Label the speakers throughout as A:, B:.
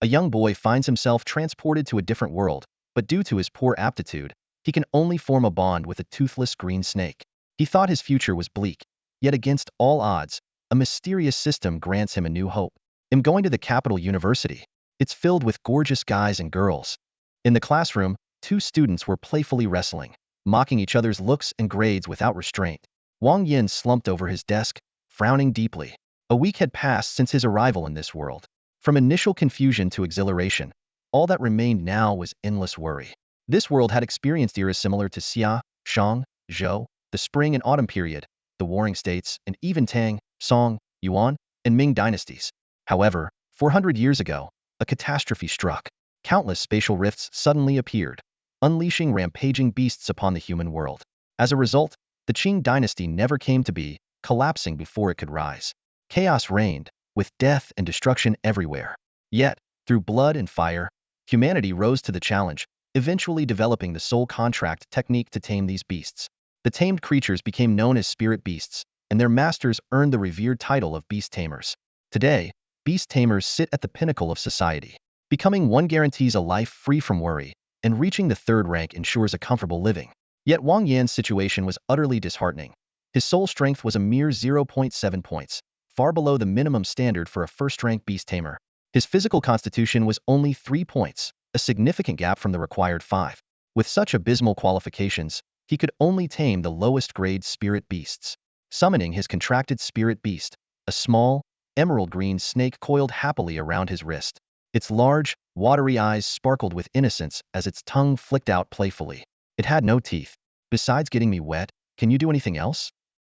A: A young boy finds himself transported to a different world, but due to his poor aptitude, he can only form a bond with a toothless green snake. He thought his future was bleak, yet against all odds, a mysterious system grants him a new hope. I'm going to the capital university. It's filled with gorgeous guys and girls. In the classroom, two students were playfully wrestling, mocking each other's looks and grades without restraint. Wang Yan slumped over his desk, frowning deeply. A week had passed since his arrival in this world. From initial confusion to exhilaration, all that remained now was endless worry. This world had experienced eras similar to Xia, Shang, Zhou, the spring and autumn period, the warring states, and even Tang, Song, Yuan, and Ming dynasties. However, 400 years ago, a catastrophe struck. Countless spatial rifts suddenly appeared, unleashing rampaging beasts upon the human world. As a result, the Qing dynasty never came to be, collapsing before it could rise. Chaos reigned, with death and destruction everywhere. Yet, through blood and fire, humanity rose to the challenge, eventually developing the soul contract technique to tame these beasts. The tamed creatures became known as spirit beasts, and their masters earned the revered title of beast tamers. Today, beast tamers sit at the pinnacle of society. Becoming one guarantees a life free from worry, and reaching the third rank ensures a comfortable living. Yet Wang Yan's situation was utterly disheartening. His soul strength was a mere 0.7 points, far below the minimum standard for a first-rank beast tamer. His physical constitution was only 3 points, a significant gap from the required 5. With such abysmal qualifications, he could only tame the lowest-grade spirit beasts. Summoning his contracted spirit beast, a small, emerald green snake coiled happily around his wrist. Its large, watery eyes sparkled with innocence as its tongue flicked out playfully. It had no teeth. Besides getting me wet, can you do anything else?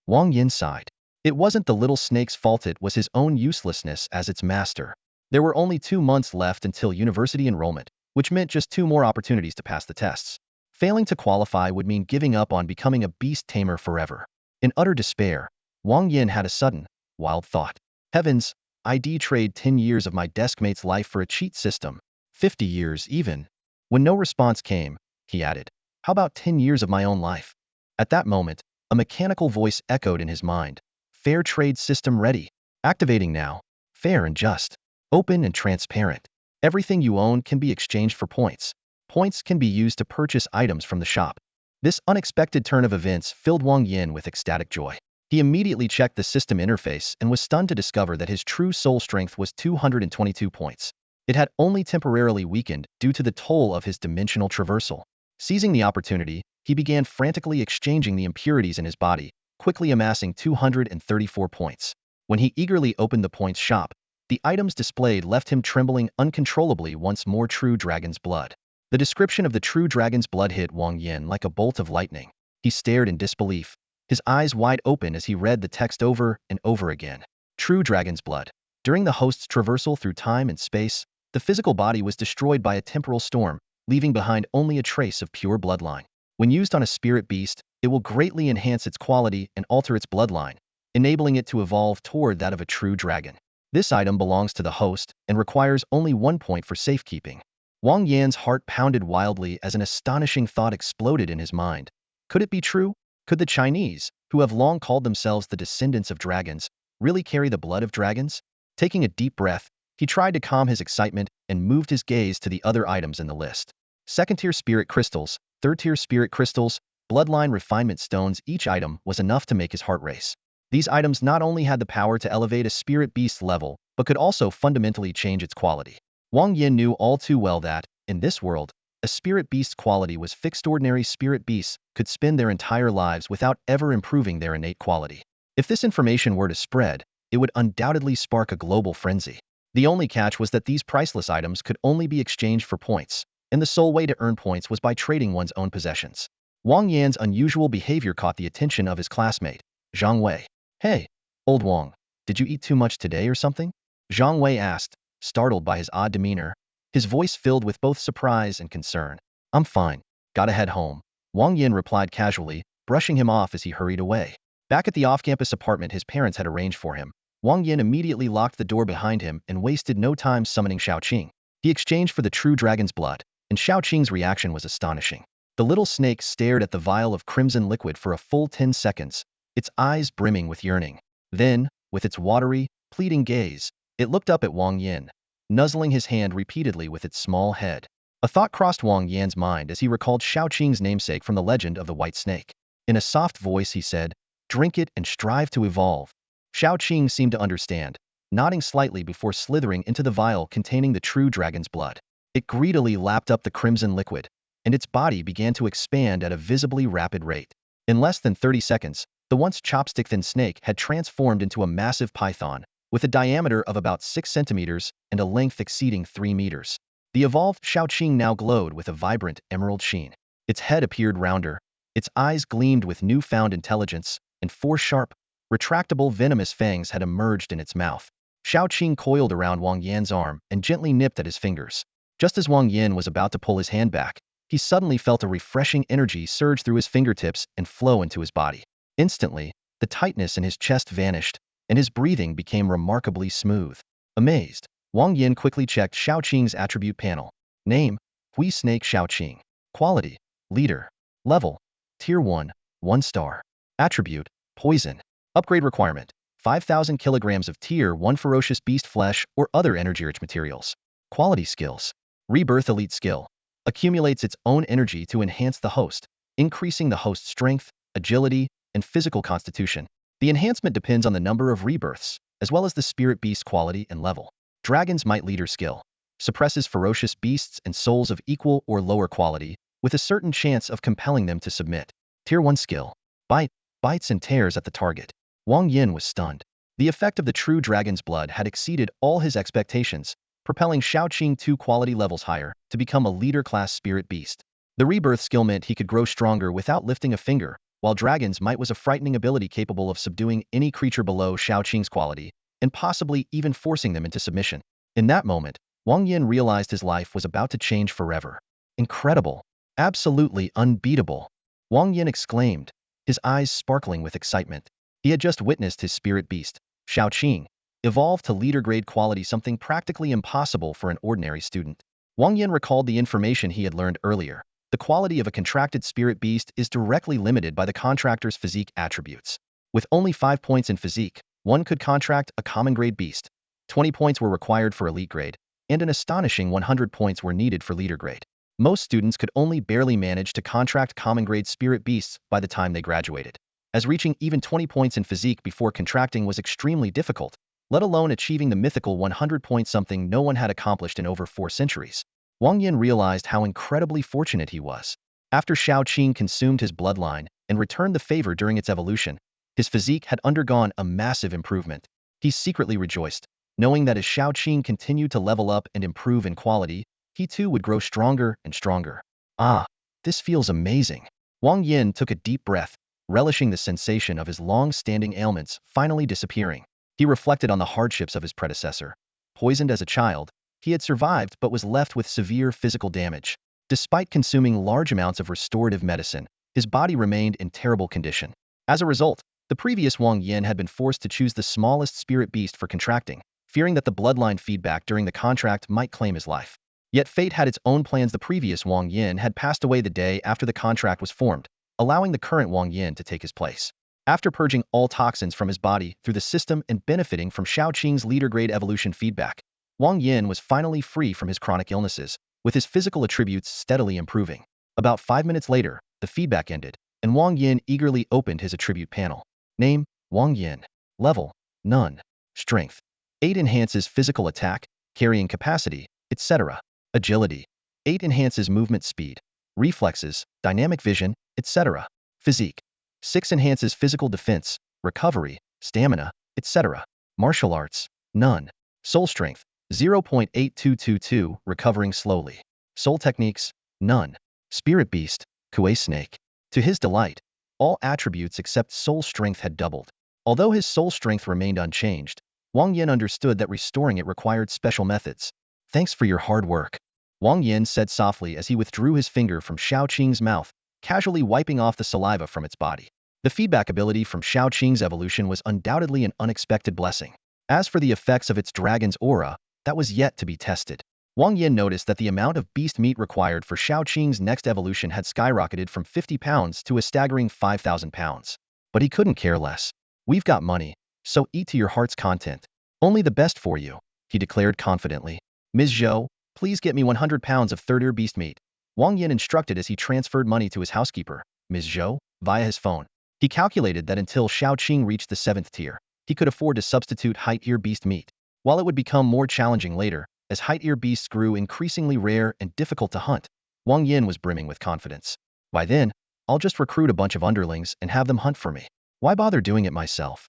A: Wang Yan sighed. It wasn't the little snake's fault, it was his own uselessness as its master. There were only 2 months left until university enrollment, which meant just 2 more opportunities to pass the tests. Failing to qualify would mean giving up on becoming a beast tamer forever. In utter despair, Wang Yan had a sudden, wild thought. Heavens, I'd trade 10 years of my deskmate's life for a cheat system. 50 years even. When no response came, he added, how about 10 years of my own life? At that moment, a mechanical voice echoed in his mind. Fair trade system ready. Activating now. Fair and just. Open and transparent. Everything you own can be exchanged for points. Points can be used to purchase items from the shop. This unexpected turn of events filled Wang Yan with ecstatic joy. He immediately checked the system interface and was stunned to discover that his true soul strength was 222 points. It had only temporarily weakened due to the toll of his dimensional traversal. Seizing the opportunity, he began frantically exchanging the impurities in his body, quickly amassing 234 points. When he eagerly opened the points shop, the items displayed left him trembling uncontrollably once more. True Dragon's Blood. The description of the True Dragon's Blood hit Wang Yan like a bolt of lightning. He stared in disbelief, his eyes wide open as he read the text over and over again. True Dragon's Blood. During the host's traversal through time and space, the physical body was destroyed by a temporal storm, leaving behind only a trace of pure bloodline. When used on a spirit beast, it will greatly enhance its quality and alter its bloodline, enabling it to evolve toward that of a true dragon. This item belongs to the host and requires only 1 point for safekeeping. Wang Yan's heart pounded wildly as an astonishing thought exploded in his mind. Could it be true? Could the Chinese, who have long called themselves the descendants of dragons, really carry the blood of dragons? Taking a deep breath, he tried to calm his excitement and moved his gaze to the other items in the list. Second-tier spirit crystals, third-tier spirit crystals, bloodline refinement stones. Each item was enough to make his heart race. These items not only had the power to elevate a spirit beast level, but could also fundamentally change its quality. Wang Yan knew all too well that, in this world, a spirit beast's quality was fixed. Ordinary spirit beasts could spend their entire lives without ever improving their innate quality. If this information were to spread, it would undoubtedly spark a global frenzy. The only catch was that these priceless items could only be exchanged for points, and the sole way to earn points was by trading one's own possessions. Wang Yan's unusual behavior caught the attention of his classmate, Zhang Wei. Hey, old Wang, did you eat too much today or something? Zhang Wei asked, startled by his odd demeanor. His voice filled with both surprise and concern. I'm fine. Gotta head home. Wang Yan replied casually, brushing him off as he hurried away. Back at the off-campus apartment his parents had arranged for him, Wang Yan immediately locked the door behind him and wasted no time summoning Xiaoqing. He exchanged for the True Dragon's Blood, and Xiaoqing's reaction was astonishing. The little snake stared at the vial of crimson liquid for a full 10 seconds, its eyes brimming with yearning. Then, with its watery, pleading gaze, it looked up at Wang Yan. nuzzling his hand repeatedly with its small head. A thought crossed Wang Yan's mind as he recalled Xiaoqing's namesake from the legend of the white snake. In a soft voice he said, "Drink it and strive to evolve." Xiaoqing seemed to understand, nodding slightly before slithering into the vial containing the true dragon's blood. It greedily lapped up the crimson liquid, and its body began to expand at a visibly rapid rate. In less than 30 seconds, the once chopstick-thin snake had transformed into a massive python, with a diameter of about 6 centimeters and a length exceeding 3 meters. The evolved Xiaoqing now glowed with a vibrant emerald sheen. Its head appeared rounder, its eyes gleamed with newfound intelligence, and 4 sharp, retractable venomous fangs had emerged in its mouth. Xiaoqing coiled around Wang Yan's arm and gently nipped at his fingers. Just as Wang Yan was about to pull his hand back, he suddenly felt a refreshing energy surge through his fingertips and flow into his body. Instantly, the tightness in his chest vanished, and his breathing became remarkably smooth. Amazed, Wang Yan quickly checked Xiaoqing's attribute panel. Name, Hui Snake Xiaoqing. Quality, Leader. Level, Tier 1, 1 star. Attribute, Poison. Upgrade requirement, 5,000 kilograms of Tier 1 ferocious beast flesh or other energy-rich materials. Quality skills. Rebirth elite skill. Accumulates its own energy to enhance the host, increasing the host's strength, agility, and physical constitution. The enhancement depends on the number of rebirths, as well as the spirit beast quality and level. Dragon's Might Leader skill. Suppresses ferocious beasts and souls of equal or lower quality, with a certain chance of compelling them to submit. Tier 1 skill. Bite. Bites and tears at the target. Wang Yan was stunned. The effect of the true dragon's blood had exceeded all his expectations, propelling Xiaoqing 2 quality levels higher to become a leader-class spirit beast. The rebirth skill meant he could grow stronger without lifting a finger, while Dragon's Might was a frightening ability capable of subduing any creature below Xiaoqing's quality, and possibly even forcing them into submission. In that moment, Wang Yan realized his life was about to change forever. Incredible. Absolutely unbeatable. Wang Yan exclaimed, his eyes sparkling with excitement. He had just witnessed his spirit beast, Xiaoqing, evolve to leader-grade quality, something practically impossible for an ordinary student. Wang Yan recalled the information he had learned earlier. The quality of a contracted spirit beast is directly limited by the contractor's physique attributes. With only 5 points in physique, one could contract a common-grade beast. 20 points were required for elite grade, and an astonishing 100 points were needed for leader grade. Most students could only barely manage to contract common-grade spirit beasts by the time they graduated, as reaching even 20 points in physique before contracting was extremely difficult, let alone achieving the mythical 100 points, something no one had accomplished in over 4 centuries. Wang Yan realized how incredibly fortunate he was. After Xiaoqing consumed his bloodline and returned the favor during its evolution, his physique had undergone a massive improvement. He secretly rejoiced, knowing that as Xiaoqing continued to level up and improve in quality, he too would grow stronger and stronger. Ah, this feels amazing. Wang Yan took a deep breath, relishing the sensation of his long-standing ailments finally disappearing. He reflected on the hardships of his predecessor. Poisoned as a child, he had survived but was left with severe physical damage. Despite consuming large amounts of restorative medicine, his body remained in terrible condition. As a result, the previous Wang Yan had been forced to choose the smallest spirit beast for contracting, fearing that the bloodline feedback during the contract might claim his life. Yet fate had its own plans. The previous Wang Yan had passed away the day after the contract was formed, allowing the current Wang Yan to take his place. After purging all toxins from his body through the system and benefiting from Xiaoqing's leader-grade evolution feedback, Wang Yan was finally free from his chronic illnesses, with his physical attributes steadily improving. About 5 minutes later, the feedback ended, and Wang Yan eagerly opened his attribute panel. Name, Wang Yan. Level, None. Strength, 8 enhances physical attack, carrying capacity, etc. Agility, 8 enhances movement speed, reflexes, dynamic vision, etc. Physique, 6 enhances physical defense, recovery, stamina, etc. Martial arts, none. Soul strength, 0.8222, recovering slowly. Soul techniques, none. Spirit beast, Kuei snake. To his delight, all attributes except soul strength had doubled. Although his soul strength remained unchanged, Wang Yan understood that restoring it required special methods. Thanks for your hard work, Wang Yan said softly as he withdrew his finger from Xiaoqing's mouth, casually wiping off the saliva from its body. The feedback ability from Xiaoqing's evolution was undoubtedly an unexpected blessing. As for the effects of its dragon's aura, that was yet to be tested. Wang Yan noticed that the amount of beast meat required for Xiaoqing's next evolution had skyrocketed from 50 pounds to a staggering 5,000 pounds. But he couldn't care less. We've got money, so eat to your heart's content. Only the best for you, he declared confidently. Ms. Zhou, please get me 100 pounds of third-ear beast meat. Wang Yan instructed as he transferred money to his housekeeper, Ms. Zhou, via his phone. He calculated that until Xiaoqing reached the 7th tier, he could afford to substitute height-ear beast meat. While it would become more challenging later, as height-ear beasts grew increasingly rare and difficult to hunt, Wang Yan was brimming with confidence. By then, I'll just recruit a bunch of underlings and have them hunt for me. Why bother doing it myself?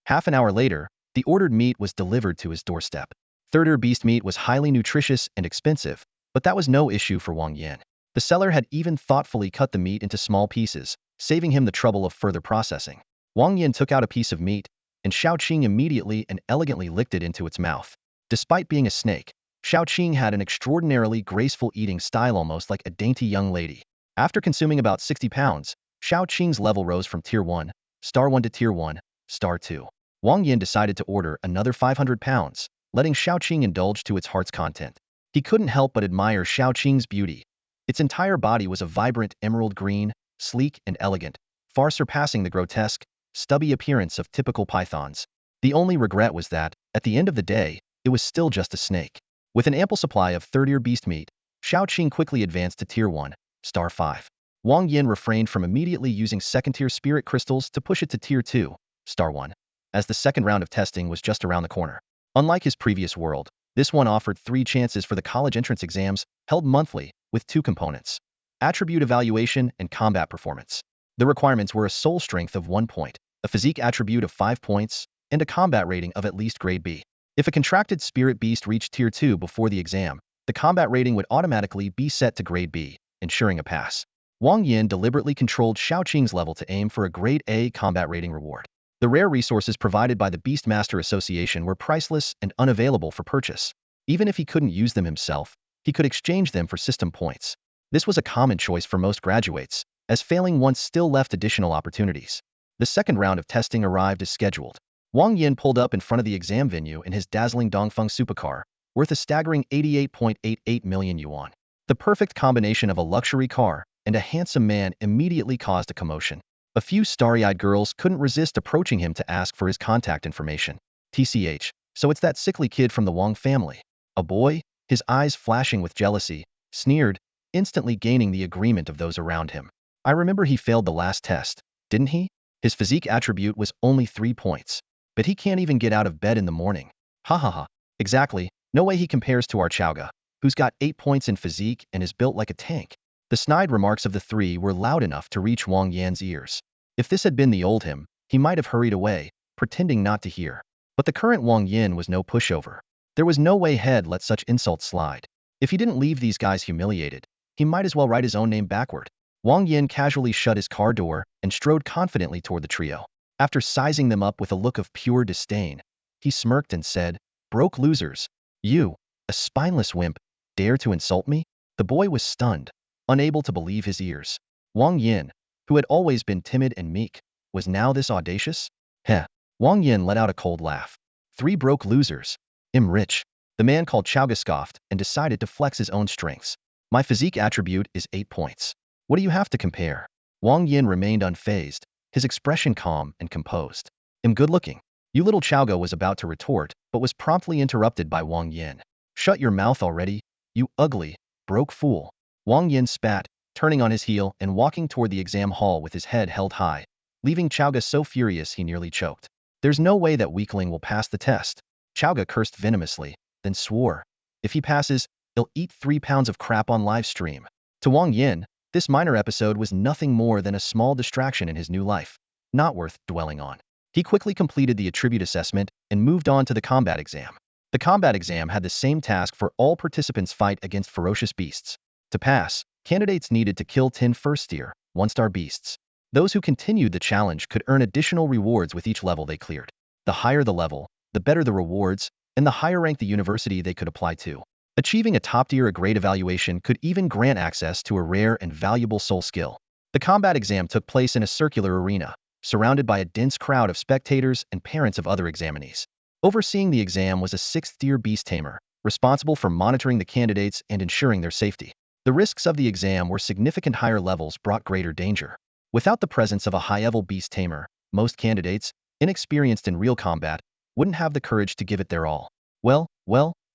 A: Half an hour later, the ordered meat was delivered to his doorstep. Third-ear beast meat was highly nutritious and expensive, but that was no issue for Wang Yan. The seller had even thoughtfully cut the meat into small pieces, saving him the trouble of further processing. Wang Yan took out a piece of meat, and Xiaoqing immediately and elegantly licked it into its mouth. Despite being a snake, Xiaoqing had an extraordinarily graceful eating style, almost like a dainty young lady. After consuming about 60 pounds, Xiaoqing's level rose from Tier 1, Star 1 to Tier 1, Star 2. Wang Yan decided to order another 500 pounds, letting Xiaoqing indulge to its heart's content. He couldn't help but admire Xiaoqing's beauty. Its entire body was a vibrant emerald green, sleek and elegant, far surpassing the grotesque, stubby appearance of typical pythons. The only regret was that, at the end of the day, it was still just a snake. With an ample supply of third-ear beast meat, Xiaoqing quickly advanced to Tier 1, Star 5. Wang Yan refrained from immediately using second-tier spirit crystals to push it to Tier 2, Star 1, as the second round of testing was just around the corner. Unlike his previous world, this one offered 3 chances for the college entrance exams, held monthly, with 2 components: attribute evaluation and combat performance. The requirements were a soul strength of 1 point, a physique attribute of 5 points, and a combat rating of at least grade B. If a contracted spirit beast reached Tier 2 before the exam, the combat rating would automatically be set to grade B, ensuring a pass. Wang Yan deliberately controlled Xiaoqing's level to aim for a grade A combat rating reward. The rare resources provided by the Beastmaster Association were priceless and unavailable for purchase. Even if he couldn't use them himself, he could exchange them for system points. This was a common choice for most graduates, as failing once still left additional opportunities. The second round of testing arrived as scheduled. Wang Yan pulled up in front of the exam venue in his dazzling Dongfeng supercar, worth a staggering 88.88 million yuan. The perfect combination of a luxury car and a handsome man immediately caused a commotion. A few starry-eyed girls couldn't resist approaching him to ask for his contact information. TCH, so it's that sickly kid from the Wang family. A boy, his eyes flashing with jealousy, sneered, instantly gaining the agreement of those around him. I remember he failed the last test, didn't he? His physique attribute was only 3 points. But he can't even get out of bed in the morning. Ha ha ha. Exactly, no way he compares to our Xiaoga, who's got 8 points in physique and is built like a tank. The snide remarks of the 3 were loud enough to reach Wang Yan's ears. If this had been the old him, he might have hurried away, pretending not to hear. But the current Wang Yan was no pushover. There was no way he'd let such insults slide. If he didn't leave these guys humiliated, he might as well write his own name backward. Wang Yan casually shut his car door and strode confidently toward the trio. After sizing them up with a look of pure disdain, he smirked and said, "Broke losers. You, a spineless wimp, dare to insult me?" The boy was stunned, unable to believe his ears. Wang Yan, who had always been timid and meek, was now this audacious? Heh. Wang Yan let out a cold laugh. 3 broke losers. I'm rich. The man called Xiaoga scoffed and decided to flex his own strengths. My physique attribute is 8 points. What do you have to compare? Wang Yan remained unfazed, his expression calm and composed. I'm good-looking. You little Xiaoga was about to retort, but was promptly interrupted by Wang Yan. Shut your mouth already, you ugly, broke fool. Wang Yan spat, turning on his heel and walking toward the exam hall with his head held high, leaving Xiaoga so furious he nearly choked. There's no way that weakling will pass the test. Xiaoga cursed venomously, then swore. If he passes, he'll eat 3 pounds of crap on live stream. To Wang Yan, this minor episode was nothing more than a small distraction in his new life, not worth dwelling on. He quickly completed the attribute assessment and moved on to the combat exam. The combat exam had the same task for all participants: fight against ferocious beasts. To pass, candidates needed to kill 10 first-tier, 1-star beasts. Those who continued the challenge could earn additional rewards with each level they cleared. The higher the level, the better the rewards, and the higher rank the university they could apply to. Achieving a top-tier grade evaluation could even grant access to a rare and valuable soul skill. The combat exam took place in a circular arena, surrounded by a dense crowd of spectators and parents of other examinees. Overseeing the exam was a 6th-tier beast tamer, responsible for monitoring the candidates and ensuring their safety. The risks of the exam were significant. Higher levels brought greater danger. Without the presence of a high-level beast tamer, most candidates, inexperienced in real combat, wouldn't have the courage to give it their all. Well,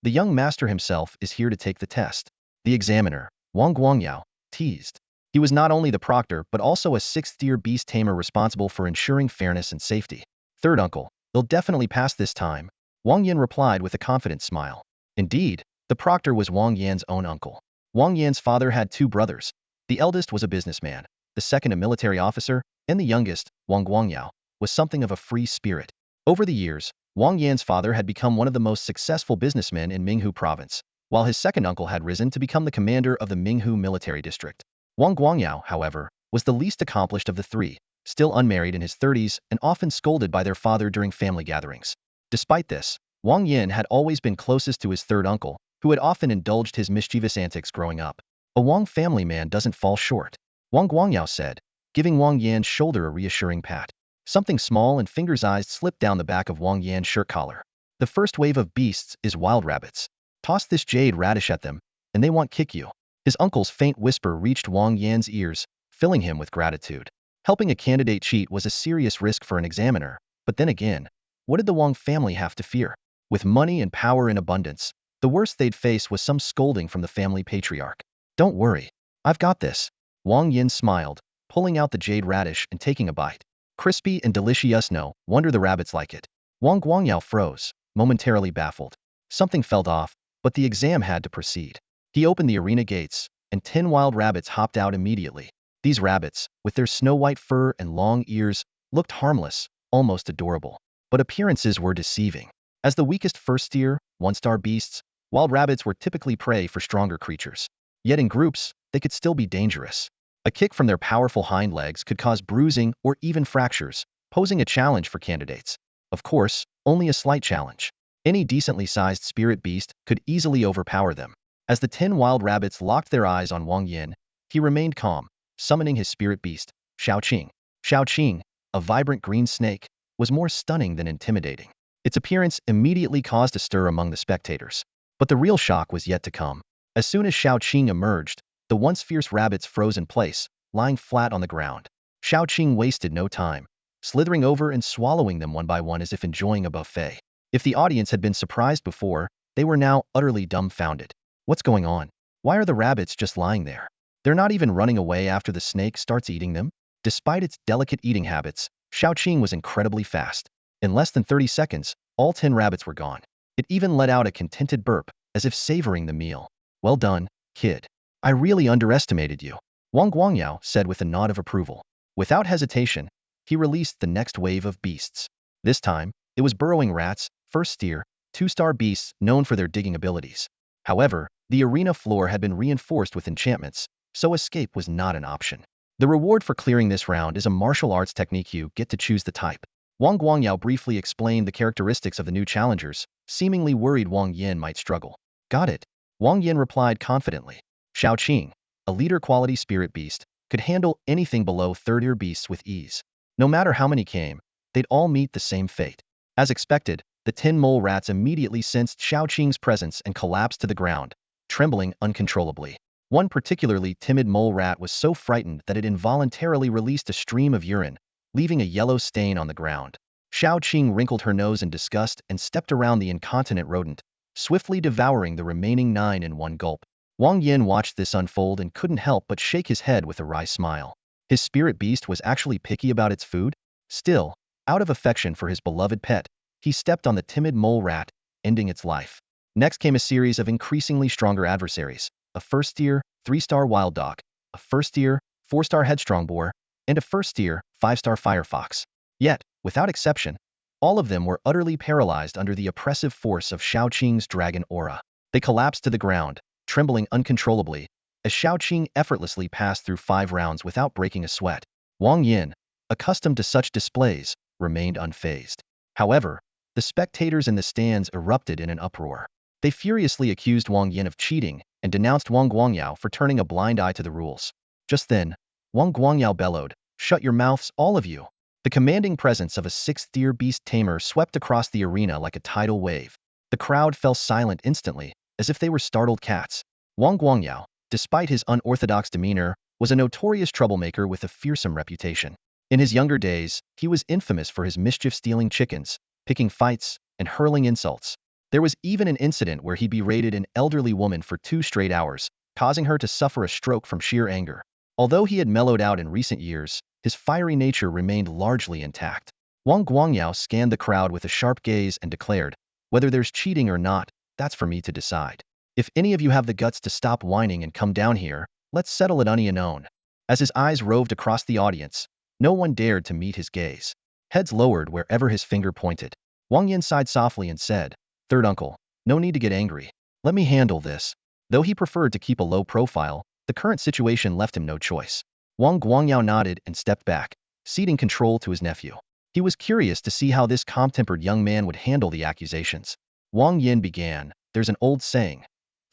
A: The young master himself is here to take the test. The examiner, Wang Guangyao, teased. He was not only the proctor but also a sixth-tier beast tamer responsible for ensuring fairness and safety. Third uncle, they'll definitely pass this time, Wang Yan replied with a confident smile. Indeed, the proctor was Wang Yan's own uncle. Wang Yan's father had two brothers. The eldest was a businessman, the second a military officer, and the youngest, Wang Guangyao, was something of a free spirit. Over the years, Wang Yan's father had become one of the most successful businessmen in Minghu province, while his second uncle had risen to become the commander of the Minghu military district. Wang Guangyao, however, was the least accomplished of the three, still unmarried in his 30s and often scolded by their father during family gatherings. Despite this, Wang Yan had always been closest to his third uncle, who had often indulged his mischievous antics growing up. A Wang family man doesn't fall short, Wang Guangyao said, giving Wang Yan's shoulder a reassuring pat. Something small and finger-sized slipped down the back of Wang Yan's shirt collar. The first wave of beasts is wild rabbits. Toss this jade radish at them, and they won't kick you. His uncle's faint whisper reached Wang Yan's ears, filling him with gratitude. Helping a candidate cheat was a serious risk for an examiner, but then again, what did the Wang family have to fear? With money and power in abundance, the worst they'd face was some scolding from the family patriarch. Don't worry, I've got this. Wang Yan smiled, pulling out the jade radish and taking a bite. Crispy and delicious, no wonder the rabbits like it. Wang Guangyao froze, momentarily baffled. Something felt off, but the exam had to proceed. He opened the arena gates, and 10 wild rabbits hopped out immediately. These rabbits, with their snow-white fur and long ears, looked harmless, almost adorable. But appearances were deceiving. As the weakest first-tier, one-star beasts, wild rabbits were typically prey for stronger creatures. Yet in groups, they could still be dangerous. A kick from their powerful hind legs could cause bruising or even fractures, posing a challenge for candidates. Of course, only a slight challenge. Any decently sized spirit beast could easily overpower them. As the 10 wild rabbits locked their eyes on Wang Yan, he remained calm, summoning his spirit beast, Xiaoqing. Xiaoqing, a vibrant green snake, was more stunning than intimidating. Its appearance immediately caused a stir among the spectators. But the real shock was yet to come. As soon as Xiaoqing emerged, the once fierce rabbits froze in place, lying flat on the ground. Xiaoqing wasted no time, slithering over and swallowing them one by one as if enjoying a buffet. If the audience had been surprised before, they were now utterly dumbfounded. What's going on? Why are the rabbits just lying there? They're not even running away after the snake starts eating them? Despite its delicate eating habits, Xiaoqing was incredibly fast. In less than 30 seconds, all 10 rabbits were gone. It even let out a contented burp, as if savoring the meal. Well done, kid. I really underestimated you, Wang Guangyao said with a nod of approval. Without hesitation, he released the next wave of beasts. This time, it was burrowing rats, first-tier, 2-star beasts known for their digging abilities. However, the arena floor had been reinforced with enchantments, so escape was not an option. The reward for clearing this round is a martial arts technique. You get to choose the type. Wang Guangyao briefly explained the characteristics of the new challengers, seemingly worried Wang Yan might struggle. Got it, Wang Yan replied confidently. Xiaoqing, a leader-quality spirit beast, could handle anything below third-tier beasts with ease. No matter how many came, they'd all meet the same fate. As expected, the 10 mole rats immediately sensed Xiaoqing's presence and collapsed to the ground, trembling uncontrollably. One particularly timid mole rat was so frightened that it involuntarily released a stream of urine, leaving a yellow stain on the ground. Xiaoqing wrinkled her nose in disgust and stepped around the incontinent rodent, swiftly devouring the remaining 9 in one gulp. Wang Yan watched this unfold and couldn't help but shake his head with a wry smile. His spirit beast was actually picky about its food? Still, out of affection for his beloved pet, he stepped on the timid mole rat, ending its life. Next came a series of increasingly stronger adversaries, a first-tier, 3-star wild dog, a first-tier, 4-star headstrong boar, and a first-tier, 5-star firefox. Yet, without exception, all of them were utterly paralyzed under the oppressive force of Xiaoqing's dragon aura. They collapsed to the ground, trembling uncontrollably, as Xiaoqing effortlessly passed through 5 rounds without breaking a sweat. Wang Yan, accustomed to such displays, remained unfazed. However, the spectators in the stands erupted in an uproar. They furiously accused Wang Yan of cheating and denounced Wang Guangyao for turning a blind eye to the rules. Just then, Wang Guangyao bellowed, "Shut your mouths, all of you!" The commanding presence of a 6th-tier beast tamer swept across the arena like a tidal wave. The crowd fell silent instantly, as if they were startled cats. Wang Guangyao, despite his unorthodox demeanor, was a notorious troublemaker with a fearsome reputation. In his younger days, he was infamous for his mischief-stealing chickens, picking fights, and hurling insults. There was even an incident where he berated an elderly woman for 2 straight hours, causing her to suffer a stroke from sheer anger. Although he had mellowed out in recent years, his fiery nature remained largely intact. Wang Guangyao scanned the crowd with a sharp gaze and declared, "Whether there's cheating or not, that's for me to decide. If any of you have the guts to stop whining and come down here, let's settle it unknown." As his eyes roved across the audience, no one dared to meet his gaze. Heads lowered wherever his finger pointed. Wang Yan sighed softly and said, "Third uncle, no need to get angry. Let me handle this." Though he preferred to keep a low profile, the current situation left him no choice. Wang Guangyao nodded and stepped back, ceding control to his nephew. He was curious to see how this calm-tempered young man would handle the accusations. Wang Yin began, "There's an old saying.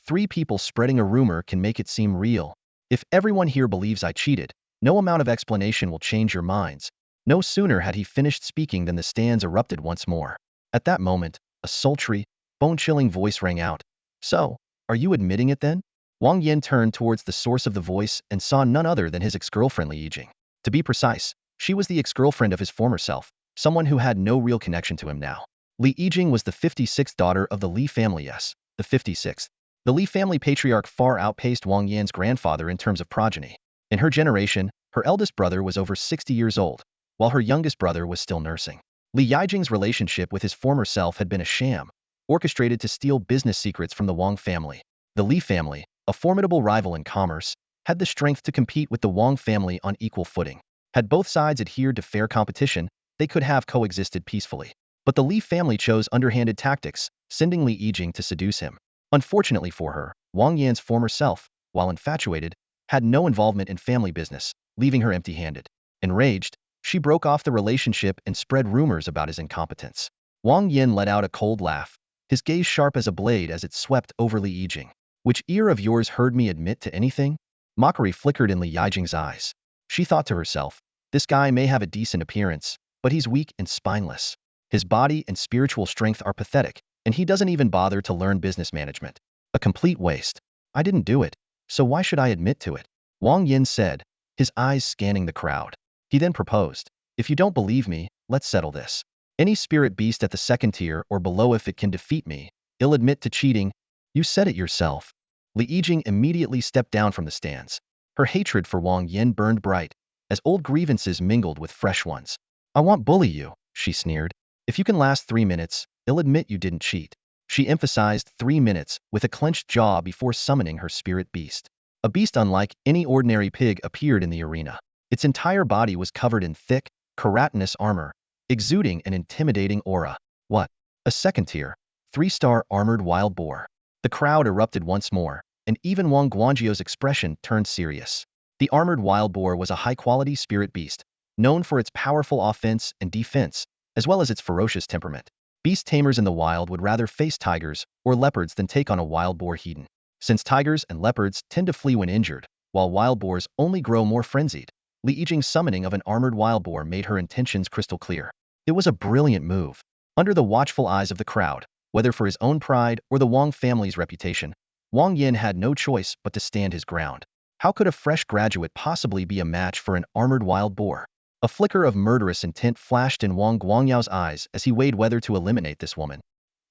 A: 3 people spreading a rumor can make it seem real. If everyone here believes I cheated, no amount of explanation will change your minds." No sooner had he finished speaking than the stands erupted once more. At that moment, a sultry, bone-chilling voice rang out. "So, are you admitting it then?" Wang Yin turned towards the source of the voice and saw none other than his ex-girlfriend Li Yijing. To be precise, she was the ex-girlfriend of his former self, someone who had no real connection to him now. Li Yijing was the 56th daughter of the Li family. Yes, the 56th. The Li family patriarch far outpaced Wang Yan's grandfather in terms of progeny. In her generation, her eldest brother was over 60 years old, while her youngest brother was still nursing. Li Yijing's relationship with his former self had been a sham, orchestrated to steal business secrets from the Wang family. The Li family, a formidable rival in commerce, had the strength to compete with the Wang family on equal footing. Had both sides adhered to fair competition, they could have coexisted peacefully. But the Li family chose underhanded tactics, sending Li Yijing to seduce him. Unfortunately for her, Wang Yan's former self, while infatuated, had no involvement in family business, leaving her empty-handed. Enraged, she broke off the relationship and spread rumors about his incompetence. Wang Yan let out a cold laugh, his gaze sharp as a blade as it swept over Li Yijing. "Which ear of yours heard me admit to anything?" Mockery flickered in Li Yijing's eyes. She thought to herself, "This guy may have a decent appearance, but he's weak and spineless. His body and spiritual strength are pathetic, and he doesn't even bother to learn business management. A complete waste. I didn't do it, so why should I admit to it?" Wang Yin said, his eyes scanning the crowd. He then proposed, "If you don't believe me, let's settle this. Any spirit beast at the 2nd tier or below, if it can defeat me, it'll admit to cheating." "You said it yourself." Li Yijing immediately stepped down from the stands. Her hatred for Wang Yin burned bright, as old grievances mingled with fresh ones. "I won't bully you," she sneered. "If you can last 3 minutes, I'll admit you didn't cheat." She emphasized 3 minutes with a clenched jaw before summoning her spirit beast. A beast unlike any ordinary pig appeared in the arena. Its entire body was covered in thick, keratinous armor, exuding an intimidating aura. "What? A 2nd tier, 3-star armored wild boar?" The crowd erupted once more, and even Wang Guangjiao's expression turned serious. The armored wild boar was a high-quality spirit beast, known for its powerful offense and defense, as well as its ferocious temperament. Beast tamers in the wild would rather face tigers or leopards than take on a wild boar heathen. Since tigers and leopards tend to flee when injured, while wild boars only grow more frenzied, Li Yijing's summoning of an armored wild boar made her intentions crystal clear. It was a brilliant move. Under the watchful eyes of the crowd, whether for his own pride or the Wang family's reputation, Wang Yin had no choice but to stand his ground. How could a fresh graduate possibly be a match for an armored wild boar? A flicker of murderous intent flashed in Wang Guangyao's eyes as he weighed whether to eliminate this woman.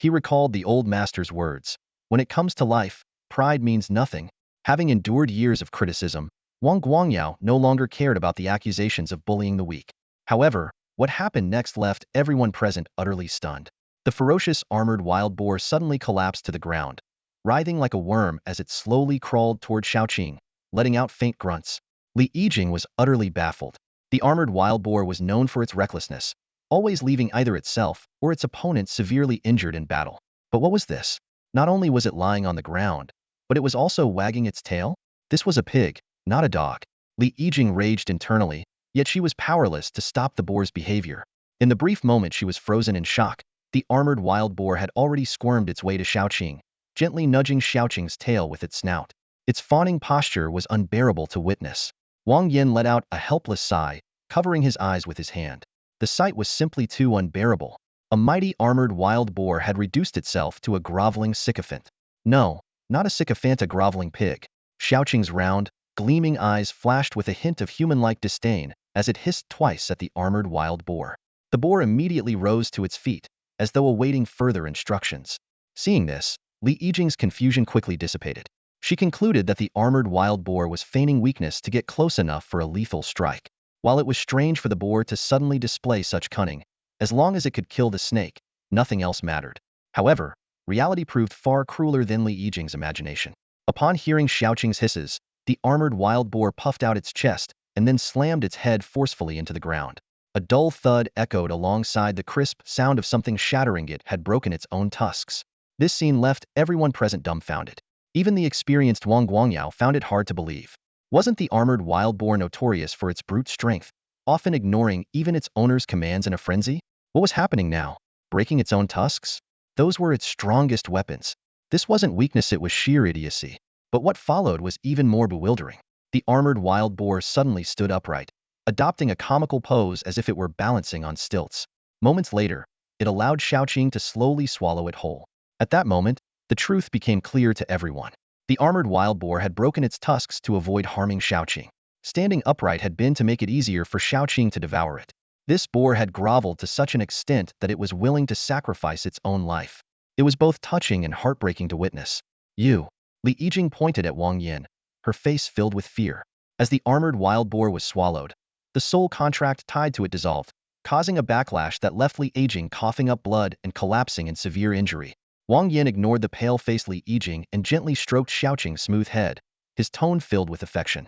A: He recalled the old master's words, "When it comes to life, pride means nothing." Having endured years of criticism, Wang Guangyao no longer cared about the accusations of bullying the weak. However, what happened next left everyone present utterly stunned. The ferocious armored wild boar suddenly collapsed to the ground, writhing like a worm as it slowly crawled toward Xiaoqing, letting out faint grunts. Li Yijing was utterly baffled. The armored wild boar was known for its recklessness, always leaving either itself or its opponent severely injured in battle. But what was this? Not only was it lying on the ground, but it was also wagging its tail? This was a pig, not a dog. Li Yijing raged internally, yet she was powerless to stop the boar's behavior. In the brief moment she was frozen in shock, the armored wild boar had already squirmed its way to Xiaoqing, gently nudging Xiaoqing's tail with its snout. Its fawning posture was unbearable to witness. Wang Yan let out a helpless sigh, covering his eyes with his hand. The sight was simply too unbearable. A mighty armored wild boar had reduced itself to a groveling sycophant. No, not a sycophant, a groveling pig. Xiaoqing's round, gleaming eyes flashed with a hint of human-like disdain as it hissed twice at the armored wild boar. The boar immediately rose to its feet, as though awaiting further instructions. Seeing this, Li Yijing's confusion quickly dissipated. She concluded that the armored wild boar was feigning weakness to get close enough for a lethal strike. While it was strange for the boar to suddenly display such cunning, as long as it could kill the snake, nothing else mattered. However, reality proved far crueler than Li Yijing's imagination. Upon hearing Xiaoqing's hisses, the armored wild boar puffed out its chest and then slammed its head forcefully into the ground. A dull thud echoed alongside the crisp sound of something shattering it had broken its own tusks. This scene left everyone present dumbfounded. Even the experienced Wang Guangyao found it hard to believe. Wasn't the armored wild boar notorious for its brute strength, often ignoring even its owner's commands in a frenzy? What was happening now? Breaking its own tusks? Those were its strongest weapons. This wasn't weakness, it was sheer idiocy. But what followed was even more bewildering. The armored wild boar suddenly stood upright, adopting a comical pose as if it were balancing on stilts. Moments later, it allowed Xiaoqing to slowly swallow it whole. At that moment, the truth became clear to everyone. The armored wild boar had broken its tusks to avoid harming Xiaoqing. Standing upright had been to make it easier for Xiaoqing to devour it. This boar had groveled to such an extent that it was willing to sacrifice its own life. It was both touching and heartbreaking to witness. You. Li Yijing pointed at Wang Yan, her face filled with fear. As the armored wild boar was swallowed, the soul contract tied to it dissolved, causing a backlash that left Li Yijing coughing up blood and collapsing in severe injury. Wang Yan ignored the pale-faced Li Yijing and gently stroked Xiaoqing's smooth head, his tone filled with affection.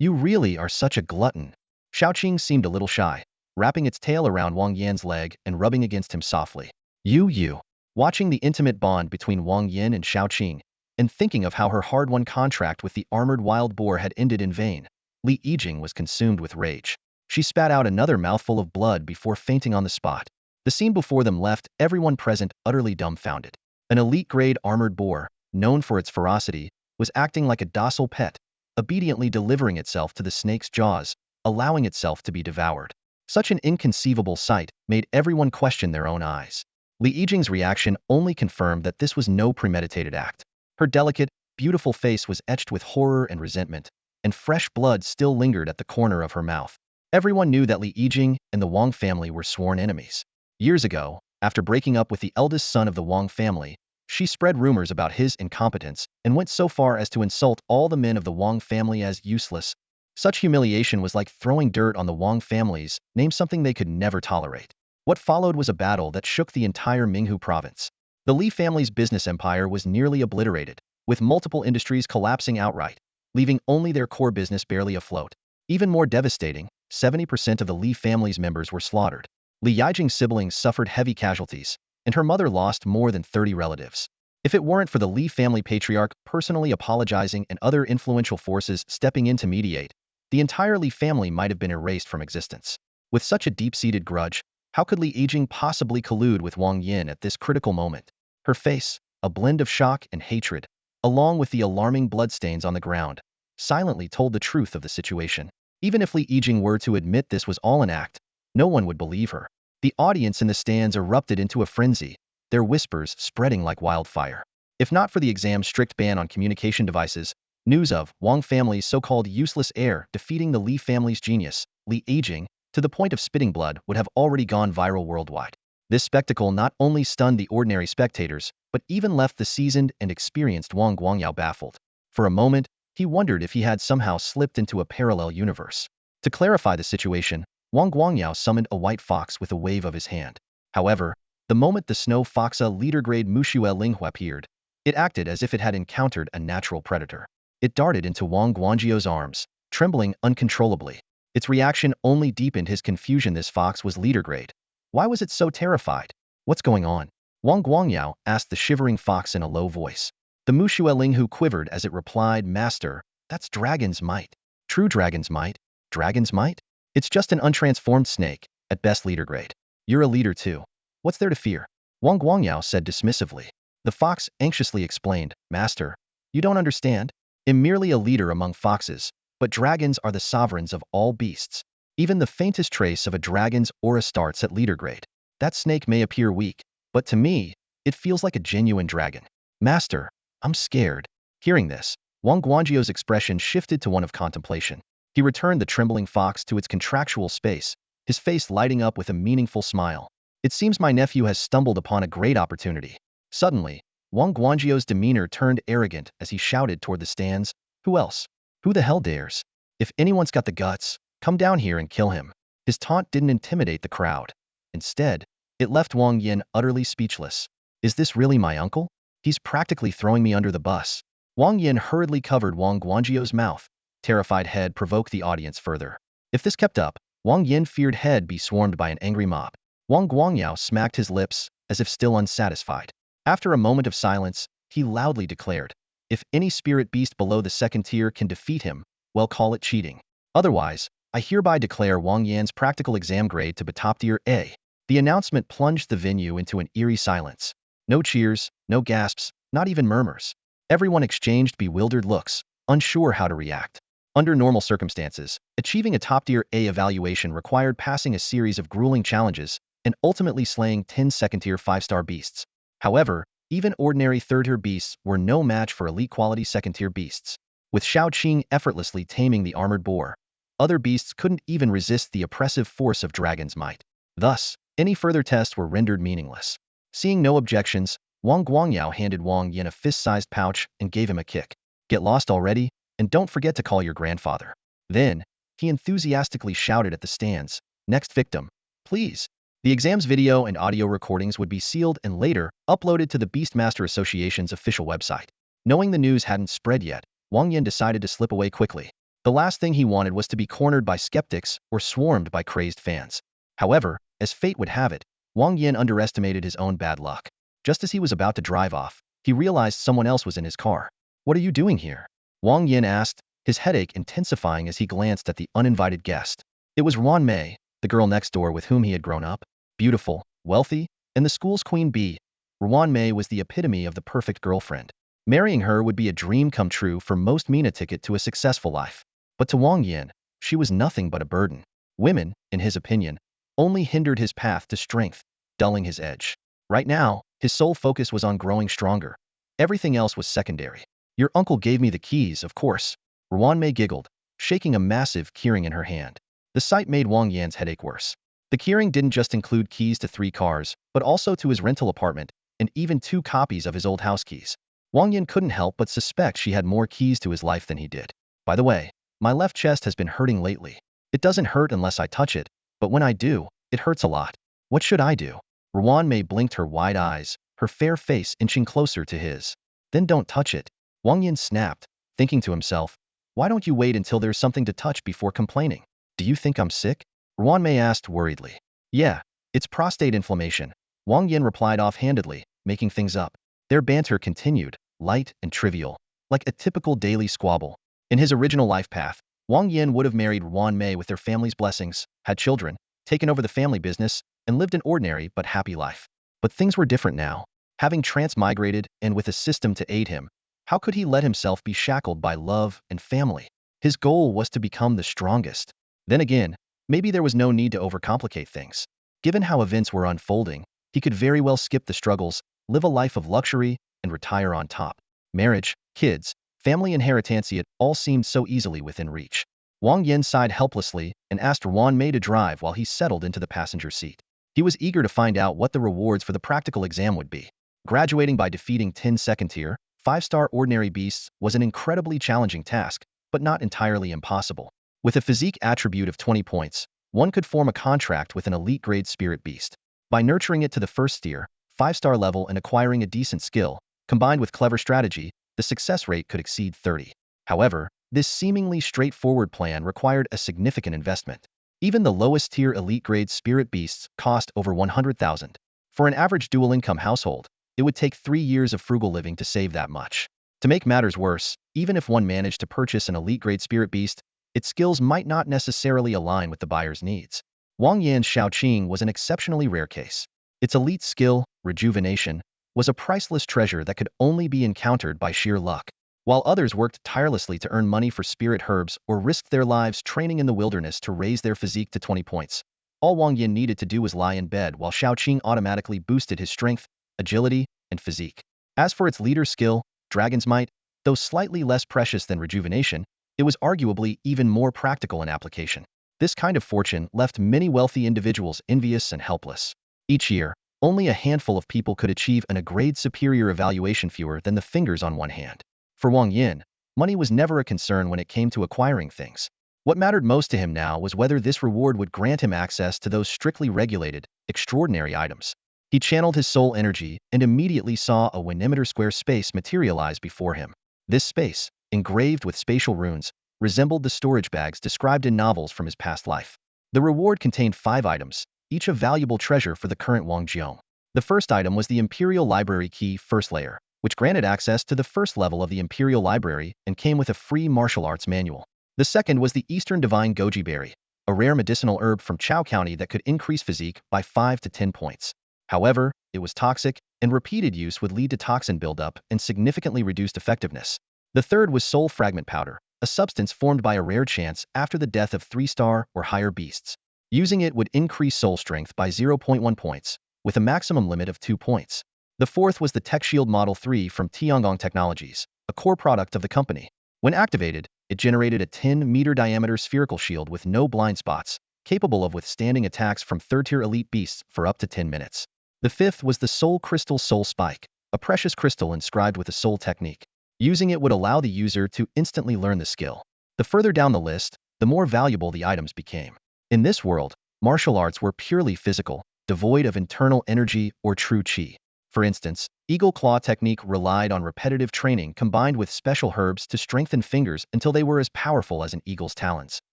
A: You really are such a glutton. Xiaoqing seemed a little shy, wrapping its tail around Wang Yan's leg and rubbing against him softly. You. Watching the intimate bond between Wang Yan and Xiaoqing, and thinking of how her hard-won contract with the armored wild boar had ended in vain, Li Yijing was consumed with rage. She spat out another mouthful of blood before fainting on the spot. The scene before them left everyone present utterly dumbfounded. An elite-grade armored boar, known for its ferocity, was acting like a docile pet, obediently delivering itself to the snake's jaws, allowing itself to be devoured. Such an inconceivable sight made everyone question their own eyes. Li Yijing's reaction only confirmed that this was no premeditated act. Her delicate, beautiful face was etched with horror and resentment, and fresh blood still lingered at the corner of her mouth. Everyone knew that Li Yijing and the Wang family were sworn enemies. Years ago, after breaking up with the eldest son of the Wang family, she spread rumors about his incompetence and went so far as to insult all the men of the Wang family as useless. Such humiliation was like throwing dirt on the Wang family's name, something they could never tolerate. What followed was a battle that shook the entire Minghu province. The Li family's business empire was nearly obliterated, with multiple industries collapsing outright, leaving only their core business barely afloat. Even more devastating, 70% of the Li family's members were slaughtered. Li Yijing's siblings suffered heavy casualties, and her mother lost more than 30 relatives. If it weren't for the Li family patriarch personally apologizing and other influential forces stepping in to mediate, the entire Li family might have been erased from existence. With such a deep-seated grudge, how could Li Yijing possibly collude with Wang Yan at this critical moment? Her face, a blend of shock and hatred, along with the alarming bloodstains on the ground, silently told the truth of the situation. Even if Li Yijing were to admit this was all an act, no one would believe her. The audience in the stands erupted into a frenzy, their whispers spreading like wildfire. If not for the exam's strict ban on communication devices, news of Wang family's so-called useless heir defeating the Li family's genius, Li Yijing, to the point of spitting blood would have already gone viral worldwide. This spectacle not only stunned the ordinary spectators, but even left the seasoned and experienced Wang Guangyao baffled. For a moment, he wondered if he had somehow slipped into a parallel universe. To clarify the situation, Wang Guangyao summoned a white fox with a wave of his hand. However, the moment the snow foxa leader-grade Mushue Linghu appeared, it acted as if it had encountered a natural predator. It darted into Wang Guangjiao's arms, trembling uncontrollably. Its reaction only deepened his confusion. This fox was leader-grade. Why was it so terrified? What's going on? Wang Guangyao asked the shivering fox in a low voice. The Mushue Linghu quivered as it replied, Master, that's dragon's might. True dragon's might? Dragon's might? It's just an untransformed snake, at best leader grade. You're a leader too. What's there to fear? Wang Guangyao said dismissively. The fox anxiously explained, Master, you don't understand? I'm merely a leader among foxes, but dragons are the sovereigns of all beasts. Even the faintest trace of a dragon's aura starts at leader grade. That snake may appear weak, but to me, it feels like a genuine dragon. Master, I'm scared. Hearing this, Wang Guangjiao's expression shifted to one of contemplation. He returned the trembling fox to its contractual space, his face lighting up with a meaningful smile. It seems my nephew has stumbled upon a great opportunity. Suddenly, Wang Guangzhou's demeanor turned arrogant as he shouted toward the stands, "Who else? Who the hell dares? If anyone's got the guts, come down here and kill him." His taunt didn't intimidate the crowd. Instead, it left Wang Yan utterly speechless. Is this really my uncle? He's practically throwing me under the bus. Wang Yan hurriedly covered Wang Guangzhou's mouth. Terrified head provoked the audience further. If this kept up, Wang Yan feared he'd be swarmed by an angry mob. Wang Guangyao smacked his lips, as if still unsatisfied. After a moment of silence, he loudly declared, "If any spirit beast below the second tier can defeat him, well, call it cheating. Otherwise, I hereby declare Wang Yan's practical exam grade to be top tier A." The announcement plunged the venue into an eerie silence. No cheers, no gasps, not even murmurs. Everyone exchanged bewildered looks, unsure how to react. Under normal circumstances, achieving a top-tier A evaluation required passing a series of grueling challenges and ultimately slaying 10 second-tier 5-star beasts. However, even ordinary third-tier beasts were no match for elite-quality second-tier beasts. With Xiaoqing effortlessly taming the armored boar, other beasts couldn't even resist the oppressive force of dragon's might. Thus, any further tests were rendered meaningless. Seeing no objections, Wang Guangyao handed Wang Yan a fist-sized pouch and gave him a kick. "Get lost already, and don't forget to call your grandfather." Then, he enthusiastically shouted at the stands, "Next victim, please." The exam's video and audio recordings would be sealed and later uploaded to the Beastmaster Association's official website. Knowing the news hadn't spread yet, Wang Yan decided to slip away quickly. The last thing he wanted was to be cornered by skeptics or swarmed by crazed fans. However, as fate would have it, Wang Yan underestimated his own bad luck. Just as he was about to drive off, he realized someone else was in his car. "What are you doing here?" Wang Yan asked, his headache intensifying as he glanced at the uninvited guest. It was Ruan Mei, the girl next door with whom he had grown up. Beautiful, wealthy, and the school's queen bee, Ruan Mei was the epitome of the perfect girlfriend. Marrying her would be a dream come true for most mean, a ticket to a successful life. But to Wang Yan, she was nothing but a burden. Women, in his opinion, only hindered his path to strength, dulling his edge. Right now, his sole focus was on growing stronger. Everything else was secondary. "Your uncle gave me the keys, of course." Ruan Mei giggled, shaking a massive keyring in her hand. The sight made Wang Yan's headache worse. The keyring didn't just include keys to 3 cars, but also to his rental apartment, and even 2 copies of his old house keys. Wang Yan couldn't help but suspect she had more keys to his life than he did. "By the way, my left chest has been hurting lately. It doesn't hurt unless I touch it, but when I do, it hurts a lot. What should I do?" Ruan Mei blinked her wide eyes, her fair face inching closer to his. "Then don't touch it." Wang Yan snapped, thinking to himself, "Why don't you wait until there's something to touch before complaining?" "Do you think I'm sick?" Ruan Mei asked worriedly. "Yeah, it's prostate inflammation," Wang Yan replied offhandedly, making things up. Their banter continued, light and trivial, like a typical daily squabble. In his original life path, Wang Yan would have married Ruan Mei with their family's blessings, had children, taken over the family business, and lived an ordinary but happy life. But things were different now. Having transmigrated and with a system to aid him, how could he let himself be shackled by love and family? His goal was to become the strongest. Then again, maybe there was no need to overcomplicate things. Given how events were unfolding, he could very well skip the struggles, live a life of luxury, and retire on top. Marriage, kids, family inheritance, it all seemed so easily within reach. Wang Yan sighed helplessly and asked Ruan Mei to drive while he settled into the passenger seat. He was eager to find out what the rewards for the practical exam would be. Graduating by defeating 10 second-tier, 5-star ordinary beasts was an incredibly challenging task, but not entirely impossible. With a physique attribute of 20 points, one could form a contract with an elite-grade spirit beast. By nurturing it to the first tier, 5-star level and acquiring a decent skill, combined with clever strategy, the success rate could exceed 30. However, this seemingly straightforward plan required a significant investment. Even the lowest-tier elite-grade spirit beasts cost over 100,000. For an average dual-income household, it would take 3 years of frugal living to save that much. To make matters worse, even if one managed to purchase an elite-grade spirit beast, its skills might not necessarily align with the buyer's needs. Wang Yan's Xiaoqing was an exceptionally rare case. Its elite skill, rejuvenation, was a priceless treasure that could only be encountered by sheer luck. While others worked tirelessly to earn money for spirit herbs or risked their lives training in the wilderness to raise their physique to 20 points, all Wang Yan needed to do was lie in bed while Xiaoqing automatically boosted his strength, agility, and physique. As for its leader skill, Dragon's Might, though slightly less precious than rejuvenation, it was arguably even more practical in application. This kind of fortune left many wealthy individuals envious and helpless. Each year, Only a handful of people could achieve a grade superior evaluation, fewer than the fingers on one hand. For Wang Yan, money was never a concern when it came to acquiring things. What mattered most to him now was whether this reward would grant him access to those strictly regulated, extraordinary items. He channeled his soul energy and immediately saw a 1-meter square space materialize before him. This space, engraved with spatial runes, resembled the storage bags described in novels from his past life. The reward contained 5 items, each a valuable treasure for the current Wang Jiong. The first item was the Imperial Library Key First Layer, which granted access to the first level of the Imperial Library and came with a free martial arts manual. The second was the Eastern Divine Goji Berry, a rare medicinal herb from Chao County that could increase physique by 5 to 10 points. However, it was toxic, and repeated use would lead to toxin buildup and significantly reduced effectiveness. The third was Soul Fragment Powder, a substance formed by a rare chance after the death of 3-star or higher beasts. Using it would increase soul strength by 0.1 points, with a maximum limit of 2 points. The fourth was the Tech Shield Model 3 from Tiangong Technologies, a core product of the company. When activated, it generated a 10-meter diameter spherical shield with no blind spots, capable of withstanding attacks from third-tier elite beasts for up to 10 minutes. The fifth was the Soul Crystal Soul Spike, a precious crystal inscribed with a soul technique. Using it would allow the user to instantly learn the skill. The further down the list, the more valuable the items became. In this world, martial arts were purely physical, devoid of internal energy or true qi. For instance, Eagle Claw technique relied on repetitive training combined with special herbs to strengthen fingers until they were as powerful as an eagle's talons.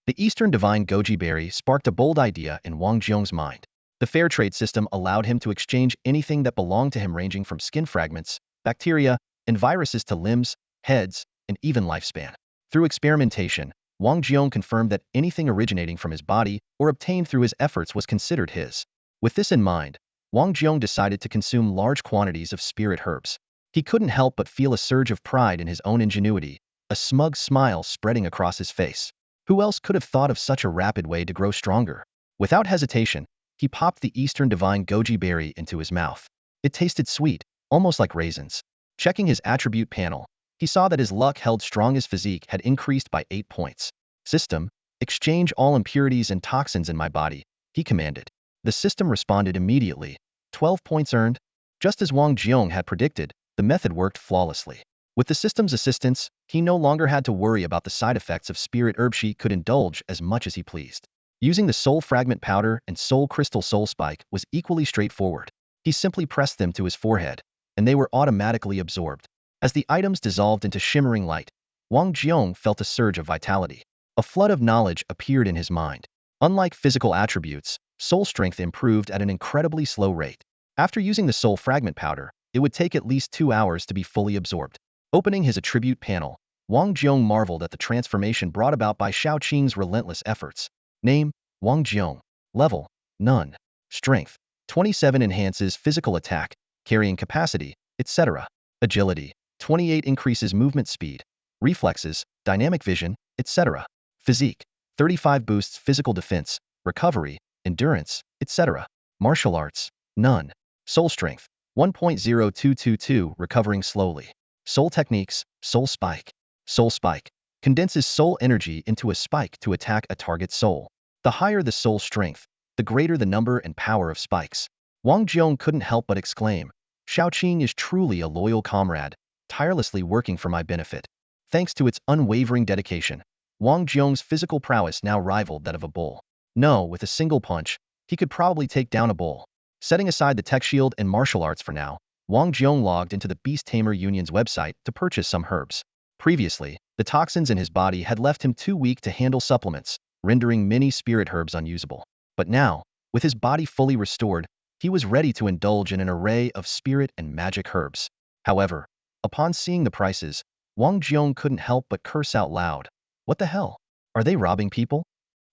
A: The Eastern Divine Goji Berry sparked a bold idea in Wang Jiong's mind. The fair trade system allowed him to exchange anything that belonged to him, ranging from skin fragments, bacteria, and viruses to limbs, heads, and even lifespan. Through experimentation, Wang Jiong confirmed that anything originating from his body or obtained through his efforts was considered his. With this in mind, Wang Jiong decided to consume large quantities of spirit herbs. He couldn't help but feel a surge of pride in his own ingenuity, a smug smile spreading across his face. Who else could have thought of such a rapid way to grow stronger? Without hesitation, he popped the Eastern Divine Goji Berry into his mouth. It tasted sweet, almost like raisins. Checking his attribute panel, he saw that his luck held strong. His physique had increased by 8 points. System, exchange all impurities and toxins in my body, he commanded. The system responded immediately. 12 points earned. Just as Wang Jiong had predicted, the method worked flawlessly. With the system's assistance, he no longer had to worry about the side effects of spirit herb. He could indulge as much as he pleased. Using the Soul Fragment Powder and Soul Crystal Soul Spike was equally straightforward. He simply pressed them to his forehead, and they were automatically absorbed. As the items dissolved into shimmering light, Wang Jiong felt a surge of vitality. A flood of knowledge appeared in his mind. Unlike physical attributes, soul strength improved at an incredibly slow rate. After using the Soul Fragment Powder, it would take at least 2 hours to be fully absorbed. Opening his attribute panel, Wang Jiong marveled at the transformation brought about by Xiaoqing's relentless efforts. Name, Wang Jiong. Level, none. Strength, 27 enhances physical attack, carrying capacity, etc. Agility, 28 increases movement speed, reflexes, dynamic vision, etc. Physique, 35 boosts physical defense, recovery, endurance, etc. Martial arts, none. Soul strength, 1.0222, recovering slowly. Soul techniques, Soul Spike. Soul Spike condenses soul energy into a spike to attack a target soul. The higher the soul strength, the greater the number and power of spikes. Wang Jiong couldn't help but exclaim, Xiaoqing is truly a loyal comrade, tirelessly working for my benefit. Thanks to its unwavering dedication, Wang Jiong's physical prowess now rivaled that of a bull. No, with a single punch, he could probably take down a bull. Setting aside the tech shield and martial arts for now, Wang Jiong logged into the Beast Tamer Union's website to purchase some herbs. Previously, the toxins in his body had left him too weak to handle supplements, rendering many spirit herbs unusable. But now, with his body fully restored, he was ready to indulge in an array of spirit and magic herbs. However, upon seeing the prices, Wang Jiong couldn't help but curse out loud. What the hell? Are they robbing people?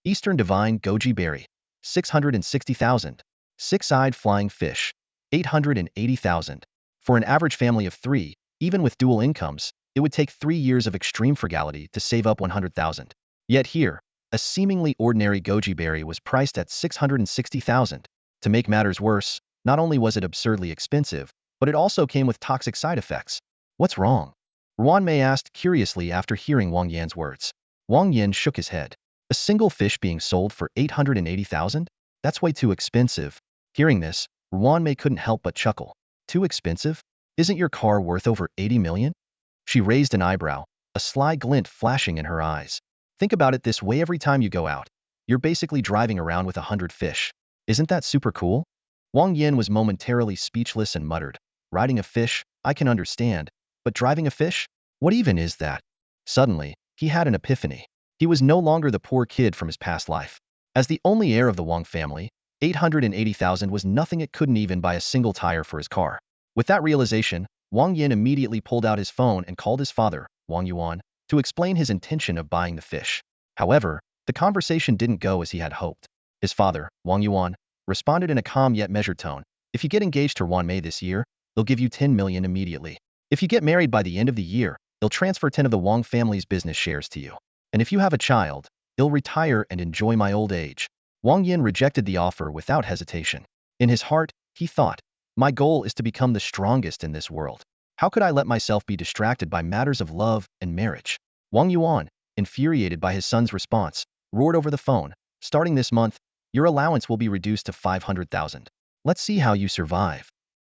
A: Eastern Divine Goji Berry, 660,000. Six-eyed Flying Fish, 880,000. For an average family of 3, even with dual incomes, it would take 3 years of extreme frugality to save up 100,000. Yet here, a seemingly ordinary goji berry was priced at 660,000. To make matters worse, not only was it absurdly expensive, but it also came with toxic side effects. What's wrong? Ruan Mei asked curiously after hearing Wang Yan's words. Wang Yan shook his head. A single fish being sold for 880,000? That's way too expensive. Hearing this, May couldn't help but chuckle. Too expensive? Isn't your car worth over 80 million? She raised an eyebrow, a sly glint flashing in her eyes. Think about it this way, every time you go out, you're basically driving around with 100 fish. Isn't that super cool? Wang Yan was momentarily speechless and muttered, riding a fish, I can understand, but driving a fish? What even is that? Suddenly, he had an epiphany. He was no longer the poor kid from his past life. As the only heir of the Wang family, 880,000 was nothing. It couldn't even buy a single tire for his car. With that realization, Wang Yan immediately pulled out his phone and called his father, Wang Yuan, to explain his intention of buying the fish. However, the conversation didn't go as he had hoped. His father, Wang Yuan, responded in a calm yet measured tone. If you get engaged to May this year, they'll give you 10 million immediately. If you get married by the end of the year, they'll transfer 10 of the Wang family's business shares to you. And if you have a child, you'll retire and enjoy my old age. Wang Yan rejected the offer without hesitation. In his heart, he thought, my goal is to become the strongest in this world. How could I let myself be distracted by matters of love and marriage? Wang Yuan, infuriated by his son's response, roared over the phone, starting this month, your allowance will be reduced to 500,000. Let's see how you survive.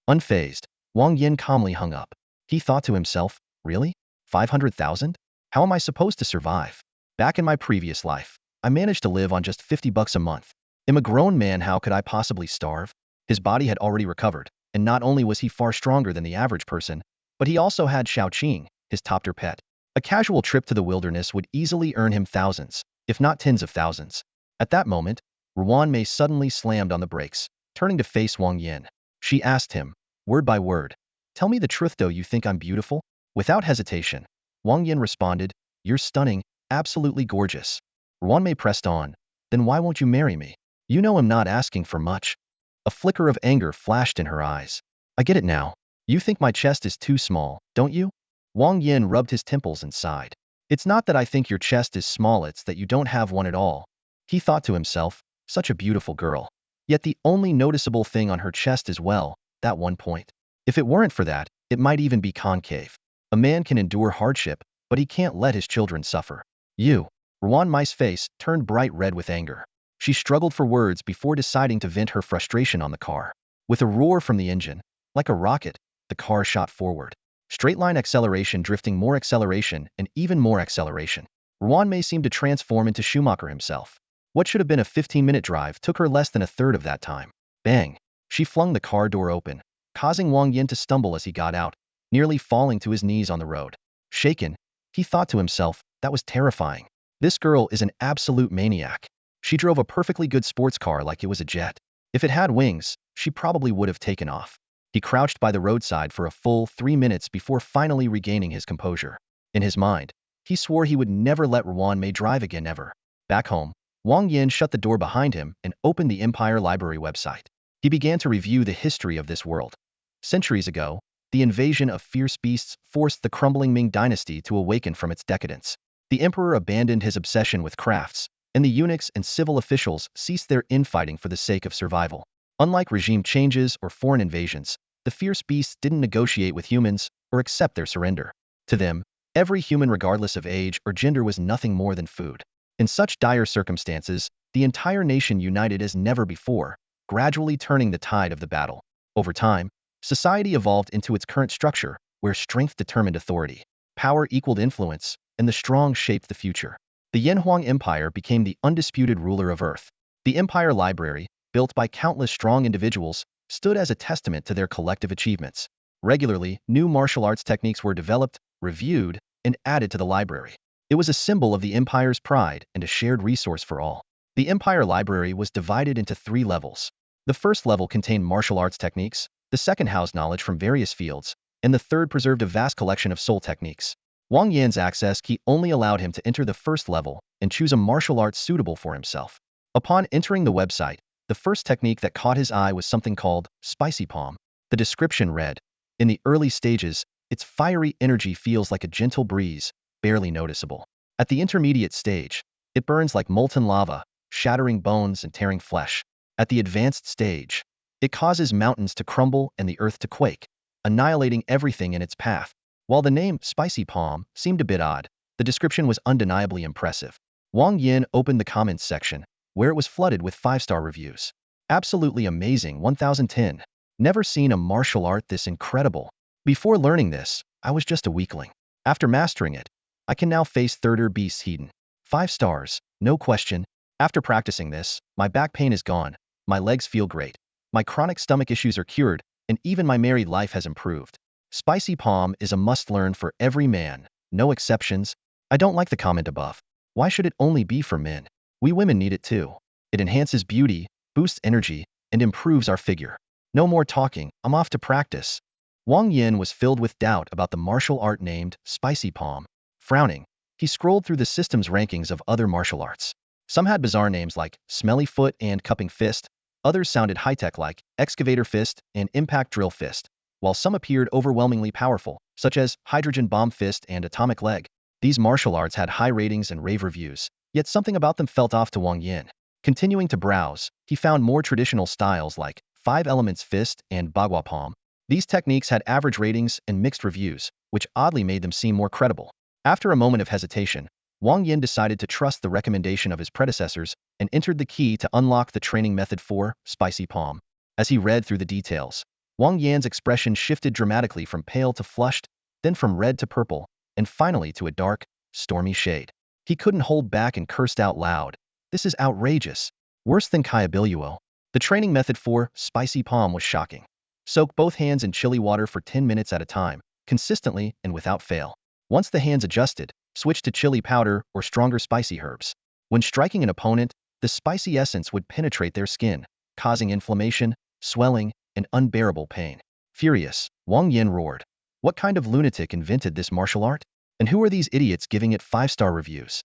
A: Unfazed, Wang Yan calmly hung up. He thought to himself, really? 500,000? How am I supposed to survive? Back in my previous life, I managed to live on just $50 a month. I'm a grown man, how could I possibly starve? His body had already recovered, and not only was he far stronger than the average person, but he also had Xiaoqing, his top-tier pet. A casual trip to the wilderness would easily earn him thousands, if not tens of thousands. At that moment, May suddenly slammed on the brakes, turning to face Wang Yan. She asked him, word by word, tell me the truth, though you think I'm beautiful? Without hesitation, Wang Yan responded, you're stunning, absolutely gorgeous. May pressed on, then why won't you marry me? You know I'm not asking for much. A flicker of anger flashed in her eyes. I get it now. You think my chest is too small, don't you? Wang Yan rubbed his temples and sighed. It's not that I think your chest is small, it's that you don't have one at all. He thought to himself, such a beautiful girl. Yet the only noticeable thing on her chest is, well, that one point. If it weren't for that, it might even be concave. A man can endure hardship, but he can't let his children suffer. You. Mai's face turned bright red with anger. She struggled for words before deciding to vent her frustration on the car. With a roar from the engine, like a rocket, the car shot forward. Straight-line acceleration, drifting, more acceleration, and even more acceleration. May seemed to transform into Schumacher himself. What should have been a 15-minute drive took her less than a third of that time. Bang! She flung the car door open, causing Wang Yan to stumble as he got out, nearly falling to his knees on the road. Shaken, he thought to himself, that was terrifying. This girl is an absolute maniac. She drove a perfectly good sports car like it was a jet. If it had wings, she probably would have taken off. He crouched by the roadside for a full 3 minutes before finally regaining his composure. In his mind, he swore he would never let May drive again, ever. Back home, Wang Yan shut the door behind him and opened the Empire Library website. He began to review the history of this world. Centuries ago, the invasion of fierce beasts forced the crumbling Ming dynasty to awaken from its decadence. The emperor abandoned his obsession with crafts, and the eunuchs and civil officials ceased their infighting for the sake of survival. Unlike regime changes or foreign invasions, the fierce beasts didn't negotiate with humans or accept their surrender. To them, every human, regardless of age or gender, was nothing more than food. In such dire circumstances, the entire nation united as never before, gradually turning the tide of the battle. Over time, society evolved into its current structure, where strength determined authority, power equaled influence, and the strong shaped the future. The Yanhuang Empire became the undisputed ruler of Earth. The Empire Library, built by countless strong individuals, stood as a testament to their collective achievements. Regularly, new martial arts techniques were developed, reviewed, and added to the library. It was a symbol of the Empire's pride and a shared resource for all. The Empire Library was divided into 3 levels. The first level contained martial arts techniques, the second housed knowledge from various fields, and the third preserved a vast collection of soul techniques. Wang Yan's access key only allowed him to enter the first level and choose a martial art suitable for himself. Upon entering the website, the first technique that caught his eye was something called spicy palm. The description read, in the early stages, its fiery energy feels like a gentle breeze, barely noticeable. At the intermediate stage, it burns like molten lava, shattering bones and tearing flesh. At the advanced stage, it causes mountains to crumble and the earth to quake, annihilating everything in its path. While the name Spicy Palm seemed a bit odd, the description was undeniably impressive. Wang Yan opened the comments section, where it was flooded with 5-star reviews. Absolutely amazing, 1010. Never seen a martial art this incredible. Before learning this, I was just a weakling. After mastering it, I can now face thirder beasts hidden. 5 stars, no question. After practicing this, my back pain is gone, my legs feel great, my chronic stomach issues are cured, and even my married life has improved. Spicy palm is a must-learn for every man, no exceptions. I don't like the comment above. Why should it only be for men? We women need it too. It enhances beauty, boosts energy, and improves our figure. No more talking, I'm off to practice. Wang Yan was filled with doubt about the martial art named Spicy Palm. Frowning, he scrolled through the system's rankings of other martial arts. Some had bizarre names like Smelly Foot and Cupping Fist, others sounded high-tech like Excavator Fist and Impact Drill Fist, while some appeared overwhelmingly powerful, such as Hydrogen Bomb Fist and Atomic Leg. These martial arts had high ratings and rave reviews, yet something about them felt off to Wang Yan. Continuing to browse, he found more traditional styles like 5 Elements Fist and Bagua Palm. These techniques had average ratings and mixed reviews, which oddly made them seem more credible. After a moment of hesitation, Wang Yan decided to trust the recommendation of his predecessors and entered the key to unlock the training method for Spicy Palm. As he read through the details, Wang Yan's expression shifted dramatically from pale to flushed, then from red to purple, and finally to a dark, stormy shade. He couldn't hold back and cursed out loud. This is outrageous. Worse than Kaibiluo. The training method for Spicy Palm was shocking. Soak both hands in chili water for 10 minutes at a time, consistently and without fail. Once the hands adjusted, switch to chili powder or stronger spicy herbs. When striking an opponent, the spicy essence would penetrate their skin, causing inflammation, swelling, and unbearable pain. Furious, Wang Yan roared. What kind of lunatic invented this martial art? And who are these idiots giving it 5-star reviews?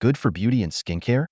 A: Good for beauty and skincare?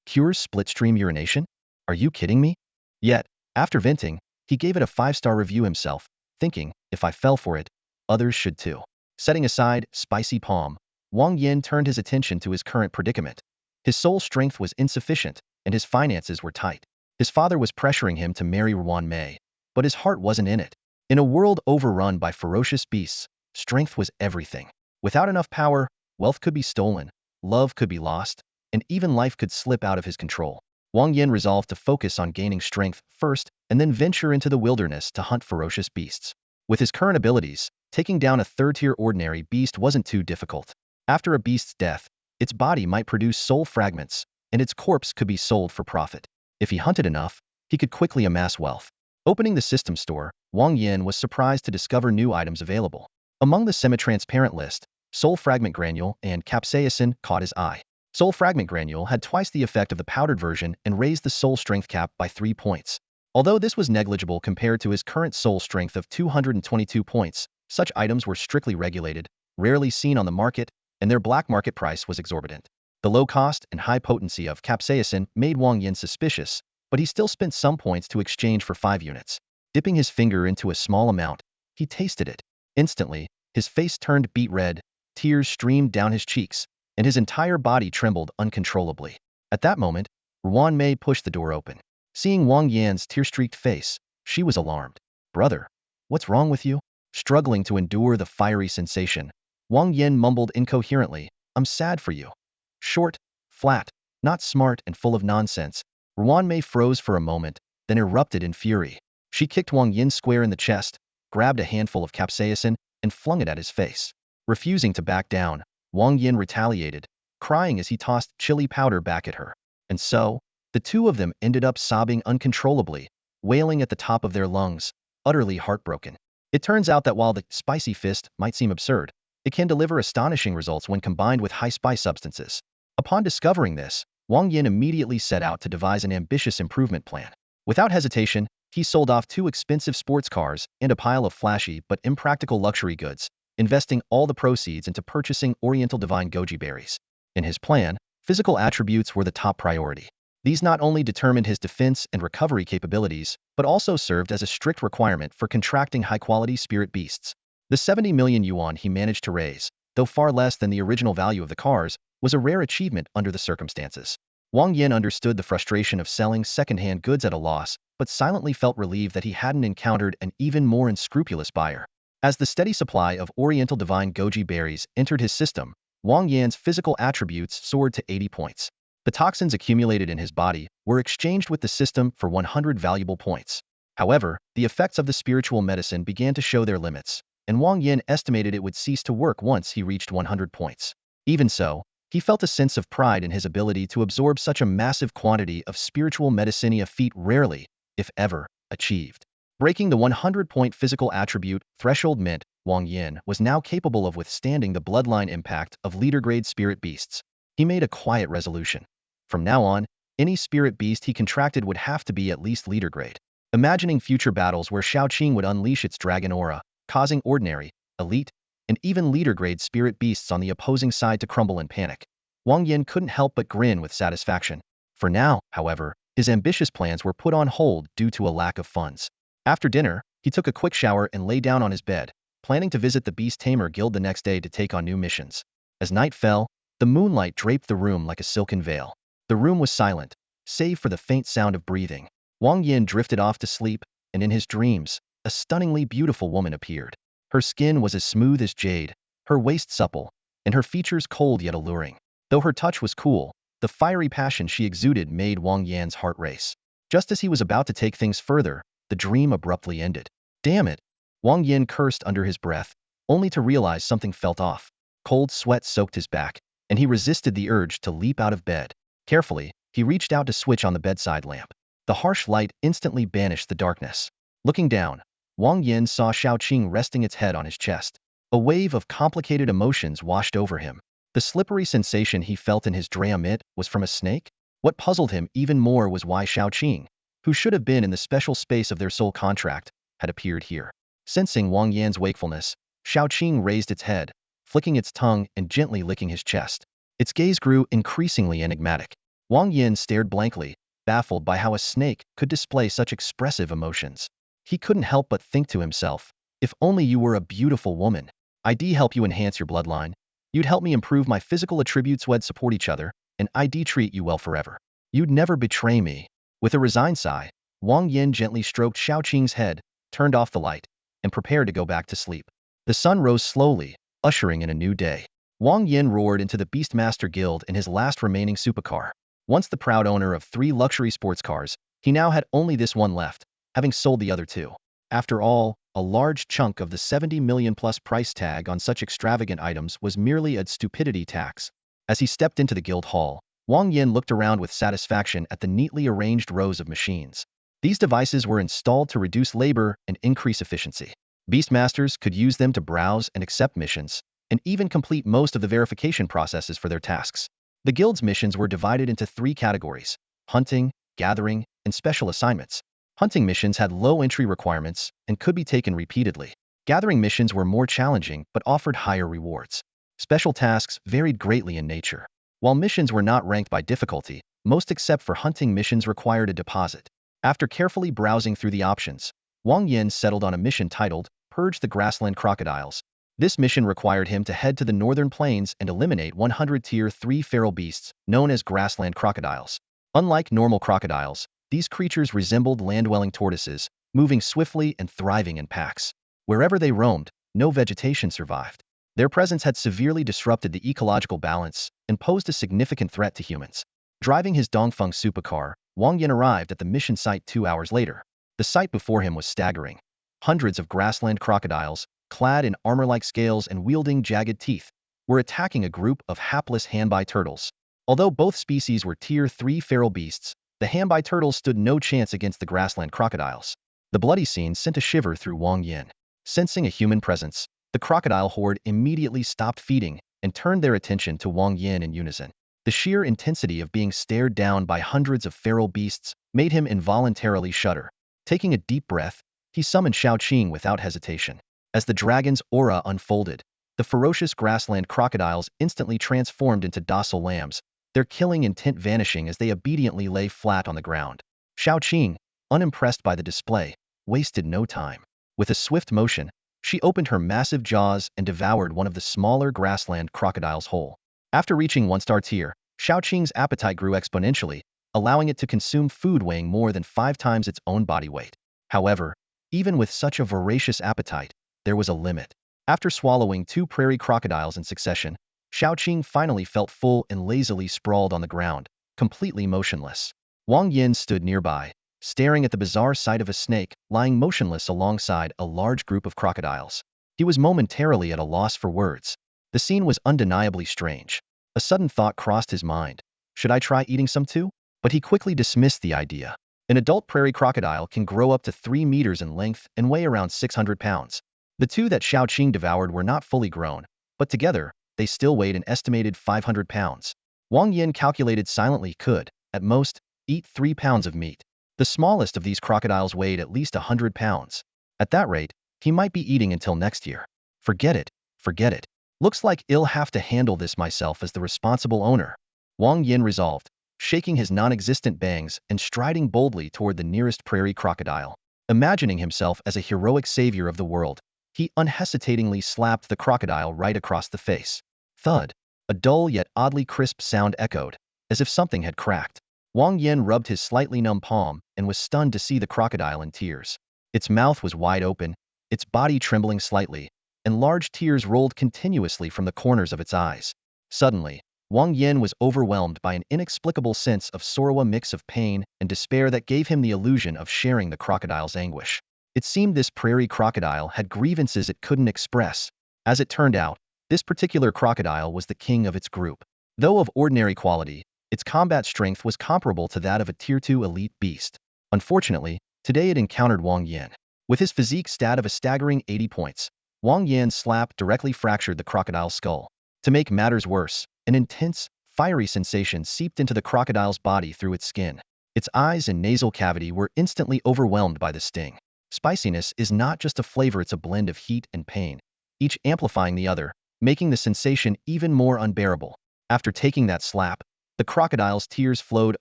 A: Cures split-stream urination? Are you kidding me? Yet, after venting, he gave it a 5-star review himself, thinking, if I fell for it, others should too. Setting aside Spicy Palm, Wang Yan turned his attention to his current predicament. His soul strength was insufficient, and his finances were tight. His father was pressuring him to marry Ruan Mei, but his heart wasn't in it. In a world overrun by ferocious beasts, strength was everything. Without enough power, wealth could be stolen, love could be lost, and even life could slip out of his control. Wang Yan resolved to focus on gaining strength first and then venture into the wilderness to hunt ferocious beasts. With his current abilities, taking down a third-tier ordinary beast wasn't too difficult. After a beast's death, its body might produce soul fragments, and its corpse could be sold for profit. If he hunted enough, he could quickly amass wealth. Opening the system store, Wang Yan was surprised to discover new items available. Among the semi-transparent list, Soul Fragment Granule and Capsaicin caught his eye. Soul Fragment Granule had twice the effect of the powdered version and raised the soul strength cap by 3 points. Although this was negligible compared to his current soul strength of 222 points, such items were strictly regulated, rarely seen on the market, and their black market price was exorbitant. The low cost and high potency of Capsaicin made Wang Yan suspicious, but he still spent some points to exchange for 5 units. Dipping his finger into a small amount, he tasted it. Instantly, his face turned beet red, tears streamed down his cheeks, and his entire body trembled uncontrollably. At that moment, Ruan Mei pushed the door open. Seeing Wang Yan's tear-streaked face, she was alarmed. Brother, what's wrong with you? Struggling to endure the fiery sensation, Wang Yan mumbled incoherently, I'm sad for you. Short, flat, not smart and full of nonsense. Ruan Mei froze for a moment, then erupted in fury. She kicked Wang Yan square in the chest, grabbed a handful of capsaicin, and flung it at his face. Refusing to back down, Wang Yan retaliated, crying as he tossed chili powder back at her. And so, the two of them ended up sobbing uncontrollably, wailing at the top of their lungs, utterly heartbroken. It turns out that while the spicy fist might seem absurd, it can deliver astonishing results when combined with high spice substances. Upon discovering this, Wang Yan immediately set out to devise an ambitious improvement plan. Without hesitation, he sold off 2 expensive sports cars and a pile of flashy but impractical luxury goods, investing all the proceeds into purchasing Oriental Divine Goji berries. In his plan, physical attributes were the top priority. These not only determined his defense and recovery capabilities, but also served as a strict requirement for contracting high-quality spirit beasts. The 70 million yuan he managed to raise, though far less than the original value of the cars, was a rare achievement under the circumstances. Wang Yan understood the frustration of selling second-hand goods at a loss, but silently felt relieved that he hadn't encountered an even more unscrupulous buyer. As the steady supply of Oriental Divine Goji berries entered his system, Wang Yan's physical attributes soared to 80 points. The toxins accumulated in his body were exchanged with the system for 100 valuable points. However, the effects of the spiritual medicine began to show their limits, and Wang Yan estimated it would cease to work once he reached 100 points. Even so, he felt a sense of pride in his ability to absorb such a massive quantity of spiritual medicine, a feat rarely, if ever, achieved. Breaking the 100-point physical attribute threshold meant Wang Yan was now capable of withstanding the bloodline impact of leader-grade spirit beasts. He made a quiet resolution. From now on, any spirit beast he contracted would have to be at least leader-grade. Imagining future battles where Xiaoqing would unleash its dragon aura, causing ordinary, elite, and even leader-grade spirit beasts on the opposing side to crumble in panic, Wang Yan couldn't help but grin with satisfaction. For now, however, his ambitious plans were put on hold due to a lack of funds. After dinner, he took a quick shower and lay down on his bed, planning to visit the Beast Tamer Guild the next day to take on new missions. As night fell, the moonlight draped the room like a silken veil. The room was silent, save for the faint sound of breathing. Wang Yan drifted off to sleep, and in his dreams, a stunningly beautiful woman appeared. Her skin was as smooth as jade, her waist supple, and her features cold yet alluring. Though her touch was cool, the fiery passion she exuded made Wang Yan's heart race. Just as he was about to take things further, the dream abruptly ended. Damn it! Wang Yan cursed under his breath, only to realize something felt off. Cold sweat soaked his back, and he resisted the urge to leap out of bed. Carefully, he reached out to switch on the bedside lamp. The harsh light instantly banished the darkness. Looking down, Wang Yan saw Xiaoqing resting its head on his chest. A wave of complicated emotions washed over him. The slippery sensation he felt in his dreamit was from a snake? What puzzled him even more was why Xiaoqing, who should have been in the special space of their soul contract, had appeared here. Sensing Wang Yan's wakefulness, Xiaoqing raised its head, flicking its tongue and gently licking his chest. Its gaze grew increasingly enigmatic. Wang Yan stared blankly, baffled by how a snake could display such expressive emotions. He couldn't help but think to himself, if only you were a beautiful woman. I'd help you enhance your bloodline. You'd help me improve my physical attributes. We'd support each other, and I'd treat you well forever. You'd never betray me. With a resigned sigh, Wang Yan gently stroked Xiaoqing's head, turned off the light, and prepared to go back to sleep. The sun rose slowly, ushering in a new day. Wang Yan roared into the Beastmaster Guild in his last remaining supercar. Once the proud owner of 3 luxury sports cars, he now had only this one left, having sold the other 2. After all, a large chunk of the 70 million plus price tag on such extravagant items was merely a stupidity tax. As he stepped into the guild hall, Wang Yan looked around with satisfaction at the neatly arranged rows of machines. These devices were installed to reduce labor and increase efficiency. Beastmasters could use them to browse and accept missions, and even complete most of the verification processes for their tasks. The guild's missions were divided into 3 categories: hunting, gathering, and special assignments. Hunting missions had low entry requirements and could be taken repeatedly. Gathering missions were more challenging but offered higher rewards. Special tasks varied greatly in nature. While missions were not ranked by difficulty, most except for hunting missions required a deposit. After carefully browsing through the options, Wang Yan settled on a mission titled Purge the Grassland Crocodiles. This mission required him to head to the northern plains and eliminate 100 Tier 3 feral beasts, known as grassland crocodiles. Unlike normal crocodiles, these creatures resembled land-dwelling tortoises, moving swiftly and thriving in packs. Wherever they roamed, no vegetation survived. Their presence had severely disrupted the ecological balance and posed a significant threat to humans. Driving his Dongfeng supercar, Wang Yan arrived at the mission site 2 hours later. The sight before him was staggering. Hundreds of grassland crocodiles, clad in armor-like scales and wielding jagged teeth, were attacking a group of hapless Hanbai turtles. Although both species were Tier 3 feral beasts, the Hanbai turtles stood no chance against the grassland crocodiles. The bloody scene sent a shiver through Wang Yan. Sensing a human presence, the crocodile horde immediately stopped feeding and turned their attention to Wang Yan in unison. The sheer intensity of being stared down by hundreds of feral beasts made him involuntarily shudder. Taking a deep breath, he summoned Xiaoqing without hesitation. As the dragon's aura unfolded, the ferocious grassland crocodiles instantly transformed into docile lambs, their killing intent vanishing as they obediently lay flat on the ground. Xiaoqing, unimpressed by the display, wasted no time. With a swift motion, she opened her massive jaws and devoured one of the smaller grassland crocodiles whole. After reaching 1-star tier, Xiaoqing's appetite grew exponentially, allowing it to consume food weighing more than 5 times its own body weight. However, even with such a voracious appetite, there was a limit. After swallowing 2 prairie crocodiles in succession, Xiaoqing finally felt full and lazily sprawled on the ground, completely motionless. Wang Yan stood nearby, staring at the bizarre sight of a snake lying motionless alongside a large group of crocodiles. He was momentarily at a loss for words. The scene was undeniably strange. A sudden thought crossed his mind. Should I try eating some too? But he quickly dismissed the idea. An adult prairie crocodile can grow up to 3 meters in length and weigh around 600 pounds. The two that Xiaoqing devoured were not fully grown, but together, they still weighed an estimated 500 pounds. Wang Yan calculated silently could, at most, eat 3 pounds of meat. The smallest of these crocodiles weighed at least 100 pounds. At that rate, he might be eating until next year. Forget it, forget it. Looks like I'll have to handle this myself as the responsible owner. Wang Yan resolved, shaking his non-existent bangs and striding boldly toward the nearest prairie crocodile. Imagining himself as a heroic savior of the world, he unhesitatingly slapped the crocodile right across the face. Thud. A dull yet oddly crisp sound echoed, as if something had cracked. Wang Yan rubbed his slightly numb palm and was stunned to see the crocodile in tears. Its mouth was wide open, its body trembling slightly, and large tears rolled continuously from the corners of its eyes. Suddenly, Wang Yan was overwhelmed by an inexplicable sense of sorrow, a mix of pain and despair that gave him the illusion of sharing the crocodile's anguish. It seemed this prairie crocodile had grievances it couldn't express. As it turned out, this particular crocodile was the king of its group. Though of ordinary quality, its combat strength was comparable to that of a Tier 2 elite beast. Unfortunately, today it encountered Wang Yan. With his physique stat of a staggering 80 points, Wang Yan's slap directly fractured the crocodile's skull. To make matters worse, an intense, fiery sensation seeped into the crocodile's body through its skin. Its eyes and nasal cavity were instantly overwhelmed by the sting. Spiciness is not just a flavor, it's a blend of heat and pain, each amplifying the other, making the sensation even more unbearable. After taking that slap, the crocodile's tears flowed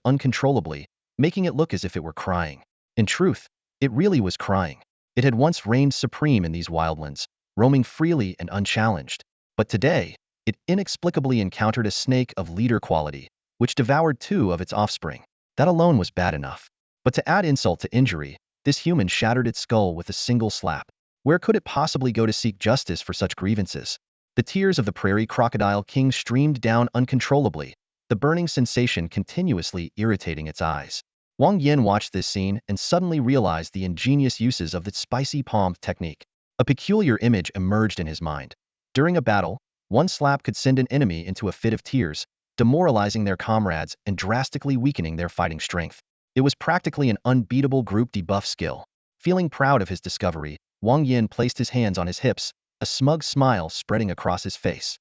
A: uncontrollably, making it look as if it were crying. In truth, it really was crying. It had once reigned supreme in these wildlands, roaming freely and unchallenged. But today, it inexplicably encountered a snake of leader quality, which devoured 2 of its offspring. That alone was bad enough. But to add insult to injury, this human shattered its skull with a single slap. Where could it possibly go to seek justice for such grievances? The tears of the prairie crocodile king streamed down uncontrollably, the burning sensation continuously irritating its eyes. Wang Yan watched this scene and suddenly realized the ingenious uses of the spicy palm technique. A peculiar image emerged in his mind. During a battle, one slap could send an enemy into a fit of tears, demoralizing their comrades and drastically weakening their fighting strength. It was practically an unbeatable group debuff skill. Feeling proud of his discovery, Wang Yan placed his hands on his hips, a smug smile spreading across his face.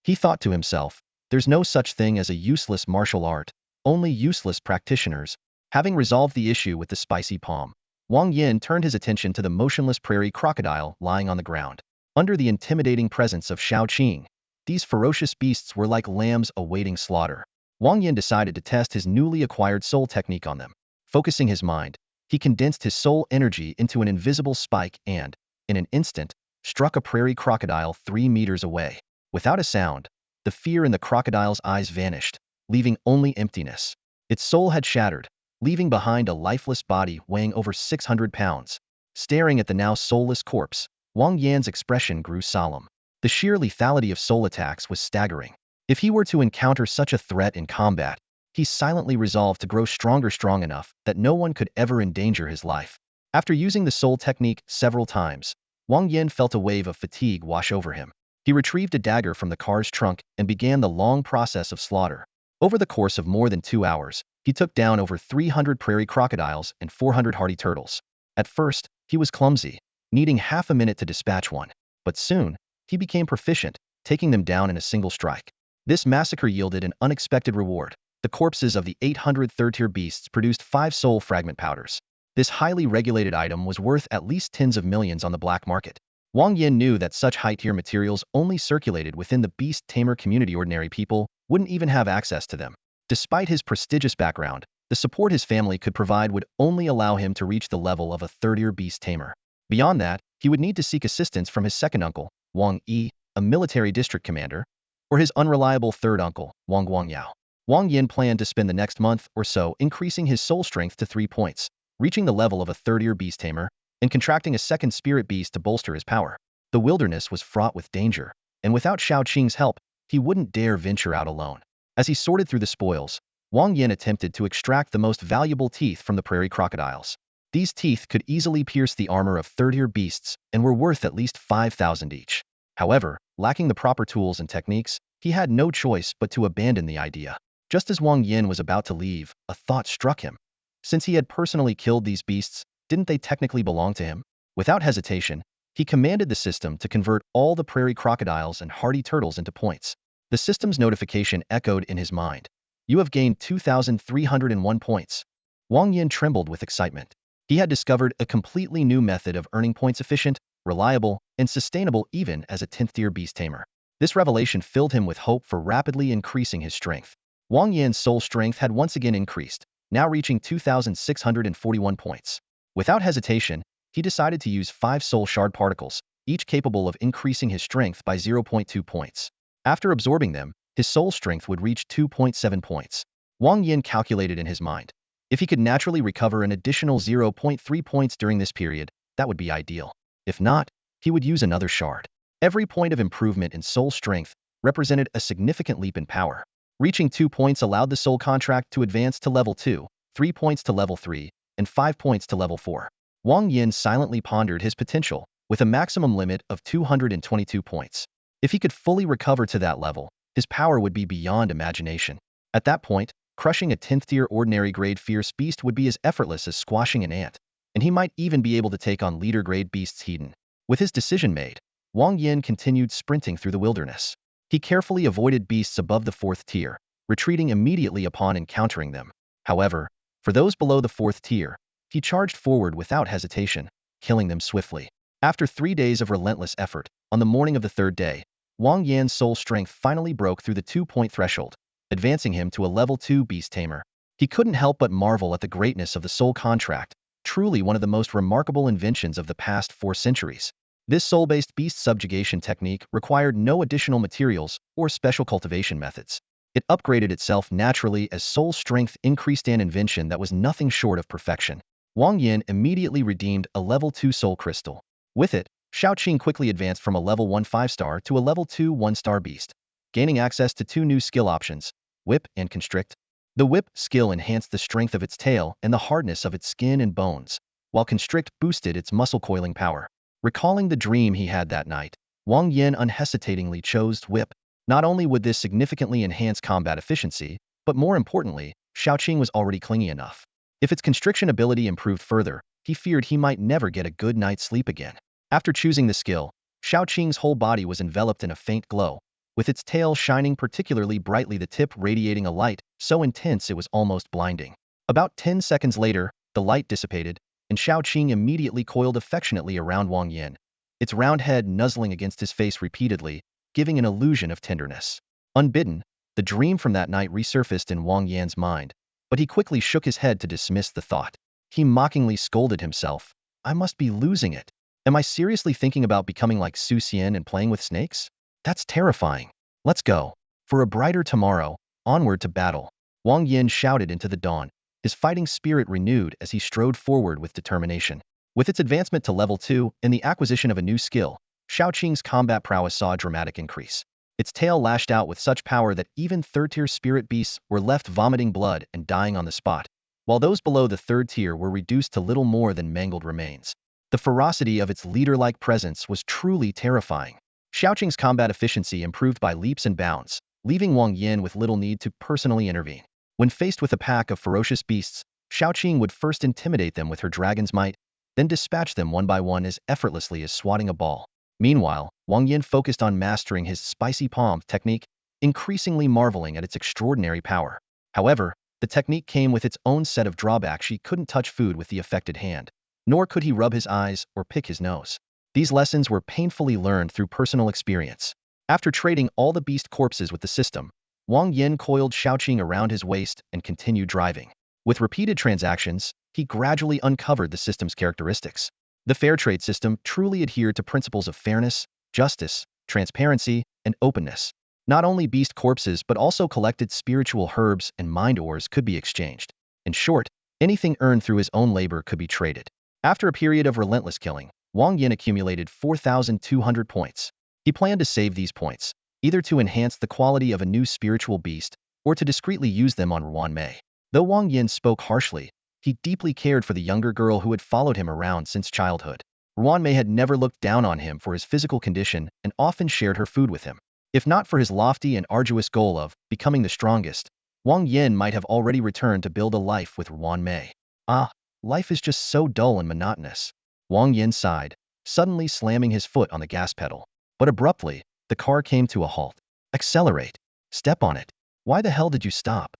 A: He thought to himself, there's no such thing as a useless martial art, only useless practitioners. Having resolved the issue with the spicy palm, Wang Yan turned his attention to the motionless prairie crocodile lying on the ground. Under the intimidating presence of Xiaoqing, these ferocious beasts were like lambs awaiting slaughter. Wang Yan decided to test his newly acquired soul technique on them. Focusing his mind, he condensed his soul energy into an invisible spike and, in an instant, struck a prairie crocodile 3 meters away. Without a sound, the fear in the crocodile's eyes vanished, leaving only emptiness. Its soul had shattered, leaving behind a lifeless body weighing over 600 pounds. Staring at the now soulless corpse, Wang Yan's expression grew solemn. The sheer lethality of soul attacks was staggering. If he were to encounter such a threat in combat, he silently resolved to grow strong enough that no one could ever endanger his life. After using the soul technique several times, Wang Yan felt a wave of fatigue wash over him. He retrieved a dagger from the car's trunk and began the long process of slaughter. Over the course of more than 2 hours, he took down over 300 prairie crocodiles and 400 hardy turtles. At first, he was clumsy, needing half a minute to dispatch one. But soon, he became proficient, taking them down in a single strike. This massacre yielded an unexpected reward. The corpses of the 800 third-tier beasts produced 5 soul fragment powders. This highly regulated item was worth at least tens of millions on the black market. Wang Yan knew that such high-tier materials only circulated within the beast tamer community. Ordinary people wouldn't even have access to them. Despite his prestigious background, the support his family could provide would only allow him to reach the level of a third-tier beast tamer. Beyond that, he would need to seek assistance from his second uncle, Wang Yi, a military district commander, or his unreliable third uncle, Wang Yao. Wang Yan planned to spend the next month or so increasing his soul strength to 3 points, reaching the level of a third-tier beast tamer, and contracting a second spirit beast to bolster his power. The wilderness was fraught with danger, and without Xiaoqing's help, he wouldn't dare venture out alone. As he sorted through the spoils, Wang Yan attempted to extract the most valuable teeth from the prairie crocodiles. These teeth could easily pierce the armor of third-tier beasts and were worth at least 5,000 each. However, lacking the proper tools and techniques, he had no choice but to abandon the idea. Just as Wang Yan was about to leave, a thought struck him. Since he had personally killed these beasts, didn't they technically belong to him? Without hesitation, he commanded the system to convert all the prairie crocodiles and hardy turtles into points. The system's notification echoed in his mind. You have gained 2,301 points. Wang Yan trembled with excitement. He had discovered a completely new method of earning points efficient, reliable, and sustainable even as a 10th-tier beast tamer. This revelation filled him with hope for rapidly increasing his strength. Wang Yan's soul strength had once again increased, now reaching 2,641 points. Without hesitation, he decided to use 5 soul shard particles, each capable of increasing his strength by 0.2 points. After absorbing them, his soul strength would reach 2.7 points. Wang Yan calculated in his mind. If he could naturally recover an additional 0.3 points during this period, that would be ideal. If not, he would use another shard. Every point of improvement in soul strength represented a significant leap in power. Reaching 2 points allowed the soul contract to advance to level 2, 3 points to level 3, and 5 points to level 4. Wang Yan silently pondered his potential, with a maximum limit of 222 points. If he could fully recover to that level, his power would be beyond imagination. At that point, crushing a 10th-tier ordinary-grade fierce beast would be as effortless as squashing an ant, and he might even be able to take on leader-grade beasts hidden. With his decision made, Wang Yan continued sprinting through the wilderness. He carefully avoided beasts above the 4th tier, retreating immediately upon encountering them. However, for those below the 4th tier, he charged forward without hesitation, killing them swiftly. After 3 days of relentless effort, on the morning of the 3rd day, Wang Yan's soul strength finally broke through the 2-point threshold, advancing him to a level 2 beast tamer. He couldn't help but marvel at the greatness of the soul contract, truly one of the most remarkable inventions of the past 4 centuries. This soul-based beast subjugation technique required no additional materials or special cultivation methods. It upgraded itself naturally as soul strength increased, an invention that was nothing short of perfection. Wang Yan immediately redeemed a level 2 soul crystal. With it, Xiaoqing quickly advanced from a level 1 5-star to a level 2 1-star beast, gaining access to 2 new skill options, Whip and Constrict. The Whip skill enhanced the strength of its tail and the hardness of its skin and bones, while Constrict boosted its muscle-coiling power. Recalling the dream he had that night, Wang Yan unhesitatingly chose Whip. Not only would this significantly enhance combat efficiency, but more importantly, Xiaoqing was already clingy enough. If its constriction ability improved further, he feared he might never get a good night's sleep again. After choosing the skill, Xiaoqing's whole body was enveloped in a faint glow, with its tail shining particularly brightly, the tip radiating a light so intense it was almost blinding. About 10 seconds later, the light dissipated, and Xiaoqing immediately coiled affectionately around Wang Yan, its round head nuzzling against his face repeatedly, giving an illusion of tenderness. Unbidden, the dream from that night resurfaced in Wang Yan's mind, but he quickly shook his head to dismiss the thought. He mockingly scolded himself. I must be losing it. Am I seriously thinking about becoming like Su Xian and playing with snakes? That's terrifying. Let's go. For a brighter tomorrow, onward to battle. Wang Yan shouted into the dawn, his fighting spirit renewed as he strode forward with determination. With its advancement to level 2 and the acquisition of a new skill, Xiaoqing's combat prowess saw a dramatic increase. Its tail lashed out with such power that even 3rd-tier spirit beasts were left vomiting blood and dying on the spot, while those below the 3rd tier were reduced to little more than mangled remains. The ferocity of its leader-like presence was truly terrifying. Xiaoqing's combat efficiency improved by leaps and bounds, leaving Wang Yan with little need to personally intervene. When faced with a pack of ferocious beasts, Xiaoqing would first intimidate them with her dragon's might, then dispatch them one by one as effortlessly as swatting a ball. Meanwhile, Wang Yan focused on mastering his spicy palm technique, increasingly marveling at its extraordinary power. However, the technique came with its own set of drawbacks. She couldn't touch food with the affected hand, nor could he rub his eyes or pick his nose. These lessons were painfully learned through personal experience. After trading all the beast corpses with the system, Wang Yan coiled Xiaoqing around his waist and continued driving. With repeated transactions, he gradually uncovered the system's characteristics. The fair trade system truly adhered to principles of fairness, justice, transparency, and openness. Not only beast corpses but also collected spiritual herbs and mind ores could be exchanged. In short, anything earned through his own labor could be traded. After a period of relentless killing, Wang Yan accumulated 4,200 points. He planned to save these points, either to enhance the quality of a new spiritual beast or to discreetly use them on Ruan Mei. Though Wang Yan spoke harshly, he deeply cared for the younger girl who had followed him around since childhood. Ruan Mei had never looked down on him for his physical condition and often shared her food with him. If not for his lofty and arduous goal of becoming the strongest, Wang Yan might have already returned to build a life with Ruan Mei. Ah, life is just so dull and monotonous. Wang Yan sighed, suddenly slamming his foot on the gas pedal. But abruptly, the car came to a halt. Accelerate. Step on it. Why the hell did you stop?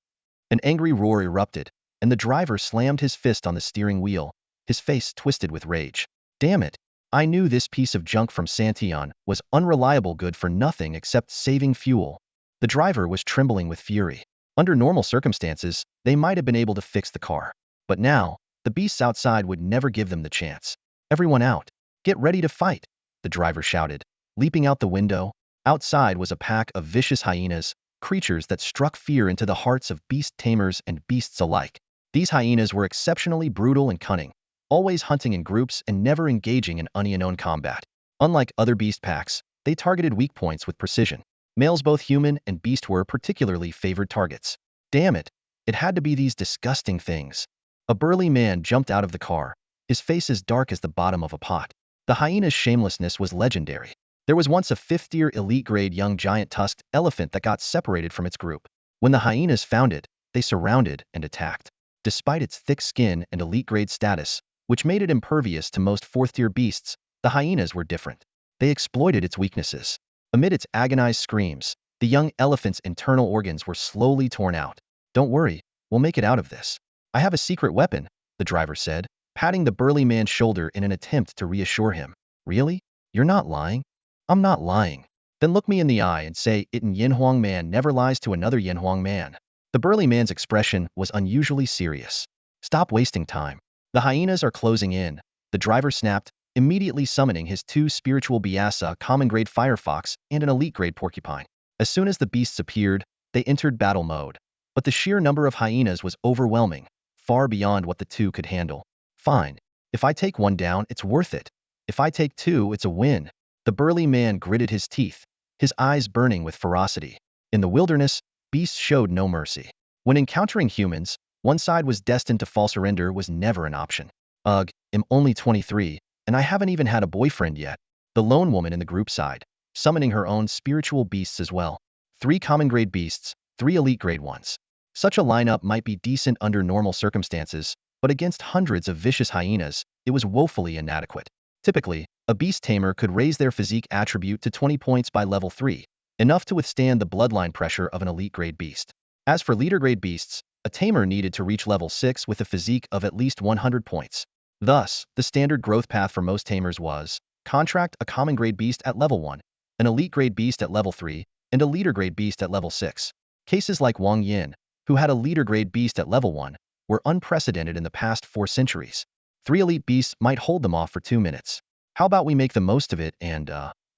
A: An angry roar erupted, and the driver slammed his fist on the steering wheel, his face twisted with rage. Damn it. I knew this piece of junk from Santian was unreliable good for nothing except saving fuel. The driver was trembling with fury. Under normal circumstances, they might have been able to fix the car. But now, the beasts outside would never give them the chance. Everyone out. Get ready to fight, the driver shouted, leaping out the window. Outside was a pack of vicious hyenas, creatures that struck fear into the hearts of beast tamers and beasts alike. These hyenas were exceptionally brutal and cunning, always hunting in groups and never engaging in unknown combat. Unlike other beast packs, they targeted weak points with precision. Males both human and beast were particularly favored targets. Damn it, it had to be these disgusting things. A burly man jumped out of the car, his face as dark as the bottom of a pot. The hyena's shamelessness was legendary. There was once a 5th-tier elite-grade young giant-tusked elephant that got separated from its group. When the hyenas found it, they surrounded and attacked. Despite its thick skin and elite-grade status, which made it impervious to most 4th-tier beasts, the hyenas were different. They exploited its weaknesses. Amid its agonized screams, the young elephant's internal organs were slowly torn out. Don't worry, we'll make it out of this. I have a secret weapon, the driver said, patting the burly man's shoulder in an attempt to reassure him. Really? You're not lying? I'm not lying. Then look me in the eye and say it in Yinhuang man never lies to another Yinhuang man. The burly man's expression was unusually serious. Stop wasting time. The hyenas are closing in, the driver snapped, immediately summoning his 2 spiritual Biasa common-grade firefox and an elite-grade porcupine. As soon as the beasts appeared, they entered battle mode. But the sheer number of hyenas was overwhelming, far beyond what the 2 could handle. Fine. If I take 1 down, it's worth it. If I take 2, it's a win. The burly man gritted his teeth, his eyes burning with ferocity. In the wilderness, beasts showed no mercy. When encountering humans, one side was destined to fall. Surrender was never an option. Ugh, I'm only 23, and I haven't even had a boyfriend yet. The lone woman in the group sighed, summoning her own spiritual beasts as well. 3 common-grade beasts, 3 elite-grade ones. Such a lineup might be decent under normal circumstances, but against hundreds of vicious hyenas, it was woefully inadequate. Typically, a beast tamer could raise their physique attribute to 20 points by level 3, enough to withstand the bloodline pressure of an elite-grade beast. As for leader-grade beasts, a tamer needed to reach level 6 with a physique of at least 100 points. Thus, the standard growth path for most tamers was contract a common-grade beast at level 1, an elite-grade beast at level 3, and a leader-grade beast at level 6. Cases like Wang Yan, who had a leader-grade beast at level 1, were unprecedented in the past 4 centuries. 3 elite beasts might hold them off for 2 minutes. How about we make the most of it and,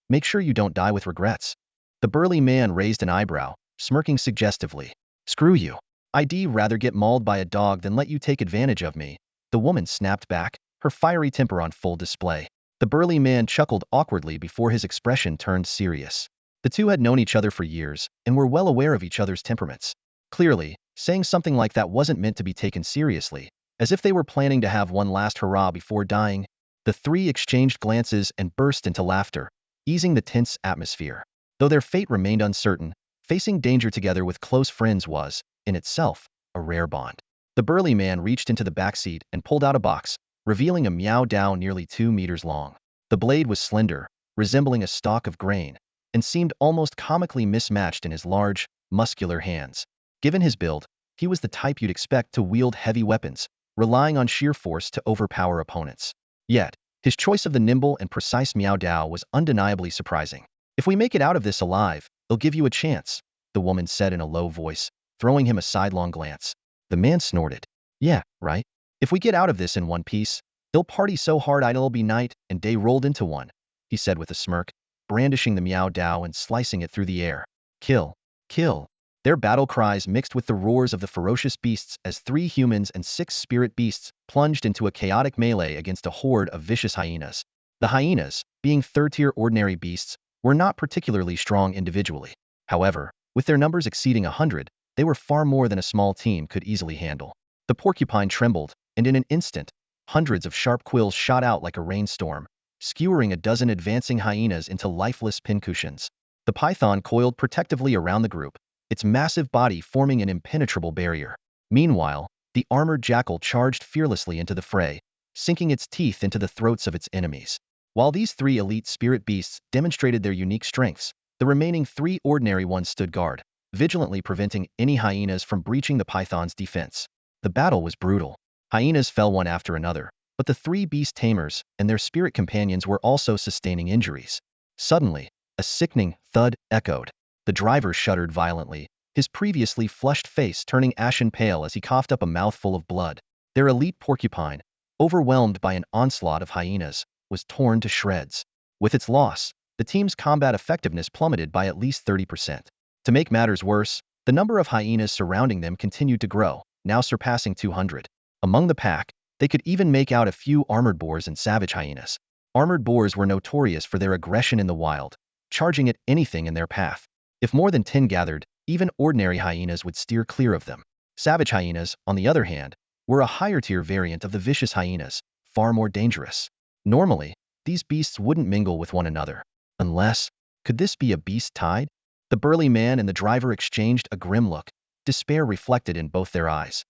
A: make sure you don't die with regrets? The burly man raised an eyebrow, smirking suggestively. Screw you. I'd rather get mauled by a dog than let you take advantage of me. The woman snapped back, her fiery temper on full display. The burly man chuckled awkwardly before his expression turned serious. The 2 had known each other for years and were well aware of each other's temperaments. Clearly, saying something like that wasn't meant to be taken seriously, as if they were planning to have one last hurrah before dying. The 3 exchanged glances and burst into laughter, easing the tense atmosphere. Though their fate remained uncertain, facing danger together with close friends was, in itself, a rare bond. The burly man reached into the backseat and pulled out a box, revealing a Miao Dao nearly 2 meters long. The blade was slender, resembling a stalk of grain, and seemed almost comically mismatched in his large, muscular hands. Given his build, he was the type you'd expect to wield heavy weapons, relying on sheer force to overpower opponents. Yet, his choice of the nimble and precise Miao Dao was undeniably surprising. If we make it out of this alive, it'll give you a chance, the woman said in a low voice, throwing him a sidelong glance. The man snorted. Yeah, right? If we get out of this in one piece, they'll party so hard it'll be night and day rolled into one, he said with a smirk, brandishing the Miao Dao and slicing it through the air. Kill. Kill. Their battle cries mixed with the roars of the ferocious beasts as 3 humans and 6 spirit beasts plunged into a chaotic melee against a horde of vicious hyenas. The hyenas, being 3rd-tier ordinary beasts, were not particularly strong individually. However, with their numbers exceeding 100, They were far more than a small team could easily handle. The porcupine trembled, and in an instant, hundreds of sharp quills shot out like a rainstorm, skewering a dozen advancing hyenas into lifeless pincushions. The python coiled protectively around the group, its massive body forming an impenetrable barrier. Meanwhile, the armored jackal charged fearlessly into the fray, sinking its teeth into the throats of its enemies. While these three elite spirit beasts demonstrated their unique strengths, the remaining three ordinary ones stood guard, vigilantly preventing any hyenas from breaching the python's defense. The battle was brutal. Hyenas fell one after another, but the three beast tamers and their spirit companions were also sustaining injuries. Suddenly, a sickening thud echoed. The driver shuddered violently, his previously flushed face turning ashen pale as he coughed up a mouthful of blood. Their elite porcupine, overwhelmed by an onslaught of hyenas, was torn to shreds. With its loss, the team's combat effectiveness plummeted by at least 30%. To make matters worse, the number of hyenas surrounding them continued to grow, now surpassing 200. Among the pack, they could even make out a few armored boars and savage hyenas. Armored boars were notorious for their aggression in the wild, charging at anything in their path. If more than 10 gathered, even ordinary hyenas would steer clear of them. Savage hyenas, on the other hand, were a higher-tier variant of the vicious hyenas, far more dangerous. Normally, these beasts wouldn't mingle with one another. Unless, could this be a beast tide? The burly man and the driver exchanged a grim look, despair reflected in both their eyes.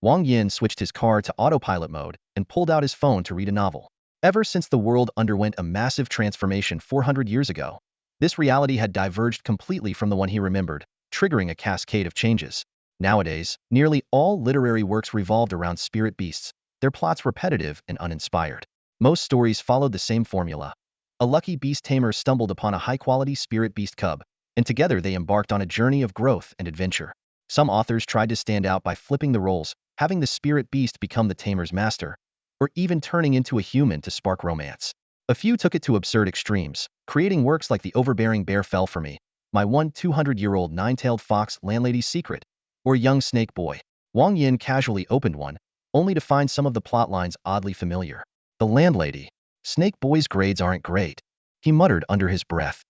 A: Wang Yan switched his car to autopilot mode and pulled out his phone to read a novel. Ever since the world underwent a massive transformation 400 years ago, this reality had diverged completely from the one he remembered, triggering a cascade of changes. Nowadays, nearly all literary works revolved around spirit beasts, their plots repetitive and uninspired. Most stories followed the same formula. A lucky beast tamer stumbled upon a high-quality spirit beast cub, and together they embarked on a journey of growth and adventure. Some authors tried to stand out by flipping the roles, having the spirit beast become the tamer's master, or even turning into a human to spark romance. A few took it to absurd extremes, creating works like The Overbearing Bear Fell for Me, My 200-year-old Nine-Tailed Fox Landlady's Secret, or Young Snake Boy. Wang Yan casually opened one, only to find some of the plot lines oddly familiar. The landlady. Snake Boy's grades aren't great, he muttered under his breath.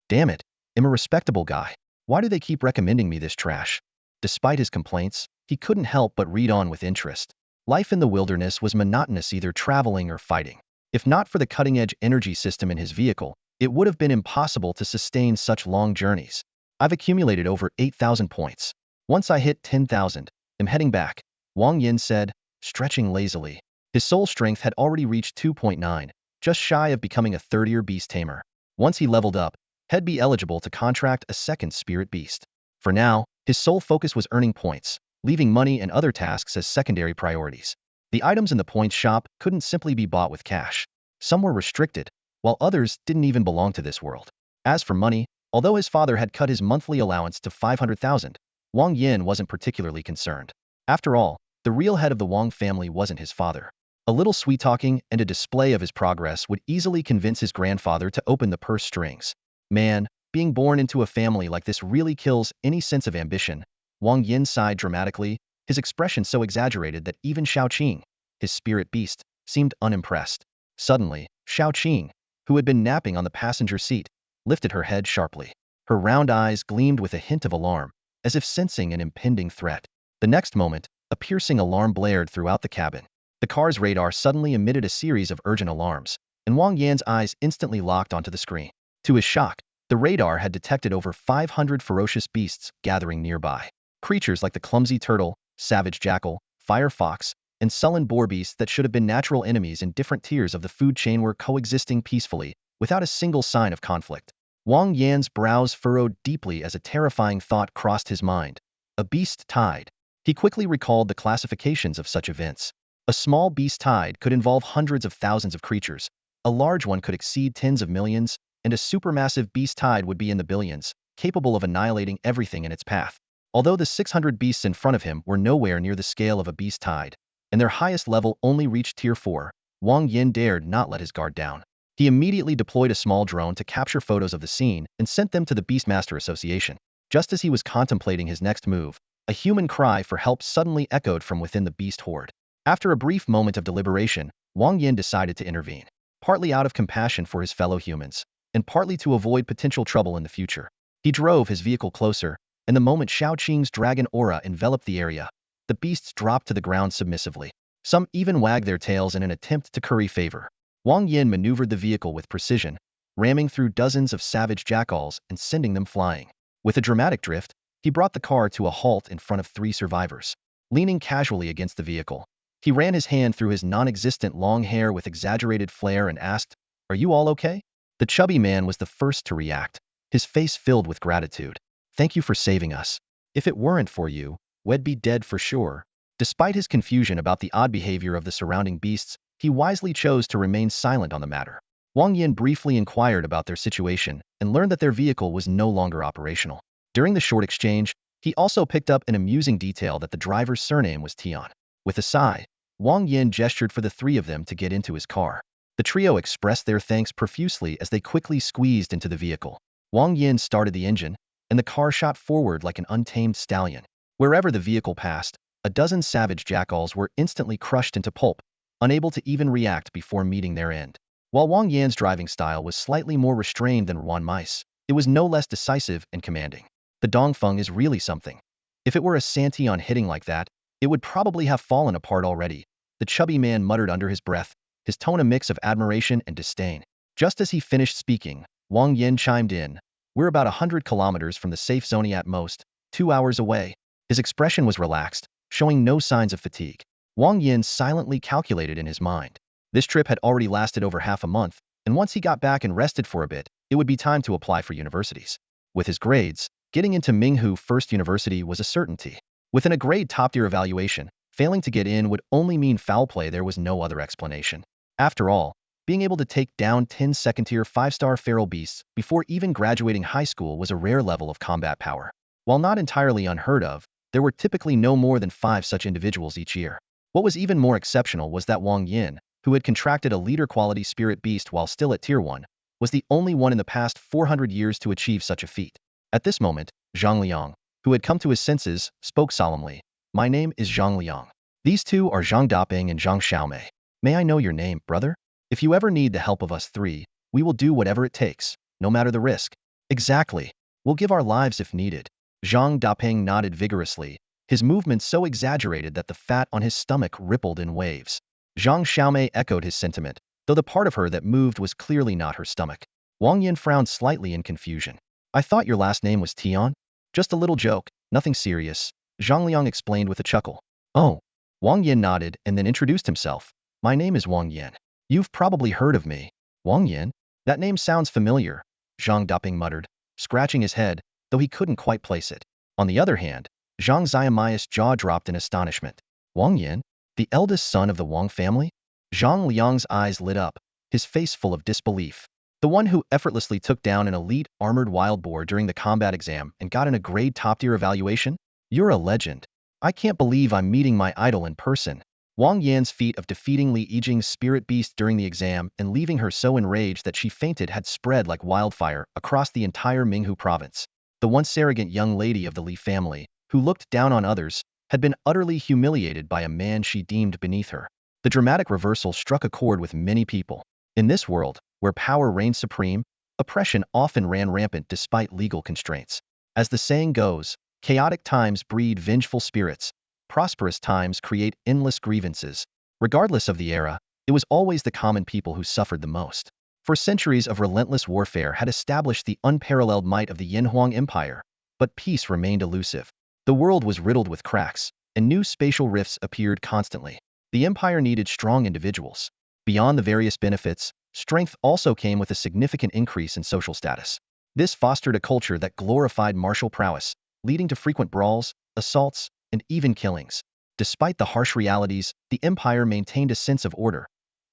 A: Damn it, I'm a respectable guy. Why do they keep recommending me this trash? Despite his complaints, he couldn't help but read on with interest. Life in the wilderness was monotonous, either traveling or fighting. If not for the cutting-edge energy system in his vehicle, it would have been impossible to sustain such long journeys. I've accumulated over 8,000 points. Once I hit 10,000, I'm heading back, Wang Yan said, stretching lazily. His soul strength had already reached 2.9, just shy of becoming a third-tier beast tamer. Once he leveled up, he'd be eligible to contract a second spirit beast. For now, his sole focus was earning points, leaving money and other tasks as secondary priorities. The items in the points shop couldn't simply be bought with cash. Some were restricted, while others didn't even belong to this world. As for money, although his father had cut his monthly allowance to 500,000, Wang Yan wasn't particularly concerned. After all, the real head of the Wang family wasn't his father. A little sweet-talking and a display of his progress would easily convince his grandfather to open the purse strings. Man, being born into a family like this really kills any sense of ambition. Wang Yan sighed dramatically, his expression so exaggerated that even Xiaoqing, his spirit beast, seemed unimpressed. Suddenly, Xiaoqing, who had been napping on the passenger seat, lifted her head sharply. Her round eyes gleamed with a hint of alarm, as if sensing an impending threat. The next moment, a piercing alarm blared throughout the cabin. The car's radar suddenly emitted a series of urgent alarms, and Wang Yan's eyes instantly locked onto the screen. To his shock, the radar had detected over 500 ferocious beasts gathering nearby. Creatures like the clumsy turtle, savage jackal, fire fox, and sullen boar beasts that should have been natural enemies in different tiers of the food chain were coexisting peacefully, without a single sign of conflict. Wang Yan's brows furrowed deeply as a terrifying thought crossed his mind. A beast tide. He quickly recalled the classifications of such events. A small beast tide could involve hundreds of thousands of creatures, a large one could exceed tens of millions, and a supermassive beast tide would be in the billions, capable of annihilating everything in its path. Although the 600 beasts in front of him were nowhere near the scale of a beast tide, and their highest level only reached tier 4, Wang Yan dared not let his guard down. He immediately deployed a small drone to capture photos of the scene and sent them to the Beastmaster Association. Just as he was contemplating his next move, a human cry for help suddenly echoed from within the beast horde. After a brief moment of deliberation, Wang Yan decided to intervene, partly out of compassion for his fellow humans, and partly to avoid potential trouble in the future. He drove his vehicle closer, and the moment Xiaoqing's dragon aura enveloped the area, the beasts dropped to the ground submissively. Some even wagged their tails in an attempt to curry favor. Wang Yan maneuvered the vehicle with precision, ramming through dozens of savage jackals and sending them flying. With a dramatic drift, he brought the car to a halt in front of 3 survivors. Leaning casually against the vehicle, he ran his hand through his non-existent long hair with exaggerated flair and asked, "Are you all okay?" The chubby man was the first to react, his face filled with gratitude. "Thank you for saving us. If it weren't for you, we'd be dead for sure." Despite his confusion about the odd behavior of the surrounding beasts, he wisely chose to remain silent on the matter. Wang Yan briefly inquired about their situation and learned that their vehicle was no longer operational. During the short exchange, he also picked up an amusing detail that the driver's surname was Tian. With a sigh, Wang Yan gestured for the 3 of them to get into his car. The trio expressed their thanks profusely as they quickly squeezed into the vehicle. Wang Yan started the engine, and the car shot forward like an untamed stallion. Wherever the vehicle passed, a dozen savage jackals were instantly crushed into pulp, unable to even react before meeting their end. While Wang Yan's driving style was slightly more restrained than Wan Mice, it was no less decisive and commanding. The Dongfeng is really something. If it were a Santi on hitting like that, it would probably have fallen apart already, the chubby man muttered under his breath, his tone a mix of admiration and disdain. Just as he finished speaking, Wang Yan chimed in, "We're about 100 kilometers from the safe zone at most, 2 hours away." His expression was relaxed, showing no signs of fatigue. Wang Yan silently calculated in his mind. This trip had already lasted over half a month, and once he got back and rested for a bit, it would be time to apply for universities. With his grades, getting into Minghu First University was a certainty. Within a grade top-tier evaluation, failing to get in would only mean foul play. There was no other explanation. After all, being able to take down 10 second-tier 5-star feral beasts before even graduating high school was a rare level of combat power. While not entirely unheard of, there were typically no more than 5 such individuals each year. What was even more exceptional was that Wang Yan, who had contracted a leader-quality spirit beast while still at Tier 1, was the only one in the past 400 years to achieve such a feat. At this moment, Zhang Liang, who had come to his senses, spoke solemnly. "My name is Zhang Liang. These 2 are Zhang Daping and Zhang Xiaomei. May I know your name, brother? If you ever need the help of us 3, we will do whatever it takes, no matter the risk." "Exactly. We'll give our lives if needed." Zhang Daping nodded vigorously, his movements so exaggerated that the fat on his stomach rippled in waves. Zhang Xiaomei echoed his sentiment, though the part of her that moved was clearly not her stomach. Wang Yan frowned slightly in confusion. "I thought your last name was Tian?" "Just a little joke, nothing serious," Zhang Liang explained with a chuckle. "Oh." Wang Yan nodded and then introduced himself. "My name is Wang Yan. You've probably heard of me." "Wang Yan? That name sounds familiar," Zhang Daping muttered, scratching his head, though he couldn't quite place it. On the other hand, Zhang Xiaomei's jaw dropped in astonishment. "Wang Yan? The eldest son of the Wang family?" Zhang Liang's eyes lit up, his face full of disbelief. "The one who effortlessly took down an elite armored wild boar during the combat exam and got in a grade top-tier evaluation? You're a legend. I can't believe I'm meeting my idol in person." Wang Yan's feat of defeating Li Yijing's spirit beast during the exam and leaving her so enraged that she fainted had spread like wildfire across the entire Minghu province. The once arrogant young lady of the Li family, who looked down on others, had been utterly humiliated by a man she deemed beneath her. The dramatic reversal struck a chord with many people. In this world, where power reigned supreme, oppression often ran rampant despite legal constraints. As the saying goes, chaotic times breed vengeful spirits, prosperous times create endless grievances. Regardless of the era, it was always the common people who suffered the most. For centuries of relentless warfare had established the unparalleled might of the Yinhuang Empire, but peace remained elusive. The world was riddled with cracks, and new spatial rifts appeared constantly. The empire needed strong individuals. Beyond the various benefits, strength also came with a significant increase in social status. This fostered a culture that glorified martial prowess, leading to frequent brawls, assaults, and even killings. Despite the harsh realities, the empire maintained a sense of order.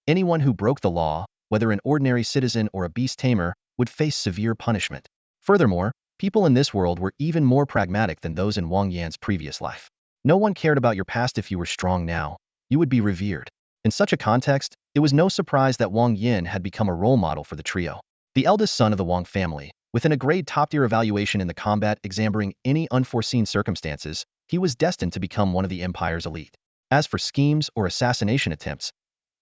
A: Anyone who broke the law, whether an ordinary citizen or a beast tamer, would face severe punishment. Furthermore, people in this world were even more pragmatic than those in Wang Yan's previous life. No one cared about your past. If you were strong now, you would be revered. In such a context, it was no surprise that Wang Yan had become a role model for the trio. The eldest son of the Wang family, within a grade top-tier evaluation in the combat exam barring any unforeseen circumstances, he was destined to become one of the empire's elite. As for schemes or assassination attempts,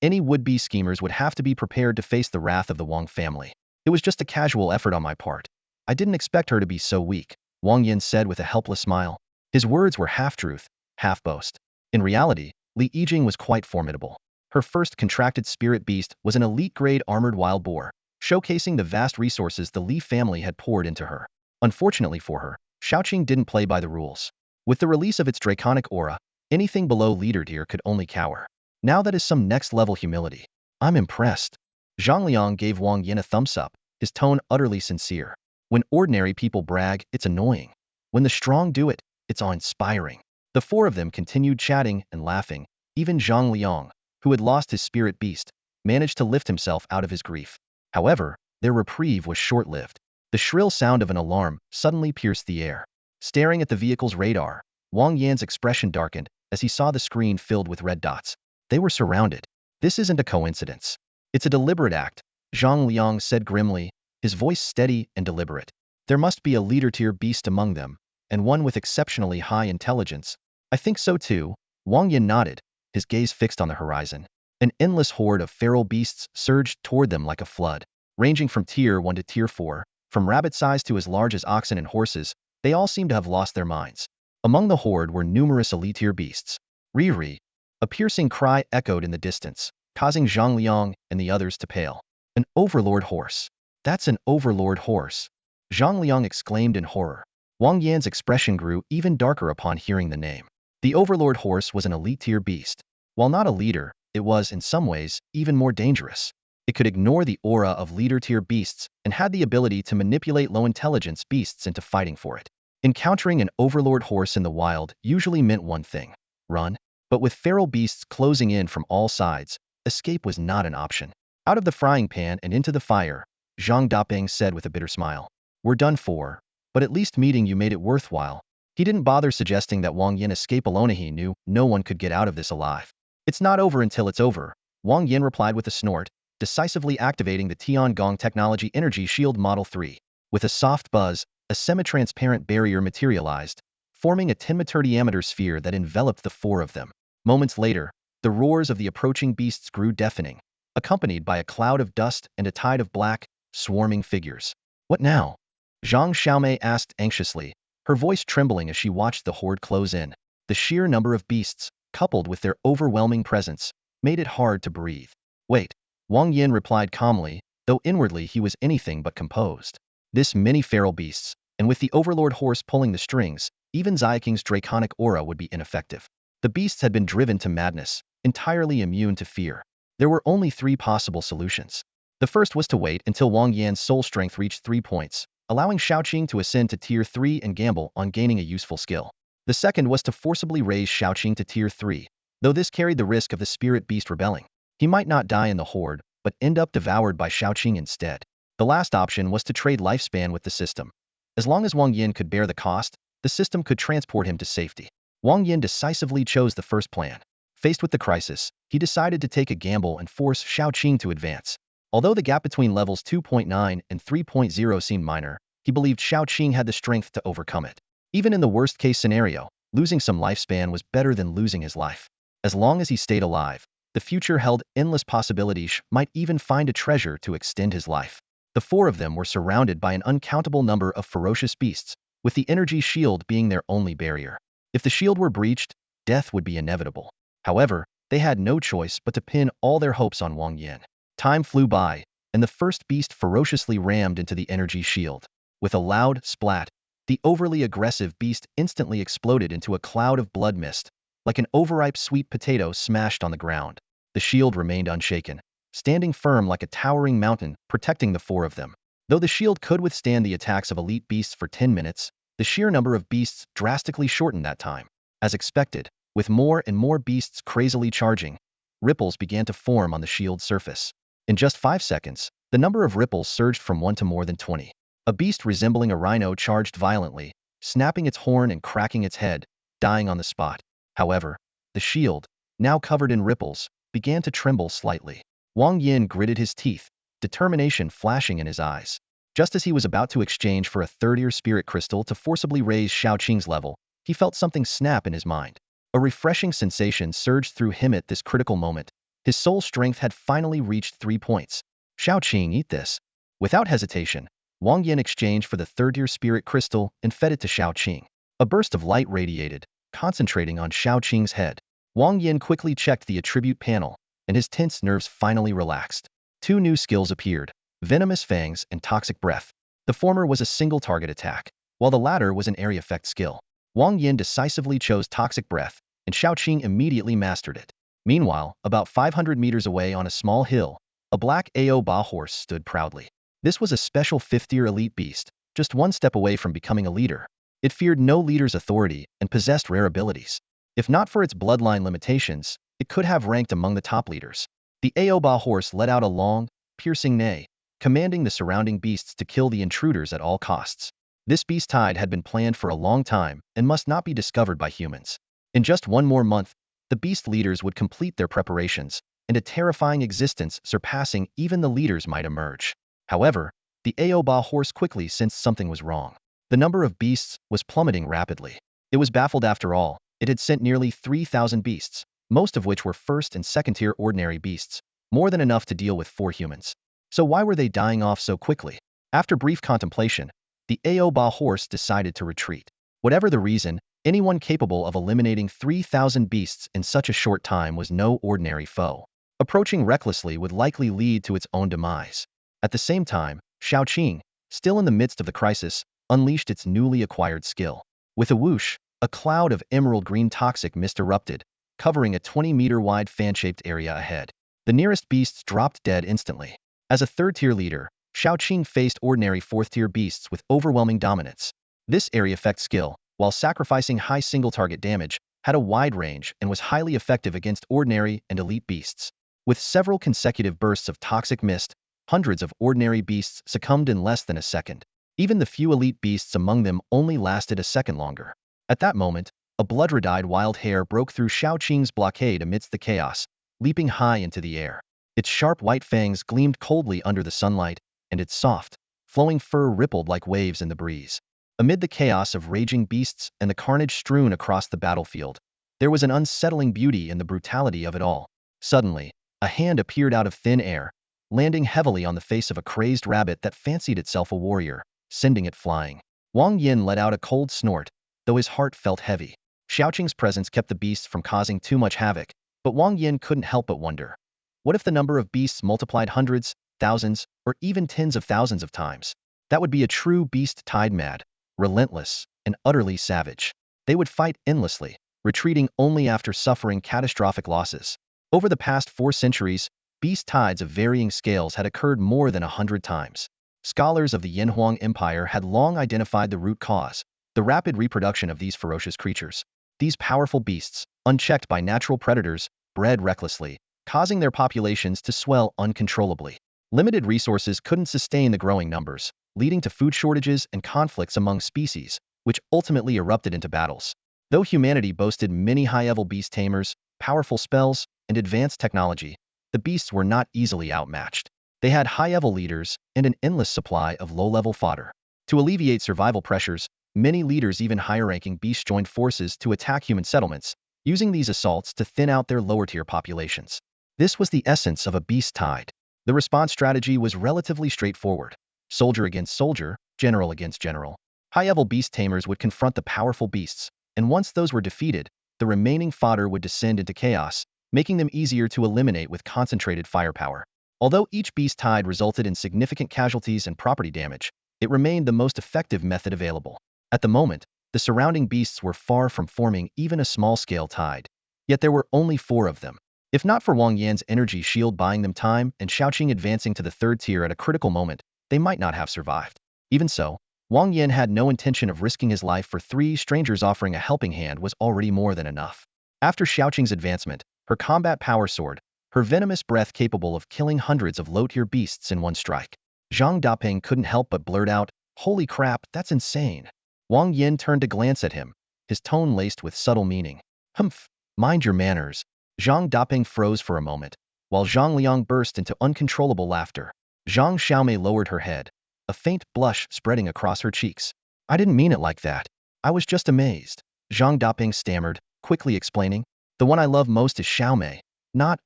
A: any would-be schemers would have to be prepared to face the wrath of the Wang family. It was just a casual effort on my part. I didn't expect her to be so weak. Wang Yan said with a helpless smile. His words were half-truth, half-boast. In reality, Li Yijing was quite formidable. Her first contracted spirit beast was an elite-grade armored wild boar, showcasing the vast resources the Li family had poured into her. Unfortunately for her, Xiaoqing didn't play by the rules. With the release of its draconic aura, anything below leader tier could only cower. Now that is some next-level humility. I'm impressed. Zhang Liang gave Wang Yan a thumbs-up, his tone utterly sincere. When ordinary people brag, it's annoying. When the strong do it, it's awe-inspiring. The four of them continued chatting and laughing. Even Zhang Liang, who had lost his spirit beast, managed to lift himself out of his grief. However, their reprieve was short-lived. The shrill sound of an alarm suddenly pierced the air. Staring at the vehicle's radar, Wang Yan's expression darkened as he saw the screen filled with red dots. They were surrounded. This isn't a coincidence. It's a deliberate act, Zhang Liang said grimly, his voice steady and deliberate. There must be a leader-tier beast among them, and one with exceptionally high intelligence. I think so too. Wang Yan nodded, his gaze fixed on the horizon. An endless horde of feral beasts surged toward them like a flood. Ranging from tier 1 to tier 4, from rabbit size to as large as oxen and horses, they all seemed to have lost their minds. Among the horde were numerous elite-tier beasts. Ri. A piercing cry echoed in the distance, causing Zhang Liang and the others to pale. An overlord horse. That's an overlord horse. Zhang Liang exclaimed in horror. Wang Yan's expression grew even darker upon hearing the name. The overlord horse was an elite-tier beast. While not a leader, it was, in some ways, even more dangerous. It could ignore the aura of leader-tier beasts and had the ability to manipulate low-intelligence beasts into fighting for it. Encountering an overlord horse in the wild usually meant one thing: run. But with feral beasts closing in from all sides, escape was not an option. Out of the frying pan and into the fire, Zhang Daping said with a bitter smile. We're done for, but at least meeting you made it worthwhile. He didn't bother suggesting that Wang Yan escape alone. He knew no one could get out of this alive. It's not over until it's over, Wang Yan replied with a snort, decisively activating the Tiangong Technology Energy Shield Model 3. With a soft buzz, a semi-transparent barrier materialized, forming a 10-meter diameter sphere that enveloped the four of them. Moments later, the roars of the approaching beasts grew deafening, accompanied by a cloud of dust and a tide of black, swarming figures. What now? Zhang Xiaomei asked anxiously, her voice trembling as she watched the horde close in. The sheer number of beasts, coupled with their overwhelming presence, made it hard to breathe. Wait, Wang Yan replied calmly, though inwardly he was anything but composed. This many feral beasts, and with the overlord horse pulling the strings, even Xiaoqing's draconic aura would be ineffective. The beasts had been driven to madness, entirely immune to fear. There were only 3 possible solutions. The first was to wait until Wang Yan's soul strength reached 3 points, allowing Xiaoqing to ascend to tier 3 and gamble on gaining a useful skill. The second was to forcibly raise Xiaoqing to tier 3, though this carried the risk of the spirit beast rebelling. He might not die in the horde, but end up devoured by Xiaoqing instead. The last option was to trade lifespan with the system. As long as Wang Yan could bear the cost, the system could transport him to safety. Wang Yan decisively chose the first plan. Faced with the crisis, he decided to take a gamble and force Xiaoqing to advance. Although the gap between levels 2.9 and 3.0 seemed minor, he believed Xiaoqing had the strength to overcome it. Even in the worst-case scenario, losing some lifespan was better than losing his life. As long as he stayed alive, the future held endless possibilities. Might even find a treasure to extend his life. The 4 of them were surrounded by an uncountable number of ferocious beasts, with the energy shield being their only barrier. If the shield were breached, death would be inevitable. However, they had no choice but to pin all their hopes on Wang Yan. Time flew by, and the first beast ferociously rammed into the energy shield. With a loud splat, the overly aggressive beast instantly exploded into a cloud of blood mist, like an overripe sweet potato smashed on the ground. The shield remained unshaken, standing firm like a towering mountain, protecting the 4 of them. Though the shield could withstand the attacks of elite beasts for 10 minutes, the sheer number of beasts drastically shortened that time. As expected, with more and more beasts crazily charging, ripples began to form on the shield's surface. In just 5 seconds, the number of ripples surged from 1 to more than 20. A beast resembling a rhino charged violently, snapping its horn and cracking its head, dying on the spot. However, the shield, now covered in ripples, began to tremble slightly. Wang Yan gritted his teeth, determination flashing in his eyes. Just as he was about to exchange for a third-tier spirit crystal to forcibly raise Xiaoqing's level, he felt something snap in his mind. A refreshing sensation surged through him at this critical moment. His soul strength had finally reached 3 points. Xiaoqing, eat this. Without hesitation, Wang Yan exchanged for the third-tier spirit crystal and fed it to Xiaoqing. A burst of light radiated, concentrating on Xiaoqing's head. Wang Yan quickly checked the attribute panel, and his tense nerves finally relaxed. Two new skills appeared, Venomous Fangs and Toxic Breath. The former was a single target attack, while the latter was an area effect skill. Wang Yan decisively chose Toxic Breath, and Xiaoqing immediately mastered it. Meanwhile, about 500 meters away on a small hill, a black Ao horse stood proudly. This was a special 5th-tier elite beast, just one step away from becoming a leader. It feared no leader's authority and possessed rare abilities. If not for its bloodline limitations, it could have ranked among the top leaders. The Ao horse let out a long, piercing neigh, commanding the surrounding beasts to kill the intruders at all costs. This beast tide had been planned for a long time and must not be discovered by humans. In just one more month, the beast leaders would complete their preparations, and a terrifying existence surpassing even the leaders might emerge. However, the Ao horse quickly sensed something was wrong. The number of beasts was plummeting rapidly. It was baffled after all. It had sent nearly 3,000 beasts, most of which were 1st and 2nd-tier ordinary beasts, more than enough to deal with 4 humans. So why were they dying off so quickly? After brief contemplation, the Ao horse decided to retreat. Whatever the reason, anyone capable of eliminating 3,000 beasts in such a short time was no ordinary foe. Approaching recklessly would likely lead to its own demise. At the same time, Xiaoqing, still in the midst of the crisis, unleashed its newly acquired skill. With a whoosh, a cloud of emerald green toxic mist erupted, covering a 20-meter-wide fan-shaped area ahead. The nearest beasts dropped dead instantly. As a 3rd-tier leader, Xiaoqing faced ordinary 4th-tier beasts with overwhelming dominance. This area effect skill, while sacrificing high single-target damage, had a wide range and was highly effective against ordinary and elite beasts. With several consecutive bursts of toxic mist, hundreds of ordinary beasts succumbed in less than a second. Even the few elite beasts among them only lasted a second longer. At that moment, a blood-red-eyed wild hare broke through Xiaoqing's blockade amidst the chaos, leaping high into the air. Its sharp white fangs gleamed coldly under the sunlight, and its soft, flowing fur rippled like waves in the breeze. Amid the chaos of raging beasts and the carnage strewn across the battlefield, there was an unsettling beauty in the brutality of it all. Suddenly, a hand appeared out of thin air, landing heavily on the face of a crazed rabbit that fancied itself a warrior, sending it flying. Wang Yan let out a cold snort, though his heart felt heavy. Xiaoqing's presence kept the beasts from causing too much havoc, but Wang Yan couldn't help but wonder. What if the number of beasts multiplied hundreds, thousands, or even tens of thousands of times? That would be a true beast tide, mad, relentless, and utterly savage. They would fight endlessly, retreating only after suffering catastrophic losses. Over the past 4 centuries, beast tides of varying scales had occurred more than 100 times. Scholars of the Yanhuang Empire had long identified the root cause, the rapid reproduction of these ferocious creatures. These powerful beasts, unchecked by natural predators, bred recklessly, causing their populations to swell uncontrollably. Limited resources couldn't sustain the growing numbers, leading to food shortages and conflicts among species, which ultimately erupted into battles. Though humanity boasted many high-level beast tamers, powerful spells, and advanced technology, the beasts were not easily outmatched. They had high-level leaders and an endless supply of low-level fodder. To alleviate survival pressures, many leaders, even higher-ranking beasts, joined forces to attack human settlements, using these assaults to thin out their lower-tier populations. This was the essence of a beast tide. The response strategy was relatively straightforward. Soldier against soldier, general against general. High-level beast tamers would confront the powerful beasts, and once those were defeated, the remaining fodder would descend into chaos, making them easier to eliminate with concentrated firepower. Although each beast tide resulted in significant casualties and property damage, it remained the most effective method available. At the moment, the surrounding beasts were far from forming even a small-scale tide. Yet there were only 4 of them. If not for Wang Yan's energy shield buying them time and Xiaoqing advancing to the 3rd tier at a critical moment, they might not have survived. Even so, Wang Yan had no intention of risking his life for 3 strangers. Offering a helping hand was already more than enough. After Xiaoqing's advancement, her combat power soared, her venomous breath capable of killing hundreds of low-tier beasts in one strike. Zhang Daping couldn't help but blurt out, "Holy crap, that's insane." Wang Yan turned to glance at him, his tone laced with subtle meaning. "Humph, mind your manners." Zhang Daping froze for a moment, while Zhang Liang burst into uncontrollable laughter. Zhang Xiaomei lowered her head, a faint blush spreading across her cheeks. "I didn't mean it like that. I was just amazed." Zhang Daping stammered, quickly explaining, "The one I love most is Xiaomei, not,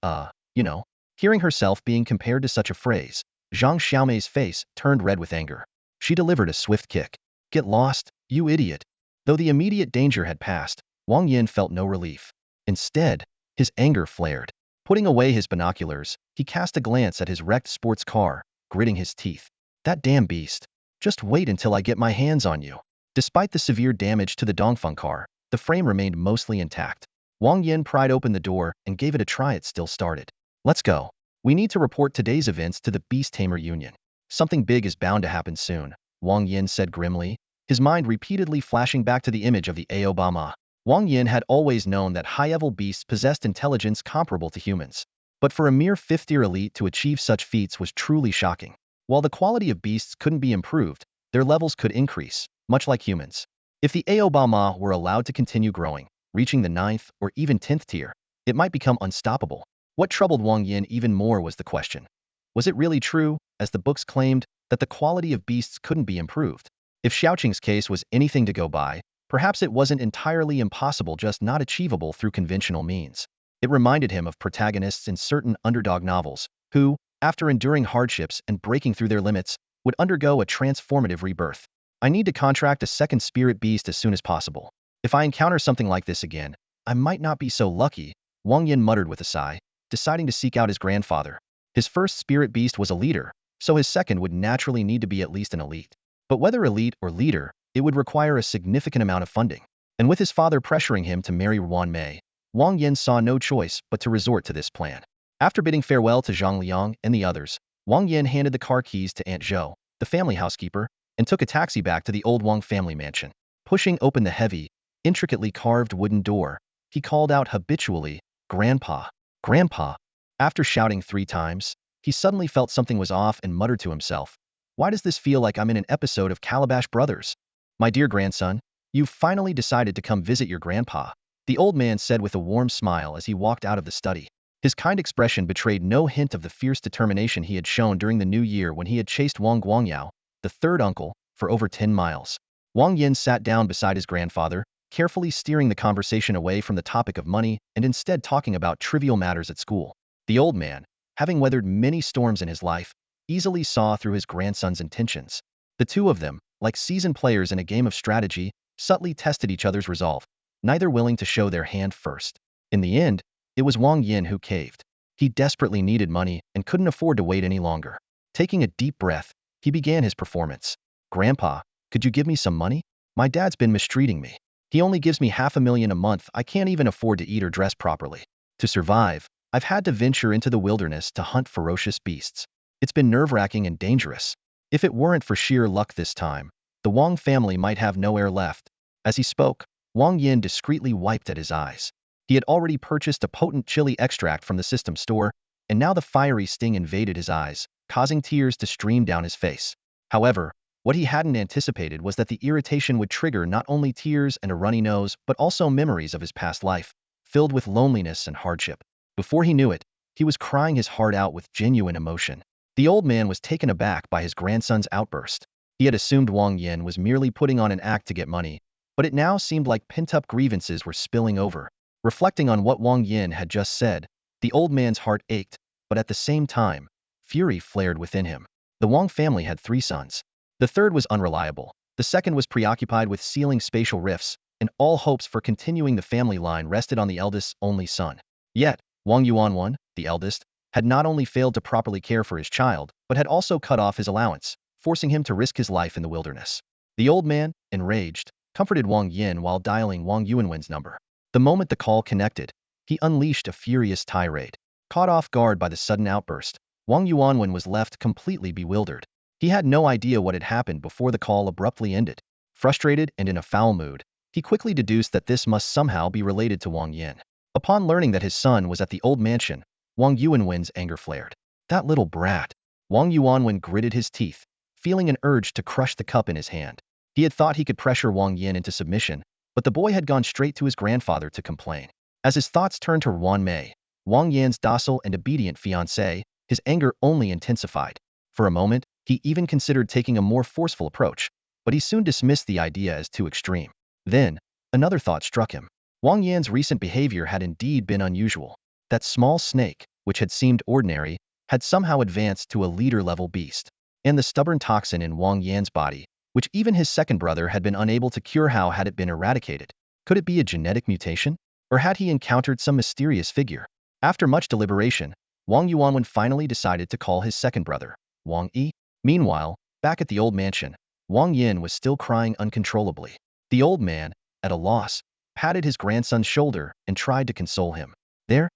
A: you know." Hearing herself being compared to such a phrase, Zhang Xiaomei's face turned red with anger. She delivered a swift kick. Get lost, you idiot. Though the immediate danger had passed, Wang Yan felt no relief. Instead, his anger flared. Putting away his binoculars, he cast a glance at his wrecked sports car, gritting his teeth. That damn beast. Just wait until I get my hands on you. Despite the severe damage to the Dongfeng car, the frame remained mostly intact. Wang Yan pried open the door and gave it a try. It still started. Let's go. We need to report today's events to the Beast Tamer Union. Something big is bound to happen soon, Wang Yan said grimly, his mind repeatedly flashing back to the image of the Aobama. Wang Yan had always known that high-level beasts possessed intelligence comparable to humans. But for a mere fifth-tier elite to achieve such feats was truly shocking. While the quality of beasts couldn't be improved, their levels could increase, much like humans. If the Aobama were allowed to continue growing, reaching the 9th or even 10th tier, it might become unstoppable. What troubled Wang Yan even more was the question. Was it really true, as the books claimed, that the quality of beasts couldn't be improved? If Xiaoqing's case was anything to go by, perhaps it wasn't entirely impossible, just not achievable through conventional means. It reminded him of protagonists in certain underdog novels, who, after enduring hardships and breaking through their limits, would undergo a transformative rebirth. I need to contract a second spirit beast as soon as possible. If I encounter something like this again, I might not be so lucky, Wang Yan muttered with a sigh, deciding to seek out his grandfather. His first spirit beast was a leader, so his second would naturally need to be at least an elite. But whether elite or leader, it would require a significant amount of funding. And with his father pressuring him to marry Wan Mei, Wang Yan saw no choice but to resort to this plan. After bidding farewell to Zhang Liang and the others, Wang Yan handed the car keys to Aunt Zhou, the family housekeeper, and took a taxi back to the old Wang family mansion. Pushing open the heavy, intricately carved wooden door, he called out habitually, "Grandpa, Grandpa." After shouting 3 times, he suddenly felt something was off and muttered to himself, "Why does this feel like I'm in an episode of Calabash Brothers? My dear grandson, you've finally decided to come visit your grandpa," the old man said with a warm smile as he walked out of the study. His kind expression betrayed no hint of the fierce determination he had shown during the new year when he had chased Wang Guangyao, the third uncle, for over 10 miles. Wang Yan sat down beside his grandfather, carefully steering the conversation away from the topic of money and instead talking about trivial matters at school. The old man, having weathered many storms in his life, easily saw through his grandson's intentions. The two of them, like seasoned players in a game of strategy, subtly tested each other's resolve, neither willing to show their hand first. In the end, it was Wang Yan who caved. He desperately needed money and couldn't afford to wait any longer. Taking a deep breath, he began his performance. "Grandpa, could you give me some money? My dad's been mistreating me. He only gives me $500,000 a month. I can't even afford to eat or dress properly. To survive, I've had to venture into the wilderness to hunt ferocious beasts. It's been nerve-wracking and dangerous. If it weren't for sheer luck this time, the Wang family might have no heir left." As he spoke, Wang Yan discreetly wiped at his eyes. He had already purchased a potent chili extract from the system store, and now the fiery sting invaded his eyes, causing tears to stream down his face. However, what he hadn't anticipated was that the irritation would trigger not only tears and a runny nose, but also memories of his past life, filled with loneliness and hardship. Before he knew it, he was crying his heart out with genuine emotion. The old man was taken aback by his grandson's outburst. He had assumed Wang Yan was merely putting on an act to get money, but it now seemed like pent-up grievances were spilling over. Reflecting on what Wang Yan had just said, the old man's heart ached, but at the same time, fury flared within him. The Wang family had 3 sons. The third was unreliable, the second was preoccupied with sealing spatial rifts, and all hopes for continuing the family line rested on the eldest's only son. Yet, Wang Yuanwen, the eldest, had not only failed to properly care for his child, but had also cut off his allowance, forcing him to risk his life in the wilderness. The old man, enraged, comforted Wang Yan while dialing Wang Yuanwen's number. The moment the call connected, he unleashed a furious tirade. Caught off guard by the sudden outburst, Wang Yuanwen was left completely bewildered. He had no idea what had happened before the call abruptly ended. Frustrated and in a foul mood, he quickly deduced that this must somehow be related to Wang Yan. Upon learning that his son was at the old mansion, Wang Yuanwen's anger flared. That little brat. Wang Yuanwen gritted his teeth, feeling an urge to crush the cup in his hand. He had thought he could pressure Wang Yan into submission, but the boy had gone straight to his grandfather to complain. As his thoughts turned to Wan Mei, Wang Yan's docile and obedient fiancée, his anger only intensified. For a moment, he even considered taking a more forceful approach, but he soon dismissed the idea as too extreme. Then, another thought struck him. Wang Yan's recent behavior had indeed been unusual. That small snake, which had seemed ordinary, had somehow advanced to a leader-level beast. And the stubborn toxin in Wang Yan's body, which even his second brother had been unable to cure. How had it been eradicated? Could it be a genetic mutation? Or had he encountered some mysterious figure? After much deliberation, Wang Yuanwen finally decided to call his second brother, Wang Yi. Meanwhile, back at the old mansion, Wang Yin was still crying uncontrollably. The old man, at a loss, patted his grandson's shoulder and tried to console him. There,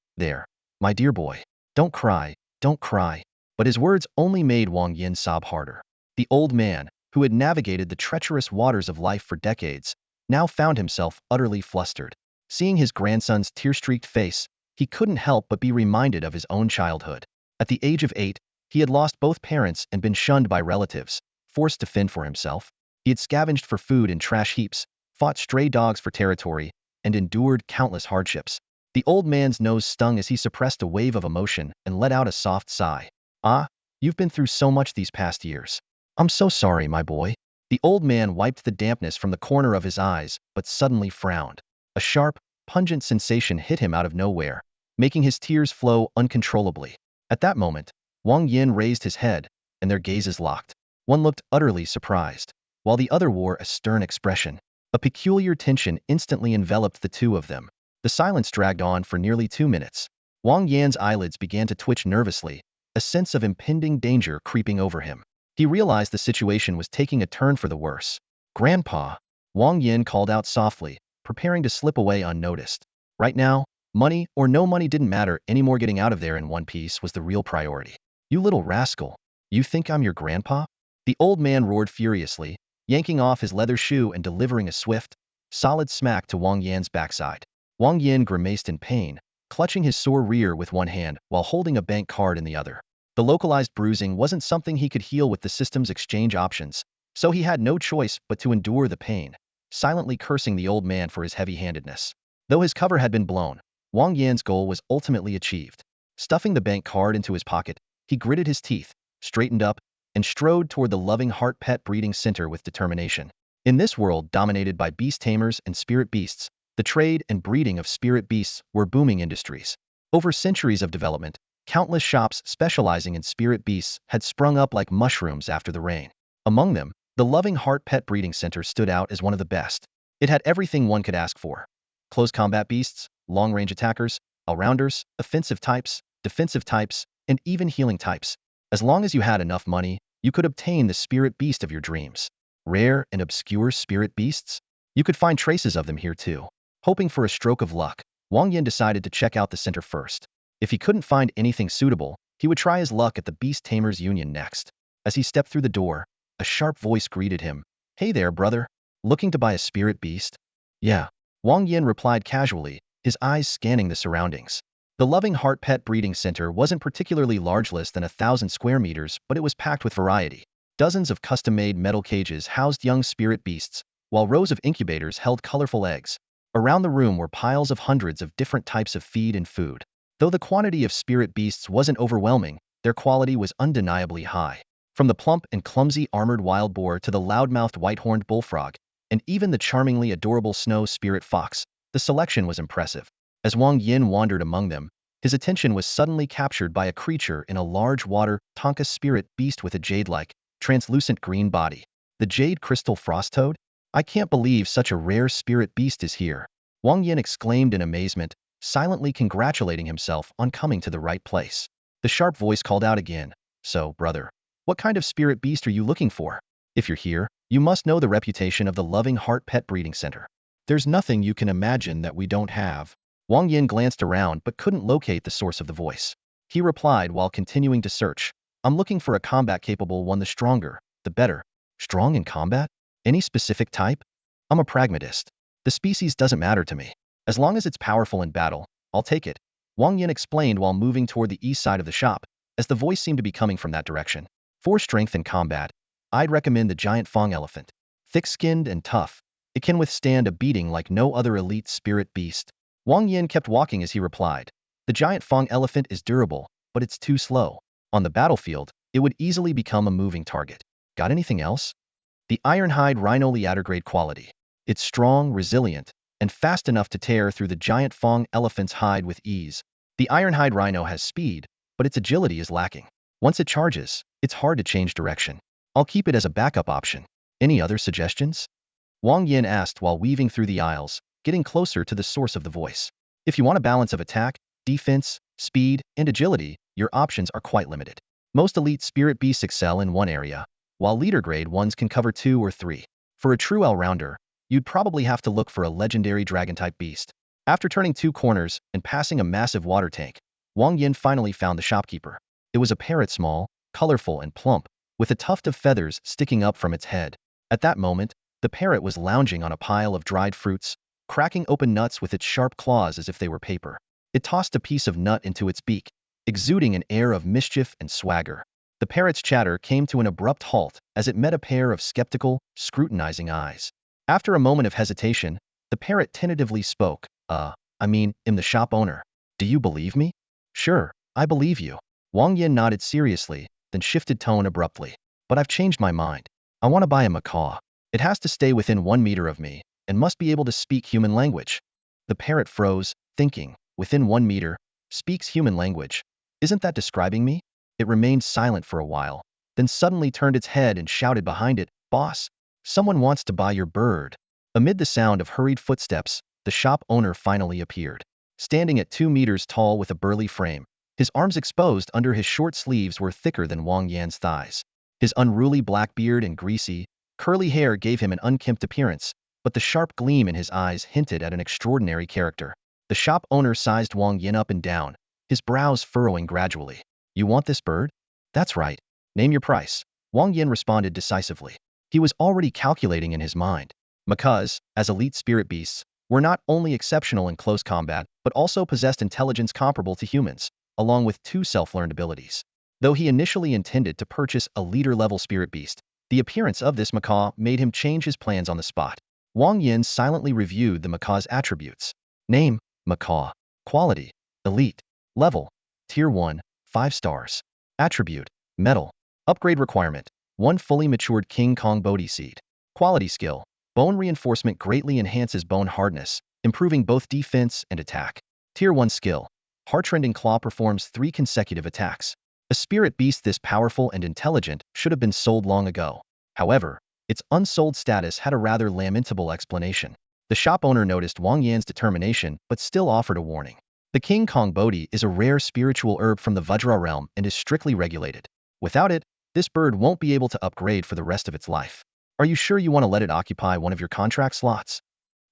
A: my dear boy. Don't cry, don't cry. But his words only made Wang Yin sob harder. The old man, who had navigated the treacherous waters of life for decades, now found himself utterly flustered. Seeing his grandson's tear-streaked face, he couldn't help but be reminded of his own childhood. At the age of 8, he had lost both parents and been shunned by relatives, forced to fend for himself. He had scavenged for food in trash heaps, fought stray dogs for territory, and endured countless hardships. The old man's nose stung as he suppressed a wave of emotion and let out a soft sigh. Ah, you've been through so much these past years. I'm so sorry, my boy. The old man wiped the dampness from the corner of his eyes, but suddenly frowned. A sharp, pungent sensation hit him out of nowhere, making his tears flow uncontrollably. At that moment, Wang Yin raised his head, and their gazes locked. One looked utterly surprised, while the other wore a stern expression. A peculiar tension instantly enveloped the two of them. The silence dragged on for nearly 2 minutes. Wang Yan's eyelids began to twitch nervously, a sense of impending danger creeping over him. He realized the situation was taking a turn for the worse. Grandpa, Wang Yan called out softly, preparing to slip away unnoticed. Right now, money or no money didn't matter anymore. Getting out of there in one piece was the real priority. You little rascal. You think I'm your grandpa? The old man roared furiously, yanking off his leather shoe and delivering a swift, solid smack to Wang Yan's backside. Wang Yan grimaced in pain, clutching his sore rear with one hand while holding a bank card in the other. The localized bruising wasn't something he could heal with the system's exchange options, so he had no choice but to endure the pain, silently cursing the old man for his heavy-handedness. Though his cover had been blown, Wang Yan's goal was ultimately achieved. Stuffing the bank card into his pocket, he gritted his teeth, straightened up, and strode toward the loving heart pet breeding center with determination. In this world dominated by beast tamers and spirit beasts, the trade and breeding of spirit beasts were booming industries. Over centuries of development, countless shops specializing in spirit beasts had sprung up like mushrooms after the rain. Among them, the Loving Heart Pet Breeding Center stood out as one of the best. It had everything one could ask for. Close combat beasts, long-range attackers, all-rounders, offensive types, defensive types, and even healing types. As long as you had enough money, you could obtain the spirit beast of your dreams. Rare and obscure spirit beasts? You could find traces of them here too. Hoping for a stroke of luck, Wang Yan decided to check out the center first. If he couldn't find anything suitable, he would try his luck at the Beast Tamers Union next. As he stepped through the door, a sharp voice greeted him. Hey there, brother. Looking to buy a spirit beast? Yeah. Wang Yan replied casually, his eyes scanning the surroundings. The Loving Heart Pet Breeding Center wasn't particularly large, less than 1,000 square meters, but it was packed with variety. Dozens of custom-made metal cages housed young spirit beasts, while rows of incubators held colorful eggs. Around the room were piles of hundreds of different types of feed and food. Though the quantity of spirit beasts wasn't overwhelming, their quality was undeniably high. From the plump and clumsy armored wild boar to the loud-mouthed white-horned bullfrog, and even the charmingly adorable snow spirit fox, the selection was impressive. As Wang Yin wandered among them, his attention was suddenly captured by a creature in a large water Tonka spirit beast with a jade-like, translucent green body. The jade crystal frost toad? I can't believe such a rare spirit beast is here. Wang Yin exclaimed in amazement, silently congratulating himself on coming to the right place. The sharp voice called out again. So, brother, what kind of spirit beast are you looking for? If you're here, you must know the reputation of the Loving Heart Pet Breeding Center. There's nothing you can imagine that we don't have. Wang Yin glanced around but couldn't locate the source of the voice. He replied while continuing to search. I'm looking for a combat-capable one, the stronger, the better. Strong in combat? Any specific type? I'm a pragmatist. The species doesn't matter to me. As long as it's powerful in battle, I'll take it. Wang Yin explained while moving toward the east side of the shop, as the voice seemed to be coming from that direction. For strength in combat, I'd recommend the giant Fong elephant. Thick-skinned and tough, it can withstand a beating like no other elite spirit beast. Wang Yin kept walking as he replied. The giant Fong elephant is durable, but it's too slow. On the battlefield, it would easily become a moving target. Got anything else? The ironhide rhino grade quality. It's strong, resilient, and fast enough to tear through the giant Fong elephant's hide with ease. The ironhide rhino has speed, but its agility is lacking. Once it charges, It's hard to change direction. I'll keep it as a backup option. Any other suggestions? Wang Yan asked while weaving through the aisles, getting closer to the source of the voice. If you want a balance of attack, defense, speed, and agility, your options are quite limited. Most elite spirit beasts excel in one area, while leader grade ones can cover 2 or 3. For a true all-rounder, you'd probably have to look for a legendary dragon-type beast. After turning 2 corners and passing a massive water tank, Wang Yan finally found the shopkeeper. It was a parrot, small, colorful, and plump, with a tuft of feathers sticking up from its head. At that moment, the parrot was lounging on a pile of dried fruits, cracking open nuts with its sharp claws as if they were paper. It tossed a piece of nut into its beak, exuding an air of mischief and swagger. The parrot's chatter came to an abrupt halt as it met a pair of skeptical, scrutinizing eyes. After a moment of hesitation, the parrot tentatively spoke. I'm the shop owner. Do you believe me? Sure, I believe you. Wang Yan nodded seriously, then shifted tone abruptly. But I've changed my mind. I want to buy a macaw. It has to stay within 1 meter of me, and must be able to speak human language. The parrot froze, thinking, within 1 meter, speaks human language. Isn't that describing me? It remained silent for a while, then suddenly turned its head and shouted behind it, Boss, someone wants to buy your bird. Amid the sound of hurried footsteps, the shop owner finally appeared. Standing at 2 meters tall with a burly frame, his arms exposed under his short sleeves were thicker than Wang Yan's thighs. His unruly black beard and greasy, curly hair gave him an unkempt appearance, but the sharp gleam in his eyes hinted at an extraordinary character. The shop owner sized Wang Yan up and down, his brows furrowing gradually. You want this bird? That's right. Name your price. Wang Yan responded decisively. He was already calculating in his mind. Macaws, as elite spirit beasts, were not only exceptional in close combat, but also possessed intelligence comparable to humans, along with 2 self-learned abilities. Though he initially intended to purchase a leader-level spirit beast, the appearance of this macaw made him change his plans on the spot. Wang Yan silently reviewed the macaw's attributes. Name, macaw. Quality, elite. Level, tier 1, 5 stars. Attribute, metal. Upgrade requirement, 1 fully matured King Kong Bodhi seed. Quality skill, bone reinforcement greatly enhances bone hardness, improving both defense and attack. Tier 1 skill, Heartrending Claw performs 3 consecutive attacks. A spirit beast this powerful and intelligent should have been sold long ago. However, its unsold status had a rather lamentable explanation. The shop owner noticed Wang Yan's determination but still offered a warning. The King Kong Bodhi is a rare spiritual herb from the Vajra realm and is strictly regulated. Without it, this bird won't be able to upgrade for the rest of its life. Are you sure you want to let it occupy one of your contract slots?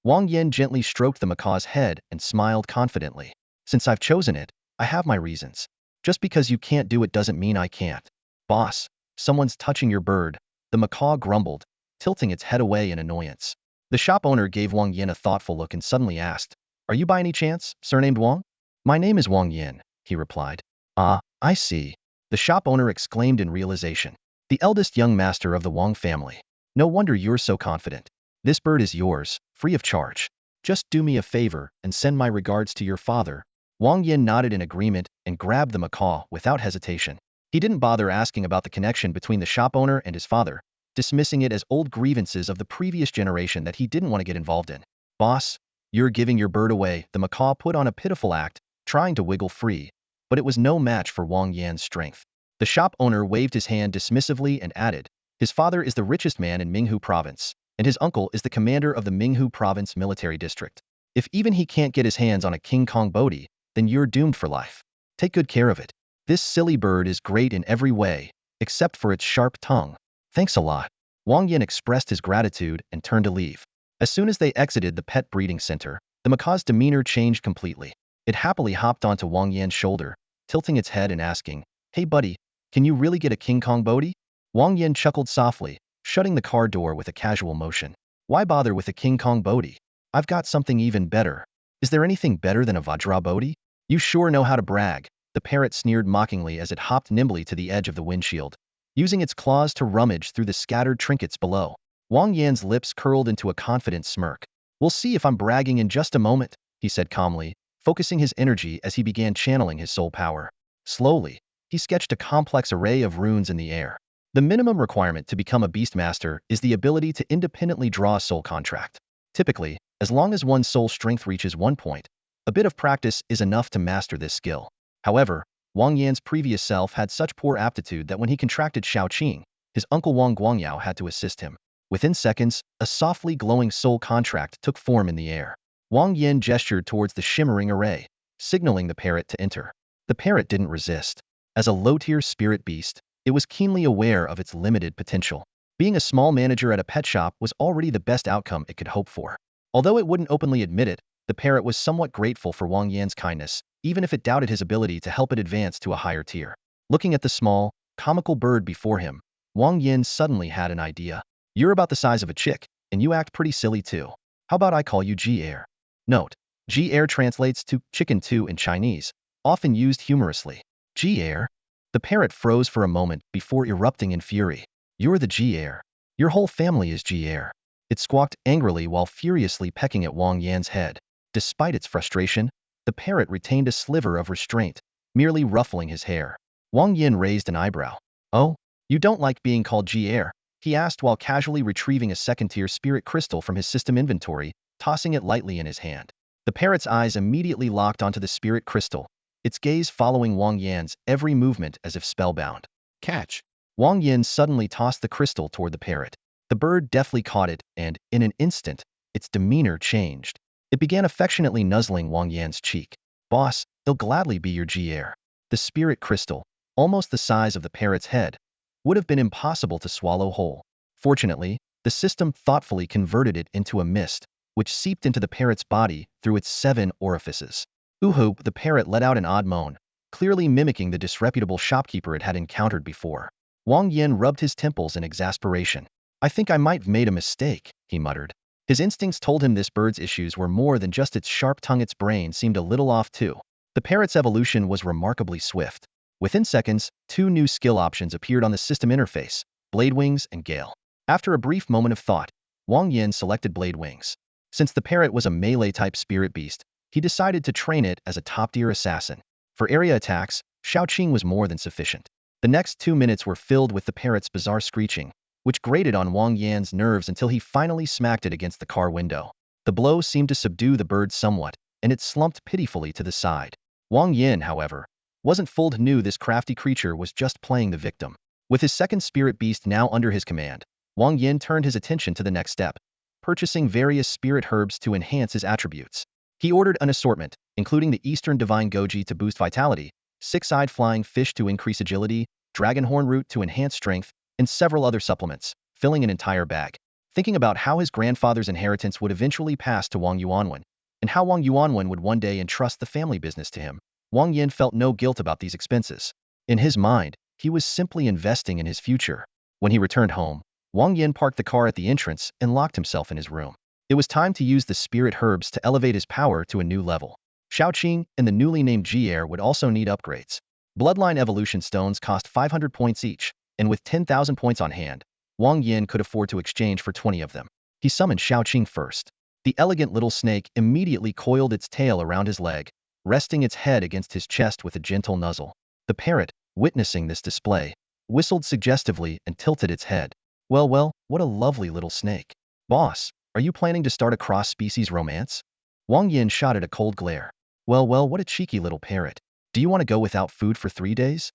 A: Wang Yan gently stroked the macaw's head and smiled confidently. Since I've chosen it, I have my reasons. Just because you can't do it doesn't mean I can't. Boss, someone's touching your bird, the macaw grumbled, tilting its head away in annoyance. The shop owner gave Wang Yan a thoughtful look and suddenly asked, Are you by any chance surnamed Wang? My name is Wang Yan, he replied. Ah, I see. The shop owner exclaimed in realization. The eldest young master of the Wang family. No wonder you're so confident. This bird is yours, free of charge. Just do me a favor and send my regards to your father. Wang Yan nodded in agreement and grabbed the macaw without hesitation. He didn't bother asking about the connection between the shop owner and his father, dismissing it as old grievances of the previous generation that he didn't want to get involved in. Boss, you're giving your bird away. The macaw put on a pitiful act, trying to wiggle free, but it was no match for Wang Yan's strength. The shop owner waved his hand dismissively and added, His father is the richest man in Minghu province, and his uncle is the commander of the Minghu province military district. If even he can't get his hands on a King Kong Bodhi, then you're doomed for life. Take good care of it. This silly bird is great in every way, except for its sharp tongue. Thanks a lot. Wang Yan expressed his gratitude and turned to leave. As soon as they exited the pet breeding center, the macaw's demeanor changed completely. It happily hopped onto Wang Yan's shoulder, tilting its head and asking, Hey buddy, can you really get a King Kong Bodhi? Wang Yan chuckled softly, shutting the car door with a casual motion. Why bother with a King Kong Bodhi? I've got something even better. Is there anything better than a Vajra Bodhi? You sure know how to brag. The parrot sneered mockingly as it hopped nimbly to the edge of the windshield, using its claws to rummage through the scattered trinkets below. Wang Yan's lips curled into a confident smirk. We'll see if I'm bragging in just a moment, he said calmly, focusing his energy as he began channeling his soul power. Slowly, he sketched a complex array of runes in the air. The minimum requirement to become a Beastmaster is the ability to independently draw a soul contract. Typically, as long as one's soul strength reaches 1 point, a bit of practice is enough to master this skill. However, Wang Yan's previous self had such poor aptitude that when he contracted Xiaoqing, his uncle Wang Guangyao had to assist him. Within seconds, a softly glowing soul contract took form in the air. Wang Yan gestured towards the shimmering array, signaling the parrot to enter. The parrot didn't resist. As a low-tier spirit beast, it was keenly aware of its limited potential. Being a small manager at a pet shop was already the best outcome it could hope for. Although it wouldn't openly admit it, the parrot was somewhat grateful for Wang Yan's kindness, even if it doubted his ability to help it advance to a higher tier. Looking at the small, comical bird before him, Wang Yan suddenly had an idea. You're about the size of a chick, and you act pretty silly too. How about I call you G-Air? Note: G-Air translates to chicken too in Chinese, often used humorously. G-Air? The parrot froze for a moment before erupting in fury. You're the G-Air. Your whole family is G-Air. It squawked angrily while furiously pecking at Wang Yan's head. Despite its frustration, the parrot retained a sliver of restraint, merely ruffling his hair. Wang Yan raised an eyebrow. Oh? You don't like being called G-Air? He asked while casually retrieving a second-tier spirit crystal from his system inventory, tossing it lightly in his hand. The parrot's eyes immediately locked onto the spirit crystal, its gaze following Wang Yan's every movement as if spellbound. Catch! Wang Yan suddenly tossed the crystal toward the parrot. The bird deftly caught it, and, in an instant, its demeanor changed. It began affectionately nuzzling Wang Yan's cheek. Boss, they'll gladly be your G-Air. The spirit crystal, almost the size of the parrot's head, would have been impossible to swallow whole. Fortunately, the system thoughtfully converted it into a mist, which seeped into the parrot's body through its 7 orifices. Ooh! The parrot let out an odd moan, clearly mimicking the disreputable shopkeeper it had encountered before. Wang Yan rubbed his temples in exasperation. I think I might have made a mistake, he muttered. His instincts told him this bird's issues were more than just its sharp tongue. Its brain seemed a little off too. The parrot's evolution was remarkably swift. Within seconds, 2 new skill options appeared on the system interface, Blade Wings and Gale. After a brief moment of thought, Wang Yan selected Blade Wings. Since the parrot was a melee-type spirit beast, he decided to train it as a top-tier assassin. For area attacks, Xiaoqing was more than sufficient. The next 2 minutes were filled with the parrot's bizarre screeching, which grated on Wang Yan's nerves until he finally smacked it against the car window. The blow seemed to subdue the bird somewhat, and it slumped pitifully to the side. Wang Yan, however, wasn't fooled. Knew this crafty creature was just playing the victim. With his second spirit beast now under his command, Wang Yan turned his attention to the next step, purchasing various spirit herbs to enhance his attributes. He ordered an assortment, including the Eastern Divine Goji to boost vitality, 6-eyed flying fish to increase agility, dragon horn root to enhance strength, and several other supplements, filling an entire bag. Thinking about how his grandfather's inheritance would eventually pass to Wang Yuanwen, and how Wang Yuanwen would one day entrust the family business to him, Wang Yan felt no guilt about these expenses. In his mind, he was simply investing in his future. When he returned home, Wang Yan parked the car at the entrance and locked himself in his room. It was time to use the spirit herbs to elevate his power to a new level. Xiaoqing and the newly named G-Air would also need upgrades. Bloodline evolution stones cost 500 points each, and with 10,000 points on hand, Wang Yan could afford to exchange for 20 of them. He summoned Xiaoqing first. The elegant little snake immediately coiled its tail around his leg, resting its head against his chest with a gentle nuzzle. The parrot, witnessing this display, whistled suggestively and tilted its head. Well, what a lovely little snake. Boss, are you planning to start a cross-species romance? Wang Yan shot at a cold glare. Well, what a cheeky little parrot. Do you want to go without food for 3 days?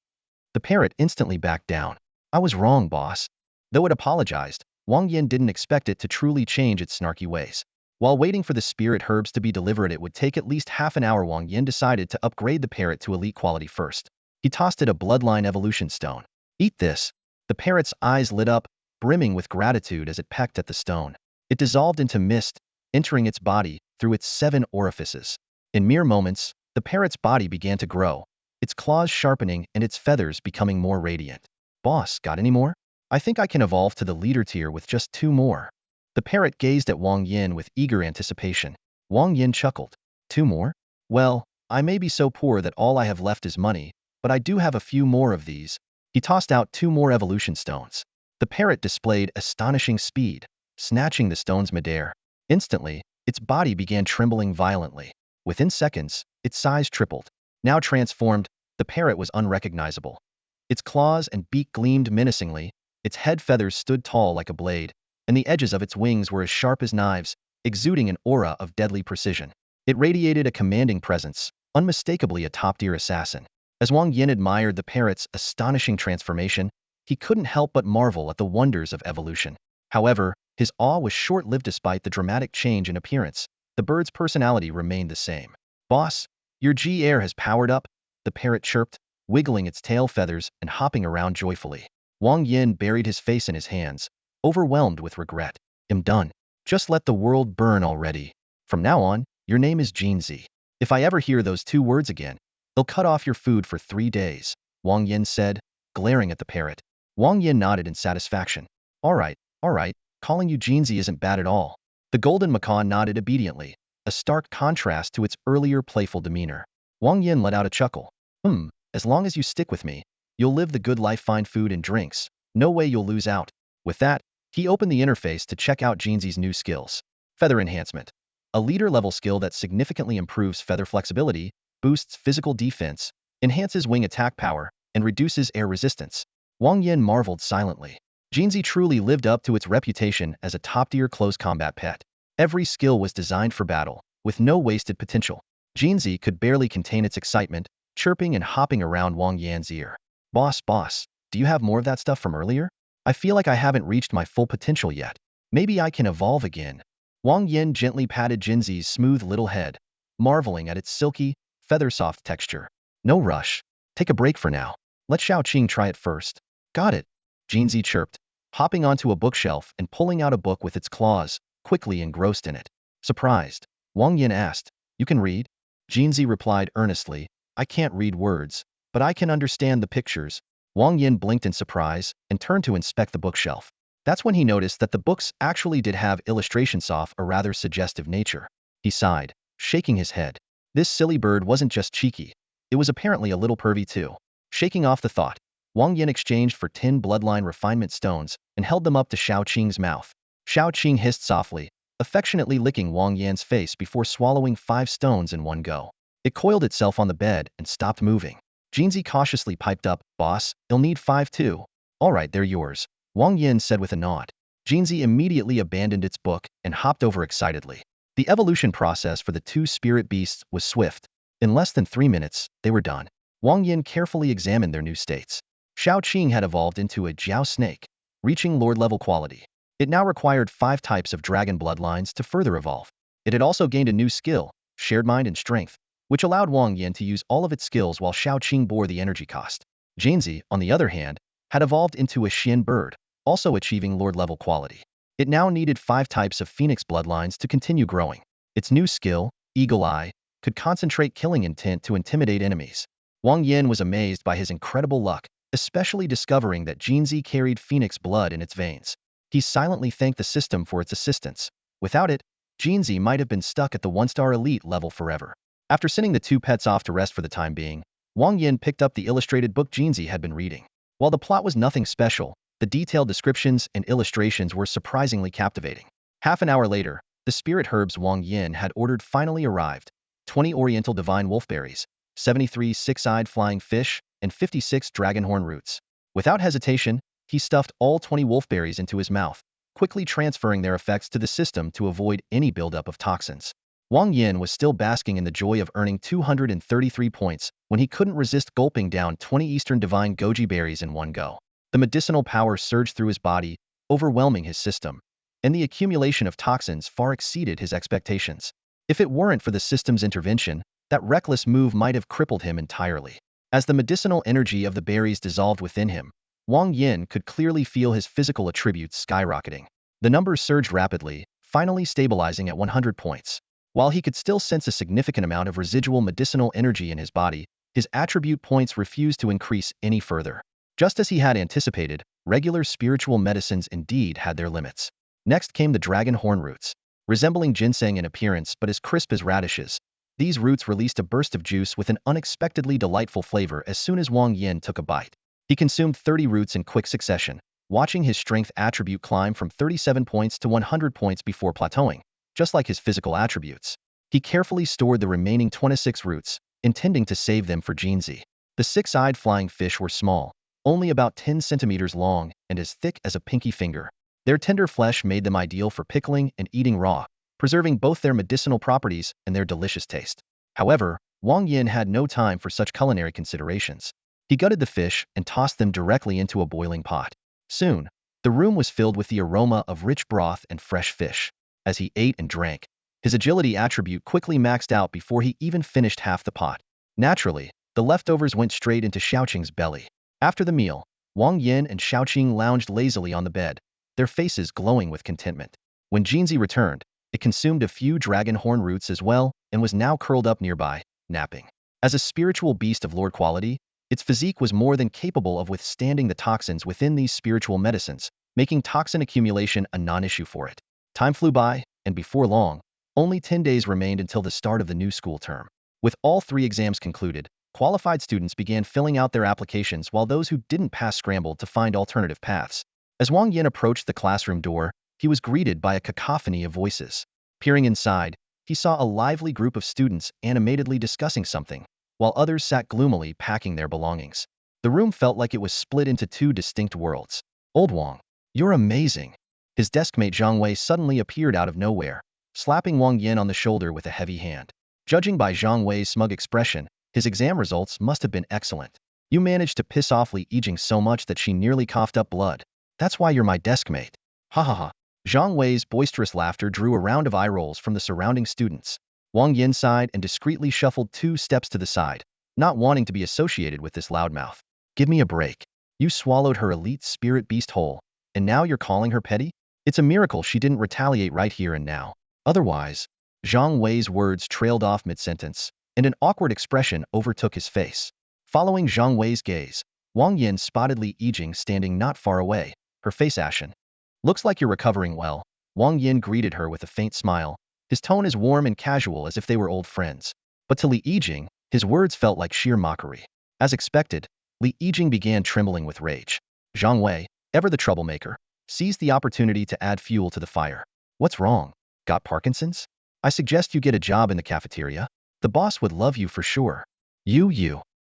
A: The parrot instantly backed down. I was wrong, boss. Though it apologized, Wang Yan didn't expect it to truly change its snarky ways. While waiting for the spirit herbs to be delivered, it would take at least half an hour. Wang Yan decided to upgrade the parrot to elite quality first. He tossed it a bloodline evolution stone. Eat this. The parrot's eyes lit up, brimming with gratitude as it pecked at the stone. It dissolved into mist, entering its body through its 7 orifices. In mere moments, the parrot's body began to grow, its claws sharpening and its feathers becoming more radiant. Boss, got any more? I think I can evolve to the leader tier with just 2 more. The parrot gazed at Wang Yan with eager anticipation. Wang Yan chuckled. 2 more? Well, I may be so poor that all I have left is money, but I do have a few more of these. He tossed out 2 more evolution stones. The parrot displayed astonishing speed, snatching the stones midair. Instantly, its body began trembling violently. Within seconds, its size tripled. Now transformed, the parrot was unrecognizable. Its claws and beak gleamed menacingly, its head feathers stood tall like a blade, and the edges of its wings were as sharp as knives, exuding an aura of deadly precision. It radiated a commanding presence, unmistakably a top-tier assassin. As Wang Yan admired the parrot's astonishing transformation, he couldn't help but marvel at the wonders of evolution. However, his awe was short-lived despite the dramatic change in appearance. The bird's personality remained the same. "Boss, your G-air has powered up," the parrot chirped, wiggling its tail feathers and hopping around joyfully. Wang Yan buried his face in his hands, overwhelmed with regret. "I'm done. Just let the world burn already. From now on, your name is Jinzi. If I ever hear those two words again, they'll cut off your food for 3 days," Wang Yan said, glaring at the parrot. Wang Yan nodded in satisfaction. All right, calling you Jinzi isn't bad at all." The golden macaw nodded obediently, a stark contrast to its earlier playful demeanor. Wang Yan let out a chuckle. As long as you stick with me, you'll live the good life, find food and drinks. No way you'll lose out." With that, he opened the interface to check out Jinzi's new skills. Feather Enhancement. A leader-level skill that significantly improves feather flexibility, boosts physical defense, enhances wing attack power, and reduces air resistance. Wang Yan marveled silently. Jinzi truly lived up to its reputation as a top-tier close combat pet. Every skill was designed for battle, with no wasted potential. Jinzi could barely contain its excitement, chirping and hopping around Wang Yan's ear. Boss, do you have more of that stuff from earlier? I feel like I haven't reached my full potential yet. Maybe I can evolve again." Wang Yan gently patted Jinzi's smooth little head, marveling at its silky, feather-soft texture. "No rush. Take a break for now. Let Xiaoqing try it first." "Got it," Jinzi chirped, hopping onto a bookshelf and pulling out a book with its claws, quickly engrossed in it. Surprised, Wang Yan asked, "You can read?" Jinzi replied earnestly, "I can't read words, but I can understand the pictures." Wang Yan blinked in surprise and turned to inspect the bookshelf. That's when he noticed that the books actually did have illustrations of a rather suggestive nature. He sighed, shaking his head. This silly bird wasn't just cheeky. It was apparently a little pervy too. Shaking off the thought, Wang Yan exchanged for 10 bloodline refinement stones and held them up to Xiaoqing's mouth. Xiaoqing hissed softly, affectionately licking Wang Yan's face before swallowing 5 stones in one go. It coiled itself on the bed and stopped moving. Jinzi cautiously piped up, "Boss, you'll need 5 too." "All right, they're yours," Wang Yan said with a nod. Jinzi immediately abandoned its book and hopped over excitedly. The evolution process for the 2 spirit beasts was swift. In less than 3 minutes, they were done. Wang Yan carefully examined their new states. Xiaoqing had evolved into a Jiao snake, reaching Lord-level quality. It now required 5 types of dragon bloodlines to further evolve. It had also gained a new skill, shared mind and strength, which allowed Wang Yan to use all of its skills while Xiaoqing bore the energy cost. Jinzi, on the other hand, had evolved into a Xian bird, also achieving Lord-level quality. It now needed 5 types of phoenix bloodlines to continue growing. Its new skill, Eagle Eye, could concentrate killing intent to intimidate enemies. Wang Yan was amazed by his incredible luck, especially discovering that Jinzi carried phoenix blood in its veins. He silently thanked the system for its assistance. Without it, Jinzi might have been stuck at the 1-star elite level forever. After sending the 2 pets off to rest for the time being, Wang Yan picked up the illustrated book Jinzi had been reading. While the plot was nothing special, the detailed descriptions and illustrations were surprisingly captivating. Half an hour later, the spirit herbs Wang Yan had ordered finally arrived: 20 Oriental Divine Wolfberries, 73 six-eyed flying fish, and 56 dragonhorn roots. Without hesitation, he stuffed all 20 wolfberries into his mouth, quickly transferring their effects to the system to avoid any buildup of toxins. Wang Yan was still basking in the joy of earning 233 points when he couldn't resist gulping down 20 Eastern Divine Goji berries in one go. The medicinal power surged through his body, overwhelming his system, and the accumulation of toxins far exceeded his expectations. If it weren't for the system's intervention, that reckless move might have crippled him entirely. As the medicinal energy of the berries dissolved within him, Wang Yan could clearly feel his physical attributes skyrocketing. The numbers surged rapidly, finally stabilizing at 100 points. While he could still sense a significant amount of residual medicinal energy in his body, his attribute points refused to increase any further. Just as he had anticipated, regular spiritual medicines indeed had their limits. Next came the dragon horn roots. Resembling ginseng in appearance but as crisp as radishes, these roots released a burst of juice with an unexpectedly delightful flavor as soon as Wang Yan took a bite. He consumed 30 roots in quick succession, watching his strength attribute climb from 37 points to 100 points before plateauing. Just like his physical attributes, he carefully stored the remaining 26 roots, intending to save them for Jinzi. The 6-eyed flying fish were small, only about 10 centimeters long and as thick as a pinky finger. Their tender flesh made them ideal for pickling and eating raw, preserving both their medicinal properties and their delicious taste. However, Wang Yan had no time for such culinary considerations. He gutted the fish and tossed them directly into a boiling pot. Soon, the room was filled with the aroma of rich broth and fresh fish. As he ate and drank, his agility attribute quickly maxed out before he even finished half the pot. Naturally, the leftovers went straight into Xiaoqing's belly. After the meal, Wang Yan and Xiaoqing lounged lazily on the bed, their faces glowing with contentment. When Jinzi returned, it consumed a few dragon horn roots as well and was now curled up nearby, napping. As a spiritual beast of lord quality, its physique was more than capable of withstanding the toxins within these spiritual medicines, making toxin accumulation a non-issue for it. Time flew by, and before long, only 10 days remained until the start of the new school term. With all 3 exams concluded, qualified students began filling out their applications while those who didn't pass scrambled to find alternative paths. As Wang Yan approached the classroom door, he was greeted by a cacophony of voices. Peering inside, he saw a lively group of students animatedly discussing something, while others sat gloomily packing their belongings. The room felt like it was split into 2 distinct worlds. Old Wang, you're amazing. His deskmate Zhang Wei suddenly appeared out of nowhere, slapping Wang Yan on the shoulder with a heavy hand. Judging by Zhang Wei's smug expression, his exam results must have been excellent. You managed to piss off Li Yijing so much that she nearly coughed up blood. That's why you're my deskmate. Ha ha ha. Zhang Wei's boisterous laughter drew a round of eye rolls from the surrounding students. Wang Yan sighed and discreetly shuffled 2 steps to the side, not wanting to be associated with this loudmouth. Give me a break. You swallowed her elite spirit beast whole, and now you're calling her petty? It's a miracle she didn't retaliate right here and now. Otherwise, Zhang Wei's words trailed off mid-sentence, and an awkward expression overtook his face. Following Zhang Wei's gaze, Wang Yan spotted Li Yijing standing not far away, her face ashen. Looks like you're recovering well. Wang Yan greeted her with a faint smile, his tone as warm and casual as if they were old friends. But to Li Yijing, his words felt like sheer mockery. As expected, Li Yijing began trembling with rage. Zhang Wei, ever the troublemaker, seized the opportunity to add fuel to the fire. What's wrong? Got Parkinson's? I suggest you get a job in the cafeteria. The boss would love you for sure. You.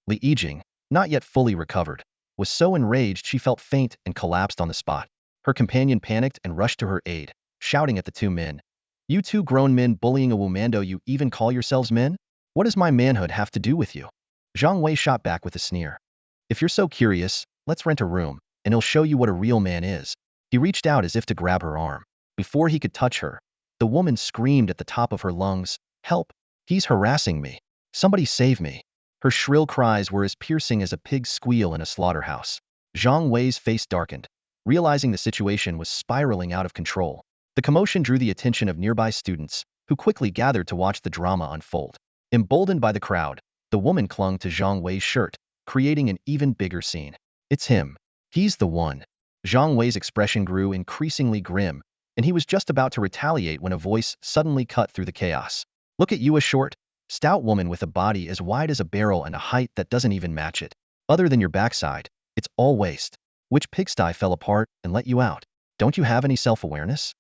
A: Li Yijing, not yet fully recovered, was so enraged she felt faint and collapsed on the spot. Her companion panicked and rushed to her aid, shouting at the 2 men. You 2 grown men bullying a woman, you even call yourselves men? What does my manhood have to do with you? Zhang Wei shot back with a sneer. If you're so curious, let's rent a room, and he'll show you what a real man is. He reached out as if to grab her arm. Before he could touch her, the woman screamed at the top of her lungs, "Help! He's harassing me! Somebody save me!" Her shrill cries were as piercing as a pig's squeal in a slaughterhouse. Zhang Wei's face darkened, realizing the situation was spiraling out of control. The commotion drew the attention of nearby students, who quickly gathered to watch the drama unfold. Emboldened by the crowd, the woman clung to Zhang Wei's shirt, creating an even bigger scene. It's him. He's the one. Zhang Wei's expression grew increasingly grim, and he was just about to retaliate when a voice suddenly cut through the chaos. Look at you, a short, stout woman with a body as wide as a barrel and a height that doesn't even match it. Other than your backside, it's all waste. Which pigsty fell apart and let you out? Don't you have any self-awareness?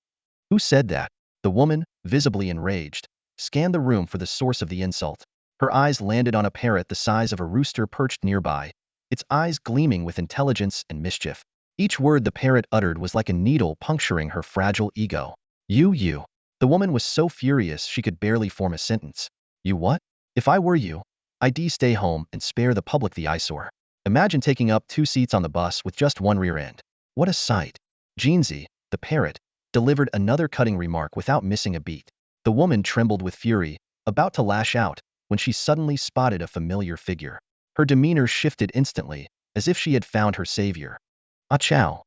A: Who said that? The woman, visibly enraged, scanned the room for the source of the insult. Her eyes landed on a parrot the size of a rooster perched nearby, its eyes gleaming with intelligence and mischief. Each word the parrot uttered was like a needle puncturing her fragile ego. You. The woman was so furious she could barely form a sentence. You what? If I were you, I'd stay home and spare the public the eyesore. Imagine taking up 2 seats on the bus with just 1 rear end. What a sight. Jinzi, the parrot, delivered another cutting remark without missing a beat. The woman trembled with fury, about to lash out, when she suddenly spotted a familiar figure. Her demeanor shifted instantly, as if she had found her savior. Ah Chao,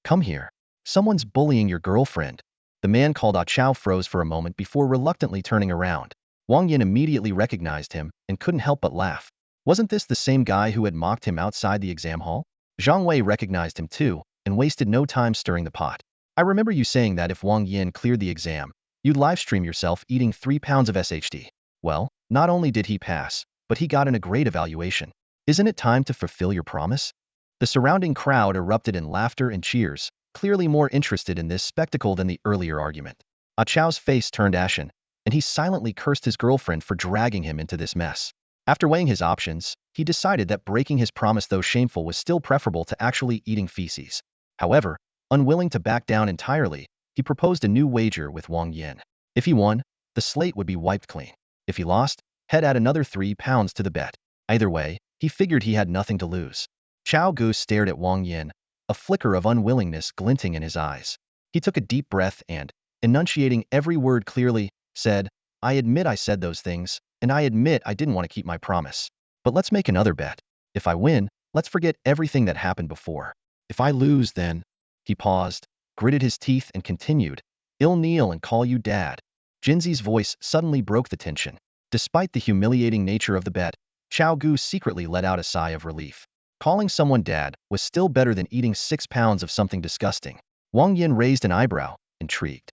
A: come here. Someone's bullying your girlfriend. The man called Ah Chao froze for a moment before reluctantly turning around. Wang Yan immediately recognized him and couldn't help but laugh. Wasn't this the same guy who had mocked him outside the exam hall? Zhang Wei recognized him too, and wasted no time stirring the pot. I remember you saying that if Wang Yan cleared the exam, you'd livestream yourself eating 3 pounds of SHD. Well, not only did he pass, but he got in a great evaluation. Isn't it time to fulfill your promise? The surrounding crowd erupted in laughter and cheers, clearly more interested in this spectacle than the earlier argument. Ah Chao's face turned ashen, and he silently cursed his girlfriend for dragging him into this mess. After weighing his options, he decided that breaking his promise, though shameful, was still preferable to actually eating feces. However, unwilling to back down entirely, he proposed a new wager with Wang Yan. If he won, the slate would be wiped clean. If he lost, he'd add another 3 pounds to the bet. Either way, he figured he had nothing to lose. Xiao Gu stared at Wang Yan, a flicker of unwillingness glinting in his eyes. He took a deep breath and, enunciating every word clearly, said, I admit I said those things, and I admit I didn't want to keep my promise. But let's make another bet. If I win, let's forget everything that happened before. If I lose, then... He paused, gritted his teeth and continued, I'll kneel and call you dad. Jinzi's voice suddenly broke the tension. Despite the humiliating nature of the bet, Xiao Gu secretly let out a sigh of relief. Calling someone dad was still better than eating 6 pounds of something disgusting. Wang Yan raised an eyebrow, intrigued.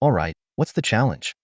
A: All right, what's the challenge?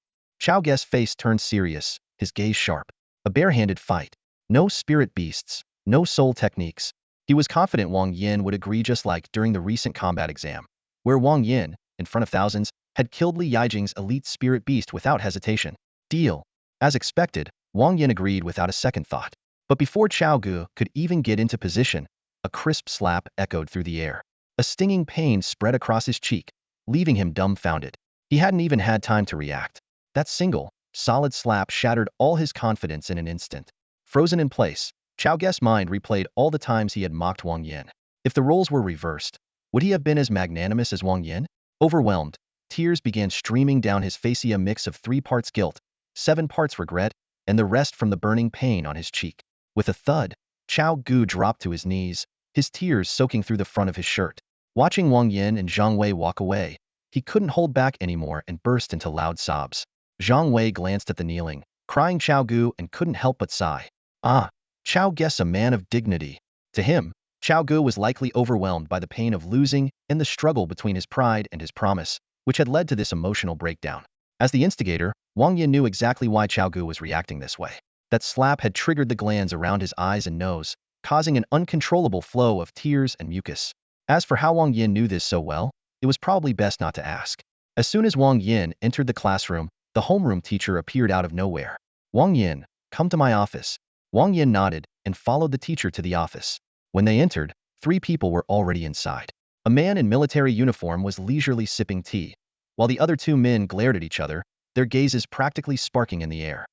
A: Xiao Gu's face turned serious, his gaze sharp. A barehanded fight. No spirit beasts, no soul techniques. He was confident Wang Yan would agree, just like during the recent combat exam, where Wang Yan, in front of thousands, had killed Li Yijing's elite spirit beast without hesitation. Deal. As expected, Wang Yan agreed without a second thought. But before Xiao Gu could even get into position, a crisp slap echoed through the air. A stinging pain spread across his cheek, leaving him dumbfounded. He hadn't even had time to react. That single, solid slap shattered all his confidence in an instant. Frozen in place, Xiao Gu's mind replayed all the times he had mocked Wang Yan. If the roles were reversed, would he have been as magnanimous as Wang Yan? Overwhelmed, tears began streaming down his face, a mix of 3 parts guilt, 7 parts regret, and the rest from the burning pain on his cheek. With a thud, Xiao Gu dropped to his knees, his tears soaking through the front of his shirt. Watching Wang Yan and Zhang Wei walk away, he couldn't hold back anymore and burst into loud sobs. Zhang Wei glanced at the kneeling, crying Xiao Gu and couldn't help but sigh. Ah, Xiao Gu's a man of dignity. To him, Xiao Gu was likely overwhelmed by the pain of losing and the struggle between his pride and his promise, which had led to this emotional breakdown. As the instigator, Wang Yan knew exactly why Xiao Gu was reacting this way. That slap had triggered the glands around his eyes and nose, causing an uncontrollable flow of tears and mucus. As for how Wang Yan knew this so well, it was probably best not to ask. As soon as Wang Yan entered the classroom, the homeroom teacher appeared out of nowhere. Wang Yan, come to my office. Wang Yan nodded and followed the teacher to the office. When they entered, 3 people were already inside. A man in military uniform was leisurely sipping tea, while the other 2 men glared at each other, their gazes practically sparking in the air.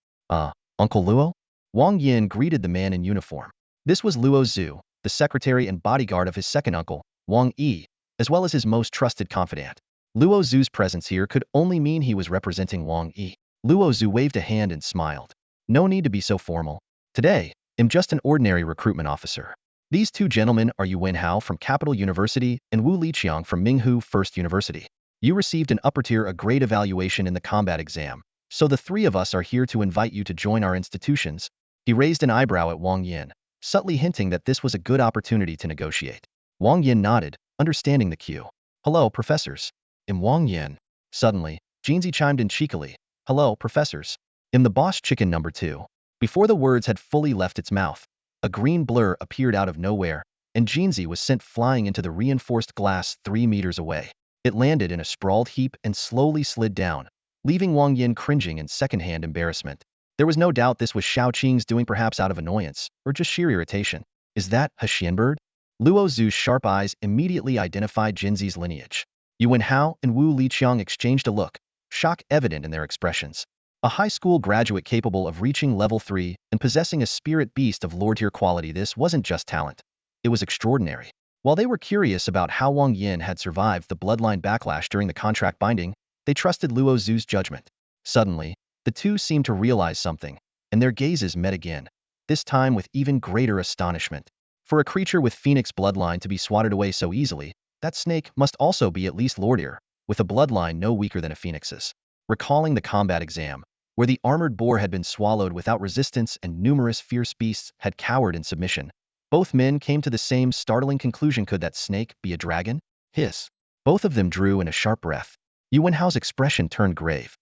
A: Uncle Luo? Wang Yan greeted the man in uniform. This was Luo Zhu, the secretary and bodyguard of his second uncle, Wang Yi, as well as his most trusted confidant. Luo Zhu's presence here could only mean he was representing Wang Yi. Luo Zhu waved a hand and smiled. No need to be so formal. Today, I'm just an ordinary recruitment officer. These 2 gentlemen are Yu Wenhao from Capital University and Wu Liqiang from Minghu First University. You received an upper tier a grade evaluation in the combat exam, so the 3 of us are here to invite you to join our institutions. He raised an eyebrow at Wang Yan, subtly hinting that this was a good opportunity to negotiate. Wang Yan nodded, understanding the cue. Hello, professors. I'm Wang Yan. Suddenly, Jinzi chimed in cheekily. Hello, professors. I'm the boss chicken number 2. Before the words had fully left its mouth, a green blur appeared out of nowhere, and Jinzi was sent flying into the reinforced glass 3 meters away. It landed in a sprawled heap and slowly slid down, leaving Wang Yan cringing in secondhand embarrassment. There was no doubt this was Xiaoqing's doing, perhaps out of annoyance, or just sheer irritation. Is that a Xianbird? Luo Zhu's sharp eyes immediately identified Jinzi's lineage. Yu Wenhao and Wu Liqiang exchanged a look, shock evident in their expressions. A high school graduate capable of reaching level 3 and possessing a spirit beast of lord-tier quality, this wasn't just talent. It was extraordinary. While they were curious about how Wang Yan had survived the bloodline backlash during the contract binding, they trusted Luo Zhu's judgment. Suddenly, the 2 seemed to realize something, and their gazes met again, this time with even greater astonishment. For a creature with phoenix bloodline to be swatted away so easily, that snake must also be at least lordier, with a bloodline no weaker than a phoenix's. Recalling the combat exam, where the armored boar had been swallowed without resistance and numerous fierce beasts had cowered in submission, both men came to the same startling conclusion. Could that snake be a dragon? Hiss. Both of them drew in a sharp breath. Yu Wenhao's expression turned grave.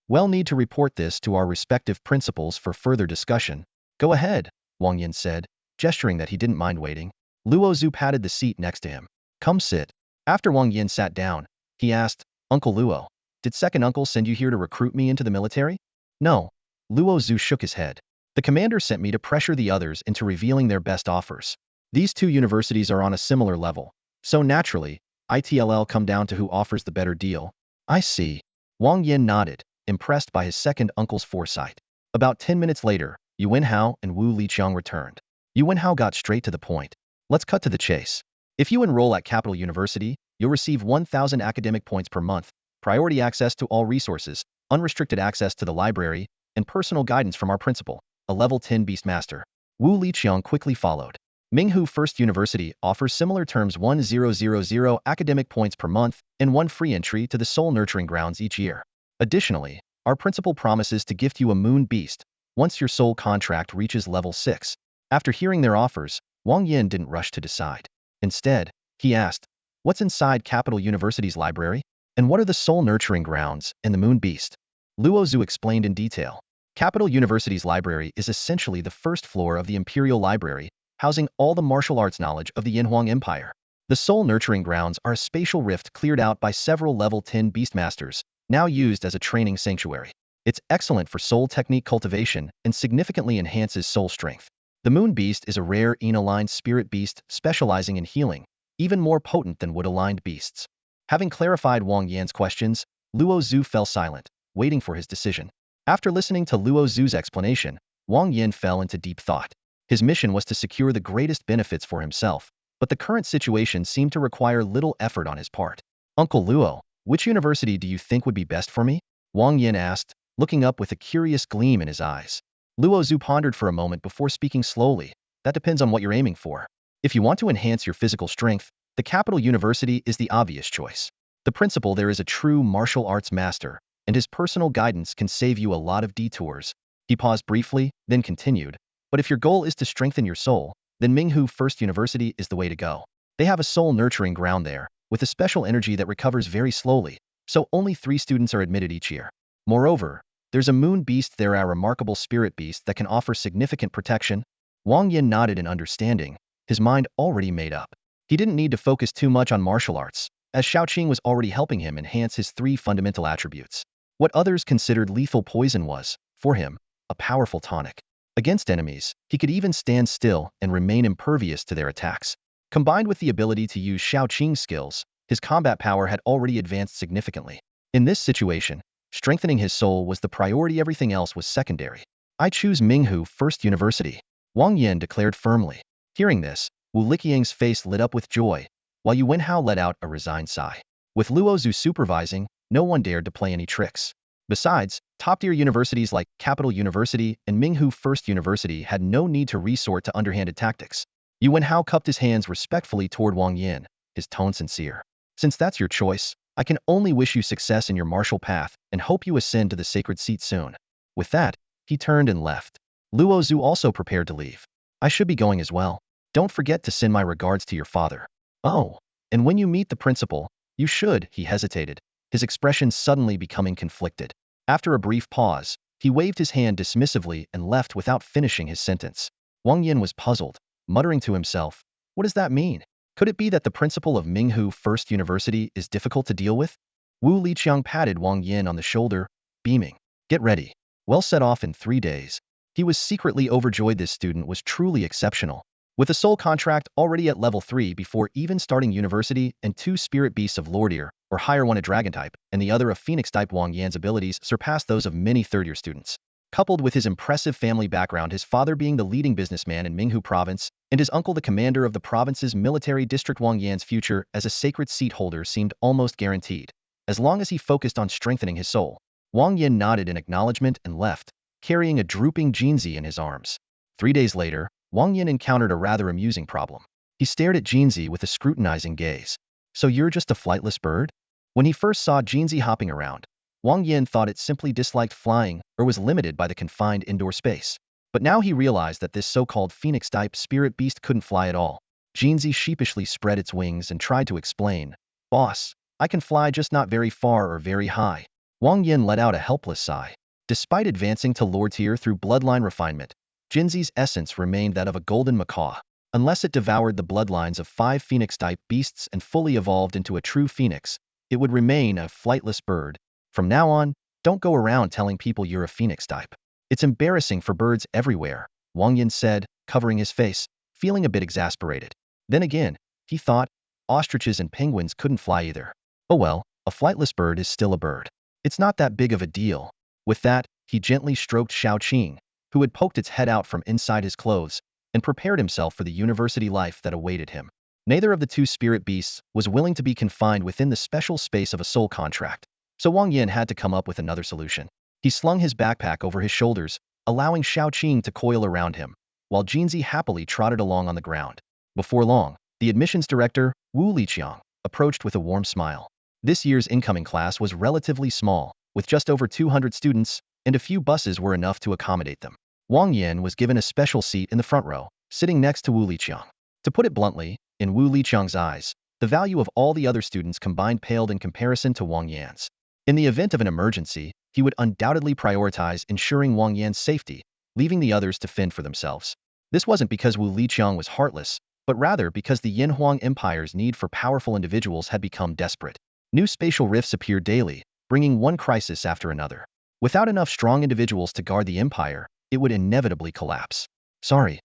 A: We'll need to report this to our respective principals for further discussion. Go ahead, Wang Yan said, gesturing that he didn't mind waiting. Luo Zhu patted the seat next to him. Come sit. After Wang Yan sat down, he asked, Uncle Luo, did second uncle send you here to recruit me into the military? No. Luo Zhu shook his head. The commander sent me to pressure the others into revealing their best offers. These 2 universities are on a similar level, so naturally, it'll come down to who offers the better deal. I see. Wang Yan nodded, impressed by his second uncle's foresight. About 10 minutes later, Yu Wenhao and Wu Liqiang returned. Yu Wenhao got straight to the point. Let's cut to the chase. If you enroll at Capital University, you'll receive 1,000 academic points per month, priority access to all resources, unrestricted access to the library, and personal guidance from our principal, a level 10 Beastmaster. Wu Liqiang quickly followed. Minghu First University offers similar terms 1,000 academic points per month and 1 free entry to the Soul Nurturing Grounds each year. Additionally, our principal promises to gift you a moon beast once your soul contract reaches level 6. After hearing their offers, Wang Yan didn't rush to decide. Instead, he asked, what's inside Capital University's library? And what are the Soul Nurturing Grounds and the Moon Beast? Luo Zhu explained in detail. Capital University's library is essentially the first floor of the Imperial Library, housing all the martial arts knowledge of the Yanhuang Empire. The Soul Nurturing Grounds are a spatial rift cleared out by several level 10 Beastmasters, now used as a training sanctuary. It's excellent for soul technique cultivation and significantly enhances soul strength. The Moon Beast is a rare Yin-aligned spirit beast specializing in healing, even more potent than wood-aligned beasts. Having clarified Wang Yan's questions, Luo Zhu fell silent, waiting for his decision. After listening to Luo Zhu's explanation, Wang Yan fell into deep thought. His mission was to secure the greatest benefits for himself, but the current situation seemed to require little effort on his part. Uncle Luo, which university do you think would be best for me? Wang Yan asked, looking up with a curious gleam in his eyes. Luo Zhu pondered for a moment before speaking slowly. That depends on what you're aiming for. If you want to enhance your physical strength, the Capital University is the obvious choice. The principal there is a true martial arts master, and his personal guidance can save you a lot of detours. He paused briefly, then continued. But if your goal is to strengthen your soul, then Minghu First University is the way to go. They have a soul nurturing ground there, with a special energy that recovers very slowly, so only 3 students are admitted each year. Moreover, there's a moon beast there, a remarkable spirit beast that can offer significant protection. Wang Yan nodded in understanding, his mind already made up. He didn't need to focus too much on martial arts, as Xiaoqing was already helping him enhance his 3 fundamental attributes. What others considered lethal poison was, for him, a powerful tonic. Against enemies, he could even stand still and remain impervious to their attacks. Combined with the ability to use Xiaoqing's skills, his combat power had already advanced significantly. In this situation, strengthening his soul was the priority, everything else was secondary. I choose Minghu First University, Wang Yan declared firmly. Hearing this, Wu Liqiang's face lit up with joy, while Yu Wenhao let out a resigned sigh. With Luo Zhu supervising, no one dared to play any tricks. Besides, top-tier universities like Capital University and Minghu First University had no need to resort to underhanded tactics. Yu Wenhao cupped his hands respectfully toward Wang Yan, his tone sincere. Since that's your choice, I can only wish you success in your martial path and hope you ascend to the sacred seat soon. With that, he turned and left. Luo Zhu also prepared to leave. I should be going as well. Don't forget to send my regards to your father. Oh, and when you meet the principal, you should, he hesitated, his expression suddenly becoming conflicted. After a brief pause, he waved his hand dismissively and left without finishing his sentence. Wang Yan was puzzled, muttering to himself, what does that mean? Could it be that the principal of Minghu First University is difficult to deal with? Wu Liqiang patted Wang Yan on the shoulder, beaming. Get ready. Well set off in 3 days. He was secretly overjoyed. This student was truly exceptional. With a soul contract already at level 3 before even starting university and 2 spirit beasts of Lordier, or higher, one a dragon type, and the other a phoenix type, Wang Yan's abilities surpassed those of many third-year students. Coupled with his impressive family background, his father being the leading businessman in Minghu province, and his uncle the commander of the province's military district, Wang Yan's future as a sacred seat holder seemed almost guaranteed. As long as he focused on strengthening his soul, Wang Yan nodded in acknowledgement and left, carrying a drooping Jinzi in his arms. 3 days later, Wang Yan encountered a rather amusing problem. He stared at Jinzi with a scrutinizing gaze. So you're just a flightless bird? When he first saw Jinzi hopping around, Wang Yan thought it simply disliked flying or was limited by the confined indoor space. But now he realized that this so-called phoenix-type spirit beast couldn't fly at all. Jinzi sheepishly spread its wings and tried to explain. Boss, I can fly, just not very far or very high. Wang Yan let out a helpless sigh. Despite advancing to Lord tier through bloodline refinement, Jinzi's essence remained that of a golden macaw. Unless it devoured the bloodlines of 5 phoenix-type beasts and fully evolved into a true phoenix, it would remain a flightless bird. From now on, don't go around telling people you're a phoenix type. It's embarrassing for birds everywhere, Wang Yan said, covering his face, feeling a bit exasperated. Then again, he thought, ostriches and penguins couldn't fly either. Oh well, a flightless bird is still a bird. It's not that big of a deal. With that, he gently stroked Xiaoqing, who had poked its head out from inside his clothes and prepared himself for the university life that awaited him. Neither of the two spirit beasts was willing to be confined within the special space of a soul contract, so Wang Yan had to come up with another solution. He slung his backpack over his shoulders, allowing Xiaoqing to coil around him, while Jinzi happily trotted along on the ground. Before long, the admissions director, Wu Liqiang, approached with a warm smile. This year's incoming class was relatively small, with just over 200 students, and a few buses were enough to accommodate them. Wang Yan was given a special seat in the front row, sitting next to Wu Liqiang. To put it bluntly, in Wu Liqiang's eyes, the value of all the other students combined paled in comparison to Wang Yan's. In the event of an emergency, he would undoubtedly prioritize ensuring Wang Yan's safety, leaving the others to fend for themselves. This wasn't because Wu Liqiang was heartless, but rather because the Yinhuang Empire's need for powerful individuals had become desperate. New spatial rifts appeared daily, bringing one crisis after another. Without enough strong individuals to guard the empire, it would inevitably collapse. Sorry.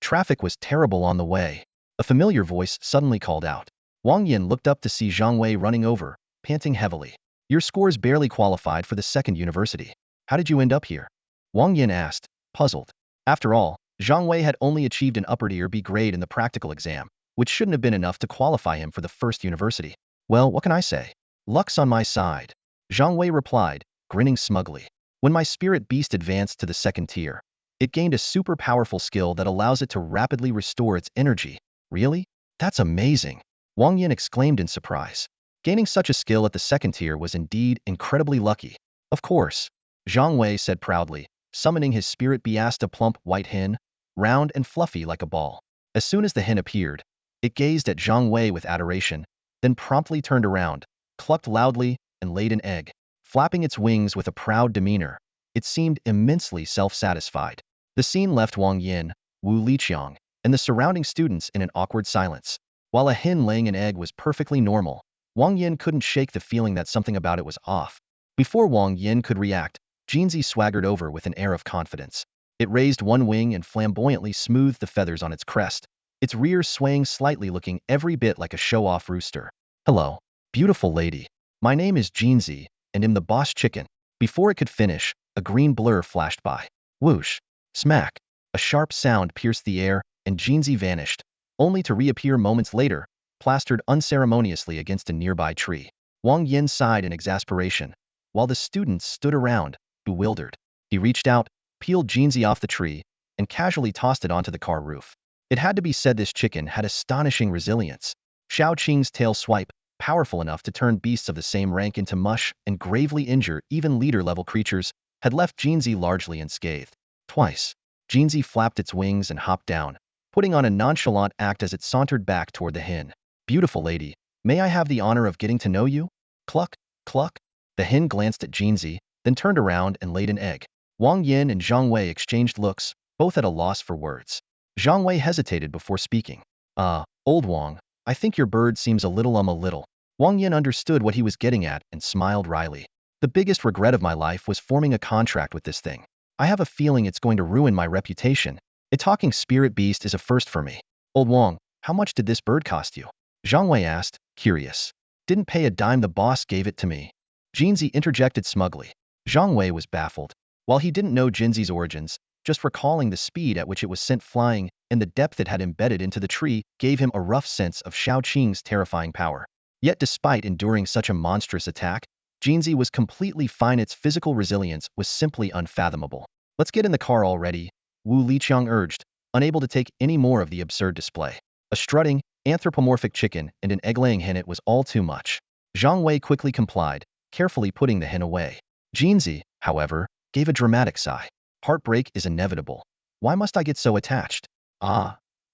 A: Traffic was terrible on the way. A familiar voice suddenly called out. Wang Yan looked up to see Zhang Wei running over, panting heavily. Your scores barely qualified for the second university. How did you end up here? Wang Yan asked, puzzled. After all, Zhang Wei had only achieved an upper-tier B grade in the practical exam, which shouldn't have been enough to qualify him for the first university. Well, what can I say? Luck's on my side. Zhang Wei replied, grinning smugly. When my spirit beast advanced to the second tier, it gained a super powerful skill that allows it to rapidly restore its energy. Really? That's amazing. Wang Yan exclaimed in surprise. Gaining such a skill at the second tier was indeed incredibly lucky. Of course, Zhang Wei said proudly, summoning his spirit beast, a plump white hen, round and fluffy like a ball. As soon as the hen appeared, it gazed at Zhang Wei with adoration, then promptly turned around, clucked loudly, and laid an egg. Flapping its wings with a proud demeanor, it seemed immensely self-satisfied. The scene left Wang Yan, Wu Liqiang, and the surrounding students in an awkward silence. While a hen laying an egg was perfectly normal, Wang Yan couldn't shake the feeling that something about it was off. Before Wang Yan could react, Jinzi swaggered over with an air of confidence. It raised one wing and flamboyantly smoothed the feathers on its crest, its rear swaying slightly, looking every bit like a show-off rooster. Hello, beautiful lady. My name is Jinzi, and am the boss chicken. Before it could finish, a green blur flashed by. Whoosh! Smack! A sharp sound pierced the air, and Jinzi vanished, only to reappear moments later, plastered unceremoniously against a nearby tree. Wang Yan sighed in exasperation, while the students stood around, bewildered. He reached out, peeled Jinzi off the tree, and casually tossed it onto the car roof. It had to be said this chicken had astonishing resilience. Xiaoqing's tail swipe, powerful enough to turn beasts of the same rank into mush and gravely injure even leader-level creatures, had left Jinzi largely unscathed. Twice, Jinzi flapped its wings and hopped down, putting on a nonchalant act as it sauntered back toward the hen. Beautiful lady, may I have the honor of getting to know you? Cluck, cluck. The hen glanced at Jinzi, then turned around and laid an egg. Wang Yan and Zhang Wei exchanged looks, both at a loss for words. Zhang Wei hesitated before speaking. Old Wang, I think your bird seems a little. Wang Yan understood what he was getting at and smiled wryly. The biggest regret of my life was forming a contract with this thing. I have a feeling it's going to ruin my reputation. A talking spirit beast is a first for me. Old Wang, how much did this bird cost you? Zhang Wei asked, curious. Didn't pay a dime, the boss gave it to me. Jinzi interjected smugly. Zhang Wei was baffled. While he didn't know Jinzi's origins, just recalling the speed at which it was sent flying and the depth it had embedded into the tree gave him a rough sense of Xiaoqing's terrifying power. Yet despite enduring such a monstrous attack, Jinzi was completely fine. Its physical resilience was simply unfathomable. Let's get in the car already, Wu Liqiang urged, unable to take any more of the absurd display. A strutting, anthropomorphic chicken and an egg-laying hen, it was all too much. Zhang Wei quickly complied, carefully putting the hen away. Jinzi, however, gave a dramatic sigh. Heartbreak is inevitable. Why must I get so attached?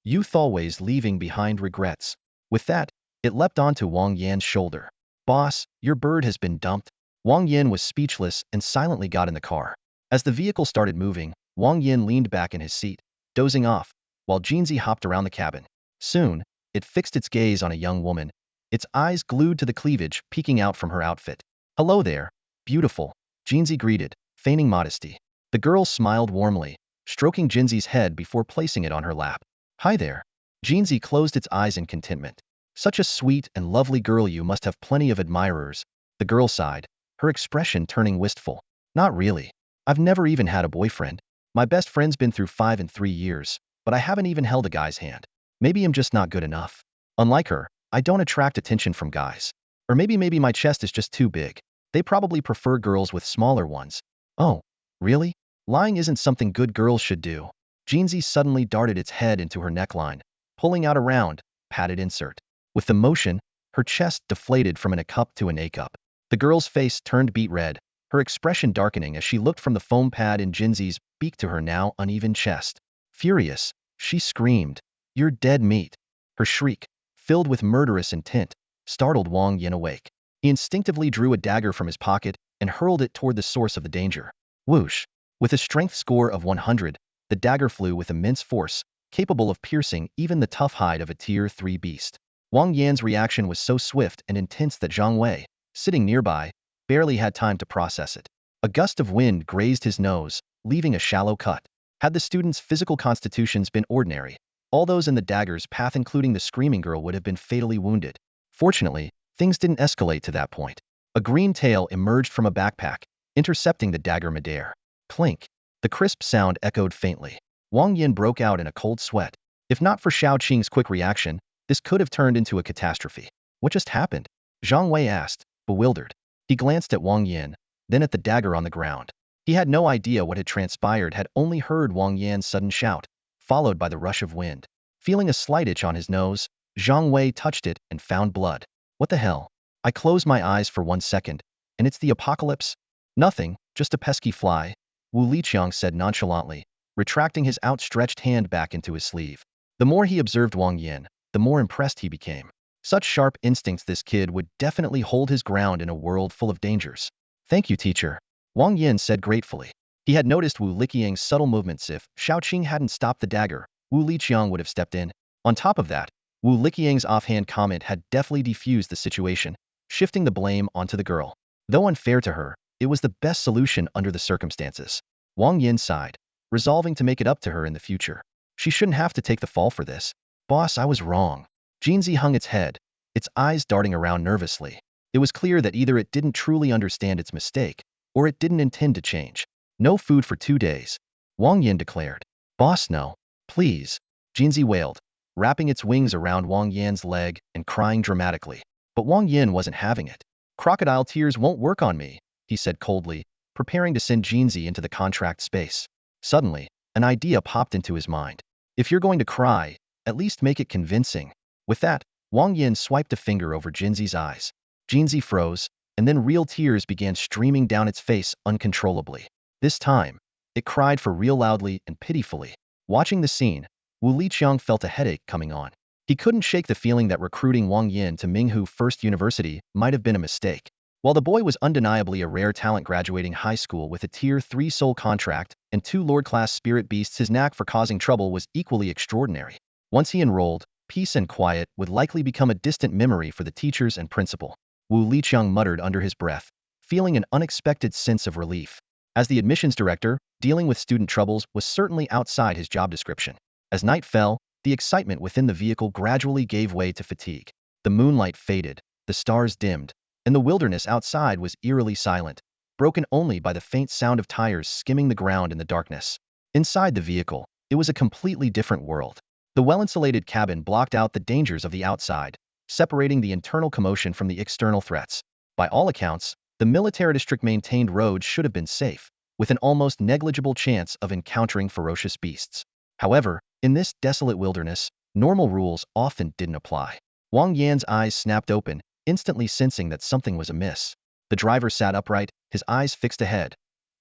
A: Youth always leaving behind regrets. With that, it leapt onto Wang Yan's shoulder. Boss, your bird has been dumped. Wang Yan was speechless and silently got in the car. As the vehicle started moving, Wang Yan leaned back in his seat, dozing off, while Jinzi hopped around the cabin. Soon, it fixed its gaze on a young woman, its eyes glued to the cleavage peeking out from her outfit. Hello there, beautiful, Jinzi greeted, feigning modesty. The girl smiled warmly, stroking Jinzi's head before placing it on her lap. Hi there. Jinzi closed its eyes in contentment. Such a sweet and lovely girl, you must have plenty of admirers. The girl sighed, her expression turning wistful. Not really. I've never even had a boyfriend. My best friend's been through 5 in 3 years, but I haven't even held a guy's hand. Maybe I'm just not good enough. Unlike her, I don't attract attention from guys. Or maybe my chest is just too big. They probably prefer girls with smaller ones. Oh, really? Lying isn't something good girls should do. Jeansy suddenly darted its head into her neckline, pulling out a round, padded insert. With the motion, her chest deflated from an A cup to an A cup. The girl's face turned beet red, her expression darkening as she looked from the foam pad in Jinzy's beak to her now uneven chest. Furious, she screamed, "You're dead meat!" Her shriek, filled with murderous intent, startled Wang Yan awake. He instinctively drew a dagger from his pocket and hurled it toward the source of the danger. Whoosh! With a strength score of 100, the dagger flew with immense force, capable of piercing even the tough hide of a Tier 3 beast. Wang Yan's reaction was so swift and intense that Zhang Wei, sitting nearby, barely had time to process it. A gust of wind grazed his nose, leaving a shallow cut. Had the students' physical constitutions been ordinary, all those in the dagger's path including the screaming girl would have been fatally wounded. Fortunately, things didn't escalate to that point. A green tail emerged from a backpack, intercepting the dagger midair. Clink. The crisp sound echoed faintly. Wang Yan broke out in a cold sweat. If not for Xiaoqing's quick reaction, this could have turned into a catastrophe. What just happened? Zhang Wei asked, bewildered. He glanced at Wang Yan, then at the dagger on the ground. He had no idea what had transpired, had only heard Wang Yan's sudden shout, followed by the rush of wind. Feeling a slight itch on his nose, Zhang Wei touched it and found blood. What the hell? I closed my eyes for 1 second, and it's the apocalypse? Nothing, just a pesky fly, Wu Liqiang said nonchalantly, retracting his outstretched hand back into his sleeve. The more he observed Wang Yan, the more impressed he became. Such sharp instincts, this kid would definitely hold his ground in a world full of dangers. Thank you, teacher, Wang Yan said gratefully. He had noticed Wu Liqiang's subtle movements. If Xiaoqing hadn't stopped the dagger, Wu Liqiang would have stepped in. On top of that, Wu Liqiang's offhand comment had deftly defused the situation, shifting the blame onto the girl. Though unfair to her, it was the best solution under the circumstances. Wang Yan sighed, resolving to make it up to her in the future. She shouldn't have to take the fall for this. Boss, I was wrong. Jinzy hung its head, its eyes darting around nervously. It was clear that either it didn't truly understand its mistake, or it didn't intend to change. No food for 2 days, Wang Yan declared. Boss, no. Please, Jinzy wailed, wrapping its wings around Wang Yan's leg and crying dramatically. But Wang Yan wasn't having it. Crocodile tears won't work on me, he said coldly, preparing to send Jinzy into the contract space. Suddenly, an idea popped into his mind. If you're going to cry, at least make it convincing. With that, Wang Yan swiped a finger over Jinzy's eyes. Jinzy froze, and then real tears began streaming down its face uncontrollably. This time, it cried for real loudly and pitifully. Watching the scene, Wu Liqiang felt a headache coming on. He couldn't shake the feeling that recruiting Wang Yan to Minghu First University might have been a mistake. While the boy was undeniably a rare talent graduating high school with a Tier 3 soul contract and 2 Lord-class spirit beasts, his knack for causing trouble was equally extraordinary. Once he enrolled, peace and quiet would likely become a distant memory for the teachers and principal. Wu Liqiang muttered under his breath, feeling an unexpected sense of relief. As the admissions director, dealing with student troubles was certainly outside his job description. As night fell, the excitement within the vehicle gradually gave way to fatigue. The moonlight faded, the stars dimmed, and the wilderness outside was eerily silent, broken only by the faint sound of tires skimming the ground in the darkness. Inside the vehicle, it was a completely different world. The well-insulated cabin blocked out the dangers of the outside, separating the internal commotion from the external threats. By all accounts, the military district-maintained roads should have been safe, with an almost negligible chance of encountering ferocious beasts. However, in this desolate wilderness, normal rules often didn't apply. Wang Yan's eyes snapped open, instantly sensing that something was amiss. The driver sat upright, his eyes fixed ahead.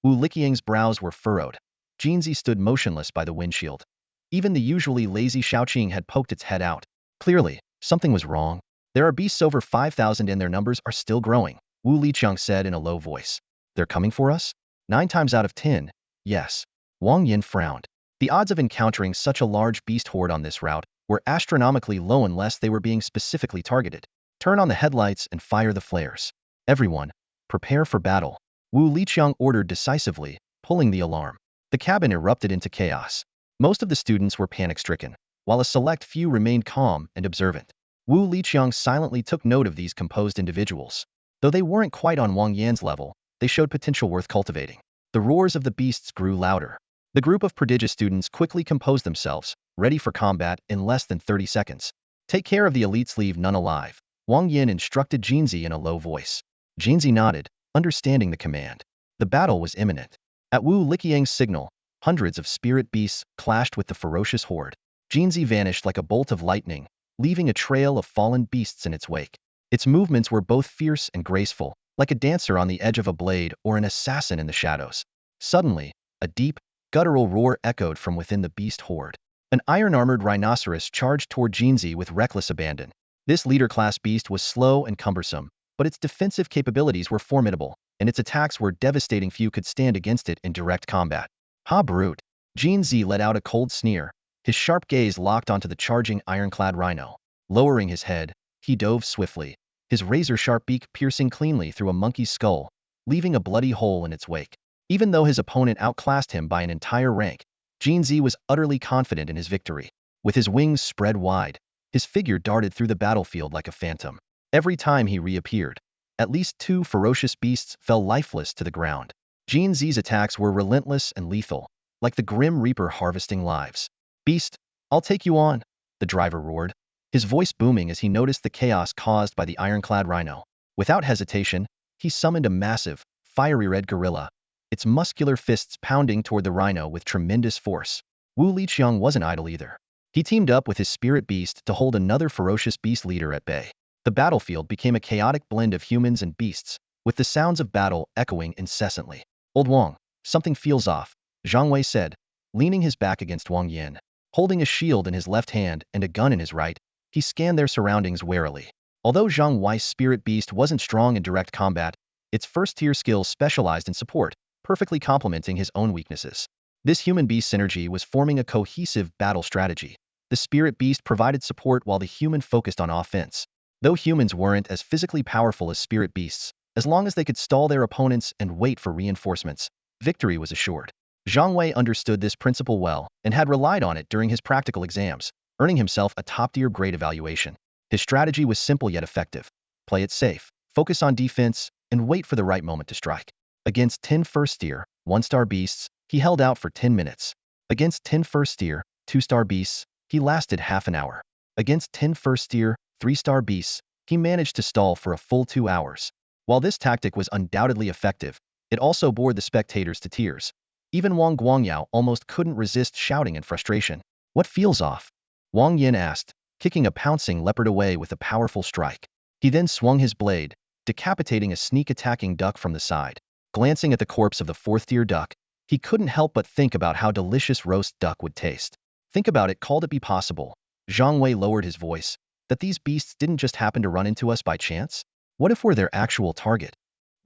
A: Wu Liqiang's brows were furrowed. Jinzy stood motionless by the windshield. Even the usually lazy Xiaoqing had poked its head out. Clearly, something was wrong. There are beasts over 5,000 and their numbers are still growing, Wu Liqiang said in a low voice. They're coming for us? 9 times out of 10, yes. Wang Yan frowned. The odds of encountering such a large beast horde on this route were astronomically low unless they were being specifically targeted. Turn on the headlights and fire the flares. Everyone, prepare for battle, Wu Liqiang ordered decisively, pulling the alarm. The cabin erupted into chaos. Most of the students were panic-stricken, while a select few remained calm and observant. Wu Liqiang silently took note of these composed individuals. Though they weren't quite on Wang Yan's level, they showed potential worth cultivating. The roars of the beasts grew louder. The group of prodigious students quickly composed themselves, ready for combat in less than 30 seconds. Take care of the elites, leave none alive, Wang Yan instructed Jinzi in a low voice. Jinzi nodded, understanding the command. The battle was imminent. At Wu Liqiang's signal, hundreds of spirit beasts clashed with the ferocious horde. Jinzi vanished like a bolt of lightning, leaving a trail of fallen beasts in its wake. Its movements were both fierce and graceful, like a dancer on the edge of a blade or an assassin in the shadows. Suddenly, a deep, guttural roar echoed from within the beast horde. An iron-armored rhinoceros charged toward Jinzi with reckless abandon. This leader-class beast was slow and cumbersome, but its defensive capabilities were formidable, and its attacks were devastating. Few could stand against it in direct combat. Ha brute! Jinzi let out a cold sneer, his sharp gaze locked onto the charging ironclad rhino. Lowering his head, he dove swiftly, his razor-sharp beak piercing cleanly through a monkey's skull, leaving a bloody hole in its wake. Even though his opponent outclassed him by an entire rank, Jinzi was utterly confident in his victory. With his wings spread wide, his figure darted through the battlefield like a phantom. Every time he reappeared, at least 2 ferocious beasts fell lifeless to the ground. Jinzi's attacks were relentless and lethal, like the Grim Reaper harvesting lives. Beast, I'll take you on, the driver roared, his voice booming as he noticed the chaos caused by the ironclad rhino. Without hesitation, he summoned a massive, fiery red gorilla, its muscular fists pounding toward the rhino with tremendous force. Wu Liqiang wasn't idle either. He teamed up with his spirit beast to hold another ferocious beast leader at bay. The battlefield became a chaotic blend of humans and beasts, with the sounds of battle echoing incessantly. Old Wang, something feels off, Zhang Wei said, leaning his back against Wang Yan. Holding a shield in his left hand and a gun in his right, he scanned their surroundings warily. Although Zhang Wei's spirit beast wasn't strong in direct combat, its first-tier skills specialized in support, perfectly complementing his own weaknesses. This human-beast synergy was forming a cohesive battle strategy. The spirit beast provided support while the human focused on offense. Though humans weren't as physically powerful as spirit beasts, as long as they could stall their opponents and wait for reinforcements, victory was assured. Zhang Wei understood this principle well and had relied on it during his practical exams, earning himself a top-tier grade evaluation. His strategy was simple yet effective. Play it safe, focus on defense, and wait for the right moment to strike. Against 10 first-tier, 1-star beasts, he held out for 10 minutes. Against 10 first-tier, 2-star beasts, he lasted half an hour. Against 10 first-tier, 3-star beasts, he managed to stall for a full 2 hours. While this tactic was undoubtedly effective, it also bored the spectators to tears. Even Wang Guangyao almost couldn't resist shouting in frustration. What feels off? Wang Yan asked, kicking a pouncing leopard away with a powerful strike. He then swung his blade, decapitating a sneak-attacking duck from the side. Glancing at the corpse of the 4th-tier duck, he couldn't help but think about how delicious roast duck would taste. Think about it, could it be possible? Zhang Wei lowered his voice, that these beasts didn't just happen to run into us by chance? What if we're their actual target?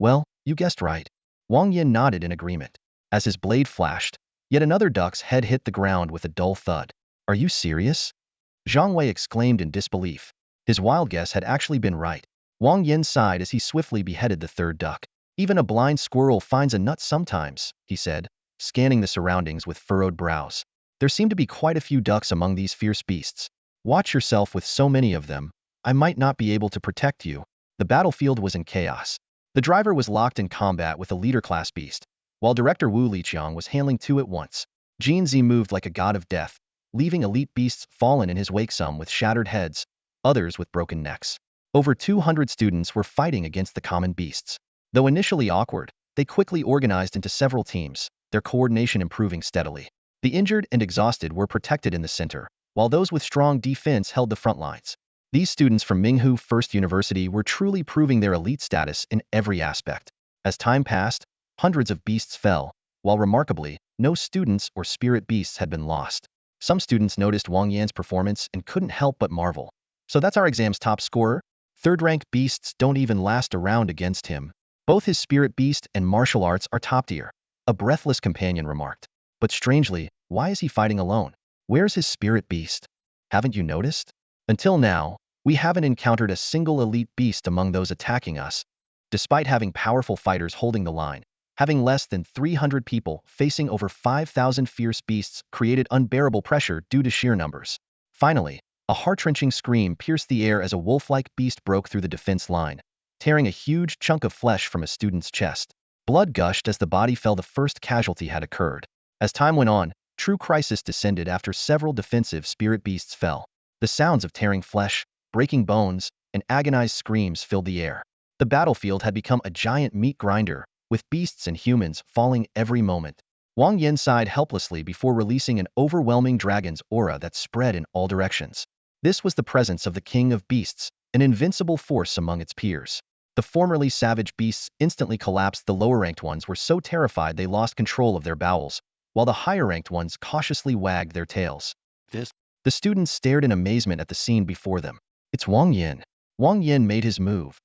A: Well, you guessed right. Wang Yan nodded in agreement. As his blade flashed, yet another duck's head hit the ground with a dull thud. Are you serious? Zhang Wei exclaimed in disbelief. His wild guess had actually been right. Wang Yan sighed as he swiftly beheaded the 3rd duck. Even a blind squirrel finds a nut sometimes, he said, scanning the surroundings with furrowed brows. There seem to be quite a few ducks among these fierce beasts. Watch yourself with so many of them, I might not be able to protect you. The battlefield was in chaos. The driver was locked in combat with a leader-class beast, while Director Wu Liqiang was handling 2 at once. Jinzi moved like a god of death, leaving elite beasts fallen in his wake, some with shattered heads, others with broken necks. Over 200 students were fighting against the common beasts. Though initially awkward, they quickly organized into several teams, their coordination improving steadily. The injured and exhausted were protected in the center, while those with strong defense held the front lines. These students from Minghu First University were truly proving their elite status in every aspect. As time passed, hundreds of beasts fell, while remarkably, no students or spirit beasts had been lost. Some students noticed Wang Yan's performance and couldn't help but marvel. So that's our exam's top scorer? 3rd-rank beasts don't even last a round against him. Both his spirit beast and martial arts are top tier, a breathless companion remarked. But strangely, why is he fighting alone? Where's his spirit beast? Haven't you noticed? Until now, we haven't encountered a single elite beast among those attacking us. Despite having powerful fighters holding the line, having less than 300 people facing over 5,000 fierce beasts created unbearable pressure due to sheer numbers. Finally, a heart-wrenching scream pierced the air as a wolf-like beast broke through the defense line, tearing a huge chunk of flesh from a student's chest. Blood gushed as the body fell. The first casualty had occurred. As time went on, true crisis descended after several defensive spirit beasts fell. The sounds of tearing flesh, breaking bones, and agonized screams filled the air. The battlefield had become a giant meat grinder, with beasts and humans falling every moment. Wang Yan sighed helplessly before releasing an overwhelming dragon's aura that spread in all directions. This was the presence of the king of beasts, an invincible force among its peers. The formerly savage beasts instantly collapsed. The lower-ranked ones were so terrified they lost control of their bowels, while the higher-ranked ones cautiously wagged their tails. The students stared in amazement at the scene before them. It's Wang Yan. Wang Yan made his move.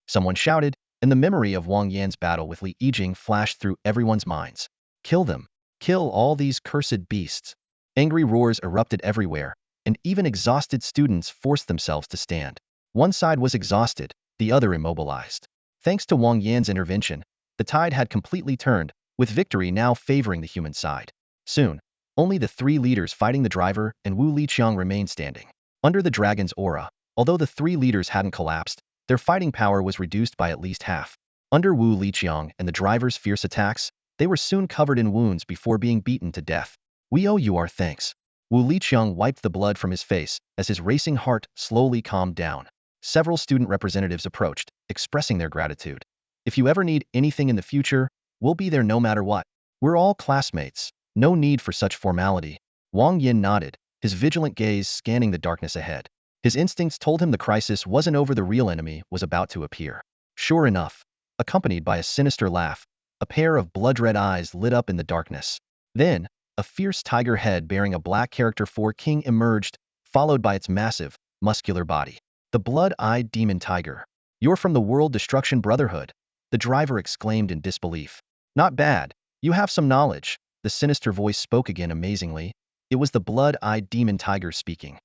A: Someone shouted, and the memory of Wang Yan's battle with Li Yijing flashed through everyone's minds. Kill them. Kill all these cursed beasts. Angry roars erupted everywhere, and even exhausted students forced themselves to stand. One side was exhausted, the other immobilized. Thanks to Wang Yan's intervention, the tide had completely turned, with victory now favoring the human side. Soon, only the three leaders fighting the driver and Wu Liqiang remained standing. Under the dragon's aura, although the three leaders hadn't collapsed, their fighting power was reduced by at least half. Under Wu Liqiang and the driver's fierce attacks, they were soon covered in wounds before being beaten to death. We owe you our thanks. Wu Liqiang wiped the blood from his face as his racing heart slowly calmed down. Several student representatives approached, expressing their gratitude. If you ever need anything in the future, we'll be there no matter what. We're all classmates. No need for such formality. Wang Yan nodded, his vigilant gaze scanning the darkness ahead. His instincts told him the crisis wasn't over. The real enemy was about to appear. Sure enough, accompanied by a sinister laugh, a pair of blood-red eyes lit up in the darkness. Then, a fierce tiger head bearing a black character 4 king emerged, followed by its massive, muscular body. The blood-eyed demon tiger. You're from the World Destruction Brotherhood, the driver exclaimed in disbelief. Not bad. You have some knowledge. The sinister voice spoke again amazingly. It was the blood-eyed demon tiger speaking.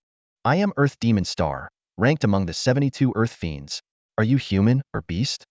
A: I am Earth Demon Star, ranked among the 72 Earth Fiends. Are you human or beast?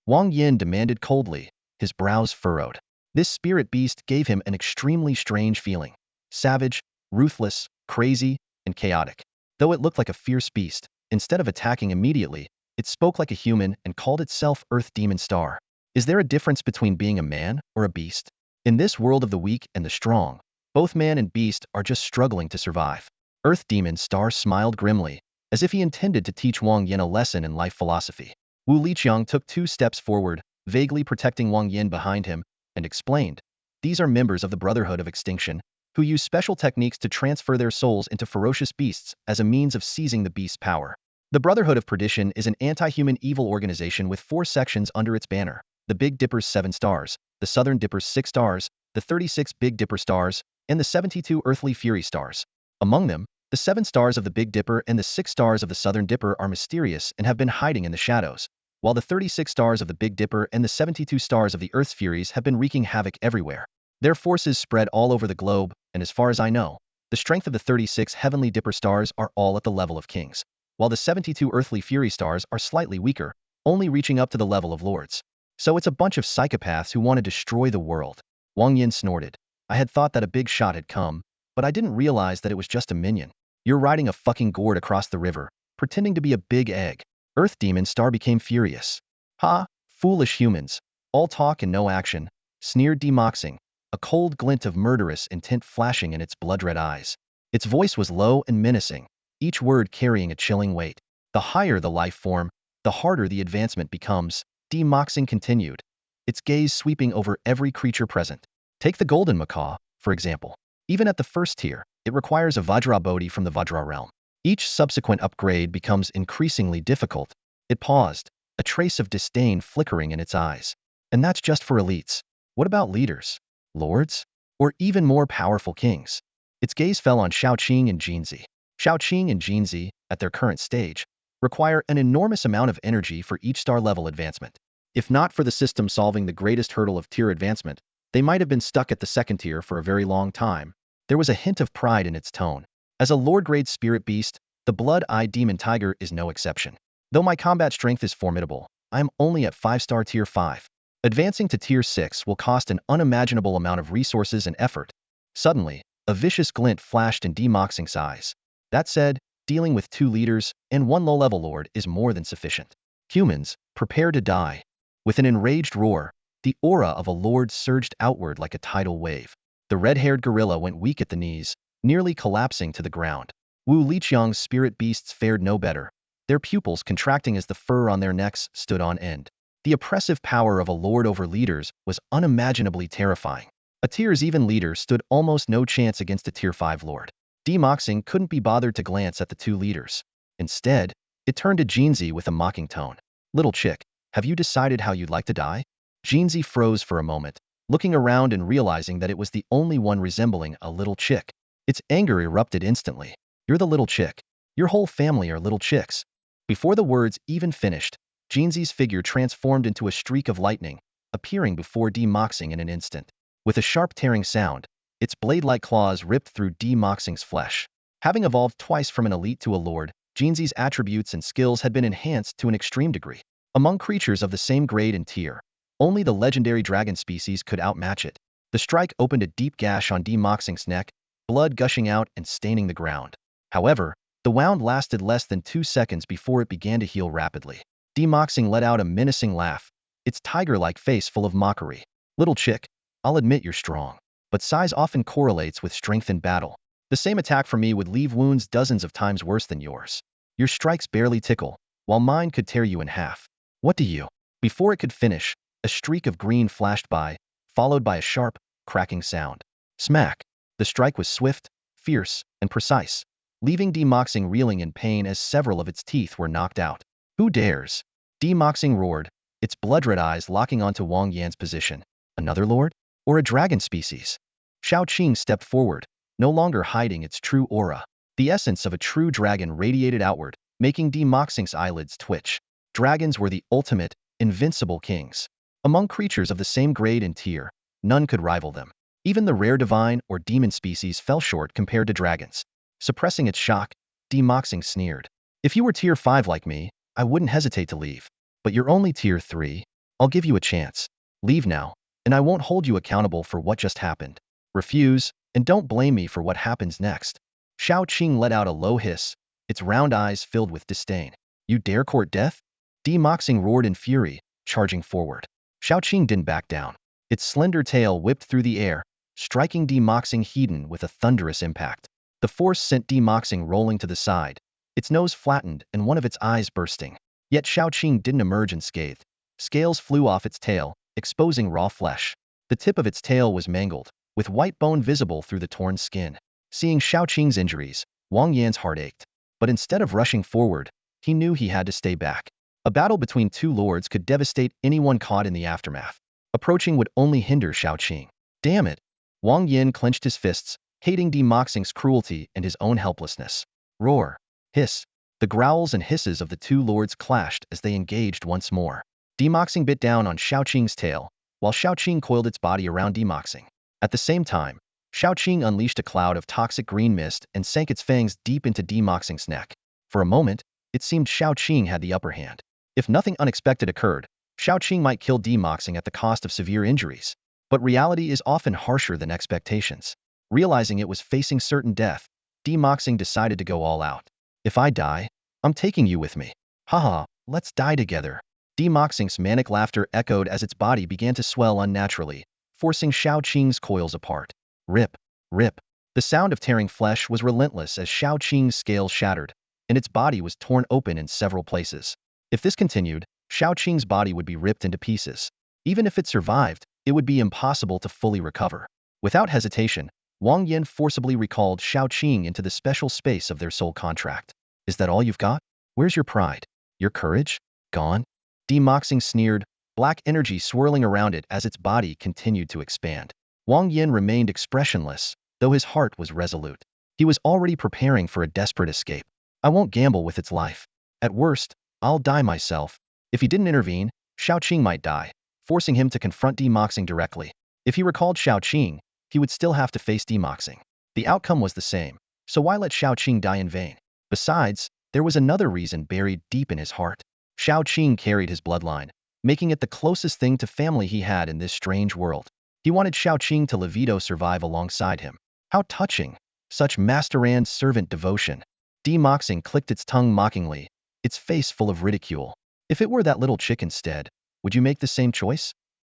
A: Wang Yan demanded coldly, his brows furrowed. This spirit beast gave him an extremely strange feeling. Savage, ruthless, crazy, and chaotic. Though it looked like a fierce beast, instead of attacking immediately, it spoke like a human and called itself Earth Demon Star. Is there a difference between being a man or a beast? In this world of the weak and the strong, both man and beast are just struggling to survive. Earth Demon Star smiled grimly, as if he intended to teach Wang Yan a lesson in life philosophy. Wu Liqiang took 2 steps forward, vaguely protecting Wang Yan behind him, and explained, these are members of the Brotherhood of Extinction, who use special techniques to transfer their souls into ferocious beasts as a means of seizing the beast's power. The Brotherhood of Perdition is an anti-human evil organization with 4 sections under its banner: the Big Dipper's 7 stars, the Southern Dipper's 6 stars, the 36 Big Dipper stars, and the 72 Earthly Fury stars. Among them, the 7 stars of the Big Dipper and the 6 stars of the Southern Dipper are mysterious and have been hiding in the shadows, while the 36 stars of the Big Dipper and the 72 stars of the Earth's Furies have been wreaking havoc everywhere. Their forces spread all over the globe, and as far as I know, the strength of the 36 Heavenly Dipper stars are all at the level of kings, while the 72 Earthly Fury stars are slightly weaker, only reaching up to the level of lords. So it's a bunch of psychopaths who want to destroy the world. Wang Yan snorted. I had thought that a big shot had come, but I didn't realize that it was just a minion. You're riding a fucking gourd across the river, pretending to be a big egg. Earth Demon Star became furious. Ha, foolish humans. All talk and no action, sneered Demoxing, a cold glint of murderous intent flashing in its blood-red eyes. Its voice was low and menacing, each word carrying a chilling weight. The higher the life form, the harder the advancement becomes, Demoxing continued, its gaze sweeping over every creature present. Take the golden macaw, for example. Even at the first tier, it requires a Vajra Bodhi from the Vajra realm. Each subsequent upgrade becomes increasingly difficult. It paused, a trace of disdain flickering in its eyes. And that's just for elites. What about leaders? Lords? Or even more powerful kings? Its gaze fell on Xiaoqing and Jinzi. Xiaoqing and Jinzi, at their current stage, require an enormous amount of energy for each star level advancement. If not for the system solving the greatest hurdle of tier advancement, they might have been stuck at the second tier for a very long time. There was a hint of pride in its tone. As a Lord-grade spirit beast, the blood-eyed demon tiger is no exception. Though my combat strength is formidable, I am only at 5-star tier 5. Advancing to tier 6 will cost an unimaginable amount of resources and effort. Suddenly, a vicious glint flashed in Demoxing's eyes. That said, dealing with 2 leaders and 1 low-level lord is more than sufficient. Humans, prepare to die. With an enraged roar, the aura of a lord surged outward like a tidal wave. The red-haired gorilla went weak at the knees, nearly collapsing to the ground. Wu Liqiang's spirit beasts fared no better, their pupils contracting as the fur on their necks stood on end. The oppressive power of a lord over leaders was unimaginably terrifying. A Tiers even leader stood almost no chance against a Tier 5 lord. Demoxing couldn't be bothered to glance at the two leaders. Instead, it turned to Jinzi with a mocking tone. Little chick, have you decided how you'd like to die? Jinzi froze for a moment, looking around and realizing that it was the only one resembling a little chick. Its anger erupted instantly. You're the little chick. Your whole family are little chicks. Before the words even finished, Jinzi's figure transformed into a streak of lightning, appearing before Demoxing in an instant. With a sharp tearing sound, its blade-like claws ripped through Demoxing's flesh. Having evolved twice from an elite to a lord, Jinzi's attributes and skills had been enhanced to an extreme degree. Among creatures of the same grade and tier, only the legendary dragon species could outmatch it. The strike opened a deep gash on Demoxing's neck, blood gushing out and staining the ground. However, the wound lasted less than 2 seconds before it began to heal rapidly. Demoxing let out a menacing laugh, its tiger-like face full of mockery. Little chick, I'll admit you're strong, but size often correlates with strength in battle. The same attack from me would leave wounds dozens of times worse than yours. Your strikes barely tickle, while mine could tear you in half. What do you? Before it could finish, a streak of green flashed by, followed by a sharp, cracking sound. Smack! The strike was swift, fierce, and precise, leaving Demoxing reeling in pain as several of its teeth were knocked out. Who dares? Demoxing roared, its blood-red eyes locking onto Wang Yan's position. Another lord? Or a dragon species? Xiaoqing stepped forward, no longer hiding its true aura. The essence of a true dragon radiated outward, making Demoxing's eyelids twitch. Dragons were the ultimate, invincible kings. Among creatures of the same grade and tier, none could rival them. Even the rare divine or demon species fell short compared to dragons. Suppressing its shock, Demoxing sneered. If you were tier 5 like me, I wouldn't hesitate to leave. But you're only tier 3. I'll give you a chance. Leave now, and I won't hold you accountable for what just happened. Refuse, and don't blame me for what happens next. Xiaoqing let out a low hiss, its round eyes filled with disdain. You dare court death? Demoxing roared in fury, charging forward. Xiaoqing didn't back down. Its slender tail whipped through the air, striking Demoxing Hedon with a thunderous impact. The force sent Demoxing rolling to the side, its nose flattened and one of its eyes bursting. Yet Xiaoqing didn't emerge unscathed. Scales flew off its tail, exposing raw flesh. The tip of its tail was mangled, with white bone visible through the torn skin. Seeing Xiaoqing's injuries, Wang Yan's heart ached. But instead of rushing forward, he knew he had to stay back. A battle between two lords could devastate anyone caught in the aftermath. Approaching would only hinder Xiaoqing. Damn it! Wang Yan clenched his fists, hating Demoxing's cruelty and his own helplessness. Roar! Hiss! The growls and hisses of the two lords clashed as they engaged once more. Demoxing bit down on Xiaoqing's tail, while Xiaoqing coiled its body around Demoxing. At the same time, Xiaoqing unleashed a cloud of toxic green mist and sank its fangs deep into Demoxing's neck. For a moment, it seemed Xiaoqing had the upper hand. If nothing unexpected occurred, Xiaoqing might kill Demoxing at the cost of severe injuries. But reality is often harsher than expectations. Realizing it was facing certain death, Demoxing decided to go all out. If I die, I'm taking you with me. Haha, let's die together. Demoxing's manic laughter echoed as its body began to swell unnaturally, forcing Xiaoqing's coils apart. Rip, rip. The sound of tearing flesh was relentless as Xiaoqing's scales shattered, and its body was torn open in several places. If this continued, Xiaoqing's body would be ripped into pieces. Even if it survived, it would be impossible to fully recover. Without hesitation, Wang Yan forcibly recalled Xiaoqing into the special space of their soul contract. Is that all you've got? Where's your pride? Your courage? Gone? Demoxing sneered, black energy swirling around it as its body continued to expand. Wang Yan remained expressionless, though his heart was resolute. He was already preparing for a desperate escape. I won't gamble with its life. At worst, I'll die myself. If he didn't intervene, Xiaoqing might die, forcing him to confront Demoxing directly. If he recalled Xiaoqing, he would still have to face Demoxing. The outcome was the same, so why let Xiaoqing die in vain? Besides, there was another reason buried deep in his heart. Xiaoqing carried his bloodline, making it the closest thing to family he had in this strange world. He wanted Xiaoqing to live survive alongside him. How touching! Such master and servant devotion. Demoxing clicked its tongue mockingly, its face full of ridicule. If it were that little chick instead, would you make the same choice?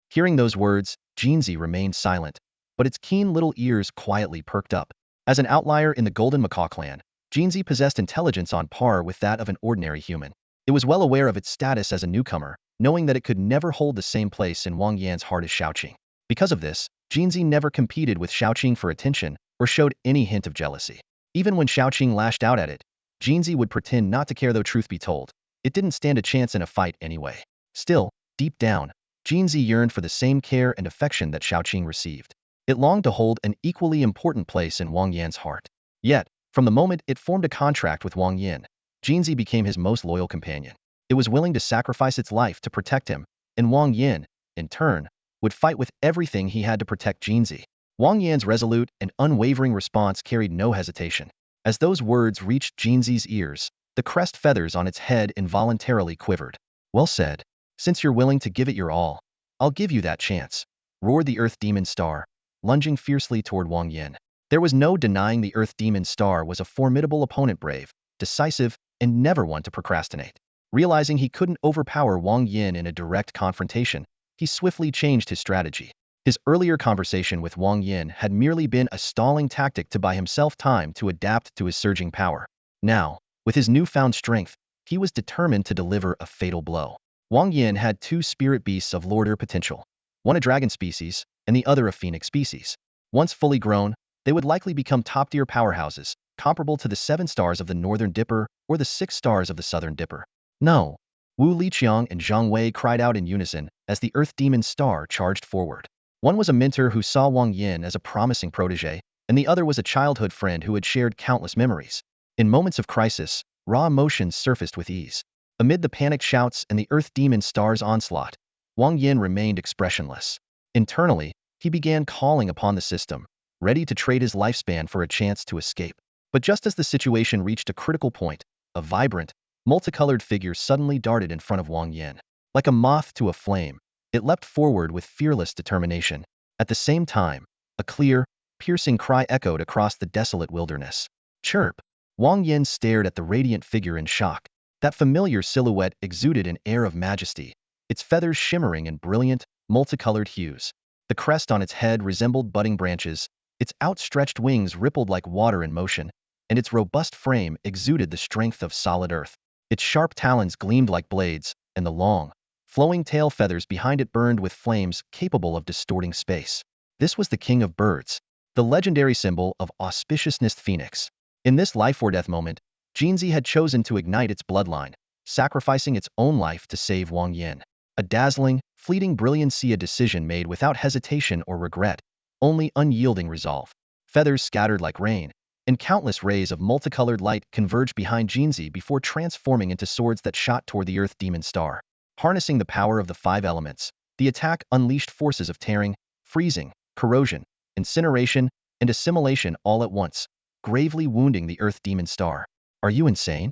A: Hearing those words, Jinzi remained silent, but its keen little ears quietly perked up. As an outlier in the Golden Macaw clan, Jinzi possessed intelligence on par with that of an ordinary human. It was well aware of its status as a newcomer, knowing that it could never hold the same place in Wang Yan's heart as Xiaoqing. Because of this, Jinzi never competed with Xiaoqing for attention or showed any hint of jealousy. Even when Xiaoqing lashed out at it, Jinzi would pretend not to care, though truth be told, it didn't stand a chance in a fight anyway. Still, deep down, Jinzi yearned for the same care and affection that Xiaoqing received. It longed to hold an equally important place in Wang Yan's heart. Yet, from the moment it formed a contract with Wang Yan, Jinzi became his most loyal companion. It was willing to sacrifice its life to protect him, and Wang Yan, in turn, would fight with everything he had to protect Jinzi. Wang Yan's resolute and unwavering response carried no hesitation. As those words reached Jinzi's ears, the crest feathers on its head involuntarily quivered. "Well said. Since you're willing to give it your all, I'll give you that chance," roared the Earth Demon Star, lunging fiercely toward Wang Yan. There was no denying the Earth Demon Star was a formidable opponent, brave, decisive, and never one to procrastinate. Realizing he couldn't overpower Wang Yan in a direct confrontation, he swiftly changed his strategy. His earlier conversation with Wang Yan had merely been a stalling tactic to buy himself time to adapt to his surging power. Now, with his newfound strength, he was determined to deliver a fatal blow. Wang Yan had two spirit beasts of lorder potential, one a dragon species and the other a phoenix species. Once fully grown, they would likely become top-tier powerhouses, comparable to the 7 stars of the Northern Dipper or the 6 stars of the Southern Dipper. No! Wu Liqiang and Zhang Wei cried out in unison as the Earth Demon Star charged forward. One was a mentor who saw Wang Yan as a promising protege, and the other was a childhood friend who had shared countless memories. In moments of crisis, raw emotions surfaced with ease. Amid the panicked shouts and the Earth Demon Star's onslaught, Wang Yan remained expressionless. Internally, he began calling upon the system, ready to trade his lifespan for a chance to escape. But just as the situation reached a critical point, a vibrant, multicolored figure suddenly darted in front of Wang Yan. Like a moth to a flame, it leapt forward with fearless determination. At the same time, a clear, piercing cry echoed across the desolate wilderness. "Chirp!" Wang Yan stared at the radiant figure in shock. That familiar silhouette exuded an air of majesty, its feathers shimmering in brilliant, multicolored hues. The crest on its head resembled budding branches, its outstretched wings rippled like water in motion, and its robust frame exuded the strength of solid earth. Its sharp talons gleamed like blades, and the long, flowing tail feathers behind it burned with flames capable of distorting space. This was the king of birds, the legendary symbol of auspiciousness phoenix. In this life-or-death moment, Jinzi had chosen to ignite its bloodline, sacrificing its own life to save Wang Yan. A dazzling, fleeting brilliancy, a decision made without hesitation or regret, only unyielding resolve. Feathers scattered like rain, and countless rays of multicolored light converged behind Jinzi before transforming into swords that shot toward the Earth Demon Star. Harnessing the power of the 5 elements, the attack unleashed forces of tearing, freezing, corrosion, incineration, and assimilation all at once, gravely wounding the Earth Demon Star. "Are you insane?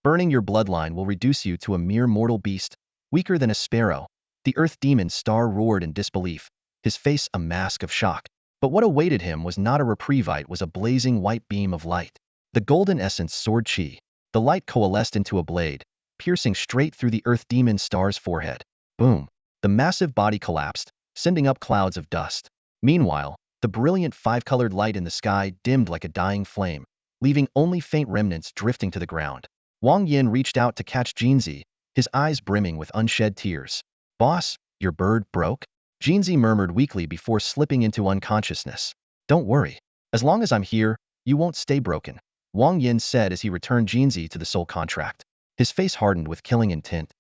A: Burning your bloodline will reduce you to a mere mortal beast, weaker than a sparrow," the Earth Demon Star roared in disbelief, his face a mask of shock. But what awaited him was not a reprieve, it was a blazing white beam of light. The golden essence soared chi. The light coalesced into a blade, piercing straight through the Earth Demon Star's forehead. Boom! The massive body collapsed, sending up clouds of dust. Meanwhile, the brilliant 5-colored light in the sky dimmed like a dying flame, leaving only faint remnants drifting to the ground. Wang Yan reached out to catch Jinzi, his eyes brimming with unshed tears. "Boss, your bird broke?" Jinzi murmured weakly before slipping into unconsciousness. "Don't worry. As long as I'm here, you won't stay broken," Wang Yan said as he returned Jinzi to the soul contract. His face hardened with killing intent.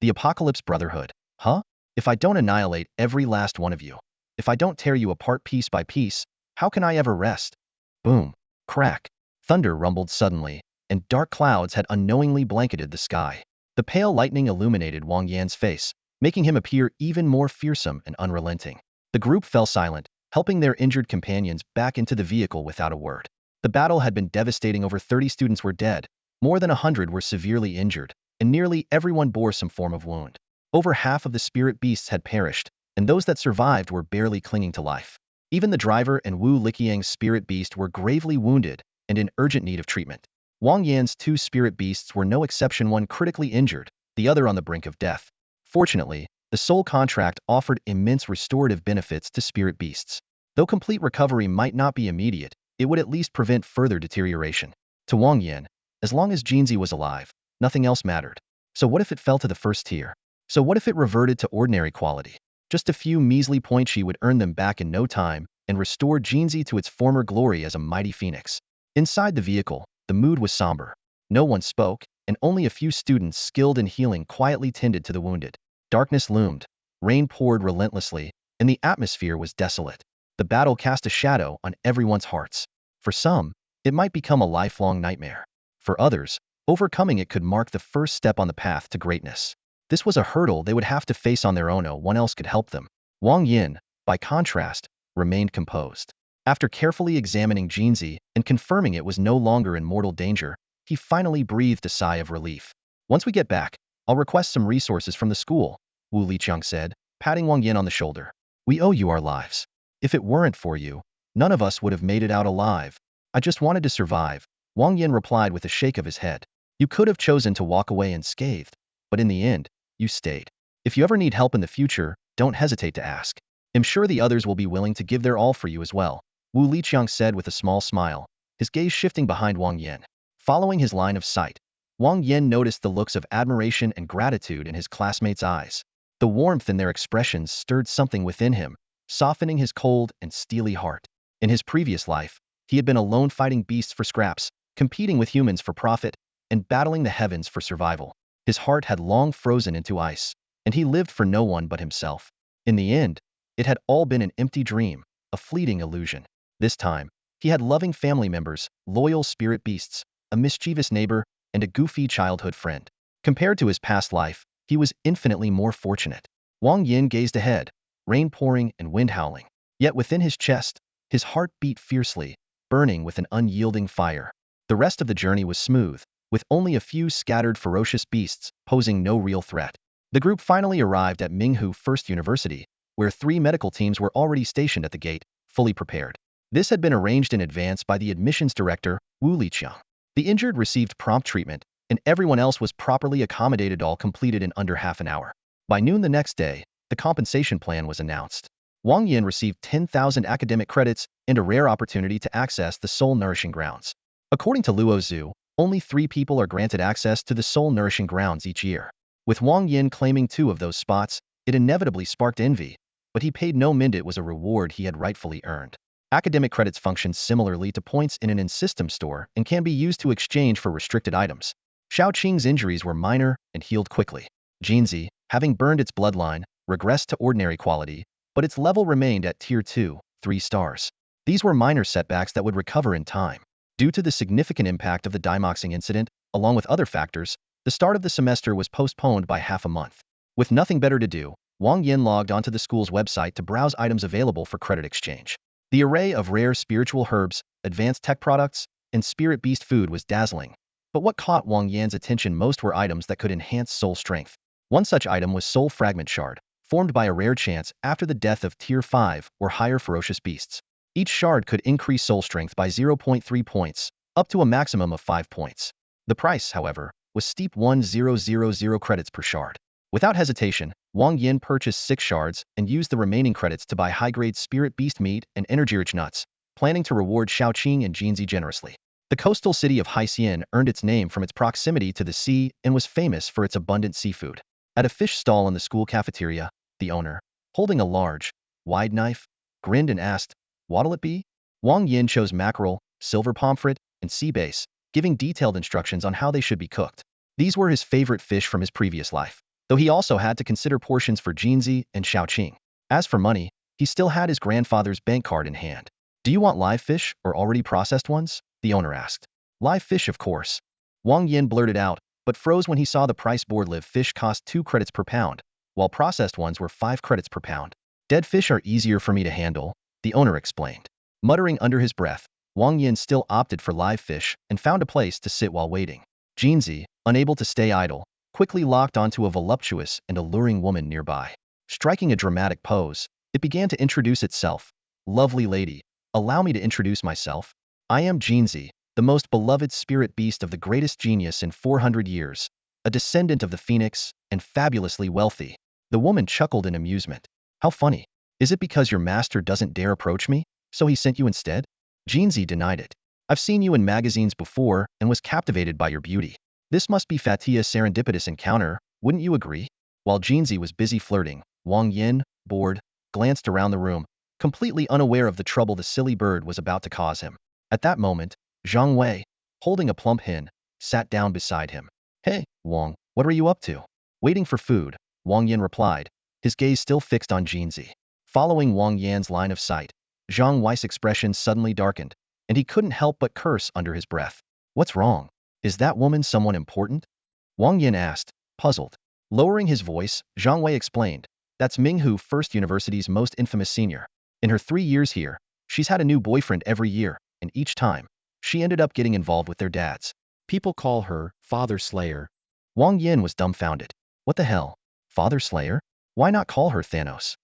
A: "The Apocalypse Brotherhood, huh? If I don't annihilate every last one of you, if I don't tear you apart piece by piece, how can I ever rest?" Boom! Crack! Thunder rumbled suddenly, and dark clouds had unknowingly blanketed the sky. The pale lightning illuminated Wang Yan's face, making him appear even more fearsome and unrelenting. The group fell silent, helping their injured companions back into the vehicle without a word. The battle had been devastating. Over 30 students were dead, more than 100 were severely injured, and nearly everyone bore some form of wound. Over half of the spirit beasts had perished, and those that survived were barely clinging to life. Even the driver and Wu Liqiang's spirit beast were gravely wounded and in urgent need of treatment. Wang Yan's 2 spirit beasts were no exception, one critically injured, the other on the brink of death. Fortunately, the soul contract offered immense restorative benefits to spirit beasts. Though complete recovery might not be immediate, it would at least prevent further deterioration. To Wang Yan, as long as Jinzi was alive, nothing else mattered. So what if it fell to the first tier? So what if it reverted to ordinary quality? Just a few measly points she would earn them back in no time and restore Jinzi to its former glory as a mighty phoenix. Inside the vehicle, the mood was somber. No one spoke, and only a few students skilled in healing quietly tended to the wounded. Darkness loomed, rain poured relentlessly, and the atmosphere was desolate. The battle cast a shadow on everyone's hearts. For some, it might become a lifelong nightmare. For others, overcoming it could mark the first step on the path to greatness. This was a hurdle they would have to face on their own. No one else could help them. Wang Yan, by contrast, remained composed. After carefully examining Jinzi and confirming it was no longer in mortal danger, he finally breathed a sigh of relief. Once we get back, I'll request some resources from the school, Wu Liqiang said, patting Wang Yan on the shoulder. We owe you our lives. If it weren't for you, none of us would have made it out alive. I just wanted to survive, Wang Yan replied with a shake of his head. You could have chosen to walk away unscathed, but in the end, you stayed. If you ever need help in the future, don't hesitate to ask. I'm sure the others will be willing to give their all for you as well, Wu Liqiang said with a small smile, his gaze shifting behind Wang Yan. Following his line of sight, Wang Yan noticed the looks of admiration and gratitude in his classmates' eyes. The warmth in their expressions stirred something within him, softening his cold and steely heart. In his previous life, he had been alone fighting beasts for scraps, competing with humans for profit, and battling the heavens for survival. His heart had long frozen into ice, and he lived for no one but himself. In the end, it had all been an empty dream, a fleeting illusion. This time, he had loving family members, loyal spirit beasts, a mischievous neighbor, and a goofy childhood friend. Compared to his past life, he was infinitely more fortunate. Wang Yan gazed ahead, rain pouring and wind howling. Yet within his chest, his heart beat fiercely, burning with an unyielding fire. The rest of the journey was smooth, with only a few scattered ferocious beasts posing no real threat. The group finally arrived at Minghu First University, where 3 medical teams were already stationed at the gate, fully prepared. This had been arranged in advance by the admissions director, Wu Liqiang. The injured received prompt treatment, and everyone else was properly accommodated, all completed in under half an hour. By noon the next day, the compensation plan was announced. Wang Yan received 10,000 academic credits and a rare opportunity to access the soul-nourishing grounds. According to Luo Zhu, only 3 people are granted access to the soul-nourishing grounds each year. With Wang Yan claiming 2 of those spots, it inevitably sparked envy, but he paid no mind. It was a reward he had rightfully earned. Academic credits function similarly to points in an in-system store and can be used to exchange for restricted items. Xiaoqing's injuries were minor and healed quickly. Jinzi, having burned its bloodline, regressed to ordinary quality, but its level remained at Tier 2, 3 stars. These were minor setbacks that would recover in time. Due to the significant impact of the Dimoxing incident, along with other factors, the start of the semester was postponed by half a month. With nothing better to do, Wang Yan logged onto the school's website to browse items available for credit exchange. The array of rare spiritual herbs, advanced tech products, and spirit beast food was dazzling. But what caught Wang Yan's attention most were items that could enhance soul strength. One such item was Soul Fragment Shard, formed by a rare chance after the death of Tier 5 or higher ferocious beasts. Each shard could increase soul strength by 0.3 points, up to a maximum of 5 points. The price, however, was steep 1,000 credits per shard. Without hesitation, Wang Yan purchased 6 shards and used the remaining credits to buy high-grade spirit beast meat and energy-rich nuts, planning to reward Xiaoqing and Jinzi generously. The coastal city of Haixian earned its name from its proximity to the sea and was famous for its abundant seafood. At a fish stall in the school cafeteria, the owner, holding a large, wide knife, grinned and asked, "What'll it be?" Wang Yan chose mackerel, silver pomfret, and sea bass, giving detailed instructions on how they should be cooked. These were his favorite fish from his previous life, though he also had to consider portions for Jinzi and Xiaoqing. As for money, he still had his grandfather's bank card in hand. "Do you want live fish or already processed ones?" the owner asked. "Live fish, of course." Wang Yan blurted out, but froze when he saw the price board. Live fish cost 2 credits per pound, while processed ones were 5 credits per pound. "Dead fish are easier for me to handle," the owner explained. Muttering under his breath, Wang Yan still opted for live fish and found a place to sit while waiting. Jinzi, unable to stay idle, quickly locked onto a voluptuous and alluring woman nearby. Striking a dramatic pose, it began to introduce itself. "Lovely lady, allow me to introduce myself. I am Jinzi, the most beloved spirit beast of the greatest genius in 400 years, a descendant of the phoenix, and fabulously wealthy." The woman chuckled in amusement. "How funny. Is it because your master doesn't dare approach me, so he sent you instead? Jinzi denied it. I've seen you in magazines before and was captivated by your beauty. This must be Fatia's serendipitous encounter, wouldn't you agree? While Jinzi was busy flirting, Wang Yan, bored, glanced around the room, completely unaware of the trouble the silly bird was about to cause him. At that moment, Zhang Wei, holding a plump hen, sat down beside him. Hey, Wang, what are you up to? Waiting for food, Wang Yan replied, his gaze still fixed on Jinzi. Following Wang Yan's line of sight, Zhang Wei's expression suddenly darkened, and he couldn't help but curse under his breath. What's wrong? Is that woman someone important? Wang Yan asked, puzzled. Lowering his voice, Zhang Wei explained, that's Minghu First University's most infamous senior. In her 3 years here, she's had a new boyfriend every year, and each time, she ended up getting involved with their dads. People call her Father Slayer. Wang Yan was dumbfounded. What the hell? Father Slayer? Why not call her Thanos?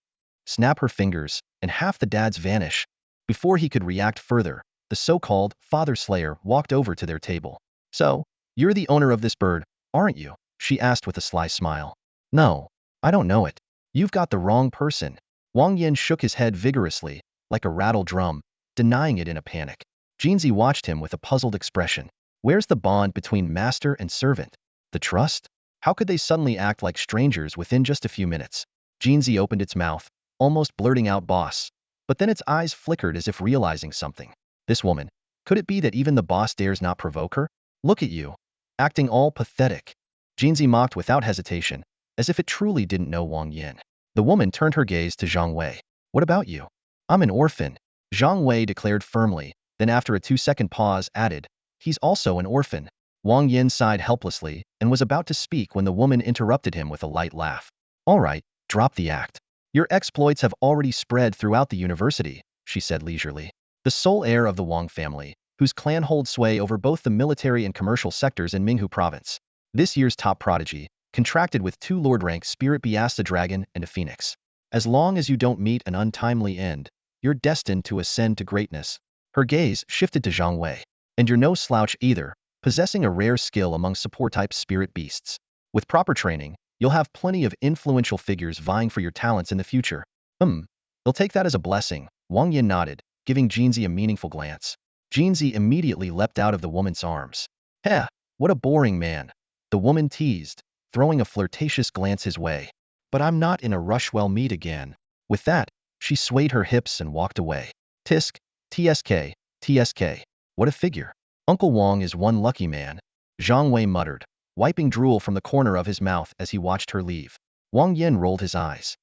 A: Snap her fingers, and half the dads vanish. Before he could react further, the so-called Father Slayer walked over to their table. So, you're the owner of this bird, aren't you? She asked with a sly smile. No, I don't know it. You've got the wrong person. Wang Yan shook his head vigorously, like a rattle drum, denying it in a panic. Jinzi watched him with a puzzled expression. Where's the bond between master and servant? The trust? How could they suddenly act like strangers within just a few minutes? Jinzi opened its mouth, almost blurting out boss, but then its eyes flickered as if realizing something. This woman, could it be that even the boss dares not provoke her? Look at you, acting all pathetic. Jinzi mocked without hesitation, as if it truly didn't know Wang Yan. The woman turned her gaze to Zhang Wei. What about you? I'm an orphan, Zhang Wei declared firmly, then after a 2-second pause added, he's also an orphan. Wang Yan sighed helplessly and was about to speak when the woman interrupted him with a light laugh. All right, drop the act. Your exploits have already spread throughout the university, she said leisurely. The sole heir of the Wang family, whose clan holds sway over both the military and commercial sectors in Minghu province. This year's top prodigy, contracted with 2 lord-rank spirit beasts, a dragon and a phoenix. As long as you don't meet an untimely end, you're destined to ascend to greatness. Her gaze shifted to Zhang Wei. And you're no slouch either, possessing a rare skill among support-type spirit beasts. With proper training, you'll have plenty of influential figures vying for your talents in the future. They'll take that as a blessing, Wang Yan nodded, giving Jinzi a meaningful glance. Jinzi immediately leapt out of the woman's arms. Heh, what a boring man. The woman teased, throwing a flirtatious glance his way. But I'm not in a rush, we'll meet again. With that, she swayed her hips and walked away. Tisk, TSK, TSK. What a figure. Uncle Wang is one lucky man, Zhang Wei muttered, wiping drool from the corner of his mouth as he watched her leave. Wang Yan rolled his eyes.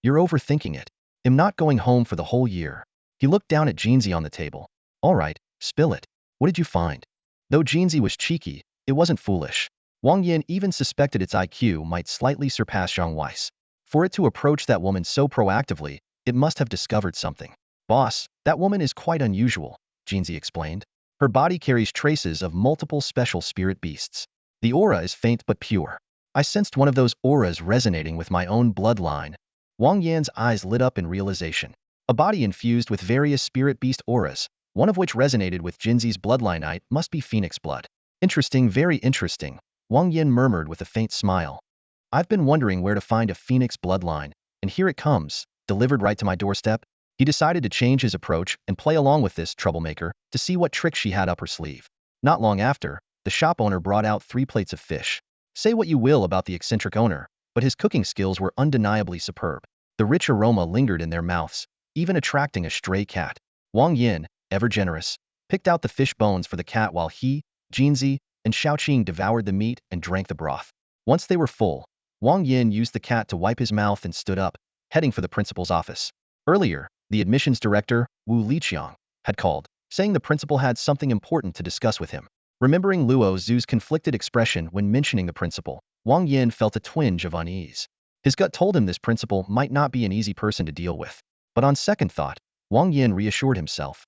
A: You're overthinking it. I'm not going home for the whole year. He looked down at Jinzi on the table. All right, spill it. What did you find? Though Jinzi was cheeky, it wasn't foolish. Wang Yan even suspected its IQ might slightly surpass Zhang Wei's. For it to approach that woman so proactively, it must have discovered something. Boss, that woman is quite unusual, Jinzi explained. Her body carries traces of multiple special spirit beasts. The aura is faint but pure. I sensed one of those auras resonating with my own bloodline. Wang Yan's eyes lit up in realization. A body infused with various spirit beast auras, one of which resonated with Jinzi's bloodline. It must be phoenix blood. Interesting, very interesting, Wang Yan murmured with a faint smile. I've been wondering where to find a phoenix bloodline, and here it comes, delivered right to my doorstep. He decided to change his approach and play along with this troublemaker to see what trick she had up her sleeve. Not long after, the shop owner brought out 3 plates of fish. Say what you will about the eccentric owner, but his cooking skills were undeniably superb. The rich aroma lingered in their mouths, even attracting a stray cat. Wang Yan, ever generous, picked out the fish bones for the cat while he, Jinzi, and Xiaoqing devoured the meat and drank the broth. Once they were full, Wang Yan used the cat to wipe his mouth and stood up, heading for the principal's office. Earlier, the admissions director, Wu Liqiang, had called, saying the principal had something important to discuss with him. Remembering Luo Zhu's conflicted expression when mentioning the principal, Wang Yan felt a twinge of unease. His gut told him this principal might not be an easy person to deal with. But on second thought, Wang Yan reassured himself.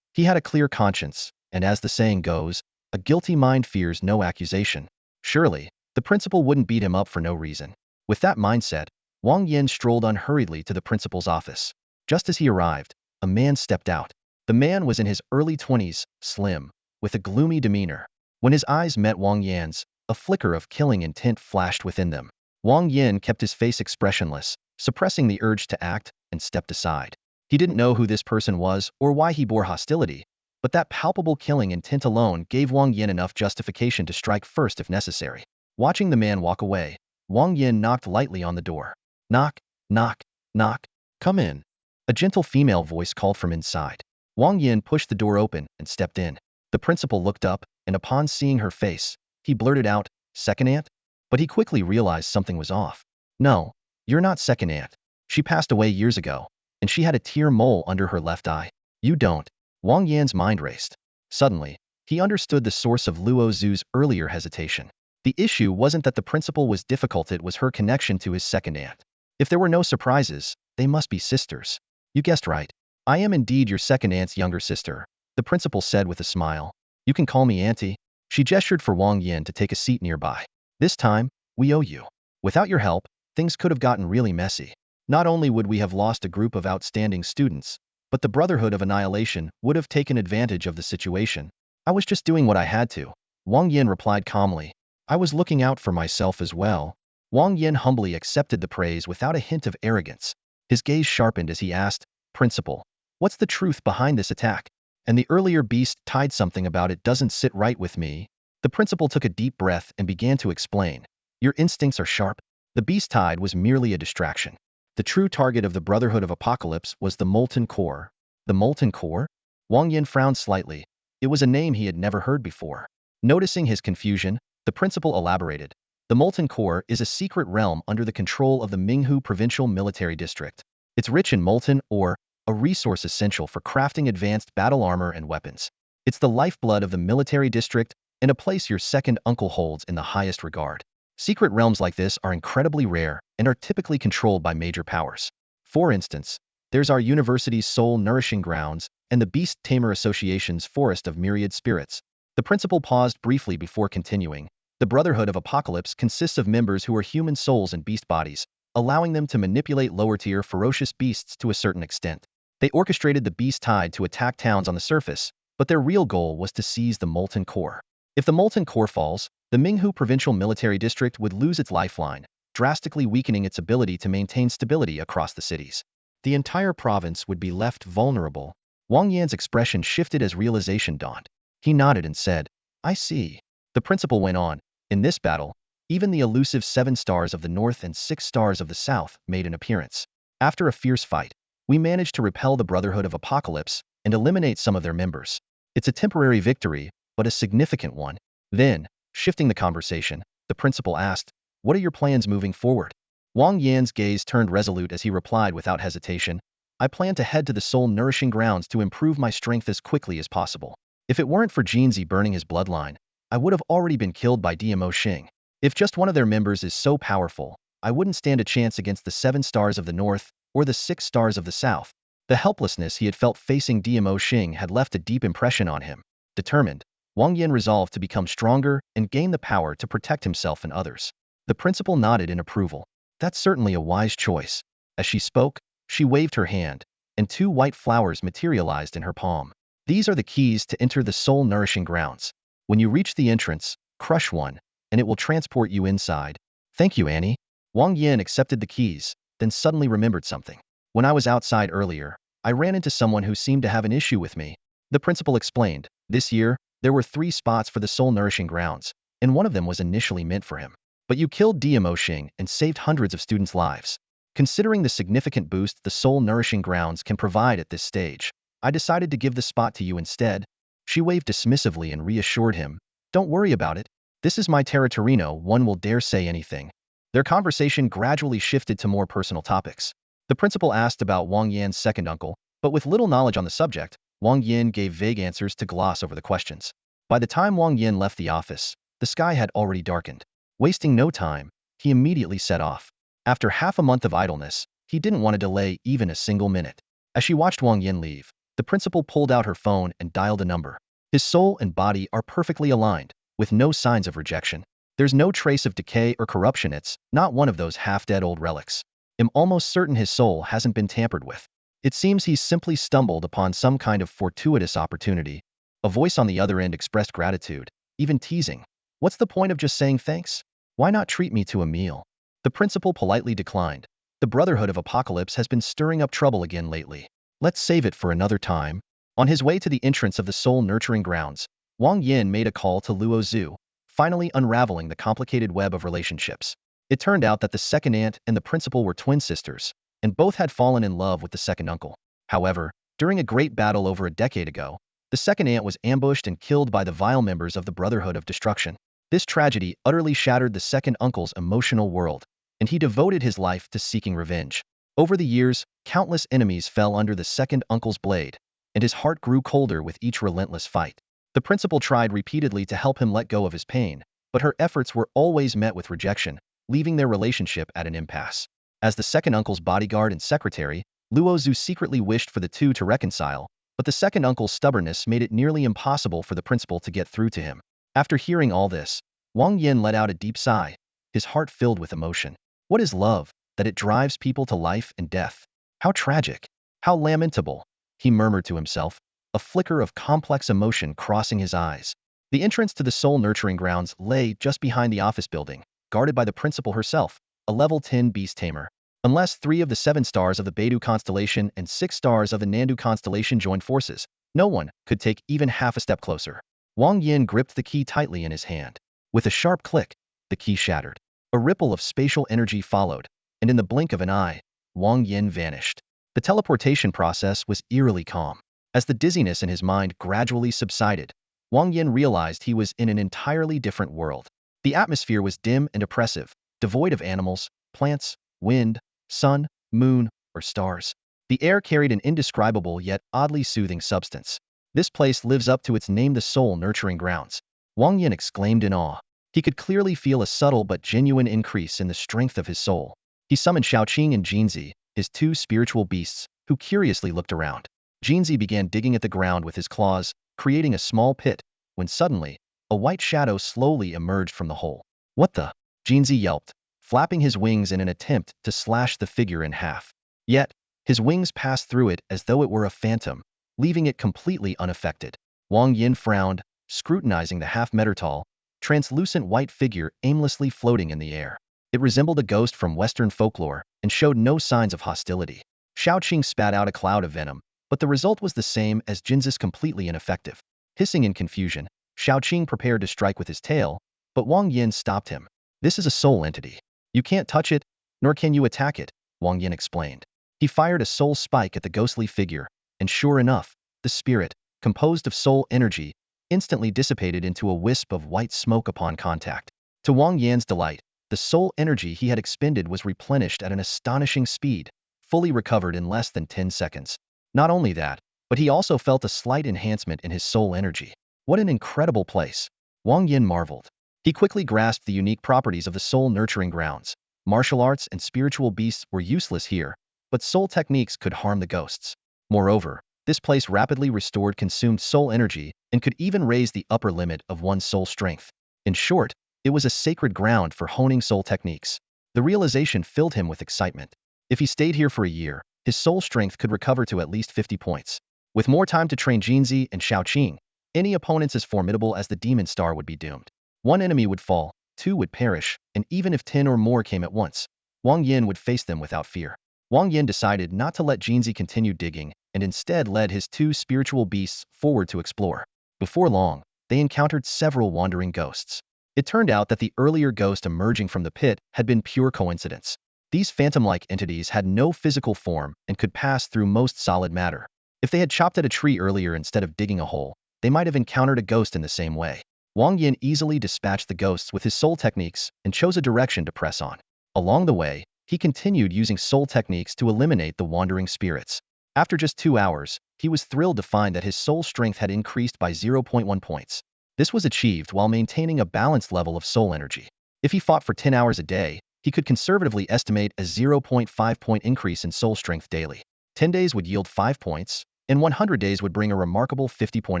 A: He had a clear conscience, and as the saying goes, a guilty mind fears no accusation. Surely, the principal wouldn't beat him up for no reason. With that mindset, Wang Yan strolled unhurriedly to the principal's office. Just as he arrived, a man stepped out. The man was in his early 20s, slim, with a gloomy demeanor. When his eyes met Wang Yan's, a flicker of killing intent flashed within them. Wang Yan kept his face expressionless, suppressing the urge to act, and stepped aside. He didn't know who this person was or why he bore hostility, but that palpable killing intent alone gave Wang Yan enough justification to strike first if necessary. Watching the man walk away, Wang Yan knocked lightly on the door. Knock, knock, knock. Come in. A gentle female voice called from inside. Wang Yan pushed the door open and stepped in. The principal looked up, and upon seeing her face, he blurted out, "Second aunt?" But he quickly realized something was off. "No, you're not second aunt. She passed away years ago, and she had a tear mole under her left eye. You don't." Wang Yan's mind raced. Suddenly, he understood the source of Luo Zhu's earlier hesitation. The issue wasn't that the principal was difficult, it was her connection to his second aunt. If there were no surprises, they must be sisters. "You guessed right. I am indeed your second aunt's younger sister," the principal said with a smile. "You can call me auntie." She gestured for Wang Yan to take a seat nearby. "This time, we owe you. Without your help, things could have gotten really messy. Not only would we have lost a group of outstanding students, but the Brotherhood of Annihilation would have taken advantage of the situation." "I was just doing what I had to," Wang Yan replied calmly. "I was looking out for myself as well." Wang Yan humbly accepted the praise without a hint of arrogance. His gaze sharpened as he asked, "Principal, what's the truth behind this attack? And the earlier beast tied something about it doesn't sit right with me." The principal took a deep breath and began to explain. "Your instincts are sharp. The beast tide was merely a distraction. The true target of the Brotherhood of Apocalypse was the Molten Core." "The Molten Core?" Wang Yan frowned slightly. It was a name he had never heard before. Noticing his confusion, the principal elaborated. "The Molten Core is a secret realm under the control of the Minghu Provincial Military District. It's rich in molten ore, a resource essential for crafting advanced battle armor and weapons. It's the lifeblood of the military district and a place your second uncle holds in the highest regard. Secret realms like this are incredibly rare and are typically controlled by major powers. For instance, there's our university's soul nourishing grounds and the Beast Tamer Association's forest of myriad spirits." The principal paused briefly before continuing. "The Brotherhood of Apocalypse consists of members who are human souls and beast bodies, allowing them to manipulate lower-tier ferocious beasts to a certain extent. They orchestrated the beast tide to attack towns on the surface, but their real goal was to seize the Molten Core. If the Molten Core falls, the Minghu Provincial Military District would lose its lifeline, drastically weakening its ability to maintain stability across the cities. The entire province would be left vulnerable." Wang Yan's expression shifted as realization dawned. He nodded and said, "I see." The principal went on, "In this battle, even the elusive 7 stars of the north and 6 stars of the south made an appearance. After a fierce fight, we managed to repel the Brotherhood of Apocalypse and eliminate some of their members. It's a temporary victory, but a significant one." Then, shifting the conversation, the principal asked, "What are your plans moving forward?" Wang Yan's gaze turned resolute as he replied without hesitation, "I plan to head to the soul-nourishing grounds to improve my strength as quickly as possible. If it weren't for Jinzi burning his bloodline, I would have already been killed by DMO Xing. If just one of their members is so powerful, I wouldn't stand a chance against the 7 stars of the north or the 6 stars of the south." The helplessness he had felt facing DMO Xing had left a deep impression on him. Determined, Wang Yan resolved to become stronger and gain the power to protect himself and others. The principal nodded in approval. "That's certainly a wise choice." As she spoke, she waved her hand, and 2 white flowers materialized in her palm. "These are the keys to enter the soul-nourishing grounds. When you reach the entrance, crush one, and it will transport you inside." "Thank you, Annie." Wang Yan accepted the keys, then suddenly remembered something. "When I was outside earlier, I ran into someone who seemed to have an issue with me." The principal explained. "This year, there were 3 spots for the soul-nourishing grounds, and one of them was initially meant for him. But you killed DMO Xing and saved hundreds of students' lives. Considering the significant boost the soul-nourishing grounds can provide at this stage, I decided to give the spot to you instead." She waved dismissively and reassured him, "Don't worry about it. This is my territory, no one will dare say anything." Their conversation gradually shifted to more personal topics. The principal asked about Wang Yan's second uncle, but with little knowledge on the subject, Wang Yan gave vague answers to gloss over the questions. By the time Wang Yan left the office, the sky had already darkened. Wasting no time, he immediately set off. After half a month of idleness, he didn't want to delay even a single minute. As she watched Wang Yan leave, the principal pulled out her phone and dialed a number. His soul and body are perfectly aligned, with no signs of rejection. There's no trace of decay or corruption, it's not one of those half-dead old relics. I'm almost certain his soul hasn't been tampered with. It seems he's simply stumbled upon some kind of fortuitous opportunity." A voice on the other end expressed gratitude, even teasing. "What's the point of just saying thanks? Why not treat me to a meal?" The principal politely declined. The Brotherhood of Apocalypse has been stirring up trouble again lately. Let's save it for another time. On his way to the entrance of the soul-nurturing grounds, Wang Yan made a call to Luo Zhu, finally unraveling the complicated web of relationships. It turned out that the second aunt and the principal were twin sisters, and both had fallen in love with the second uncle. However, during a great battle over a decade ago, the second aunt was ambushed and killed by the vile members of the Brotherhood of Destruction. This tragedy utterly shattered the second uncle's emotional world, and he devoted his life to seeking revenge. Over the years, countless enemies fell under the second uncle's blade, and his heart grew colder with each relentless fight. The principal tried repeatedly to help him let go of his pain, but her efforts were always met with rejection, leaving their relationship at an impasse. As the second uncle's bodyguard and secretary, Luo Zhu secretly wished for the two to reconcile, but the second uncle's stubbornness made it nearly impossible for the principal to get through to him. After hearing all this, Wang Yan let out a deep sigh, his heart filled with emotion. What is love, that it drives people to life and death? How tragic, how lamentable, he murmured to himself, a flicker of complex emotion crossing his eyes. The entrance to the soul-nurturing grounds lay just behind the office building, guarded by the principal herself, a level 10 beast tamer. Unless 3 of the 7 stars of the Beidou constellation and 6 stars of the Nandu constellation joined forces, no one could take even half a step closer. Wang Yan gripped the key tightly in his hand. With a sharp click, the key shattered. A ripple of spatial energy followed, and in the blink of an eye, Wang Yan vanished. The teleportation process was eerily calm. As the dizziness in his mind gradually subsided, Wang Yan realized he was in an entirely different world. The atmosphere was dim and oppressive, devoid of animals, plants, wind, sun, moon, or stars. The air carried an indescribable yet oddly soothing substance. This place lives up to its name, the soul-nurturing grounds. Wang Yan exclaimed in awe. He could clearly feel a subtle but genuine increase in the strength of his soul. He summoned Xiaoqing and Jinzi, his 2 spiritual beasts, who curiously looked around. Jinzi began digging at the ground with his claws, creating a small pit, when suddenly, a white shadow slowly emerged from the hole. What the? Jinzi yelped, flapping his wings in an attempt to slash the figure in half. Yet, his wings passed through it as though it were a phantom, leaving it completely unaffected. Wang Yan frowned, scrutinizing the half-meter-tall, translucent white figure aimlessly floating in the air. It resembled a ghost from Western folklore and showed no signs of hostility. Xiaoqing spat out a cloud of venom, but the result was the same as Jinzi's, completely ineffective. Hissing in confusion, Xiaoqing prepared to strike with his tail, but Wang Yan stopped him. This is a soul entity. You can't touch it, nor can you attack it, Wang Yan explained. He fired a soul spike at the ghostly figure, and sure enough, the spirit, composed of soul energy, instantly dissipated into a wisp of white smoke upon contact. To Wang Yan's delight, the soul energy he had expended was replenished at an astonishing speed, fully recovered in less than 10 seconds. Not only that, but he also felt a slight enhancement in his soul energy. What an incredible place! Wang Yan marveled. He quickly grasped the unique properties of the soul-nurturing grounds. Martial arts and spiritual beasts were useless here, but soul techniques could harm the ghosts. Moreover, this place rapidly restored consumed soul energy and could even raise the upper limit of one's soul strength. In short, it was a sacred ground for honing soul techniques. The realization filled him with excitement. If he stayed here for a year, his soul strength could recover to at least 50 points. With more time to train Jinzi and Xiaoqing, any opponents as formidable as the Demon Star would be doomed. 1 enemy would fall, 2 would perish, and even if 10 or more came at once, Wang Yan would face them without fear. Wang Yan decided not to let Jinzi continue digging, and instead led his 2 spiritual beasts forward to explore. Before long, they encountered several wandering ghosts. It turned out that the earlier ghost emerging from the pit had been pure coincidence. These phantom-like entities had no physical form and could pass through most solid matter. If they had chopped at a tree earlier instead of digging a hole, they might have encountered a ghost in the same way. Wang Yan easily dispatched the ghosts with his soul techniques and chose a direction to press on. Along the way, he continued using soul techniques to eliminate the wandering spirits. After just 2 hours, he was thrilled to find that his soul strength had increased by 0.1 points. This was achieved while maintaining a balanced level of soul energy. If he fought for 10 hours a day, he could conservatively estimate a 0.5 point increase in soul strength daily. 10 days would yield 5 points, and 100 days would bring a remarkable 50-point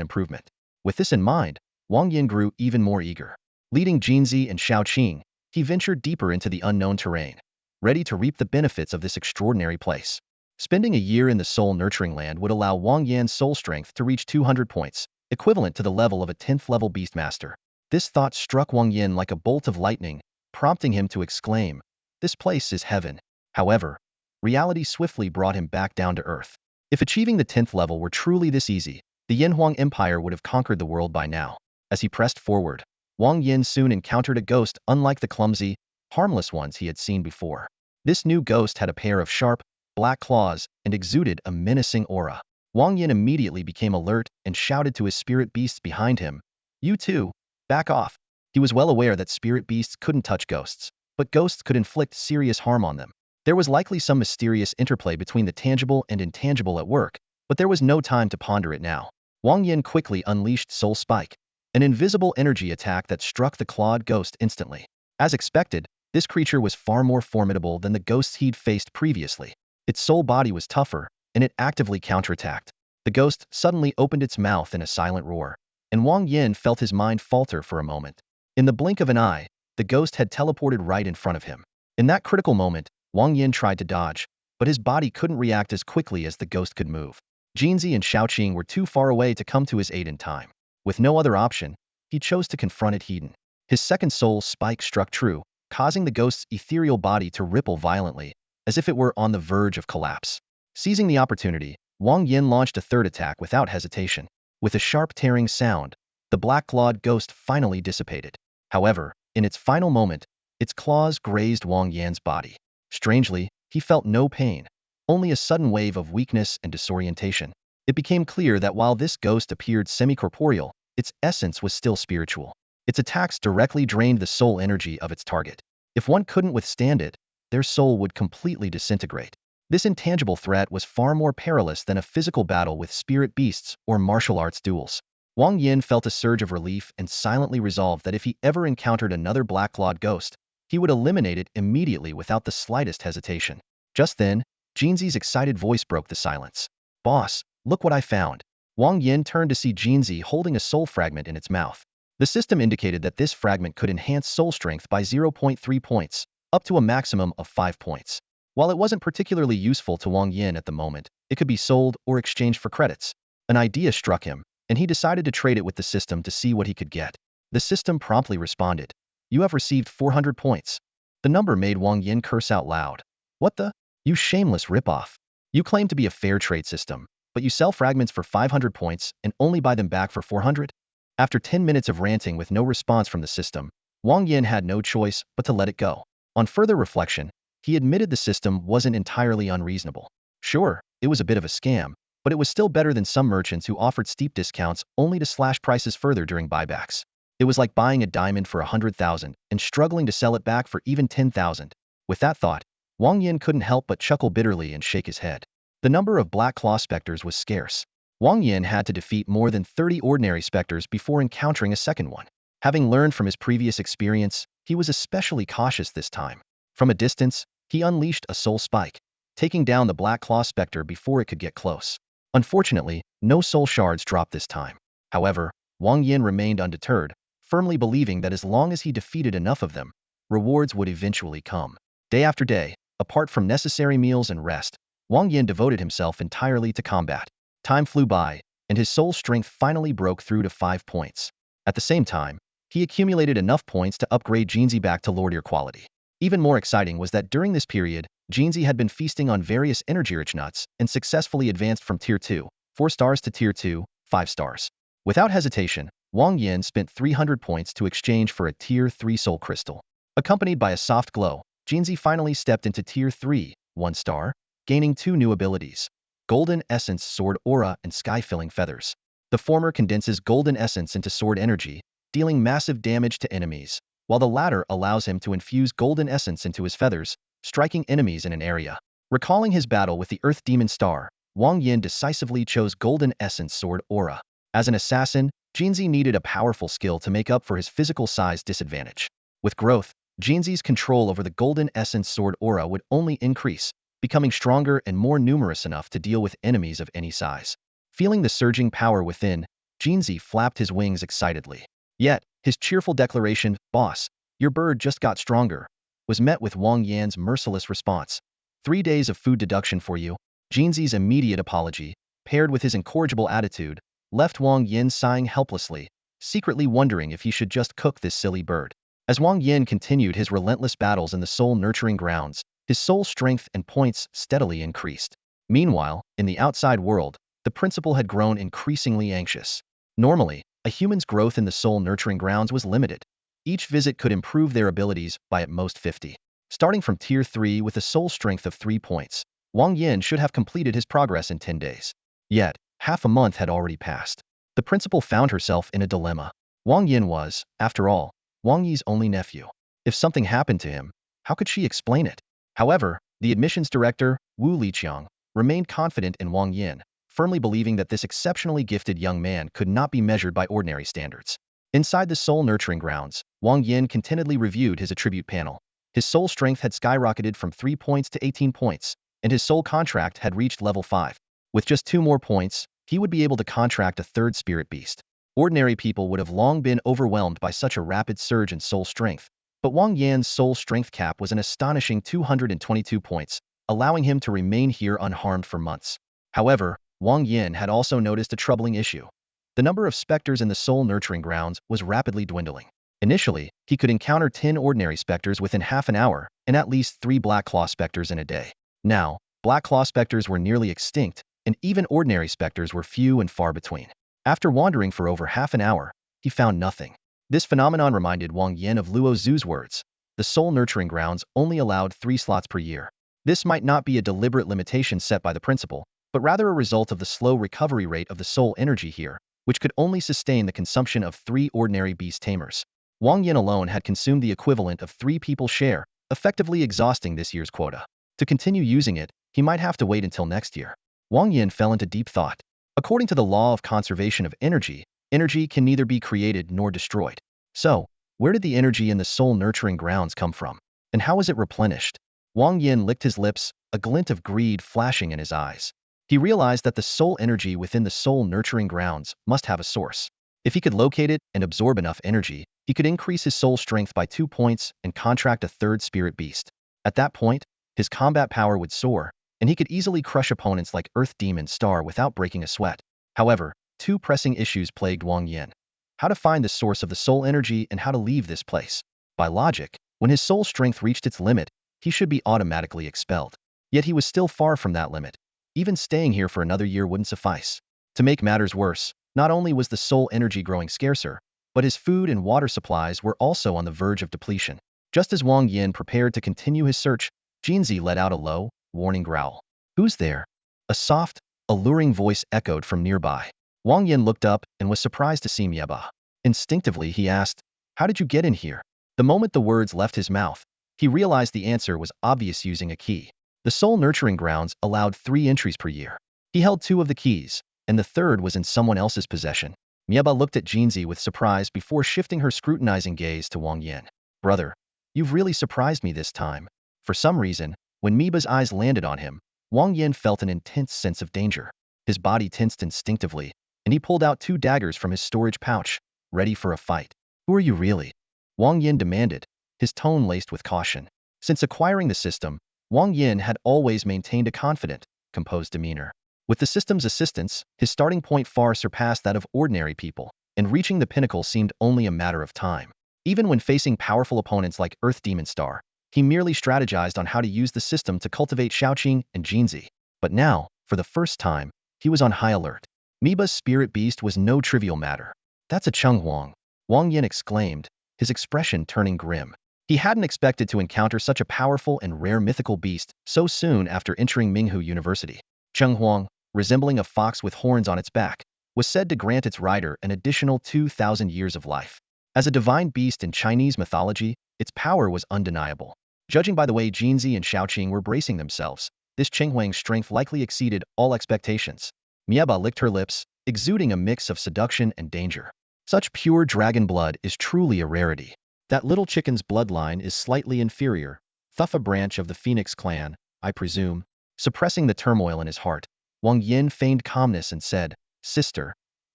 A: improvement. With this in mind, Wang Yan grew even more eager. Leading Jinzi and Xiaoqing, he ventured deeper into the unknown terrain, ready to reap the benefits of this extraordinary place. Spending a year in the soul-nurturing land would allow Wang Yan's soul strength to reach 200 points, equivalent to the level of a 10th-level beastmaster. This thought struck Wang Yan like a bolt of lightning, prompting him to exclaim, This place is heaven. However, reality swiftly brought him back down to earth. If achieving the 10th level were truly this easy, the Yanhuang Empire would have conquered the world by now. As he pressed forward, Wang Yan soon encountered a ghost unlike the clumsy, harmless ones he had seen before. This new ghost had a pair of sharp, black claws and exuded a menacing aura. Wang Yan immediately became alert and shouted to his spirit beasts behind him, "You too, back off." He was well aware that spirit beasts couldn't touch ghosts, but ghosts could inflict serious harm on them. There was likely some mysterious interplay between the tangible and intangible at work, but there was no time to ponder it now. Wang Yan quickly unleashed Soul Spike, an invisible energy attack that struck the clawed ghost instantly. As expected, this creature was far more formidable than the ghosts he'd faced previously. Its soul body was tougher, and it actively counterattacked. The ghost suddenly opened its mouth in a silent roar, and Wang Yan felt his mind falter for a moment. In the blink of an eye, the ghost had teleported right in front of him. In that critical moment, Wang Yan tried to dodge, but his body couldn't react as quickly as the ghost could move. Jinzi and Xiaoqing were too far away to come to his aid in time. With no other option, he chose to confront it head-on. His second soul spike struck true, causing the ghost's ethereal body to ripple violently, as if it were on the verge of collapse. Seizing the opportunity, Wang Yan launched a third attack without hesitation. With a sharp tearing sound, the black-clawed ghost finally dissipated. However, in its final moment, its claws grazed Wang Yan's body. Strangely, he felt no pain, only a sudden wave of weakness and disorientation. It became clear that while this ghost appeared semi-corporeal, its essence was still spiritual. Its attacks directly drained the soul energy of its target. If one couldn't withstand it, their soul would completely disintegrate. This intangible threat was far more perilous than a physical battle with spirit beasts or martial arts duels. Wang Yan felt a surge of relief and silently resolved that if he ever encountered another black-clawed ghost, he would eliminate it immediately without the slightest hesitation. Just then, Jinzi's excited voice broke the silence. "Boss, look what I found." Wang Yan turned to see Jinzi holding a soul fragment in its mouth. The system indicated that this fragment could enhance soul strength by 0.3 points, up to a maximum of 5 points. While it wasn't particularly useful to Wang Yan at the moment, it could be sold or exchanged for credits. An idea struck him, and he decided to trade it with the system to see what he could get. The system promptly responded, "You have received 400 points. The number made Wang Yan curse out loud. "What the? You shameless ripoff. You claim to be a fair trade system, but you sell fragments for 500 points and only buy them back for 400? After 10 minutes of ranting with no response from the system, Wang Yan had no choice but to let it go. On further reflection, he admitted the system wasn't entirely unreasonable. Sure, it was a bit of a scam, but it was still better than some merchants who offered steep discounts only to slash prices further during buybacks. It was like buying a diamond for 100,000 and struggling to sell it back for even 10,000. With that thought, Wang Yan couldn't help but chuckle bitterly and shake his head. The number of black claw specters was scarce. Wang Yan had to defeat more than 30 ordinary specters before encountering a second one. Having learned from his previous experience, he was especially cautious this time. From a distance, he unleashed a soul spike, taking down the black claw specter before it could get close. Unfortunately, no soul shards dropped this time. However, Wang Yan remained undeterred, firmly believing that as long as he defeated enough of them, rewards would eventually come. Day after day, apart from necessary meals and rest, Wang Yan devoted himself entirely to combat. Time flew by, and his soul strength finally broke through to 5 points. At the same time, he accumulated enough points to upgrade Jinzi back to Lordier quality. Even more exciting was that during this period, Jinzi had been feasting on various energy-rich nuts and successfully advanced from Tier 2, 4 stars to Tier 2, 5 stars. Without hesitation, Wang Yan spent 300 points to exchange for a Tier 3 soul crystal. Accompanied by a soft glow, Jinzi finally stepped into Tier 3, 1 star, gaining 2 new abilities: Golden Essence Sword Aura and Sky-Filling Feathers. The former condenses golden essence into sword energy, dealing massive damage to enemies, while the latter allows him to infuse golden essence into his feathers, striking enemies in an area. Recalling his battle with the Earth Demon Star, Wang Yan decisively chose Golden Essence Sword Aura. As an assassin, Jinzi needed a powerful skill to make up for his physical size disadvantage. With growth, Jinzi's control over the Golden Essence Sword Aura would only increase, becoming stronger and more numerous enough to deal with enemies of any size. Feeling the surging power within, Jinzi flapped his wings excitedly. Yet, his cheerful declaration, "Boss, your bird just got stronger," was met with Wang Yan's merciless response. 3 days of food deduction for you." Jinzi's immediate apology, paired with his incorrigible attitude, left Wang Yan sighing helplessly, secretly wondering if he should just cook this silly bird. As Wang Yan continued his relentless battles in the soul-nurturing grounds, his soul strength and points steadily increased. Meanwhile, in the outside world, the principal had grown increasingly anxious. Normally, a human's growth in the soul-nurturing grounds was limited. Each visit could improve their abilities by at most 50. Starting from Tier 3 with a soul strength of 3 points, Wang Yan should have completed his progress in 10 days. Yet, half a month had already passed. The principal found herself in a dilemma. Wang Yan was, after all, Wang Yi's only nephew. If something happened to him, how could she explain it? However, the admissions director, Wu Liqiang, remained confident in Wang Yan, firmly believing that this exceptionally gifted young man could not be measured by ordinary standards. Inside the soul-nurturing grounds, Wang Yan contentedly reviewed his attribute panel. His soul strength had skyrocketed from 3 points to 18 points, and his soul contract had reached level 5. With just 2 more points, he would be able to contract a third spirit beast. Ordinary people would have long been overwhelmed by such a rapid surge in soul strength, but Wang Yan's soul strength cap was an astonishing 222 points, allowing him to remain here unharmed for months. However, Wang Yan had also noticed a troubling issue. The number of specters in the soul-nurturing grounds was rapidly dwindling. Initially, he could encounter 10 ordinary specters within half an hour, and at least 3 black claw specters in a day. Now, black claw specters were nearly extinct, and even ordinary specters were few and far between. After wandering for over half an hour, he found nothing. This phenomenon reminded Wang Yan of Luo Zhu's words. The soul-nurturing grounds only allowed 3 slots per year. This might not be a deliberate limitation set by the principal, but rather a result of the slow recovery rate of the soul energy here, which could only sustain the consumption of 3 ordinary beast tamers. Wang Yan alone had consumed the equivalent of 3 people's share, effectively exhausting this year's quota. To continue using it, he might have to wait until next year. Wang Yan fell into deep thought. According to the law of conservation of energy, energy can neither be created nor destroyed. So, where did the energy in the soul-nurturing grounds come from? And how was it replenished? Wang Yan licked his lips, a glint of greed flashing in his eyes. He realized that the soul energy within the soul-nurturing grounds must have a source. If he could locate it and absorb enough energy, he could increase his soul strength by 2 points and contract a third spirit beast. At that point, his combat power would soar, and he could easily crush opponents like Earth Demon Star without breaking a sweat. However, 2 pressing issues plagued Wang Yan. How to find the source of the soul energy and how to leave this place. By logic, when his soul strength reached its limit, he should be automatically expelled. Yet he was still far from that limit. Even staying here for another year wouldn't suffice. To make matters worse, not only was the soul energy growing scarcer, but his food and water supplies were also on the verge of depletion. Just as Wang Yan prepared to continue his search, Jinzi let out a low, warning growl. "Who's there?" A soft, alluring voice echoed from nearby. Wang Yan looked up and was surprised to see Mieba. Instinctively, he asked, "How did you get in here?" The moment the words left his mouth, he realized the answer was obvious using a key. The soul-nurturing grounds allowed 3 entries per year. He held 2 of the keys, and the third was in someone else's possession. Mieba looked at Jinzi with surprise before shifting her scrutinizing gaze to Wang Yan. "Brother, you've really surprised me this time." For some reason, when Mieba's eyes landed on him, Wang Yan felt an intense sense of danger. His body tensed instinctively, and he pulled out 2 daggers from his storage pouch, ready for a fight. "Who are you really?" Wang Yan demanded, his tone laced with caution. Since acquiring the system, Wang Yan had always maintained a confident, composed demeanor. With the system's assistance, his starting point far surpassed that of ordinary people, and reaching the pinnacle seemed only a matter of time. Even when facing powerful opponents like Earth Demon Star, he merely strategized on how to use the system to cultivate Xiaoqing and Jinzi. But now, for the first time, he was on high alert. Miba's spirit beast was no trivial matter. "That's a Chenghuang," Wang Yan exclaimed, his expression turning grim. He hadn't expected to encounter such a powerful and rare mythical beast so soon after entering Minghu University. Chenghuang, resembling a fox with horns on its back, was said to grant its rider an additional 2,000 years of life. As a divine beast in Chinese mythology, its power was undeniable. Judging by the way Jinzi and Xiaoqing were bracing themselves, this Chenghuang's strength likely exceeded all expectations. Mieba licked her lips, exuding a mix of seduction and danger. Such pure dragon blood is truly a rarity. That little chicken's bloodline is slightly inferior. Thuff, a branch of the Phoenix clan, I presume. Suppressing the turmoil in his heart, Wang Yan feigned calmness and said, "Sister,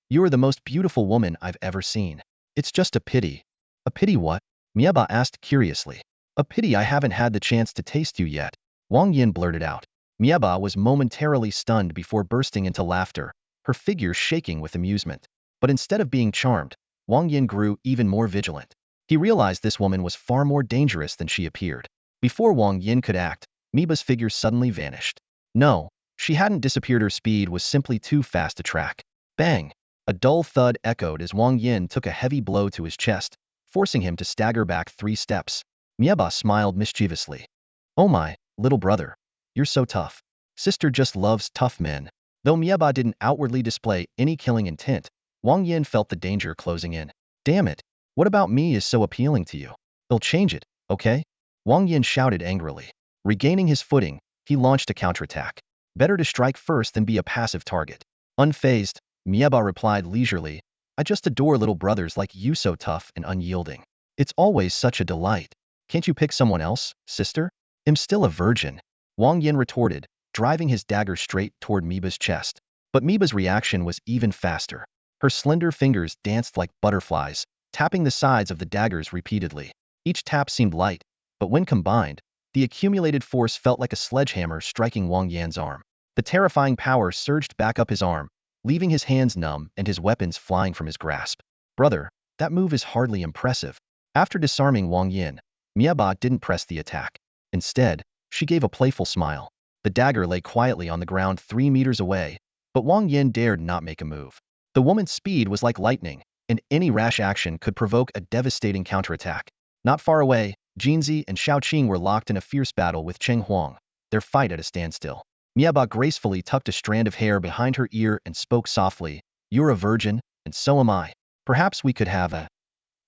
A: you are the most beautiful woman I've ever seen. It's just a pity." "A pity what?" Mieba asked curiously. "A pity I haven't had the chance to taste you yet," Wang Yan blurted out. Mieba was momentarily stunned before bursting into laughter, her figure shaking with amusement. But instead of being charmed, Wang Yan grew even more vigilant. He realized this woman was far more dangerous than she appeared. Before Wang Yan could act, Miba's figure suddenly vanished. No, she hadn't disappeared, her speed was simply too fast to track. Bang! A dull thud echoed as Wang Yan took a heavy blow to his chest, forcing him to stagger back 3 steps. Miba smiled mischievously. Oh my, little brother. You're so tough. Sister just loves tough men. Though Miba didn't outwardly display any killing intent, Wang Yan felt the danger closing in. Damn it. What about me is so appealing to you? They'll change it, okay? Wang Yan shouted angrily. Regaining his footing, he launched a counterattack. Better to strike first than be a passive target. Unfazed, Mieba replied leisurely, I just adore little brothers like you, so tough and unyielding. It's always such a delight. Can't you pick someone else, sister? I'm still a virgin. Wang Yan retorted, driving his dagger straight toward Miba's chest. But Miba's reaction was even faster. Her slender fingers danced like butterflies, tapping the sides of the daggers repeatedly. Each tap seemed light, but when combined, the accumulated force felt like a sledgehammer striking Wang Yan's arm. The terrifying power surged back up his arm, leaving his hands numb and his weapons flying from his grasp. Brother, that move is hardly impressive. After disarming Wang Yan, Mieba didn't press the attack. Instead, she gave a playful smile. The dagger lay quietly on the ground 3 meters away, but Wang Yan dared not make a move. The woman's speed was like lightning, and any rash action could provoke a devastating counterattack. Not far away, Jinzi and Xiaoqing were locked in a fierce battle with Cheng Huang, their fight at a standstill. Mieba gracefully tucked a strand of hair behind her ear and spoke softly, You're a virgin, and so am I. Perhaps we could have a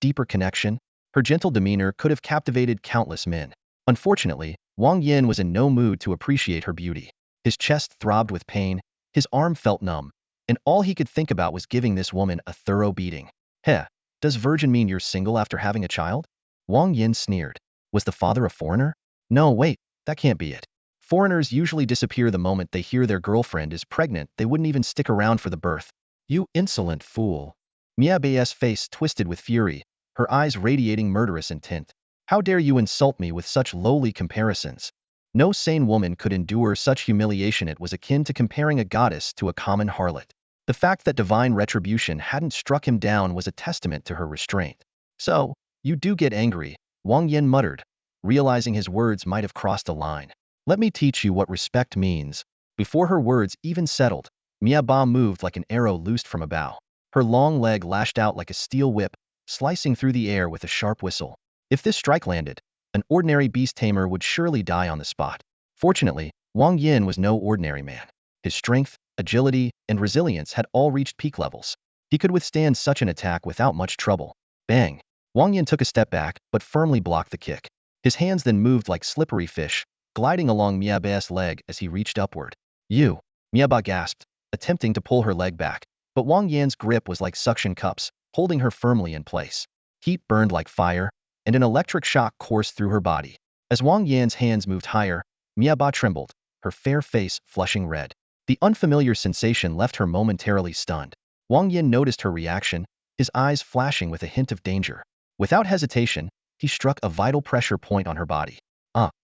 A: deeper connection? Her gentle demeanor could have captivated countless men. Unfortunately, Wang Yan was in no mood to appreciate her beauty. His chest throbbed with pain, his arm felt numb, and all he could think about was giving this woman a thorough beating. Heh, does virgin mean you're single after having a child? Wang Yan sneered. Was the father a foreigner? No, wait, that can't be it. Foreigners usually disappear the moment they hear their girlfriend is pregnant. They wouldn't even stick around for the birth. You insolent fool. Miabe's face twisted with fury, her eyes radiating murderous intent. How dare you insult me with such lowly comparisons? No sane woman could endure such humiliation. It was akin to comparing a goddess to a common harlot. The fact that divine retribution hadn't struck him down was a testament to her restraint. So, you do get angry, Wang Yan muttered, realizing his words might have crossed a line. Let me teach you what respect means. Before her words even settled, Miaba moved like an arrow loosed from a bow. Her long leg lashed out like a steel whip, slicing through the air with a sharp whistle. If this strike landed, an ordinary beast tamer would surely die on the spot. Fortunately, Wang Yan was no ordinary man. His strength, agility, and resilience had all reached peak levels. He could withstand such an attack without much trouble. Bang! Wang Yan took a step back, but firmly blocked the kick. His hands then moved like slippery fish, gliding along Miaba's leg as he reached upward. You! Miaba gasped, attempting to pull her leg back, but Wang Yan's grip was like suction cups, holding her firmly in place. Heat burned like fire, and an electric shock coursed through her body. As Wang Yan's hands moved higher, Miaba trembled, her fair face flushing red. The unfamiliar sensation left her momentarily stunned. Wang Yan noticed her reaction, his eyes flashing with a hint of danger. Without hesitation, he struck a vital pressure point on her body.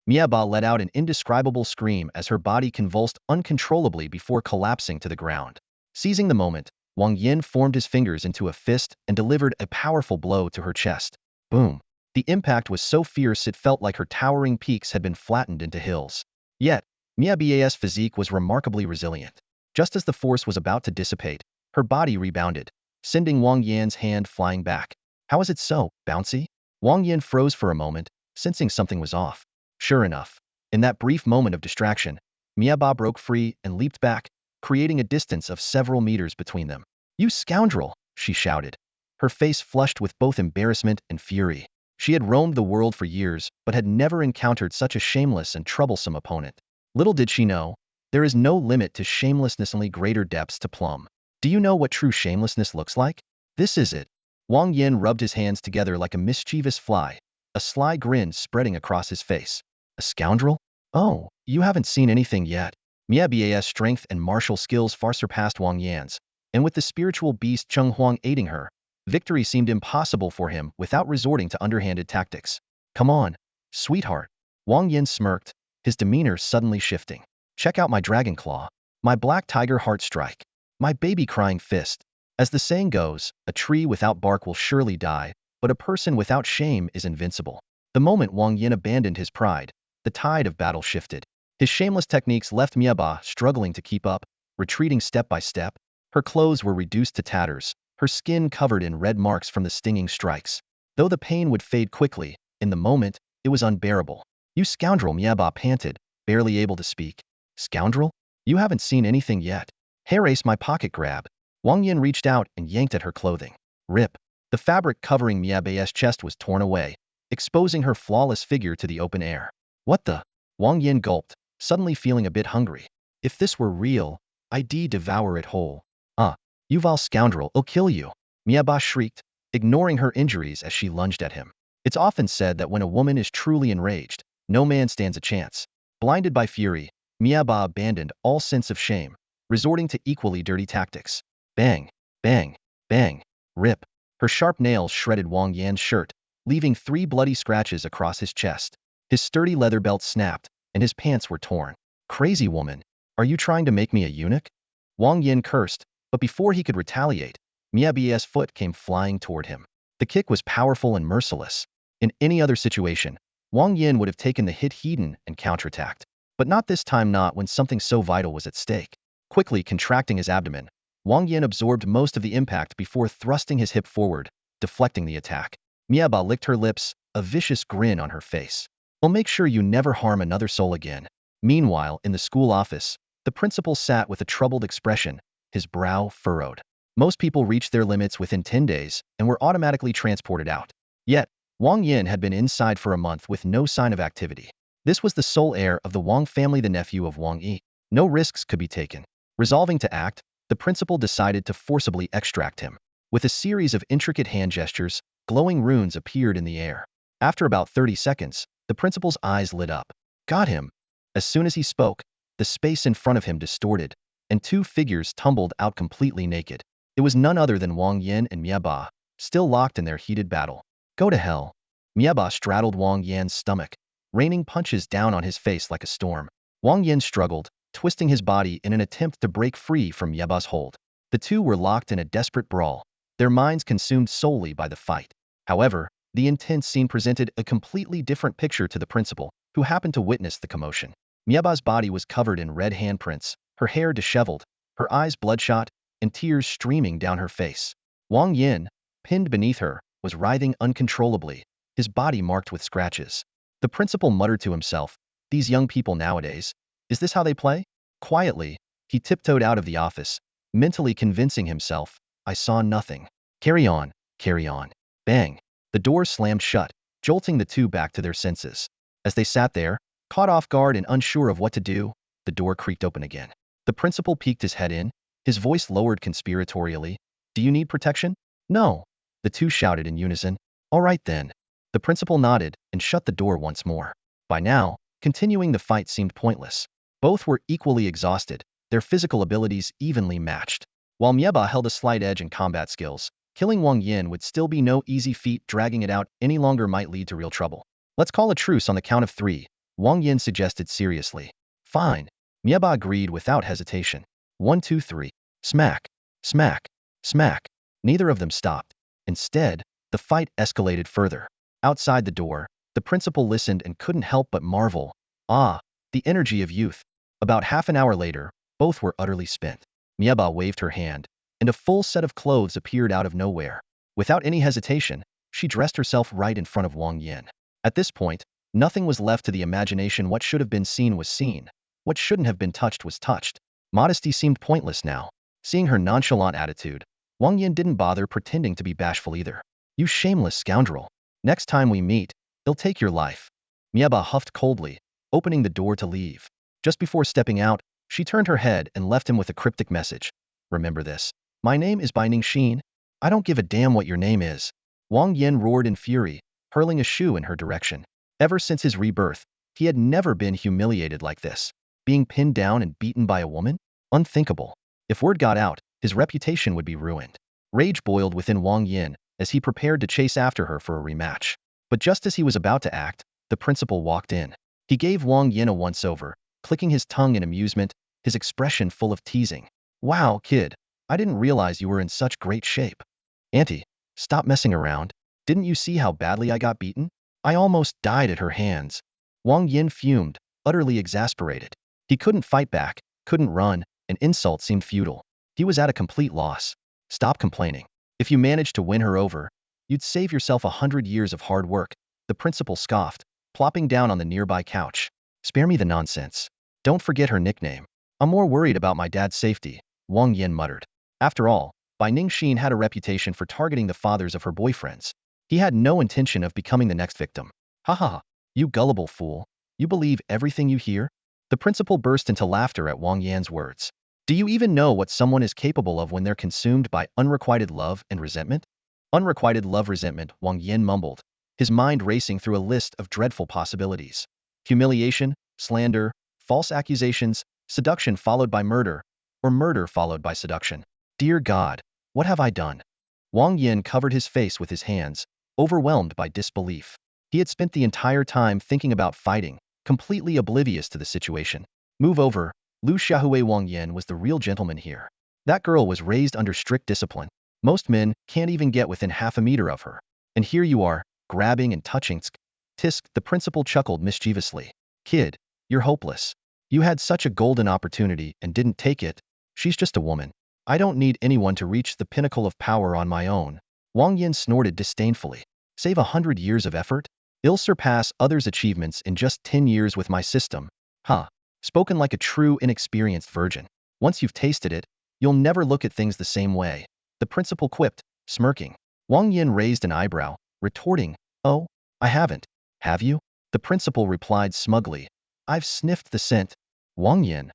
A: Miaba let out an indescribable scream as her body convulsed uncontrollably before collapsing to the ground. Seizing the moment, Wang Yan formed his fingers into a fist and delivered a powerful blow to her chest. Boom! The impact was so fierce it felt like her towering peaks had been flattened into hills. Yet, Miaba's physique was remarkably resilient. Just as the force was about to dissipate, her body rebounded, sending Wang Yan's hand flying back. How is it so, bouncy? Wang Yan froze for a moment, sensing something was off. Sure enough, in that brief moment of distraction, Miaba broke free and leaped back, creating a distance of several meters between them. You scoundrel, she shouted, her face flushed with both embarrassment and fury. She had roamed the world for years, but had never encountered such a shameless and troublesome opponent. Little did she know, there is no limit to shamelessness, only greater depths to plumb. Do you know what true shamelessness looks like? This is it. Wang Yan rubbed his hands together like a mischievous fly, a sly grin spreading across his face. A scoundrel? Oh, you haven't seen anything yet. Miaba's strength and martial skills far surpassed Wang Yan's, and with the spiritual beast Cheng Huang aiding her, victory seemed impossible for him without resorting to underhanded tactics. Come on, sweetheart. Wang Yan smirked, his demeanor suddenly shifting. Check out my dragon claw, my black tiger heart strike, my baby crying fist. As the saying goes, a tree without bark will surely die, but a person without shame is invincible. The moment Wang Yan abandoned his pride, the tide of battle shifted. His shameless techniques left Mieba struggling to keep up, retreating step by step. Her clothes were reduced to tatters, her skin covered in red marks from the stinging strikes. Though the pain would fade quickly, in the moment, it was unbearable. "You scoundrel," Mieba panted, barely able to speak. "Scoundrel? You haven't seen anything yet." "Hair ace, my pocket grab." Wang Yan reached out and yanked at her clothing. Rip. The fabric covering Mieba's chest was torn away, exposing her flawless figure to the open air. "What the?" Wang Yan gulped, suddenly feeling a bit hungry. "If this were real, I'd devour it whole." "You vile scoundrel, I'll kill you," Mieba shrieked, ignoring her injuries as she lunged at him. It's often said that when a woman is truly enraged, no man stands a chance. Blinded by fury, Mieba abandoned all sense of shame, resorting to equally dirty tactics. Bang, bang, bang, rip. Her sharp nails shredded Wang Yan's shirt, leaving 3 bloody scratches across his chest. His sturdy leather belt snapped, and his pants were torn. "Crazy woman, are you trying to make me a eunuch?" Wang Yan cursed, but before he could retaliate, Mieba's foot came flying toward him. The kick was powerful and merciless. In any other situation, Wang Yan would have taken the hit heeded and counterattacked. But not this time, not when something so vital was at stake. Quickly contracting his abdomen, Wang Yan absorbed most of the impact before thrusting his hip forward, deflecting the attack. Mieba licked her lips, a vicious grin on her face. "I'll make sure you never harm another soul again." Meanwhile, in the school office, the principal sat with a troubled expression, his brow furrowed. Most people reached their limits within 10 days and were automatically transported out. Yet, Wang Yan had been inside for a month with no sign of activity. This was the sole heir of the Wang family, the nephew of Wang Yi. No risks could be taken. Resolving to act, the principal decided to forcibly extract him. With a series of intricate hand gestures, glowing runes appeared in the air. After about 30 seconds, the principal's eyes lit up. "Got him." As soon as he spoke, the space in front of him distorted, and 2 figures tumbled out completely naked. It was none other than Wang Yan and Mieba, still locked in their heated battle. "Go to hell." Mieba straddled Wang Yan's stomach, raining punches down on his face like a storm. Wang Yan struggled, twisting his body in an attempt to break free from Mieba's hold. The two were locked in a desperate brawl, their minds consumed solely by the fight. However, the intense scene presented a completely different picture to the principal, who happened to witness the commotion. Mieba's body was covered in red handprints, her hair disheveled, her eyes bloodshot, and tears streaming down her face. Wang Yan, pinned beneath her, was writhing uncontrollably, his body marked with scratches. The principal muttered to himself, "These young people nowadays, is this how they play?" Quietly, he tiptoed out of the office, mentally convincing himself, "I saw nothing. Carry on, carry on." Bang! The door slammed shut, jolting the two back to their senses. As they sat there, caught off guard and unsure of what to do, the door creaked open again. The principal peeked his head in, his voice lowered conspiratorially. "Do you need protection?" "No." The two shouted in unison. "All right then." The principal nodded and shut the door once more. By now, continuing the fight seemed pointless. Both were equally exhausted, their physical abilities evenly matched. While Mieba held a slight edge in combat skills, killing Wang Yan would still be no easy feat. Dragging it out any longer might lead to real trouble. "Let's call a truce on the count of 3, Wang Yan suggested seriously. "Fine." Mieba agreed without hesitation. 1, 2, 3. Smack, smack, smack. Neither of them stopped. Instead, the fight escalated further. Outside the door, the principal listened and couldn't help but marvel. Ah, the energy of youth. About half an hour later, both were utterly spent. Mieba waved her hand, and a full set of clothes appeared out of nowhere. Without any hesitation, she dressed herself right in front of Wang Yan. At this point, nothing was left to the imagination. What should have been seen was seen. What shouldn't have been touched was touched. Modesty seemed pointless now. Seeing her nonchalant attitude, Wang Yan didn't bother pretending to be bashful either. "You shameless scoundrel. Next time we meet, I'll take your life." Mieba huffed coldly, opening the door to leave. Just before stepping out, she turned her head and left him with a cryptic message. "Remember this. My name is Binding Sheen. I don't give a damn what your name is." Wang Yan roared in fury, hurling a shoe in her direction. Ever since his rebirth, he had never been humiliated like this. Being pinned down and beaten by a woman? Unthinkable. If word got out, his reputation would be ruined. Rage boiled within Wang Yan as he prepared to chase after her for a rematch. But just as he was about to act, the principal walked in. He gave Wang Yan a once-over, clicking his tongue in amusement, his expression full of teasing. "Wow, kid, I didn't realize you were in such great shape. Auntie, stop messing around." Didn't you see how badly I got beaten? I almost died at her hands. Wang Yan fumed, utterly exasperated. He couldn't fight back, couldn't run, and insult seemed futile. He was at a complete loss. Stop complaining. If you managed to win her over, you'd save yourself 100 years of hard work, the principal scoffed, plopping down on the nearby couch. Spare me the nonsense. Don't forget her nickname. I'm more worried about my dad's safety, Wang Yan muttered. After all, Bai Ningxin had a reputation for targeting the fathers of her boyfriends. He had no intention of becoming the next victim. Ha ha ha, you gullible fool. You believe everything you hear? The principal burst into laughter at Wang Yan's words. Do you even know what someone is capable of when they're consumed by unrequited love and resentment? Unrequited love resentment, Wang Yan mumbled, his mind racing through a list of dreadful possibilities. Humiliation, slander, false accusations, seduction followed by murder, or murder followed by seduction. Dear God, what have I done? Wang Yan covered his face with his hands, overwhelmed by disbelief. He had spent the entire time thinking about fighting, completely oblivious to the situation. Move over, Lu Xiaohui. Wang Yan was the real gentleman here. That girl was raised under strict discipline. Most men can't even get within half a meter of her. And here you are, grabbing and touching. Tisk, the principal chuckled mischievously. Kid, you're hopeless. You had such a golden opportunity and didn't take it. She's just a woman. I don't need anyone to reach the pinnacle of power on my own. Wang Yan snorted disdainfully. Save 100 years of effort? I'll surpass others' achievements in just 10 years with my system. Huh. Spoken like a true inexperienced virgin. Once you've tasted it, you'll never look at things the same way. The principal quipped, smirking. Wang Yan raised an eyebrow, retorting, Oh, I haven't. Have you? The principal replied smugly. I've sniffed the scent. Wang Yan.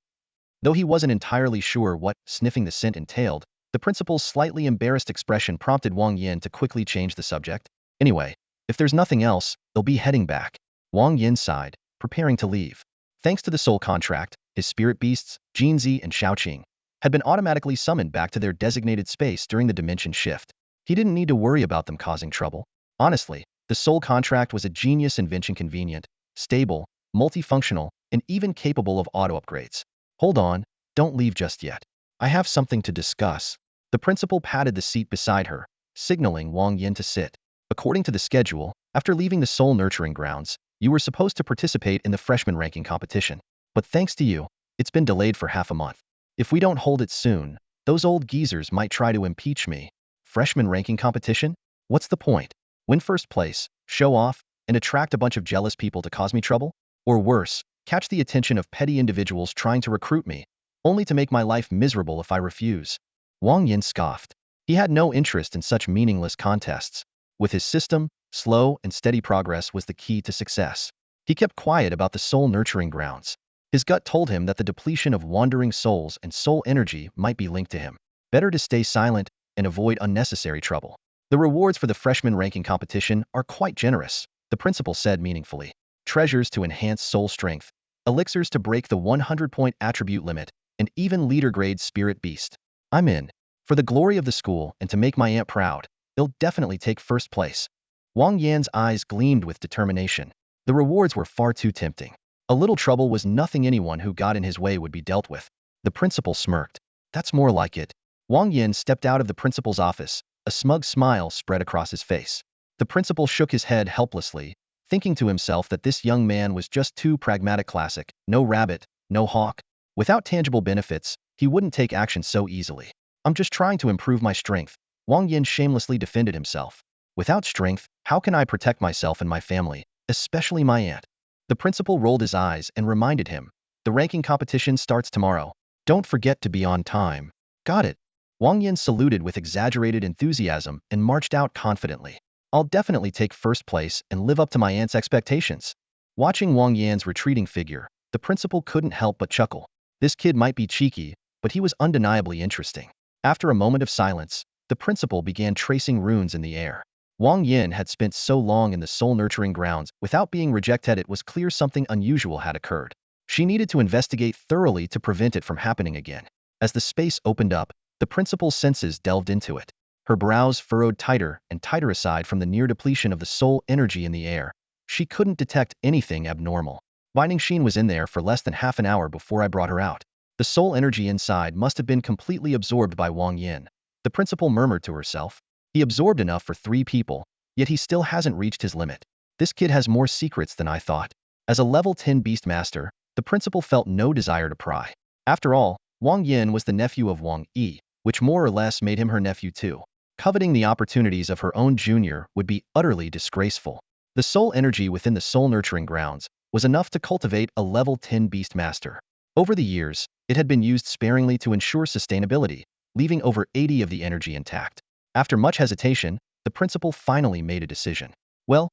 A: Though he wasn't entirely sure what sniffing the scent entailed, the principal's slightly embarrassed expression prompted Wang Yan to quickly change the subject. Anyway, if there's nothing else, they'll be heading back. Wang Yan sighed, preparing to leave. Thanks to the soul contract, his spirit beasts, Jinzi and Xiaoqing, had been automatically summoned back to their designated space during the dimension shift. He didn't need to worry about them causing trouble. Honestly, the soul contract was a genius invention, convenient, stable, multifunctional, and even capable of auto-upgrades. Hold on, don't leave just yet. I have something to discuss. The principal patted the seat beside her, signaling Wang Yan to sit. According to the schedule, after leaving the soul nurturing grounds, you were supposed to participate in the freshman ranking competition. But thanks to you, it's been delayed for half a month. If we don't hold it soon, those old geezers might try to impeach me. Freshman ranking competition? What's the point? Win first place, show off, and attract a bunch of jealous people to cause me trouble? Or worse, catch the attention of petty individuals trying to recruit me, only to make my life miserable if I refuse. Wang Yan scoffed. He had no interest in such meaningless contests. With his system, slow and steady progress was the key to success. He kept quiet about the soul nurturing grounds. His gut told him that the depletion of wandering souls and soul energy might be linked to him. Better to stay silent and avoid unnecessary trouble. The rewards for the freshman ranking competition are quite generous, the principal said meaningfully. Treasures to enhance soul strength, elixirs to break the 100-point attribute limit, and even leader-grade spirit beast. I'm in. For the glory of the school and to make my aunt proud, I'll definitely take first place. Wang Yan's eyes gleamed with determination. The rewards were far too tempting. A little trouble was nothing anyone who got in his way would be dealt with. The principal smirked. That's more like it. Wang Yan stepped out of the principal's office, a smug smile spread across his face. The principal shook his head helplessly, thinking to himself that this young man was just too pragmatic. Classic, no rabbit, no hawk. Without tangible benefits, he wouldn't take action so easily. I'm just trying to improve my strength, Wang Yan shamelessly defended himself. Without strength, how can I protect myself and my family, especially my aunt? The principal rolled his eyes and reminded him, the ranking competition starts tomorrow. Don't forget to be on time. Got it. Wang Yan saluted with exaggerated enthusiasm and marched out confidently. I'll definitely take first place and live up to my aunt's expectations. Watching Wang Yan's retreating figure, the principal couldn't help but chuckle. This kid might be cheeky, but he was undeniably interesting. After a moment of silence, the principal began tracing runes in the air. Wang Yan had spent so long in the soul-nurturing grounds without being rejected. It was clear something unusual had occurred. She needed to investigate thoroughly to prevent it from happening again. As the space opened up, the principal's senses delved into it. Her brows furrowed tighter and tighter. Aside from the near depletion of the soul energy in the air, she couldn't detect anything abnormal. Bai Ningxin was in there for less than half an hour before I brought her out. The soul energy inside must have been completely absorbed by Wang Yan. The principal murmured to herself. He absorbed enough for 3 people, yet he still hasn't reached his limit. This kid has more secrets than I thought. As a level 10 beast master, the principal felt no desire to pry. After all, Wang Yan was the nephew of Wang Yi, which more or less made him her nephew too. Coveting the opportunities of her own junior would be utterly disgraceful. The soul energy within the soul nurturing grounds was enough to cultivate a level 10 beast master. Over the years, it had been used sparingly to ensure sustainability, leaving over 80 of the energy intact. After much hesitation, the principal finally made a decision. Well,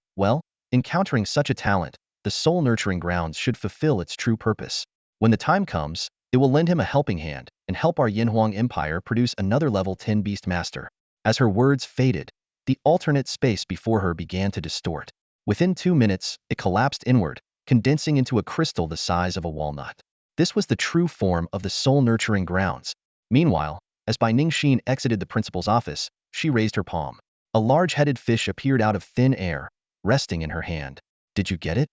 A: encountering such a talent, the soul nurturing grounds should fulfill its true purpose. When the time comes, it will lend him a helping hand and help our Yinhuang Empire produce another level 10 beast master. As her words faded, the alternate space before her began to distort. Within 2 minutes, it collapsed inward, condensing into a crystal the size of a walnut. This was the true form of the soul-nurturing grounds. Meanwhile, as Bai Ningxin exited the principal's office, she raised her palm. A large-headed fish appeared out of thin air, resting in her hand. "Did you get it?"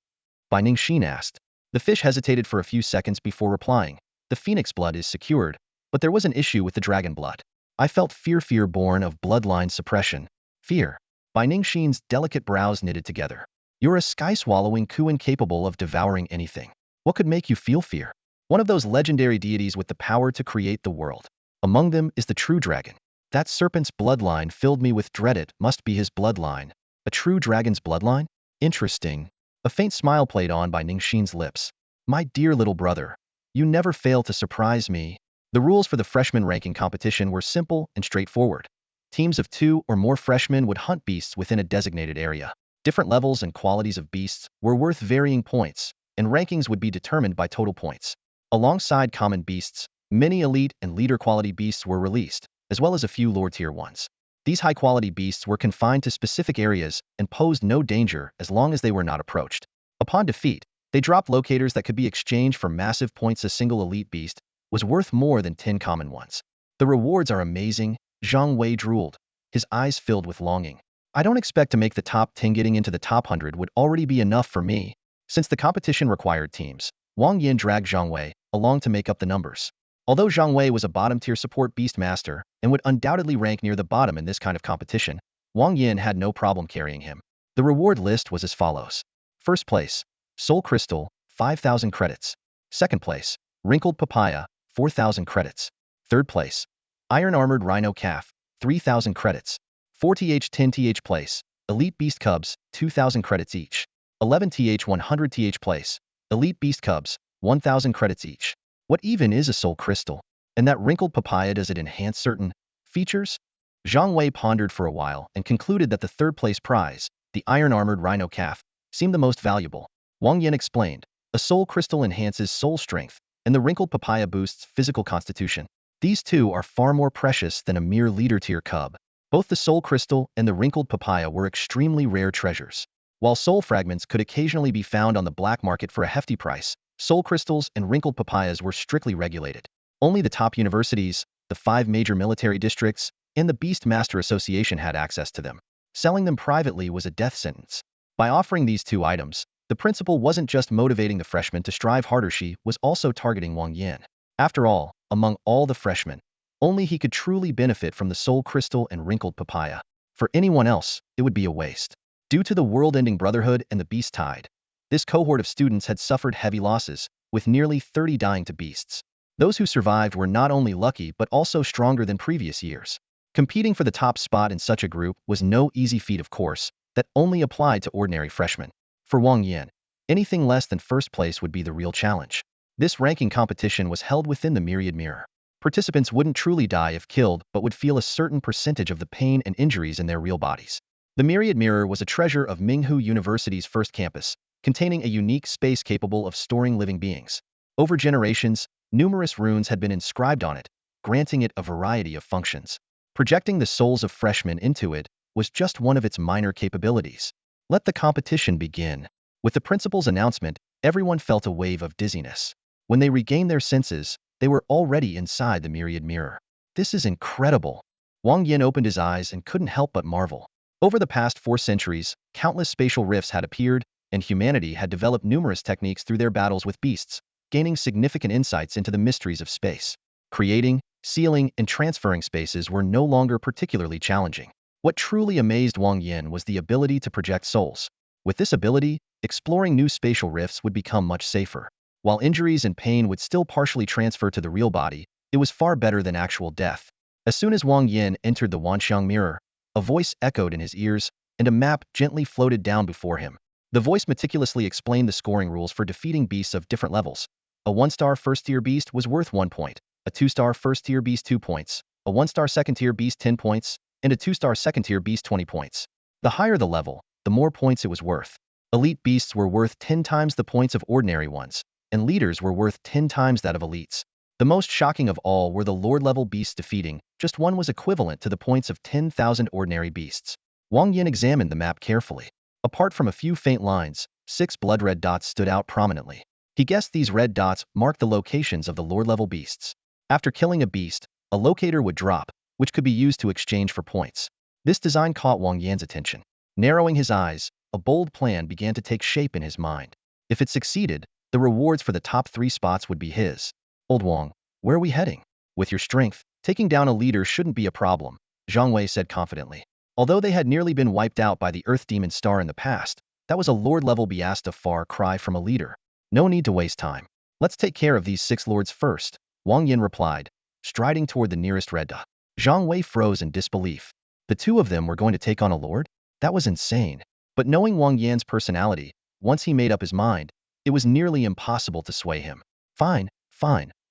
A: Bai Ningxin asked. The fish hesitated for a few seconds before replying. "The phoenix blood is secured, but there was an issue with the dragon blood. I felt fear born of bloodline suppression." Fear. Bai Ningxin's delicate brows knitted together. "You're a sky-swallowing Kuan capable of devouring anything. What could make you feel fear?" "One of those legendary deities with the power to create the world. Among them is the true dragon. That serpent's bloodline filled me with dread. It must be his bloodline." "A true dragon's bloodline? Interesting." A faint smile played on Bai Ningxin's lips. "My dear little brother, you never fail to surprise me." The rules for the freshman ranking competition were simple and straightforward. Teams of 2 or more freshmen would hunt beasts within a designated area. Different levels and qualities of beasts were worth varying points, and rankings would be determined by total points. Alongside common beasts, many elite and leader quality beasts were released, as well as a few lower tier ones. These high-quality beasts were confined to specific areas and posed no danger as long as they were not approached. Upon defeat, they dropped locators that could be exchanged for massive points. A single elite beast was worth more than 10 common ones. "The rewards are amazing," Zhang Wei drooled, his eyes filled with longing. "I don't expect to make the top 10. Getting into the top 100 would already be enough for me." Since the competition required teams, Wang Yan dragged Zhang Wei along to make up the numbers. Although Zhang Wei was a bottom-tier support beast master and would undoubtedly rank near the bottom in this kind of competition, Wang Yan had no problem carrying him. The reward list was as follows. First place, Soul Crystal, 5,000 credits. Second place, Wrinkled Papaya, 4,000 credits. Third place, Iron Armored Rhino Calf, 3,000 credits. 4th 10th place, Elite Beast Cubs, 2,000 credits each. 11th 100th place, Elite Beast Cubs, 1,000 credits each. What even is a soul crystal? And that wrinkled papaya, does it enhance certain features? Zhang Wei pondered for a while and concluded that the third place prize, the Iron Armored Rhino Calf, seemed the most valuable. Wang Yan explained, a soul crystal enhances soul strength, and the wrinkled papaya boosts physical constitution. These two are far more precious than a mere leader tier cub. Both the soul crystal and the wrinkled papaya were extremely rare treasures. While soul fragments could occasionally be found on the black market for a hefty price, soul crystals and wrinkled papayas were strictly regulated. Only the top universities, the 5 major military districts, and the Beast Master Association had access to them. Selling them privately was a death sentence. By offering these 2 items, the principal wasn't just motivating the freshmen to strive harder, she was also targeting Wang Yan. After all, among all the freshmen, only he could truly benefit from the soul crystal and wrinkled papaya. For anyone else, it would be a waste. Due to the world-ending brotherhood and the beast tide, this cohort of students had suffered heavy losses, with nearly 30 dying to beasts. Those who survived were not only lucky but also stronger than previous years. Competing for the top spot in such a group was no easy feat, of course, that only applied to ordinary freshmen. For Wang Yan, anything less than first place would be the real challenge. This ranking competition was held within the Myriad Mirror. Participants wouldn't truly die if killed but would feel a certain percentage of the pain and injuries in their real bodies. The Myriad Mirror was a treasure of Minghu University's first campus, containing a unique space capable of storing living beings. Over generations, numerous runes had been inscribed on it, granting it a variety of functions. Projecting the souls of freshmen into it was just one of its minor capabilities. Let the competition begin. With the principal's announcement, everyone felt a wave of dizziness. When they regained their senses, they were already inside the Myriad Mirror. This is incredible. Wang Yan opened his eyes and couldn't help but marvel. Over the past 4 centuries, countless spatial rifts had appeared, and humanity had developed numerous techniques through their battles with beasts, gaining significant insights into the mysteries of space. Creating, sealing, and transferring spaces were no longer particularly challenging. What truly amazed Wang Yan was the ability to project souls. With this ability, exploring new spatial rifts would become much safer. While injuries and pain would still partially transfer to the real body, it was far better than actual death. As soon as Wang Yan entered the Wanxiang mirror, a voice echoed in his ears, and a map gently floated down before him. The voice meticulously explained the scoring rules for defeating beasts of different levels. A 1-star first-tier beast was worth 1 point, a 2-star first-tier beast 2 points, a 1-star second-tier beast 10 points, and a 2-star second-tier beast 20 points. The higher the level, the more points it was worth. Elite beasts were worth 10 times the points of ordinary ones, and leaders were worth 10 times that of elites. The most shocking of all were the Lord-level beasts defeating, just one was equivalent to the points of 10,000 ordinary beasts. Wang Yan examined the map carefully. Apart from a few faint lines, 6 blood-red dots stood out prominently. He guessed these red dots marked the locations of the Lord-level beasts. After killing a beast, a locator would drop, which could be used to exchange for points. This design caught Wang Yan's attention. Narrowing his eyes, a bold plan began to take shape in his mind. If it succeeded, the rewards for the top 3 spots would be his. Old Wang, where are we heading? With your strength, taking down a leader shouldn't be a problem, Zhang Wei said confidently. Although they had nearly been wiped out by the Earth Demon Star in the past, that was a Lord-level beast, a far cry from a leader. No need to waste time. Let's take care of these 6 lords first, Wang Yan replied, striding toward the nearest red dot. Zhang Wei froze in disbelief. The 2 of them were going to take on a lord? That was insane. But knowing Wang Yan's personality, once he made up his mind, it was nearly impossible to sway him. Fine,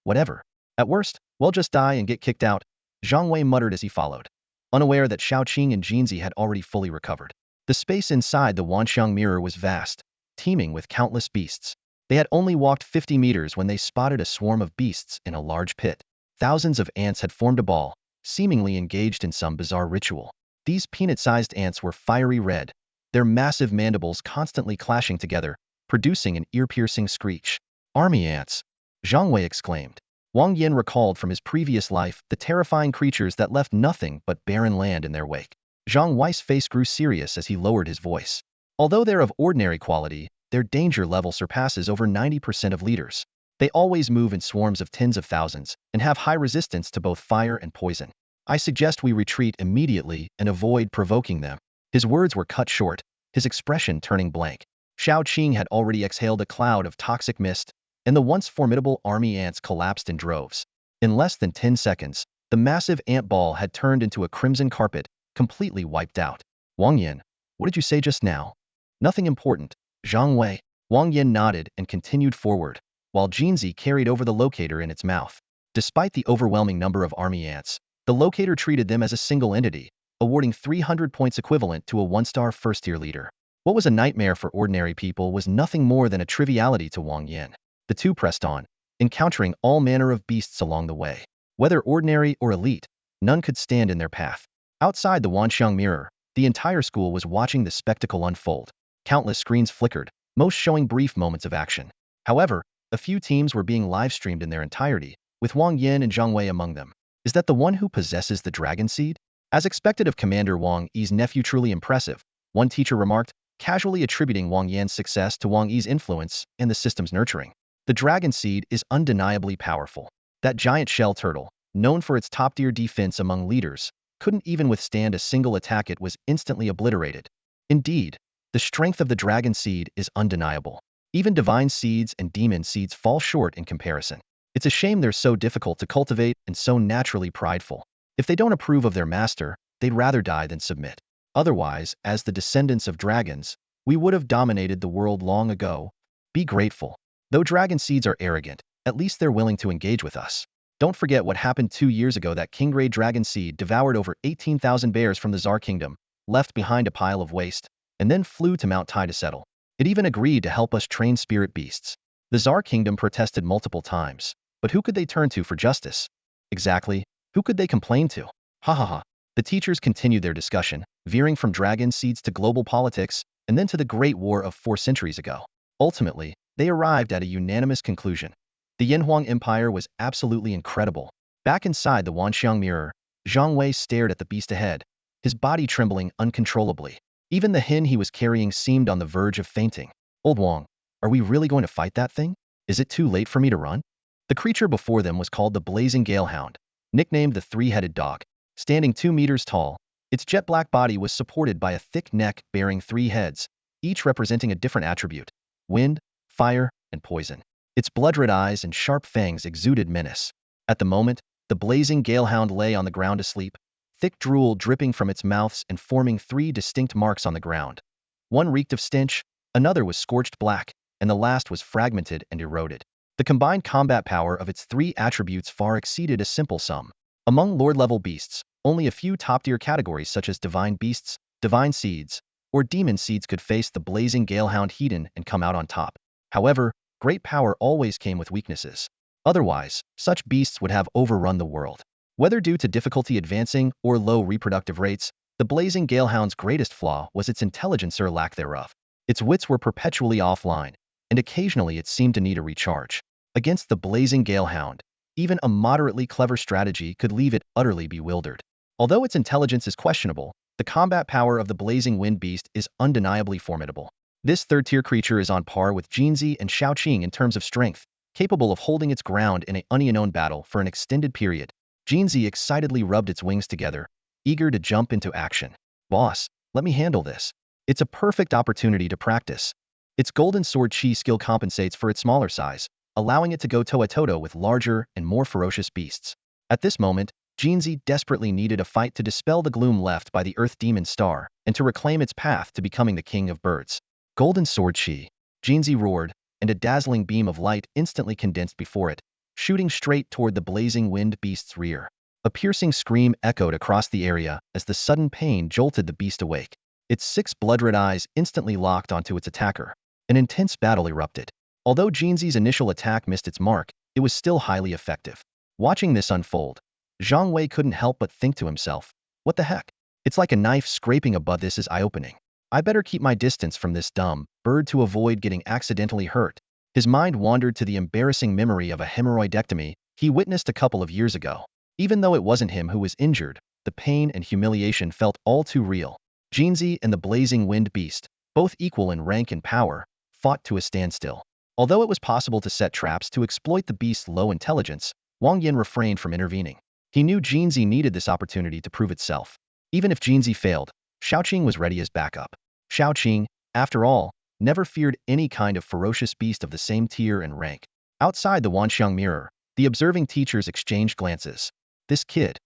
A: whatever. At worst, we'll just die and get kicked out, Zhang Wei muttered as he followed, unaware that Xiaoqing and Jinzi had already fully recovered. The space inside the Wanxiang mirror was vast, teeming with countless beasts. They had only walked 50 meters when they spotted a swarm of beasts in a large pit. Thousands of ants had formed a ball, seemingly engaged in some bizarre ritual. These peanut-sized ants were fiery red, their massive mandibles constantly clashing together, producing an ear-piercing screech. Army ants, Zhang Wei exclaimed. Wang Yan recalled from his previous life the terrifying creatures that left nothing but barren land in their wake. Zhang Wei's face grew serious as he lowered his voice. Although they're of ordinary quality, their danger level surpasses over 90% of leaders. They always move in swarms of tens of thousands and have high resistance to both fire and poison. I suggest we retreat immediately and avoid provoking them. His words were cut short, his expression turning blank. Xiaoqing had already exhaled a cloud of toxic mist, and the once formidable army ants collapsed in droves. In less than 10 seconds, the massive ant ball had turned into a crimson carpet, completely wiped out. Wang Yan, what did you say just now? Nothing important, Zhang Wei. Wang Yan nodded and continued forward, while Jinzi carried over the locator in its mouth. Despite the overwhelming number of army ants, the locator treated them as a single entity, awarding 300 points equivalent to a 1-star first-tier leader. What was a nightmare for ordinary people was nothing more than a triviality to Wang Yan. The 2 pressed on, encountering all manner of beasts along the way. Whether ordinary or elite, none could stand in their path. Outside the Wanxiang mirror, the entire school was watching the spectacle unfold. Countless screens flickered, most showing brief moments of action. However, a few teams were being live-streamed in their entirety, with Wang Yan and Zhang Wei among them. Is that the one who possesses the dragon seed? As expected of Commander Wang Yi's nephew, truly impressive, one teacher remarked, casually attributing Wang Yan's success to Wang Yi's influence and the system's nurturing. The dragon seed is undeniably powerful. That giant shell turtle, known for its top-tier defense among leaders, couldn't even withstand a single attack. It was instantly obliterated. Indeed, the strength of the dragon seed is undeniable. Even divine seeds and demon seeds fall short in comparison. It's a shame they're so difficult to cultivate and so naturally prideful. If they don't approve of their master, they'd rather die than submit. Otherwise, as the descendants of dragons, we would have dominated the world long ago. Be grateful. Though dragon seeds are arrogant, at least they're willing to engage with us. Don't forget what happened 2 years ago. That king-grade dragon seed devoured over 18,000 bears from the Tsar Kingdom, left behind a pile of waste, and then flew to Mount Tai to settle. It even agreed to help us train spirit beasts. The Tsar Kingdom protested multiple times, but who could they turn to for justice? Exactly, who could they complain to? Ha ha ha. The teachers continued their discussion, veering from dragon seeds to global politics, and then to the Great War of 4 centuries ago. Ultimately, they arrived at a unanimous conclusion. The Yanhuang Empire was absolutely incredible. Back inside the Wanxiang mirror, Zhang Wei stared at the beast ahead, his body trembling uncontrollably. Even the hen he was carrying seemed on the verge of fainting. Old Wang, are we really going to fight that thing? Is it too late for me to run? The creature before them was called the Blazing Galehound, nicknamed the 3-headed dog. Standing 2 meters tall, Its jet black body was supported by a thick neck bearing 3 heads, each representing a different attribute: wind, fire, and poison. Its blood-red eyes and sharp fangs exuded menace. At the moment, the blazing galehound lay on the ground asleep, thick drool dripping from its mouths and forming 3 distinct marks on the ground. One reeked of stench, another was scorched black, and the last was fragmented and eroded. The combined combat power of its 3 attributes far exceeded a simple sum. Among Lord-level beasts, only a few top-tier categories such as Divine Beasts, Divine Seeds, or Demon Seeds could face the blazing Galehound Hedon and come out on top. However, great power always came with weaknesses. Otherwise, such beasts would have overrun the world. Whether due to difficulty advancing or low reproductive rates, the blazing Galehound's greatest flaw was its intelligence or lack thereof. Its wits were perpetually offline, and occasionally it seemed to need a recharge. Against the blazing Galehound, even a moderately clever strategy could leave it utterly bewildered. Although its intelligence is questionable, the combat power of the blazing wind beast is undeniably formidable. This third-tier creature is on par with Jinzi and Xiaoqing in terms of strength, capable of holding its ground in an unknown battle for an extended period. Jinzi excitedly rubbed its wings together, eager to jump into action. Boss, let me handle this. It's a perfect opportunity to practice. Its golden sword chi skill compensates for its smaller size, allowing it to go toe-to-toe with larger and more ferocious beasts. At this moment, Jinzi desperately needed a fight to dispel the gloom left by the Earth Demon Star and to reclaim its path to becoming the king of birds. Golden sword chi, Jinzi roared, and a dazzling beam of light instantly condensed before it, shooting straight toward the blazing wind beast's rear. A piercing scream echoed across the area as the sudden pain jolted the beast awake. Its 6 blood-red eyes instantly locked onto its attacker. An intense battle erupted. Although Jinzi's initial attack missed its mark, it was still highly effective. Watching this unfold, Zhang Wei couldn't help but think to himself, what the heck? It's like a knife scraping above. This is eye-opening. I better keep my distance from this dumb bird to avoid getting accidentally hurt. His mind wandered to the embarrassing memory of a hemorrhoidectomy he witnessed a couple of years ago. Even though it wasn't him who was injured, the pain and humiliation felt all too real. Jinzi and the blazing wind beast, both equal in rank and power, fought to a standstill. Although it was possible to set traps to exploit the beast's low intelligence, Wang Yan refrained from intervening. He knew Jinzi needed this opportunity to prove itself. Even if Jinzi failed, Xiaoqing was ready as backup. Xiaoqing, after all, never feared any kind of ferocious beast of the same tier and rank. Outside the Wanxiang mirror, the observing teachers exchanged glances. This kid,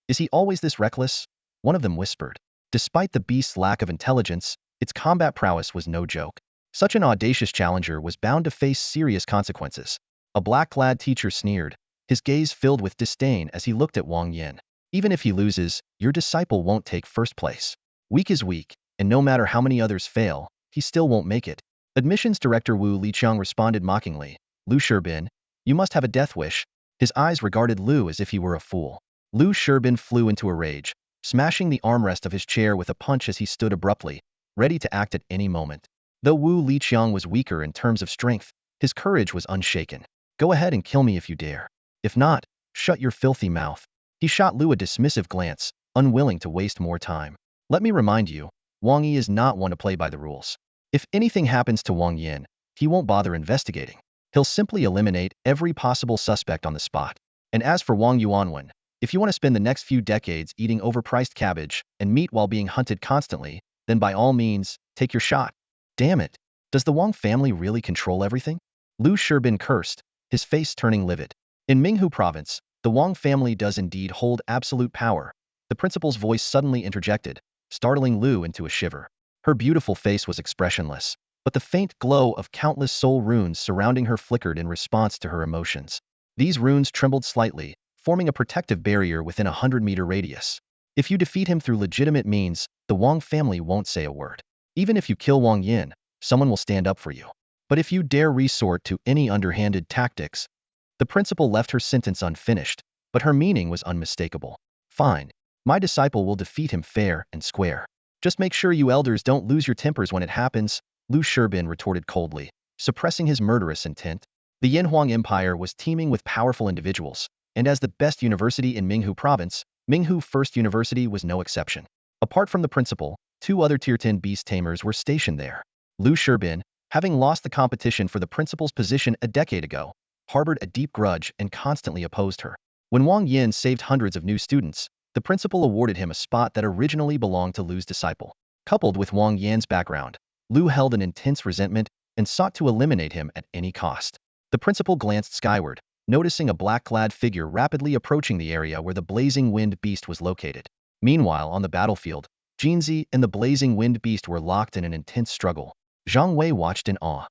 A: is he always this reckless? One of them whispered. Despite the beast's lack of intelligence, its combat prowess was no joke. Such an audacious challenger was bound to face serious consequences. A black-clad teacher sneered, his gaze filled with disdain as he looked at Wang Yan. Even if he loses, your disciple won't take first place. Weak is weak, and no matter how many others fail, he still won't make it. Admissions Director Wu Liqiang responded mockingly, Lu Sherbin, you must have a death wish. His eyes regarded Lu as if he were a fool. Lu Sherbin flew into a rage, smashing the armrest of his chair with a punch as he stood abruptly, ready to act at any moment. Though Wu Liqiang was weaker in terms of strength, his courage was unshaken. Go ahead and kill me if you dare. If not, shut your filthy mouth. He shot Lu a dismissive glance, unwilling to waste more time. Let me remind you, Wang Yi is not one to play by the rules. If anything happens to Wang Yan, he won't bother investigating. He'll simply eliminate every possible suspect on the spot. And as for Wang Yuanwen, if you want to spend the next few decades eating overpriced cabbage and meat while being hunted constantly, then by all means, take your shot. Damn it, does the Wang family really control everything? Lu Sherbin cursed, his face turning livid. In Minghu province, the Wang family does indeed hold absolute power. The principal's voice suddenly interjected, startling Lu into a shiver. Her beautiful face was expressionless, but the faint glow of countless soul runes surrounding her flickered in response to her emotions. These runes trembled slightly, forming a protective barrier within a 100-meter radius. If you defeat him through legitimate means, the Wang family won't say a word. Even if you kill Wang Yan, someone will stand up for you. But if you dare resort to any underhanded tactics, the principal left her sentence unfinished, but her meaning was unmistakable. Fine. My disciple will defeat him fair and square. Just make sure you elders don't lose your tempers when it happens, Lu Sherbin retorted coldly, suppressing his murderous intent. The Yanhuang Empire was teeming with powerful individuals, and as the best university in Minghu province, Minghu First University was no exception. Apart from the principal, 2 other Tier 10 beast tamers were stationed there. Lu Sherbin, having lost the competition for the principal's position a decade ago, harbored a deep grudge and constantly opposed her. When Wang Yan saved hundreds of new students, The principal awarded him a spot that originally belonged to Lu's disciple. Coupled with Wang Yan's background, Lu held an intense resentment and sought to eliminate him at any cost. The principal glanced skyward, noticing a black-clad figure rapidly approaching the area where the blazing wind beast was located. Meanwhile, on the battlefield, Jinzi and the blazing wind beast were locked in an intense struggle. Zhang Wei watched in awe.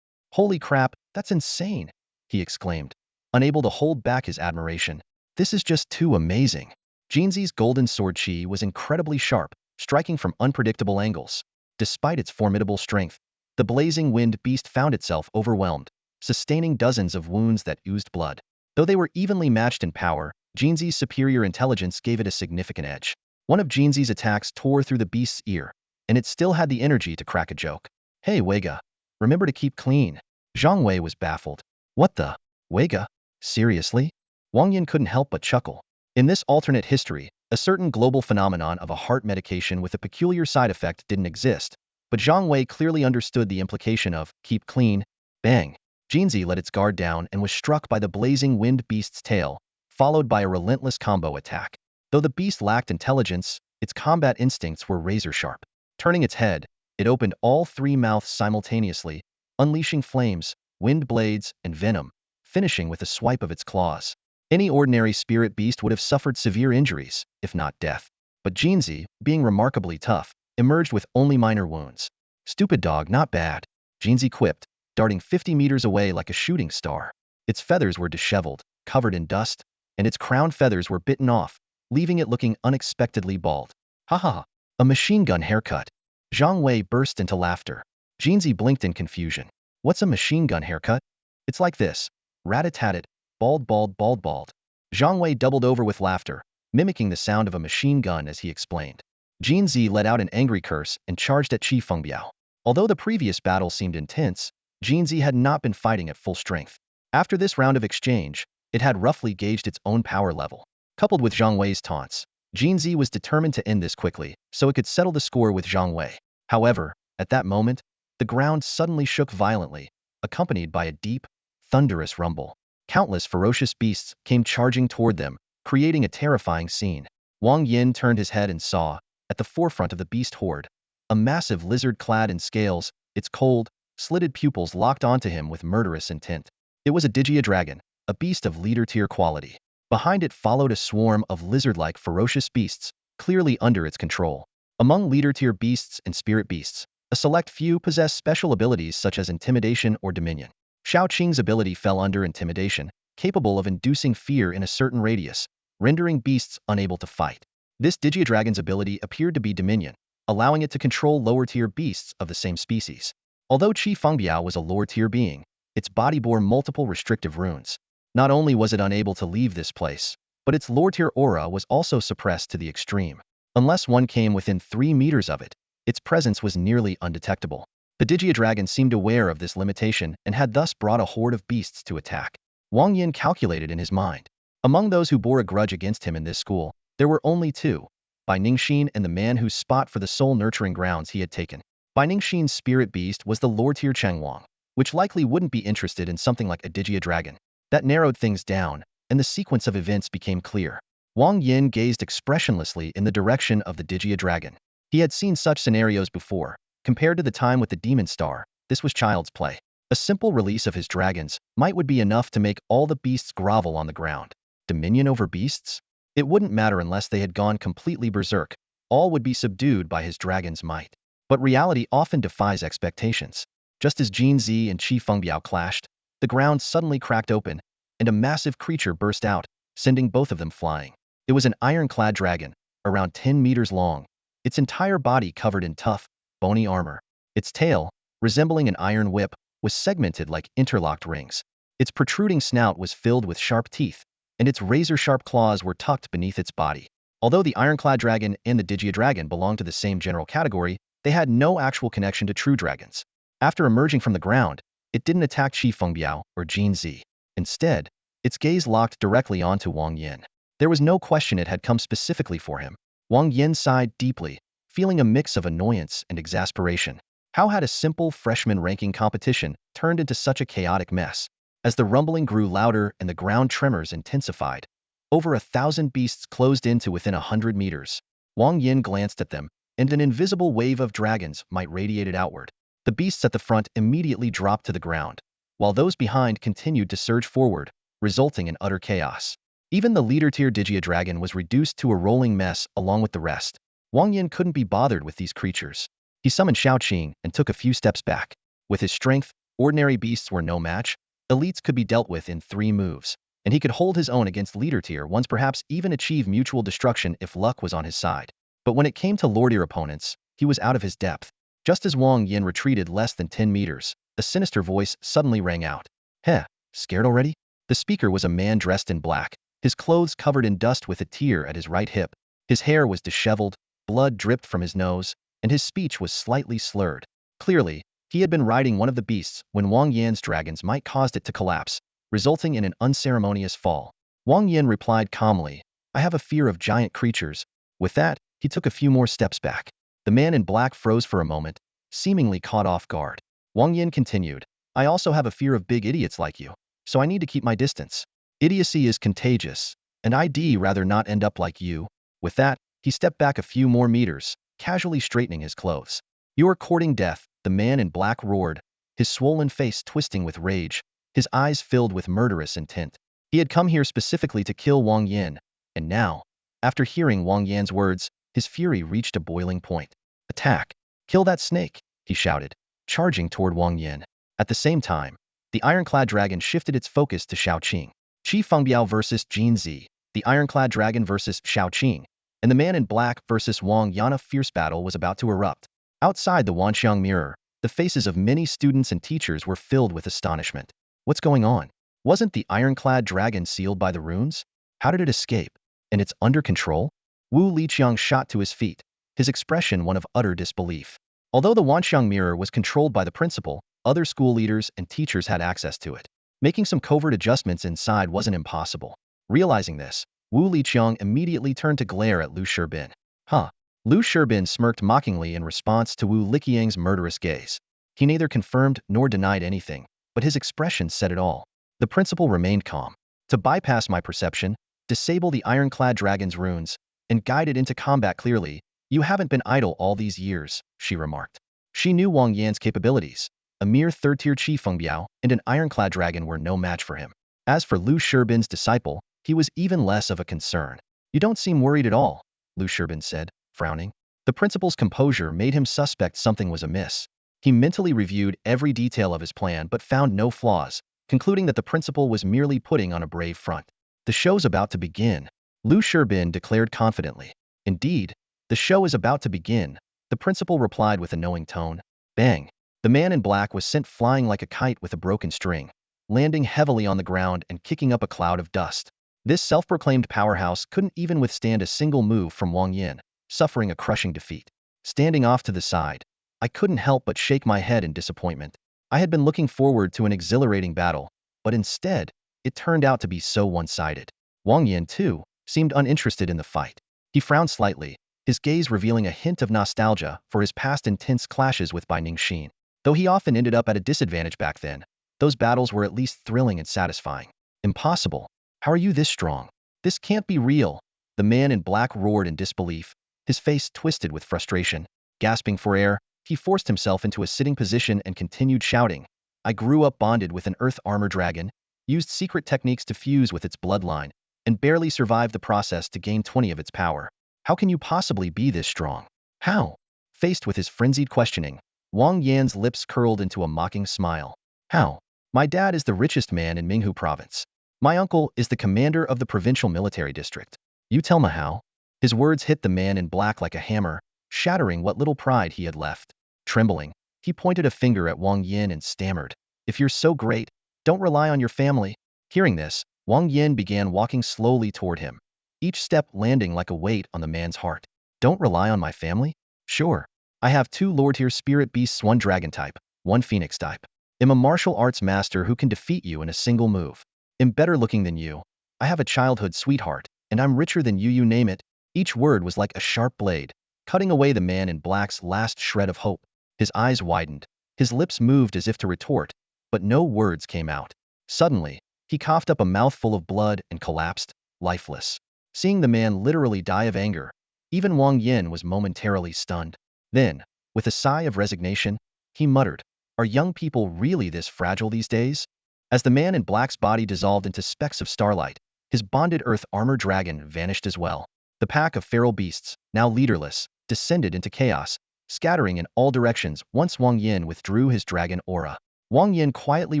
A: "Holy crap, that's insane!" he exclaimed, unable to hold back his admiration. "This is just too amazing." Jinzi's golden sword chi was incredibly sharp, striking from unpredictable angles. Despite its formidable strength, the blazing wind beast found itself overwhelmed, sustaining dozens of wounds that oozed blood. Though they were evenly matched in power, Jinzi's superior intelligence gave it a significant edge. One of Jinzi's attacks tore through the beast's ear, and it still had the energy to crack a joke. "Hey, Wega, remember to keep clean." Zhang Wei was baffled. "What the? Wega? Seriously?" Wang Yan couldn't help but chuckle. In this alternate history, a certain global phenomenon of a heart medication with a peculiar side effect didn't exist, but Zhang Wei clearly understood the implication of "keep clean." Bang! Jinzi let its guard down and was struck by the blazing wind beast's tail, followed by a relentless combo attack. Though the beast lacked intelligence, its combat instincts were razor-sharp. Turning its head, it opened all three mouths simultaneously, unleashing flames, wind blades, and venom, finishing with a swipe of its claws. Any ordinary spirit beast would have suffered severe injuries, if not death. But Jinzi, being remarkably tough, emerged with only minor wounds. "Stupid dog, not bad," Jinzi quipped, darting 50 meters away like a shooting star. Its feathers were disheveled, covered in dust, and its crown feathers were bitten off, leaving it looking unexpectedly bald. "Ha ha, a machine gun haircut." Zhang Wei burst into laughter. Jinzi blinked in confusion. "What's a machine gun haircut?" "It's like this. Rat-a-tat-tat, bald, bald, bald, bald." Zhang Wei doubled over with laughter, mimicking the sound of a machine gun as he explained. Jinzi let out an angry curse and charged at Qi Fengbiao. Although the previous battle seemed intense, Jinzi had not been fighting at full strength. After this round of exchange, it had roughly gauged its own power level. Coupled with Zhang Wei's taunts, Jinzi was determined to end this quickly so it could settle the score with Zhang Wei. However, at that moment, the ground suddenly shook violently, accompanied by a deep, thunderous rumble. Countless ferocious beasts came charging toward them, creating a terrifying scene. Wang Yan turned his head and saw, at the forefront of the beast horde, a massive lizard clad in scales, its cold, slitted pupils locked onto him with murderous intent. It was a Dragon, a beast of leader-tier quality. Behind it followed a swarm of lizard-like ferocious beasts, clearly under its control. Among leader-tier beasts and spirit beasts, a select few possess special abilities such as intimidation or dominion. Xiaoqing's ability fell under intimidation, capable of inducing fear in a certain radius, rendering beasts unable to fight. This Dragon's ability appeared to be dominion, allowing it to control lower-tier beasts of the same species. Although Qi Fengbiao was a lower-tier being, its body bore multiple restrictive runes. Not only was it unable to leave this place, but its lower-tier aura was also suppressed to the extreme. Unless one came within 3 meters of it, its presence was nearly undetectable. The Dragon seemed aware of this limitation and had thus brought a horde of beasts to attack. Wang Yan calculated in his mind. Among those who bore a grudge against him in this school, there were only two, Bai Ningxin and the man whose spot for the soul-nurturing grounds he had taken. Bai Ningxin's spirit beast was the lower-tier Changwang, which likely wouldn't be interested in something like a Dragon. That narrowed things down, and the sequence of events became clear. Wang Yan gazed expressionlessly in the direction of the Dragon. He had seen such scenarios before. Compared to the time with the Demon Star, this was child's play. A simple release of his dragons would be enough to make all the beasts grovel on the ground. Dominion over beasts? It wouldn't matter unless they had gone completely berserk. All would be subdued by his dragon's might. But reality often defies expectations. Just as Jinzi and Qi Fengbiao clashed, the ground suddenly cracked open, and a massive creature burst out, sending both of them flying. It was an iron-clad dragon, around 10 meters long, its entire body covered in tough, bony armor. Its tail, resembling an iron whip, was segmented like interlocked rings. Its protruding snout was filled with sharp teeth, and its razor-sharp claws were tucked beneath its body. Although the ironclad dragon and the Dragon belonged to the same general category, they had no actual connection to true dragons. After emerging from the ground, it didn't attack Qi Fengbiao or Jinzi. Instead, its gaze locked directly onto Wang Yan. There was no question it had come specifically for him. Wang Yan sighed deeply, feeling a mix of annoyance and exasperation. How had a simple freshman ranking competition turned into such a chaotic mess? As the rumbling grew louder and the ground tremors intensified, Over 1,000 beasts closed in to within 100 meters. Wang Yan glanced at them, and an invisible wave of dragons might radiated outward. The beasts at the front immediately dropped to the ground, while those behind continued to surge forward, resulting in utter chaos. Even the leader-tier Digidragon was reduced to a rolling mess along with the rest. Wang Yan couldn't be bothered with these creatures. He summoned Xiaoqing and took a few steps back. With his strength, ordinary beasts were no match. Elites could be dealt with in 3 moves, and he could hold his own against leader-tier ones, perhaps even achieve mutual destruction if luck was on his side. But when it came to lower-tier opponents, he was out of his depth. Just as Wang Yan retreated less than 10 meters, a sinister voice suddenly rang out. Heh, scared already? The speaker was a man dressed in black, his clothes covered in dust with a tear at his right hip. His hair was disheveled, blood dripped from his nose, and his speech was slightly slurred. Clearly, he had been riding one of the beasts when Wang Yan's dragons might caused it to collapse, resulting in an unceremonious fall. Wang Yan replied calmly, I have a fear of giant creatures. With that, he took a few more steps back. The man in black froze for a moment, seemingly caught off guard. Wang Yan continued, I also have a fear of big idiots like you, so I need to keep my distance. Idiocy is contagious, and I'd rather not end up like you. With that, he stepped back a few more meters, casually straightening his clothes. You are courting death, the man in black roared, his swollen face twisting with rage, his eyes filled with murderous intent. He had come here specifically to kill Wang Yan, and now, after hearing Wang Yan's words, his fury reached a boiling point. Attack! Kill that snake, he shouted, charging toward Wang Yan. At the same time, the ironclad dragon shifted its focus to Xiaoqing. Qi Fengbiao versus Jin Zi, the ironclad dragon versus Xiaoqing, and the man in black versus Wang Yan. A fierce battle was about to erupt. Outside the Wanxiang mirror, the faces of many students and teachers were filled with astonishment. What's going on? Wasn't the ironclad dragon sealed by the runes? How did it escape? And it's under control? Wu Liqiang shot to his feet, his expression one of utter disbelief. Although the Wanxiang mirror was controlled by the principal, other school leaders and teachers had access to it. Making some covert adjustments inside wasn't impossible. Realizing this, Wu Liqiang immediately turned to glare at Lu Shibin. Huh. Lu Shibin smirked mockingly in response to Wu Liqiang's murderous gaze. He neither confirmed nor denied anything, but his expression said it all. The principal remained calm. To bypass my perception, disable the ironclad dragon's runes, and guide it into combat clearly. You haven't been idle all these years, she remarked. She knew Wang Yan's capabilities. A mere third-tier Qi Fengbiao and an ironclad dragon were no match for him. As for Lu Shibin's disciple, he was even less of a concern. You don't seem worried at all, Lu Shibin said, frowning. The principal's composure made him suspect something was amiss. He mentally reviewed every detail of his plan but found no flaws, concluding that the principal was merely putting on a brave front. The show's about to begin, Lu Shibin declared confidently. Indeed, the show is about to begin, the principal replied with a knowing tone. Bang! The man in black was sent flying like a kite with a broken string, landing heavily on the ground and kicking up a cloud of dust. This self-proclaimed powerhouse couldn't even withstand a single move from Wang Yan, suffering a crushing defeat. Standing off to the side, I couldn't help but shake my head in disappointment. I had been looking forward to an exhilarating battle, but instead, it turned out to be so one-sided. Wang Yan, too, seemed uninterested in the fight. He frowned slightly, his gaze revealing a hint of nostalgia for his past intense clashes with Bai Ningxin. Though he often ended up at a disadvantage back then, those battles were at least thrilling and satisfying. Impossible. How are you this strong? This can't be real. The man in black roared in disbelief, his face twisted with frustration. Gasping for air, he forced himself into a sitting position and continued shouting. I grew up bonded with an earth armor dragon, used secret techniques to fuse with its bloodline, and barely survived the process to gain 20 of its power. How can you possibly be this strong? How? Faced with his frenzied questioning, Wang Yan's lips curled into a mocking smile. How? My dad is the richest man in Minghu province. My uncle is the commander of the provincial military district. You tell me how? His words hit the man in black like a hammer, shattering what little pride he had left. Trembling, he pointed a finger at Wang Yan and stammered. If you're so great, don't rely on your family. Hearing this, Wang Yan began walking slowly toward him, each step landing like a weight on the man's heart. Don't rely on my family? Sure. I have 2 lower-tier spirit beasts, 1 dragon type, 1 phoenix type. I'm a martial arts master who can defeat you in a single move. I'm better looking than you. I have a childhood sweetheart, and I'm richer than you name it. Each word was like a sharp blade, cutting away the man in black's last shred of hope. His eyes widened, his lips moved as if to retort, but no words came out. Suddenly, he coughed up a mouthful of blood and collapsed. lifeless. Seeing the man literally die of anger, even Wang Yan was momentarily stunned. Then, with a sigh of resignation, he muttered, "Are young people really this fragile these days?" As the man in black's body dissolved into specks of starlight, his bonded earth armor dragon vanished as well. The pack of feral beasts, now leaderless, descended into chaos, scattering in all directions once Wang Yan withdrew his dragon aura. Wang Yan quietly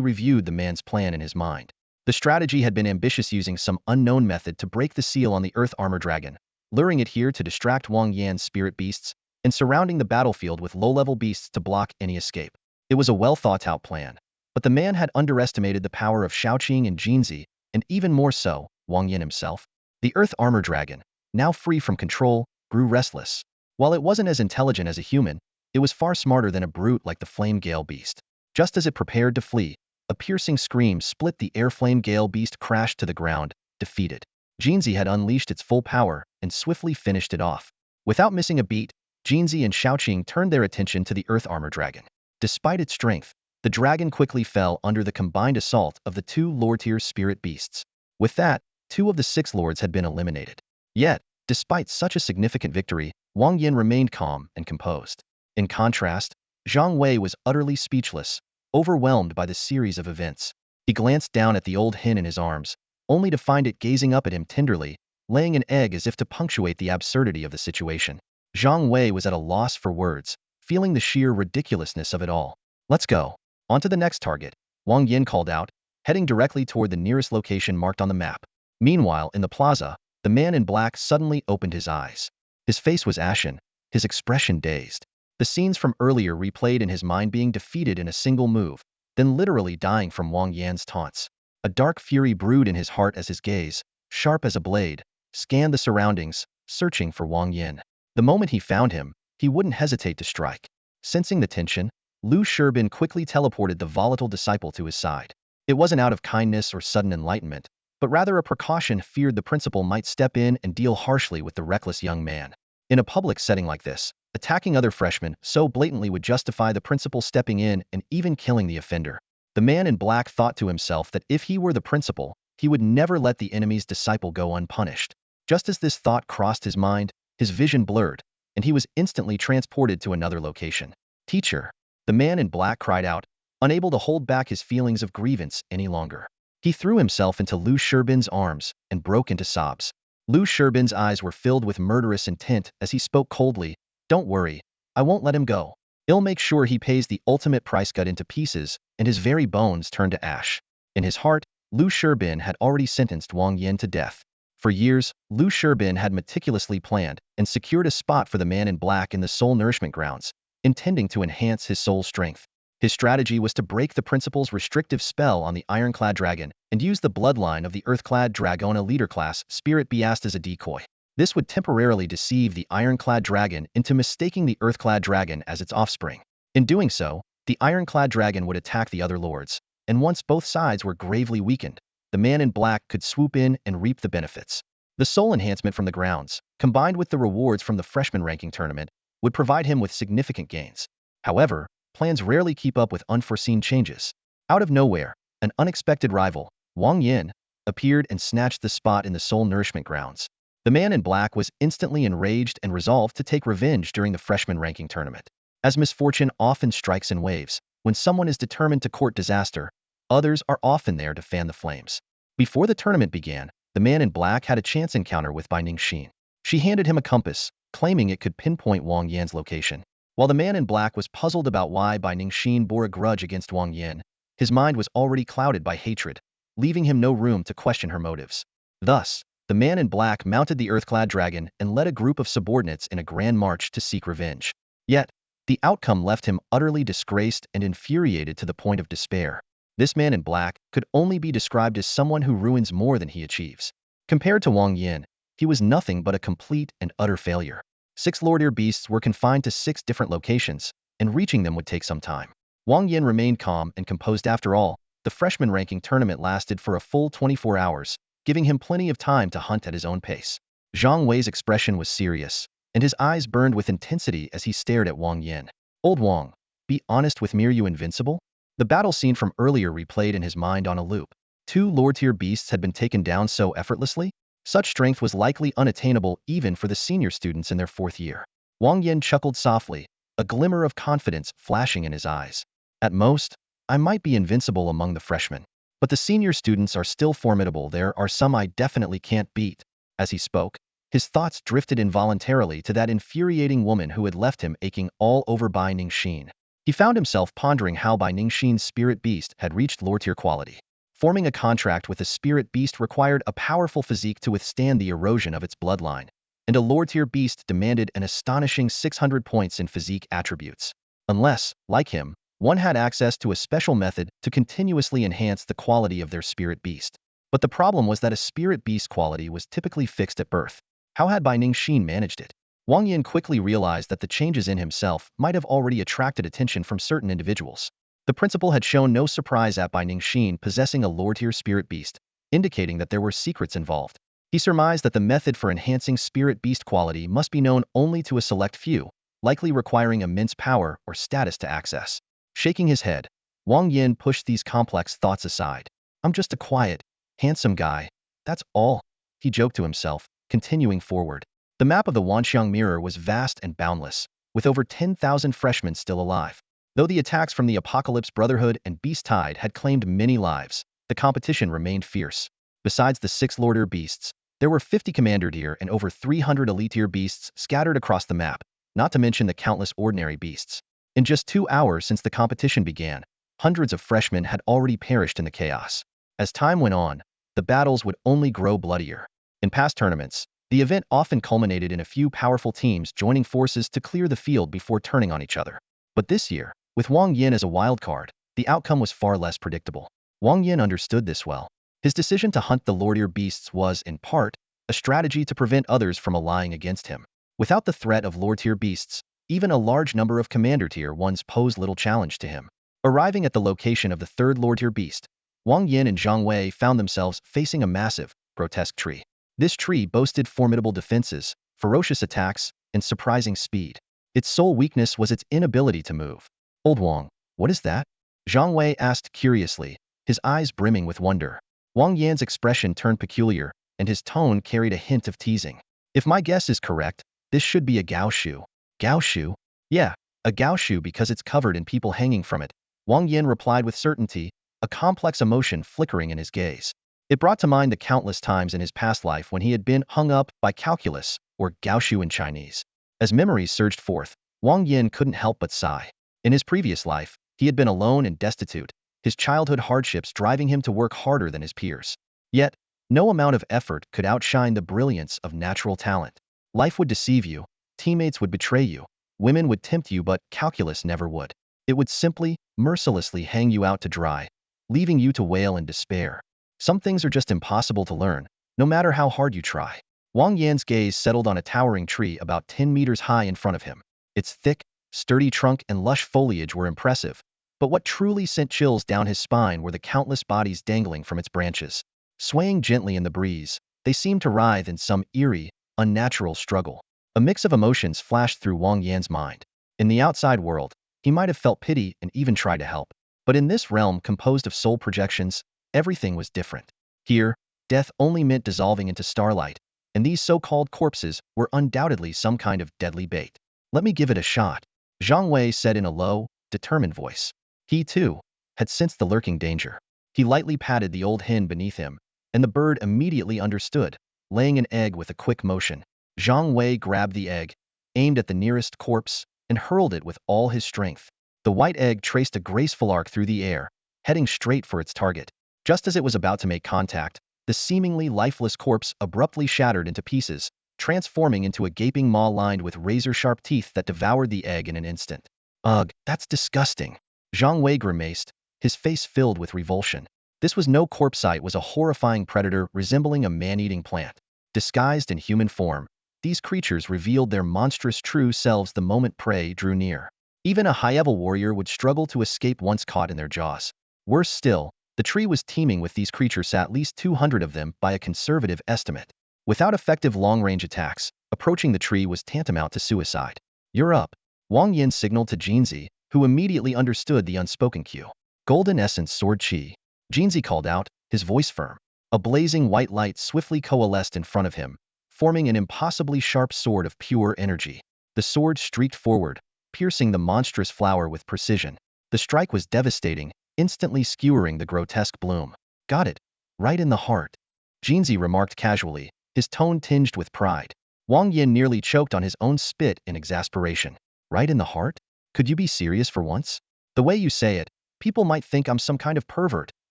A: reviewed the man's plan in his mind. The strategy had been ambitious, using some unknown method to break the seal on the earth armor dragon, luring it here to distract Wang Yan's spirit beasts, and surrounding the battlefield with low-level beasts to block any escape. It was a well-thought-out plan, but the man had underestimated the power of Xiaoqing and Jinzi, and even more so, Wang Yan himself. The earth armor dragon, now free from control, grew restless. While it wasn't as intelligent as a human, it was far smarter than a brute like the flame gale beast. Just as it prepared to flee, a piercing scream split the air. Flame gale beast crashed to the ground, defeated. Jinzi had unleashed its full power and swiftly finished it off. Without missing a beat, Jinzi and Xiaoqing turned their attention to the earth armor dragon. Despite its strength, the dragon quickly fell under the combined assault of the two lower-tier spirit beasts. With that, 2 of the 6 lords had been eliminated. Yet, despite such a significant victory, Wang Yan remained calm and composed. In contrast, Zhang Wei was utterly speechless, overwhelmed by the series of events. He glanced down at the old hen in his arms, only to find it gazing up at him tenderly, laying an egg as if to punctuate the absurdity of the situation. Zhang Wei was at a loss for words, feeling the sheer ridiculousness of it all. "Let's go. On to the next target," Wang Yan called out, heading directly toward the nearest location marked on the map. Meanwhile, in the plaza, the man in black suddenly opened his eyes. His face was ashen, his expression dazed. The scenes from earlier replayed in his mind, being defeated in a single move, then literally dying from Wang Yan's taunts. A dark fury brewed in his heart as his gaze, sharp as a blade, scanned the surroundings, searching for Wang Yan. The moment he found him, he wouldn't hesitate to strike. Sensing the tension, Lu Shibin quickly teleported the volatile disciple to his side. It wasn't out of kindness or sudden enlightenment, but rather a precaution, feared the principal might step in and deal harshly with the reckless young man. In a public setting like this, attacking other freshmen so blatantly would justify the principal stepping in and even killing the offender. The man in black thought to himself that if he were the principal, he would never let the enemy's disciple go unpunished. Just as this thought crossed his mind, his vision blurred, and he was instantly transported to another location. "Teacher!" The man in black cried out, unable to hold back his feelings of grievance any longer. He threw himself into Lu Shibin's arms and broke into sobs. Lu Shibin's eyes were filled with murderous intent as he spoke coldly, "Don't worry, I won't let him go. I'll make sure he pays the ultimate price." Cut into pieces, and his very bones turned to ash. In his heart, Lu Shibin had already sentenced Wang Yan to death. For years, Lu Shibin had meticulously planned and secured a spot for the man in black in the soul nourishment grounds, intending to enhance his soul strength. His strategy was to break the principal's restrictive spell on the ironclad dragon and use the bloodline of the earthclad dragona leader class spirit beast as a decoy. This would temporarily deceive the ironclad dragon into mistaking the earthclad dragon as its offspring. In doing so, the ironclad dragon would attack the other lords, and once both sides were gravely weakened, the man in black could swoop in and reap the benefits. The soul enhancement from the grounds, combined with the rewards from the freshman ranking tournament, would provide him with significant gains. However, plans rarely keep up with unforeseen changes. Out of nowhere, an unexpected rival, Wang Yan, appeared and snatched the spot in the soul nourishment grounds. The man in black was instantly enraged and resolved to take revenge during the freshman ranking tournament. As misfortune often strikes in waves, when someone is determined to court disaster, others are often there to fan the flames. Before the tournament began, the man in black had a chance encounter with Bai Ningxin. She handed him a compass, claiming it could pinpoint Wang Yan's location. While the man in black was puzzled about why Bai Ningxin bore a grudge against Wang Yan, his mind was already clouded by hatred, leaving him no room to question her motives. Thus, the man in black mounted the earthclad dragon and led a group of subordinates in a grand march to seek revenge. Yet, the outcome left him utterly disgraced and infuriated to the point of despair. This man in black could only be described as someone who ruins more than he achieves. Compared to Wang Yan, he was nothing but a complete and utter failure. 6 lordier beasts were confined to 6 different locations, and reaching them would take some time. Wang Yan remained calm and composed. After all, the freshman ranking tournament lasted for a full 24 hours, giving him plenty of time to hunt at his own pace. Zhang Wei's expression was serious, and his eyes burned with intensity as he stared at Wang Yan. "Old Wang, be honest with me, are you invincible?" The battle scene from earlier replayed in his mind on a loop. 2 lord-tier beasts had been taken down so effortlessly? Such strength was likely unattainable even for the senior students in their 4th year. Wang Yan chuckled softly, a glimmer of confidence flashing in his eyes. At most, I might be invincible among the freshmen. But the senior students are still formidable. There are some I definitely can't beat. As he spoke, his thoughts drifted involuntarily to that infuriating woman who had left him aching all over by Ningxin. He found himself pondering how Bai Ningxin's spirit beast had reached lore-tier quality. Forming a contract with a spirit beast required a powerful physique to withstand the erosion of its bloodline, and a lore-tier beast demanded an astonishing 600 points in physique attributes. Unless, like him, one had access to a special method to continuously enhance the quality of their spirit beast. But the problem was that a spirit beast quality was typically fixed at birth. How had Bai Ningxin managed it? Wang Yan quickly realized that the changes in himself might have already attracted attention from certain individuals. The principal had shown no surprise at Bai Ningxin possessing a lore-tier spirit beast, indicating that there were secrets involved. He surmised that the method for enhancing spirit beast quality must be known only to a select few, likely requiring immense power or status to access. Shaking his head, Wang Yan pushed these complex thoughts aside. I'm just a quiet, handsome guy. That's all, he joked to himself, continuing forward. The map of the Wanxiang Mirror was vast and boundless, with over 10,000 freshmen still alive. Though the attacks from the Apocalypse Brotherhood and Beast Tide had claimed many lives, the competition remained fierce. Besides the 6 Lord-tier beasts, there were 50 Commander-tier and over 300 Elite-tier beasts scattered across the map, not to mention the countless ordinary beasts. In just 2 hours since the competition began, hundreds of freshmen had already perished in the chaos. As time went on, the battles would only grow bloodier. In past tournaments, the event often culminated in a few powerful teams joining forces to clear the field before turning on each other. But this year, with Wang Yan as a wildcard, the outcome was far less predictable. Wang Yan understood this well. His decision to hunt the lord-tier beasts was, in part, a strategy to prevent others from allying against him. Without the threat of lord-tier beasts, even a large number of commander-tier ones posed little challenge to him. Arriving at the location of the 3rd lord-tier beast, Wang Yan and Zhang Wei found themselves facing a massive, grotesque tree. This tree boasted formidable defenses, ferocious attacks, and surprising speed. Its sole weakness was its inability to move. Old Wang, what is that? Zhang Wei asked curiously, his eyes brimming with wonder. Wang Yan's expression turned peculiar, and his tone carried a hint of teasing. If my guess is correct, this should be a gaoshu. Gaoshu? Yeah, a gaoshu because it's covered in people hanging from it, Wang Yan replied with certainty, a complex emotion flickering in his gaze. It brought to mind the countless times in his past life when he had been hung up by calculus, or gaoshu in Chinese. As memories surged forth, Wang Yan couldn't help but sigh. In his previous life, he had been alone and destitute, his childhood hardships driving him to work harder than his peers. Yet, no amount of effort could outshine the brilliance of natural talent. Life would deceive you, teammates would betray you, women would tempt you, but calculus never would. It would simply, mercilessly hang you out to dry, leaving you to wail in despair. Some things are just impossible to learn, no matter how hard you try. Wang Yan's gaze settled on a towering tree about 10 meters high in front of him. Its thick, sturdy trunk and lush foliage were impressive, but what truly sent chills down his spine were the countless bodies dangling from its branches. Swaying gently in the breeze, they seemed to writhe in some eerie, unnatural struggle. A mix of emotions flashed through Wang Yan's mind. In the outside world, he might have felt pity and even tried to help. But in this realm composed of soul projections, everything was different. Here, death only meant dissolving into starlight, and these so-called corpses were undoubtedly some kind of deadly bait. Let me give it a shot, Zhang Wei said in a low, determined voice. He, too, had sensed the lurking danger. He lightly patted the old hen beneath him, and the bird immediately understood, laying an egg with a quick motion. Zhang Wei grabbed the egg, aimed at the nearest corpse, and hurled it with all his strength. The white egg traced a graceful arc through the air, heading straight for its target. Just as it was about to make contact, the seemingly lifeless corpse abruptly shattered into pieces, transforming into a gaping maw lined with razor-sharp teeth that devoured the egg in an instant. Ugh, that's disgusting, Zhang Wei grimaced, his face filled with revulsion. This was no corpse, it was a horrifying predator resembling a man-eating plant. Disguised in human form, these creatures revealed their monstrous true selves the moment prey drew near. Even a high-level warrior would struggle to escape once caught in their jaws. Worse still, the tree was teeming with these creatures, at least 200 of them by a conservative estimate. Without effective long-range attacks, approaching the tree was tantamount to suicide. You're up, Wang Yan signaled to Jinzi, who immediately understood the unspoken cue. Golden Essence Sword Chi. Jinzi called out, his voice firm. A blazing white light swiftly coalesced in front of him, forming an impossibly sharp sword of pure energy. The sword streaked forward, piercing the monstrous flower with precision. The strike was devastating, instantly skewering the grotesque bloom. Got it. Right in the heart. Jinzi remarked casually, his tone tinged with pride. Wang Yan nearly choked on his own spit in exasperation. Right in the heart? Could you be serious for once? The way you say it, people might think I'm some kind of pervert,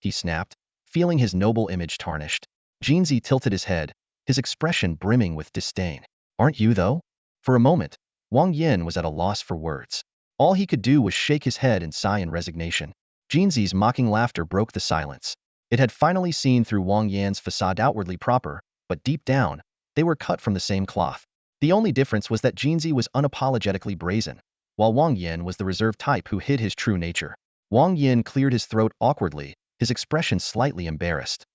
A: he snapped, feeling his noble image tarnished. Jinzi tilted his head, his expression brimming with disdain. Aren't you, though? For a moment, Wang Yan was at a loss for words. All he could do was shake his head and sigh in resignation. Jinzi's mocking laughter broke the silence. It had finally seen through Wang Yan's facade outwardly proper, but deep down, they were cut from the same cloth. The only difference was that Jinzi was unapologetically brazen, while Wang Yan was the reserved type who hid his true nature. Wang Yan cleared his throat awkwardly, his expression slightly embarrassed.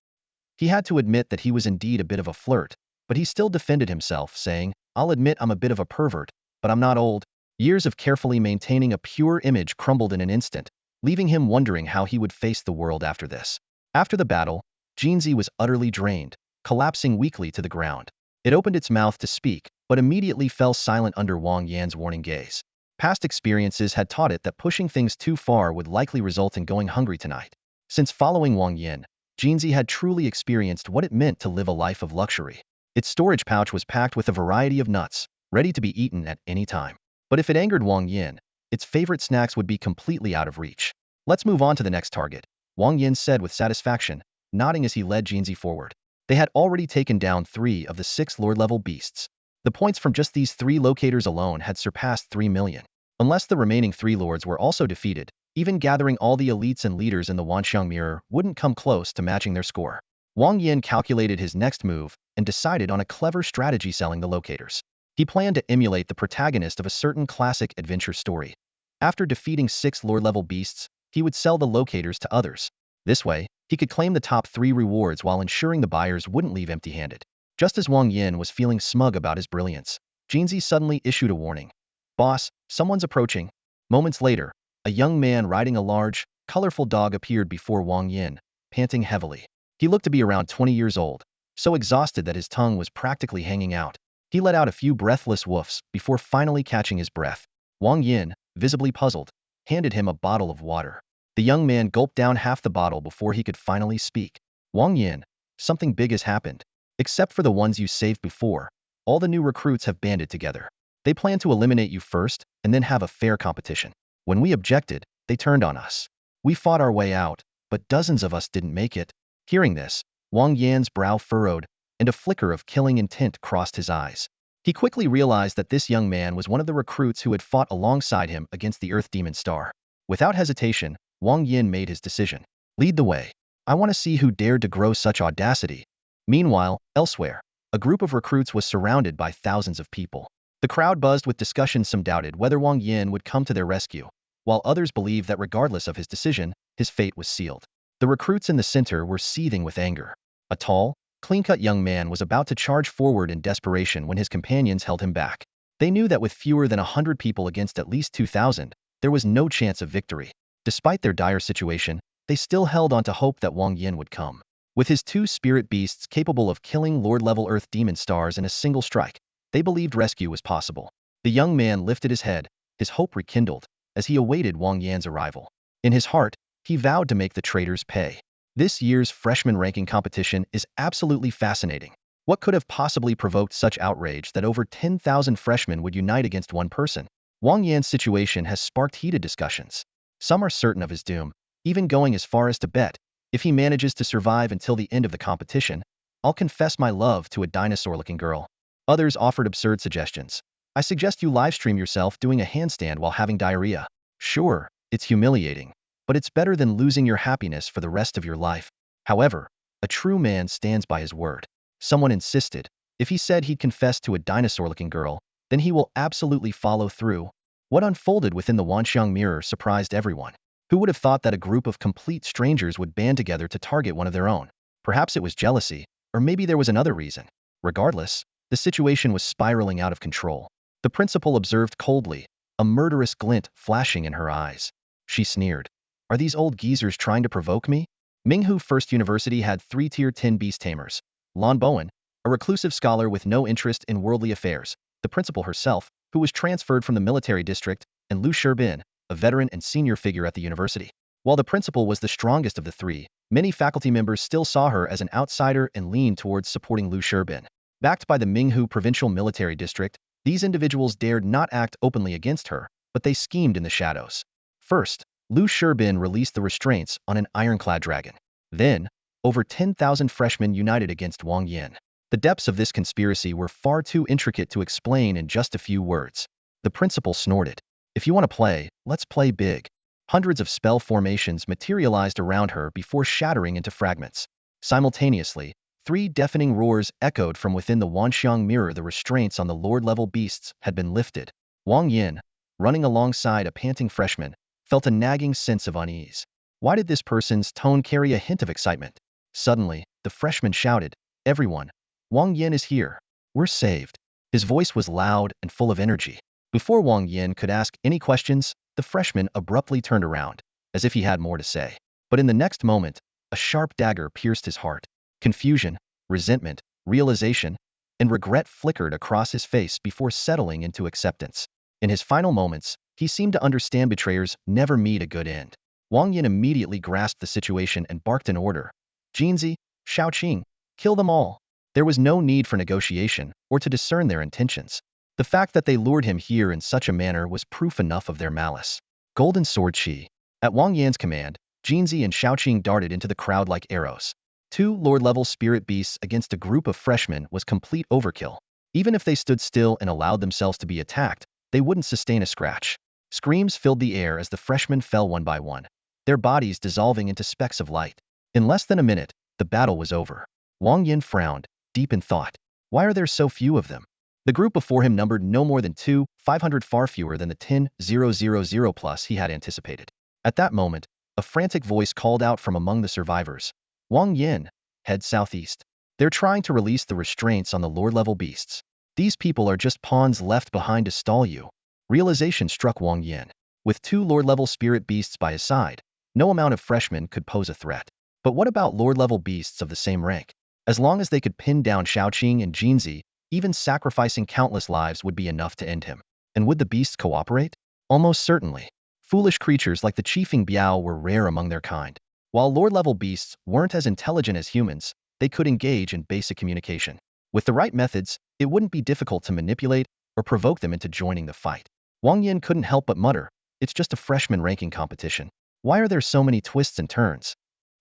A: He had to admit that he was indeed a bit of a flirt, but he still defended himself, saying, I'll admit I'm a bit of a pervert, but I'm not old. Years of carefully maintaining a pure image crumbled in an instant, leaving him wondering how he would face the world after this. After the battle, Jinzi was utterly drained, collapsing weakly to the ground. It opened its mouth to speak, but immediately fell silent under Wang Yan's warning gaze. Past experiences had taught it that pushing things too far would likely result in going hungry tonight. Since following Wang Yan, Jinzi had truly experienced what it meant to live a life of luxury. Its storage pouch was packed with a variety of nuts, ready to be eaten at any time. But if it angered Wang Yan, its favorite snacks would be completely out of reach. Let's move on to the next target, Wang Yan said with satisfaction, nodding as he led Jinzi forward. They had already taken down 3 of the 6 Lord-level beasts. The points from just these 3 locators alone had surpassed 3 million. Unless the remaining 3 lords were also defeated, even gathering all the elites and leaders in the Wanxiang Mirror wouldn't come close to matching their score. Wang Yan calculated his next move and decided on a clever strategy selling the locators. He planned to emulate the protagonist of a certain classic adventure story. After defeating 6 Lord-level beasts, he would sell the locators to others. This way, he could claim the top 3 rewards while ensuring the buyers wouldn't leave empty-handed. Just as Wang Yan was feeling smug about his brilliance, Jinzi suddenly issued a warning. Boss, someone's approaching. Moments later, a young man riding a large, colorful dog appeared before Wang Yan, panting heavily. He looked to be around 20 years old, so exhausted that his tongue was practically hanging out. He let out a few breathless woofs before finally catching his breath. Wang Yan, visibly puzzled, handed him a bottle of water. The young man gulped down half the bottle before he could finally speak. Wang Yan, something big has happened. Except for the ones you saved before, all the new recruits have banded together. They plan to eliminate you first and then have a fair competition. When we objected, they turned on us. We fought our way out, but dozens of us didn't make it. Hearing this, Wang Yan's brow furrowed, and a flicker of killing intent crossed his eyes. He quickly realized that this young man was one of the recruits who had fought alongside him against the Earth Demon Star. Without hesitation, Wang Yan made his decision. Lead the way. I want to see who dared to grow such audacity. Meanwhile, elsewhere, a group of recruits was surrounded by thousands of people. The crowd buzzed with discussion. Some doubted whether Wang Yan would come to their rescue, while others believed that regardless of his decision, his fate was sealed. The recruits in the center were seething with anger. A tall, clean-cut young man was about to charge forward in desperation when his companions held him back. They knew that with fewer than 100 people against at least 2,000, there was no chance of victory. Despite their dire situation, they still held on to hope that Wang Yan would come. With his 2 spirit beasts capable of killing Lord-level Earth Demon Stars in a single strike, they believed rescue was possible. The young man lifted his head, his hope rekindled, as he awaited Wang Yan's arrival. In his heart, he vowed to make the traitors pay. This year's freshman ranking competition is absolutely fascinating. What could have possibly provoked such outrage that over 10,000 freshmen would unite against one person? Wang Yan's situation has sparked heated discussions. Some are certain of his doom, even going as far as to bet, if he manages to survive until the end of the competition, I'll confess my love to a dinosaur-looking girl. Others offered absurd suggestions. I suggest you livestream yourself doing a handstand while having diarrhea. Sure, it's humiliating, but it's better than losing your happiness for the rest of your life. However, a true man stands by his word. Someone insisted, if he said he'd confess to a dinosaur-looking girl, then he will absolutely follow through. What unfolded within the Wanxiang Mirror surprised everyone. Who would have thought that a group of complete strangers would band together to target one of their own? Perhaps it was jealousy, or maybe there was another reason. Regardless, the situation was spiraling out of control. The principal observed coldly, a murderous glint flashing in her eyes. She sneered. Are these old geezers trying to provoke me? Minghu First University had 3-tier 10 beast tamers. Lan Bowen, a reclusive scholar with no interest in worldly affairs, the principal herself, who was transferred from the military district, and Lu Sherbin, a veteran and senior figure at the university. While the principal was the strongest of the three, many faculty members still saw her as an outsider and leaned towards supporting Lu Sherbin. Backed by the Minghu Provincial Military District, these individuals dared not act openly against her, but they schemed in the shadows. First, Lu Sherbin released the restraints on an ironclad dragon. Then, over 10,000 freshmen united against Wang Yan. The depths of this conspiracy were far too intricate to explain in just a few words. The principal snorted. If you want to play, let's play big. Hundreds of spell formations materialized around her before shattering into fragments. Simultaneously, 3 deafening roars echoed from within the Wanxiang mirror. The restraints on the Lord-level beasts had been lifted. Wang Yan, running alongside a panting freshman, felt a nagging sense of unease. Why did this person's tone carry a hint of excitement? Suddenly, the freshman shouted, "Everyone, Wang Yan is here. We're saved." His voice was loud and full of energy. Before Wang Yan could ask any questions, the freshman abruptly turned around, as if he had more to say. But in the next moment, a sharp dagger pierced his heart. Confusion, resentment, realization, and regret flickered across his face before settling into acceptance. In his final moments, he seemed to understand betrayers never meet a good end. Wang Yan immediately grasped the situation and barked an order. "Jinzi, Xiaoqing, kill them all." There was no need for negotiation or to discern their intentions. The fact that they lured him here in such a manner was proof enough of their malice. Golden Sword Qi. At Wang Yan's command, Jinzi and Xiaoqing darted into the crowd like arrows. 2 Lord-level spirit beasts against a group of freshmen was complete overkill. Even if they stood still and allowed themselves to be attacked, they wouldn't sustain a scratch. Screams filled the air as the freshmen fell one by one, their bodies dissolving into specks of light. In less than a minute, the battle was over. Wang Yan frowned, deep in thought. Why are there so few of them? The group before him numbered no more than 500, far fewer than the 10,000 plus he had anticipated. At that moment, a frantic voice called out from among the survivors. "Wang Yan, head southeast. They're trying to release the restraints on the Lord-level beasts. These people are just pawns left behind to stall you." Realization struck Wang Yan. With 2 Lord-level spirit beasts by his side, no amount of freshmen could pose a threat. But what about Lord-level beasts of the same rank? As long as they could pin down Xiaoqing and Jinzi, even sacrificing countless lives would be enough to end him. And would the beasts cooperate? Almost certainly. Foolish creatures like the Chiefing Biao were rare among their kind. While Lord-level beasts weren't as intelligent as humans, they could engage in basic communication. With the right methods, it wouldn't be difficult to manipulate or provoke them into joining the fight. Wang Yan couldn't help but mutter, "It's just a freshman ranking competition. Why are there so many twists and turns?"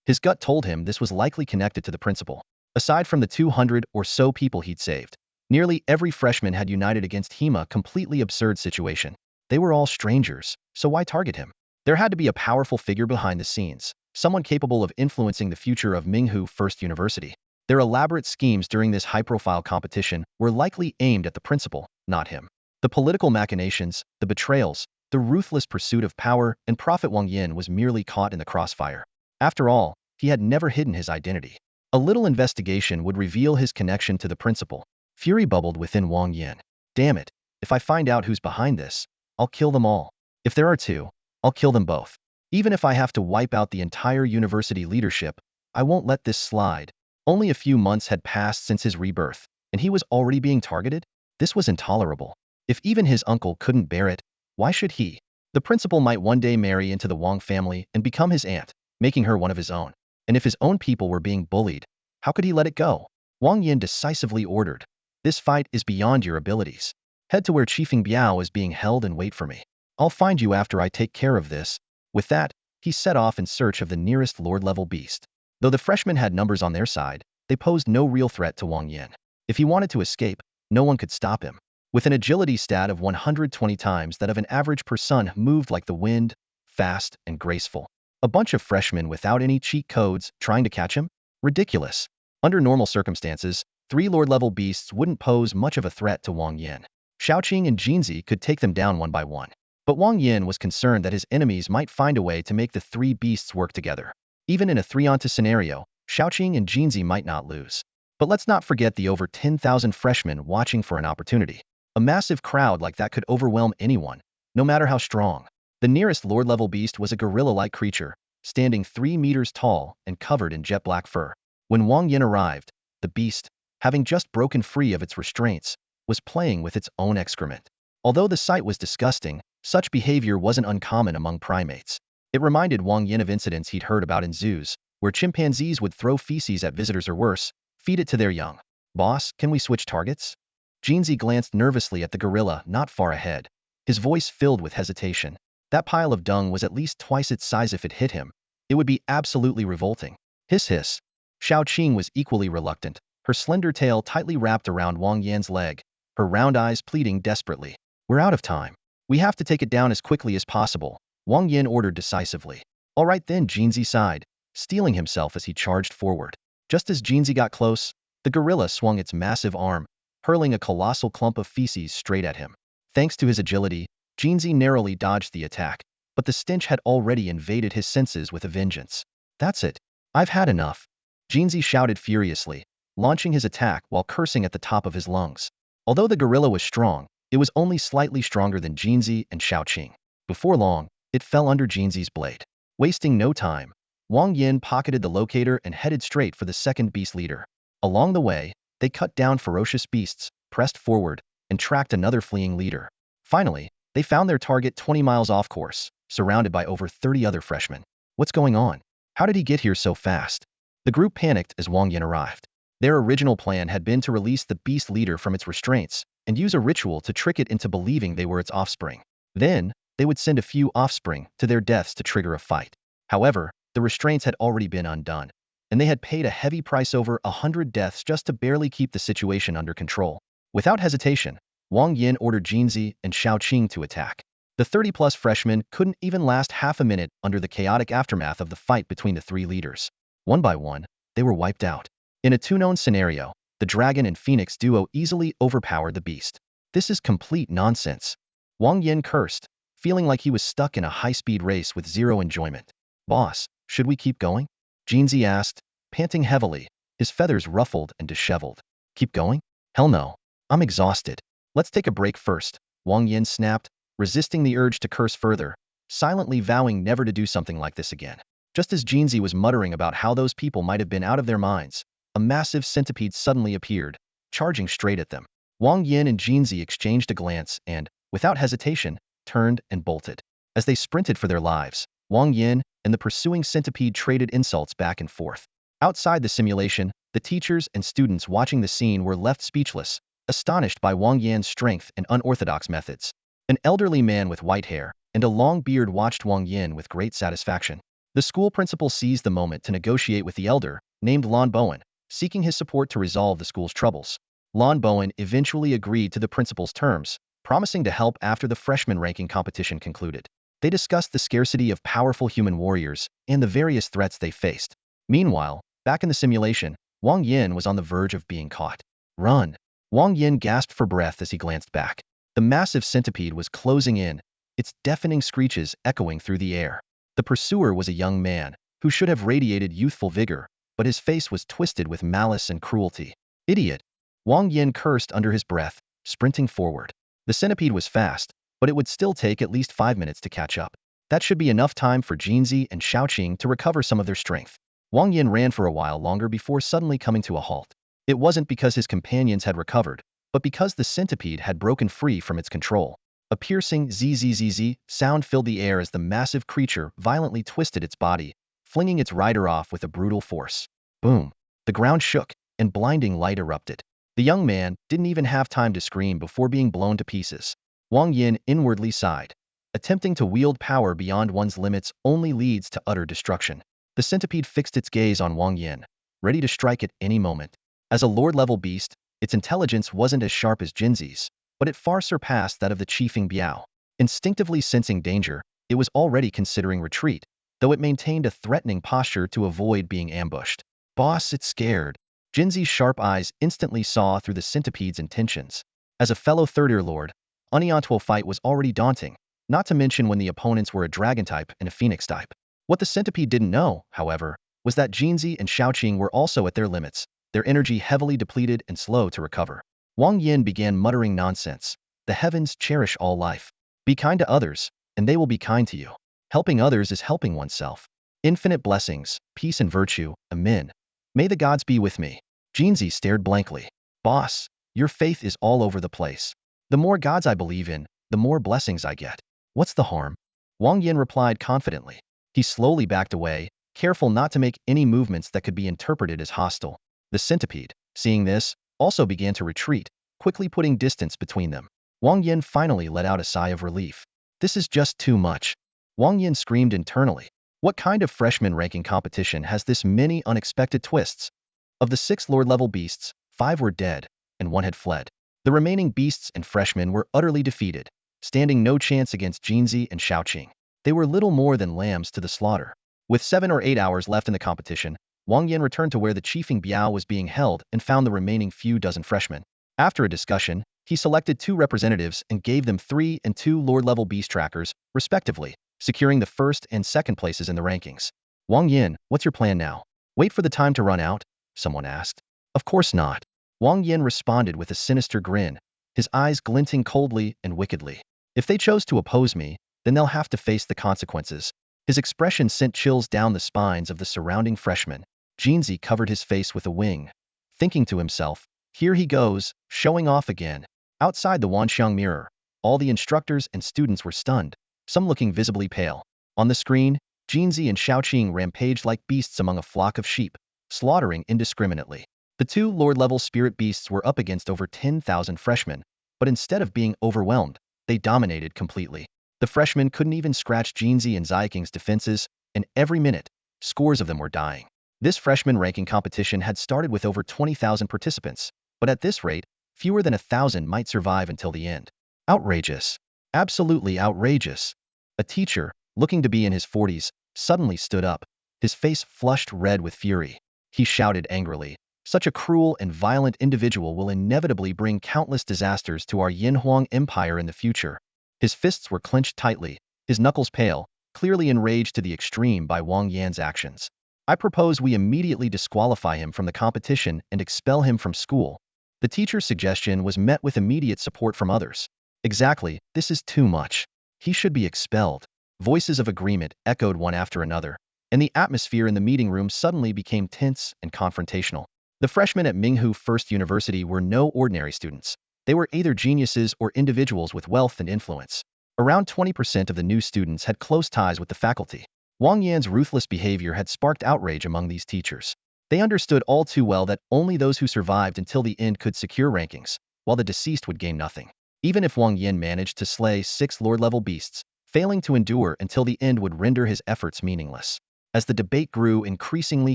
A: His gut told him this was likely connected to the principal. Aside from the 200 or so people he'd saved, nearly every freshman had united against him, a completely absurd situation. They were all strangers, so why target him? There had to be a powerful figure behind the scenes, someone capable of influencing the future of Minghu First University. Their elaborate schemes during this high-profile competition were likely aimed at the principal, not him. The political machinations, the betrayals, the ruthless pursuit of power and profit. Wang Yan was merely caught in the crossfire. After all, he had never hidden his identity. A little investigation would reveal his connection to the principal. Fury bubbled within Wang Yan. Damn it, if I find out who's behind this, I'll kill them all. If there are 2, I'll kill them both. Even if I have to wipe out the entire university leadership, I won't let this slide. Only a few months had passed since his rebirth, and he was already being targeted? This was intolerable. If even his uncle couldn't bear it, why should he? The principal might one day marry into the Wang family and become his aunt, making her one of his own. And if his own people were being bullied, how could he let it go? Wang Yan decisively ordered, "This fight is beyond your abilities. Head to where Chiefing Biao is being held and wait for me. I'll find you after I take care of this." With that, he set off in search of the nearest Lord-level beast. Though the freshmen had numbers on their side, they posed no real threat to Wang Yan. If he wanted to escape, no one could stop him. With an agility stat of 120 times that of an average person, moved like the wind, fast and graceful. A bunch of freshmen without any cheat codes trying to catch him? Ridiculous. Under normal circumstances, 3 Lord-level beasts wouldn't pose much of a threat to Wang Yan. Xiaoqing and Jinzi could take them down one by one. But Wang Yan was concerned that his enemies might find a way to make the 3 beasts work together. Even in a 3-on-2 scenario, Xiaoqing and Jinzi might not lose. But let's not forget the over 10,000 freshmen watching for an opportunity. A massive crowd like that could overwhelm anyone, no matter how strong. The nearest Lord-level beast was a gorilla-like creature, standing 3 meters tall and covered in jet black fur. When Wang Yan arrived, the beast, having just broken free of its restraints, was playing with its own excrement. Although the sight was disgusting, such behavior wasn't uncommon among primates. It reminded Wang Yan of incidents he'd heard about in zoos, where chimpanzees would throw feces at visitors or worse, feed it to their young. Boss, can we switch targets? Jinzi glanced nervously at the gorilla not far ahead, his voice filled with hesitation. That pile of dung was at least twice its size. If it hit him, it would be absolutely revolting. Hiss hiss. Xiaoqing was equally reluctant, her slender tail tightly wrapped around Wang Yan's leg, her round eyes pleading desperately. We're out of time. We have to take it down as quickly as possible, Wang Yan ordered decisively. All right then, Jinzi sighed, steeling himself as he charged forward. Just as Jinzi got close, the gorilla swung its massive arm, hurling a colossal clump of feces straight at him. Thanks to his agility, Jinzi narrowly dodged the attack, but the stench had already invaded his senses with a vengeance. That's it. I've had enough. Jinzi shouted furiously, launching his attack while cursing at the top of his lungs. Although the gorilla was strong, it was only slightly stronger than Jinzi and Xiaoqing. Before long, it fell under Jinzi's blade. Wasting no time, Wang Yan pocketed the locator and headed straight for the second beast leader. Along the way, they cut down ferocious beasts, pressed forward, and tracked another fleeing leader. Finally, they found their target 20 miles off course, surrounded by over 30 other freshmen. What's going on? How did he get here so fast? The group panicked as Wang Yan arrived. Their original plan had been to release the beast leader from its restraints and use a ritual to trick it into believing they were its offspring. Then, they would send a few offspring to their deaths to trigger a fight. However, the restraints had already been undone, and they had paid a heavy price, over 100 deaths, just to barely keep the situation under control. Without hesitation, Wang Yan ordered Jinzi and Xiaoqing to attack. The 30-plus freshmen couldn't even last half a minute under the chaotic aftermath of the fight between the three leaders. One by one, they were wiped out. In a two-known scenario, the dragon and phoenix duo easily overpowered the beast. This is complete nonsense. Wang Yan cursed, feeling like he was stuck in a high-speed race with zero enjoyment. Boss, should we keep going? Jinzi asked, panting heavily, his feathers ruffled and disheveled. Keep going? Hell no. I'm exhausted. Let's take a break first, Wang Yan snapped, resisting the urge to curse further, silently vowing never to do something like this again. Just as Jinzi was muttering about how those people might have been out of their minds, a massive centipede suddenly appeared, charging straight at them. Wang Yan and Jinzi exchanged a glance and, without hesitation, turned and bolted. As they sprinted for their lives, Wang Yan and the pursuing centipede traded insults back and forth. Outside the simulation, the teachers and students watching the scene were left speechless, astonished by Wang Yan's strength and unorthodox methods. An elderly man with white hair and a long beard watched Wang Yan with great satisfaction. The school principal seized the moment to negotiate with the elder, named Lon Bowen, seeking his support to resolve the school's troubles. Lon Bowen eventually agreed to the principal's terms, promising to help after the freshman ranking competition concluded. They discussed the scarcity of powerful human warriors and the various threats they faced. Meanwhile, back in the simulation, Wang Yan was on the verge of being caught. Run! Wang Yan gasped for breath as he glanced back. The massive centipede was closing in, its deafening screeches echoing through the air. The pursuer was a young man, who should have radiated youthful vigor, but his face was twisted with malice and cruelty. Idiot! Wang Yan cursed under his breath, sprinting forward. The centipede was fast, but it would still take at least 5 minutes to catch up. That should be enough time for Jinzi and Xiaoqing to recover some of their strength. Wang Yan ran for a while longer before suddenly coming to a halt. It wasn't because his companions had recovered, but because the centipede had broken free from its control. A piercing zzz sound filled the air as the massive creature violently twisted its body, flinging its rider off with a brutal force. Boom! The ground shook, and blinding light erupted. The young man didn't even have time to scream before being blown to pieces. Wang Yan inwardly sighed. Attempting to wield power beyond one's limits only leads to utter destruction. The centipede fixed its gaze on Wang Yan, ready to strike at any moment. As a lord-level beast, its intelligence wasn't as sharp as Jinzi's, but it far surpassed that of the Chiefing Biao. Instinctively sensing danger, it was already considering retreat, though it maintained a threatening posture to avoid being ambushed. Boss, it's scared. Jinzi's sharp eyes instantly saw through the centipede's intentions. As a fellow third-ear lord, Unbeatable fight was already daunting, not to mention when the opponents were a dragon type and a phoenix type. What the centipede didn't know, however, was that Jinzi and Xiaoqing were also at their limits, their energy heavily depleted and slow to recover. Wang Yan began muttering nonsense. The heavens cherish all life. Be kind to others, and they will be kind to you. Helping others is helping oneself. Infinite blessings, peace and virtue, amen. May the gods be with me. Jinzi stared blankly. Boss, your faith is all over the place. The more gods I believe in, the more blessings I get. What's the harm? Wang Yan replied confidently. He slowly backed away, careful not to make any movements that could be interpreted as hostile. The centipede, seeing this, also began to retreat, quickly putting distance between them. Wang Yan finally let out a sigh of relief. This is just too much. Wang Yan screamed internally. What kind of freshman ranking competition has this many unexpected twists? Of the 6 Lord-level beasts, 5 were dead, and 1 had fled. The remaining beasts and freshmen were utterly defeated, standing no chance against Jinzi and Xiaoqing. They were little more than lambs to the slaughter. With 7 or 8 hours left in the competition, Wang Yan returned to where the Chiefing Biao was being held and found the remaining few dozen freshmen. After a discussion, he selected 2 representatives and gave them 3 and 2 Lord-level beast trackers, respectively, securing the first and second places in the rankings. Wang Yan, what's your plan now? Wait for the time to run out? Someone asked. Of course not. Wang Yan responded with a sinister grin, his eyes glinting coldly and wickedly. If they chose to oppose me, then they'll have to face the consequences. His expression sent chills down the spines of the surrounding freshmen. Jinzi covered his face with a wing, thinking to himself, here he goes, showing off again. Outside the Wanxiang mirror, all the instructors and students were stunned, some looking visibly pale. On the screen, Jinzi and Xiaoqing rampaged like beasts among a flock of sheep, slaughtering indiscriminately. The 2 Lord-level spirit beasts were up against over 10,000 freshmen, but instead of being overwhelmed, they dominated completely. The freshmen couldn't even scratch Jinzi and Xiaoqing's defenses, and every minute, scores of them were dying. This freshman ranking competition had started with over 20,000 participants, but at this rate, fewer than 1,000 might survive until the end. Outrageous. Absolutely outrageous. A teacher, looking to be in his 40s, suddenly stood up, his face flushed red with fury. He shouted angrily, such a cruel and violent individual will inevitably bring countless disasters to our Yinhuang Empire in the future. His fists were clenched tightly, his knuckles pale, clearly enraged to the extreme by Wang Yan's actions. I propose we immediately disqualify him from the competition and expel him from school. The teacher's suggestion was met with immediate support from others. Exactly, this is too much. He should be expelled. Voices of agreement echoed one after another, and the atmosphere in the meeting room suddenly became tense and confrontational. The freshmen at Minghu First University were no ordinary students. They were either geniuses or individuals with wealth and influence. Around 20% of the new students had close ties with the faculty. Wang Yan's ruthless behavior had sparked outrage among these teachers. They understood all too well that only those who survived until the end could secure rankings, while the deceased would gain nothing. Even if Wang Yan managed to slay 6 Lord-level beasts, failing to endure until the end would render his efforts meaningless. As the debate grew increasingly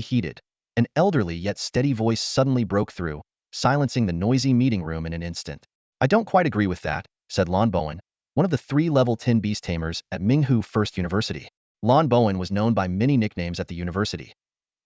A: heated, an elderly yet steady voice suddenly broke through, silencing the noisy meeting room in an instant. I don't quite agree with that, said Lon Bowen, one of the 3 level 10 beast tamers at Minghu First University. Lon Bowen was known by many nicknames at the university.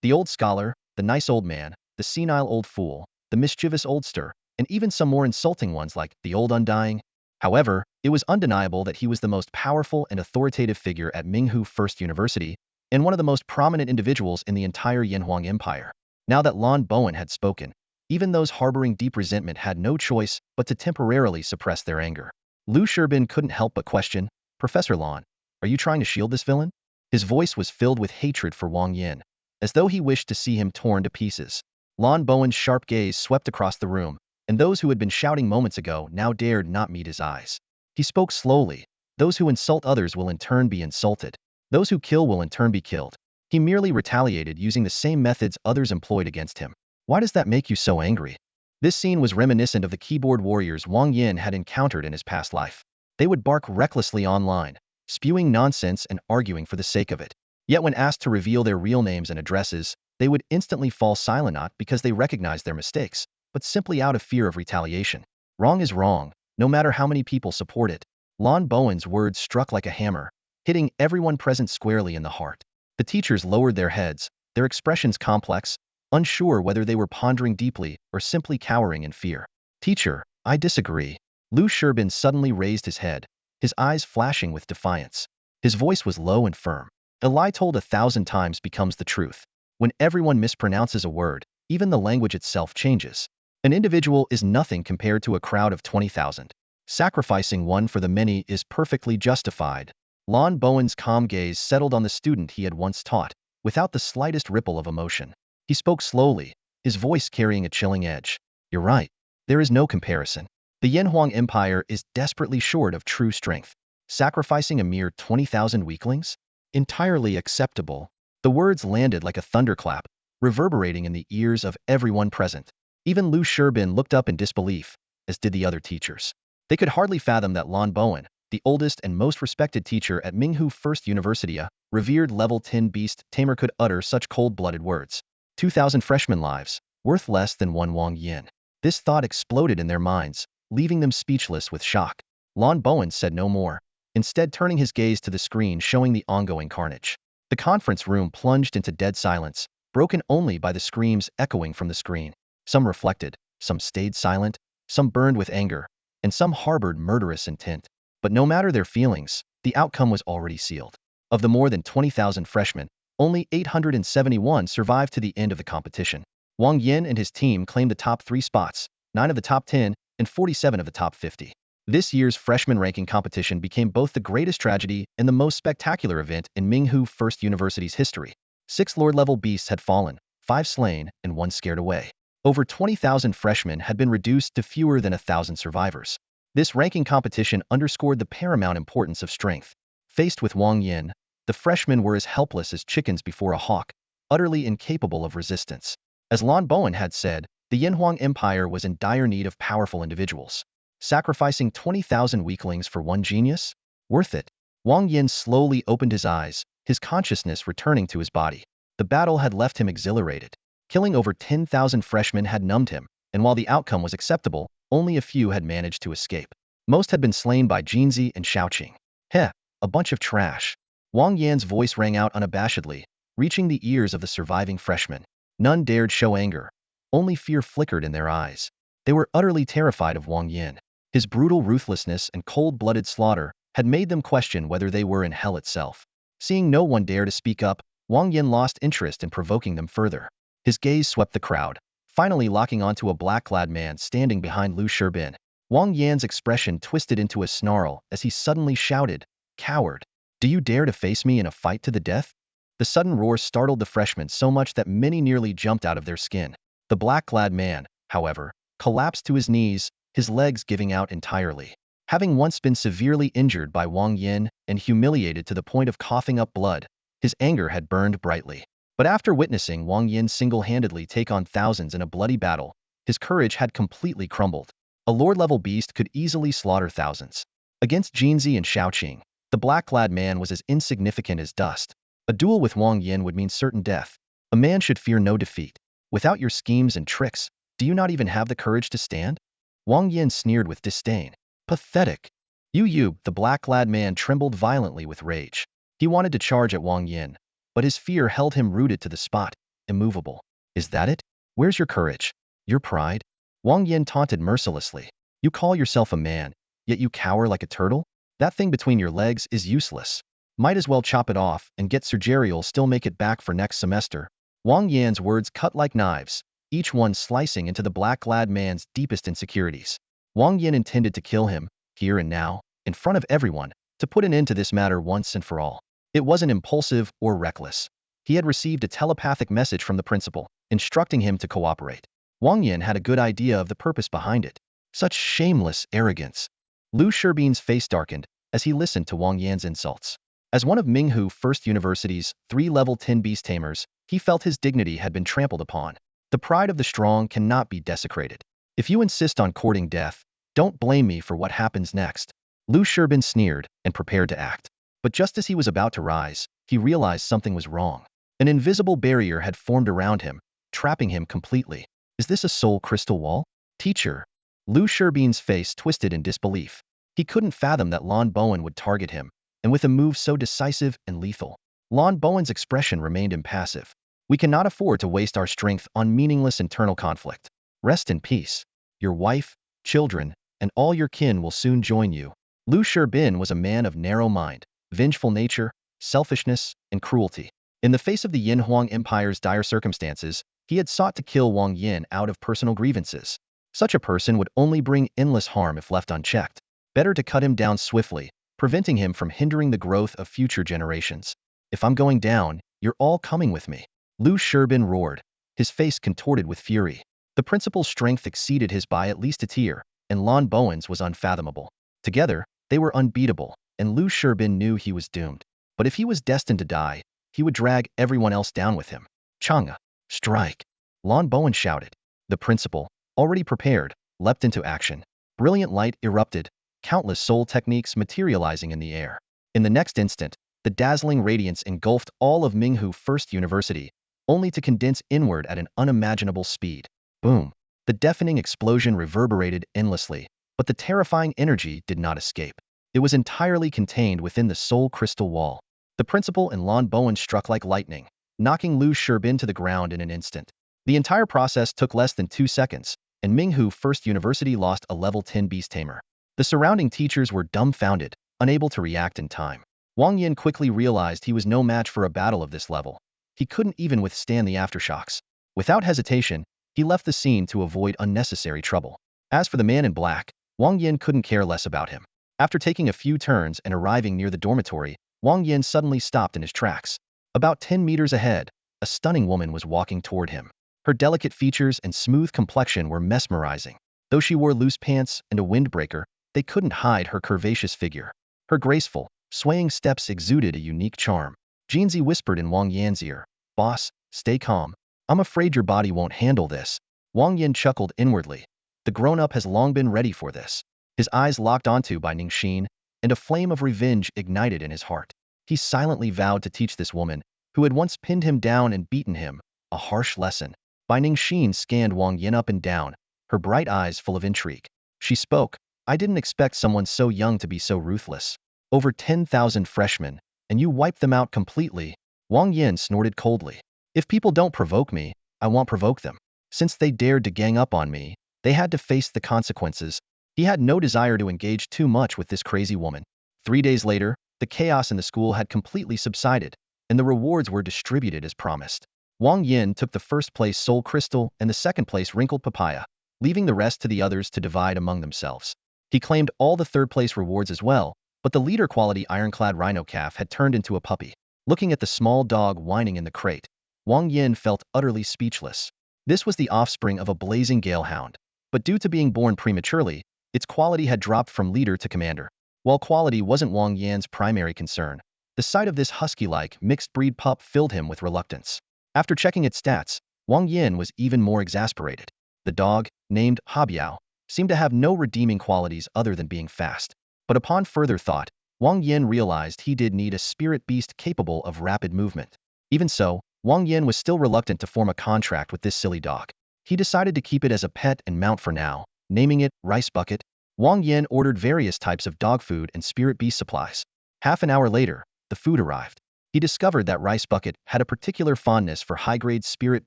A: The old scholar, the nice old man, the senile old fool, the mischievous oldster, and even some more insulting ones like the old undying. However, it was undeniable that he was the most powerful and authoritative figure at Minghu First University, and one of the most prominent individuals in the entire Yinhuang Empire. Now that Lon Bowen had spoken, even those harboring deep resentment had no choice but to temporarily suppress their anger. Lu Sherbin couldn't help but question, Professor Lon, are you trying to shield this villain? His voice was filled with hatred for Wang Yan, as though he wished to see him torn to pieces. Lon Bowen's sharp gaze swept across the room, and those who had been shouting moments ago now dared not meet his eyes. He spoke slowly. Those who insult others will in turn be insulted. Those who kill will in turn be killed. He merely retaliated using the same methods others employed against him. Why does that make you so angry? This scene was reminiscent of the keyboard warriors Wang Yan had encountered in his past life. They would bark recklessly online, spewing nonsense and arguing for the sake of it. Yet when asked to reveal their real names and addresses, they would instantly fall silent, not because they recognized their mistakes, but simply out of fear of retaliation. Wrong is wrong, no matter how many people support it. Lon Bowen's words struck like a hammer, hitting everyone present squarely in the heart. The teachers lowered their heads, their expressions complex, unsure whether they were pondering deeply or simply cowering in fear. Teacher, I disagree. Lu Sherbin suddenly raised his head, his eyes flashing with defiance. His voice was low and firm. A lie told 1,000 times becomes the truth. When everyone mispronounces a word, even the language itself changes. An individual is nothing compared to a crowd of 20,000. Sacrificing one for the many is perfectly justified. Lon Bowen's calm gaze settled on the student he had once taught, without the slightest ripple of emotion. He spoke slowly, his voice carrying a chilling edge. You're right. There is no comparison. The Yanhuang Empire is desperately short of true strength. Sacrificing a mere 20,000 weaklings? Entirely acceptable. The words landed like a thunderclap, reverberating in the ears of everyone present. Even Lu Shirbin looked up in disbelief, as did the other teachers. They could hardly fathom that Lan Bowen, the oldest and most respected teacher at Minghu First University, a revered level 10 beast tamer, could utter such cold-blooded words. 2,000 freshman lives, worth less than one Wang Yan. This thought exploded in their minds, leaving them speechless with shock. Lan Bowen said no more, instead turning his gaze to the screen showing the ongoing carnage. The conference room plunged into dead silence, broken only by the screams echoing from the screen. Some reflected, some stayed silent, some burned with anger, and some harbored murderous intent. But no matter their feelings, the outcome was already sealed. Of the more than 20,000 freshmen, only 871 survived to the end of the competition. Wang Yan and his team claimed the top 3 spots, 9 of the top 10, and 47 of the top 50. This year's freshman ranking competition became both the greatest tragedy and the most spectacular event in Minghu First University's history. 6 Lord-level beasts had fallen, 5 slain, and 1 scared away. Over 20,000 freshmen had been reduced to fewer than 1,000 survivors. This ranking competition underscored the paramount importance of strength. Faced with Wang Yan, the freshmen were as helpless as chickens before a hawk, utterly incapable of resistance. As Lan Bowen had said, the Yanhuang Empire was in dire need of powerful individuals. Sacrificing 20,000 weaklings for one genius? Worth it. Wang Yan slowly opened his eyes, his consciousness returning to his body. The battle had left him exhilarated. Killing over 10,000 freshmen had numbed him, and while the outcome was acceptable, only a few had managed to escape. Most had been slain by Jinzi and Xiaoqing. Heh, a bunch of trash. Wang Yan's voice rang out unabashedly, reaching the ears of the surviving freshmen. None dared show anger. Only fear flickered in their eyes. They were utterly terrified of Wang Yan. His brutal ruthlessness and cold-blooded slaughter had made them question whether they were in hell itself. Seeing no one dare to speak up, Wang Yan lost interest in provoking them further. His gaze swept the crowd, finally locking onto a black-clad man standing behind Lu Shirbin. Wang Yan's expression twisted into a snarl as he suddenly shouted, "Coward! Do you dare to face me in a fight to the death?" The sudden roar startled the freshmen so much that many nearly jumped out of their skin. The black-clad man, however, collapsed to his knees, his legs giving out entirely. Having once been severely injured by Wang Yan and humiliated to the point of coughing up blood, his anger had burned brightly. But after witnessing Wang Yan single-handedly take on thousands in a bloody battle, his courage had completely crumbled. A lord-level beast could easily slaughter thousands. Against Jinzi and Xiaoqing, the black-clad man was as insignificant as dust. A duel with Wang Yan would mean certain death. A man should fear no defeat. Without your schemes and tricks, do you not even have the courage to stand? Wang Yan sneered with disdain. Pathetic. You, the black-clad man trembled violently with rage. He wanted to charge at Wang Yan, but his fear held him rooted to the spot, immovable. Is that it? Where's your courage? Your pride? Wang Yan taunted mercilessly. You call yourself a man, yet you cower like a turtle? That thing between your legs is useless. Might as well chop it off and get Sergeri'll still make it back for next semester. Wang Yan's words cut like knives, each one slicing into the black-clad man's deepest insecurities. Wang Yan intended to kill him, here and now, in front of everyone, to put an end to this matter once and for all. It wasn't impulsive or reckless. He had received a telepathic message from the principal, instructing him to cooperate. Wang Yan had a good idea of the purpose behind it. Such shameless arrogance. Lu Shirbin's face darkened as he listened to Wang Yan's insults. As one of Minghu First University's 3 level 10 beast tamers, he felt his dignity had been trampled upon. The pride of the strong cannot be desecrated. If you insist on courting death, don't blame me for what happens next. Lu Shirbin sneered and prepared to act. But just as he was about to rise, he realized something was wrong. An invisible barrier had formed around him, trapping him completely. Is this a soul crystal wall? Teacher. Lu Shirbin's face twisted in disbelief. He couldn't fathom that Lan Bowen would target him, and with a move so decisive and lethal. Lan Bowen's expression remained impassive. We cannot afford to waste our strength on meaningless internal conflict. Rest in peace. Your wife, children, and all your kin will soon join you. Lu Shirbin was a man of narrow mind, vengeful nature, selfishness, and cruelty. In the face of the Yanhuang Empire's dire circumstances, he had sought to kill Wang Yan out of personal grievances. Such a person would only bring endless harm if left unchecked. Better to cut him down swiftly, preventing him from hindering the growth of future generations. If I'm going down, You're all coming with me. Lu Sherbin roared, his face contorted with fury. The principal's strength exceeded his by at least a tier, and Lon Bowen's was unfathomable. Together, they were unbeatable, and Lu Sherbin knew he was doomed. But if he was destined to die, he would drag everyone else down with him. Chang'e, strike! Lon Bowen shouted. The principal, already prepared, leapt into action. Brilliant light erupted, countless soul techniques materializing in the air. In the next instant, the dazzling radiance engulfed all of Minghu First University, only to condense inward at an unimaginable speed. Boom! The deafening explosion reverberated endlessly, but the terrifying energy did not escape. It was entirely contained within the soul crystal wall. The principal and Lon Bowen struck like lightning, knocking Lu Sherbin to the ground in an instant. The entire process took less than 2 seconds, and Minghu First University lost a level 10 beast tamer. The surrounding teachers were dumbfounded, unable to react in time. Wang Yan quickly realized he was no match for a battle of this level. He couldn't even withstand the aftershocks. Without hesitation, he left the scene to avoid unnecessary trouble. As for the man in black, Wang Yan couldn't care less about him. After taking a few turns and arriving near the dormitory, Wang Yan suddenly stopped in his tracks. About 10 meters ahead, a stunning woman was walking toward him. Her delicate features and smooth complexion were mesmerizing. Though she wore loose pants and a windbreaker, they couldn't hide her curvaceous figure. Her graceful, swaying steps exuded a unique charm. Jinzi whispered in Wang Yan's ear, "Boss, stay calm. I'm afraid your body won't handle this." Wang Yan chuckled inwardly. The grown-up has long been ready for this. His eyes locked onto by Ningxin, and a flame of revenge ignited in his heart. He silently vowed to teach this woman, who had once pinned him down and beaten him, a harsh lesson. Bai Ningxin scanned Wang Yan up and down, her bright eyes full of intrigue. She spoke, "I didn't expect someone so young to be so ruthless. Over 10,000 freshmen, and you wiped them out completely." Wang Yan snorted coldly. "If people don't provoke me, I won't provoke them. Since they dared to gang up on me, they had to face the consequences." He had no desire to engage too much with this crazy woman. 3 days later, the chaos in the school had completely subsided, and the rewards were distributed as promised. Wang Yan took the first place Soul Crystal and the second place Wrinkled Papaya, leaving the rest to the others to divide among themselves. He claimed all the third place rewards as well, but the leader quality ironclad rhino calf had turned into a puppy. Looking at the small dog whining in the crate, Wang Yan felt utterly speechless. This was the offspring of a blazing galehound, but due to being born prematurely, its quality had dropped from leader to commander. While quality wasn't Wang Yan's primary concern, the sight of this husky-like mixed-breed pup filled him with reluctance. After checking its stats, Wang Yan was even more exasperated. The dog, named Habiao, seemed to have no redeeming qualities other than being fast. But upon further thought, Wang Yan realized he did need a spirit beast capable of rapid movement. Even so, Wang Yan was still reluctant to form a contract with this silly dog. He decided to keep it as a pet and mount for now, naming it Rice Bucket. Wang Yan ordered various types of dog food and spirit beast supplies. Half an hour later, the food arrived. He discovered that Rice Bucket had a particular fondness for high-grade spirit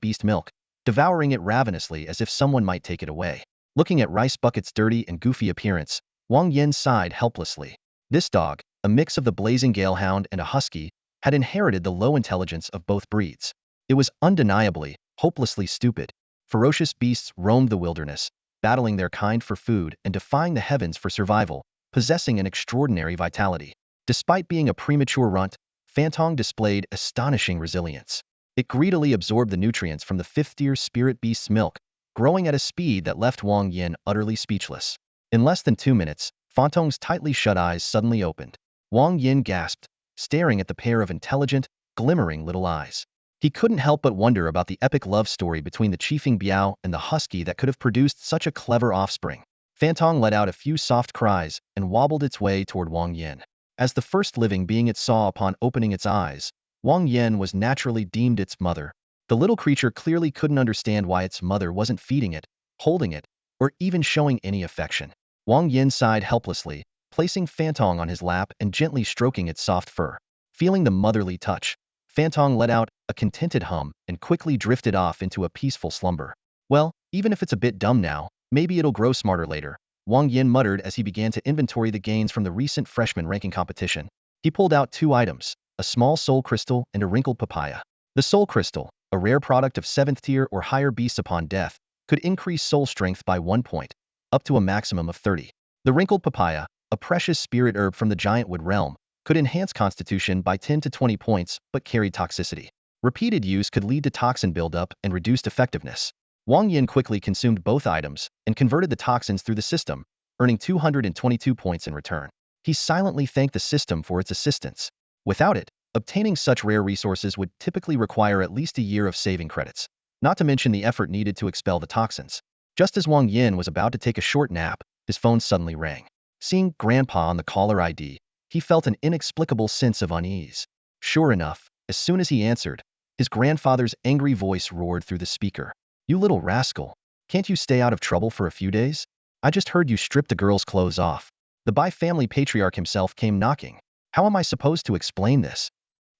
A: beast milk, devouring it ravenously as if someone might take it away. Looking at Rice Bucket's dirty and goofy appearance, Wang Yan sighed helplessly. This dog, a mix of the blazing galehound and a husky, had inherited the low intelligence of both breeds. It was undeniably, hopelessly stupid. Ferocious beasts roamed the wilderness, battling their kind for food and defying the heavens for survival, possessing an extraordinary vitality. Despite being a premature runt, Fantong displayed astonishing resilience. It greedily absorbed the nutrients from the fifth-tier spirit beast's milk, growing at a speed that left Wang Yan utterly speechless. In less than 2 minutes, Fantong's tightly shut eyes suddenly opened. Wang Yan gasped, staring at the pair of intelligent, glimmering little eyes. He couldn't help but wonder about the epic love story between the Chiefing Biao and the husky that could have produced such a clever offspring. Fantong let out a few soft cries and wobbled its way toward Wang Yan. As the first living being it saw upon opening its eyes, Wang Yan was naturally deemed its mother. The little creature clearly couldn't understand why its mother wasn't feeding it, holding it, or even showing any affection. Wang Yan sighed helplessly, placing Fantong on his lap and gently stroking its soft fur. Feeling the motherly touch, Fantong let out a contented hum and quickly drifted off into a peaceful slumber. "Well, even if it's a bit dumb now, maybe it'll grow smarter later," Wang Yan muttered as he began to inventory the gains from the recent freshman ranking competition. He pulled out 2 items, a small soul crystal and a wrinkled papaya. The soul crystal, a rare product of 7th tier or higher beasts upon death, could increase soul strength by 1 point, up to a maximum of 30. The wrinkled papaya, a precious spirit herb from the giant wood realm, could enhance constitution by 10 to 20 points but carried toxicity. Repeated use could lead to toxin buildup and reduced effectiveness. Wang Yan quickly consumed both items and converted the toxins through the system, earning 222 points in return. He silently thanked the system for its assistance. Without it, obtaining such rare resources would typically require at least a year of saving credits, not to mention the effort needed to expel the toxins. Just as Wang Yan was about to take a short nap, his phone suddenly rang. Seeing Grandpa on the caller ID, he felt an inexplicable sense of unease. Sure enough, as soon as he answered, his grandfather's angry voice roared through the speaker. "You little rascal. Can't you stay out of trouble for a few days? I just heard you stripped the girl's clothes off." The bi-family patriarch himself came knocking. How am I supposed to explain this?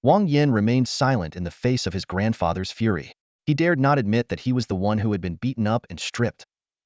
A: Wang Yan remained silent in the face of his grandfather's fury. He dared not admit that he was the one who had been beaten up and stripped.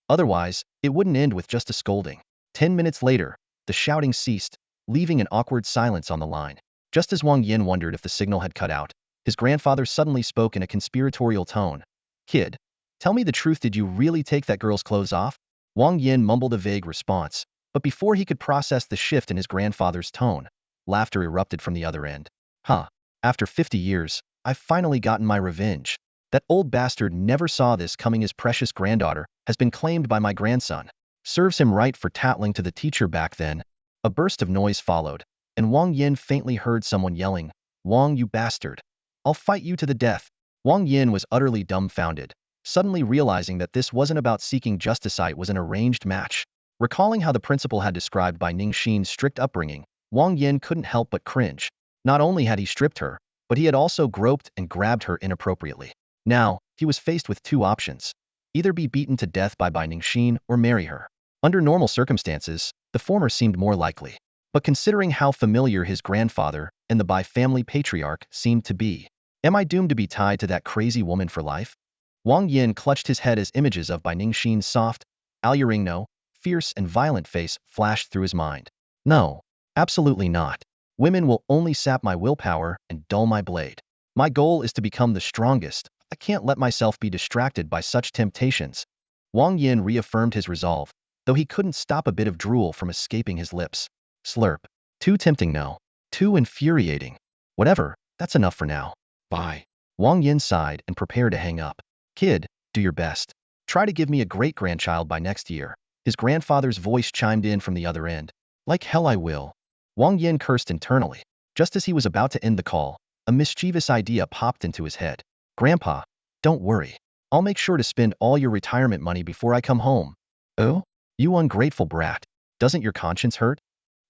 A: Otherwise, it wouldn't end with just a scolding. 10 minutes later, the shouting ceased, leaving an awkward silence on the line. Just as Wang Yan wondered if the signal had cut out, his grandfather suddenly spoke in a conspiratorial tone. "Kid, tell me the truth, did you really take that girl's clothes off?" Wang Yan mumbled a vague response, but before he could process the shift in his grandfather's tone, laughter erupted from the other end. "Huh, after 50 years, I've finally gotten my revenge. That old bastard never saw this coming. His precious granddaughter has been claimed by my grandson. Serves him right for tattling to the teacher back then." A burst of noise followed, and Wang Yan faintly heard someone yelling, "Wang, you bastard. I'll fight you to the death." Wang Yan was utterly dumbfounded, suddenly realizing that this wasn't about seeking justice, it was an arranged match. Recalling how the principal had described Bai Ningxin's strict upbringing, Wang Yan couldn't help but cringe. Not only had he stripped her, but he had also groped and grabbed her inappropriately. Now, he was faced with two options. Either be beaten to death by Bai Ningxin or marry her. Under normal circumstances, the former seemed more likely. But considering how familiar his grandfather and the Bai family patriarch seemed to be, am I doomed to be tied to that crazy woman for life? Wang Yan clutched his head as images of Bai Ningxin's soft, alluring, fierce and violent face flashed through his mind. No, absolutely not. Women will only sap my willpower and dull my blade. My goal is to become the strongest. I can't let myself be distracted by such temptations. Wang Yan reaffirmed his resolve, though he couldn't stop a bit of drool from escaping his lips. Slurp. Too tempting, no. Too infuriating. Whatever, that's enough for now. Bye. Wang Yan sighed and prepared to hang up. Kid, do your best. Try to give me a great-grandchild by next year. His grandfather's voice chimed in from the other end. Like hell I will. Wang Yan cursed internally. Just as he was about to end the call, a mischievous idea popped into his head. Grandpa, don't worry. I'll make sure to spend all your retirement money before I come home. Oh? You ungrateful brat. Doesn't your conscience hurt?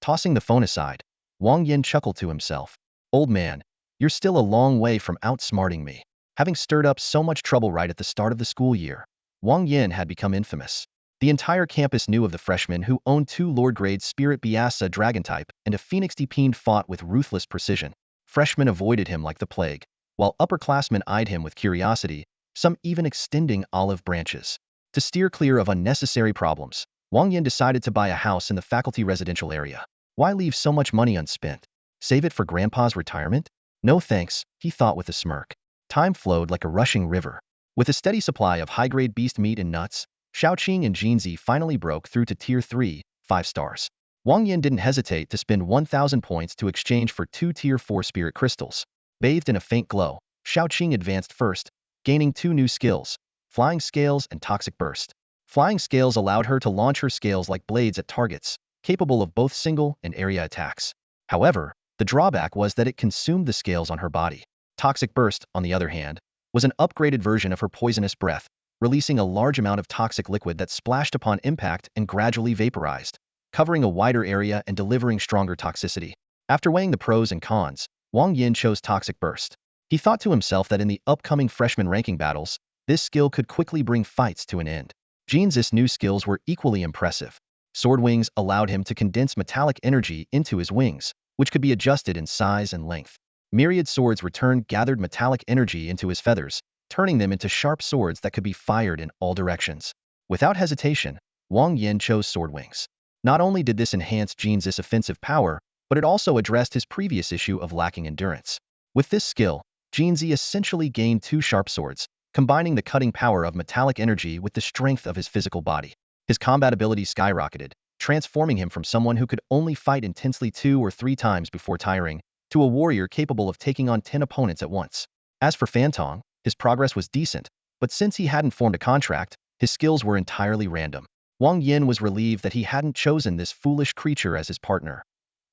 A: Tossing the phone aside, Wang Yan chuckled to himself. Old man, you're still a long way from outsmarting me. Having stirred up so much trouble right at the start of the school year, Wang Yan had become infamous. The entire campus knew of the freshman who owned 2 lower-grade spirit beasts, a dragon type, and a phoenix depend fought with ruthless precision. Freshmen avoided him like the plague, while upperclassmen eyed him with curiosity, some even extending olive branches. To steer clear of unnecessary problems, Wang Yan decided to buy a house in the faculty residential area. Why leave so much money unspent? Save it for Grandpa's retirement? No thanks, he thought with a smirk. Time flowed like a rushing river. With a steady supply of high-grade beast meat and nuts, Xiaoqing and Jinzi finally broke through to Tier 3, 5 stars. Wang Yan didn't hesitate to spend 1,000 points to exchange for 2 Tier 4 spirit crystals. Bathed in a faint glow, Xiaoqing advanced first, gaining 2 new skills, Flying Scales and Toxic Burst. Flying Scales allowed her to launch her scales like blades at targets, capable of both single and area attacks. However, the drawback was that it consumed the scales on her body. Toxic Burst, on the other hand, was an upgraded version of her poisonous breath, releasing a large amount of toxic liquid that splashed upon impact and gradually vaporized, covering a wider area and delivering stronger toxicity. After weighing the pros and cons, Wang Yan chose Toxic Burst. He thought to himself that in the upcoming freshman ranking battles, this skill could quickly bring fights to an end. Jinzi's new skills were equally impressive. Sword Wings allowed him to condense metallic energy into his wings, which could be adjusted in size and length. Myriad Swords Return gathered metallic energy into his feathers, turning them into sharp swords that could be fired in all directions. Without hesitation, Wang Yan chose Sword Wings. Not only did this enhance Jinzi's offensive power, but it also addressed his previous issue of lacking endurance. With this skill, Jinzi essentially gained 2 sharp swords, combining the cutting power of metallic energy with the strength of his physical body. His combat ability skyrocketed, transforming him from someone who could only fight intensely 2 or 3 times before tiring, to a warrior capable of taking on 10 opponents at once. As for Fantong, his progress was decent, but since he hadn't formed a contract, his skills were entirely random. Wang Yan was relieved that he hadn't chosen this foolish creature as his partner.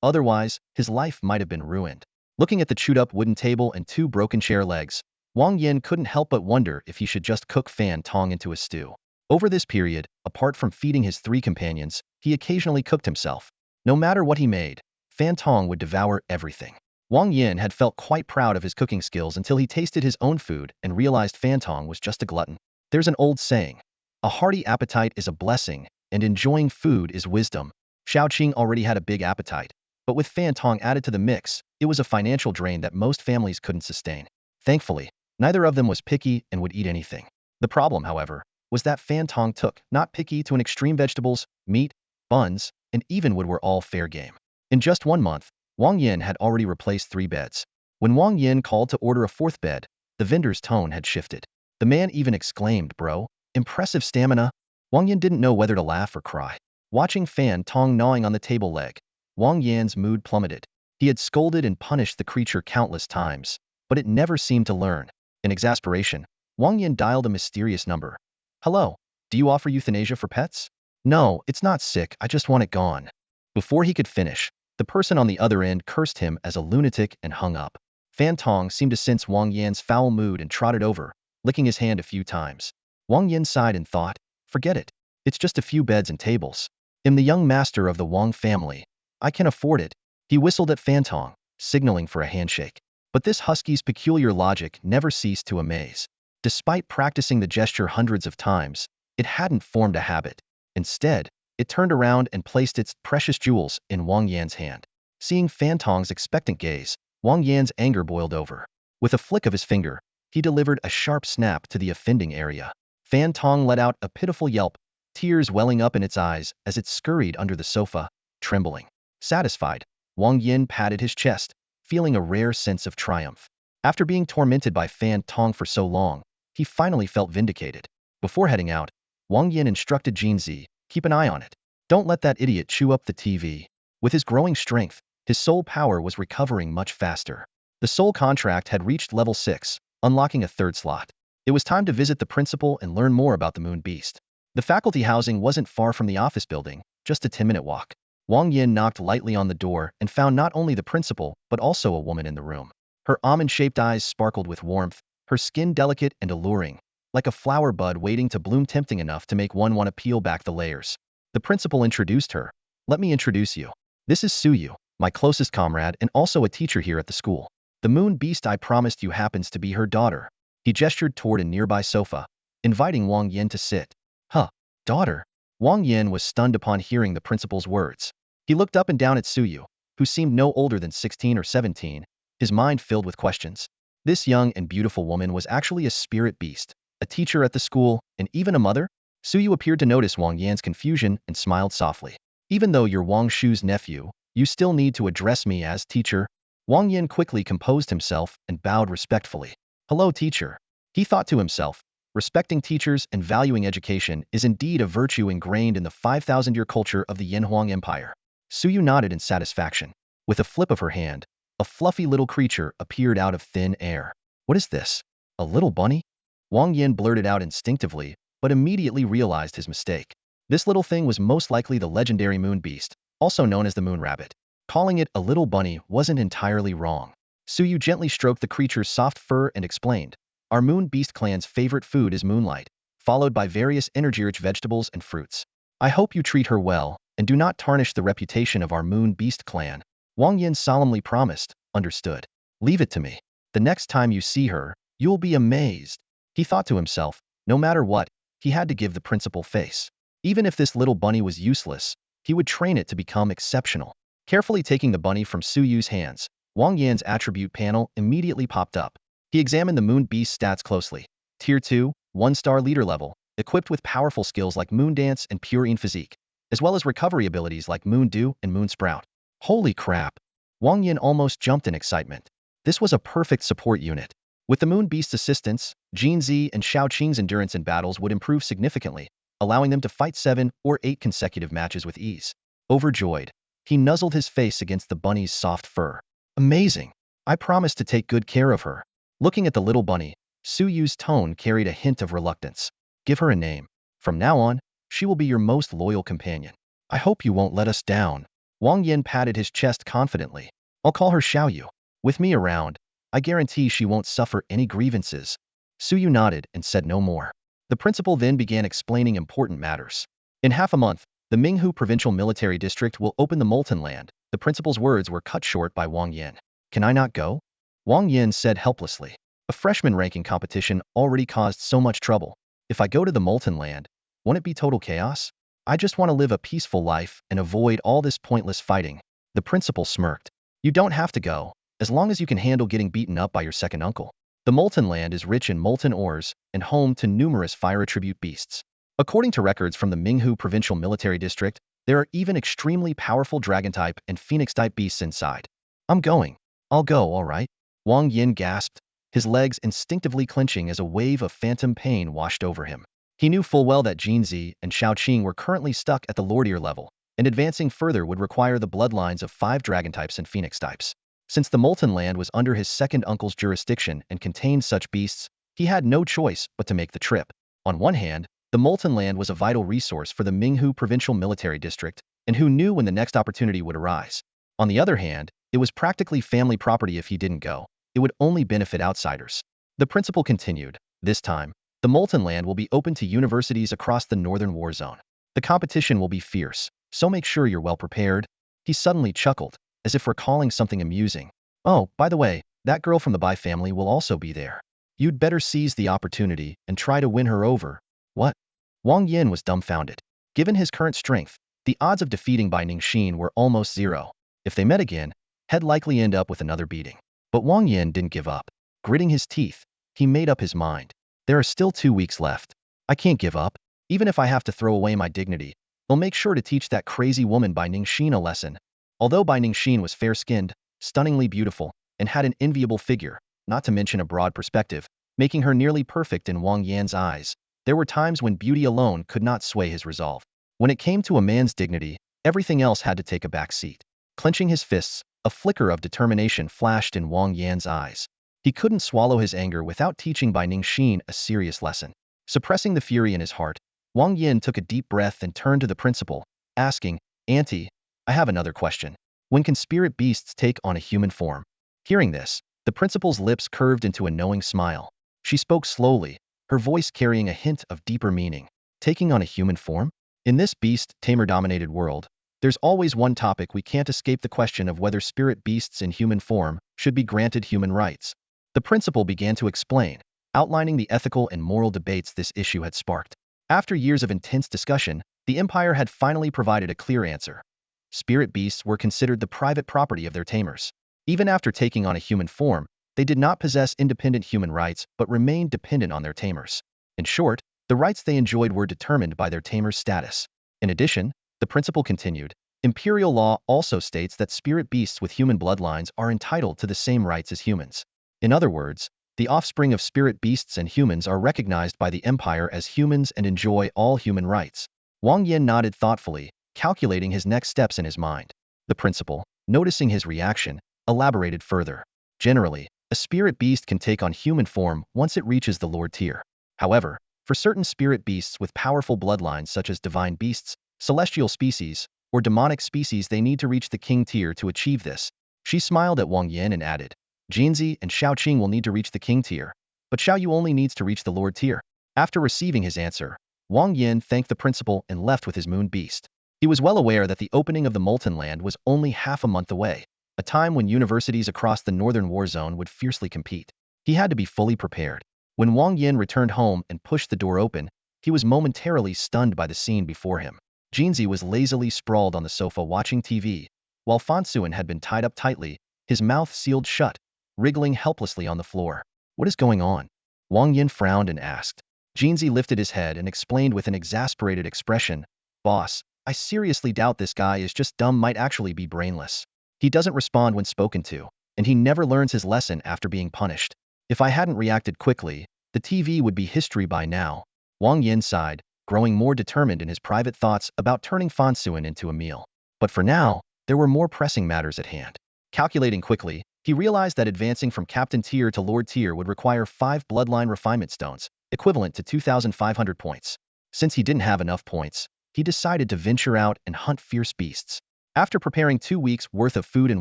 A: Otherwise, his life might have been ruined. Looking at the chewed-up wooden table and 2 broken chair legs, Wang Yan couldn't help but wonder if he should just cook Fan Tong into a stew. Over this period, apart from feeding his 3 companions, he occasionally cooked himself. No matter what he made, Fan Tong would devour everything. Wang Yan had felt quite proud of his cooking skills until he tasted his own food and realized Fan Tong was just a glutton. There's an old saying, a hearty appetite is a blessing, and enjoying food is wisdom. Xiaoqing already had a big appetite, but with Fan Tong added to the mix, it was a financial drain that most families couldn't sustain. Thankfully, neither of them was picky and would eat anything. The problem, however, was that Fan Tong took not picky to an extreme. Vegetables, meat, buns, and even wood were all fair game. In just 1 month, Wang Yan had already replaced 3 beds. When Wang Yan called to order a 4th bed, the vendor's tone had shifted. The man even exclaimed, "Bro, impressive stamina." Wang Yan didn't know whether to laugh or cry. Watching Fan Tong gnawing on the table leg, Wang Yan's mood plummeted. He had scolded and punished the creature countless times, but it never seemed to learn. In exasperation, Wang Yan dialed a mysterious number. "Hello, do you offer euthanasia for pets?" "No, it's not sick, I just want it gone." Before he could finish, the person on the other end cursed him as a lunatic and hung up. Fan Tong seemed to sense Wang Yan's foul mood and trotted over, licking his hand a few times. Wang Yan sighed and thought, forget it. It's just a few beds and tables. I'm the young master of the Wang family. I can afford it. He whistled at Fan Tong, signaling for a handshake. But this husky's peculiar logic never ceased to amaze. Despite practicing the gesture hundreds of times, it hadn't formed a habit. Instead, it turned around and placed its precious jewels in Wang Yan's hand. Seeing Fan Tong's expectant gaze, Wang Yan's anger boiled over. With a flick of his finger, he delivered a sharp snap to the offending area. Fan Tong let out a pitiful yelp, tears welling up in its eyes as it scurried under the sofa, trembling. Satisfied, Wang Yan patted his chest, feeling a rare sense of triumph. After being tormented by Fan Tong for so long, he finally felt vindicated. Before heading out, Wang Yan instructed Jinzi, keep an eye on it. Don't let that idiot chew up the TV. With his growing strength, his soul power was recovering much faster. The soul contract had reached level 6, unlocking a 3rd slot. It was time to visit the principal and learn more about the Moon Beast. The faculty housing wasn't far from the office building, just a 10-minute walk. Wang Yan knocked lightly on the door and found not only the principal, but also a woman in the room. Her almond-shaped eyes sparkled with warmth, her skin delicate and alluring, like a flower bud waiting to bloom, tempting enough to make one want to peel back the layers. The principal introduced her. Let me introduce you. This is Suyu, my closest comrade and also a teacher here at the school. The Moon Beast I promised you happens to be her daughter. He gestured toward a nearby sofa, inviting Wang Yan to sit. Huh, daughter? Wang Yan was stunned upon hearing the principal's words. He looked up and down at Suyu, who seemed no older than 16 or 17, his mind filled with questions. This young and beautiful woman was actually a spirit beast, a teacher at the school, and even a mother? Suyu appeared to notice Wang Yan's confusion and smiled softly. Even though you're Wang Shu's nephew, you still need to address me as teacher. Wang Yan quickly composed himself and bowed respectfully. Hello, teacher. He thought to himself, respecting teachers and valuing education is indeed a virtue ingrained in the 5,000-year culture of the Yanhuang Empire. Suyu nodded in satisfaction. With a flip of her hand, a fluffy little creature appeared out of thin air. What is this? A little bunny? Wang Yan blurted out instinctively, but immediately realized his mistake. This little thing was most likely the legendary Moon Beast, also known as the Moon Rabbit. Calling it a little bunny wasn't entirely wrong. Suyu gently stroked the creature's soft fur and explained, our Moon Beast clan's favorite food is moonlight, followed by various energy-rich vegetables and fruits. I hope you treat her well, and do not tarnish the reputation of our Moon Beast clan. Wang Yan solemnly promised, understood. Leave it to me. The next time you see her, you'll be amazed. He thought to himself, no matter what, he had to give the principal face. Even if this little bunny was useless, he would train it to become exceptional. Carefully taking the bunny from Suyu's hands, Wang Yan's attribute panel immediately popped up. He examined the Moon Beast stats closely. Tier 2, 1-star leader level, equipped with powerful skills like Moon Dance and Purine Physique, as well as recovery abilities like Moon Dew and Moon Sprout. Holy crap! Wang Yan almost jumped in excitement. This was a perfect support unit. With the Moon Beast's assistance, Jinzi and Xiaoqing's endurance in battles would improve significantly, allowing them to fight 7 or 8 consecutive matches with ease. Overjoyed, he nuzzled his face against the bunny's soft fur. Amazing! I promise to take good care of her. Looking at the little bunny, Su Yu's tone carried a hint of reluctance. Give her a name. From now on, she will be your most loyal companion. I hope you won't let us down. Wang Yan patted his chest confidently. I'll call her Xiaoyu. With me around, I guarantee she won't suffer any grievances. Su Yu nodded and said no more. The principal then began explaining important matters. In half a month, the Minghu Provincial Military District will open the Molten Land. The principal's words were cut short by Wang Yan. Can I not go? Wang Yan said helplessly. A freshman ranking competition already caused so much trouble. If I go to the Molten Land, won't it be total chaos? I just want to live a peaceful life and avoid all this pointless fighting. The principal smirked. You don't have to go, as long as you can handle getting beaten up by your second uncle. The Molten Land is rich in molten ores and home to numerous fire attribute beasts. According to records from the Minghu Provincial Military District, there are even extremely powerful dragon-type and phoenix-type beasts inside. I'm going. I'll go, all right. Wang Yan gasped, his legs instinctively clenching as a wave of phantom pain washed over him. He knew full well that Jinzi and Xiaoqing were currently stuck at the Lordier level, and advancing further would require the bloodlines of 5 dragon types and phoenix types. Since the Molten Land was under his second uncle's jurisdiction and contained such beasts, he had no choice but to make the trip. On one hand, the Molten Land was a vital resource for the Minghu Provincial Military District, and who knew when the next opportunity would arise. On the other hand, it was practically family property. If he didn't go, it would only benefit outsiders. The principal continued. This time, the Molten Land will be open to universities across the northern war zone. The competition will be fierce, so make sure you're well prepared. He suddenly chuckled, as if recalling something amusing. Oh, by the way, that girl from the Bai family will also be there. You'd better seize the opportunity and try to win her over. What? Wang Yan was dumbfounded. Given his current strength, the odds of defeating Bai Ningxin were almost zero. If they met again, he'd likely end up with another beating. But Wang Yan didn't give up. Gritting his teeth, he made up his mind. There are still 2 weeks left. I can't give up. Even if I have to throw away my dignity, I'll make sure to teach that crazy woman Bai Ningxin a lesson. Although Bai Ningxin was fair-skinned, stunningly beautiful, and had an enviable figure, not to mention a broad perspective, making her nearly perfect in Wang Yan's eyes, there were times when beauty alone could not sway his resolve. When it came to a man's dignity, everything else had to take a back seat. Clenching his fists, a flicker of determination flashed in Wang Yan's eyes. He couldn't swallow his anger without teaching Bai Ningxin a serious lesson. Suppressing the fury in his heart, Wang Yan took a deep breath and turned to the principal, asking, Auntie, I have another question. When can spirit beasts take on a human form? Hearing this, the principal's lips curved into a knowing smile. She spoke slowly, her voice carrying a hint of deeper meaning. Taking on a human form? In this beast tamer-dominated world, there's always one topic we can't escape: the question of whether spirit beasts in human form should be granted human rights. The principal began to explain, outlining the ethical and moral debates this issue had sparked. After years of intense discussion, the Empire had finally provided a clear answer. Spirit beasts were considered the private property of their tamers. Even after taking on a human form, they did not possess independent human rights but remained dependent on their tamers. In short, the rights they enjoyed were determined by their tamer's status. In addition, the principal continued, imperial law also states that spirit beasts with human bloodlines are entitled to the same rights as humans. In other words, the offspring of spirit beasts and humans are recognized by the Empire as humans and enjoy all human rights. Wang Yan nodded thoughtfully, calculating his next steps in his mind. The principal, noticing his reaction, elaborated further. Generally, a spirit beast can take on human form once it reaches the Lord tier. However, for certain spirit beasts with powerful bloodlines such as divine beasts, celestial species, or demonic species, they need to reach the king tier to achieve this. She smiled at Wang Yan and added, Jinzi and Xiaoqing will need to reach the king tier, but Xiaoyu only needs to reach the Lord tier. After receiving his answer, Wang Yan thanked the principal and left with his moon beast. He was well aware that the opening of the Molten Land was only half a month away, a time when universities across the northern war zone would fiercely compete. He had to be fully prepared. When Wang Yan returned home and pushed the door open, he was momentarily stunned by the scene before him. Jinzi was lazily sprawled on the sofa watching TV, while Fansuan had been tied up tightly, his mouth sealed shut, wriggling helplessly on the floor. What is going on? Wang Yan frowned and asked. Jinzi lifted his head and explained with an exasperated expression, Boss, I seriously doubt this guy is just dumb, might actually be brainless. He doesn't respond when spoken to, and he never learns his lesson after being punished. If I hadn't reacted quickly, the TV would be history by now. Wang Yan sighed, growing more determined in his private thoughts about turning Fansuan into a meal. But for now, there were more pressing matters at hand. Calculating quickly, He realized that advancing from captain tier to lord tier would require 5 bloodline refinement stones, equivalent to 2,500 points. Since he didn't have enough points, he decided to venture out and hunt fierce beasts. After preparing 2 weeks' worth of food and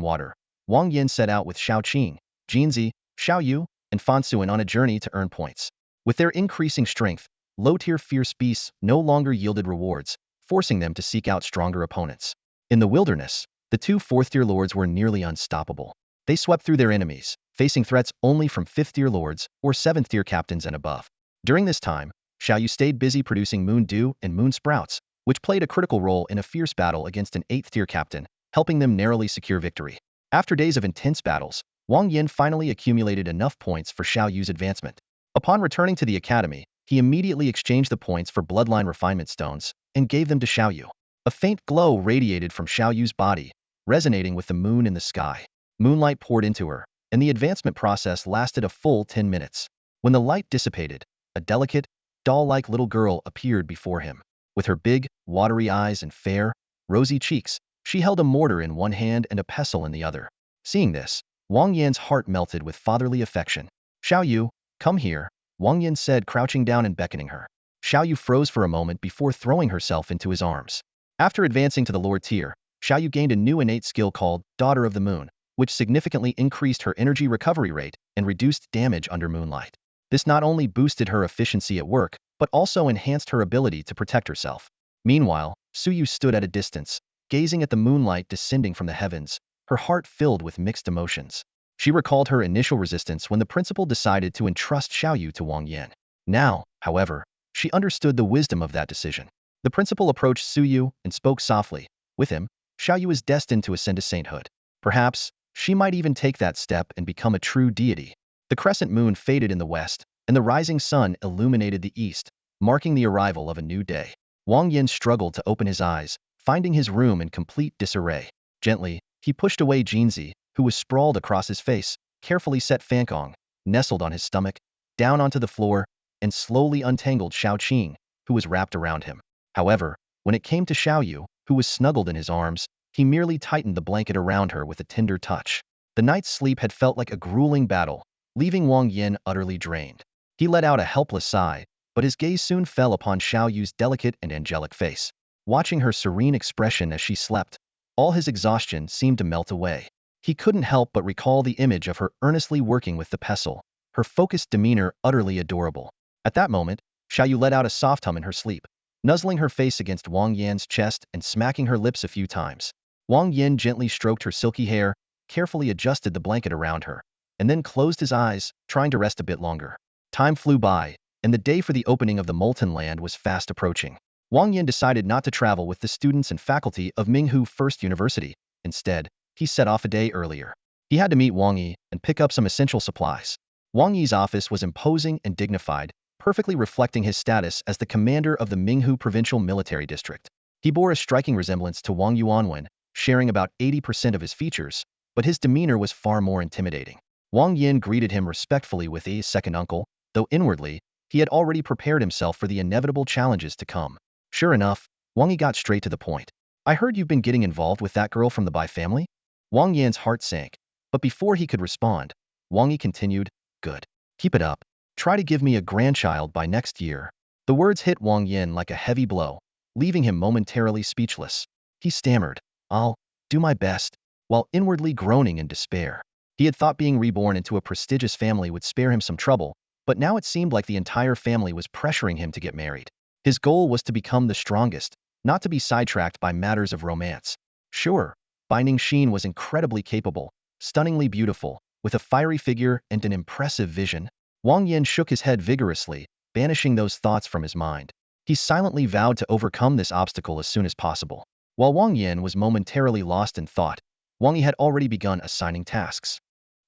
A: water, Wang Yan set out with Xiaoqing, Jinzi, Xiaoyu, and Fansuan on a journey to earn points. With their increasing strength, low-tier fierce beasts no longer yielded rewards, forcing them to seek out stronger opponents. In the wilderness, the 2 4th-tier lords were nearly unstoppable. They swept through their enemies, facing threats only from 5th-tier lords or 7th-tier captains and above. During this time, Xiaoyu stayed busy producing moon dew and moon sprouts, which played a critical role in a fierce battle against an 8th-tier captain, helping them narrowly secure victory. After days of intense battles, Wang Yan finally accumulated enough points for Xiaoyu's advancement. Upon returning to the academy, he immediately exchanged the points for bloodline refinement stones and gave them to Xiaoyu. A faint glow radiated from Xiaoyu's body, resonating with the moon in the sky. Moonlight poured into her, and the advancement process lasted a full 10 minutes. When the light dissipated, a delicate, doll-like little girl appeared before him. With her big, watery eyes and fair, rosy cheeks, she held a mortar in one hand and a pestle in the other. Seeing this, Wang Yan's heart melted with fatherly affection. Xiaoyu, come here, Wang Yan said, crouching down and beckoning her. Xiaoyu froze for a moment before throwing herself into his arms. After advancing to the lower tier, Xiaoyu gained a new innate skill called Daughter of the Moon, which significantly increased her energy recovery rate and reduced damage under moonlight. This not only boosted her efficiency at work, but also enhanced her ability to protect herself. Meanwhile, Suyu stood at a distance, gazing at the moonlight descending from the heavens, her heart filled with mixed emotions. She recalled her initial resistance when the principal decided to entrust Xiaoyu to Wang Yan. Now, however, she understood the wisdom of that decision. The principal approached Suyu and spoke softly. With him, Xiaoyu is destined to ascend to sainthood. Perhaps, she might even take that step and become a true deity. The crescent moon faded in the west, and the rising sun illuminated the east, marking the arrival of a new day. Wang Yan struggled to open his eyes, finding his room in complete disarray. Gently, he pushed away Jinzi, who was sprawled across his face, carefully set Fangong, nestled on his stomach, down onto the floor, and slowly untangled Xiaoqing, who was wrapped around him. However, when it came to Xiaoyu, who was snuggled in his arms, he merely tightened the blanket around her with a tender touch. The night's sleep had felt like a grueling battle, leaving Wang Yan utterly drained. He let out a helpless sigh, but his gaze soon fell upon Xiaoyu's delicate and angelic face. Watching her serene expression as she slept, all his exhaustion seemed to melt away. He couldn't help but recall the image of her earnestly working with the pestle, her focused demeanor utterly adorable. At that moment, Xiaoyu let out a soft hum in her sleep, nuzzling her face against Wang Yan's chest and smacking her lips a few times. Wang Yan gently stroked her silky hair, carefully adjusted the blanket around her, and then closed his eyes, trying to rest a bit longer. Time flew by, and the day for the opening of the Molten Land was fast approaching. Wang Yan decided not to travel with the students and faculty of Minghu First University. Instead, he set off a day earlier. He had to meet Wang Yi and pick up some essential supplies. Wang Yi's office was imposing and dignified, perfectly reflecting his status as the commander of the Minghu Provincial Military District. He bore a striking resemblance to Wang Yuanwen, sharing about 80% of his features, but his demeanor was far more intimidating. Wang Yan greeted him respectfully with a second uncle, though inwardly, he had already prepared himself for the inevitable challenges to come. Sure enough, Wang Yi got straight to the point. I heard you've been getting involved with that girl from the Bai family? Wang Yan's heart sank, but before he could respond, Wang Yi continued, good. Keep it up. Try to give me a grandchild by next year. The words hit Wang Yan like a heavy blow, leaving him momentarily speechless. He stammered, I'll do my best, while inwardly groaning in despair. He had thought being reborn into a prestigious family would spare him some trouble, but now it seemed like the entire family was pressuring him to get married. His goal was to become the strongest, not to be sidetracked by matters of romance. Sure, Binding Sheen was incredibly capable, stunningly beautiful, with a fiery figure and an impressive vision. Wang Yan shook his head vigorously, banishing those thoughts from his mind. He silently vowed to overcome this obstacle as soon as possible. While Wang Yan was momentarily lost in thought, Wang Yi had already begun assigning tasks.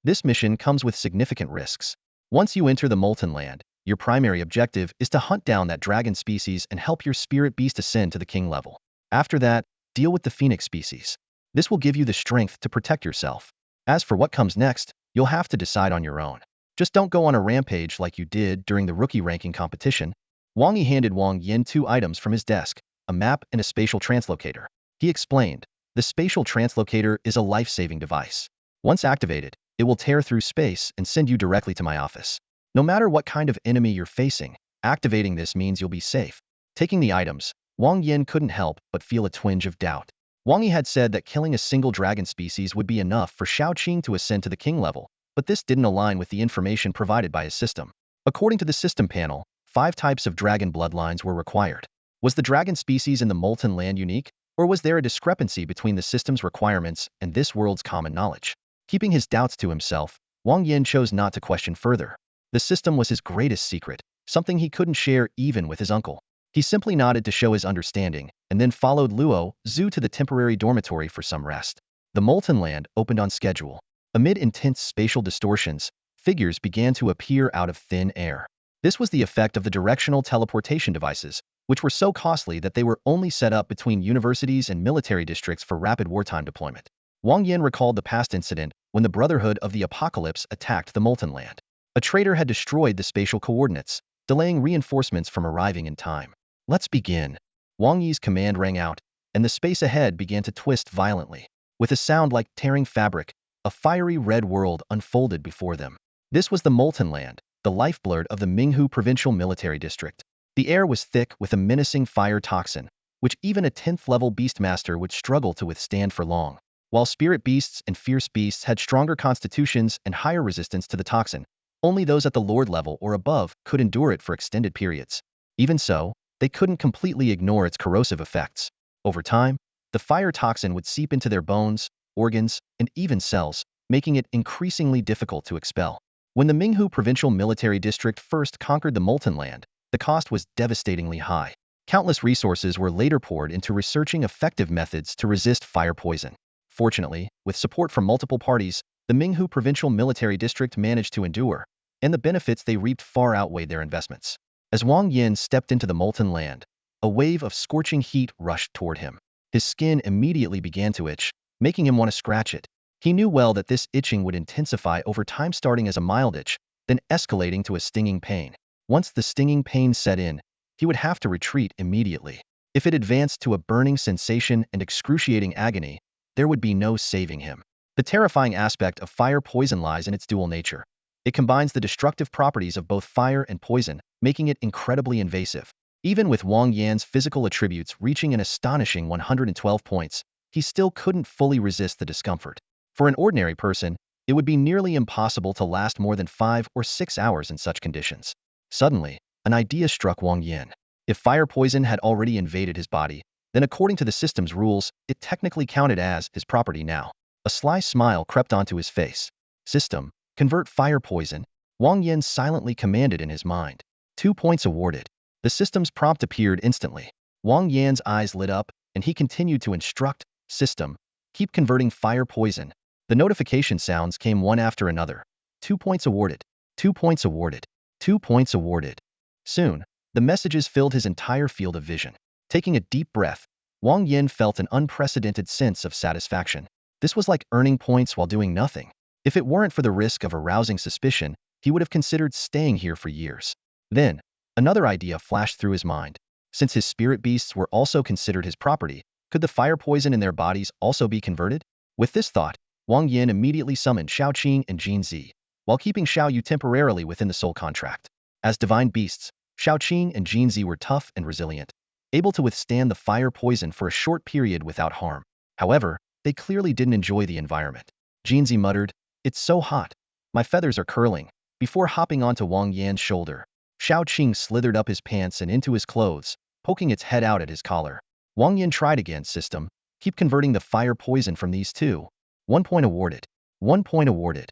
A: This mission comes with significant risks. Once you enter the Molten Land, your primary objective is to hunt down that dragon species and help your spirit beast ascend to the king level. After that, deal with the phoenix species. This will give you the strength to protect yourself. As for what comes next, you'll have to decide on your own. Just don't go on a rampage like you did during the rookie ranking competition. Wang Yi handed Wang Yan 2 items from his desk, a map and a spatial translocator. He explained, the spatial translocator is a life-saving device. Once activated, It will tear through space and send you directly to my office. No matter what kind of enemy you're facing, activating this means you'll be safe. Taking the items, Wang Yan couldn't help but feel a twinge of doubt. Wang Yi had said that killing a single dragon species would be enough for Xiaoqing to ascend to the king level, but this didn't align with the information provided by his system. According to the system panel, 5 types of dragon bloodlines were required. Was the dragon species in the Molten Land unique, or was there a discrepancy between the system's requirements and this world's common knowledge? Keeping his doubts to himself, Wang Yan chose not to question further. The system was his greatest secret, something he couldn't share even with his uncle. He simply nodded to show his understanding, and then followed Luo Zhu to the temporary dormitory for some rest. The Molten Land opened on schedule. Amid intense spatial distortions, figures began to appear out of thin air. This was the effect of the directional teleportation devices, which were so costly that they were only set up between universities and military districts for rapid wartime deployment. Wang Yan recalled the past incident when the Brotherhood of the Apocalypse attacked the Molten Land. A traitor had destroyed the spatial coordinates, delaying reinforcements from arriving in time. Let's begin. Wang Yi's command rang out, and the space ahead began to twist violently. With a sound like tearing fabric, a fiery red world unfolded before them. This was the Molten Land, the lifeblood of the Minghu Provincial Military District. The air was thick with a menacing fire toxin, which even a 10th-level beastmaster would struggle to withstand for long. While spirit beasts and fierce beasts had stronger constitutions and higher resistance to the toxin, only those at the lord level or above could endure it for extended periods. Even so, they couldn't completely ignore its corrosive effects. Over time, the fire toxin would seep into their bones, organs, and even cells, making it increasingly difficult to expel. When the Minghu Provincial Military District first conquered the Molten Land, the cost was devastatingly high. Countless resources were later poured into researching effective methods to resist fire poison. Fortunately, with support from multiple parties, the Minghu Provincial Military District managed to endure, and the benefits they reaped far outweighed their investments. As Wang Yan stepped into the Molten Land, a wave of scorching heat rushed toward him. His skin immediately began to itch, making him want to scratch it. He knew well that this itching would intensify over time, starting as a mild itch, then escalating to a stinging pain. Once the stinging pain set in, he would have to retreat immediately. If it advanced to a burning sensation and excruciating agony, there would be no saving him. The terrifying aspect of fire poison lies in its dual nature. It combines the destructive properties of both fire and poison, making it incredibly invasive. Even with Wang Yan's physical attributes reaching an astonishing 112 points, he still couldn't fully resist the discomfort. For an ordinary person, it would be nearly impossible to last more than 5 or 6 hours in such conditions. Suddenly, an idea struck Wang Yan. If fire poison had already invaded his body, then according to the system's rules, it technically counted as his property now. A sly smile crept onto his face. System, convert fire poison, Wang Yan silently commanded in his mind. 2 points awarded. The system's prompt appeared instantly. Wang Yan's eyes lit up, and he continued to instruct, System, keep converting fire poison. The notification sounds came one after another. 2 points awarded. 2 points awarded. 2 points awarded. Soon, the messages filled his entire field of vision. Taking a deep breath, Wang Yan felt an unprecedented sense of satisfaction. This was like earning points while doing nothing. If it weren't for the risk of arousing suspicion, he would have considered staying here for years. Then, another idea flashed through his mind. Since his spirit beasts were also considered his property, could the fire poison in their bodies also be converted? With this thought, Wang Yan immediately summoned Xiaoqing and Jinzi, while keeping Xiaoyu temporarily within the soul contract. As divine beasts, Xiaoqing and Jinzi were tough and resilient, able to withstand the fire poison for a short period without harm. However, they clearly didn't enjoy the environment. Jinzi muttered, "It's so hot. My feathers are curling," before hopping onto Wang Yan's shoulder. Xiaoqing slithered up his pants and into his clothes, poking its head out at his collar. Wang Yan tried again. System, keep converting the fire poison from these two. 1 point awarded. 1 point awarded.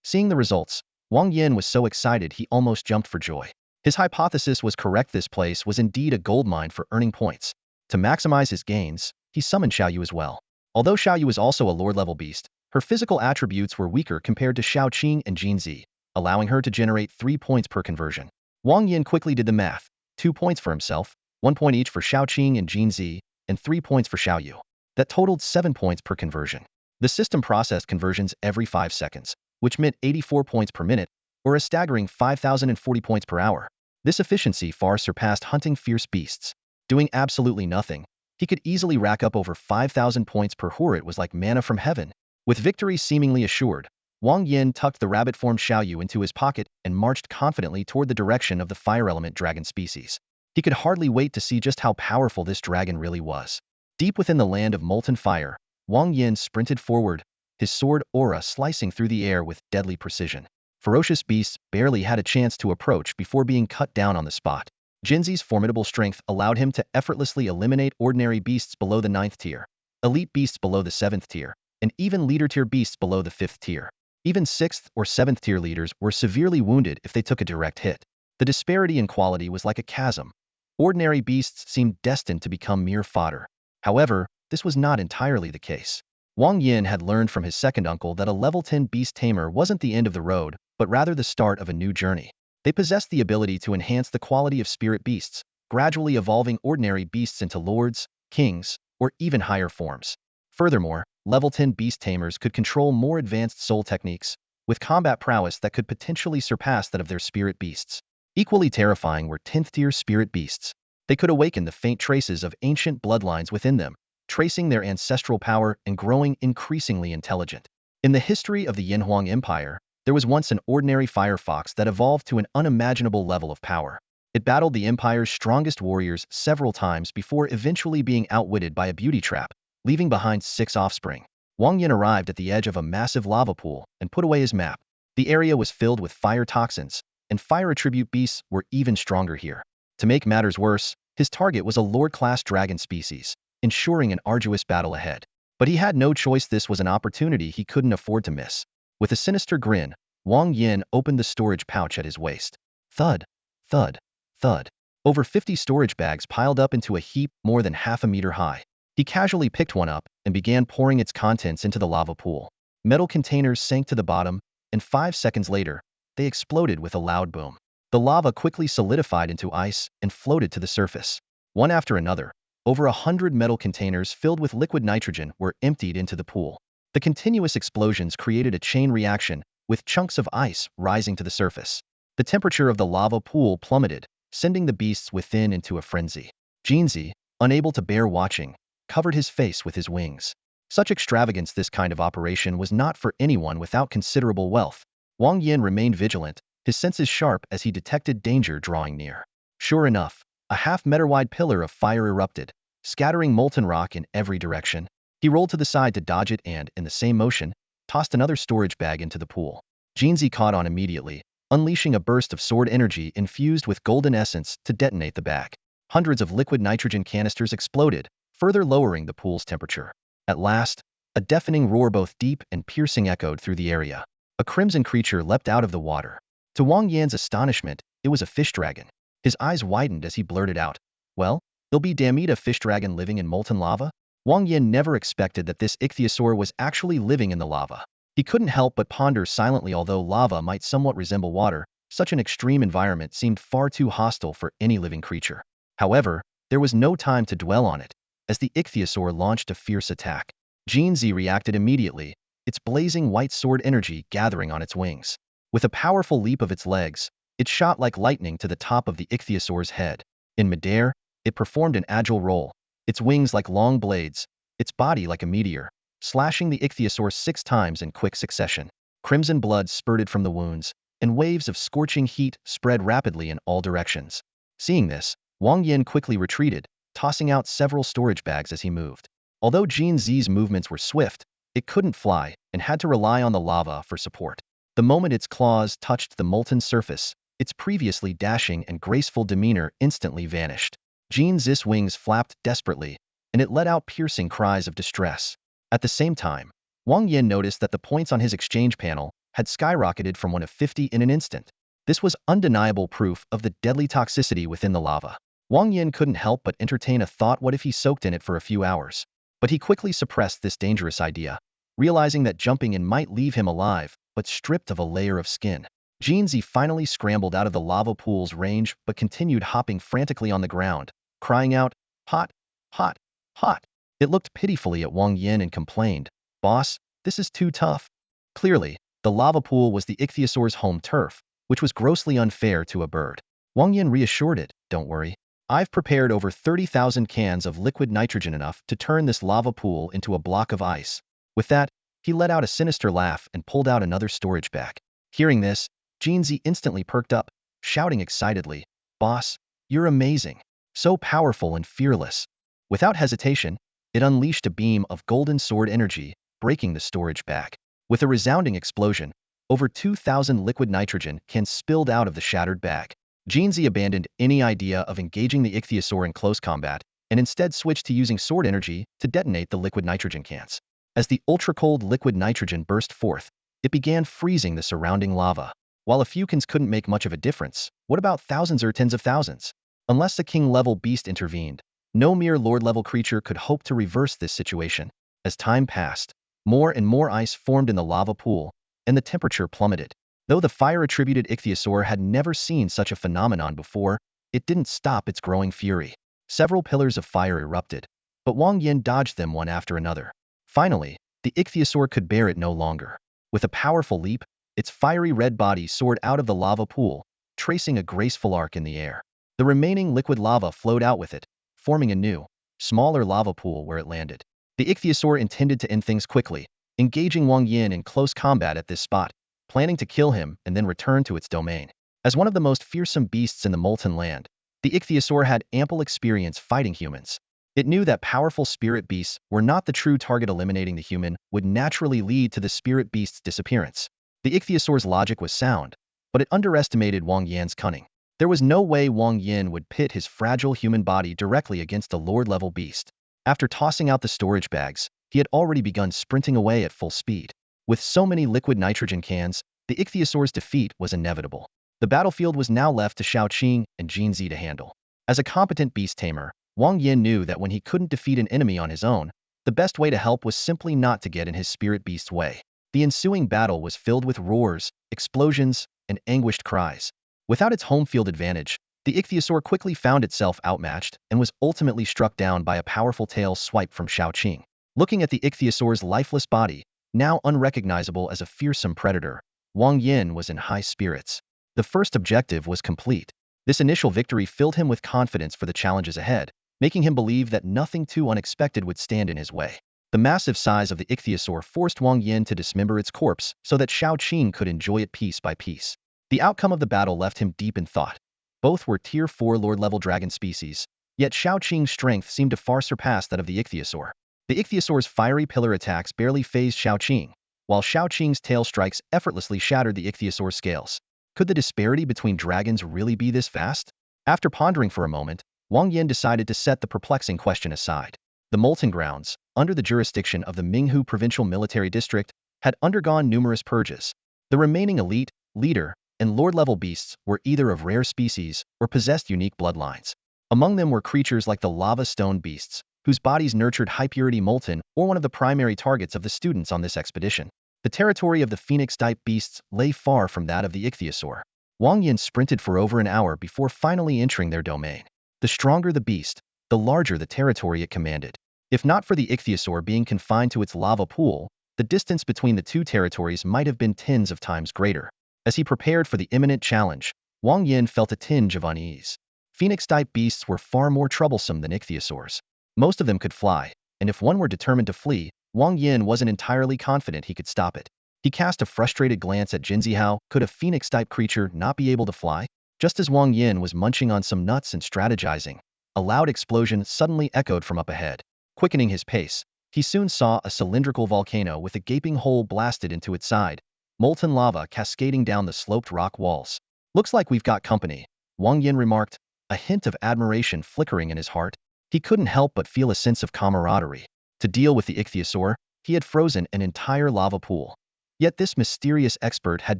A: Seeing the results, Wang Yan was so excited he almost jumped for joy. His hypothesis was correct. This place was indeed a goldmine for earning points. To maximize his gains, he summoned Xiaoyu as well. Although Xiaoyu was also a lord-level beast, her physical attributes were weaker compared to Xiaoqing and Jinzi, allowing her to generate 3 points per conversion. Wang Yan quickly did the math. 2 points for himself, 1 point each for Xiaoqing and Jinzi, and 3 points for Xiaoyu. That totaled 7 points per conversion. The system processed conversions every 5 seconds, which meant 84 points per minute, or a staggering 5,040 points per hour. This efficiency far surpassed hunting fierce beasts. Doing absolutely nothing, he could easily rack up over 5,000 points per hour. It was like manna from heaven. With victory seemingly assured, Wang Yan tucked the rabbit-formed Xiaoyu into his pocket and marched confidently toward the direction of the fire element dragon species. He could hardly wait to see just how powerful this dragon really was. Deep within the land of molten fire, Wang Yan sprinted forward, his sword aura slicing through the air with deadly precision. Ferocious beasts barely had a chance to approach before being cut down on the spot. Jinzi's formidable strength allowed him to effortlessly eliminate ordinary beasts below the 9th tier, elite beasts below the 7th tier, and even leader-tier beasts below the 5th tier. Even 6th or 7th tier leaders were severely wounded if they took a direct hit. The disparity in quality was like a chasm. Ordinary beasts seemed destined to become mere fodder. However, this was not entirely the case. Wang Yan had learned from his second uncle that a level 10 beast tamer wasn't the end of the road, but rather the start of a new journey. They possessed the ability to enhance the quality of spirit beasts, gradually evolving ordinary beasts into lords, kings, or even higher forms. Furthermore, level 10 beast tamers could control more advanced soul techniques, with combat prowess that could potentially surpass that of their spirit beasts. Equally terrifying were 10th tier spirit beasts. They could awaken the faint traces of ancient bloodlines within them, tracing their ancestral power and growing increasingly intelligent. In the history of the Yanhuang Empire, there was once an ordinary fire fox that evolved to an unimaginable level of power. It battled the Empire's strongest warriors several times before eventually being outwitted by a beauty trap, leaving behind 6 offspring. Wang Yan arrived at the edge of a massive lava pool and put away his map. The area was filled with fire toxins, and fire attribute beasts were even stronger here. To make matters worse, his target was a Lord-class dragon species, ensuring an arduous battle ahead. But he had no choice. This was an opportunity he couldn't afford to miss. With a sinister grin, Wang Yan opened the storage pouch at his waist. Thud, thud, thud. Over 50 storage bags piled up into a heap more than half a meter high. He casually picked one up and began pouring its contents into the lava pool. Metal containers sank to the bottom, and 5 seconds later, they exploded with a loud boom. The lava quickly solidified into ice and floated to the surface. One after another, over 100 metal containers filled with liquid nitrogen were emptied into the pool. The continuous explosions created a chain reaction, with chunks of ice rising to the surface. The temperature of the lava pool plummeted, sending the beasts within into a frenzy. Jinzi, unable to bear watching, covered his face with his wings. Such extravagance. This kind of operation was not for anyone without considerable wealth. Wang Yan remained vigilant, his senses sharp as he detected danger drawing near. Sure enough, a half-meter-wide pillar of fire erupted, scattering molten rock in every direction. He rolled to the side to dodge it and, in the same motion, tossed another storage bag into the pool. Jinzi caught on immediately, unleashing a burst of sword energy infused with golden essence to detonate the bag. Hundreds of liquid nitrogen canisters exploded, further lowering the pool's temperature. At last, a deafening roar both deep and piercing echoed through the area. A crimson creature leapt out of the water. To Wang Yan's astonishment, it was a fish dragon. His eyes widened as he blurted out, "Well, there'll be damned a fish dragon living in molten lava?" Wang Yan never expected that this ichthyosaur was actually living in the lava. He couldn't help but ponder silently. Although lava might somewhat resemble water, such an extreme environment seemed far too hostile for any living creature. However, there was no time to dwell on it, as the ichthyosaur launched a fierce attack. Jinzi reacted immediately, its blazing white sword energy gathering on its wings. With a powerful leap of its legs, it shot like lightning to the top of the ichthyosaur's head. In midair, it performed an agile roll, its wings like long blades, its body like a meteor, slashing the ichthyosaur 6 times in quick succession. Crimson blood spurted from the wounds, and waves of scorching heat spread rapidly in all directions. Seeing this, Wang Yan quickly retreated, tossing out several storage bags as he moved. Although Jinzi's movements were swift, it couldn't fly and had to rely on the lava for support. The moment its claws touched the molten surface, its previously dashing and graceful demeanor instantly vanished. Jinzi's wings flapped desperately, and it let out piercing cries of distress. At the same time, Wang Yan noticed that the points on his exchange panel had skyrocketed from 1 to 50 in an instant. This was undeniable proof of the deadly toxicity within the lava. Wang Yan couldn't help but entertain a thought: what if he soaked in it for a few hours? But he quickly suppressed this dangerous idea, realizing that jumping in might leave him alive, but stripped of a layer of skin. Jinzi finally scrambled out of the lava pool's range but continued hopping frantically on the ground, crying out, "Hot, hot, hot." It looked pitifully at Wang Yan and complained, "Boss, this is too tough." Clearly, the lava pool was the ichthyosaur's home turf, which was grossly unfair to a bird. Wang Yan reassured it, "Don't worry. I've prepared over 30,000 cans of liquid nitrogen, enough to turn this lava pool into a block of ice." With that, He let out a sinister laugh and pulled out another storage bag. Hearing this, Jinzi instantly perked up, shouting excitedly, "Boss, you're amazing. So powerful and fearless." Without hesitation, it unleashed a beam of golden sword energy, breaking the storage bag. With a resounding explosion, over 2,000 liquid nitrogen cans spilled out of the shattered bag. Jinzi abandoned any idea of engaging the ichthyosaur in close combat, and instead switched to using sword energy to detonate the liquid nitrogen cans. As the ultra-cold liquid nitrogen burst forth, it began freezing the surrounding lava. While a few cans couldn't make much of a difference, what about thousands or tens of thousands? Unless the king-level beast intervened, no mere lord-level creature could hope to reverse this situation. As time passed, more and more ice formed in the lava pool, and the temperature plummeted. Though the fire-attributed ichthyosaur had never seen such a phenomenon before, it didn't stop its growing fury. Several pillars of fire erupted, but Wang Yan dodged them one after another. Finally, the ichthyosaur could bear it no longer. With a powerful leap, its fiery red body soared out of the lava pool, tracing a graceful arc in the air. The remaining liquid lava flowed out with it, forming a new, smaller lava pool where it landed. The ichthyosaur intended to end things quickly, engaging Wang Yan in close combat at this spot, planning to kill him and then return to its domain. As one of the most fearsome beasts in the molten land, the ichthyosaur had ample experience fighting humans. It knew that powerful spirit beasts were not the true target. Eliminating the human would naturally lead to the spirit beast's disappearance. The ichthyosaur's logic was sound, but it underestimated Wang Yan's cunning. There was no way Wang Yan would pit his fragile human body directly against a lord-level beast. After tossing out the storage bags, he had already begun sprinting away at full speed. With so many liquid nitrogen cans, the ichthyosaur's defeat was inevitable. The battlefield was now left to Xiaoqing and Jinzi to handle. As a competent beast tamer, Wang Yan knew that when he couldn't defeat an enemy on his own, the best way to help was simply not to get in his spirit beast's way. The ensuing battle was filled with roars, explosions, and anguished cries. Without its home field advantage, the ichthyosaur quickly found itself outmatched and was ultimately struck down by a powerful tail swipe from Xiaoqing. Looking at the ichthyosaur's lifeless body, now unrecognizable as a fearsome predator, Wang Yan was in high spirits. The first objective was complete. This initial victory filled him with confidence for the challenges ahead, making him believe that nothing too unexpected would stand in his way. The massive size of the ichthyosaur forced Wang Yan to dismember its corpse so that Xiaoqing could enjoy it piece by piece. The outcome of the battle left him deep in thought. Both were Tier 4 Lord-level dragon species, yet Xiaoqing's strength seemed to far surpass that of the ichthyosaur. The ichthyosaur's fiery pillar attacks barely phased Xiaoqing, while Xiaoqing's tail strikes effortlessly shattered the ichthyosaur's scales. Could the disparity between dragons really be this vast? After pondering for a moment, Wang Yan decided to set the perplexing question aside. The Molten Grounds, under the jurisdiction of the Minghu Provincial Military District, had undergone numerous purges. The remaining elite, leader, and lord-level beasts were either of rare species or possessed unique bloodlines. Among them were creatures like the lava stone beasts, whose bodies nurtured high-purity molten, or one of the primary targets of the students on this expedition. The territory of the phoenix-type beasts lay far from that of the ichthyosaur. Wang Yan sprinted for over an hour before finally entering their domain. The stronger the beast, the larger the territory it commanded. If not for the ichthyosaur being confined to its lava pool, the distance between the two territories might have been tens of times greater. As he prepared for the imminent challenge, Wang Yan felt a tinge of unease. Phoenix-type beasts were far more troublesome than ichthyosaurs. Most of them could fly, and if one were determined to flee, Wang Yan wasn't entirely confident he could stop it. He cast a frustrated glance at Jinzi. How could a phoenix-type creature not be able to fly? Just as Wang Yan was munching on some nuts and strategizing, a loud explosion suddenly echoed from up ahead. Quickening his pace, he soon saw a cylindrical volcano with a gaping hole blasted into its side, molten lava cascading down the sloped rock walls. "Looks like we've got company," Wang Yan remarked, a hint of admiration flickering in his heart. He couldn't help but feel a sense of camaraderie. To deal with the ichthyosaur, he had frozen an entire lava pool. Yet this mysterious expert had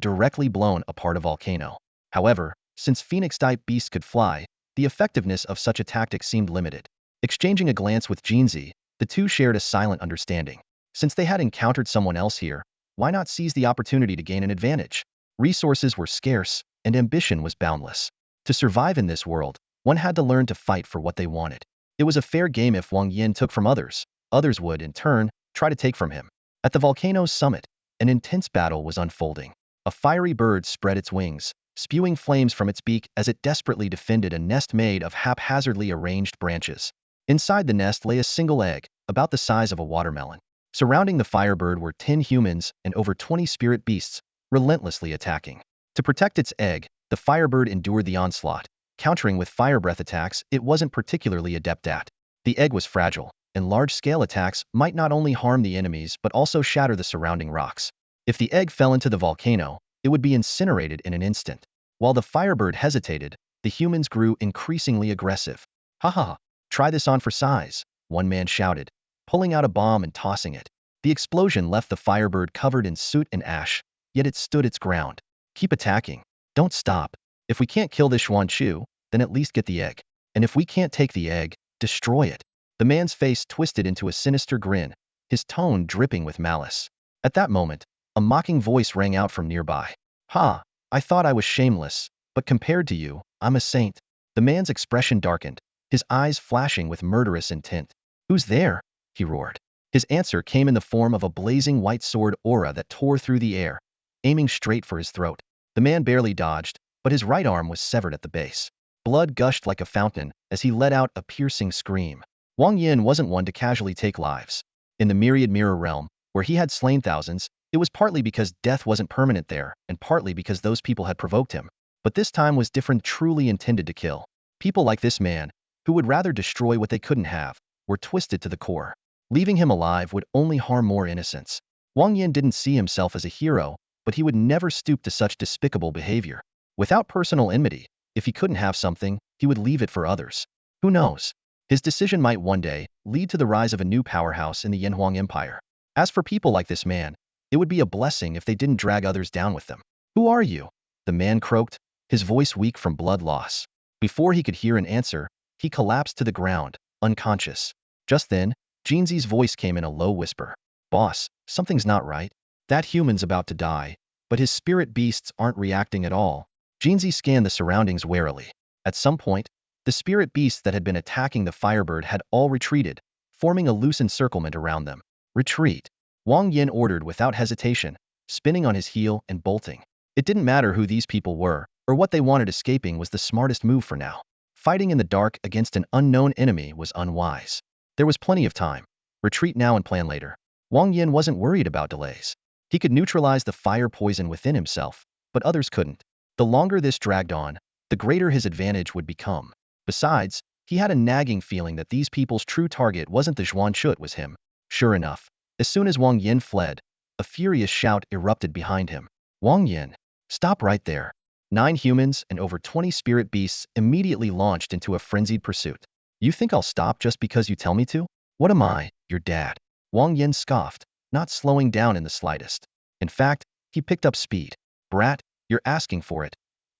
A: directly blown apart a volcano. However, since phoenix-type beasts could fly, the effectiveness of such a tactic seemed limited. Exchanging a glance with Jinzi, the two shared a silent understanding. Since they had encountered someone else here, why not seize the opportunity to gain an advantage? Resources were scarce, and ambition was boundless. To survive in this world, one had to learn to fight for what they wanted. It was a fair game. If Wang Yan took from others, others would, in turn, try to take from him. At the volcano's summit, an intense battle was unfolding. A fiery bird spread its wings, spewing flames from its beak as it desperately defended a nest made of haphazardly arranged branches. Inside the nest lay a single egg, about the size of a watermelon. Surrounding the firebird were 10 humans and over 20 spirit beasts, relentlessly attacking. To protect its egg, the firebird endured the onslaught, countering with fire breath attacks it wasn't particularly adept at. The egg was fragile, and large-scale attacks might not only harm the enemies but also shatter the surrounding rocks. If the egg fell into the volcano, it would be incinerated in an instant. While the firebird hesitated, the humans grew increasingly aggressive. "Ha ha ha, try this on for size," one man shouted, pulling out a bomb and tossing it. The explosion left the firebird covered in soot and ash, yet it stood its ground. "Keep attacking. Don't stop. If we can't kill this Xuanchu, then at least get the egg. And if we can't take the egg, destroy it." The man's face twisted into a sinister grin, his tone dripping with malice. At that moment, a mocking voice rang out from nearby. "Ha, I thought I was shameless, but compared to you, I'm a saint." The man's expression darkened, his eyes flashing with murderous intent. "Who's there?" he roared. His answer came in the form of a blazing white sword aura that tore through the air, aiming straight for his throat. The man barely dodged, but his right arm was severed at the base. Blood gushed like a fountain as he let out a piercing scream. Wang Yan wasn't one to casually take lives. In the myriad mirror realm, where he had slain thousands, it was partly because death wasn't permanent there, and partly because those people had provoked him. But this time was different, truly intended to kill. People like this man, who would rather destroy what they couldn't have, were twisted to the core. Leaving him alive would only harm more innocents. Wang Yan didn't see himself as a hero, but he would never stoop to such despicable behavior. Without personal enmity, if he couldn't have something, he would leave it for others. Who knows? His decision might one day lead to the rise of a new powerhouse in the Yanhuang Empire. As for people like this man, it would be a blessing if they didn't drag others down with them. "Who are you?" the man croaked, his voice weak from blood loss. Before he could hear an answer, he collapsed to the ground, unconscious. Just then, Jinzi's voice came in a low whisper. "Boss, something's not right. That human's about to die, but his spirit beasts aren't reacting at all." Jinzi scanned the surroundings warily. At some point, the spirit beasts that had been attacking the firebird had all retreated, forming a loose encirclement around them. "Retreat," Wang Yan ordered without hesitation, spinning on his heel and bolting. It didn't matter who these people were, or what they wanted. Escaping was the smartest move for now. Fighting in the dark against an unknown enemy was unwise. There was plenty of time. Retreat now and plan later. Wang Yan wasn't worried about delays. He could neutralize the fire poison within himself, but others couldn't. The longer this dragged on, the greater his advantage would become. Besides, he had a nagging feeling that these people's true target wasn't the Xuanchu, it was him. Sure enough, as soon as Wang Yan fled, a furious shout erupted behind him. "Wang Yan, stop right there." 9 humans and over 20 spirit beasts immediately launched into a frenzied pursuit. "You think I'll stop just because you tell me to? What am I, your dad?" Wang Yan scoffed, not slowing down in the slightest. In fact, he picked up speed. "Brat, you're asking for it."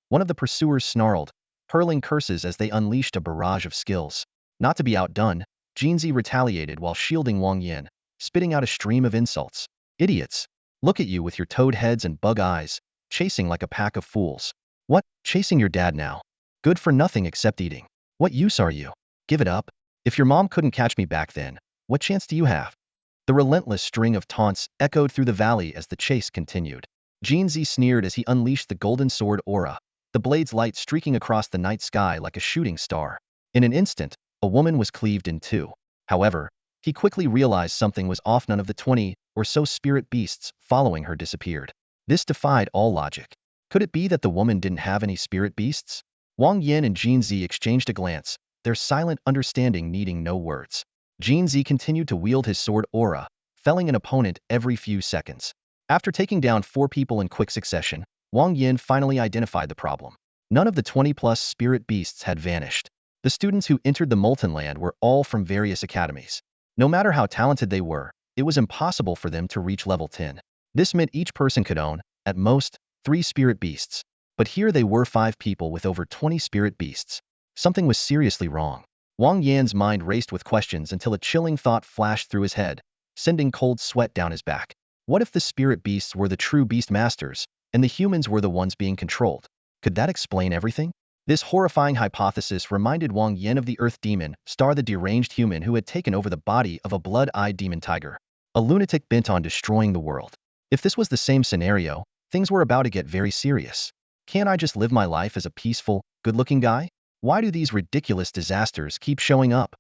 A: One of the pursuers snarled, hurling curses as they unleashed a barrage of skills. Not to be outdone, Jinzi retaliated while shielding Wang Yan, spitting out a stream of insults. "Idiots! Look at you with your toad heads and bug eyes, chasing like a pack of fools. What, chasing your dad now? Good for nothing except eating. What use are you? Give it up. If your mom couldn't catch me back then, what chance do you have?" The relentless string of taunts echoed through the valley as the chase continued. Jinzi sneered as he unleashed the golden sword aura, the blade's light streaking across the night sky like a shooting star. In an instant, a woman was cleaved in two. However, he quickly realized something was off. None of the 20 or so spirit beasts following her disappeared. This defied all logic. Could it be that the woman didn't have any spirit beasts? Wang Yan and Jinzi exchanged a glance, their silent understanding needing no words. Jinzi continued to wield his sword aura, felling an opponent every few seconds. After taking down 4 people in quick succession, Wang Yan finally identified the problem. None of the 20-plus spirit beasts had vanished. The students who entered the Molten Land were all from various academies. No matter how talented they were, it was impossible for them to reach level 10. This meant each person could own, at most, 3 spirit beasts. But here they were 5 people with over 20 spirit beasts. Something was seriously wrong. Wang Yan's mind raced with questions until a chilling thought flashed through his head, sending cold sweat down his back. What if the spirit beasts were the true beast masters, and the humans were the ones being controlled? Could that explain everything? This horrifying hypothesis reminded Wang Yan of the Earth Demon, Star, the deranged human who had taken over the body of a blood-eyed demon tiger, a lunatic bent on destroying the world. If this was the same scenario, things were about to get very serious. Can't I just live my life as a peaceful, good-looking guy? Why do these ridiculous disasters keep showing up?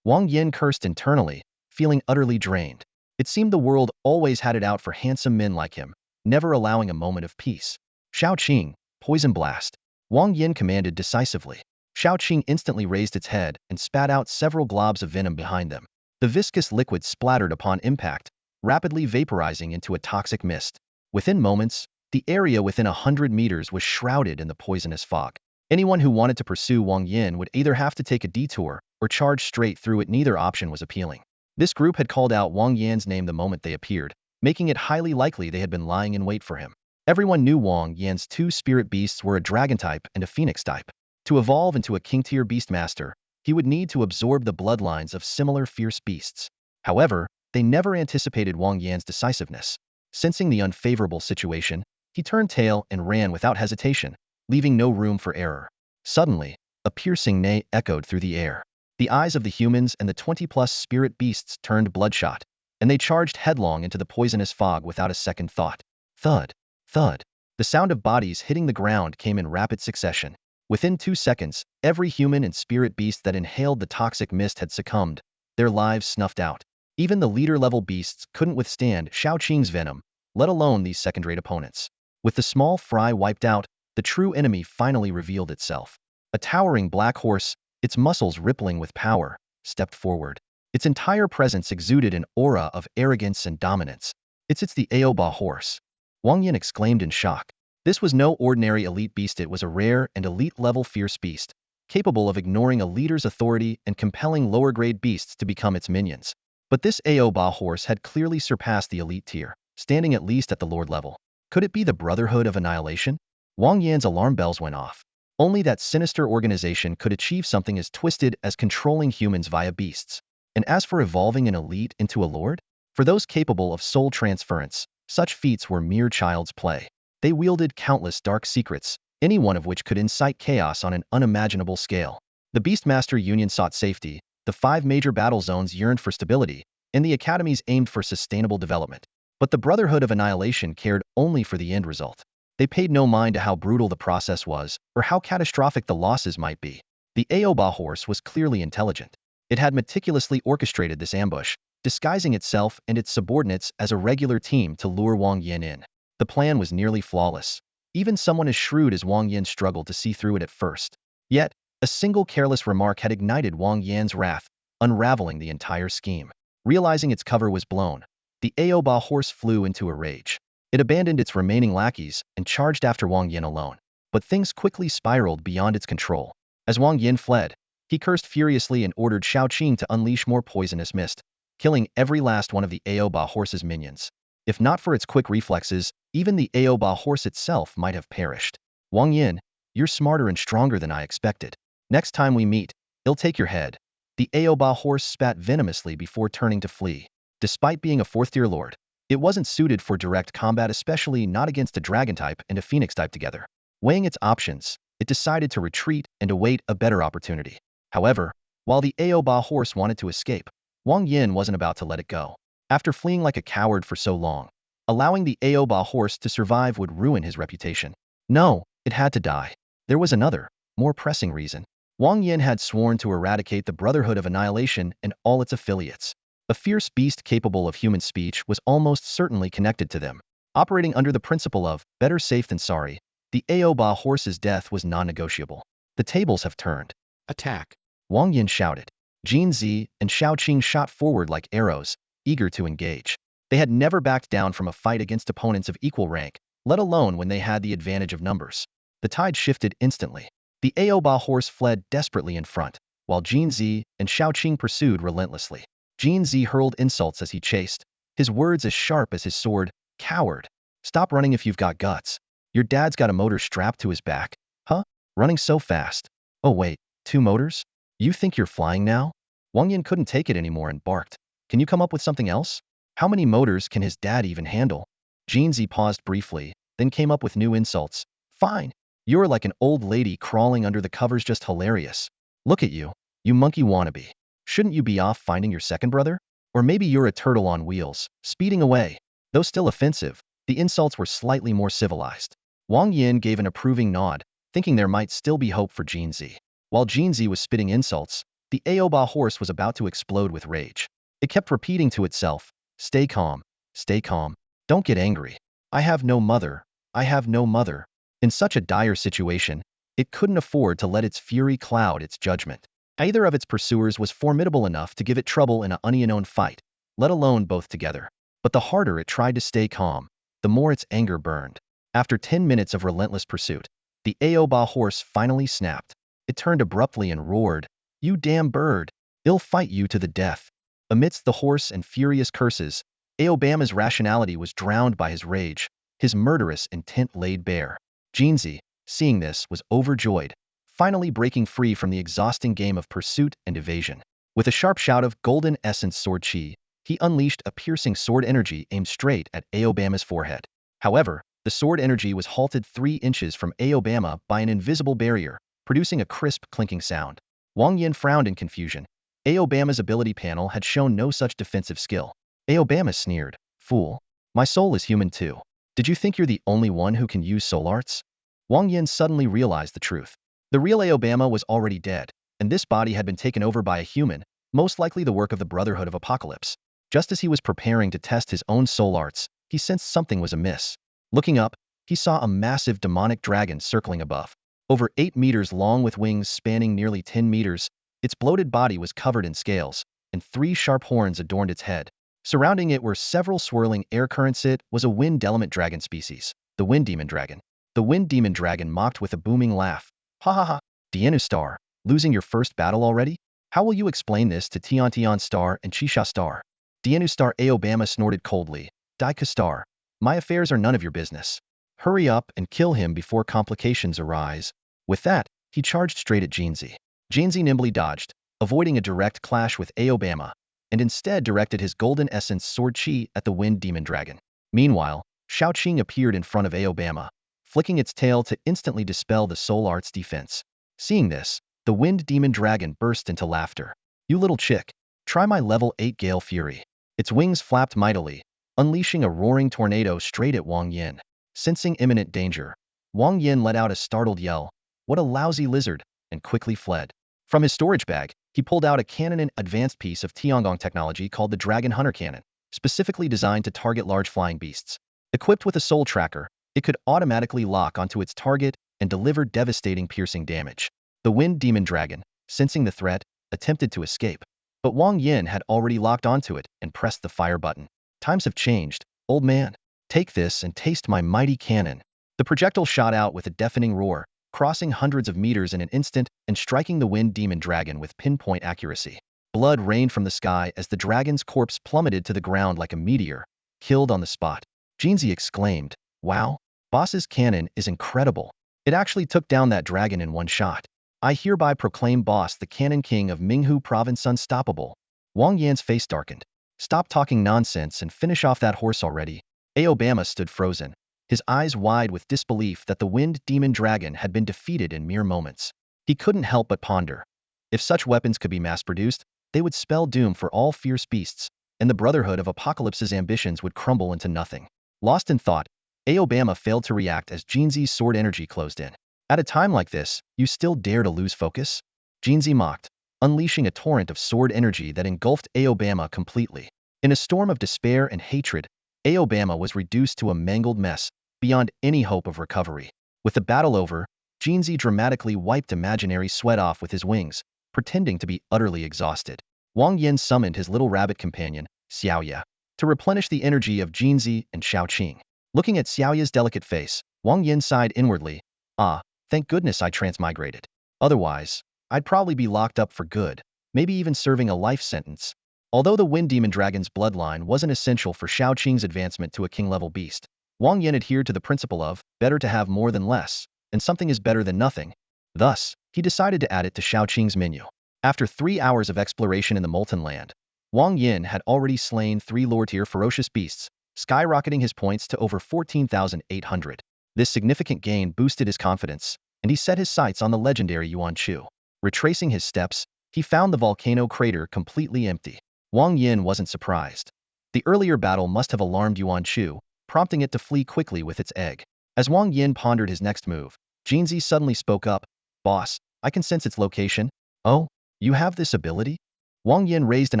A: Wang Yan cursed internally, feeling utterly drained. It seemed the world always had it out for handsome men like him, never allowing a moment of peace. Xiaoqing, poison blast. Wang Yan commanded decisively. Xiaoqing instantly raised its head and spat out several globs of venom behind them. The viscous liquid splattered upon impact, rapidly vaporizing into a toxic mist. Within moments, the area within 100 meters was shrouded in the poisonous fog. Anyone who wanted to pursue Wang Yan would either have to take a detour or charge straight through it. Neither option was appealing. This group had called out Wang Yan's name the moment they appeared, making it highly likely they had been lying in wait for him. Everyone knew Wang Yan's two spirit beasts were a dragon type and a phoenix type. To evolve into a king-tier beastmaster, he would need to absorb the bloodlines of similar fierce beasts. However, they never anticipated Wang Yan's decisiveness. Sensing the unfavorable situation, he turned tail and ran without hesitation, leaving no room for error. Suddenly, a piercing neigh echoed through the air. The eyes of the humans and the 20-plus spirit beasts turned bloodshot, and they charged headlong into the poisonous fog without a second thought. Thud, thud. The sound of bodies hitting the ground came in rapid succession. Within 2 seconds, every human and spirit beast that inhaled the toxic mist had succumbed, their lives snuffed out. Even the leader-level beasts couldn't withstand Xiaoqing's venom, let alone these second-rate opponents. With the small fry wiped out, the true enemy finally revealed itself. A towering black horse, its muscles rippling with power, stepped forward. Its entire presence exuded an aura of arrogance and dominance. It's the Aoba horse. Wang Yan exclaimed in shock. This was no ordinary elite beast, it was a rare and elite-level fierce beast, capable of ignoring a leader's authority and compelling lower-grade beasts to become its minions. But this Aoba horse had clearly surpassed the elite tier, standing at least at the lord level. Could it be the Brotherhood of Annihilation? Wang Yan's alarm bells went off. Only that sinister organization could achieve something as twisted as controlling humans via beasts. And as for evolving an elite into a lord, for those capable of soul transference, such feats were mere child's play. They wielded countless dark secrets, any one of which could incite chaos on an unimaginable scale. The Beastmaster Union sought safety, the 5 major battle zones yearned for stability, and the academies aimed for sustainable development. But the Brotherhood of Annihilation cared only for the end result. They paid no mind to how brutal the process was, or how catastrophic the losses might be. The Aoba horse was clearly intelligent. It had meticulously orchestrated this ambush, disguising itself and its subordinates as a regular team to lure Wang Yan in. The plan was nearly flawless. Even someone as shrewd as Wang Yan struggled to see through it at first. Yet, a single careless remark had ignited Wang Yan's wrath, unraveling the entire scheme. Realizing its cover was blown, the Aoba horse flew into a rage. It abandoned its remaining lackeys and charged after Wang Yan alone. But things quickly spiraled beyond its control. As Wang Yan fled, he cursed furiously and ordered Xiaoqing to unleash more poisonous mist, killing every last one of the Aoba horse's minions. If not for its quick reflexes, even the Aoba horse itself might have perished. Wang Yan, you're smarter and stronger than I expected. Next time we meet, I'll take your head. The Aoba horse spat venomously before turning to flee. Despite being a 4th-tier lord, it wasn't suited for direct combat, especially not against a dragon type and a phoenix type together. Weighing its options, it decided to retreat and await a better opportunity. However, while the Aoba horse wanted to escape, Wang Yan wasn't about to let it go. After fleeing like a coward for so long, allowing the Aoba horse to survive would ruin his reputation. No, it had to die. There was another, more pressing reason. Wang Yan had sworn to eradicate the Brotherhood of Annihilation and all its affiliates. A fierce beast capable of human speech was almost certainly connected to them. Operating under the principle of better safe than sorry, the Aoba horse's death was non-negotiable. The tables have turned. Attack! Wang Yan shouted. Jin Zi and Xiaoqing shot forward like arrows, eager to engage. They had never backed down from a fight against opponents of equal rank, let alone when they had the advantage of numbers. The tide shifted instantly. The Aoba horse fled desperately in front, while Jin Zi and Xiaoqing pursued relentlessly. Jin Zi hurled insults as he chased, his words as sharp as his sword. Coward! Stop running if you've got guts. Your dad's got a motor strapped to his back. Huh? Running so fast. Oh wait, 2 motors? You think you're flying now? Wang Yan couldn't take it anymore and barked. Can you come up with something else? How many motors can his dad even handle? Jin Zi paused briefly, then came up with new insults. Fine. You're like an old lady crawling under the covers, just hilarious. Look at you, you monkey wannabe. Shouldn't you be off finding your second brother? Or maybe you're a turtle on wheels, speeding away. Though still offensive, the insults were slightly more civilized. Wang Yan gave an approving nod, thinking there might still be hope for Jin Zi. While Jin Zi was spitting insults, the Aoba horse was about to explode with rage. It kept repeating to itself, Stay calm. Stay calm. Don't get angry. I have no mother. I have no mother. In such a dire situation, it couldn't afford to let its fury cloud its judgment. Either of its pursuers was formidable enough to give it trouble in an unknown fight, let alone both together. But the harder it tried to stay calm, the more its anger burned. After 10 minutes of relentless pursuit, the Aoba horse finally snapped. It turned abruptly and roared, "You damn bird! I'll fight you to the death." Amidst the hoarse and furious curses, Aobama's rationality was drowned by his rage, his murderous intent laid bare. Jinzi, seeing this, was overjoyed, finally breaking free from the exhausting game of pursuit and evasion. With a sharp shout of golden essence sword chi, he unleashed a piercing sword energy aimed straight at Aobama's forehead. However, the sword energy was halted 3 inches from Aobama by an invisible barrier, producing a crisp clinking sound. Wang Yan frowned in confusion. Aobama's ability panel had shown no such defensive skill. Aobama sneered, "Fool. My soul is human too. Did you think you're the only one who can use soul arts?" Wang Yan suddenly realized the truth. The real Aobama was already dead, and this body had been taken over by a human, most likely the work of the Brotherhood of Apocalypse. Just as he was preparing to test his own soul arts, he sensed something was amiss. Looking up, he saw a massive demonic dragon circling above. Over 8 meters long with wings spanning nearly 10 meters, its bloated body was covered in scales, and 3 sharp horns adorned its head. Surrounding it were several swirling air currents. It was a wind element dragon species, the wind demon dragon. The wind demon dragon mocked with a booming laugh. "Ha ha ha, Dianu Star, losing your first battle already? How will you explain this to Tian Star and Chisha Star?" Dianu Star Aobama snorted coldly. "Daika Star, my affairs are none of your business. Hurry up and kill him before complications arise." With that, he charged straight at Jinzi. Jinzi nimbly dodged, avoiding a direct clash with Aobama, and instead directed his golden essence sword chi at the wind demon dragon. Meanwhile, Xiaoqing appeared in front of Aobama, flicking its tail to instantly dispel the soul art's defense. Seeing this, the wind demon dragon burst into laughter. "You little chick, try my level 8 Gale Fury." Its wings flapped mightily, unleashing a roaring tornado straight at Wang Yan. Sensing imminent danger, Wang Yan let out a startled yell, "What a lousy lizard," and quickly fled. From his storage bag, he pulled out a cannon, an advanced piece of Tiangong technology called the Dragon Hunter Cannon, specifically designed to target large flying beasts. Equipped with a soul tracker, it could automatically lock onto its target and deliver devastating piercing damage. The wind demon dragon, sensing the threat, attempted to escape, but Wang Yan had already locked onto it and pressed the fire button. "Times have changed, old man. Take this and taste my mighty cannon." The projectile shot out with a deafening roar, crossing hundreds of meters in an instant and striking the wind demon dragon with pinpoint accuracy. Blood rained from the sky as the dragon's corpse plummeted to the ground like a meteor, killed on the spot. Jinzi exclaimed, "Wow, boss's cannon is incredible. It actually took down that dragon in one shot. I hereby proclaim boss the cannon king of Minghu province unstoppable." Wang Yan's face darkened. "Stop talking nonsense and finish off that horse already." Aobama stood frozen, his eyes wide with disbelief that the wind demon dragon had been defeated in mere moments. He couldn't help but ponder. If such weapons could be mass-produced, they would spell doom for all fierce beasts, and the Brotherhood of Apocalypse's ambitions would crumble into nothing. Lost in thought, Aobama failed to react as Jinzi's sword energy closed in. "At a time like this, you still dare to lose focus?" Jinzi mocked, unleashing a torrent of sword energy that engulfed Aobama completely. In a storm of despair and hatred, Aobama was reduced to a mangled mess, beyond any hope of recovery. With the battle over, Jinzi dramatically wiped imaginary sweat off with his wings, pretending to be utterly exhausted. Wang Yan summoned his little rabbit companion, Xiaoya, to replenish the energy of Jinzi and Xiaoqing. Looking at Xiaoya's delicate face, Wang Yan sighed inwardly, "Ah, thank goodness I transmigrated. Otherwise, I'd probably be locked up for good, maybe even serving a life sentence." Although the Wind Demon Dragon's bloodline wasn't essential for Xiaoqing's advancement to a king-level beast, Wang Yan adhered to the principle of, better to have more than less, and something is better than nothing. Thus, he decided to add it to Xiaoqing's menu. After 3 hours of exploration in the Molten Land, Wang Yan had already slain 3 lower-tier ferocious beasts, skyrocketing his points to over 14,800. This significant gain boosted his confidence, and he set his sights on the legendary Yuan Chu. Retracing his steps, he found the volcano crater completely empty. Wang Yan wasn't surprised. The earlier battle must have alarmed Yuan Chu, prompting it to flee quickly with its egg. As Wang Yan pondered his next move, Jinzi suddenly spoke up, "Boss, I can sense its location." "Oh, you have this ability?" Wang Yan raised an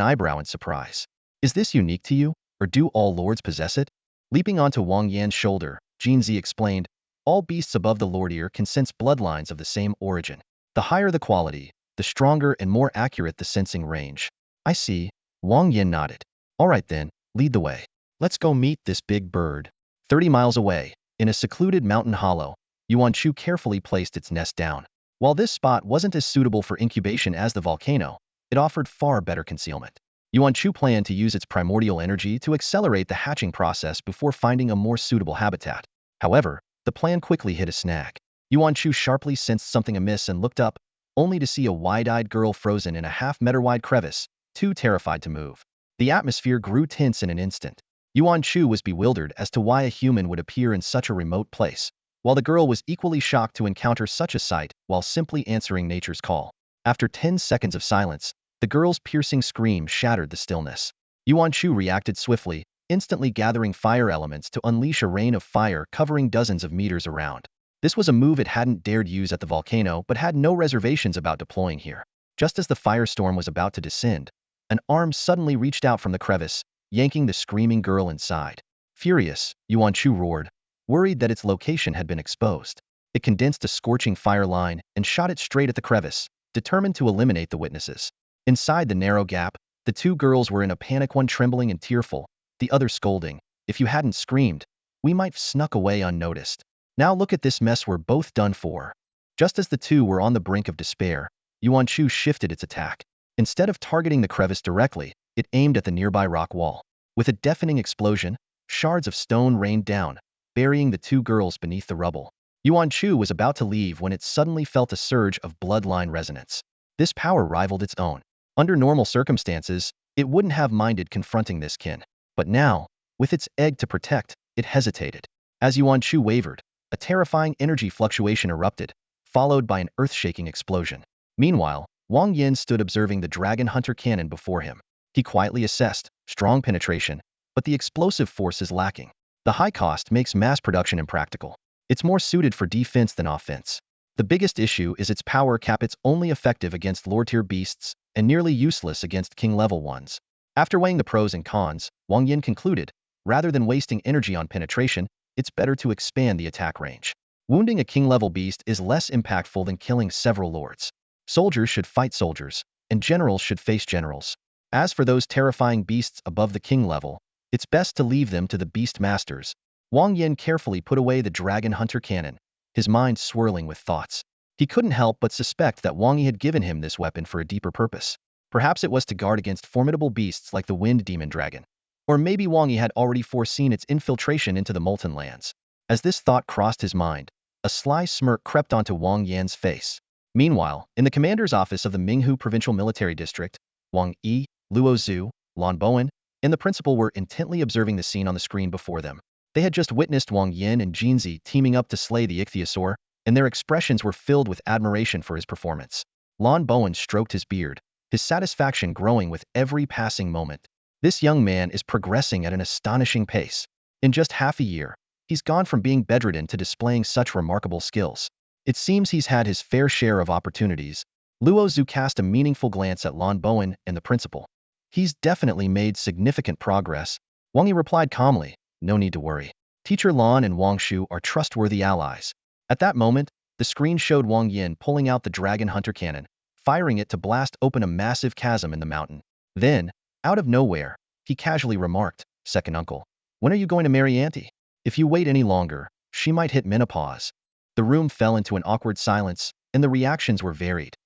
A: eyebrow in surprise. "Is this unique to you?" Or do all lords possess it? Leaping onto Wang Yan's shoulder, Jinzi explained, all beasts above the lord ear can sense bloodlines of the same origin. The higher the quality, the stronger and more accurate the sensing range. I see. Wang Yan nodded. All right then, lead the way. Let's go meet this big bird. 30 miles away, in a secluded mountain hollow, Yuan Chu carefully placed its nest down. While this spot wasn't as suitable for incubation as the volcano, it offered far better concealment. Yuan Chu planned to use its primordial energy to accelerate the hatching process before finding a more suitable habitat. However, the plan quickly hit a snag. Yuan Chu sharply sensed something amiss and looked up, only to see a wide-eyed girl frozen in a half-meter-wide crevice, too terrified to move. The atmosphere grew tense in an instant. Yuan Chu was bewildered as to why a human would appear in such a remote place, while the girl was equally shocked to encounter such a sight while simply answering nature's call. After 10 seconds of silence, the girl's piercing scream shattered the stillness. Yuan Chu reacted swiftly, instantly gathering fire elements to unleash a rain of fire covering dozens of meters around. This was a move it hadn't dared use at the volcano but had no reservations about deploying here. Just as the firestorm was about to descend, an arm suddenly reached out from the crevice, yanking the screaming girl inside. Furious, Yuan Chu roared, worried that its location had been exposed. It condensed a scorching fire line and shot it straight at the crevice, determined to eliminate the witnesses. Inside the narrow gap, the two girls were in a panic, one trembling and tearful, the other scolding, "If you hadn't screamed, we might have snuck away unnoticed. Now look at this mess, we're both done for." Just as the two were on the brink of despair, Yuan Chu shifted its attack. Instead of targeting the crevice directly, it aimed at the nearby rock wall. With a deafening explosion, shards of stone rained down, burying the two girls beneath the rubble. Yuan Chu was about to leave when it suddenly felt a surge of bloodline resonance. This power rivaled its own. Under normal circumstances, it wouldn't have minded confronting this kin. But now, with its egg to protect, it hesitated. As Yuan Chu wavered, a terrifying energy fluctuation erupted, followed by an earth-shaking explosion. Meanwhile, Wang Yan stood observing the dragon hunter cannon before him. He quietly assessed, strong penetration, but the explosive force is lacking. The high cost makes mass production impractical. It's more suited for defense than offense. The biggest issue is its power cap. It's only effective against lord-tier beasts and nearly useless against king-level ones. After weighing the pros and cons, Wang Yan concluded, rather than wasting energy on penetration, it's better to expand the attack range. Wounding a king-level beast is less impactful than killing several lords. Soldiers should fight soldiers, and generals should face generals. As for those terrifying beasts above the king level, it's best to leave them to the beast masters. Wang Yan carefully put away the dragon hunter cannon, his mind swirling with thoughts. He couldn't help but suspect that Wang Yi had given him this weapon for a deeper purpose. Perhaps it was to guard against formidable beasts like the wind demon dragon. Or maybe Wang Yi had already foreseen its infiltration into the Molten Lands. As this thought crossed his mind, a sly smirk crept onto Wang Yan's face. Meanwhile, in the commander's office of the Minghu Provincial Military District, Wang Yi, Luo Zhu, Lan Bowen, and the principal were intently observing the scene on the screen before them. They had just witnessed Wang Yan and Jinzi teaming up to slay the ichthyosaur, and their expressions were filled with admiration for his performance. Lan Bowen stroked his beard, his satisfaction growing with every passing moment. This young man is progressing at an astonishing pace. In just half a year, he's gone from being bedridden to displaying such remarkable skills. It seems he's had his fair share of opportunities. Luo Zhu cast a meaningful glance at Lan Bowen and the principal. He's definitely made significant progress. Wang Yi replied calmly, no need to worry. Teacher Lan and Wang Shu are trustworthy allies. At that moment, the screen showed Wang Yan pulling out the dragon hunter cannon, firing it to blast open a massive chasm in the mountain. Then, out of nowhere, he casually remarked, "Second uncle, when are you going to marry Auntie? If you wait any longer, she might hit menopause." The room fell into an awkward silence, and the reactions were varied.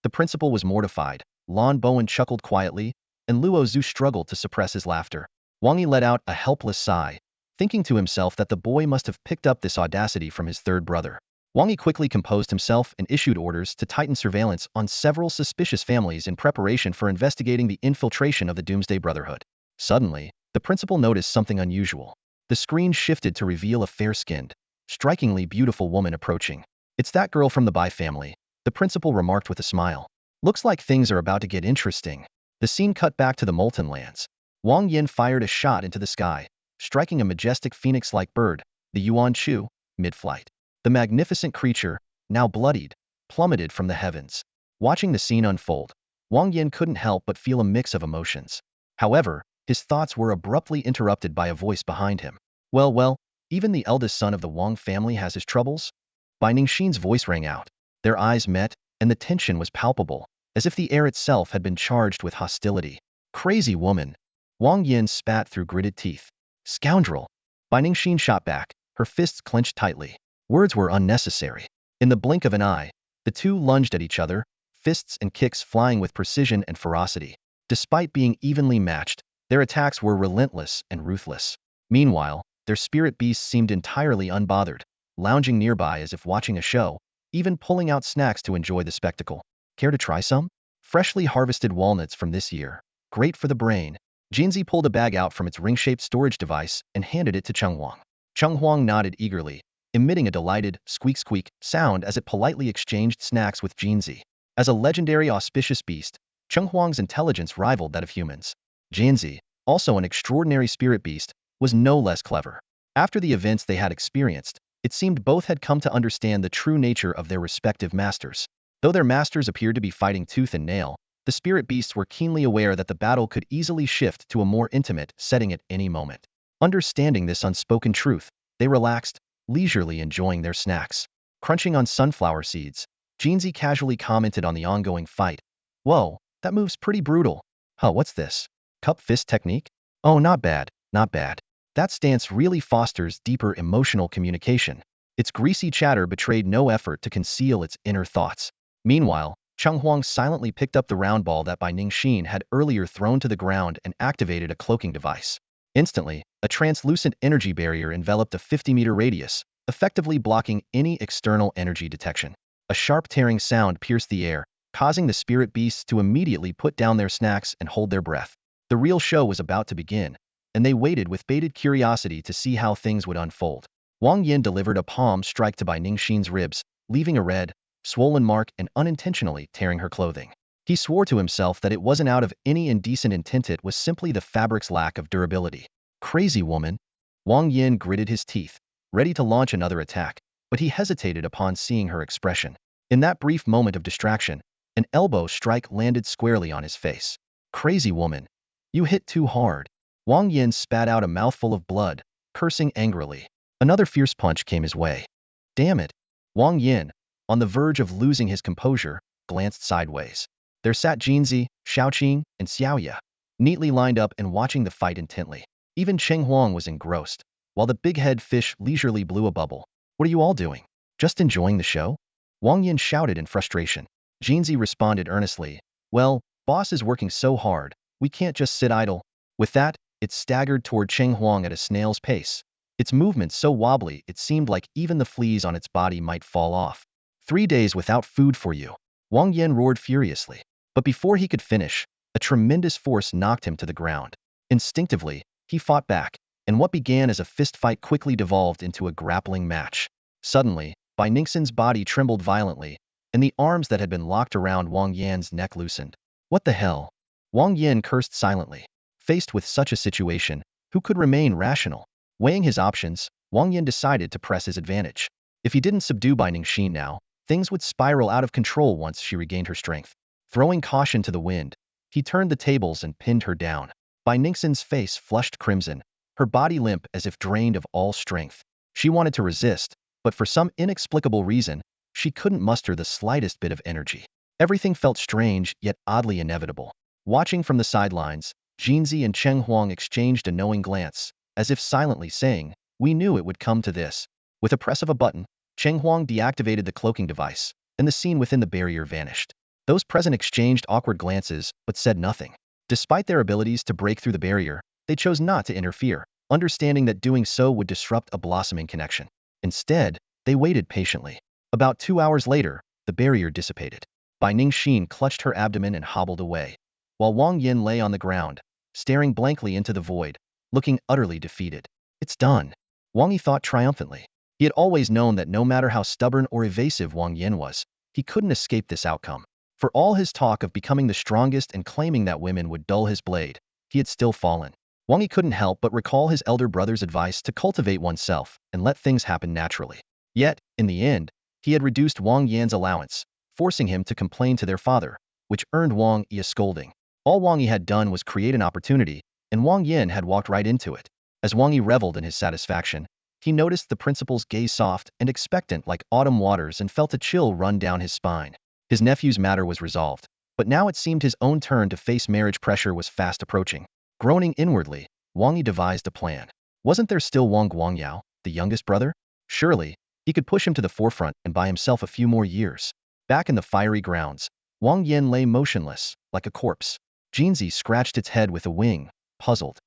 A: The principal was mortified, Lan Bowen chuckled quietly, and Luo Zhu struggled to suppress his laughter. Wang Yi let out a helpless sigh, thinking to himself that the boy must have picked up this audacity from his third brother. Wang Yi quickly composed himself and issued orders to tighten surveillance on several suspicious families in preparation for investigating the infiltration of the Doomsday Brotherhood. Suddenly, the principal noticed something unusual. The screen shifted to reveal a fair-skinned, strikingly beautiful woman approaching. "It's that girl from the Bai family," the principal remarked with a smile. "Looks like things are about to get interesting." The scene cut back to the Molten Lands. Wang Yan fired a shot into the sky, striking a majestic phoenix-like bird, the Yuan Chu, mid-flight. The magnificent creature, now bloodied, plummeted from the heavens. Watching the scene unfold, Wang Yan couldn't help but feel a mix of emotions. However, His thoughts were abruptly interrupted by a voice behind him. Well, even the eldest son of the Wang family has his troubles? Bai Ningxin's voice rang out. Their eyes met, and the tension was palpable, as if the air itself had been charged with hostility. Crazy woman. Wang Yan spat through gritted teeth. Scoundrel. Bai Ningxin shot back, her fists clenched tightly. Words were unnecessary. In the blink of an eye, the two lunged at each other, fists and kicks flying with precision and ferocity. Despite being evenly matched, their attacks were relentless and ruthless. Meanwhile, their spirit beasts seemed entirely unbothered, lounging nearby as if watching a show, even pulling out snacks to enjoy the spectacle. Care to try some? Freshly harvested walnuts from this year. Great for the brain. Jinzi pulled a bag out from its ring-shaped storage device and handed it to Chenghuang. Chenghuang nodded eagerly, emitting a delighted squeak-squeak sound as it politely exchanged snacks with Jinzi. As a legendary auspicious beast, Chenghuang's intelligence rivaled that of humans. Jinzi, also an extraordinary spirit beast, was no less clever. After the events they had experienced, it seemed both had come to understand the true nature of their respective masters. Though their masters appeared to be fighting tooth and nail, the spirit beasts were keenly aware that the battle could easily shift to a more intimate setting at any moment. Understanding this unspoken truth, they relaxed, leisurely enjoying their snacks. Crunching on sunflower seeds, Jinzi casually commented on the ongoing fight. Whoa, that move's pretty brutal. Huh, what's this? Cup fist technique? Oh, not bad, not bad. That stance really fosters deeper emotional communication. Its greasy chatter betrayed no effort to conceal its inner thoughts. Meanwhile, Chenghuang silently picked up the round ball that Bai Ningxin had earlier thrown to the ground and activated a cloaking device. Instantly, a translucent energy barrier enveloped a 50-meter radius, effectively blocking any external energy detection. A sharp tearing sound pierced the air, causing the spirit beasts to immediately put down their snacks and hold their breath. The real show was about to begin, and they waited with bated curiosity to see how things would unfold. Wang Yan delivered a palm strike to Bai Ningxin's ribs, leaving a red, swollen mark and unintentionally tearing her clothing. He swore to himself that it wasn't out of any indecent intent, it was simply the fabric's lack of durability. Crazy woman. Wang Yan gritted his teeth, ready to launch another attack, but he hesitated upon seeing her expression. In that brief moment of distraction, an elbow strike landed squarely on his face. Crazy woman. You hit too hard. Wang Yan spat out a mouthful of blood, cursing angrily. Another fierce punch came his way. Damn it. Wang Yan, on the verge of losing his composure, glanced sideways. There sat Jinzi, Xiaoqing, and Xiaoya, neatly lined up and watching the fight intently. Even Chenghuang was engrossed, while the big-head fish leisurely blew a bubble. What are you all doing? Just enjoying the show? Wang Yan shouted in frustration. Jinzi responded earnestly. Well, boss is working so hard, we can't just sit idle. With that, it staggered toward Chenghuang at a snail's pace. Its movements so wobbly it seemed like even the fleas on its body might fall off. 3 days without food for you. Wang Yan roared furiously. But before he could finish, a tremendous force knocked him to the ground. Instinctively, he fought back, and what began as a fistfight quickly devolved into a grappling match. Suddenly, Bai Ningxin's body trembled violently, and the arms that had been locked around Wang Yan's neck loosened. What the hell? Wang Yan cursed silently. Faced with such a situation, who could remain rational? Weighing his options, Wang Yan decided to press his advantage. If he didn't subdue Bai Ningxin now, things would spiral out of control once she regained her strength. Throwing caution to the wind, he turned the tables and pinned her down. Bai Ningxin's face flushed crimson, her body limp as if drained of all strength. She wanted to resist, but for some inexplicable reason, she couldn't muster the slightest bit of energy. Everything felt strange, yet oddly inevitable. Watching from the sidelines, Jinzi and Chenghuang exchanged a knowing glance, as if silently saying, we knew it would come to this. With a press of a button, Chenghuang deactivated the cloaking device, and the scene within the barrier vanished. Those present exchanged awkward glances, but said nothing. Despite their abilities to break through the barrier, they chose not to interfere, understanding that doing so would disrupt a blossoming connection. Instead, they waited patiently. About 2 hours later, the barrier dissipated. Bai Ningxin clutched her abdomen and hobbled away, while Wang Yan lay on the ground, staring blankly into the void, looking utterly defeated. It's done. Wang Yi thought triumphantly. He had always known that no matter how stubborn or evasive Wang Yan was, he couldn't escape this outcome. For all his talk of becoming the strongest and claiming that women would dull his blade, he had still fallen. Wang Yi couldn't help but recall his elder brother's advice to cultivate oneself and let things happen naturally. Yet, in the end, he had reduced Wang Yan's allowance, forcing him to complain to their father, which earned Wang Yi a scolding. All Wang Yi had done was create an opportunity, and Wang Yan had walked right into it. As Wang Yi reveled in his satisfaction, he noticed the principal's gaze soft and expectant like autumn waters and felt a chill run down his spine. His nephew's matter was resolved, but now it seemed his own turn to face marriage pressure was fast approaching. Groaning inwardly, Wang Yi devised a plan. Wasn't there still Wang Yao, the youngest brother? Surely, he could push him to the forefront and buy himself a few more years. Back in the fiery grounds, Wang Yan lay motionless, like a corpse. Jinzi scratched its head with a wing, puzzled.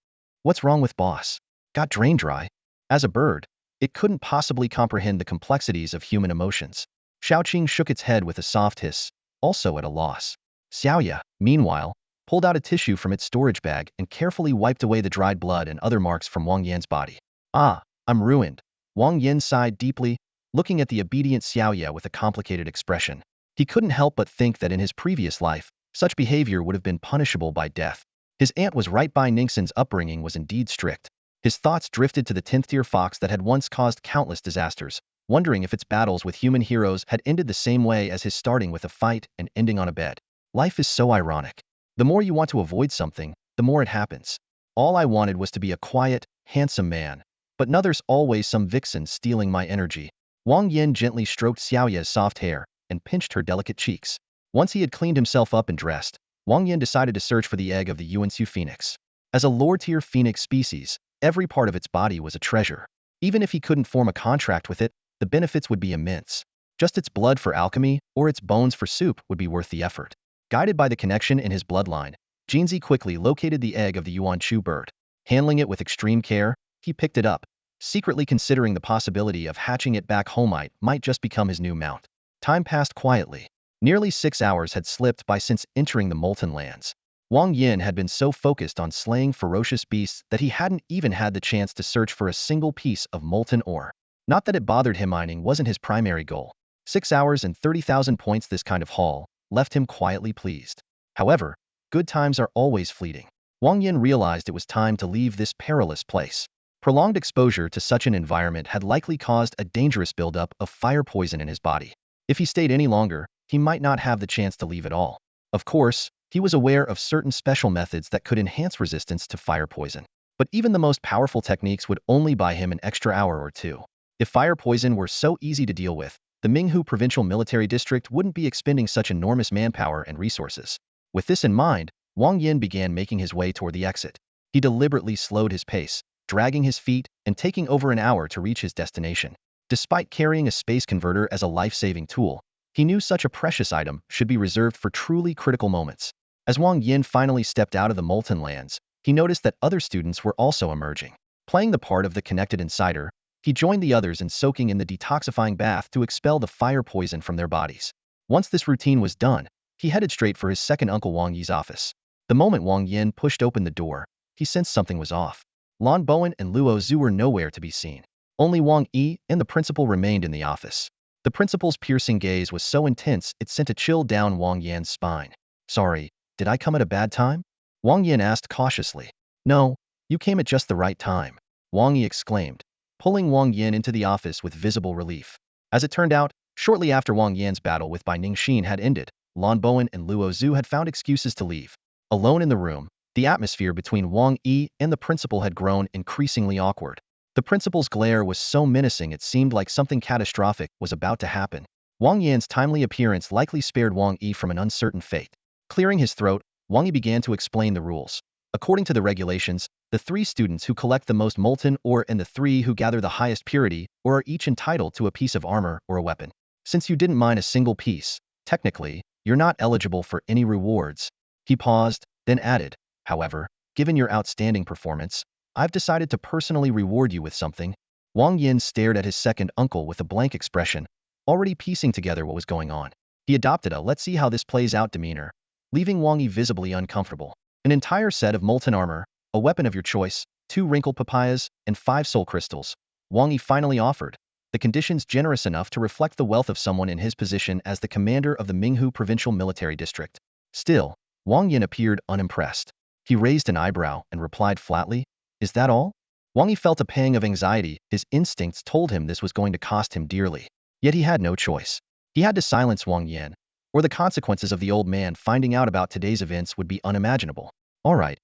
A: What's wrong with boss? Got drain dry? As a bird, it couldn't possibly comprehend the complexities of human emotions. Xiaoqing shook its head with a soft hiss, also at a loss. Xiaoya, meanwhile, pulled out a tissue from its storage bag and carefully wiped away the dried blood and other marks from Wang Yan's body. Ah, I'm ruined. Wang Yan sighed deeply, looking at the obedient Xiaoya with a complicated expression. He couldn't help but think that in his previous life, such behavior would have been punishable by death. His aunt was right by Ningxin's upbringing was indeed strict. His thoughts drifted to the 10th-tier fox that had once caused countless disasters, wondering if its battles with human heroes had ended the same way as his starting with a fight and ending on a bed. Life is so ironic. The more you want to avoid something, the more it happens. All I wanted was to be a quiet, handsome man. But now there's always some vixen stealing my energy. Wang Yan gently stroked Xiaoya's soft hair and pinched her delicate cheeks. Once he had cleaned himself up and dressed, Wang Yan decided to search for the egg of the Yuansu phoenix. As a lower-tier phoenix species, every part of its body was a treasure. Even if he couldn't form a contract with it, the benefits would be immense. Just its blood for alchemy or its bones for soup would be worth the effort. Guided by the connection in his bloodline, Jinzi quickly located the egg of the Yuanchu bird. Handling it with extreme care, he picked it up, secretly considering the possibility of hatching it back home might just become his new mount. Time passed quietly. Nearly 6 hours had slipped by since entering the Molten Lands. Wang Yan had been so focused on slaying ferocious beasts that he hadn't even had the chance to search for a single piece of molten ore. Not that it bothered him, mining wasn't his primary goal. 6 hours and 30,000 points this kind of haul left him quietly pleased. However, good times are always fleeting. Wang Yan realized it was time to leave this perilous place. Prolonged exposure to such an environment had likely caused a dangerous buildup of fire poison in his body. If he stayed any longer, he might not have the chance to leave at all. Of course, he was aware of certain special methods that could enhance resistance to fire poison. But even the most powerful techniques would only buy him an extra hour or two. If fire poison were so easy to deal with, the Minghu Provincial Military District wouldn't be expending such enormous manpower and resources. With this in mind, Wang Yan began making his way toward the exit. He deliberately slowed his pace, dragging his feet and taking over an hour to reach his destination. Despite carrying a space converter as a life-saving tool, he knew such a precious item should be reserved for truly critical moments. As Wang Yan finally stepped out of the Molten Lands, he noticed that other students were also emerging. Playing the part of the connected insider, he joined the others in soaking in the detoxifying bath to expel the fire poison from their bodies. Once this routine was done, he headed straight for his second uncle Wang Yi's office. The moment Wang Yan pushed open the door, he sensed something was off. Lan Bowen and Luo Zhu were nowhere to be seen. Only Wang Yi and the principal remained in the office. The principal's piercing gaze was so intense it sent a chill down Wang Yan's spine. Sorry, did I come at a bad time? Wang Yan asked cautiously. No, you came at just the right time, Wang Yi exclaimed, pulling Wang Yan into the office with visible relief. As it turned out, shortly after Wang Yan's battle with Bai Ningxin had ended, Lan Bowen and Luo Zhu had found excuses to leave. Alone in the room, the atmosphere between Wang Yi and the principal had grown increasingly awkward. The principal's glare was so menacing it seemed like something catastrophic was about to happen. Wang Yan's timely appearance likely spared Wang Yi from an uncertain fate. Clearing his throat, Wang Yi began to explain the rules. According to the regulations, the 3 students who collect the most molten ore and the 3 who gather the highest purity ore are each entitled to a piece of armor or a weapon. Since you didn't mine a single piece, technically, you're not eligible for any rewards. He paused, then added, however, given your outstanding performance, I've decided to personally reward you with something. Wang Yan stared at his second uncle with a blank expression, already piecing together what was going on. He adopted a let's see how this plays out demeanor, leaving Wang Yi visibly uncomfortable. An entire set of molten armor, a weapon of your choice, 2 wrinkled papayas, and 5 soul crystals. Wang Yi finally offered, the conditions generous enough to reflect the wealth of someone in his position as the commander of the Minghu Provincial Military District. Still, Wang Yan appeared unimpressed. He raised an eyebrow and replied flatly, is that all? Wang Yi felt a pang of anxiety. His instincts told him this was going to cost him dearly. Yet he had no choice. He had to silence Wang Yan, or the consequences of the old man finding out about today's events would be unimaginable. All right,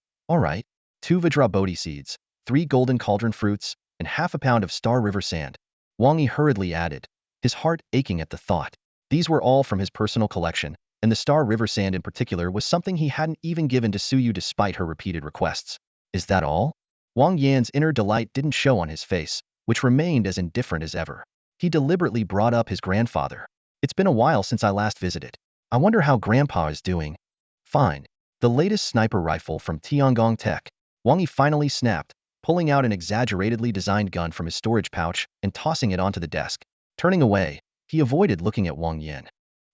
A: 2 Vajra seeds, 3 golden cauldron fruits, and half a pound of Star River sand. Wang Yi hurriedly added, his heart aching at the thought. These were all from his personal collection, and the Star River sand in particular was something he hadn't even given to Suyu despite her repeated requests. Is that all? Wang Yan's inner delight didn't show on his face, which remained as indifferent as ever. He deliberately brought up his grandfather. It's been a while since I last visited. I wonder how Grandpa is doing. Fine. The latest sniper rifle from Tiangong Tech. Wang Yi finally snapped, pulling out an exaggeratedly designed gun from his storage pouch and tossing it onto the desk. Turning away, he avoided looking at Wang Yan.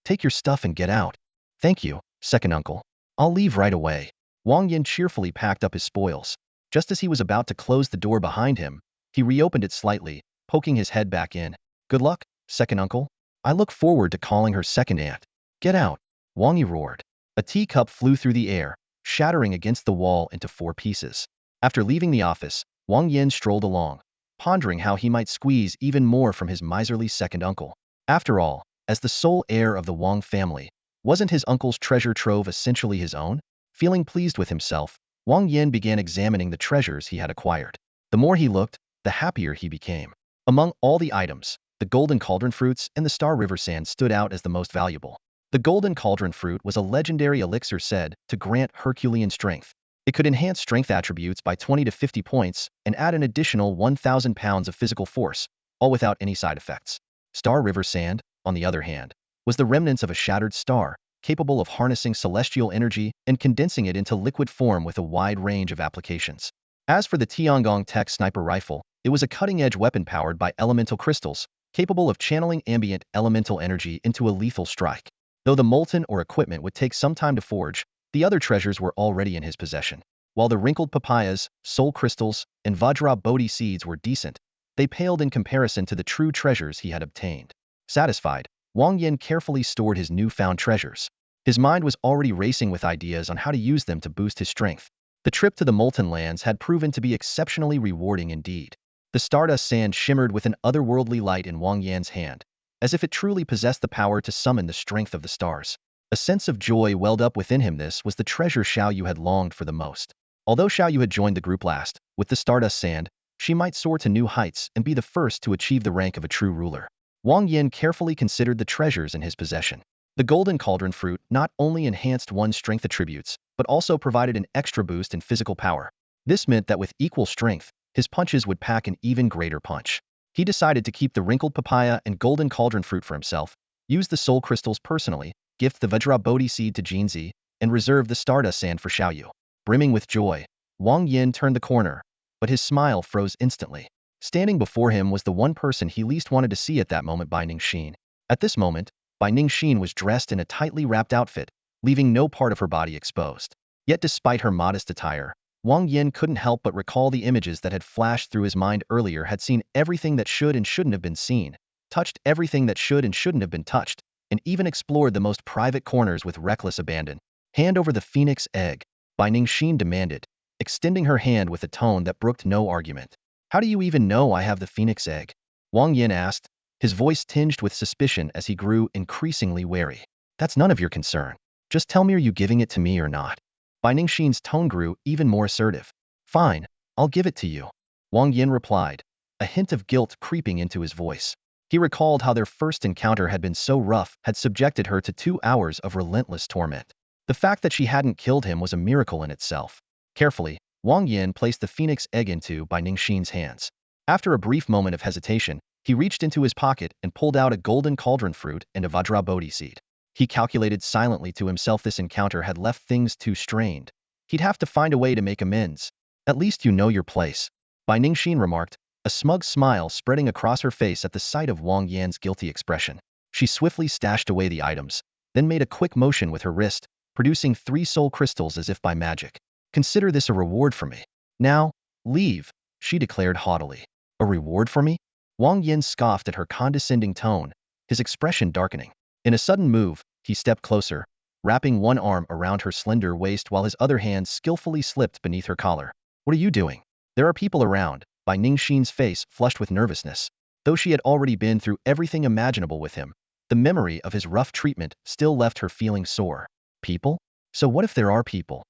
A: Take your stuff and get out. Thank you, second uncle. I'll leave right away. Wang Yan cheerfully packed up his spoils. Just as he was about to close the door behind him, he reopened it slightly, poking his head back in. Good luck, second uncle. I look forward to calling her second aunt. Get out. Wang Yi roared. A teacup flew through the air, shattering against the wall into 4 pieces. After leaving the office, Wang Yan strolled along, pondering how he might squeeze even more from his miserly second uncle. After all, as the sole heir of the Wang family, wasn't his uncle's treasure trove essentially his own? Feeling pleased with himself, Wang Yan began examining the treasures he had acquired. The more he looked, the happier he became. Among all the items, the golden cauldron fruits and the Star River sand stood out as the most valuable. The golden cauldron fruit was a legendary elixir said to grant Herculean strength. It could enhance strength attributes by 20 to 50 points and add an additional 1,000 pounds of physical force, all without any side effects. Star River sand, on the other hand, was the remnants of a shattered star, capable of harnessing celestial energy and condensing it into liquid form with a wide range of applications. As for the Tiangong Tech sniper rifle, it was a cutting-edge weapon powered by elemental crystals, capable of channeling ambient elemental energy into a lethal strike. Though the molten or equipment would take some time to forge, the other treasures were already in his possession. While the wrinkled papayas, soul crystals, and Vajra seeds were decent, they paled in comparison to the true treasures he had obtained. Satisfied, Wang Yan carefully stored his newfound treasures. His mind was already racing with ideas on how to use them to boost his strength. The trip to the Molten Lands had proven to be exceptionally rewarding indeed. The stardust sand shimmered with an otherworldly light in Wang Yan's hand, as if it truly possessed the power to summon the strength of the stars. A sense of joy welled up within him. This was the treasure Xiaoyu had longed for the most. Although Xiaoyu had joined the group last, with the stardust sand, she might soar to new heights and be the first to achieve the rank of a true ruler. Wang Yan carefully considered the treasures in his possession. The golden cauldron fruit not only enhanced one's strength attributes, but also provided an extra boost in physical power. This meant that with equal strength, his punches would pack an even greater punch. He decided to keep the wrinkled papaya and golden cauldron fruit for himself, use the soul crystals personally, gift the Vajra seed to Jinzi, and reserve the stardust sand for Xiaoyu. Brimming with joy, Wang Yan turned the corner, but his smile froze instantly. Standing before him was the one person he least wanted to see at that moment, Bai Ningxin. At this moment, Bai Ningxin was dressed in a tightly wrapped outfit, leaving no part of her body exposed. Yet despite her modest attire, Wang Yan couldn't help but recall the images that had flashed through his mind earlier. Had seen everything that should and shouldn't have been seen, touched everything that should and shouldn't have been touched, and even explored the most private corners with reckless abandon. Hand over the phoenix egg, Bai Ningxin demanded, extending her hand with a tone that brooked no argument. How do you even know I have the phoenix egg? Wang Yan asked, his voice tinged with suspicion as he grew increasingly wary. That's none of your concern. Just tell me, are you giving it to me or not? Bai Ningxin's tone grew even more assertive. Fine, I'll give it to you, Wang Yan replied, a hint of guilt creeping into his voice. He recalled how their first encounter had been so rough, had subjected her to 2 hours of relentless torment. The fact that she hadn't killed him was a miracle in itself. Carefully, Wang Yan placed the phoenix egg into Bai Ningxin's hands. After a brief moment of hesitation, he reached into his pocket and pulled out a golden cauldron fruit and a Vajra seed. He calculated silently to himself this encounter had left things too strained. He'd have to find a way to make amends. At least you know your place, Bai Ningxin remarked, a smug smile spreading across her face at the sight of Wang Yan's guilty expression. She swiftly stashed away the items, then made a quick motion with her wrist, producing 3 soul crystals as if by magic. Consider this a reward for me. Now, leave, she declared haughtily. A reward for me? Wang Yan scoffed at her condescending tone, his expression darkening. In a sudden move, he stepped closer, wrapping one arm around her slender waist while his other hand skillfully slipped beneath her collar. What are you doing? There are people around, Bai Ningxin's face flushed with nervousness. Though she had already been through everything imaginable with him, the memory of his rough treatment still left her feeling sore. People? So what if there are people?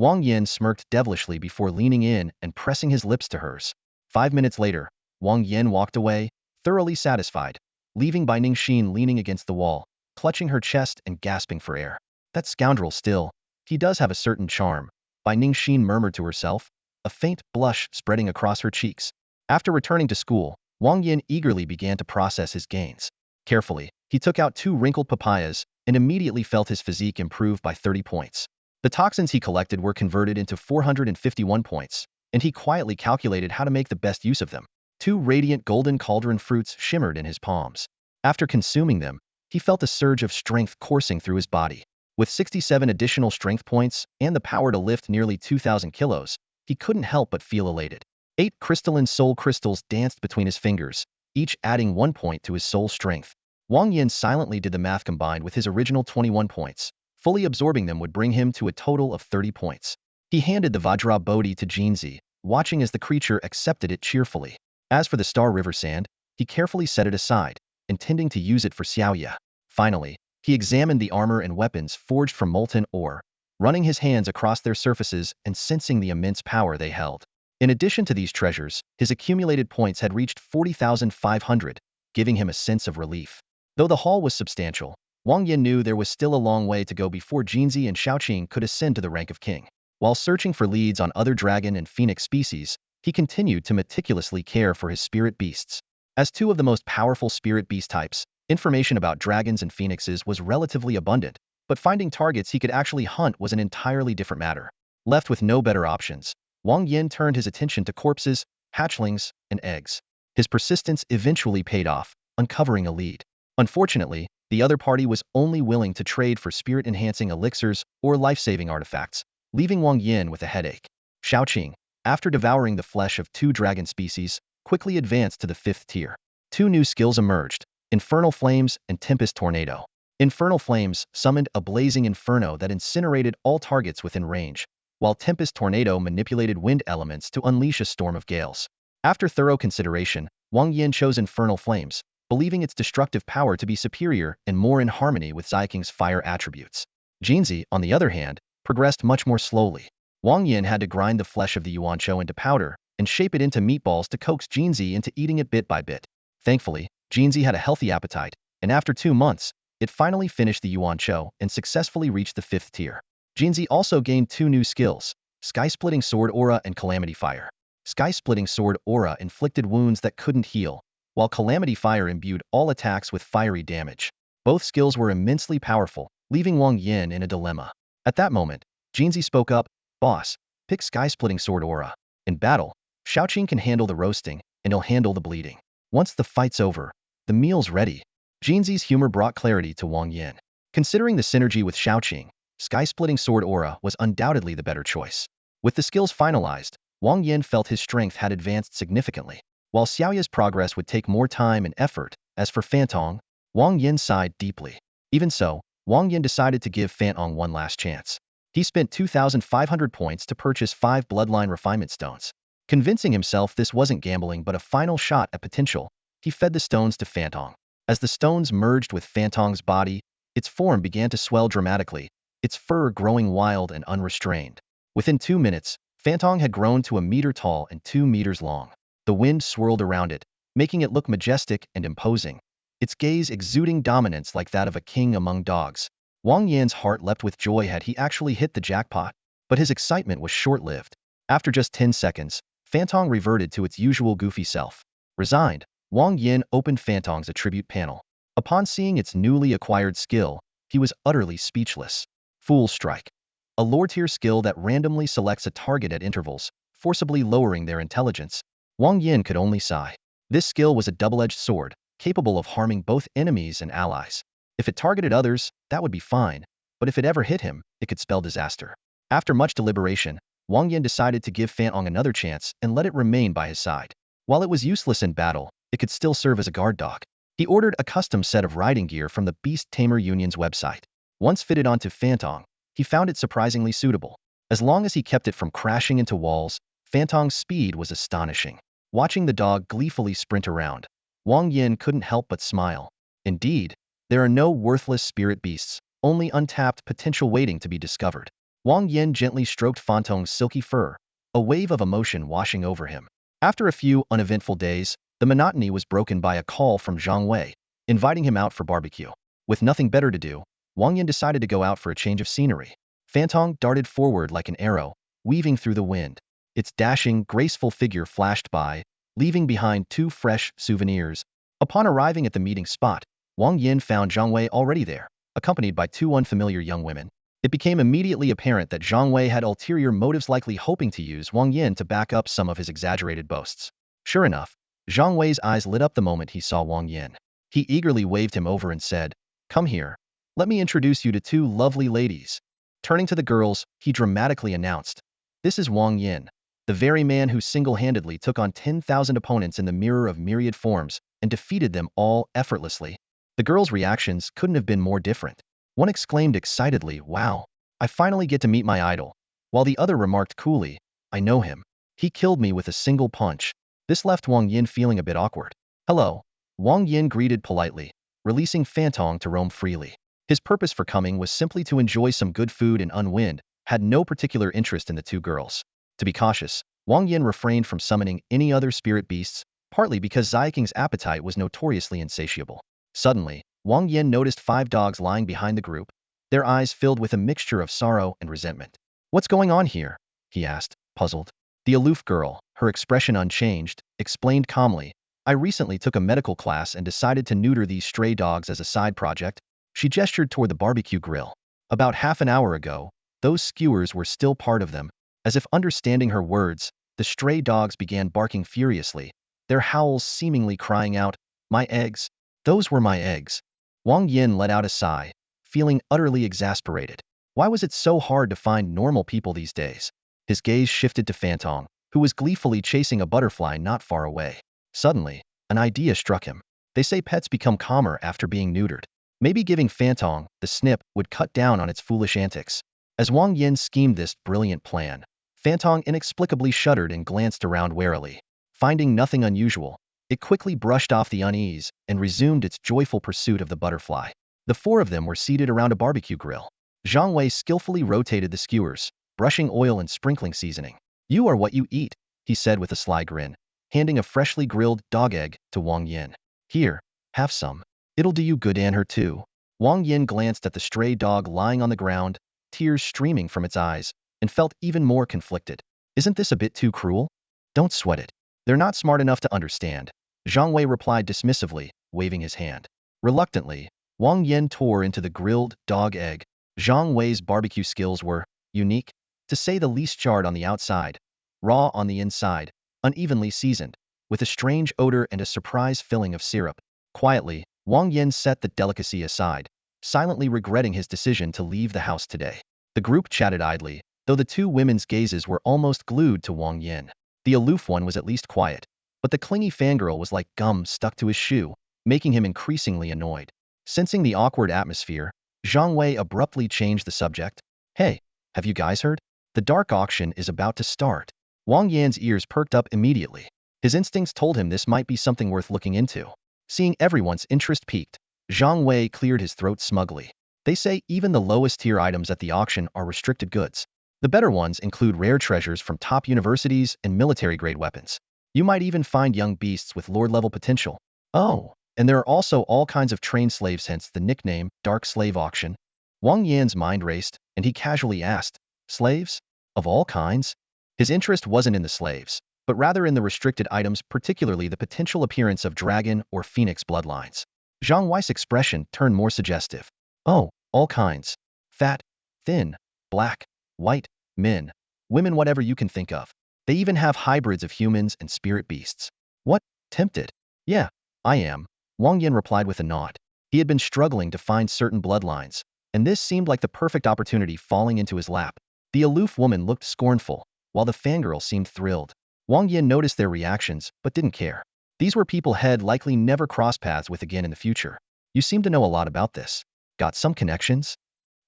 A: Wang Yan smirked devilishly before leaning in and pressing his lips to hers. 5 minutes later, Wang Yan walked away, thoroughly satisfied, leaving Bai Ningxin leaning against the wall, clutching her chest and gasping for air. That scoundrel still. He does have a certain charm, Bai Ningxin murmured to herself, a faint blush spreading across her cheeks. After returning to school, Wang Yan eagerly began to process his gains. Carefully, he took out 2 wrinkled papayas and immediately felt his physique improve by 30 points. The toxins he collected were converted into 451 points, and he quietly calculated how to make the best use of them. 2 radiant golden cauldron fruits shimmered in his palms. After consuming them, he felt a surge of strength coursing through his body. With 67 additional strength points and the power to lift nearly 2,000 kilos, he couldn't help but feel elated. 8 crystalline soul crystals danced between his fingers, each adding 1 point to his soul strength. Wang Yan silently did the math combined with his original 21 points. Fully absorbing them would bring him to a total of 30 points. He handed the Vajra Bodhi to Jinzi, watching as the creature accepted it cheerfully. As for the Star River Sand, he carefully set it aside, intending to use it for Xiaoya. Finally, he examined the armor and weapons forged from molten ore, running his hands across their surfaces and sensing the immense power they held. In addition to these treasures, his accumulated points had reached 40,500, giving him a sense of relief. Though the haul was substantial, Wang Yan knew there was still a long way to go before Jinzi and Xiaoqing could ascend to the rank of king. While searching for leads on other dragon and phoenix species, he continued to meticulously care for his spirit beasts. As 2 of the most powerful spirit beast types, information about dragons and phoenixes was relatively abundant, but finding targets he could actually hunt was an entirely different matter. Left with no better options, Wang Yan turned his attention to corpses, hatchlings, and eggs. His persistence eventually paid off, uncovering a lead. Unfortunately, the other party was only willing to trade for spirit-enhancing elixirs or life-saving artifacts, leaving Wang Yan with a headache. Xiaoqing, after devouring the flesh of 2 dragon species, quickly advanced to the 5th tier. 2 new skills emerged, Infernal Flames and Tempest Tornado. Infernal Flames summoned a blazing inferno that incinerated all targets within range, while Tempest Tornado manipulated wind elements to unleash a storm of gales. After thorough consideration, Wang Yan chose Infernal Flames, believing its destructive power to be superior and more in harmony with Xiaoqing's fire attributes. Jinzi, on the other hand, progressed much more slowly. Wang Yan had to grind the flesh of the yuanchou into powder and shape it into meatballs to coax Jinzi into eating it bit by bit. Thankfully, Jinzi had a healthy appetite, and after 2 months, it finally finished the yuanchou and successfully reached the 5th tier. Jinzi also gained 2 new skills, Sky-Splitting Sword Aura and Calamity Fire. Sky-Splitting Sword Aura inflicted wounds that couldn't heal, while Calamity Fire imbued all attacks with fiery damage. Both skills were immensely powerful, leaving Wang Yan in a dilemma. At that moment, Jinzi spoke up, "Boss, pick Sky-Splitting Sword Aura. In battle, Xiaoqing can handle the roasting, and he'll handle the bleeding. Once the fight's over, the meal's ready." Jinzi's humor brought clarity to Wang Yan. Considering the synergy with Xiaoqing, Sky-Splitting Sword Aura was undoubtedly the better choice. With the skills finalized, Wang Yan felt his strength had advanced significantly. While Xiaoya's progress would take more time and effort, as for Fantong, Wang Yan sighed deeply. Even so, Wang Yan decided to give Fantong one last chance. He spent 2,500 points to purchase 5 bloodline refinement stones. Convincing himself this wasn't gambling but a final shot at potential, he fed the stones to Fantong. As the stones merged with Fantong's body, its form began to swell dramatically, its fur growing wild and unrestrained. Within 2 minutes, Fantong had grown to 1 meter tall and 2 meters long. The wind swirled around it, making it look majestic and imposing, its gaze exuding dominance like that of a king among dogs. Wang Yan's heart leapt with joy had he actually hit the jackpot, but his excitement was short-lived. After just 10 seconds, Fantong reverted to its usual goofy self. Resigned, Wang Yan opened Fantong's attribute panel. Upon seeing its newly acquired skill, he was utterly speechless. Fool Strike. A lower-tier skill that randomly selects a target at intervals, forcibly lowering their intelligence. Wang Yan could only sigh. This skill was a double-edged sword, capable of harming both enemies and allies. If it targeted others, that would be fine, but if it ever hit him, it could spell disaster. After much deliberation, Wang Yan decided to give Fantong another chance and let it remain by his side. While it was useless in battle, it could still serve as a guard dog. He ordered a custom set of riding gear from the Beast Tamer Union's website. Once fitted onto Fantong, he found it surprisingly suitable. As long as he kept it from crashing into walls, Fantong's speed was astonishing. Watching the dog gleefully sprint around, Wang Yan couldn't help but smile. Indeed, there are no worthless spirit beasts, only untapped potential waiting to be discovered. Wang Yan gently stroked Fantong's silky fur, a wave of emotion washing over him. After a few uneventful days, the monotony was broken by a call from Zhang Wei, inviting him out for barbecue. With nothing better to do, Wang Yan decided to go out for a change of scenery. Fantong darted forward like an arrow, weaving through the wind. Its dashing, graceful figure flashed by, leaving behind 2 fresh souvenirs. Upon arriving at the meeting spot, Wang Yan found Zhang Wei already there, accompanied by 2 unfamiliar young women. It became immediately apparent that Zhang Wei had ulterior motives, likely hoping to use Wang Yan to back up some of his exaggerated boasts. Sure enough, Zhang Wei's eyes lit up the moment he saw Wang Yan. He eagerly waved him over and said, "Come here. Let me introduce you to 2 lovely ladies." Turning to the girls, he dramatically announced, "This is Wang Yan, the very man who single-handedly took on 10,000 opponents in the mirror of myriad forms and defeated them all effortlessly." The girls' reactions couldn't have been more different. One exclaimed excitedly, "Wow, I finally get to meet my idol," while the other remarked coolly, "I know him. He killed me with a single punch." This left Wang Yan feeling a bit awkward. "Hello." Wang Yan greeted politely, releasing Fantong to roam freely. His purpose for coming was simply to enjoy some good food and unwind, had no particular interest in the 2 girls. To be cautious, Wang Yan refrained from summoning any other spirit beasts, partly because Xiaoqing's appetite was notoriously insatiable. Suddenly, Wang Yan noticed 5 dogs lying behind the group, their eyes filled with a mixture of sorrow and resentment. "What's going on here?" he asked, puzzled. The aloof girl, her expression unchanged, explained calmly, "I recently took a medical class and decided to neuter these stray dogs as a side project." She gestured toward the barbecue grill. About half an hour ago, those skewers were still part of them. As if understanding her words, the stray dogs began barking furiously, their howls seemingly crying out, "My eggs! Those were my eggs!" Wang Yan let out a sigh, feeling utterly exasperated. Why was it so hard to find normal people these days? His gaze shifted to Fantong, who was gleefully chasing a butterfly not far away. Suddenly, an idea struck him. They say pets become calmer after being neutered. Maybe giving Fantong the snip would cut down on its foolish antics. As Wang Yan schemed this brilliant plan, Fantong inexplicably shuddered and glanced around warily. Finding nothing unusual, it quickly brushed off the unease and resumed its joyful pursuit of the butterfly. The 4 of them were seated around a barbecue grill. Zhang Wei skillfully rotated the skewers, brushing oil and sprinkling seasoning. "You are what you eat," he said with a sly grin, handing a freshly grilled dog egg to Wang Yan. "Here, have some. It'll do you good and her too." Wang Yan glanced at the stray dog lying on the ground, tears streaming from its eyes, and felt even more conflicted. "Isn't this a bit too cruel? Don't sweat it. They're not smart enough to understand," Zhang Wei replied dismissively, waving his hand. Reluctantly, Wang Yan tore into the grilled dog egg. Zhang Wei's barbecue skills were unique, to say the least. Charred on the outside, raw on the inside, unevenly seasoned, with a strange odor and a surprise filling of syrup. Quietly, Wang Yan set the delicacy aside, silently regretting his decision to leave the house today. The group chatted idly, though the 2 women's gazes were almost glued to Wang Yan. The aloof one was at least quiet, but the clingy fangirl was like gum stuck to his shoe, making him increasingly annoyed. Sensing the awkward atmosphere, Zhang Wei abruptly changed the subject. "Hey, have you guys heard? The dark auction is about to start." Wang Yan's ears perked up immediately. His instincts told him this might be something worth looking into. Seeing everyone's interest peaked, Zhang Wei cleared his throat smugly. "They say even the lowest tier items at the auction are restricted goods. The better ones include rare treasures from top universities and military-grade weapons. You might even find young beasts with lord-level potential. Oh, and there are also all kinds of trained slaves, hence the nickname Dark Slave Auction." Wang Yan's mind raced, and he casually asked, "Slaves? Of all kinds?" His interest wasn't in the slaves, but rather in the restricted items, particularly the potential appearance of dragon or phoenix bloodlines. Zhang Wei's expression turned more suggestive. "Oh, all kinds. Fat, thin, black, white, men, women, whatever you can think of. They even have hybrids of humans and spirit beasts." "What? Tempted?" "Yeah, I am," Wang Yan replied with a nod. He had been struggling to find certain bloodlines, and this seemed like the perfect opportunity falling into his lap. The aloof woman looked scornful, while the fangirl seemed thrilled. Wang Yan noticed their reactions, but didn't care. These were people he'd likely never cross paths with again in the future. "You seem to know a lot about this. Got some connections?"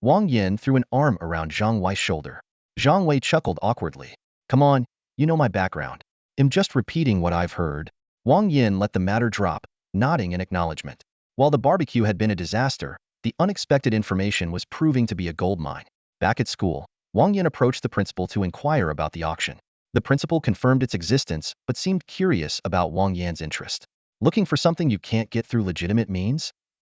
A: Wang Yan threw an arm around Zhang Wei's shoulder. Zhang Wei chuckled awkwardly. "Come on, you know my background. I'm just repeating what I've heard." Wang Yan let the matter drop, nodding in acknowledgement. While the barbecue had been a disaster, the unexpected information was proving to be a goldmine. Back at school, Wang Yan approached the principal to inquire about the auction. The principal confirmed its existence but seemed curious about Wang Yan's interest. Looking for something you can't get through legitimate means?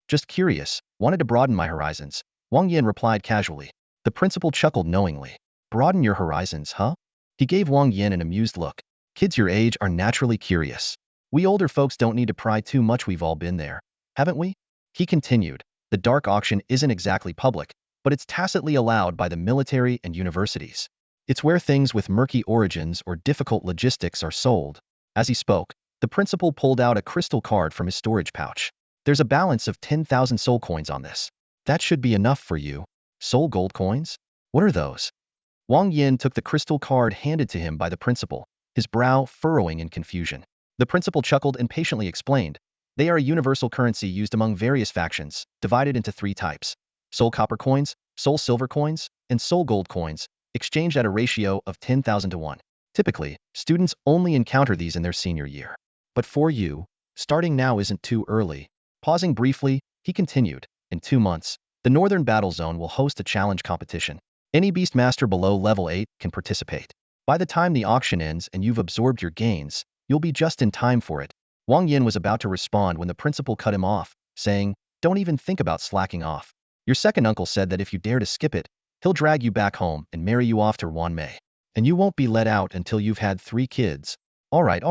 A: Just curious, wanted to broaden my horizons, Wang Yan replied casually. The principal chuckled knowingly. Broaden your horizons, huh? He gave Wang Yan an amused look. Kids your age are naturally curious. We older folks don't need to pry too much, we've all been there, haven't we? He continued. The dark auction isn't exactly public, but it's tacitly allowed by the military and universities. It's where things with murky origins or difficult logistics are sold. As he spoke, the principal pulled out a crystal card from his storage pouch. There's a balance of 10,000 soul coins on this. That should be enough for you. Soul gold coins? What are those? Wang Yan took the crystal card handed to him by the principal, his brow furrowing in confusion. The principal chuckled and patiently explained. They are a universal currency used among various factions, divided into 3 types. Soul copper coins, soul silver coins, and soul gold coins, exchanged at a ratio of 10,000 to 1. Typically, students only encounter these in their senior year. But for you, starting now isn't too early. Pausing briefly, he continued. In 2 months, the Northern Battle Zone will host a challenge competition. Any Beastmaster below level 8 can participate. By the time the auction ends and you've absorbed your gains, you'll be just in time for it. Wang Yan was about to respond when the principal cut him off, saying, don't even think about slacking off. Your second uncle said that if you dare to skip it, he'll drag you back home and marry you off to Wan Mei. And you won't be let out until you've had 3 kids. All right,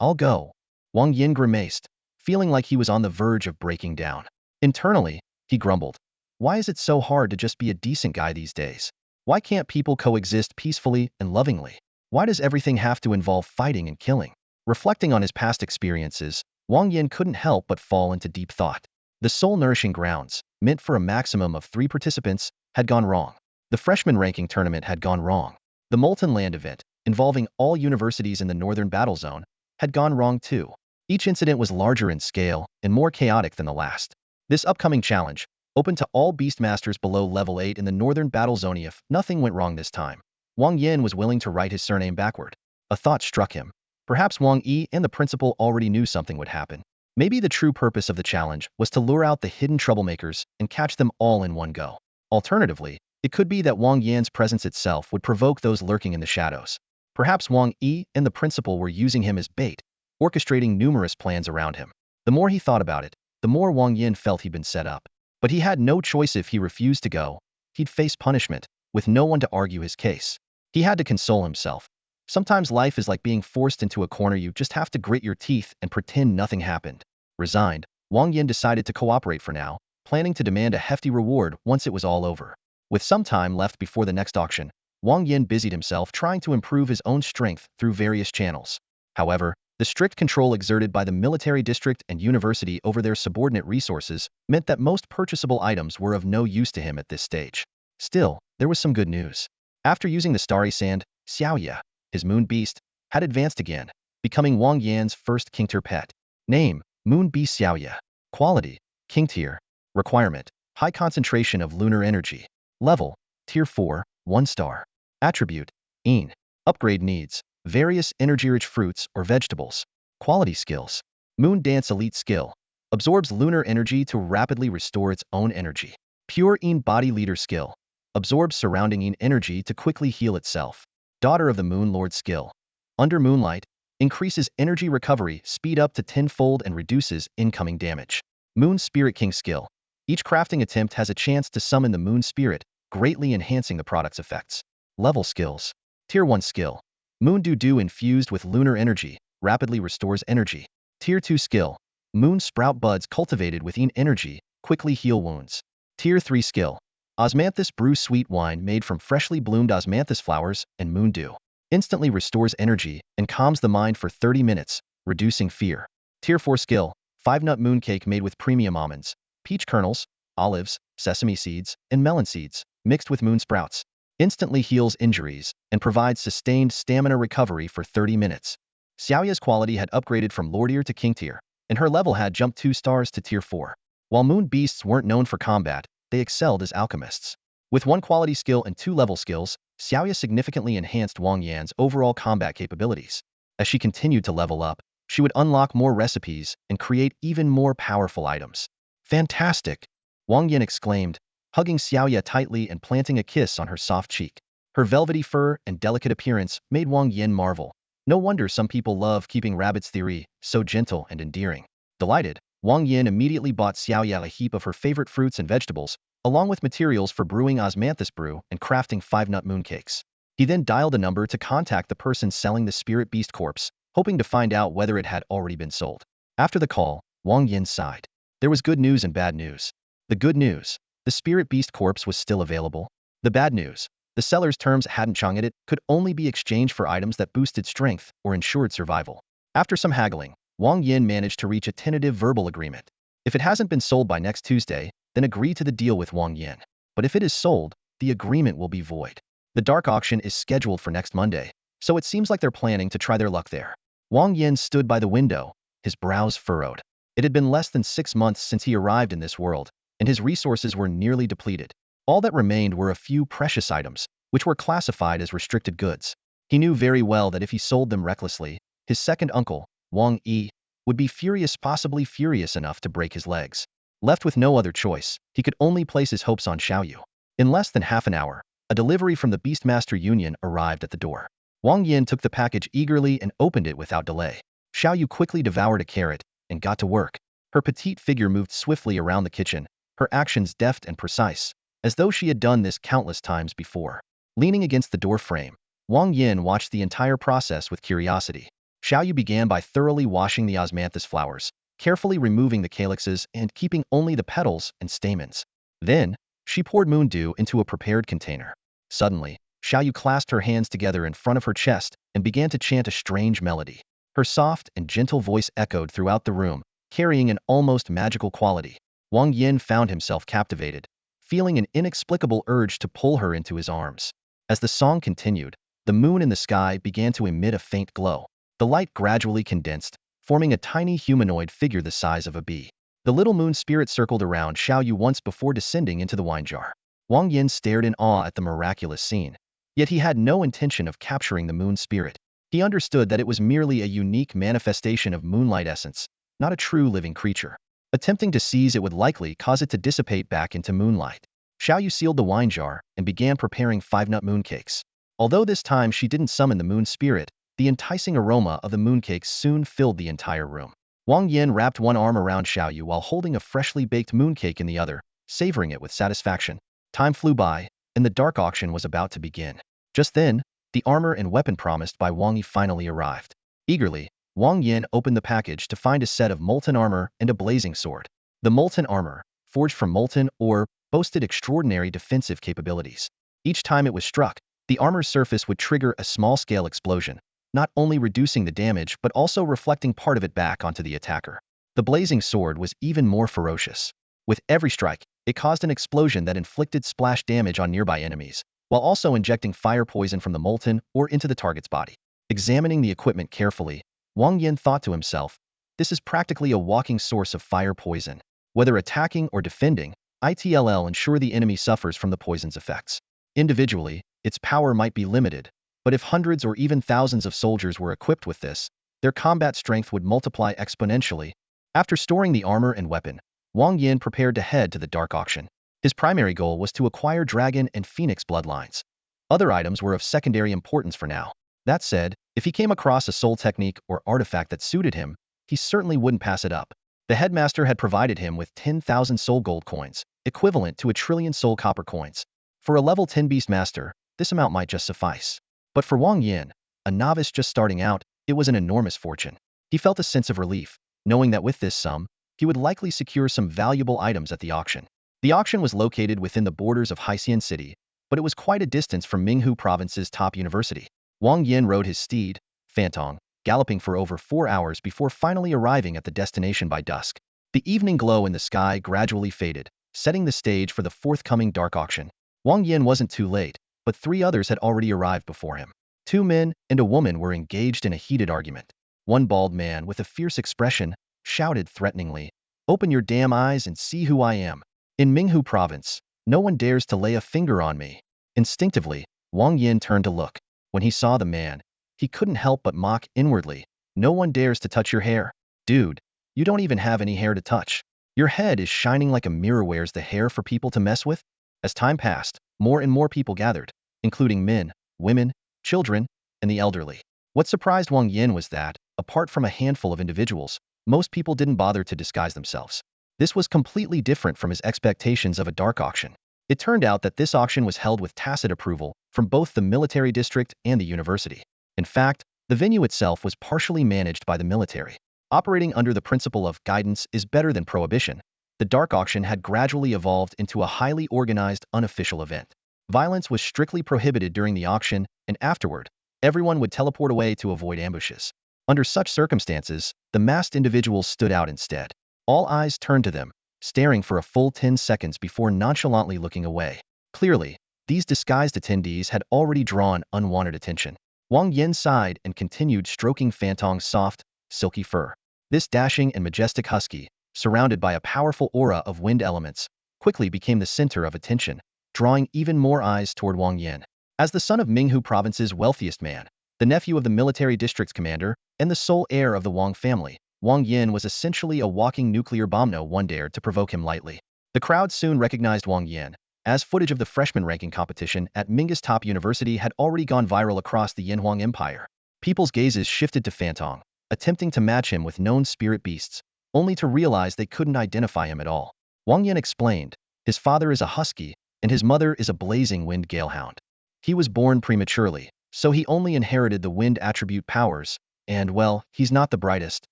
A: I'll go. Wang Yan grimaced, feeling like he was on the verge of breaking down. Internally, he grumbled. Why is it so hard to just be a decent guy these days? Why can't people coexist peacefully and lovingly? Why does everything have to involve fighting and killing? Reflecting on his past experiences, Wang Yan couldn't help but fall into deep thought. The soul-nourishing grounds, meant for a maximum of 3 participants, had gone wrong. The freshman ranking tournament had gone wrong. The Molten Land event, involving all universities in the Northern Battle Zone, had gone wrong too. Each incident was larger in scale and more chaotic than the last. This upcoming challenge, open to all Beastmasters below level 8 in the Northern Battle Zone if nothing went wrong this time. Wang Yan was willing to write his surname backward. A thought struck him. Perhaps Wang Yi and the principal already knew something would happen. Maybe the true purpose of the challenge was to lure out the hidden troublemakers and catch them all in one go. Alternatively, it could be that Wang Yan's presence itself would provoke those lurking in the shadows. Perhaps Wang Yi and the principal were using him as bait, orchestrating numerous plans around him. The more he thought about it, the more Wang Yan felt he'd been set up. But he had no choice. If he refused to go, he'd face punishment, with no one to argue his case. He had to console himself. Sometimes life is like being forced into a corner. You just have to grit your teeth and pretend nothing happened. Resigned, Wang Yan decided to cooperate for now, planning to demand a hefty reward once it was all over. With some time left before the next auction, Wang Yan busied himself trying to improve his own strength through various channels. However, the strict control exerted by the military district and university over their subordinate resources meant that most purchasable items were of no use to him at this stage. Still, there was some good news. After using the starry sand, Xiaoqing, his moon beast, had advanced again, becoming Wang Yan's first king tier pet. Name, Moon Beast Xiaoqing. Quality, king tier. Requirement, high concentration of lunar energy. Level, tier 4, 1 star. Attribute, Een. Upgrade needs, various energy-rich fruits or vegetables. Quality skills, Moon Dance Elite Skill. Absorbs lunar energy to rapidly restore its own energy. Pure Een Body Leader Skill. Absorbs surrounding Een energy to quickly heal itself. Daughter of the Moon Lord Skill. Under moonlight, increases energy recovery speed up to 10-fold and reduces incoming damage. Moon Spirit King Skill. Each crafting attempt has a chance to summon the Moon Spirit, greatly enhancing the product's effects. Level skills. Tier 1 skill. Moon Doo infused with lunar energy, rapidly restores energy. Tier 2 skill. Moon Sprout Buds cultivated with Een energy, quickly heal wounds. Tier 3 skill. Osmanthus Brew Sweet Wine made from freshly bloomed osmanthus flowers and moon dew. Instantly restores energy and calms the mind for 30 minutes, reducing fear. Tier 4 skill. 5-nut mooncake made with premium almonds, peach kernels, olives, sesame seeds, and melon seeds, mixed with moon sprouts. Instantly heals injuries and provides sustained stamina recovery for 30 minutes. Xiaoya's quality had upgraded from Lord Tier to King Tier, and her level had jumped 2 stars to Tier 4. While moon beasts weren't known for combat, they excelled as alchemists. With 1 quality skill and 2 level skills, Xiaoya significantly enhanced Wang Yan's overall combat capabilities. As she continued to level up, she would unlock more recipes and create even more powerful items. Fantastic! Wang Yan exclaimed, hugging Xiaoya tightly and planting a kiss on her soft cheek. Her velvety fur and delicate appearance made Wang Yan marvel. No wonder some people love keeping rabbits theory, so gentle and endearing. Delighted, Wang Yan immediately bought Xiaoqing a heap of her favorite fruits and vegetables, along with materials for brewing osmanthus brew and crafting 5-nut mooncakes. He then dialed a number to contact the person selling the spirit beast corpse, hoping to find out whether it had already been sold. After the call, Wang Yan sighed. There was good news and bad news. The good news: the spirit beast corpse was still available. The bad news: the seller's terms hadn't changed. It could only be exchanged for items that boosted strength or ensured survival. After some haggling, Wang Yan managed to reach a tentative verbal agreement. If it hasn't been sold by next Tuesday, then agree to the deal with Wang Yan. But if it is sold, the agreement will be void. The dark auction is scheduled for next Monday, so it seems like they're planning to try their luck there. Wang Yan stood by the window, his brows furrowed. It had been less than 6 months since he arrived in this world, and his resources were nearly depleted. All that remained were a few precious items, which were classified as restricted goods. He knew very well that if he sold them recklessly, his second uncle, Wang Yi, would be furious, possibly furious enough to break his legs. Left with no other choice, he could only place his hopes on Xiaoyu. In less than half an hour, a delivery from the Beastmaster Union arrived at the door. Wang Yan took the package eagerly and opened it without delay. Xiaoyu quickly devoured a carrot and got to work. Her petite figure moved swiftly around the kitchen, her actions deft and precise, as though she had done this countless times before. Leaning against the door frame, Wang Yan watched the entire process with curiosity. Xiaoyu began by thoroughly washing the osmanthus flowers, carefully removing the calyxes and keeping only the petals and stamens. Then, she poured moon dew into a prepared container. Suddenly, Xiaoyu clasped her hands together in front of her chest and began to chant a strange melody. Her soft and gentle voice echoed throughout the room, carrying an almost magical quality. Wang Yan found himself captivated, feeling an inexplicable urge to pull her into his arms. As the song continued, the moon in the sky began to emit a faint glow. The light gradually condensed, forming a tiny humanoid figure the size of a bee. The little moon spirit circled around Xiaoyu once before descending into the wine jar. Wang Yan stared in awe at the miraculous scene. Yet he had no intention of capturing the moon spirit. He understood that it was merely a unique manifestation of moonlight essence, not a true living creature. Attempting to seize it would likely cause it to dissipate back into moonlight. Xiaoyu sealed the wine jar and began preparing 5-nut mooncakes. Although this time she didn't summon the moon spirit, the enticing aroma of the mooncakes soon filled the entire room. Wang Yan wrapped one arm around Xiaoyu while holding a freshly baked mooncake in the other, savoring it with satisfaction. Time flew by, and the dark auction was about to begin. Just then, the armor and weapon promised by Wang Yi finally arrived. Eagerly, Wang Yan opened the package to find a set of molten armor and a blazing sword. The molten armor, forged from molten ore, boasted extraordinary defensive capabilities. Each time it was struck, the armor's surface would trigger a small-scale explosion, not only reducing the damage but also reflecting part of it back onto the attacker. The blazing sword was even more ferocious. With every strike, it caused an explosion that inflicted splash damage on nearby enemies, while also injecting fire poison from the molten ore into the target's body. Examining the equipment carefully, Wang Yan thought to himself, this is practically a walking source of fire poison. Whether attacking or defending, it'll ensure the enemy suffers from the poison's effects. Individually, its power might be limited, but if hundreds or even thousands of soldiers were equipped with this, their combat strength would multiply exponentially. After storing the armor and weapon, Wang Yan prepared to head to the dark auction. His primary goal was to acquire dragon and phoenix bloodlines. Other items were of secondary importance for now. That said, if he came across a soul technique or artifact that suited him, he certainly wouldn't pass it up. The headmaster had provided him with 10,000 soul gold coins, equivalent to 1 trillion soul copper coins. For a level 10 beastmaster, this amount might just suffice. But for Wang Yan, a novice just starting out, it was an enormous fortune. He felt a sense of relief, knowing that with this sum, he would likely secure some valuable items at the auction. The auction was located within the borders of Haixian City, but it was quite a distance from Minghu Province's top university. Wang Yan rode his steed, Fantong, galloping for over 4 hours before finally arriving at the destination by dusk. The evening glow in the sky gradually faded, setting the stage for the forthcoming dark auction. Wang Yan wasn't too late, but 3 others had already arrived before him. 2 men and a woman were engaged in a heated argument. One bald man with a fierce expression shouted threateningly, "Open your damn eyes and see who I am. In Minghu Province, no one dares to lay a finger on me." Instinctively, Wang Yan turned to look. When he saw the man, he couldn't help but mock inwardly, "No one dares to touch your hair. Dude, you don't even have any hair to touch. Your head is shining like a mirror. Where's the hair for people to mess with?" As time passed, more and more people gathered. including men, women, children, and the elderly. What surprised Wang Yan was that, apart from a handful of individuals, most people didn't bother to disguise themselves. This was completely different from his expectations of a dark auction. It turned out that this auction was held with tacit approval from both the military district and the university. In fact, the venue itself was partially managed by the military. Operating under the principle of guidance is better than prohibition, the dark auction had gradually evolved into a highly organized, unofficial event. Violence was strictly prohibited during the auction, and afterward, everyone would teleport away to avoid ambushes. Under such circumstances, the masked individuals stood out instead. All eyes turned to them, staring for a full 10 seconds before nonchalantly looking away. Clearly, these disguised attendees had already drawn unwanted attention. Wang Yan sighed and continued stroking Fantong's soft, silky fur. This dashing and majestic husky, surrounded by a powerful aura of wind elements, quickly became the center of attention, drawing even more eyes toward Wang Yan. As the son of Minghu Province's wealthiest man, the nephew of the military district's commander, and the sole heir of the Wang family, Wang Yan was essentially a walking nuclear bomb. No one dared to provoke him lightly. The crowd soon recognized Wang Yan, as footage of the freshman ranking competition at Minghu's top university had already gone viral across the Yanhuang Empire. People's gazes shifted to Fantong, attempting to match him with known spirit beasts, only to realize they couldn't identify him at all. Wang Yan explained, his father is a husky, and his mother is a blazing wind galehound. He was born prematurely, so he only inherited the wind attribute powers, and well, he's not the brightest.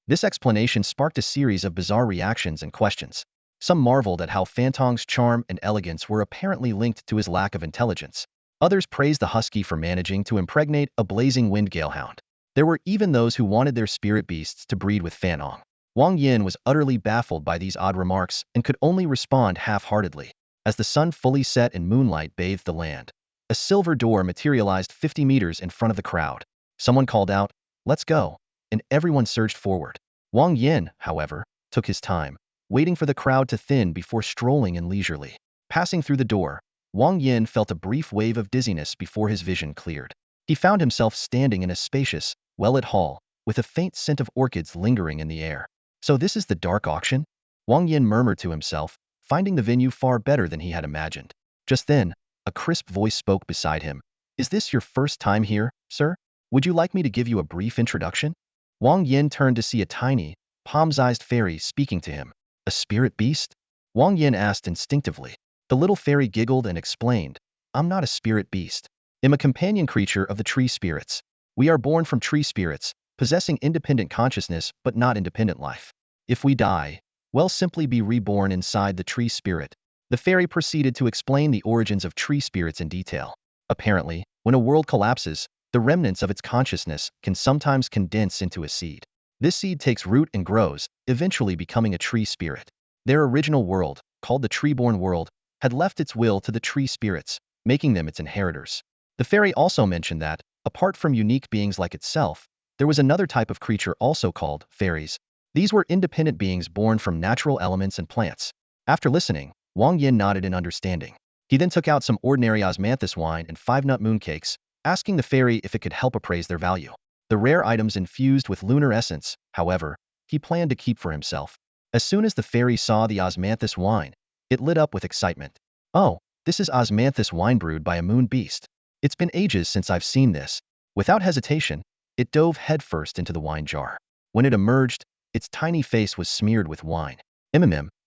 A: This explanation sparked a series of bizarre reactions and questions. Some marveled at how Fantong's charm and elegance were apparently linked to his lack of intelligence. Others praised the husky for managing to impregnate a blazing wind galehound. There were even those who wanted their spirit beasts to breed with Fantong. Wang Yan was utterly baffled by these odd remarks and could only respond half-heartedly. As the sun fully set and moonlight bathed the land, a silver door materialized 50 meters in front of the crowd. Someone called out, "Let's go," and everyone surged forward. Wang Yan, however, took his time, waiting for the crowd to thin before strolling in leisurely. Passing through the door, Wang Yan felt a brief wave of dizziness before his vision cleared. He found himself standing in a spacious, well-lit hall, with a faint scent of orchids lingering in the air. So this is the dark auction? Wang Yan murmured to himself, finding the venue far better than he had imagined. Just then, a crisp voice spoke beside him. "Is this your first time here, sir? Would you like me to give you a brief introduction?" Wang Yan turned to see a tiny, palm-sized fairy speaking to him. "A spirit beast?" Wang Yan asked instinctively. The little fairy giggled and explained, "I'm not a spirit beast. I'm a companion creature of the tree spirits. We are born from tree spirits, possessing independent consciousness but not independent life. If we die, we'll simply be reborn inside the tree spirit." The fairy proceeded to explain the origins of tree spirits in detail. Apparently, when a world collapses, the remnants of its consciousness can sometimes condense into a seed. This seed takes root and grows, eventually becoming a tree spirit. Their original world, called the tree-born world, had left its will to the tree spirits, making them its inheritors. The fairy also mentioned that, apart from unique beings like itself, there was another type of creature also called fairies. These were independent beings born from natural elements and plants. After listening, Wang Yan nodded in understanding. He then took out some ordinary osmanthus wine and 5-nut mooncakes, asking the fairy if it could help appraise their value. The rare items infused with lunar essence, however, he planned to keep for himself. As soon as the fairy saw the osmanthus wine, it lit up with excitement. "Oh, this is osmanthus wine brewed by a moon beast. It's been ages since I've seen this." Without hesitation, it dove headfirst into the wine jar. When it emerged, its tiny face was smeared with wine.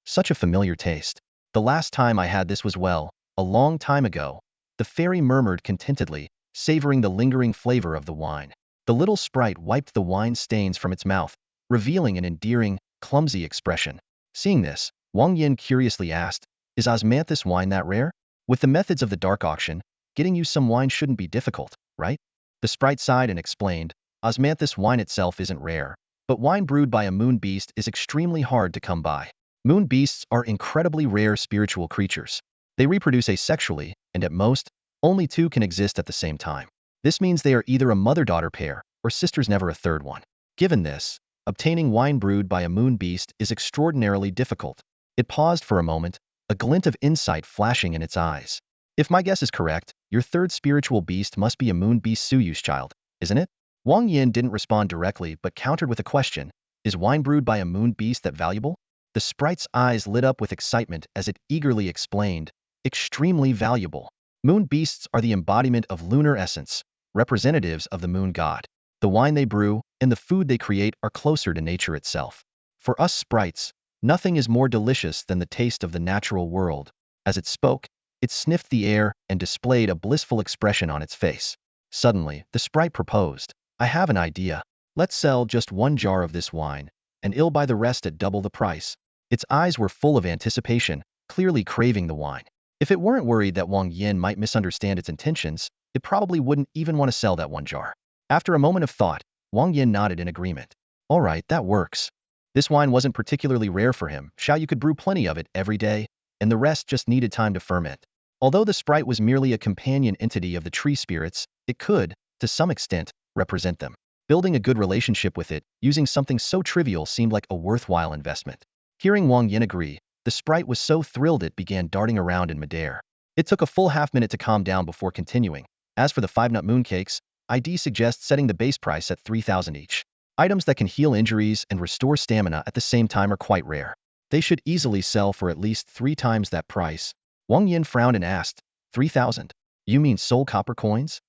A: Such a familiar taste. "The last time I had this was a long time ago," the fairy murmured contentedly, savoring the lingering flavor of the wine. The little sprite wiped the wine stains from its mouth, revealing an endearing, clumsy expression. Seeing this, Wang Yan curiously asked, "Is osmanthus wine that rare? With the methods of the dark auction, getting you some wine shouldn't be difficult, right?" The sprite sighed and explained, "Osmanthus wine itself isn't rare, but wine brewed by a moon beast is extremely hard to come by. Moon beasts are incredibly rare spiritual creatures. They reproduce asexually, and at most, only two can exist at the same time. This means they are either a mother-daughter pair, or sisters, never a third one. Given this, obtaining wine brewed by a moon beast is extraordinarily difficult." It paused for a moment, a glint of insight flashing in its eyes. "If my guess is correct, your third spiritual beast must be a moon beast Suyu's child, isn't it?" Wang Yan didn't respond directly but countered with a question, "Is wine brewed by a moon beast that valuable?" The sprite's eyes lit up with excitement as it eagerly explained, "Extremely valuable. Moon beasts are the embodiment of lunar essence, representatives of the moon god. The wine they brew and the food they create are closer to nature itself. For us sprites, nothing is more delicious than the taste of the natural world. As it spoke, it sniffed the air and displayed a blissful expression on its face. Suddenly, the sprite proposed, "I have an idea. Let's sell just one jar of this wine, and I'll buy the rest at double the price." Its eyes were full of anticipation, clearly craving the wine. If it weren't worried that Wang Yan might misunderstand its intentions, it probably wouldn't even want to sell that one jar. After a moment of thought, Wang Yan nodded in agreement. All right, that works. This wine wasn't particularly rare for him. Xiaoyu could brew plenty of it every day, and the rest just needed time to ferment. Although the sprite was merely a companion entity of the tree spirits, it could, to some extent, represent them. Building a good relationship with it, using something so trivial seemed like a worthwhile investment. Hearing Wang Yan agree, the sprite was so thrilled it began darting around in midair. It took a full half-minute to calm down before continuing. As for the 5-nut mooncakes, ID suggests setting the base price at 3,000 each. Items that can heal injuries and restore stamina at the same time are quite rare. They should easily sell for at least 3 times that price. Wang Yan frowned and asked, 3,000? You mean soul copper coins?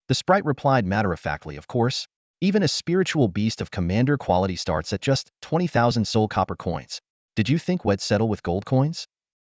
A: The sprite replied matter-of-factly, of course. Even a spiritual beast of commander quality starts at just 20,000 soul copper coins. Did you think we'd settle with gold coins?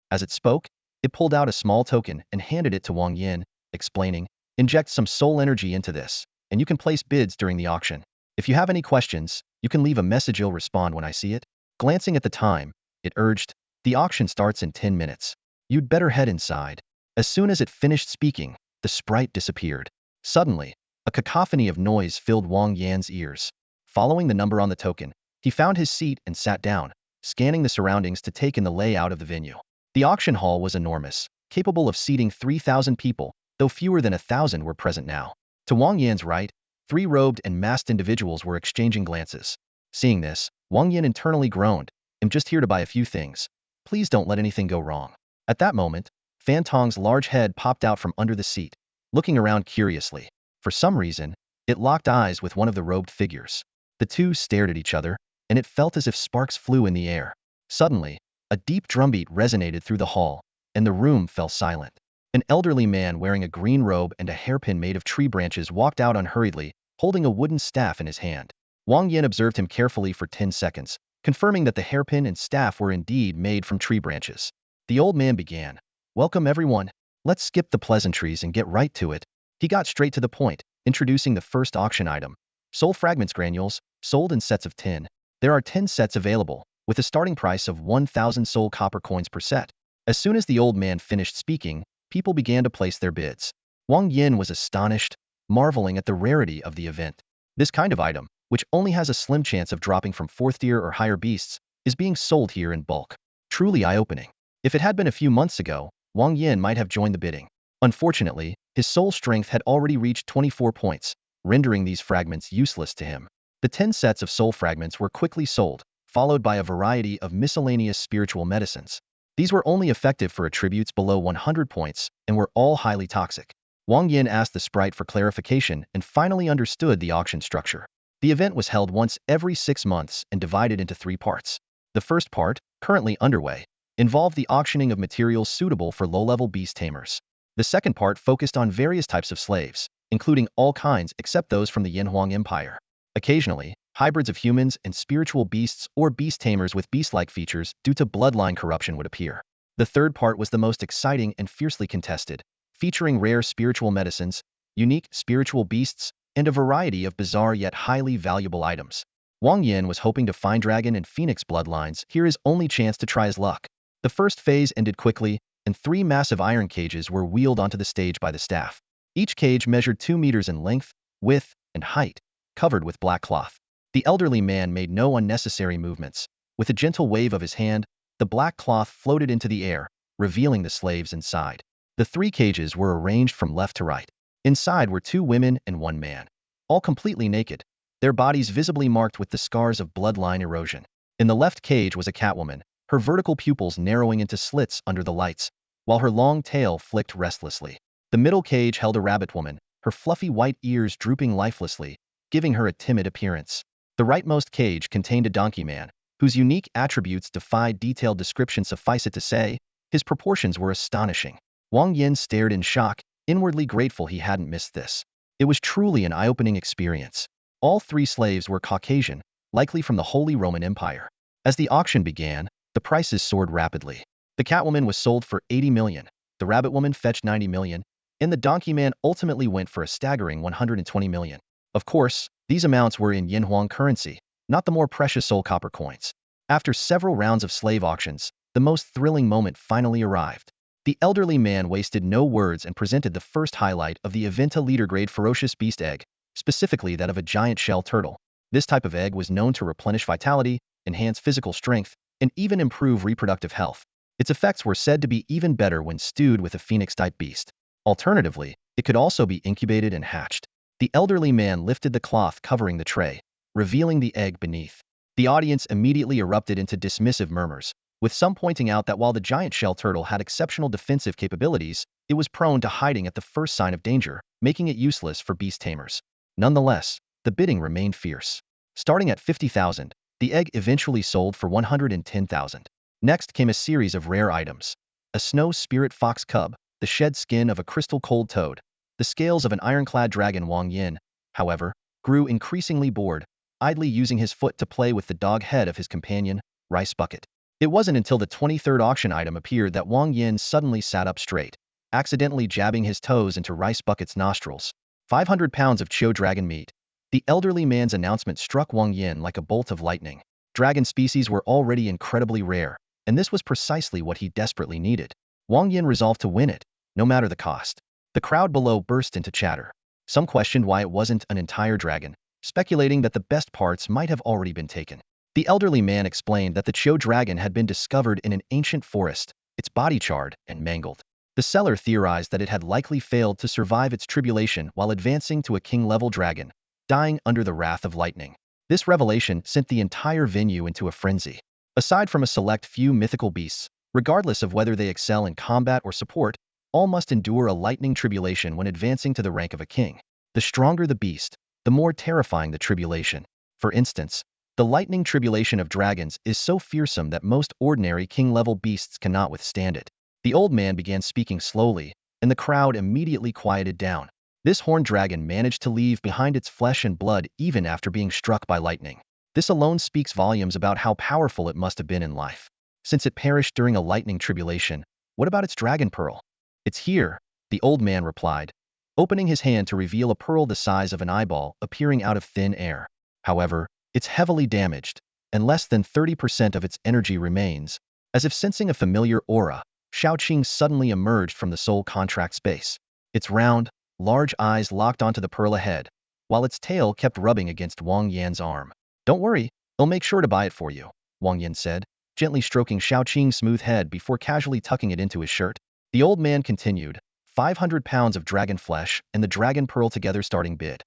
A: As it spoke, it pulled out a small token and handed it to Wang Yan, explaining, inject some soul energy into this, and you can place bids during the auction. If you have any questions, you can leave a message. I'll respond when I see it. Glancing at the time, it urged, the auction starts in 10 minutes. You'd better head inside. As soon as it finished speaking, the sprite disappeared. Suddenly, a cacophony of noise filled Wang Yan's ears. Following the number on the token, he found his seat and sat down, scanning the surroundings to take in the layout of the venue. The auction hall was enormous, capable of seating 3,000 people, though fewer than 1,000 were present now. To Wang Yan's right, 3 robed and masked individuals were exchanging glances. Seeing this, Wang Yan internally groaned, I'm just here to buy a few things. Please don't let anything go wrong. At that moment, Fan Tong's large head popped out from under the seat, looking around curiously. For some reason, it locked eyes with one of the robed figures. The two stared at each other, and it felt as if sparks flew in the air. Suddenly, a deep drumbeat resonated through the hall, and the room fell silent. An elderly man wearing a green robe and a hairpin made of tree branches walked out unhurriedly, holding a wooden staff in his hand. Wang Yan observed him carefully for 10 seconds, confirming that the hairpin and staff were indeed made from tree branches. The old man began, Welcome everyone. Let's skip the pleasantries and get right to it. He got straight to the point, introducing the first auction item. Soul fragments granules, sold in sets of 10. There are 10 sets available, with a starting price of 1,000 soul copper coins per set. As soon as the old man finished speaking, people began to place their bids. Wang Yan was astonished, marveling at the rarity of the event. This kind of item, which only has a slim chance of dropping from 4th tier or higher beasts, is being sold here in bulk. Truly eye-opening. If it had been a few months ago, Wang Yan might have joined the bidding. Unfortunately, his soul strength had already reached 24 points, rendering these fragments useless to him. The 10 sets of soul fragments were quickly sold, followed by a variety of miscellaneous spiritual medicines. These were only effective for attributes below 100 points and were all highly toxic. Wang Yan asked the sprite for clarification and finally understood the auction structure. The event was held once every 6 months and divided into 3 parts. The first part, currently underway, involved the auctioning of materials suitable for low-level beast tamers. The second part focused on various types of slaves, including all kinds except those from the Yanhuang Empire. Occasionally, hybrids of humans and spiritual beasts or beast tamers with beast-like features due to bloodline corruption would appear. The third part was the most exciting and fiercely contested, featuring rare spiritual medicines, unique spiritual beasts, and a variety of bizarre yet highly valuable items. Wang Yan was hoping to find dragon and phoenix bloodlines here, his only chance to try his luck. The first phase ended quickly, and 3 massive iron cages were wheeled onto the stage by the staff. Each cage measured 2 meters in length, width, and height, covered with black cloth. The elderly man made no unnecessary movements. With a gentle wave of his hand, the black cloth floated into the air, revealing the slaves inside. The 3 cages were arranged from left to right. Inside were 2 women and 1 man, all completely naked, their bodies visibly marked with the scars of bloodline erosion. In the left cage was a catwoman, her vertical pupils narrowing into slits under the lights, while her long tail flicked restlessly. The middle cage held a rabbit woman, her fluffy white ears drooping lifelessly, giving her a timid appearance. The rightmost cage contained a donkey man, whose unique attributes defied detailed description. Suffice it to say, his proportions were astonishing. Wang Yan stared in shock, inwardly grateful he hadn't missed this. It was truly an eye-opening experience. All 3 slaves were Caucasian, likely from the Holy Roman Empire. As the auction began, the prices soared rapidly. The Catwoman was sold for 80 million, the Rabbit Woman fetched 90 million, and the Donkey Man ultimately went for a staggering 120 million. Of course, these amounts were in Yinhuang currency, not the more precious soul copper coins. After several rounds of slave auctions, the most thrilling moment finally arrived. The elderly man wasted no words and presented the first highlight of the Eventa leader-grade ferocious beast egg, specifically that of a giant shell turtle. This type of egg was known to replenish vitality, enhance physical strength, and even improve reproductive health. Its effects were said to be even better when stewed with a phoenix-type beast. Alternatively, it could also be incubated and hatched. The elderly man lifted the cloth covering the tray, revealing the egg beneath. The audience immediately erupted into dismissive murmurs, with some pointing out that while the giant shell turtle had exceptional defensive capabilities, it was prone to hiding at the first sign of danger, making it useless for beast tamers. Nonetheless, the bidding remained fierce. Starting at 50,000, the egg eventually sold for 110,000. Next came a series of rare items. A snow spirit fox cub, the shed skin of a crystal-cold toad, the scales of an ironclad dragon. Wang Yan, however, grew increasingly bored, idly using his foot to play with the dog head of his companion, Rice Bucket. It wasn't until the 23rd auction item appeared that Wang Yan suddenly sat up straight, accidentally jabbing his toes into Rice Bucket's nostrils. 500 pounds of Cho dragon meat. The elderly man's announcement struck Wang Yan like a bolt of lightning. Dragon species were already incredibly rare, and this was precisely what he desperately needed. Wang Yan resolved to win it, no matter the cost. The crowd below burst into chatter. Some questioned why it wasn't an entire dragon, speculating that the best parts might have already been taken. The elderly man explained that the Cho dragon had been discovered in an ancient forest, its body charred and mangled. The seller theorized that it had likely failed to survive its tribulation while advancing to a king-level dragon, dying under the wrath of lightning. This revelation sent the entire venue into a frenzy. Aside from a select few mythical beasts, regardless of whether they excel in combat or support, all must endure a lightning tribulation when advancing to the rank of a king. The stronger the beast, the more terrifying the tribulation. For instance, the lightning tribulation of dragons is so fearsome that most ordinary king-level beasts cannot withstand it. The old man began speaking slowly, and the crowd immediately quieted down. This horned dragon managed to leave behind its flesh and blood even after being struck by lightning. This alone speaks volumes about how powerful it must have been in life. Since it perished during a lightning tribulation, what about its dragon pearl? It's here, the old man replied, opening his hand to reveal a pearl the size of an eyeball appearing out of thin air. However, it's heavily damaged, and less than 30% of its energy remains. As if sensing a familiar aura, Xiaoqing suddenly emerged from the soul contract space. Its round, large eyes locked onto the pearl ahead, while its tail kept rubbing against Wang Yan's arm. Don't worry, I'll make sure to buy it for you, Wang Yan said, gently stroking Xiaoqing's smooth head before casually tucking it into his shirt. The old man continued, 500 pounds of dragon flesh and the dragon pearl together starting bid.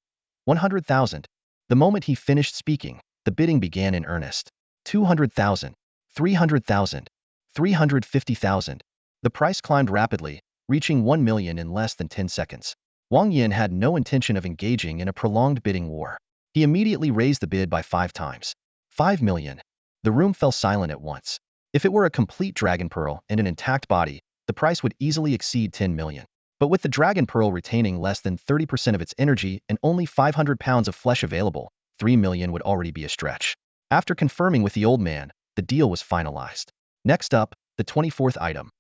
A: 100,000. The moment he finished speaking, the bidding began in earnest. 200,000. 300,000. 350,000. The price climbed rapidly, reaching 1 million in less than 10 seconds. Wang Yan had no intention of engaging in a prolonged bidding war. He immediately raised the bid by 5 times. 5 million. The room fell silent at once. If it were a complete dragon pearl and an intact body, the price would easily exceed 10 million. But with the dragon pearl retaining less than 30% of its energy and only 500 pounds of flesh available, 3 million would already be a stretch. After confirming with the old man, the deal was finalized. Next up, the 24th item.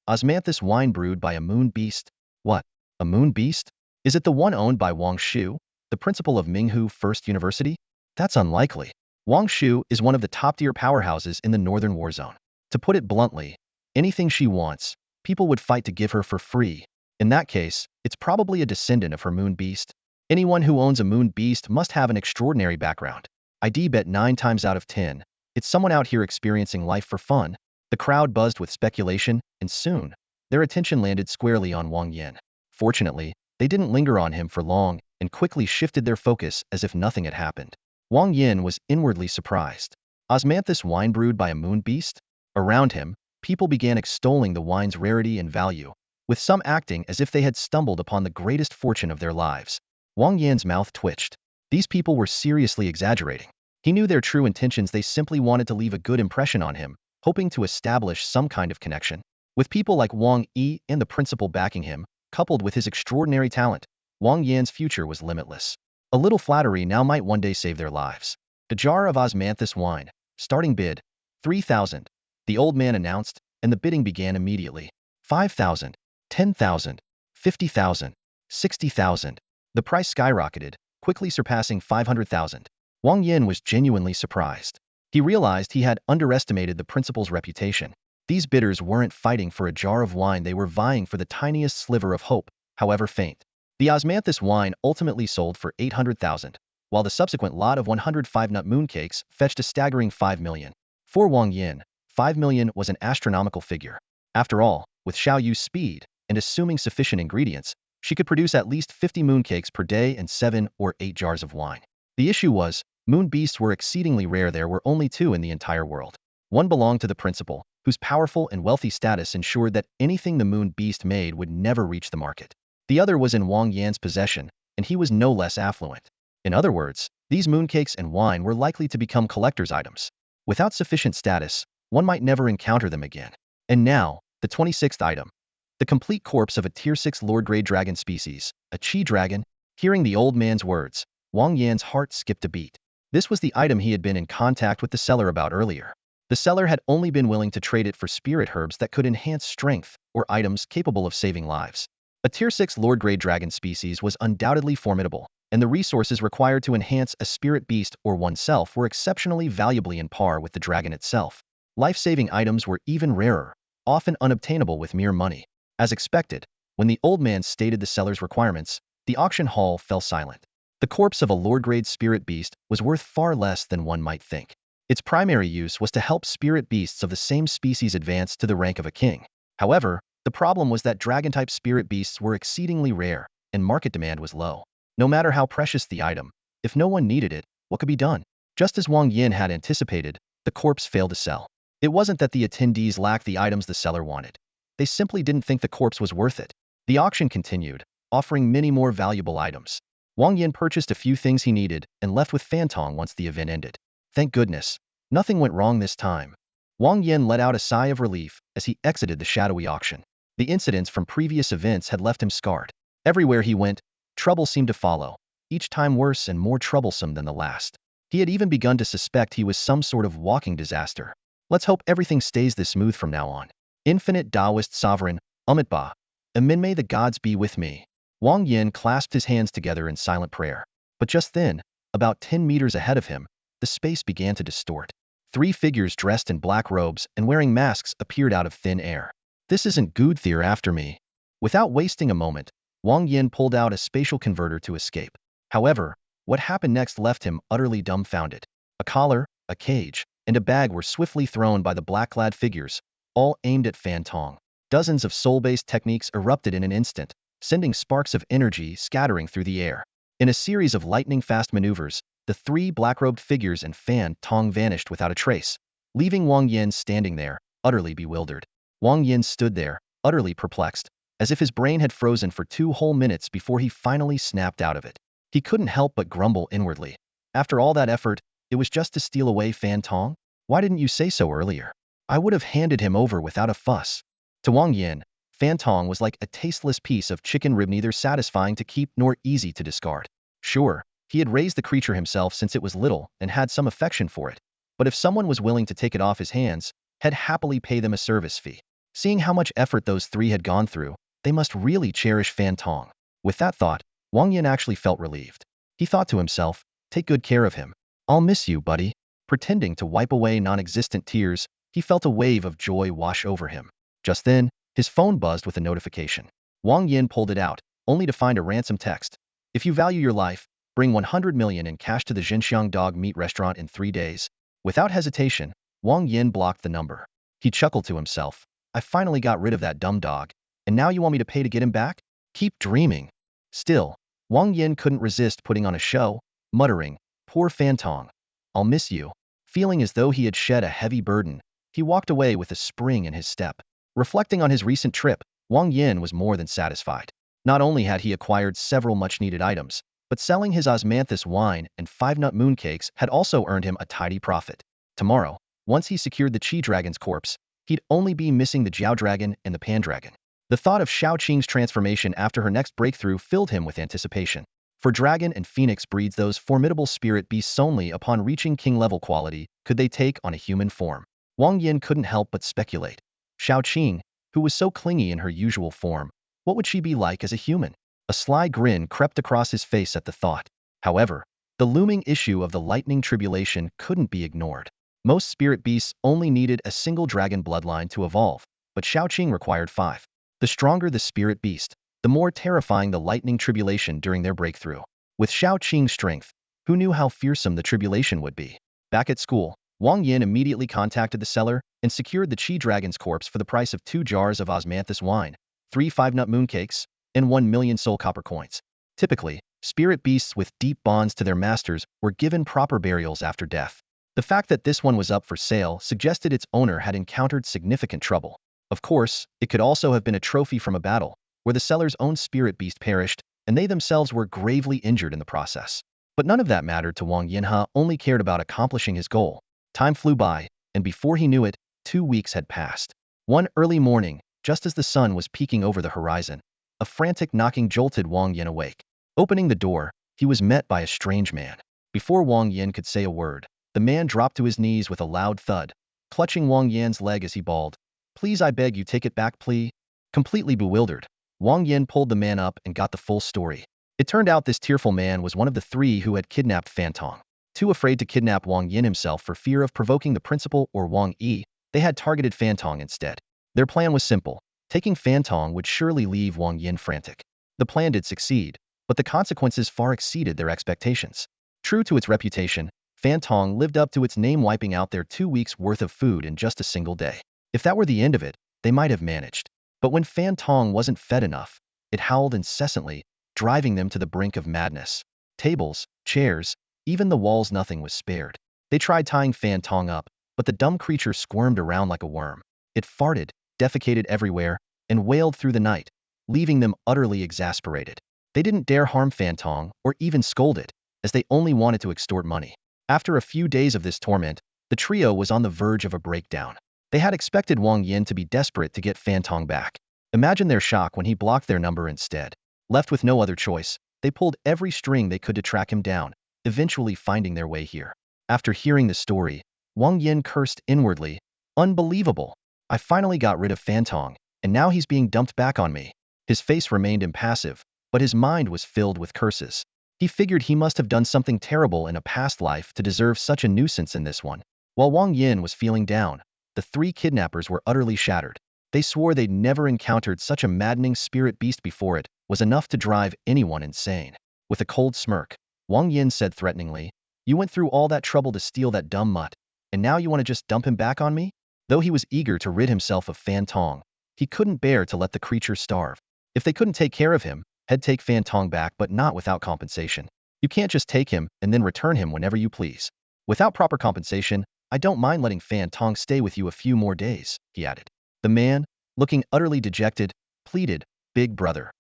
A: Osmanthus wine brewed by a moon beast. What? A moon beast? Is it the one owned by Wang Shu, the principal of Minghu First University? That's unlikely. Wang Shu is one of the top-tier powerhouses in the Northern War Zone. To put it bluntly, anything she wants, people would fight to give her for free. In that case, it's probably a descendant of her moon beast. Anyone who owns a moon beast must have an extraordinary background. I'd bet 9 times out of 10, it's someone out here experiencing life for fun. The crowd buzzed with speculation, and soon, their attention landed squarely on Wang Yan. Fortunately, they didn't linger on him for long and quickly shifted their focus as if nothing had happened. Wang Yan was inwardly surprised. Osmanthus wine brewed by a moon beast? Around him, people began extolling the wine's rarity and value, with some acting as if they had stumbled upon the greatest fortune of their lives. Wang Yan's mouth twitched. These people were seriously exaggerating. He knew their true intentions. They simply wanted to leave a good impression on him, hoping to establish some kind of connection. With people like Wang Yi and the principal backing him, Coupled with his extraordinary talent, Wang Yan's future was limitless. A little flattery now might one day save their lives. A jar of osmanthus wine. Starting bid, 3,000. The old man announced, and the bidding began immediately. 5,000, 10,000, 50,000, 60,000. The price skyrocketed, quickly surpassing 500,000. Wang Yan was genuinely surprised. He realized he had underestimated the principal's reputation. These bidders weren't fighting for a jar of wine, they were vying for the tiniest sliver of hope, however faint. The osmanthus wine ultimately sold for 800,000, while the subsequent lot of 105-nut mooncakes fetched a staggering 5 million. For Wang Yan, 5 million was an astronomical figure. After all, with Xiaoyu's speed, and assuming sufficient ingredients, she could produce at least 50 mooncakes per day and 7 or 8 jars of wine. The issue was, moon beasts were exceedingly rare. There were only 2 in the entire world. One belonged to the principal, whose powerful and wealthy status ensured that anything the moon beast made would never reach the market. The other was in Wang Yan's possession, and he was no less affluent. In other words, these mooncakes and wine were likely to become collector's items. Without sufficient status, one might never encounter them again. And now, the 26th item. The complete corpse of a Tier 6 Lord-grade dragon species, a chi dragon. Hearing the old man's words, Wang Yan's heart skipped a beat. This was the item he had been in contact with the seller about earlier. The seller had only been willing to trade it for spirit herbs that could enhance strength, or items capable of saving lives. A Tier 6 Lord-grade dragon species was undoubtedly formidable, and the resources required to enhance a spirit beast or oneself were exceptionally valuably in par with the dragon itself. Life-saving items were even rarer, often unobtainable with mere money. As expected, when the old man stated the seller's requirements, the auction hall fell silent. The corpse of a Lord-grade spirit beast was worth far less than one might think. Its primary use was to help spirit beasts of the same species advance to the rank of a king. However, the problem was that dragon-type spirit beasts were exceedingly rare, and market demand was low. No matter how precious the item, if no one needed it, what could be done? Just as Wang Yan had anticipated, the corpse failed to sell. It wasn't that the attendees lacked the items the seller wanted. They simply didn't think the corpse was worth it. The auction continued, offering many more valuable items. Wang Yan purchased a few things he needed and left with Fantong once the event ended. Thank goodness. Nothing went wrong this time. Wang Yan let out a sigh of relief as he exited the shadowy auction. The incidents from previous events had left him scarred. Everywhere he went, trouble seemed to follow, each time worse and more troublesome than the last. He had even begun to suspect he was some sort of walking disaster. Let's hope everything stays this smooth from now on. Infinite Taoist Sovereign, Amitabha, and may the gods be with me. Wang Yan clasped his hands together in silent prayer. But just then, about 10 meters ahead of him, the space began to distort. 3 figures dressed in black robes and wearing masks appeared out of thin air. This isn't good, they're after me. Without wasting a moment, Wang Yan pulled out a spatial converter to escape. However, what happened next left him utterly dumbfounded. A collar, a cage, and a bag were swiftly thrown by the black-clad figures, all aimed at Fantong. Dozens of soul-based techniques erupted in an instant, sending sparks of energy scattering through the air. In a series of lightning-fast maneuvers, the 3 black-robed figures and Fantong vanished without a trace, leaving Wang Yan standing there, utterly bewildered. Wang Yan stood there, utterly perplexed, as if his brain had frozen for 2 whole minutes before he finally snapped out of it. He couldn't help but grumble inwardly. After all that effort, it was just to steal away Fantong? Why didn't you say so earlier? I would have handed him over without a fuss. To Wang Yan, Fantong was like a tasteless piece of chicken rib, neither satisfying to keep nor easy to discard. Sure, he had raised the creature himself since it was little and had some affection for it, but if someone was willing to take it off his hands, he'd happily pay them a service fee. Seeing how much effort those 3 had gone through, they must really cherish Fantong. With that thought, Wang Yan actually felt relieved. He thought to himself, take good care of him. I'll miss you, buddy. Pretending to wipe away non-existent tears, he felt a wave of joy wash over him. Just then, his phone buzzed with a notification. Wang Yan pulled it out, only to find a ransom text. If you value your life, bring 100 million in cash to the Xinxiang dog meat restaurant in 3 days. Without hesitation, Wang Yan blocked the number. He chuckled to himself. I finally got rid of that dumb dog, and now you want me to pay to get him back? Keep dreaming. Still, Wang Yan couldn't resist putting on a show, muttering, poor Fantong. I'll miss you. Feeling as though he had shed a heavy burden, he walked away with a spring in his step. Reflecting on his recent trip, Wang Yan was more than satisfied. Not only had he acquired several much-needed items, but selling his osmanthus wine and 5-nut mooncakes had also earned him a tidy profit. Tomorrow, once he secured the Chi Dragon's corpse, he'd only be missing the Jiao Dragon and the Pan Dragon. The thought of Xiaoqing's transformation after her next breakthrough filled him with anticipation. For dragon and phoenix breeds those formidable spirit beasts only upon reaching king-level quality could they take on a human form. Wang Yan couldn't help but speculate. Xiaoqing, who was so clingy in her usual form, what would she be like as a human? A sly grin crept across his face at the thought. However, the looming issue of the lightning tribulation couldn't be ignored. Most spirit beasts only needed a single dragon bloodline to evolve, but Xiaoqing required 5. The stronger the spirit beast, the more terrifying the lightning tribulation during their breakthrough. With Xiaoqing's strength, who knew how fearsome the tribulation would be? Back at school, Wang Yan immediately contacted the seller and secured the Chi Dragon's corpse for the price of 2 jars of osmanthus wine, 3 5-nut mooncakes, and 1 million soul copper coins. Typically, spirit beasts with deep bonds to their masters were given proper burials after death. The fact that this one was up for sale suggested its owner had encountered significant trouble. Of course, it could also have been a trophy from a battle, where the seller's own spirit beast perished, and they themselves were gravely injured in the process. But none of that mattered to Wang Yan, only cared about accomplishing his goal. Time flew by, and before he knew it, 2 weeks had passed. One early morning, just as the sun was peeking over the horizon, a frantic knocking jolted Wang Yan awake. Opening the door, he was met by a strange man. Before Wang Yan could say a word, the man dropped to his knees with a loud thud, clutching Wang Yan's leg as he bawled, "Please, I beg you, take it back, please." Completely bewildered, Wang Yan pulled the man up and got the full story. It turned out this tearful man was one of the 3 who had kidnapped Fantong. Too afraid to kidnap Wang Yan himself for fear of provoking the principal or Wang Yi, they had targeted Fantong instead. Their plan was simple. Taking Fantong would surely leave Wang Yan frantic. The plan did succeed, but the consequences far exceeded their expectations. True to its reputation, Fantong lived up to its name, wiping out their 2 weeks' worth of food in just a single day. If that were the end of it, they might have managed. But when Fantong wasn't fed enough, it howled incessantly, driving them to the brink of madness. Tables, chairs, even the walls, nothing was spared. They tried tying Fantong up, but the dumb creature squirmed around like a worm. It farted, defecated everywhere, and wailed through the night, leaving them utterly exasperated. They didn't dare harm Fantong or even scold it, as they only wanted to extort money. After a few days of this torment, the trio was on the verge of a breakdown. They had expected Wang Yan to be desperate to get Fantong back. Imagine their shock when he blocked their number instead. Left with no other choice, they pulled every string they could to track him down, eventually finding their way here. After hearing the story, Wang Yan cursed inwardly. Unbelievable. I finally got rid of Fantong, and now he's being dumped back on me. His face remained impassive, but his mind was filled with curses. He figured he must have done something terrible in a past life to deserve such a nuisance in this one. While Wang Yan was feeling down, the 3 kidnappers were utterly shattered. They swore they'd never encountered such a maddening spirit beast before. It was enough to drive anyone insane. With a cold smirk, Wang Yan said threateningly, "You went through all that trouble to steal that dumb mutt, and now you want to just dump him back on me?" Though he was eager to rid himself of Fantong, he couldn't bear to let the creature starve. If they couldn't take care of him, he'd take Fantong back, but not without compensation. You can't just take him and then return him whenever you please. Without proper compensation, I don't mind letting Fantong stay with you a few more days, he added. The man, looking utterly dejected, pleaded, "Big brother,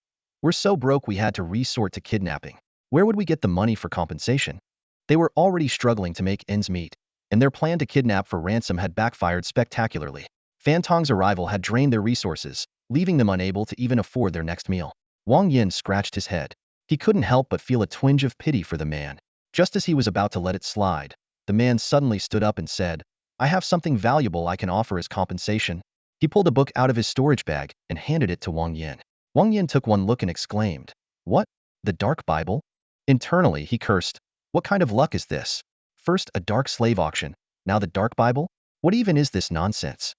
A: we're so broke we had to resort to kidnapping. Where would we get the money for compensation?" They were already struggling to make ends meet, and their plan to kidnap for ransom had backfired spectacularly. Fantong's arrival had drained their resources, leaving them unable to even afford their next meal. Wang Yan scratched his head. He couldn't help but feel a twinge of pity for the man. Just as he was about to let it slide, the man suddenly stood up and said, "I have something valuable I can offer as compensation." He pulled a book out of his storage bag and handed it to Wang Yan. Wang Yan took one look and exclaimed, "What? The Dark Bible?" Internally, he cursed, "What kind of luck is this? First a dark slave auction, now the Dark Bible? What even is this nonsense?"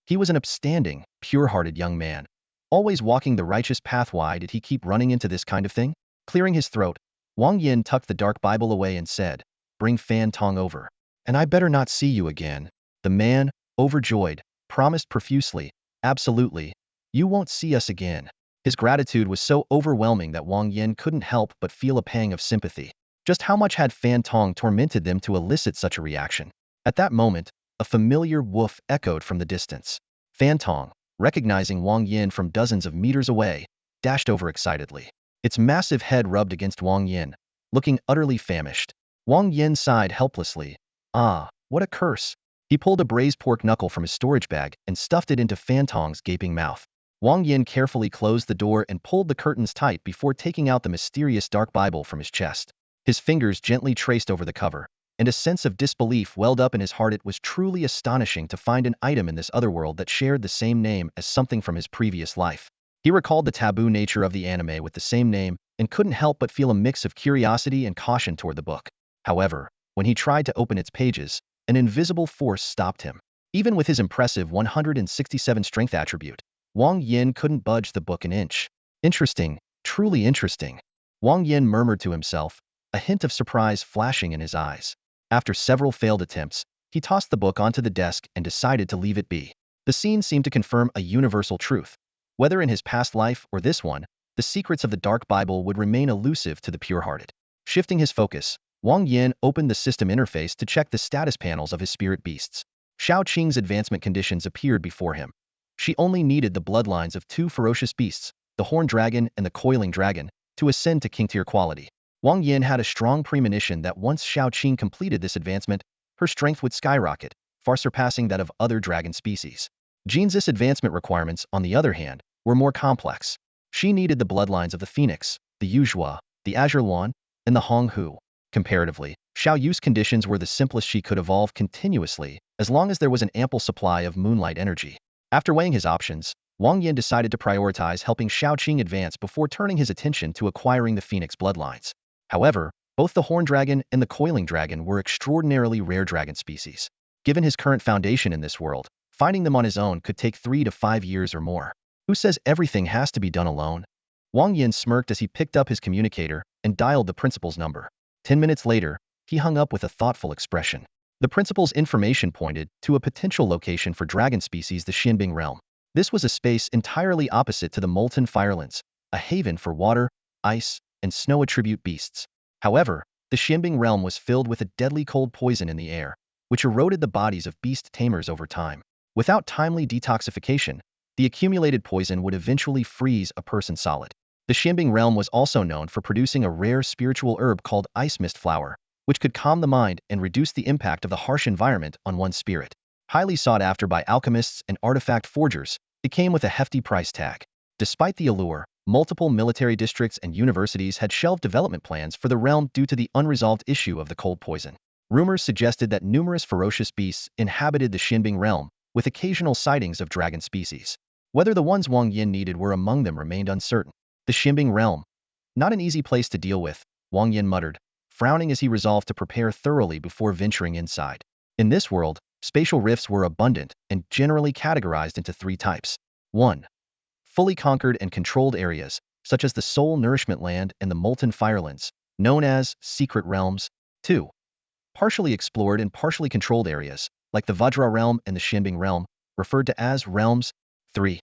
A: He was an upstanding, pure-hearted young man, always walking the righteous path. Why did he keep running into this kind of thing? Clearing his throat, Wang Yan tucked the Dark Bible away and said, "Bring Fantong over. And I better not see you again." The man, overjoyed, promised profusely, "Absolutely. You won't see us again." His gratitude was so overwhelming that Wang Yan couldn't help but feel a pang of sympathy. Just how much had Fantong tormented them to elicit such a reaction? At that moment, a familiar woof echoed from the distance. Fantong, recognizing Wang Yan from dozens of meters away, dashed over excitedly. Its massive head rubbed against Wang Yan, looking utterly famished. Wang Yan sighed helplessly. "Ah, what a curse." He pulled a braised pork knuckle from his storage bag and stuffed it into Fantong's gaping mouth. Wang Yan carefully closed the door and pulled the curtains tight before taking out the mysterious dark Bible from his chest. His fingers gently traced over the cover, and a sense of disbelief welled up in his heart. It was truly astonishing to find an item in this other world that shared the same name as something from his previous life. He recalled the taboo nature of the anime with the same name and couldn't help but feel a mix of curiosity and caution toward the book. However, when he tried to open its pages, an invisible force stopped him. Even with his impressive 167 strength attribute, Wang Yan couldn't budge the book an inch. Interesting, truly interesting. Wang Yan murmured to himself, a hint of surprise flashing in his eyes. After several failed attempts, he tossed the book onto the desk and decided to leave it be. The scene seemed to confirm a universal truth. Whether in his past life or this one, the secrets of the Dark Bible would remain elusive to the pure-hearted. Shifting his focus, Wang Yan opened the system interface to check the status panels of his spirit beasts. Xiaoqing's advancement conditions appeared before him. She only needed the bloodlines of two ferocious beasts, the Horned Dragon and the Coiling Dragon, to ascend to king-tier quality. Wang Yan had a strong premonition that once Xiaoqing completed this advancement, her strength would skyrocket, far surpassing that of other dragon species. Jin's advancement requirements, on the other hand, were more complex. She needed the bloodlines of the Phoenix, the Yuzhua, the Azure Luan, and the Honghu. Comparatively, Xiao Yu's conditions were the simplest. She could evolve continuously, as long as there was an ample supply of moonlight energy. After weighing his options, Wang Yan decided to prioritize helping Xiaoqing advance before turning his attention to acquiring the Phoenix bloodlines. However, both the Horned Dragon and the Coiling Dragon were extraordinarily rare dragon species. Given his current foundation in this world, finding them on his own could take 3 to 5 years or more. Who says everything has to be done alone? Wang Yan smirked as he picked up his communicator and dialed the principal's number. 10 minutes later, he hung up with a thoughtful expression. The principal's information pointed to a potential location for dragon species, the Xianbing realm. This was a space entirely opposite to the molten firelands, a haven for water, ice, and snow attribute beasts. However, the Xianbing realm was filled with a deadly cold poison in the air, which eroded the bodies of beast tamers over time. Without timely detoxification, the accumulated poison would eventually freeze a person solid. The Xianbing realm was also known for producing a rare spiritual herb called ice mist flower, which could calm the mind and reduce the impact of the harsh environment on one's spirit. Highly sought after by alchemists and artifact forgers, it came with a hefty price tag. Despite the allure, multiple military districts and universities had shelved development plans for the realm due to the unresolved issue of the cold poison. Rumors suggested that numerous ferocious beasts inhabited the Xianbing realm, with occasional sightings of dragon species. Whether the ones Wang Yan needed were among them remained uncertain. The Xianbing realm. Not an easy place to deal with, Wang Yan muttered, frowning as he resolved to prepare thoroughly before venturing inside. In this world, spatial rifts were abundant and generally categorized into 3 types. 1. Fully conquered and controlled areas, such as the Soul Nourishment Land and the Molten Firelands, known as secret realms. 2. Partially explored and partially controlled areas, like the Vajra realm and the Xianbing realm, referred to as realms. 3.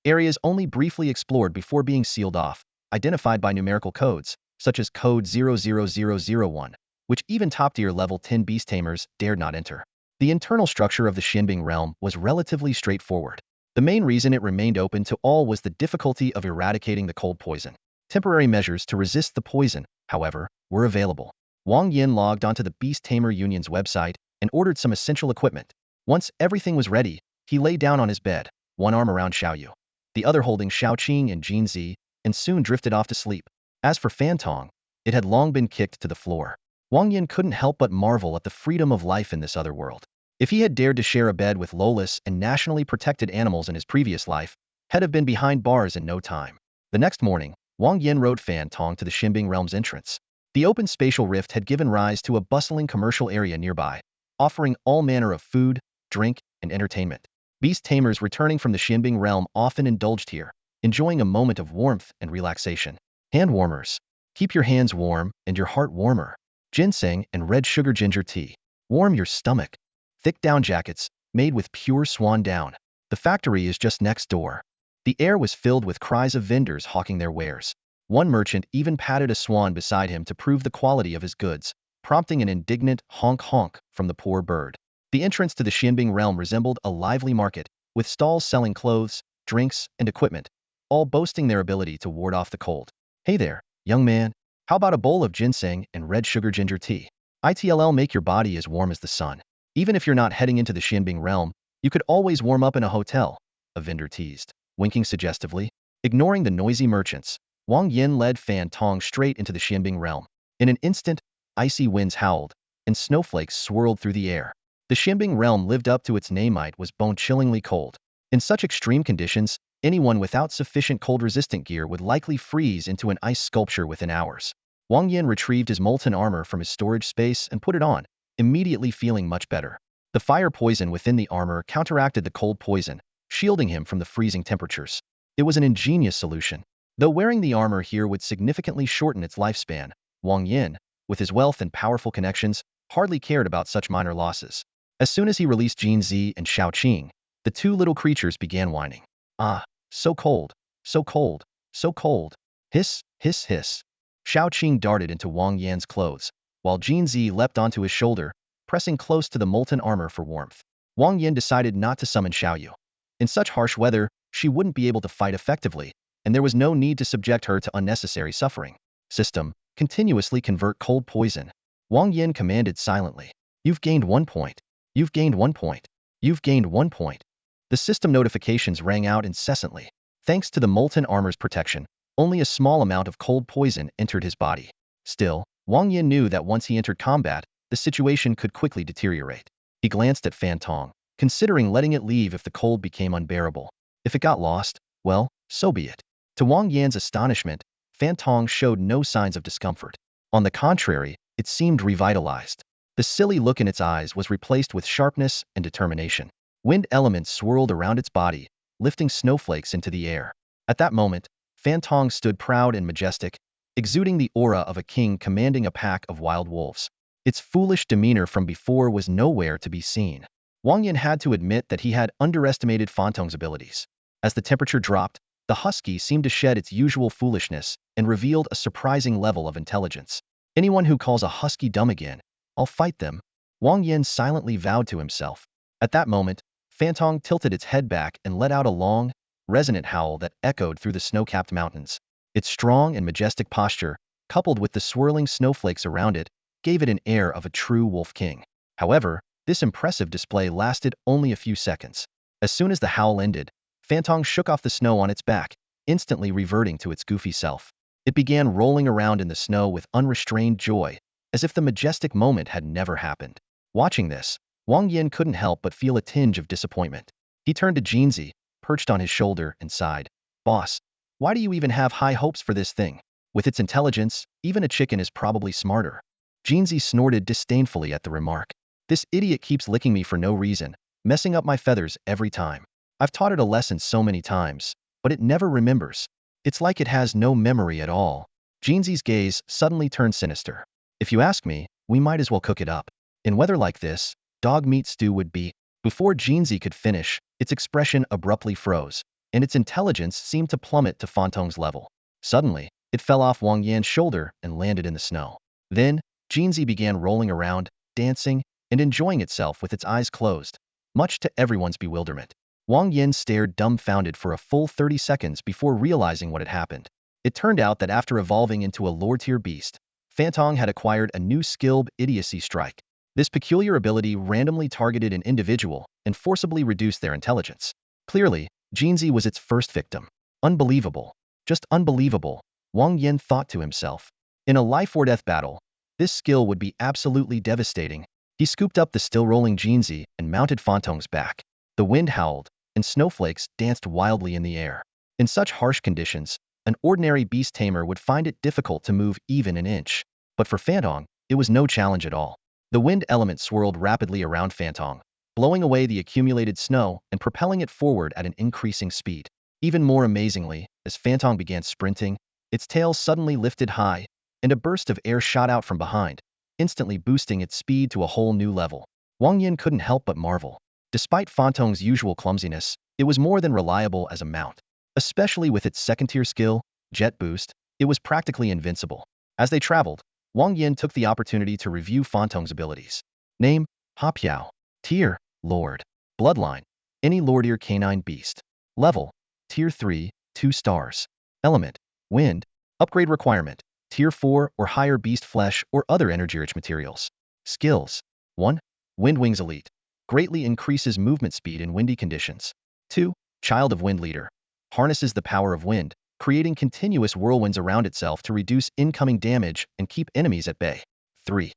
A: Areas only briefly explored before being sealed off, identified by numerical codes, such as code 00001, which even top-tier level 10 beast tamers dared not enter. The internal structure of the Xianbing realm was relatively straightforward. The main reason it remained open to all was the difficulty of eradicating the cold poison. Temporary measures to resist the poison, however, were available. Wang Yan logged onto the Beast Tamer Union's website and ordered some essential equipment. Once everything was ready, he lay down on his bed, one arm around Xiaoyu, the other holding Xiaoqing and Jinzi, and soon drifted off to sleep. As for Fantong, it had long been kicked to the floor. Wang Yan couldn't help but marvel at the freedom of life in this other world. If he had dared to share a bed with lawless and nationally protected animals in his previous life, he'd have been behind bars in no time. The next morning, Wang Yan rode Fantong to the Xianbing realm's entrance. The open spatial rift had given rise to a bustling commercial area nearby, offering all manner of food, drink, and entertainment. Beast tamers returning from the Xianbing realm often indulged here, enjoying a moment of warmth and relaxation. Hand warmers. Keep your hands warm and your heart warmer. Ginseng and red sugar ginger tea. Warm your stomach. Thick down jackets, made with pure swan down. The factory is just next door. The air was filled with cries of vendors hawking their wares. One merchant even patted a swan beside him to prove the quality of his goods, prompting an indignant honk-honk from the poor bird. The entrance to the Xianbing realm resembled a lively market, with stalls selling clothes, drinks, and equipment, all boasting their ability to ward off the cold. Hey there, young man. How about a bowl of ginseng and red sugar ginger tea? It'll make your body as warm as the sun. Even if you're not heading into the Xianbing realm, you could always warm up in a hotel, a vendor teased. winking suggestively. Ignoring the noisy merchants, Wang Yan led Fan Tong straight into the Xianbing realm. In an instant, icy winds howled, and snowflakes swirled through the air. The Xianbing realm lived up to its name. It was bone-chillingly cold. In such extreme conditions, anyone without sufficient cold-resistant gear would likely freeze into an ice sculpture within hours. Wang Yan retrieved his molten armor from his storage space and put it on, immediately feeling much better. The fire poison within the armor counteracted the cold poison, shielding him from the freezing temperatures. It was an ingenious solution. Though wearing the armor here would significantly shorten its lifespan, Wang Yan, with his wealth and powerful connections, hardly cared about such minor losses. As soon as he released Jin Zi and Xiaoqing, the two little creatures began whining. Ah, so cold, so cold, so cold. Hiss, hiss, hiss. Xiaoqing darted into Wang Yan's clothes, while Jin Zi leapt onto his shoulder, pressing close to the molten armor for warmth. Wang Yan decided not to summon Xiaoyu. In such harsh weather, she wouldn't be able to fight effectively, and there was no need to subject her to unnecessary suffering. System, continuously convert cold poison. Wang Yan commanded silently. You've gained 1 point. You've gained 1 point. You've gained 1 point. The system notifications rang out incessantly. Thanks to the molten armor's protection, only a small amount of cold poison entered his body. Still, Wang Yan knew that once he entered combat, the situation could quickly deteriorate. He glanced at Fan Tong, considering letting it leave if the cold became unbearable. If it got lost, well, so be it. To Wang Yan's astonishment, Fan Tong showed no signs of discomfort. On the contrary, it seemed revitalized. The silly look in its eyes was replaced with sharpness and determination. Wind elements swirled around its body, lifting snowflakes into the air. At that moment, Fan Tong stood proud and majestic, exuding the aura of a king commanding a pack of wild wolves. Its foolish demeanor from before was nowhere to be seen. Wang Yan had to admit that he had underestimated Fan Tong's abilities. As the temperature dropped, the husky seemed to shed its usual foolishness and revealed a surprising level of intelligence. Anyone who calls a husky dumb again, I'll fight them. Wang Yan silently vowed to himself. At that moment, Fan Tong tilted its head back and let out a long, resonant howl that echoed through the snow-capped mountains. Its strong and majestic posture, coupled with the swirling snowflakes around it, gave it an air of a true wolf king. However, this impressive display lasted only a few seconds. As soon as the howl ended, Fan Tong shook off the snow on its back, instantly reverting to its goofy self. It began rolling around in the snow with unrestrained joy, as if the majestic moment had never happened. Watching this, Wang Yan couldn't help but feel a tinge of disappointment. He turned to Jinzi, perched on his shoulder, and sighed. Boss, why do you even have high hopes for this thing? With its intelligence, even a chicken is probably smarter. Jinzi snorted disdainfully at the remark. This idiot keeps licking me for no reason, messing up my feathers every time. I've taught it a lesson so many times, but it never remembers. It's like it has no memory at all. Jinzi's gaze suddenly turned sinister. If you ask me, we might as well cook it up. In weather like this, dog meat stew would be. Before Jinzi could finish, its expression abruptly froze, and its intelligence seemed to plummet to Fan Tong's level. Suddenly, it fell off Wang Yan's shoulder and landed in the snow. Then, Jinzi began rolling around, dancing, and enjoying itself with its eyes closed, much to everyone's bewilderment. Wang Yan stared dumbfounded for a full 30 seconds before realizing what had happened. It turned out that after evolving into a lower-tier beast, Fan Tong had acquired a new skill, Idiocy Strike. This peculiar ability randomly targeted an individual and forcibly reduced their intelligence. Clearly, Jinzi was its first victim. Unbelievable. Just unbelievable, Wang Yan thought to himself. In a life-or-death battle, this skill would be absolutely devastating. He scooped up the still-rolling Jinzi and mounted Fan Tong's back. The wind howled, and snowflakes danced wildly in the air. In such harsh conditions, an ordinary beast tamer would find it difficult to move even an inch. But for Fan Tong, it was no challenge at all. The wind element swirled rapidly around Fan Tong, blowing away the accumulated snow and propelling it forward at an increasing speed. Even more amazingly, as Fan Tong began sprinting, its tail suddenly lifted high, and a burst of air shot out from behind, instantly boosting its speed to a whole new level. Wang Yan couldn't help but marvel. Despite Fan Tong's usual clumsiness, it was more than reliable as a mount. Especially with its second-tier skill, Jet Boost, it was practically invincible. As they traveled, Wang Yan took the opportunity to review Fan Tong's abilities. Name, Hapiao. Tier, Lord. Bloodline, any lord-tier canine beast. Level, Tier 3, 2 stars. Element, Wind. Upgrade requirement, Tier 4 or higher beast flesh or other energy-rich materials. Skills, 1. Wind Wings Elite. Greatly increases movement speed in windy conditions. 2. Child of Wind Leader. harnesses the power of wind, creating continuous whirlwinds around itself to reduce incoming damage and keep enemies at bay. 3.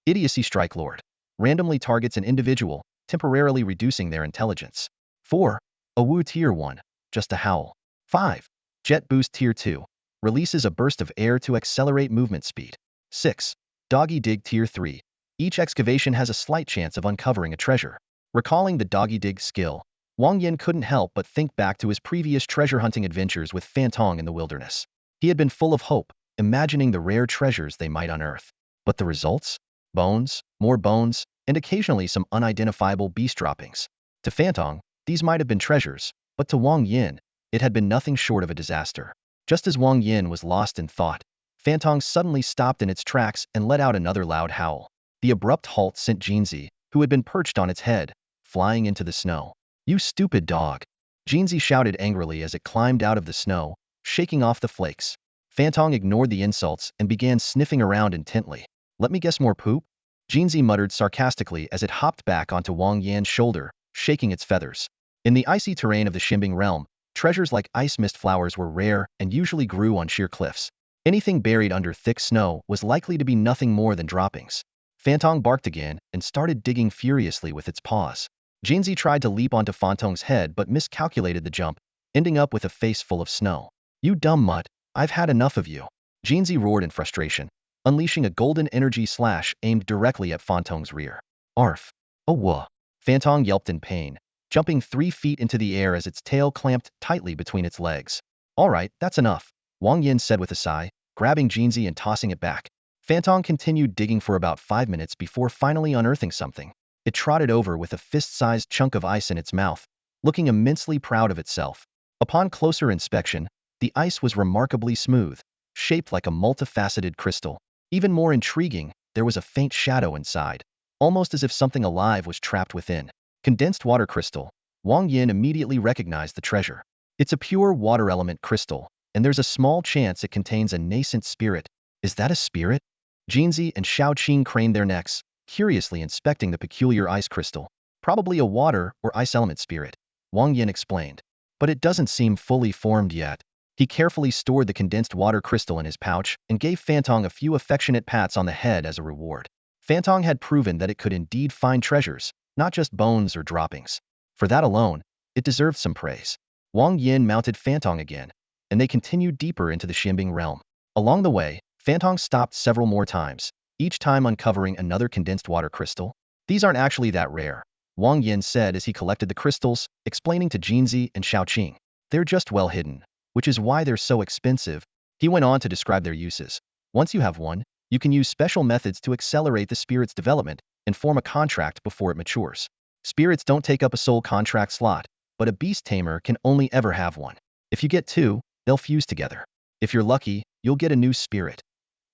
A: Idiocy Strike Lord. Randomly targets an individual, temporarily reducing their intelligence. 4. Awu Tier 1. Just a howl. 5. Jet Boost Tier 2. Releases a burst of air to accelerate movement speed. 6. Doggy Dig Tier 3. Each excavation has a slight chance of uncovering a treasure. Recalling the Doggy Dig skill, Wang Yan couldn't help but think back to his previous treasure hunting adventures with Fantong in the wilderness. He had been full of hope, imagining the rare treasures they might unearth. But the results? Bones, more bones, and occasionally some unidentifiable beast droppings. To Fantong, these might have been treasures, but to Wang Yan, it had been nothing short of a disaster. Just as Wang Yan was lost in thought, Fantong suddenly stopped in its tracks and let out another loud howl. The abrupt halt sent Jinzi, who had been perched on its head, flying into the snow. "You stupid dog!" Jinzi shouted angrily as it climbed out of the snow, shaking off the flakes. Fantong ignored the insults and began sniffing around intently. "Let me guess, more poop?" Jinzi muttered sarcastically as it hopped back onto Wang Yan's shoulder, shaking its feathers. In the icy terrain of the Ximbing realm, treasures like ice mist flowers were rare and usually grew on sheer cliffs. Anything buried under thick snow was likely to be nothing more than droppings. Fantong barked again and started digging furiously with its paws. Jinzi tried to leap onto Fantong's head but miscalculated the jump, ending up with a face full of snow. "You dumb mutt, I've had enough of you." Jinzi roared in frustration, unleashing a golden energy slash aimed directly at Fantong's rear. "Arf! Oh wuh!" Fantong yelped in pain, jumping 3 feet into the air as its tail clamped tightly between its legs. "All right, that's enough," Wang Yan said with a sigh, grabbing Jinzi and tossing it back. Fantong continued digging for about 5 minutes before finally unearthing something. It trotted over with a fist-sized chunk of ice in its mouth, looking immensely proud of itself. Upon closer inspection, the ice was remarkably smooth, shaped like a multifaceted crystal. Even more intriguing, there was a faint shadow inside, almost as if something alive was trapped within. Condensed water crystal. Wang Yan immediately recognized the treasure. It's a pure water element crystal, and there's a small chance it contains a nascent spirit. Is that a spirit? Jinzi and Xiaoqing craned their necks, curiously inspecting the peculiar ice crystal. "Probably a water or ice element spirit," Wang Yan explained. "But it doesn't seem fully formed yet." He carefully stored the condensed water crystal in his pouch and gave Fantong a few affectionate pats on the head as a reward. Fantong had proven that it could indeed find treasures, not just bones or droppings. For that alone, it deserved some praise. Wang Yan mounted Fantong again, and they continued deeper into the Ximbing realm. Along the way, Fantong stopped several more times, each time uncovering another condensed water crystal. "These aren't actually that rare," Wang Yan said as he collected the crystals, explaining to Jinzi and Xiaoqing. "They're just well hidden, which is why they're so expensive." He went on to describe their uses. "Once you have one, you can use special methods to accelerate the spirit's development and form a contract before it matures. Spirits don't take up a soul contract slot, but a beast tamer can only ever have one. If you get 2, they'll fuse together. If you're lucky, you'll get a new spirit.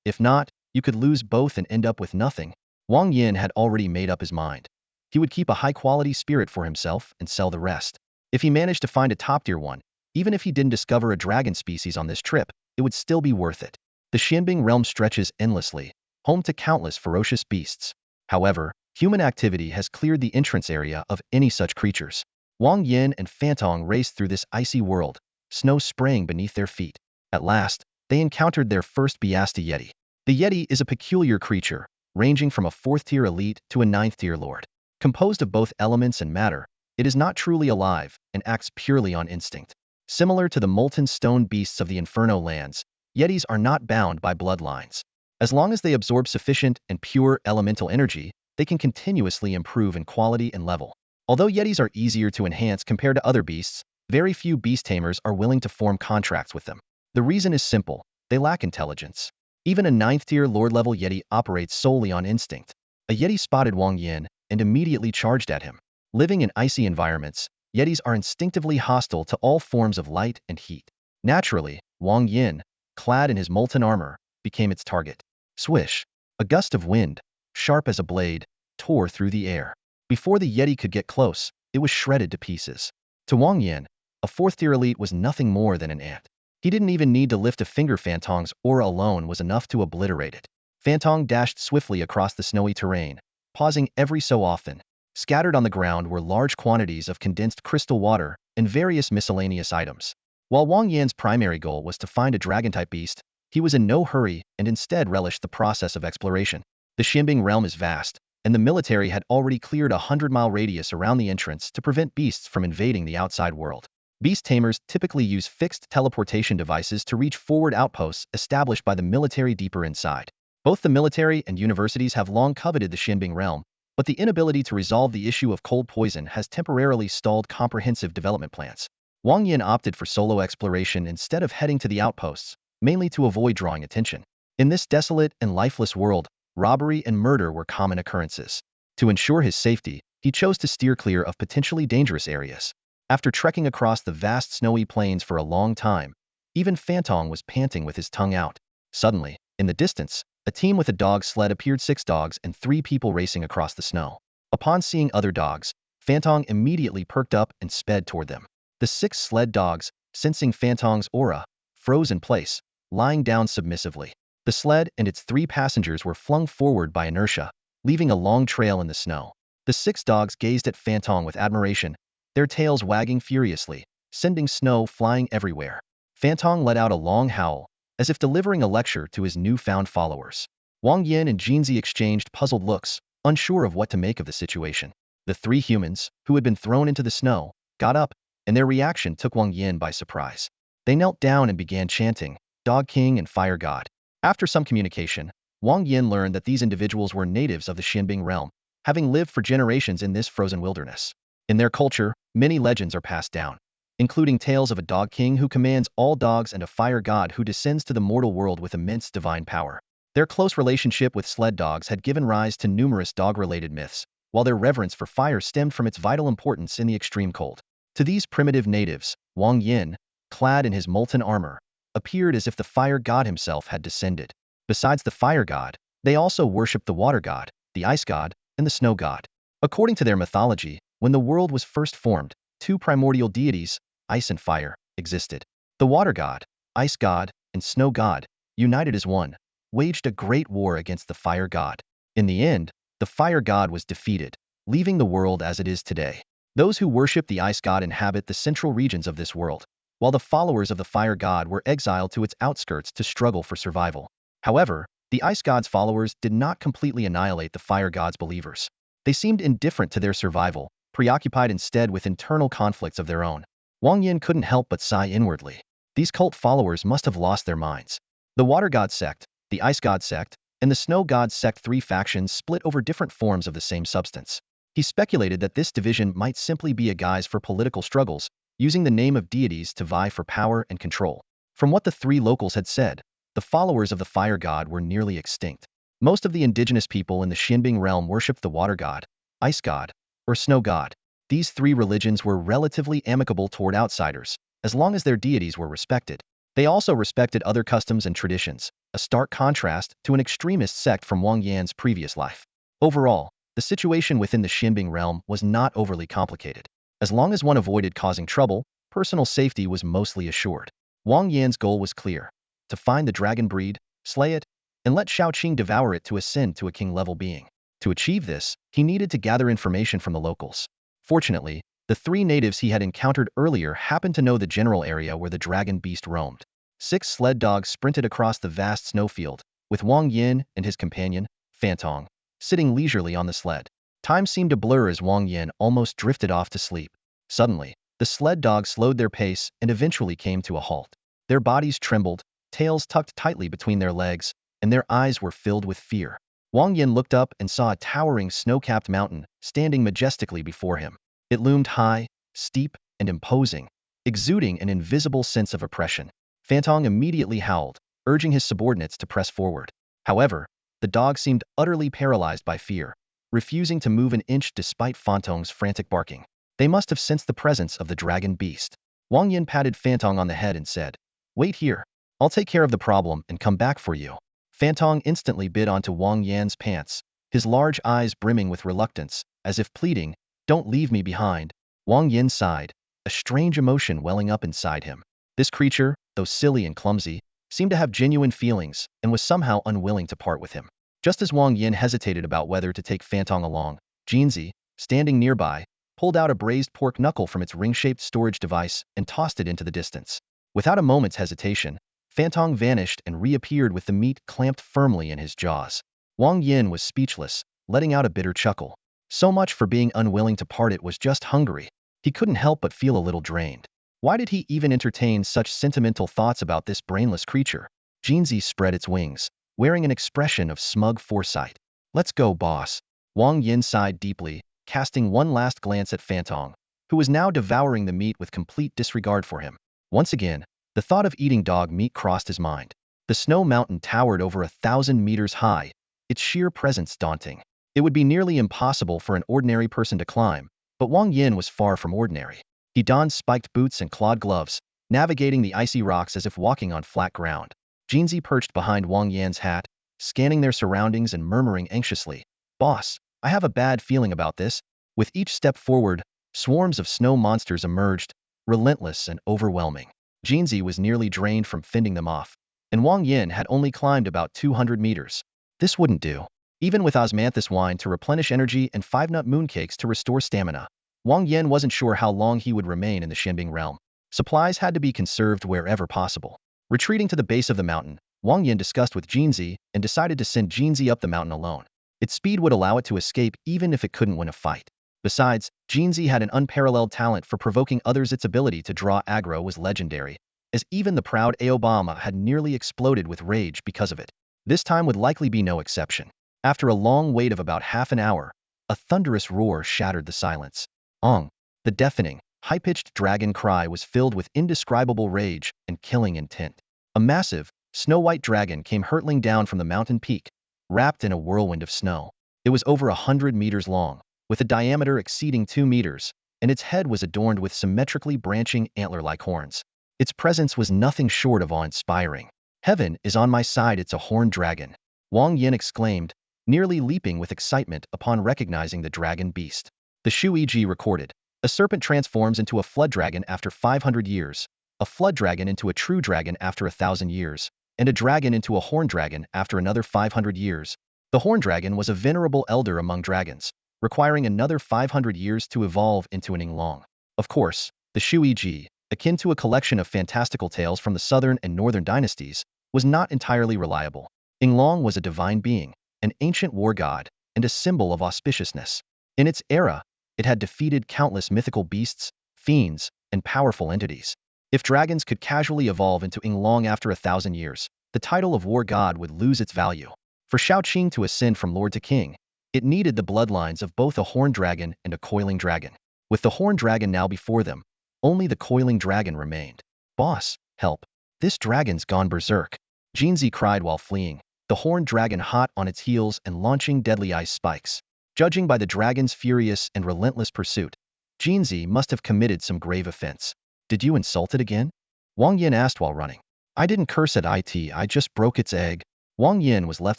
A: If not, you could lose both and end up with nothing." Wang Yan had already made up his mind. He would keep a high-quality spirit for himself and sell the rest. If he managed to find a top-tier one, even if he didn't discover a dragon species on this trip, it would still be worth it. The Ximbing realm stretches endlessly, home to countless ferocious beasts. However, human activity has cleared the entrance area of any such creatures. Wang Yan and Fantong raced through this icy world, snow spraying beneath their feet. At last, they encountered their first Beast Yeti. The Yeti is a peculiar creature, ranging from a 4th-tier elite to a 9th-tier lord. Composed of both elements and matter, it is not truly alive and acts purely on instinct. Similar to the molten stone beasts of the Inferno lands, Yetis are not bound by bloodlines. As long as they absorb sufficient and pure elemental energy, they can continuously improve in quality and level. Although Yetis are easier to enhance compared to other beasts, very few beast tamers are willing to form contracts with them. The reason is simple: they lack intelligence. Even a 9th-tier lord-level Yeti operates solely on instinct. A Yeti spotted Wang Yan and immediately charged at him. Living in icy environments, Yetis are instinctively hostile to all forms of light and heat. Naturally, Wang Yan, clad in his molten armor, became its target. Swish! A gust of wind, sharp as a blade, tore through the air. Before the Yeti could get close, it was shredded to pieces. To Wang Yan, a 4th-tier elite was nothing more than an ant. He didn't even need to lift a finger. Fantong's aura alone was enough to obliterate it. Fantong dashed swiftly across the snowy terrain, pausing every so often. Scattered on the ground were large quantities of condensed crystal water and various miscellaneous items. While Wang Yan's primary goal was to find a dragon-type beast, he was in no hurry and instead relished the process of exploration. The Xianbing realm is vast, and the military had already cleared a 100-mile radius around the entrance to prevent beasts from invading the outside world. Beast tamers typically use fixed teleportation devices to reach forward outposts established by the military deeper inside. Both the military and universities have long coveted the Xianbing realm, but the inability to resolve the issue of cold poison has temporarily stalled comprehensive development plans. Wang Yan opted for solo exploration instead of heading to the outposts, mainly to avoid drawing attention. In this desolate and lifeless world, robbery and murder were common occurrences. To ensure his safety, he chose to steer clear of potentially dangerous areas. After trekking across the vast snowy plains for a long time, even Fantong was panting with his tongue out. Suddenly, in the distance, a team with a dog sled appeared, 6 dogs and 3 people racing across the snow. Upon seeing other dogs, Fantong immediately perked up and sped toward them. The 6 sled dogs, sensing Fantong's aura, froze in place, lying down submissively. The sled and its 3 passengers were flung forward by inertia, leaving a long trail in the snow. The 6 dogs gazed at Fantong with admiration, their tails wagging furiously, sending snow flying everywhere. Fantong let out a long howl, as if delivering a lecture to his newfound followers. Wang Yan and Jinzi exchanged puzzled looks, unsure of what to make of the situation. The 3 humans, who had been thrown into the snow, got up, and their reaction took Wang Yan by surprise. They knelt down and began chanting, "Dog King and Fire God." After some communication, Wang Yan learned that these individuals were natives of the Xianbing realm, having lived for generations in this frozen wilderness. In their culture, many legends are passed down, including tales of a dog king who commands all dogs and a fire god who descends to the mortal world with immense divine power. Their close relationship with sled dogs had given rise to numerous dog-related myths, while their reverence for fire stemmed from its vital importance in the extreme cold. To these primitive natives, Wang Yan, clad in his molten armor, appeared as if the fire god himself had descended. Besides the fire god, they also worshipped the water god, the ice god, and the snow god. According to their mythology, when the world was first formed, 2 primordial deities, ice and fire, existed. The water god, ice god, and snow god, united as one, waged a great war against the fire god. In the end, the fire god was defeated, leaving the world as it is today. Those who worship the ice god inhabit the central regions of this world, while the followers of the fire god were exiled to its outskirts to struggle for survival. However, the ice god's followers did not completely annihilate the fire god's believers. They seemed indifferent to their survival, preoccupied instead with internal conflicts of their own. Wang Yan couldn't help but sigh inwardly. These cult followers must have lost their minds. The water god sect, the ice god sect, and the snow god sect, 3 factions split over different forms of the same substance. He speculated that this division might simply be a guise for political struggles, using the name of deities to vie for power and control. From what the 3 locals had said, the followers of the fire god were nearly extinct. Most of the indigenous people in the Xianbing realm worshipped the water god, ice god, or snow god. These 3 religions were relatively amicable toward outsiders, as long as their deities were respected. They also respected other customs and traditions, a stark contrast to an extremist sect from Wang Yan's previous life. Overall, the situation within the Xianbing realm was not overly complicated. As long as one avoided causing trouble, personal safety was mostly assured. Wang Yan's goal was clear: to find the dragon breed, slay it, and let Xiaoqing devour it to ascend to a king-level being. To achieve this, he needed to gather information from the locals. Fortunately, the 3 natives he had encountered earlier happened to know the general area where the dragon beast roamed. 6 sled dogs sprinted across the vast snowfield, with Wang Yan and his companion, Fantong, sitting leisurely on the sled. Time seemed to blur as Wang Yan almost drifted off to sleep. Suddenly, the sled dogs slowed their pace and eventually came to a halt. Their bodies trembled, tails tucked tightly between their legs, and their eyes were filled with fear. Wang Yan looked up and saw a towering snow-capped mountain standing majestically before him. It loomed high, steep, and imposing, exuding an invisible sense of oppression. Fantong immediately howled, urging his subordinates to press forward. However, the dog seemed utterly paralyzed by fear, refusing to move an inch despite Fantong's frantic barking. They must have sensed the presence of the dragon beast. Wang Yan patted Fantong on the head and said, "Wait here. I'll take care of the problem and come back for you." Fantong instantly bit onto Wang Yan's pants, his large eyes brimming with reluctance, as if pleading, "Don't leave me behind." Wang Yan sighed, a strange emotion welling up inside him. This creature, though silly and clumsy, seemed to have genuine feelings and was somehow unwilling to part with him. Just as Wang Yan hesitated about whether to take Fantong along, Jinzi, standing nearby, pulled out a braised pork knuckle from its ring-shaped storage device and tossed it into the distance. Without a moment's hesitation, Fantong vanished and reappeared with the meat clamped firmly in his jaws. Wang Yan was speechless, letting out a bitter chuckle. So much for being unwilling to part. It was just hungry. He couldn't help but feel a little drained. Why did he even entertain such sentimental thoughts about this brainless creature? Jinzi spread its wings, wearing an expression of smug foresight. Let's go, boss. Wang Yan sighed deeply, casting one last glance at Fantong, who was now devouring the meat with complete disregard for him. Once again, the thought of eating dog meat crossed his mind. The snow mountain towered over 1,000 meters high, its sheer presence daunting. It would be nearly impossible for an ordinary person to climb, but Wang Yan was far from ordinary. He donned spiked boots and clawed gloves, navigating the icy rocks as if walking on flat ground. Jinzi perched behind Wang Yan's hat, scanning their surroundings and murmuring anxiously, "Boss, I have a bad feeling about this." With each step forward, swarms of snow monsters emerged, relentless and overwhelming. Jinzi was nearly drained from fending them off, and Wang Yan had only climbed about 200 meters. This wouldn't do. Even with osmanthus wine to replenish energy and 5-nut mooncakes to restore stamina, Wang Yan wasn't sure how long he would remain in the Shenbing realm. Supplies had to be conserved wherever possible. Retreating to the base of the mountain, Wang Yan discussed with Jinzi and decided to send Jinzi up the mountain alone. Its speed would allow it to escape even if it couldn't win a fight. Besides, Jinzi had an unparalleled talent for provoking others. Its ability to draw aggro was legendary, as even the proud Aobama had nearly exploded with rage because of it. This time would likely be no exception. After a long wait of about half an hour, a thunderous roar shattered the silence. Ong! The deafening, high-pitched dragon cry was filled with indescribable rage and killing intent. A massive, snow-white dragon came hurtling down from the mountain peak, wrapped in a whirlwind of snow. It was over 100 meters long, with a diameter exceeding 2 meters, and its head was adorned with symmetrically branching antler-like horns. Its presence was nothing short of awe-inspiring. "Heaven is on my side, it's a horned dragon," Wang Yan exclaimed, nearly leaping with excitement upon recognizing the dragon beast. The Xiaoqing recorded, "A serpent transforms into a flood dragon after 500 years, a flood dragon into a true dragon after 1,000 years, and a dragon into a horned dragon after another 500 years. The horned dragon was a venerable elder among dragons, requiring another 500 years to evolve into an Yinglong." Of course, the Xiaoqing, akin to a collection of fantastical tales from the southern and northern dynasties, was not entirely reliable. Yinglong was a divine being, an ancient war god, and a symbol of auspiciousness. In its era, it had defeated countless mythical beasts, fiends, and powerful entities. If dragons could casually evolve into Yinglong after 1,000 years, the title of war god would lose its value. For Xiaoqing to ascend from lord to king, it needed the bloodlines of both a horned dragon and a coiling dragon. With the horned dragon now before them, only the coiling dragon remained. "Boss, help. This dragon's gone berserk," Jinzi cried while fleeing, the horned dragon hot on its heels and launching deadly ice spikes. Judging by the dragon's furious and relentless pursuit, Jinzi must have committed some grave offense. "Did you insult it again?" Wang Yan asked while running. "I didn't curse at it, I just broke its egg." Wang Yan was left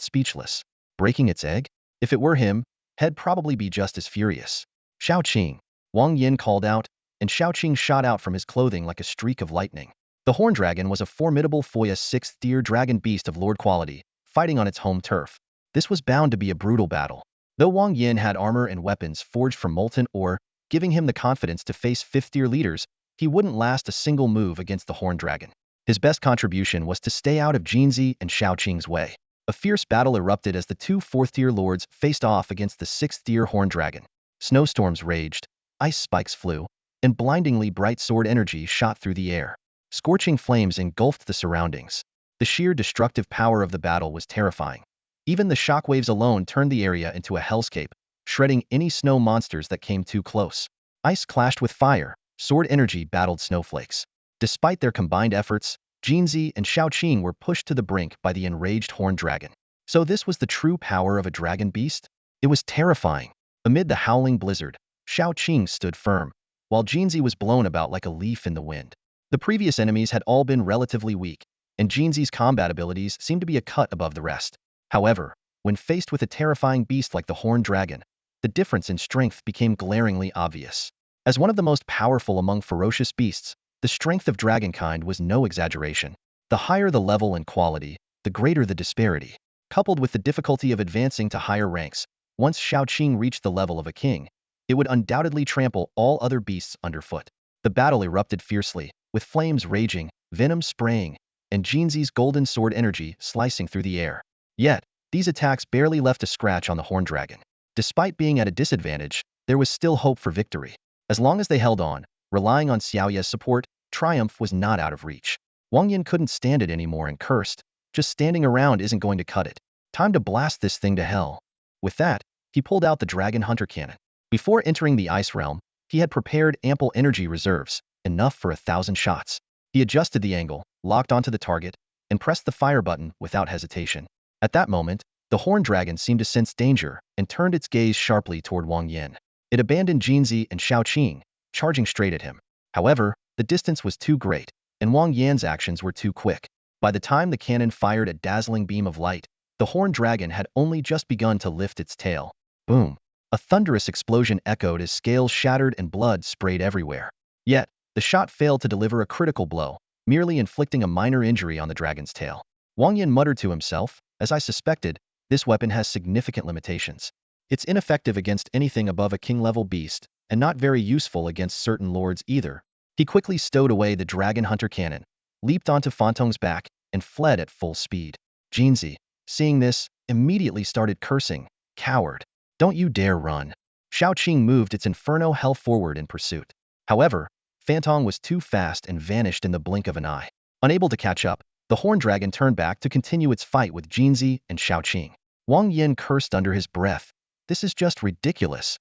A: speechless. Breaking its egg? If it were him, he'd probably be just as furious. "Xiaoqing!" Wang Yan called out, and Xiaoqing shot out from his clothing like a streak of lightning. The horned dragon was a formidable Foya 6th-tier dragon beast of lord quality, fighting on its home turf. This was bound to be a brutal battle. Though Wang Yan had armor and weapons forged from molten ore, giving him the confidence to face 5th-tier leaders, he wouldn't last a single move against the horned dragon. His best contribution was to stay out of Jinzi and Xiaoqing's way. A fierce battle erupted as the two 4th-tier lords faced off against the 6th-tier horned dragon. Snowstorms raged, ice spikes flew, and blindingly bright sword energy shot through the air. Scorching flames engulfed the surroundings. The sheer destructive power of the battle was terrifying. Even the shockwaves alone turned the area into a hellscape, shredding any snow monsters that came too close. Ice clashed with fire, sword energy battled snowflakes. Despite their combined efforts, Jinzi and Xiaoqing were pushed to the brink by the enraged horned dragon. So this was the true power of a dragon beast? It was terrifying. Amid the howling blizzard, Xiaoqing stood firm, while Jinzi was blown about like a leaf in the wind. The previous enemies had all been relatively weak, and Jinzi's combat abilities seemed to be a cut above the rest. However, when faced with a terrifying beast like the horned dragon, the difference in strength became glaringly obvious. As one of the most powerful among ferocious beasts, the strength of dragonkind was no exaggeration. The higher the level and quality, the greater the disparity. Coupled with the difficulty of advancing to higher ranks, once Xiaoqing reached the level of a king, it would undoubtedly trample all other beasts underfoot. The battle erupted fiercely, with flames raging, venom spraying, and Jinzi's golden sword energy slicing through the air. Yet, these attacks barely left a scratch on the horned dragon. Despite being at a disadvantage, there was still hope for victory. As long as they held on, relying on Xiaoya's support, triumph was not out of reach. Wang Yan couldn't stand it anymore and cursed. Just standing around isn't going to cut it. Time to blast this thing to hell. With that, he pulled out the Dragon Hunter Cannon. Before entering the Ice Realm, he had prepared ample energy reserves, enough for 1,000 shots. He adjusted the angle, locked onto the target, and pressed the fire button without hesitation. At that moment, the horned dragon seemed to sense danger and turned its gaze sharply toward Wang Yan. It abandoned Jinzi and Xiaoqing, charging straight at him. However, the distance was too great, and Wang Yan's actions were too quick. By the time the cannon fired a dazzling beam of light, the horned dragon had only just begun to lift its tail. Boom! A thunderous explosion echoed as scales shattered and blood sprayed everywhere. Yet, the shot failed to deliver a critical blow, merely inflicting a minor injury on the dragon's tail. Wang Yan muttered to himself, as I suspected, this weapon has significant limitations. It's ineffective against anything above a king-level beast, and not very useful against certain lords either. He quickly stowed away the Dragon Hunter Cannon, leaped onto Fantong's back, and fled at full speed. Jinzi, seeing this, immediately started cursing, "Coward! Don't you dare run." Xiaoqing moved its Inferno Hell forward in pursuit. However, Fantong was too fast and vanished in the blink of an eye. Unable to catch up, the horned dragon turned back to continue its fight with Jinzi and Xiaoqing. Wang Yan cursed under his breath. This is just ridiculous.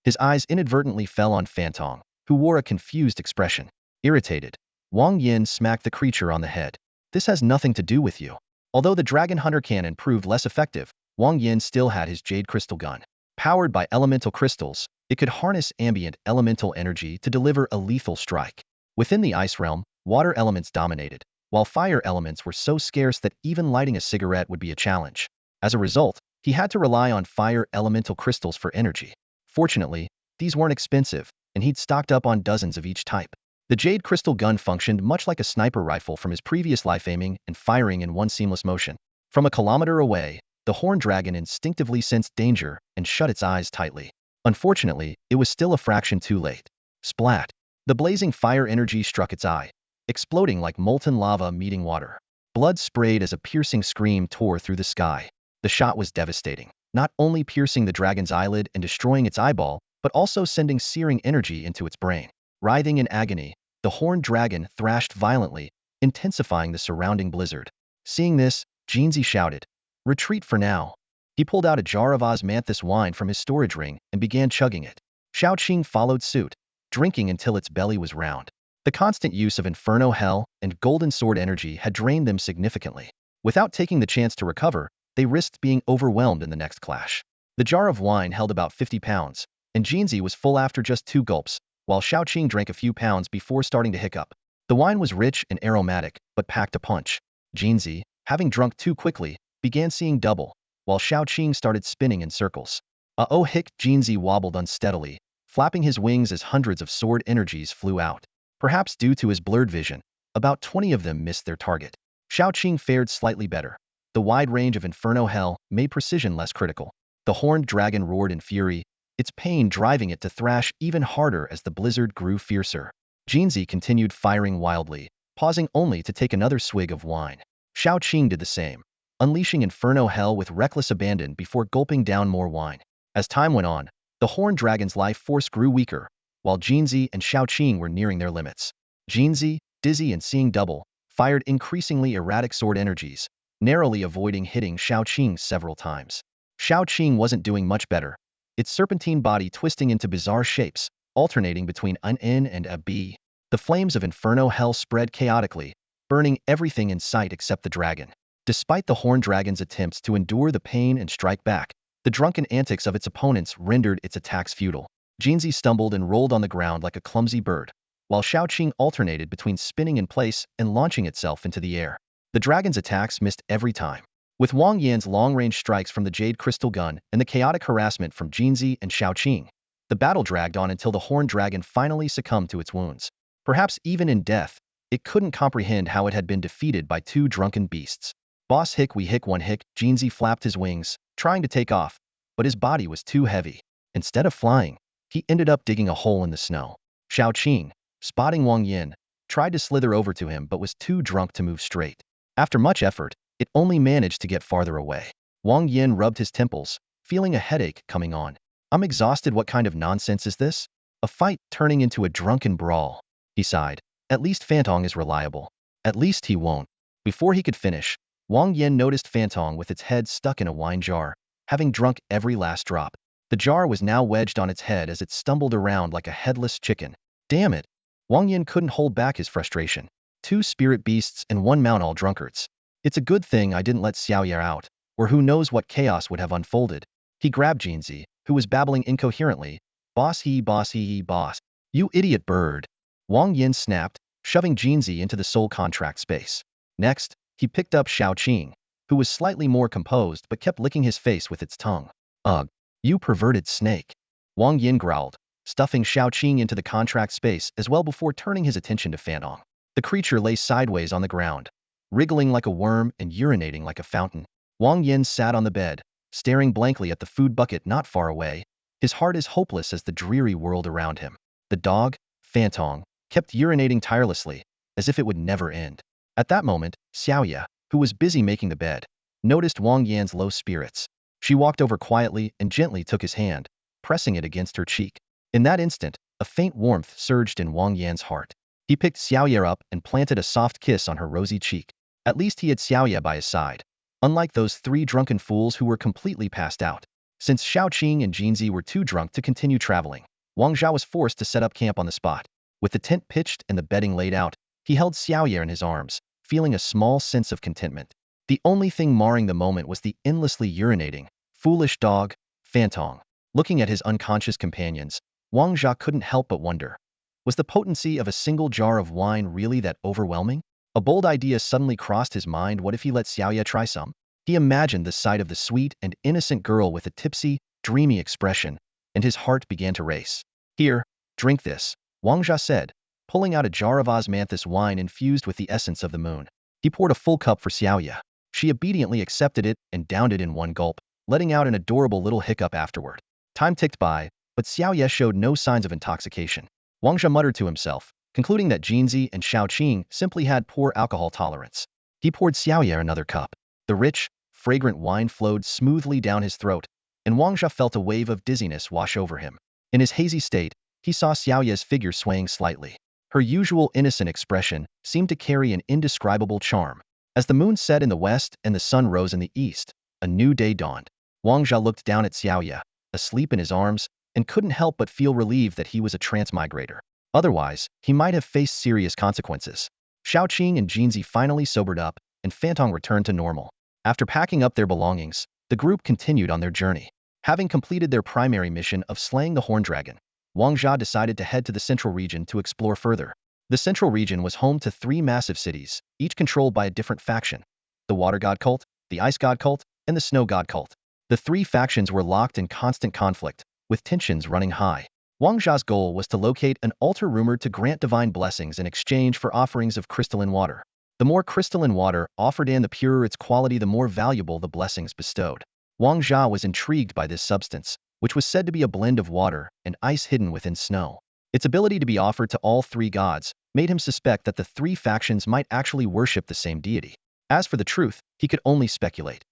A: His eyes inadvertently fell on Fantong, who wore a confused expression. Irritated, Wang Yan smacked the creature on the head. This has nothing to do with you. Although the Dragon Hunter Cannon proved less effective, Wang Yan still had his Jade Crystal Gun. Powered by elemental crystals, it could harness ambient elemental energy to deliver a lethal strike. Within the Ice Realm, water elements dominated, while fire elements were so scarce that even lighting a cigarette would be a challenge. As a result, he had to rely on fire elemental crystals for energy. Fortunately, these weren't expensive, and he'd stocked up on dozens of each type. The Jade Crystal Gun functioned much like a sniper rifle from his previous life, aiming and firing in one seamless motion. From a kilometer away, the horned dragon instinctively sensed danger and shut its eyes tightly. Unfortunately, it was still a fraction too late. Splat! The blazing fire energy struck its eye, exploding like molten lava meeting water. Blood sprayed as a piercing scream tore through the sky. The shot was devastating, not only piercing the dragon's eyelid and destroying its eyeball, but also sending searing energy into its brain. Writhing in agony, the horned dragon thrashed violently, intensifying the surrounding blizzard. Seeing this, Jinzi shouted, "Retreat for now." He pulled out a jar of osmanthus wine from his storage ring and began chugging it. Xiaoqing followed suit, drinking until its belly was round. The constant use of Inferno Hell and Golden Sword energy had drained them significantly. Without taking the chance to recover, they risked being overwhelmed in the next clash. The jar of wine held about 50 pounds, and Jinzi was full after just 2 gulps, while Xiaoqing drank a few pounds before starting to hiccup. The wine was rich and aromatic, but packed a punch. Jinzi, having drunk too quickly, began seeing double, while Xiaoqing started spinning in circles. Oh hic! Jinzi wobbled unsteadily, flapping his wings as hundreds of sword energies flew out. Perhaps due to his blurred vision, about 20 of them missed their target. Xiaoqing fared slightly better. The wide range of Inferno Hell made precision less critical. The horned dragon roared in fury, its pain driving it to thrash even harder as the blizzard grew fiercer. Jinzi continued firing wildly, pausing only to take another swig of wine. Xiaoqing did the same, unleashing Inferno Hell with reckless abandon before gulping down more wine. As time went on, the horned dragon's life force grew weaker, while Jinzi and Xiaoqing were nearing their limits. Jinzi, dizzy and seeing double, fired increasingly erratic sword energies, narrowly avoiding hitting Xiaoqing several times. Xiaoqing wasn't doing much better, its serpentine body twisting into bizarre shapes, alternating between an N and a B. The flames of Inferno Hell spread chaotically, burning everything in sight except the dragon. Despite the horned dragon's attempts to endure the pain and strike back, the drunken antics of its opponents rendered its attacks futile. Jinzi stumbled and rolled on the ground like a clumsy bird, while Xiaoqing alternated between spinning in place and launching itself into the air. The dragon's attacks missed every time. With Wang Yan's long-range strikes from the Jade Crystal Gun and the chaotic harassment from Jinzi and Xiaoqing, the battle dragged on until the horned dragon finally succumbed to its wounds. Perhaps even in death, it couldn't comprehend how it had been defeated by 2 drunken beasts. Boss hic we hic one hic, Jinzi flapped his wings, trying to take off, but his body was too heavy. Instead of flying, he ended up digging a hole in the snow. Xiaoqing, spotting Wang Yan, tried to slither over to him but was too drunk to move straight. After much effort, it only managed to get farther away. Wang Yan rubbed his temples, feeling a headache coming on. I'm exhausted. What kind of nonsense is this? A fight turning into a drunken brawl. He sighed. At least Fantong is reliable. At least he won't. Before he could finish, Wang Yan noticed Fantong with its head stuck in a wine jar, having drunk every last drop. The jar was now wedged on its head as it stumbled around like a headless chicken. Damn it! Wang Yan couldn't hold back his frustration. 2 spirit beasts and 1 mount all drunkards. It's a good thing I didn't let Xiaoya out, or who knows what chaos would have unfolded. He grabbed Jinzi, who was babbling incoherently. Boss he, boss. You idiot bird. Wang Yan snapped, shoving Jinzi into the soul contract space. Next, he picked up Xiaoqing, who was slightly more composed but kept licking his face with its tongue. Ugh, you perverted snake. Wang Yan growled, stuffing Xiaoqing into the contract space as well before turning his attention to Fantong. The creature lay sideways on the ground, wriggling like a worm and urinating like a fountain. Wang Yan sat on the bed, staring blankly at the food bucket not far away, his heart as hopeless as the dreary world around him. The dog, Fantong, kept urinating tirelessly, as if it would never end. At that moment, Xiaoya, who was busy making the bed, noticed Wang Yan's low spirits. She walked over quietly and gently took his hand, pressing it against her cheek. In that instant, a faint warmth surged in Wang Yan's heart. He picked Xiaoya up and planted a soft kiss on her rosy cheek. At least he had Xiaoya by his side, unlike those 3 drunken fools who were completely passed out. Since Xiaoqing and Jinzi were too drunk to continue traveling, Wang Zhao was forced to set up camp on the spot. With the tent pitched and the bedding laid out, he held Xiaoya in his arms, feeling a small sense of contentment. The only thing marring the moment was the endlessly urinating, foolish dog, Fantong. Looking at his unconscious companions, Wang Zhao couldn't help but wonder. Was the potency of a single jar of wine really that overwhelming? A bold idea suddenly crossed his mind. What if he let Xiaoya try some? He imagined the sight of the sweet and innocent girl with a tipsy, dreamy expression, and his heart began to race. Here, drink this, Wang Zhao said, pulling out a jar of osmanthus wine infused with the essence of the moon. He poured a full cup for Xiaoya. She obediently accepted it and downed it in one gulp, letting out an adorable little hiccup afterward. Time ticked by, but Xiaoya showed no signs of intoxication. Wang Zhao muttered to himself, concluding that Jinzi and Xiaoqing simply had poor alcohol tolerance. He poured Xiaoya another cup. The rich, fragrant wine flowed smoothly down his throat, and Wang Zhao felt a wave of dizziness wash over him. In his hazy state, he saw Xiaoya's figure swaying slightly. Her usual innocent expression seemed to carry an indescribable charm. As the moon set in the west and the sun rose in the east, a new day dawned. Wang Zhao looked down at Xiaoya, asleep in his arms, and couldn't help but feel relieved that he was a transmigrator. Otherwise, he might have faced serious consequences. Xiaoqing and Jinzi finally sobered up, and Fantong returned to normal. After packing up their belongings, the group continued on their journey. Having completed their primary mission of slaying the horn dragon, Wang Zhao decided to head to the central region to explore further. The central region was home to 3 massive cities, each controlled by a different faction: the Water God Cult, the Ice God Cult, and the Snow God Cult. The 3 factions were locked in constant conflict, with tensions running high. Wang Zhao's goal was to locate an altar rumored to grant divine blessings in exchange for offerings of crystalline water. The more crystalline water offered and the purer its quality, the more valuable the blessings bestowed. Wang Zhao was intrigued by this substance, which was said to be a blend of water and ice hidden within snow. Its ability to be offered to all 3 gods made him suspect that the 3 factions might actually worship the same deity. As for the truth, he could only speculate.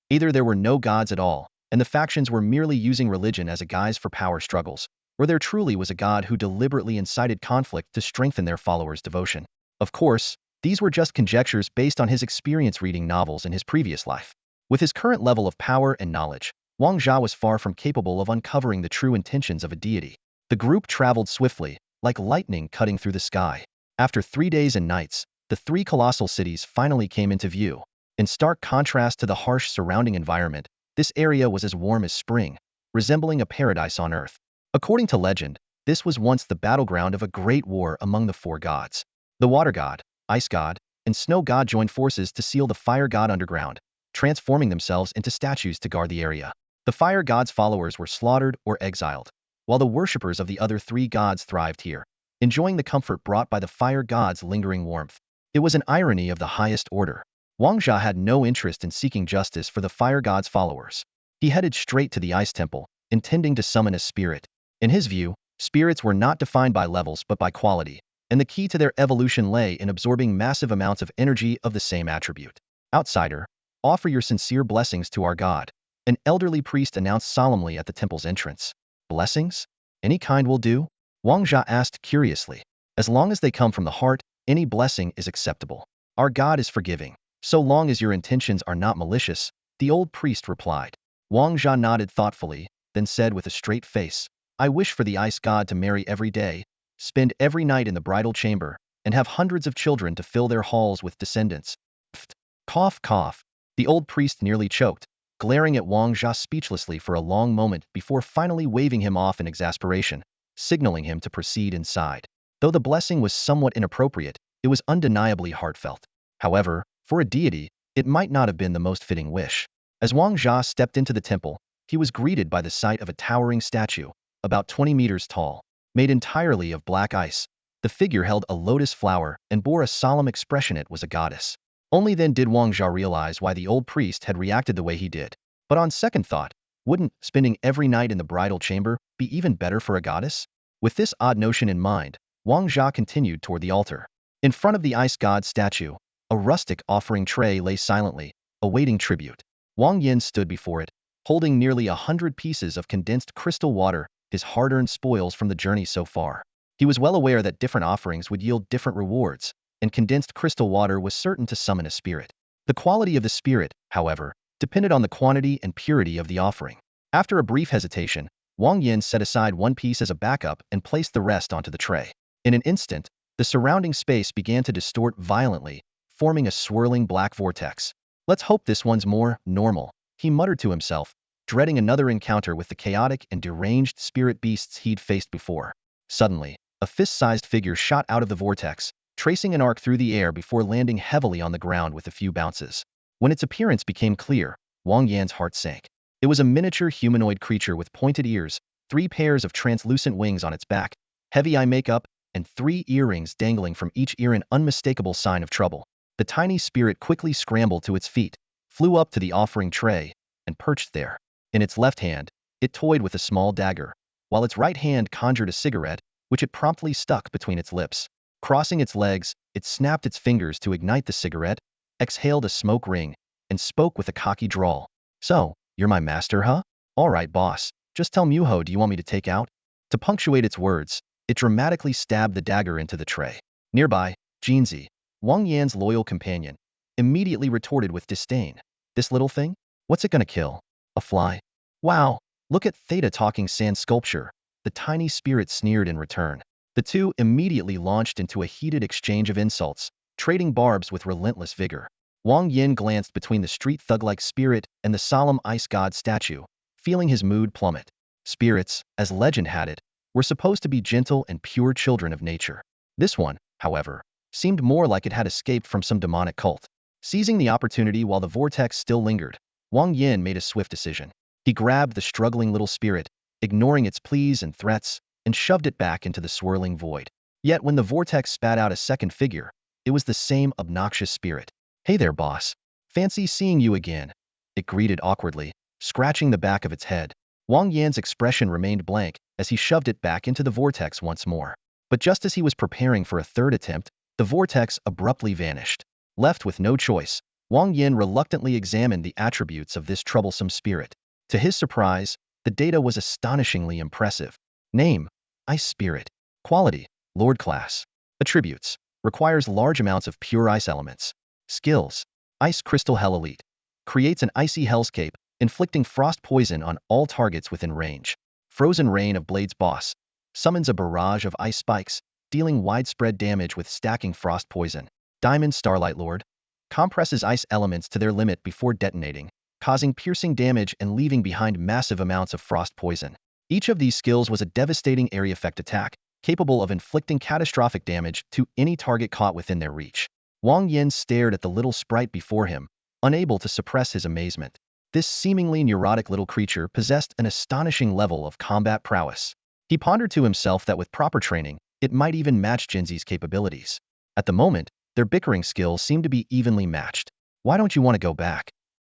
A: Either there were no gods at all, and the factions were merely using religion as a guise for power struggles, or there truly was a god who deliberately incited conflict to strengthen their followers' devotion. Of course, these were just conjectures based on his experience reading novels in his previous life. With his current level of power and knowledge, Wang Zhao was far from capable of uncovering the true intentions of a deity. The group traveled swiftly, like lightning cutting through the sky. After 3 days and nights, the 3 colossal cities finally came into view. In stark contrast to the harsh surrounding environment, this area was as warm as spring, resembling a paradise on earth. According to legend, this was once the battleground of a great war among the 4 gods. The Water God, Ice God, and Snow God joined forces to seal the Fire God underground, transforming themselves into statues to guard the area. The Fire God's followers were slaughtered or exiled, while the worshippers of the other 3 gods thrived here, enjoying the comfort brought by the Fire God's lingering warmth. It was an irony of the highest order. Wang Zhao had no interest in seeking justice for the Fire God's followers. He headed straight to the Ice Temple, intending to summon a spirit. In his view, spirits were not defined by levels but by quality, and the key to their evolution lay in absorbing massive amounts of energy of the same attribute. Outsider, offer your sincere blessings to our god, an elderly priest announced solemnly at the temple's entrance. Blessings? Any kind will do? Wang Jia asked curiously. As long as they come from the heart, any blessing is acceptable. Our god is forgiving, so long as your intentions are not malicious, the old priest replied. Wang Jia nodded thoughtfully, then said with a straight face, I wish for the ice god to marry every day, spend every night in the bridal chamber, and have hundreds of children to fill their halls with descendants. Pfft. Cough, cough. The old priest nearly choked, glaring at Wang Jia speechlessly for a long moment before finally waving him off in exasperation, signaling him to proceed inside. Though the blessing was somewhat inappropriate, it was undeniably heartfelt. However, for a deity, it might not have been the most fitting wish. As Wang Jia stepped into the temple, he was greeted by the sight of a towering statue, about 20 meters tall, made entirely of black ice. The figure held a lotus flower and bore a solemn expression. It was a goddess. Only then did Wang Jia realize why the old priest had reacted the way he did. But on second thought, wouldn't spending every night in the bridal chamber be even better for a goddess? With this odd notion in mind, Wang Jia continued toward the altar. In front of the ice god statue, a rustic offering tray lay silently, awaiting tribute. Wang Yan stood before it, holding nearly 100 pieces of condensed crystal water, his hard-earned spoils from the journey so far. He was well aware that different offerings would yield different rewards, and condensed crystal water was certain to summon a spirit. The quality of the spirit, however, depended on the quantity and purity of the offering. After a brief hesitation, Wang Yan set aside one piece as a backup and placed the rest onto the tray. In an instant, the surrounding space began to distort violently, forming a swirling black vortex. Let's hope this one's more normal, he muttered to himself, dreading another encounter with the chaotic and deranged spirit beasts he'd faced before. Suddenly, a fist-sized figure shot out of the vortex, tracing an arc through the air before landing heavily on the ground with a few bounces. When its appearance became clear, Wang Yan's heart sank. It was a miniature humanoid creature with pointed ears, 3 pairs of translucent wings on its back, heavy eye makeup, and 3 earrings dangling from each ear, an unmistakable sign of trouble. The tiny spirit quickly scrambled to its feet, flew up to the offering tray, and perched there. In its left hand, it toyed with a small dagger, while its right hand conjured a cigarette, which it promptly stuck between its lips. Crossing its legs, it snapped its fingers to ignite the cigarette, exhaled a smoke ring, and spoke with a cocky drawl. So, you're my master, huh? All right, boss. Just tell me who do you want me to take out? To punctuate its words, it dramatically stabbed the dagger into the tray. Nearby, Jinzi, Wang Yan's loyal companion, immediately retorted with disdain. This little thing? What's it gonna kill? A fly? Wow, look at Theta talking sand sculpture. The tiny spirit sneered in return. The two immediately launched into a heated exchange of insults, trading barbs with relentless vigor. Wang Yan glanced between the street thug-like spirit and the solemn ice god statue, feeling his mood plummet. Spirits, as legend had it, were supposed to be gentle and pure children of nature. This one, however, seemed more like it had escaped from some demonic cult. Seizing the opportunity while the vortex still lingered, Wang Yan made a swift decision. He grabbed the struggling little spirit, ignoring its pleas and threats, and shoved it back into the swirling void. Yet when the vortex spat out a second figure, it was the same obnoxious spirit. Hey there, boss. Fancy seeing you again, it greeted awkwardly, scratching the back of its head. Wang Yan's expression remained blank as he shoved it back into the vortex once more. But just as he was preparing for a third attempt, the vortex abruptly vanished. Left with no choice, Wang Yan reluctantly examined the attributes of this troublesome spirit. To his surprise, the data was astonishingly impressive. Name: Ice Spirit. Quality: Lord Class. Attributes: requires large amounts of pure ice elements. Skills: Ice Crystal Hell Elite. Creates an icy hellscape, inflicting frost poison on all targets within range. Frozen Rain of Blades Boss. Summons a barrage of ice spikes, dealing widespread damage with stacking frost poison. Diamond Starlight Lord. Compresses ice elements to their limit before detonating, causing piercing damage and leaving behind massive amounts of frost poison. Each of these skills was a devastating area effect attack, capable of inflicting catastrophic damage to any target caught within their reach. Wang Yan stared at the little sprite before him, unable to suppress his amazement. This seemingly neurotic little creature possessed an astonishing level of combat prowess. He pondered to himself that with proper training, it might even match Jinzi's capabilities. At the moment, their bickering skills seemed to be evenly matched. Why don't you want to go back?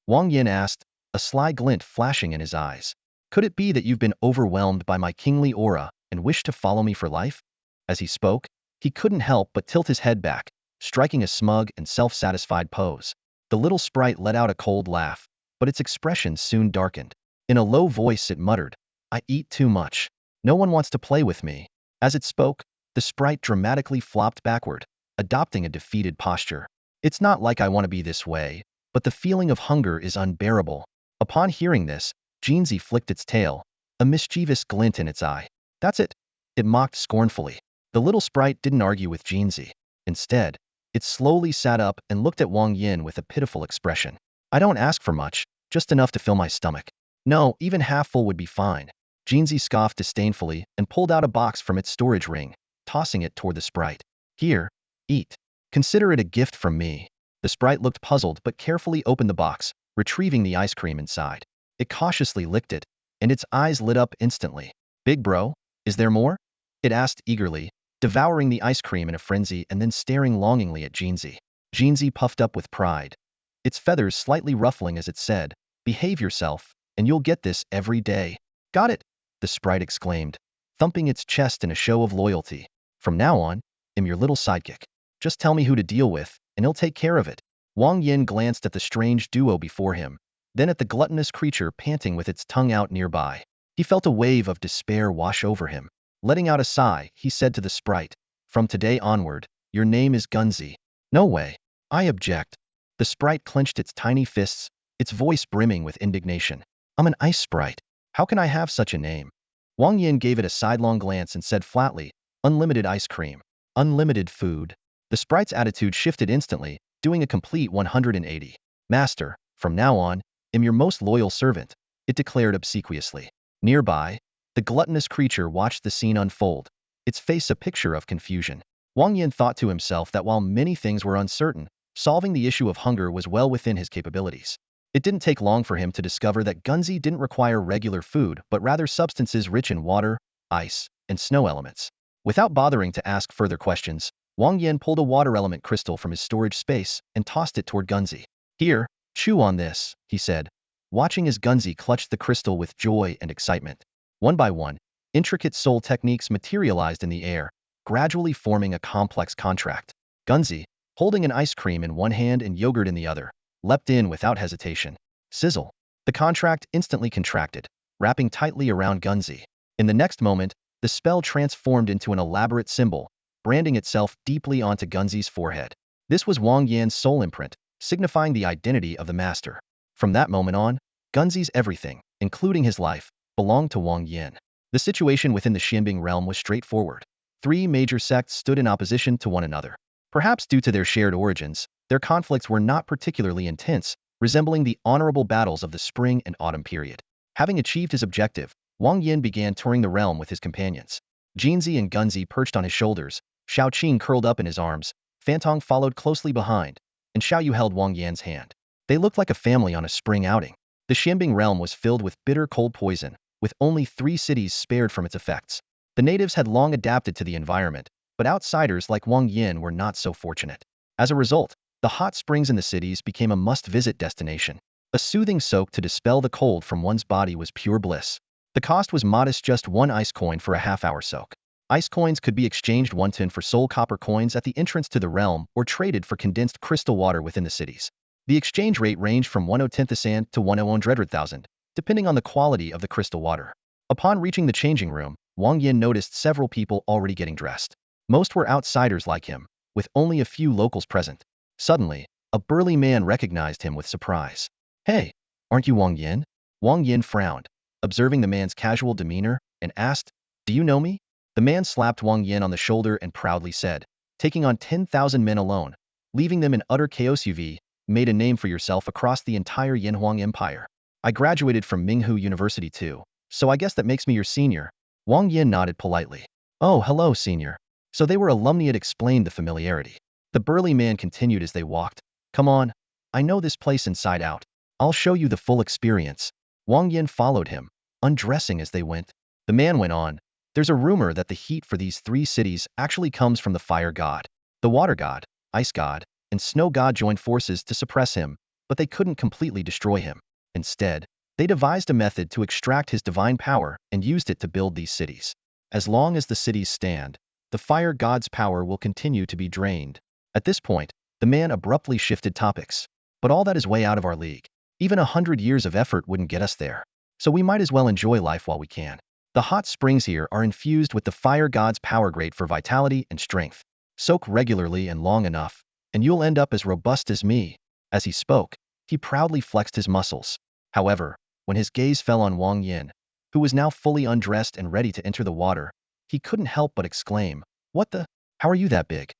A: Wang Yan asked, a sly glint flashing in his eyes. Could it be that you've been overwhelmed by my kingly aura and wish to follow me for life? As he spoke, He couldn't help but tilt his head back, striking a smug and self-satisfied pose. The little sprite let out a cold laugh, but its expression soon darkened. In a low voice it muttered, "I eat too much. No one wants to play with me." As it spoke, the sprite dramatically flopped backward, adopting a defeated posture. "It's not like I want to be this way, but the feeling of hunger is unbearable." Upon hearing this, Jeansy flicked its tail, a mischievous glint in its eye. "That's it," it mocked scornfully. The little sprite didn't argue with Jeansy. Instead, it slowly sat up and looked at Wang Yan with a pitiful expression. "I don't ask for much, just enough to fill my stomach." "No, even half full would be fine." Jeansy scoffed disdainfully and pulled out a box from its storage ring, tossing it toward the sprite. "Here, eat. Consider it a gift from me." The sprite looked puzzled but carefully opened the box, retrieving the ice cream inside. It cautiously licked it, and its eyes lit up instantly. "Big bro, is there more?" it asked eagerly, devouring the ice cream in a frenzy and then staring longingly at Jeansy. Jeansy puffed up with pride, its feathers slightly ruffling as it said, "Behave yourself, and you'll get this every day." "Got it," the sprite exclaimed, thumping its chest in a show of loyalty. "From now on, I'm your little sidekick. Just tell me who to deal with, and he'll take care of it." Wang Yan glanced at the strange duo before him, then at the gluttonous creature panting with its tongue out nearby. He felt a wave of despair wash over him. Letting out a sigh, he said to the sprite, "From today onward, your name is Gunzi." "No way. I object." The sprite clenched its tiny fists, its voice brimming with indignation. "I'm an ice sprite. How can I have such a name?" Wang Yan gave it a sidelong glance and said flatly, "Unlimited ice cream. Unlimited food." The sprite's attitude shifted instantly, doing a complete 180. "Master, from now on, I'm your most loyal servant," it declared obsequiously. Nearby, the gluttonous creature watched the scene unfold, its face a picture of confusion. Wang Yan thought to himself that while many things were uncertain, solving the issue of hunger was well within his capabilities. It didn't take long for him to discover that Gunzi didn't require regular food but rather substances rich in water, ice, and snow elements. Without bothering to ask further questions, Wang Yan pulled a water element crystal from his storage space and tossed it toward Gunzi. "Here, chew on this," he said, watching as Gunzi clutched the crystal with joy and excitement. One by one, intricate soul techniques materialized in the air, gradually forming a complex contract. Gunzi, holding an ice cream in one hand and yogurt in the other, leapt in without hesitation. Sizzle. The contract instantly contracted, wrapping tightly around Gunzi. In the next moment, the spell transformed into an elaborate symbol, branding itself deeply onto Gunzi's forehead. This was Wang Yan's soul imprint, signifying the identity of the master. From that moment on, Gunzi's everything, including his life, belonged to Wang Yan. The situation within the Xianbing realm was straightforward. Three major sects stood in opposition to one another. Perhaps due to their shared origins, their conflicts were not particularly intense, resembling the honorable battles of the spring and autumn period. Having achieved his objective, Wang Yan began touring the realm with his companions. Jeansy and Gunzi perched on his shoulders, Xiaoqing curled up in his arms, Fantong followed closely behind, and Xiaoyu held Wang Yan's hand. They looked like a family on a spring outing. The Xianbing realm was filled with bitter cold poison, with only 3 cities spared from its effects. The natives had long adapted to the environment, but outsiders like Wang Yan were not so fortunate. As a result, the hot springs in the cities became a must-visit destination. A soothing soak to dispel the cold from one's body was pure bliss. The cost was modest, just 1 ice coin for a half-hour soak. Ice coins could be exchanged 1 tin for soul copper coins at the entrance to the realm or traded for condensed crystal water within the cities. The exchange rate ranged from 1/10,000 to 1/100,000, depending on the quality of the crystal water. Upon reaching the changing room, Wang Yan noticed several people already getting dressed. Most were outsiders like him, with only a few locals present. Suddenly, a burly man recognized him with surprise. "Hey, aren't you Wang Yan?" Wang Yan frowned, observing the man's casual demeanor, and asked, "Do you know me?" The man slapped Wang Yan on the shoulder and proudly said, "Taking on 10,000 men alone, leaving them in utter chaos, you've made a name for yourself across the entire Yanhuang Empire. I graduated from Minghu University too, so I guess that makes me your senior." Wang Yan nodded politely. "Oh, hello, senior." So they were alumni. It explained the familiarity. The burly man continued as they walked. "Come on, I know this place inside out. I'll show you the full experience." Wang Yan followed him, undressing as they went. The man went on, "There's a rumor that the heat for these 3 cities actually comes from the fire god. The water god, ice god, and snow god joined forces to suppress him, but they couldn't completely destroy him. Instead, they devised a method to extract his divine power and used it to build these cities. As long as the cities stand, the fire god's power will continue to be drained. At this point, the man abruptly shifted topics. But all that is way out of our league. Even 100 years of effort wouldn't get us there. So we might as well enjoy life while we can. The hot springs here are infused with the fire god's power, great for vitality and strength. Soak regularly and long enough, and you'll end up as robust as me. As he spoke, he proudly flexed his muscles. However, when his gaze fell on Wang Yan, who was now fully undressed and ready to enter the water, he couldn't help but exclaim, "What the? How are you that big?"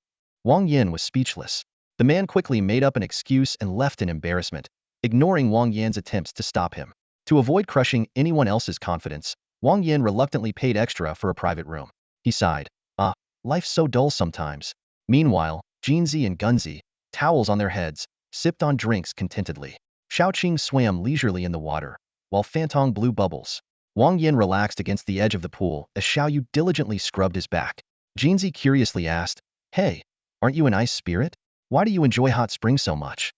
A: Wang Yan was speechless. The man quickly made up an excuse and left in embarrassment, ignoring Wang Yan's attempts to stop him. To avoid crushing anyone else's confidence, Wang Yan reluctantly paid extra for a private room. He sighed, life's so dull sometimes." Meanwhile, Jinzi and Gunzi, towels on their heads, sipped on drinks contentedly. Xiaoqing swam leisurely in the water, while Fantong blew bubbles. Wang Yan relaxed against the edge of the pool as Xiaoyu diligently scrubbed his back. Jinzi curiously asked, "Hey, aren't you an ice spirit? Why do you enjoy hot springs so much?"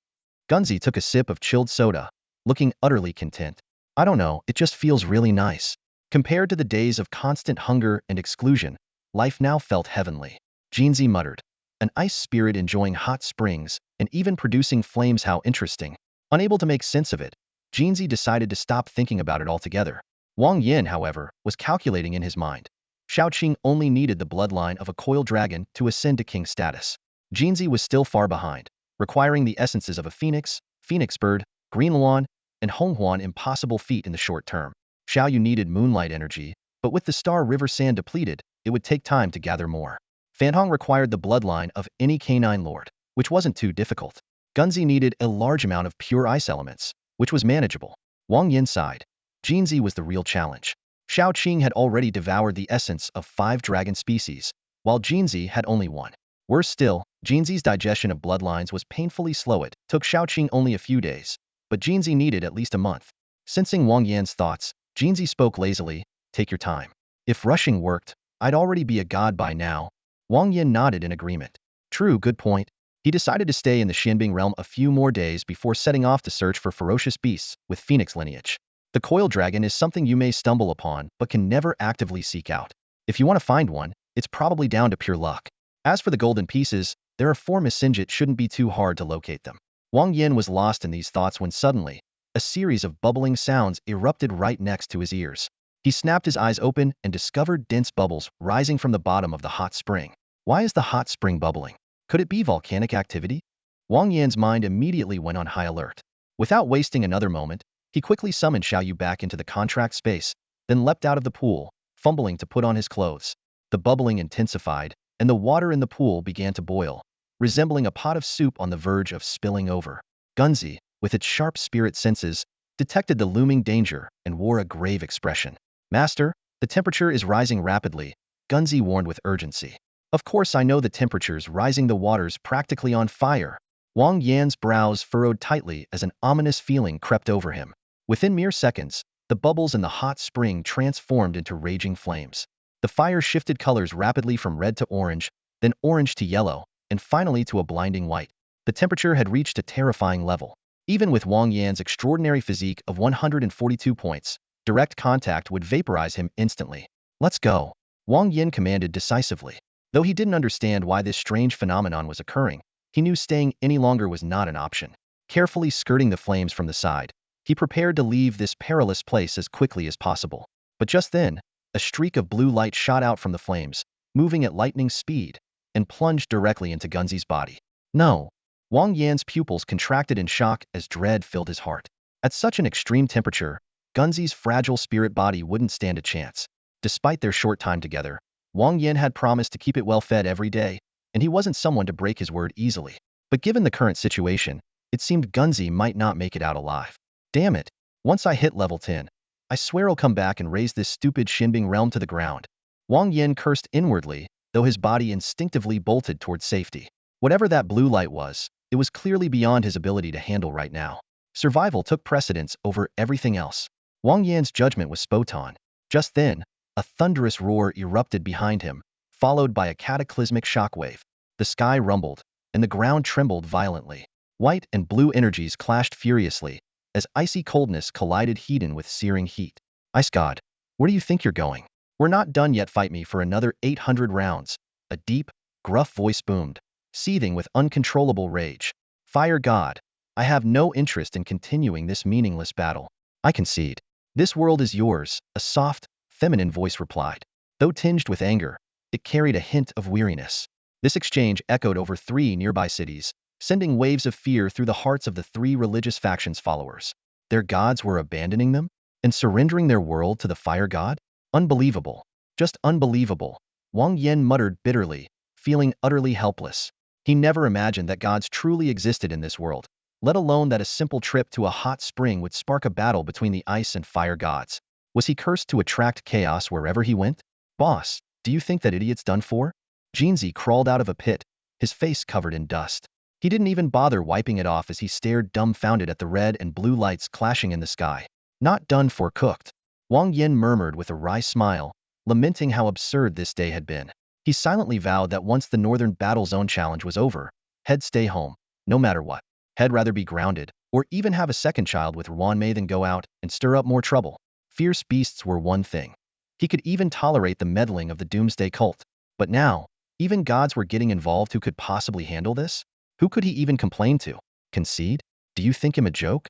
A: Gunzi took a sip of chilled soda, looking utterly content. "I don't know, it just feels really nice." Compared to the days of constant hunger and exclusion, life now felt heavenly. Jinzi muttered, "An ice spirit enjoying hot springs and even producing flames, how interesting." Unable to make sense of it, Jinzi decided to stop thinking about it altogether. Wang Yan, however, was calculating in his mind. Xiaoqing only needed the bloodline of a coiled dragon to ascend to king status. Jinzi was still far behind, requiring the essences of a phoenix, phoenix bird, green luan, and Honghuan, impossible feat in the short term. Xiaoyu needed moonlight energy, but with the star river sand depleted, it would take time to gather more. Fantong required the bloodline of any canine lord, which wasn't too difficult. Gunzi needed a large amount of pure ice elements, which was manageable. Wang Yan sighed. Jinzi was the real challenge. Xiaoqing had already devoured the essence of 5 dragon species, while Jinzi had only 1. Worse still, Jinzi's digestion of bloodlines was painfully slow. It took Xiaoqing only a few days, but Jinzi needed at least a month. Sensing Wang Yan's thoughts, Jinzi spoke lazily, "Take your time. If rushing worked, I'd already be a god by now." Wang Yan nodded in agreement. "True, good point." He decided to stay in the Xianbing realm a few more days before setting off to search for ferocious beasts with phoenix lineage. The coiled dragon is something you may stumble upon but can never actively seek out. If you want to find one, it's probably down to pure luck. As for the golden pieces, there are 4 missing. It shouldn't be too hard to locate them. Wang Yan was lost in these thoughts when suddenly, a series of bubbling sounds erupted right next to his ears. He snapped his eyes open and discovered dense bubbles rising from the bottom of the hot spring. Why is the hot spring bubbling? Could it be volcanic activity? Wang Yan's mind immediately went on high alert. Without wasting another moment, he quickly summoned Xiaoyu back into the contract space, then leapt out of the pool, fumbling to put on his clothes. The bubbling intensified, and the water in the pool began to boil, resembling a pot of soup on the verge of spilling over. Gunzi, with its sharp spirit senses, detected the looming danger and wore a grave expression. "Master, the temperature is rising rapidly," Gunzi warned with urgency. "Of course I know the temperature's rising, the water's practically on fire." Wang Yan's brows furrowed tightly as an ominous feeling crept over him. Within mere seconds, the bubbles in the hot spring transformed into raging flames. The fire shifted colors rapidly from red to orange, then orange to yellow, and finally to a blinding white. The temperature had reached a terrifying level. Even with Wang Yan's extraordinary physique of 142 points, direct contact would vaporize him instantly. "Let's go," Wang Yan commanded decisively. Though he didn't understand why this strange phenomenon was occurring, he knew staying any longer was not an option. Carefully skirting the flames from the side, he prepared to leave this perilous place as quickly as possible. But just then, a streak of blue light shot out from the flames, moving at lightning speed, and plunged directly into Gunzi's body. "No!" Wang Yan's pupils contracted in shock as dread filled his heart. At such an extreme temperature, Gunzi's fragile spirit body wouldn't stand a chance. Despite their short time together, Wang Yan had promised to keep it well fed every day, and he wasn't someone to break his word easily. But given the current situation, it seemed Gunzi might not make it out alive. "Damn it, once I hit level 10, I swear I'll come back and raze this stupid Xianbing realm to the ground." Wang Yan cursed inwardly, though his body instinctively bolted towards safety. Whatever that blue light was, it was clearly beyond his ability to handle right now. Survival took precedence over everything else. Wang Yan's judgment was spot on. Just then, a thunderous roar erupted behind him, followed by a cataclysmic shockwave. The sky rumbled, and the ground trembled violently. White and blue energies clashed furiously, as icy coldness collided heat with searing heat. "Ice God, where do you think you're going? We're not done yet. Fight me for another 800 rounds." a deep, gruff voice boomed, seething with uncontrollable rage. Fire God, I have no interest in continuing this meaningless battle. I concede. This world is yours, a soft, feminine voice replied. Though tinged with anger, it carried a hint of weariness. This exchange echoed over 3 nearby cities, sending waves of fear through the hearts of the 3 religious factions' followers. Their gods were abandoning them and surrendering their world to the fire god? Unbelievable. Just unbelievable. Wang Yan muttered bitterly, feeling utterly helpless. He never imagined that gods truly existed in this world, let alone that a simple trip to a hot spring would spark a battle between the ice and fire gods. Was he cursed to attract chaos wherever he went? Boss, do you think that idiot's done for? Jinzi crawled out of a pit, his face covered in dust. He didn't even bother wiping it off as he stared dumbfounded at the red and blue lights clashing in the sky. Not done for cooked. Wang Yan murmured with a wry smile, lamenting how absurd this day had been. He silently vowed that once the Northern Battle Zone challenge was over, he'd stay home, no matter what. He'd rather be grounded, or even have a second child with Wanmei than go out and stir up more trouble. Fierce beasts were one thing. He could even tolerate the meddling of the Doomsday cult. But now, even gods were getting involved. Who could possibly handle this? Who could he even complain to? Concede? Do you think him a joke?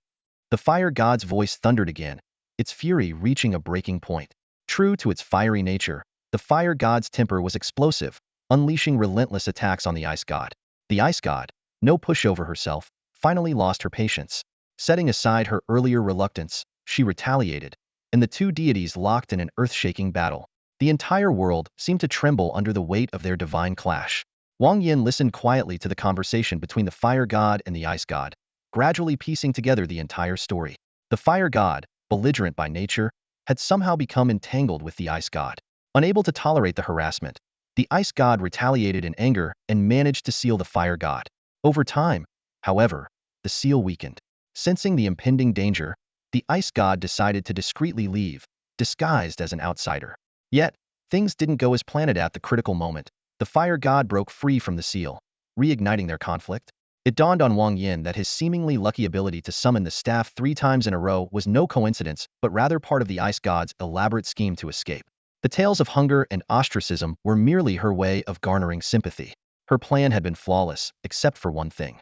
A: The fire god's voice thundered again, its fury reaching a breaking point. True to its fiery nature, the fire god's temper was explosive, unleashing relentless attacks on the ice god. The ice god, no pushover herself, finally lost her patience. Setting aside her earlier reluctance, she retaliated, and the 2 deities locked in an earth-shaking battle. The entire world seemed to tremble under the weight of their divine clash. Wang Yan listened quietly to the conversation between the fire god and the ice god, gradually piecing together the entire story. The fire god, belligerent by nature, had somehow become entangled with the ice god. Unable to tolerate the harassment, the ice god retaliated in anger and managed to seal the fire god. Over time, however, the seal weakened. Sensing the impending danger, the ice god decided to discreetly leave, disguised as an outsider. Yet, things didn't go as planned at the critical moment. The fire god broke free from the seal, reigniting their conflict. It dawned on Wang Yan that his seemingly lucky ability to summon the staff 3 times in a row was no coincidence, but rather part of the ice god's elaborate scheme to escape. The tales of hunger and ostracism were merely her way of garnering sympathy. Her plan had been flawless, except for one thing.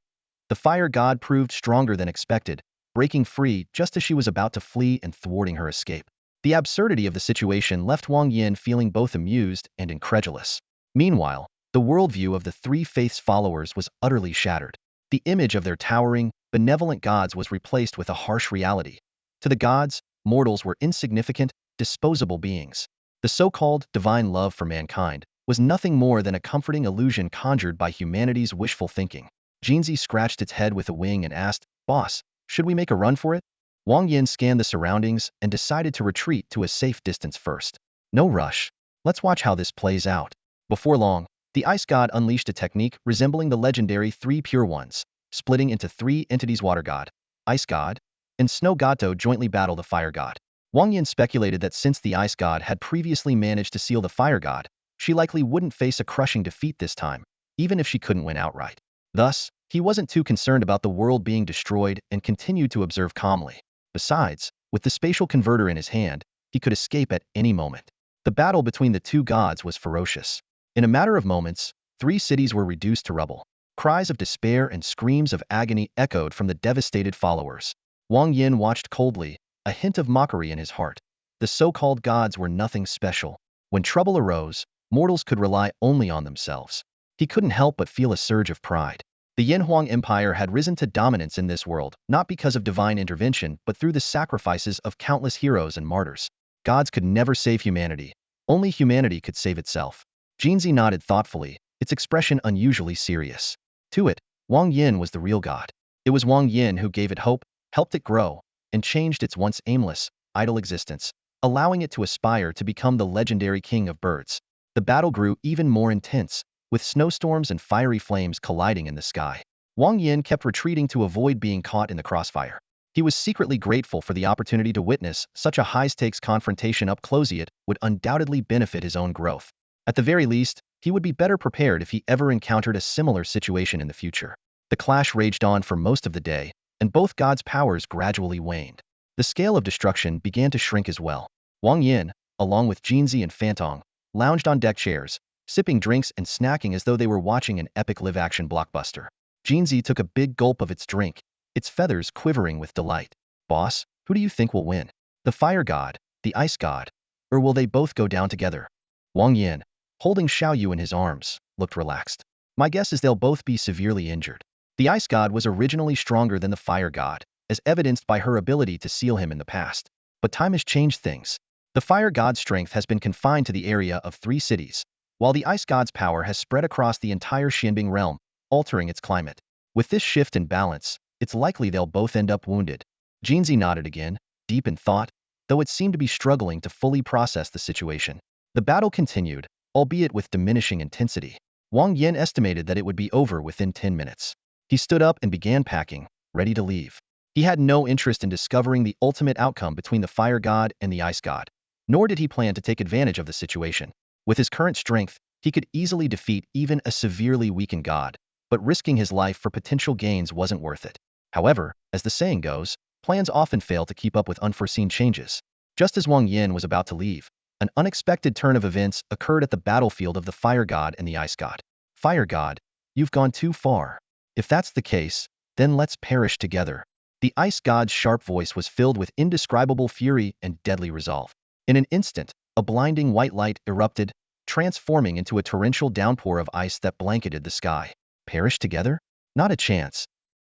A: The fire god proved stronger than expected, breaking free just as she was about to flee and thwarting her escape. The absurdity of the situation left Wang Yan feeling both amused and incredulous. Meanwhile, the worldview of the 3 faiths' followers was utterly shattered. The image of their towering, benevolent gods was replaced with a harsh reality. To the gods, mortals were insignificant, disposable beings. The so-called divine love for mankind was nothing more than a comforting illusion conjured by humanity's wishful thinking. Jinzi scratched its head with a wing and asked, "Boss, should we make a run for it?" Wang Yan scanned the surroundings and decided to retreat to a safe distance first. No rush. Let's watch how this plays out. Before long, the ice god unleashed a technique resembling the legendary 3 pure ones, splitting into 3 entities: water god, ice god, and snow god to jointly battle the fire god. Wang Yan speculated that since the ice god had previously managed to seal the fire god, she likely wouldn't face a crushing defeat this time, even if she couldn't win outright. Thus, he wasn't too concerned about the world being destroyed and continued to observe calmly. Besides, with the spatial converter in his hand, he could escape at any moment. The battle between the 2 gods was ferocious. In a matter of moments, 3 cities were reduced to rubble. Cries of despair and screams of agony echoed from the devastated followers. Wang Yan watched coldly, a hint of mockery in his heart. The so-called gods were nothing special. When trouble arose, mortals could rely only on themselves. He couldn't help but feel a surge of pride. The Yanhuang Empire had risen to dominance in this world, not because of divine intervention, but through the sacrifices of countless heroes and martyrs. Gods could never save humanity. Only humanity could save itself. Jinzi nodded thoughtfully, its expression unusually serious. To it, Wang Yan was the real god. It was Wang Yan who gave it hope, helped it grow, and changed its once aimless, idle existence, allowing it to aspire to become the legendary king of birds. The battle grew even more intense, with snowstorms and fiery flames colliding in the sky. Wang Yan kept retreating to avoid being caught in the crossfire. He was secretly grateful for the opportunity to witness such a high-stakes confrontation up close. It would undoubtedly benefit his own growth. At the very least, he would be better prepared if he ever encountered a similar situation in the future. The clash raged on for most of the day, and both gods' powers gradually waned. The scale of destruction began to shrink as well. Wang Yan, along with Jinzi and Fantong, lounged on deck chairs, sipping drinks and snacking as though they were watching an epic live-action blockbuster. Jinzi took a big gulp of its drink, its feathers quivering with delight. Boss, who do you think will win? The fire god, the ice god, or will they both go down together? Wang Yan, holding Xiaoyu in his arms, looked relaxed. My guess is they'll both be severely injured. The ice god was originally stronger than the fire god, as evidenced by her ability to seal him in the past. But time has changed things. The fire god's strength has been confined to the area of 3 cities, while the ice god's power has spread across the entire Xianbing realm, altering its climate. With this shift in balance, it's likely they'll both end up wounded. Jinzi nodded again, deep in thought, though it seemed to be struggling to fully process the situation. The battle continued, albeit with diminishing intensity. Wang Yan estimated that it would be over within 10 minutes. He stood up and began packing, ready to leave. He had no interest in discovering the ultimate outcome between the fire god and the ice god, nor did he plan to take advantage of the situation. With his current strength, he could easily defeat even a severely weakened god, but risking his life for potential gains wasn't worth it. However, as the saying goes, plans often fail to keep up with unforeseen changes. Just as Wang Yan was about to leave, an unexpected turn of events occurred at the battlefield of the fire god and the ice god. Fire god, you've gone too far. If that's the case, then let's perish together. The ice god's sharp voice was filled with indescribable fury and deadly resolve. In an instant, a blinding white light erupted, transforming into a torrential downpour of ice that blanketed the sky. Perish together? Not a chance.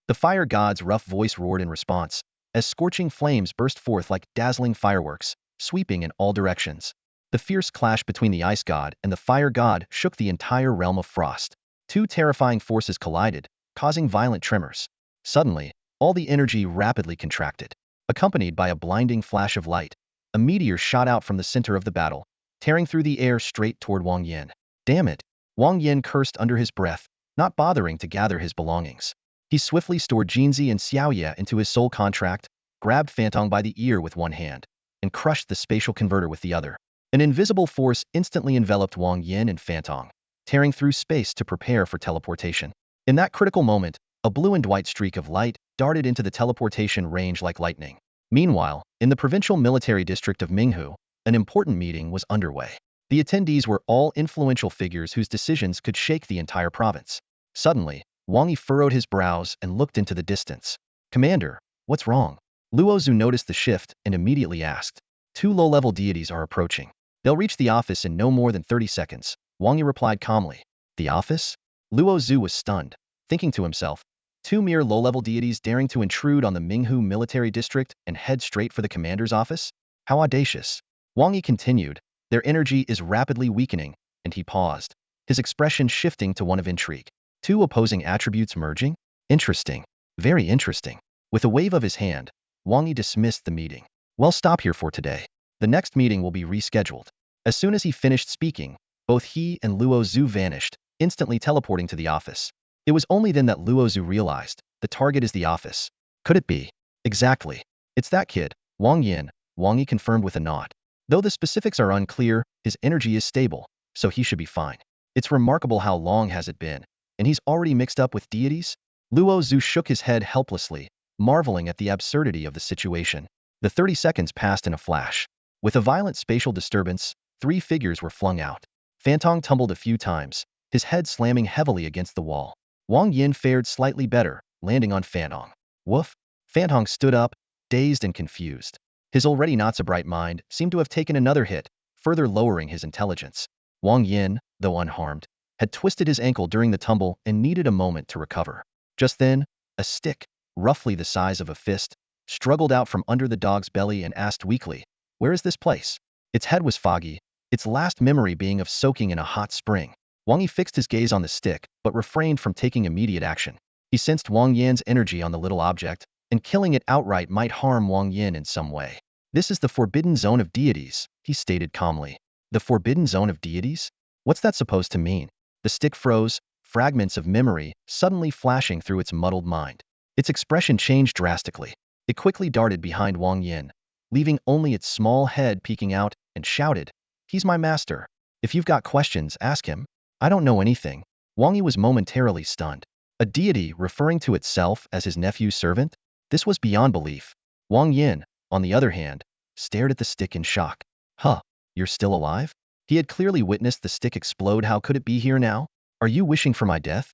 A: The fire god's rough voice roared in response, as scorching flames burst forth like dazzling fireworks, sweeping in all directions. The fierce clash between the ice god and the fire god shook the entire realm of frost. 2 terrifying forces collided, causing violent tremors. Suddenly, all the energy rapidly contracted. Accompanied by a blinding flash of light, a meteor shot out from the center of the battle, tearing through the air straight toward Wang Yan. Damn it! Wang Yan cursed under his breath, not bothering to gather his belongings. He swiftly stored Jinzi and Xiaoya into his soul contract, grabbed Fantong by the ear with one hand, and crushed the spatial converter with the other. An invisible force instantly enveloped Wang Yan and Fantong, tearing through space to prepare for teleportation. In that critical moment, a blue and white streak of light darted into the teleportation range like lightning. Meanwhile, in the provincial military district of Minghu, an important meeting was underway. The attendees were all influential figures whose decisions could shake the entire province. Suddenly, Wang Yi furrowed his brows and looked into the distance. Commander, what's wrong? Luo Zhu noticed the shift and immediately asked. 2 low-level deities are approaching. They'll reach the office in no more than 30 seconds, Wang Yi replied calmly. The office? Luo Zhu was stunned, thinking to himself, 2 mere low-level deities daring to intrude on the Minghu military district and head straight for the commander's office? How audacious. Wang Yi continued, their energy is rapidly weakening, and he paused, his expression shifting to one of intrigue. 2 opposing attributes merging? Interesting. Very interesting. With a wave of his hand, Wang Yi dismissed the meeting. Well, stop here for today. The next meeting will be rescheduled. As soon as he finished speaking, both he and Luo Zhu vanished, instantly teleporting to the office. It was only then that Luo Zhu realized, the target is the office. Could it be? Exactly. It's that kid, Wang Yan, Wang Yi confirmed with a nod. Though the specifics are unclear, his energy is stable, so he should be fine. It's remarkable how long has it been, and he's already mixed up with deities? Luo Zhu shook his head helplessly, marveling at the absurdity of the situation. The 30 seconds passed in a flash. With a violent spatial disturbance, 3 figures were flung out. Fantong tumbled a few times, his head slamming heavily against the wall. Wang Yan fared slightly better, landing on Fantong. Woof! Fantong stood up, dazed and confused. His already not-so-bright mind seemed to have taken another hit, further lowering his intelligence. Wang Yan, though unharmed, had twisted his ankle during the tumble and needed a moment to recover. Just then, a stick, roughly the size of a fist, struggled out from under the dog's belly and asked weakly, where is this place? Its head was foggy, its last memory being of soaking in a hot spring. Wang Yi fixed his gaze on the stick, but refrained from taking immediate action. He sensed Wang Yan's energy on the little object, and killing it outright might harm Wang Yan in some way. This is the forbidden zone of deities, he stated calmly. The forbidden zone of deities? What's that supposed to mean? The stick froze, fragments of memory suddenly flashing through its muddled mind. Its expression changed drastically. It quickly darted behind Wang Yan, leaving only its small head peeking out, and shouted, he's my master. If you've got questions, ask him. I don't know anything. Wang Yi was momentarily stunned. A deity referring to itself as his nephew's servant? This was beyond belief. Wang Yan, on the other hand, stared at the stick in shock. Huh, you're still alive? He had clearly witnessed the stick explode. How could it be here now? Are you wishing for my death?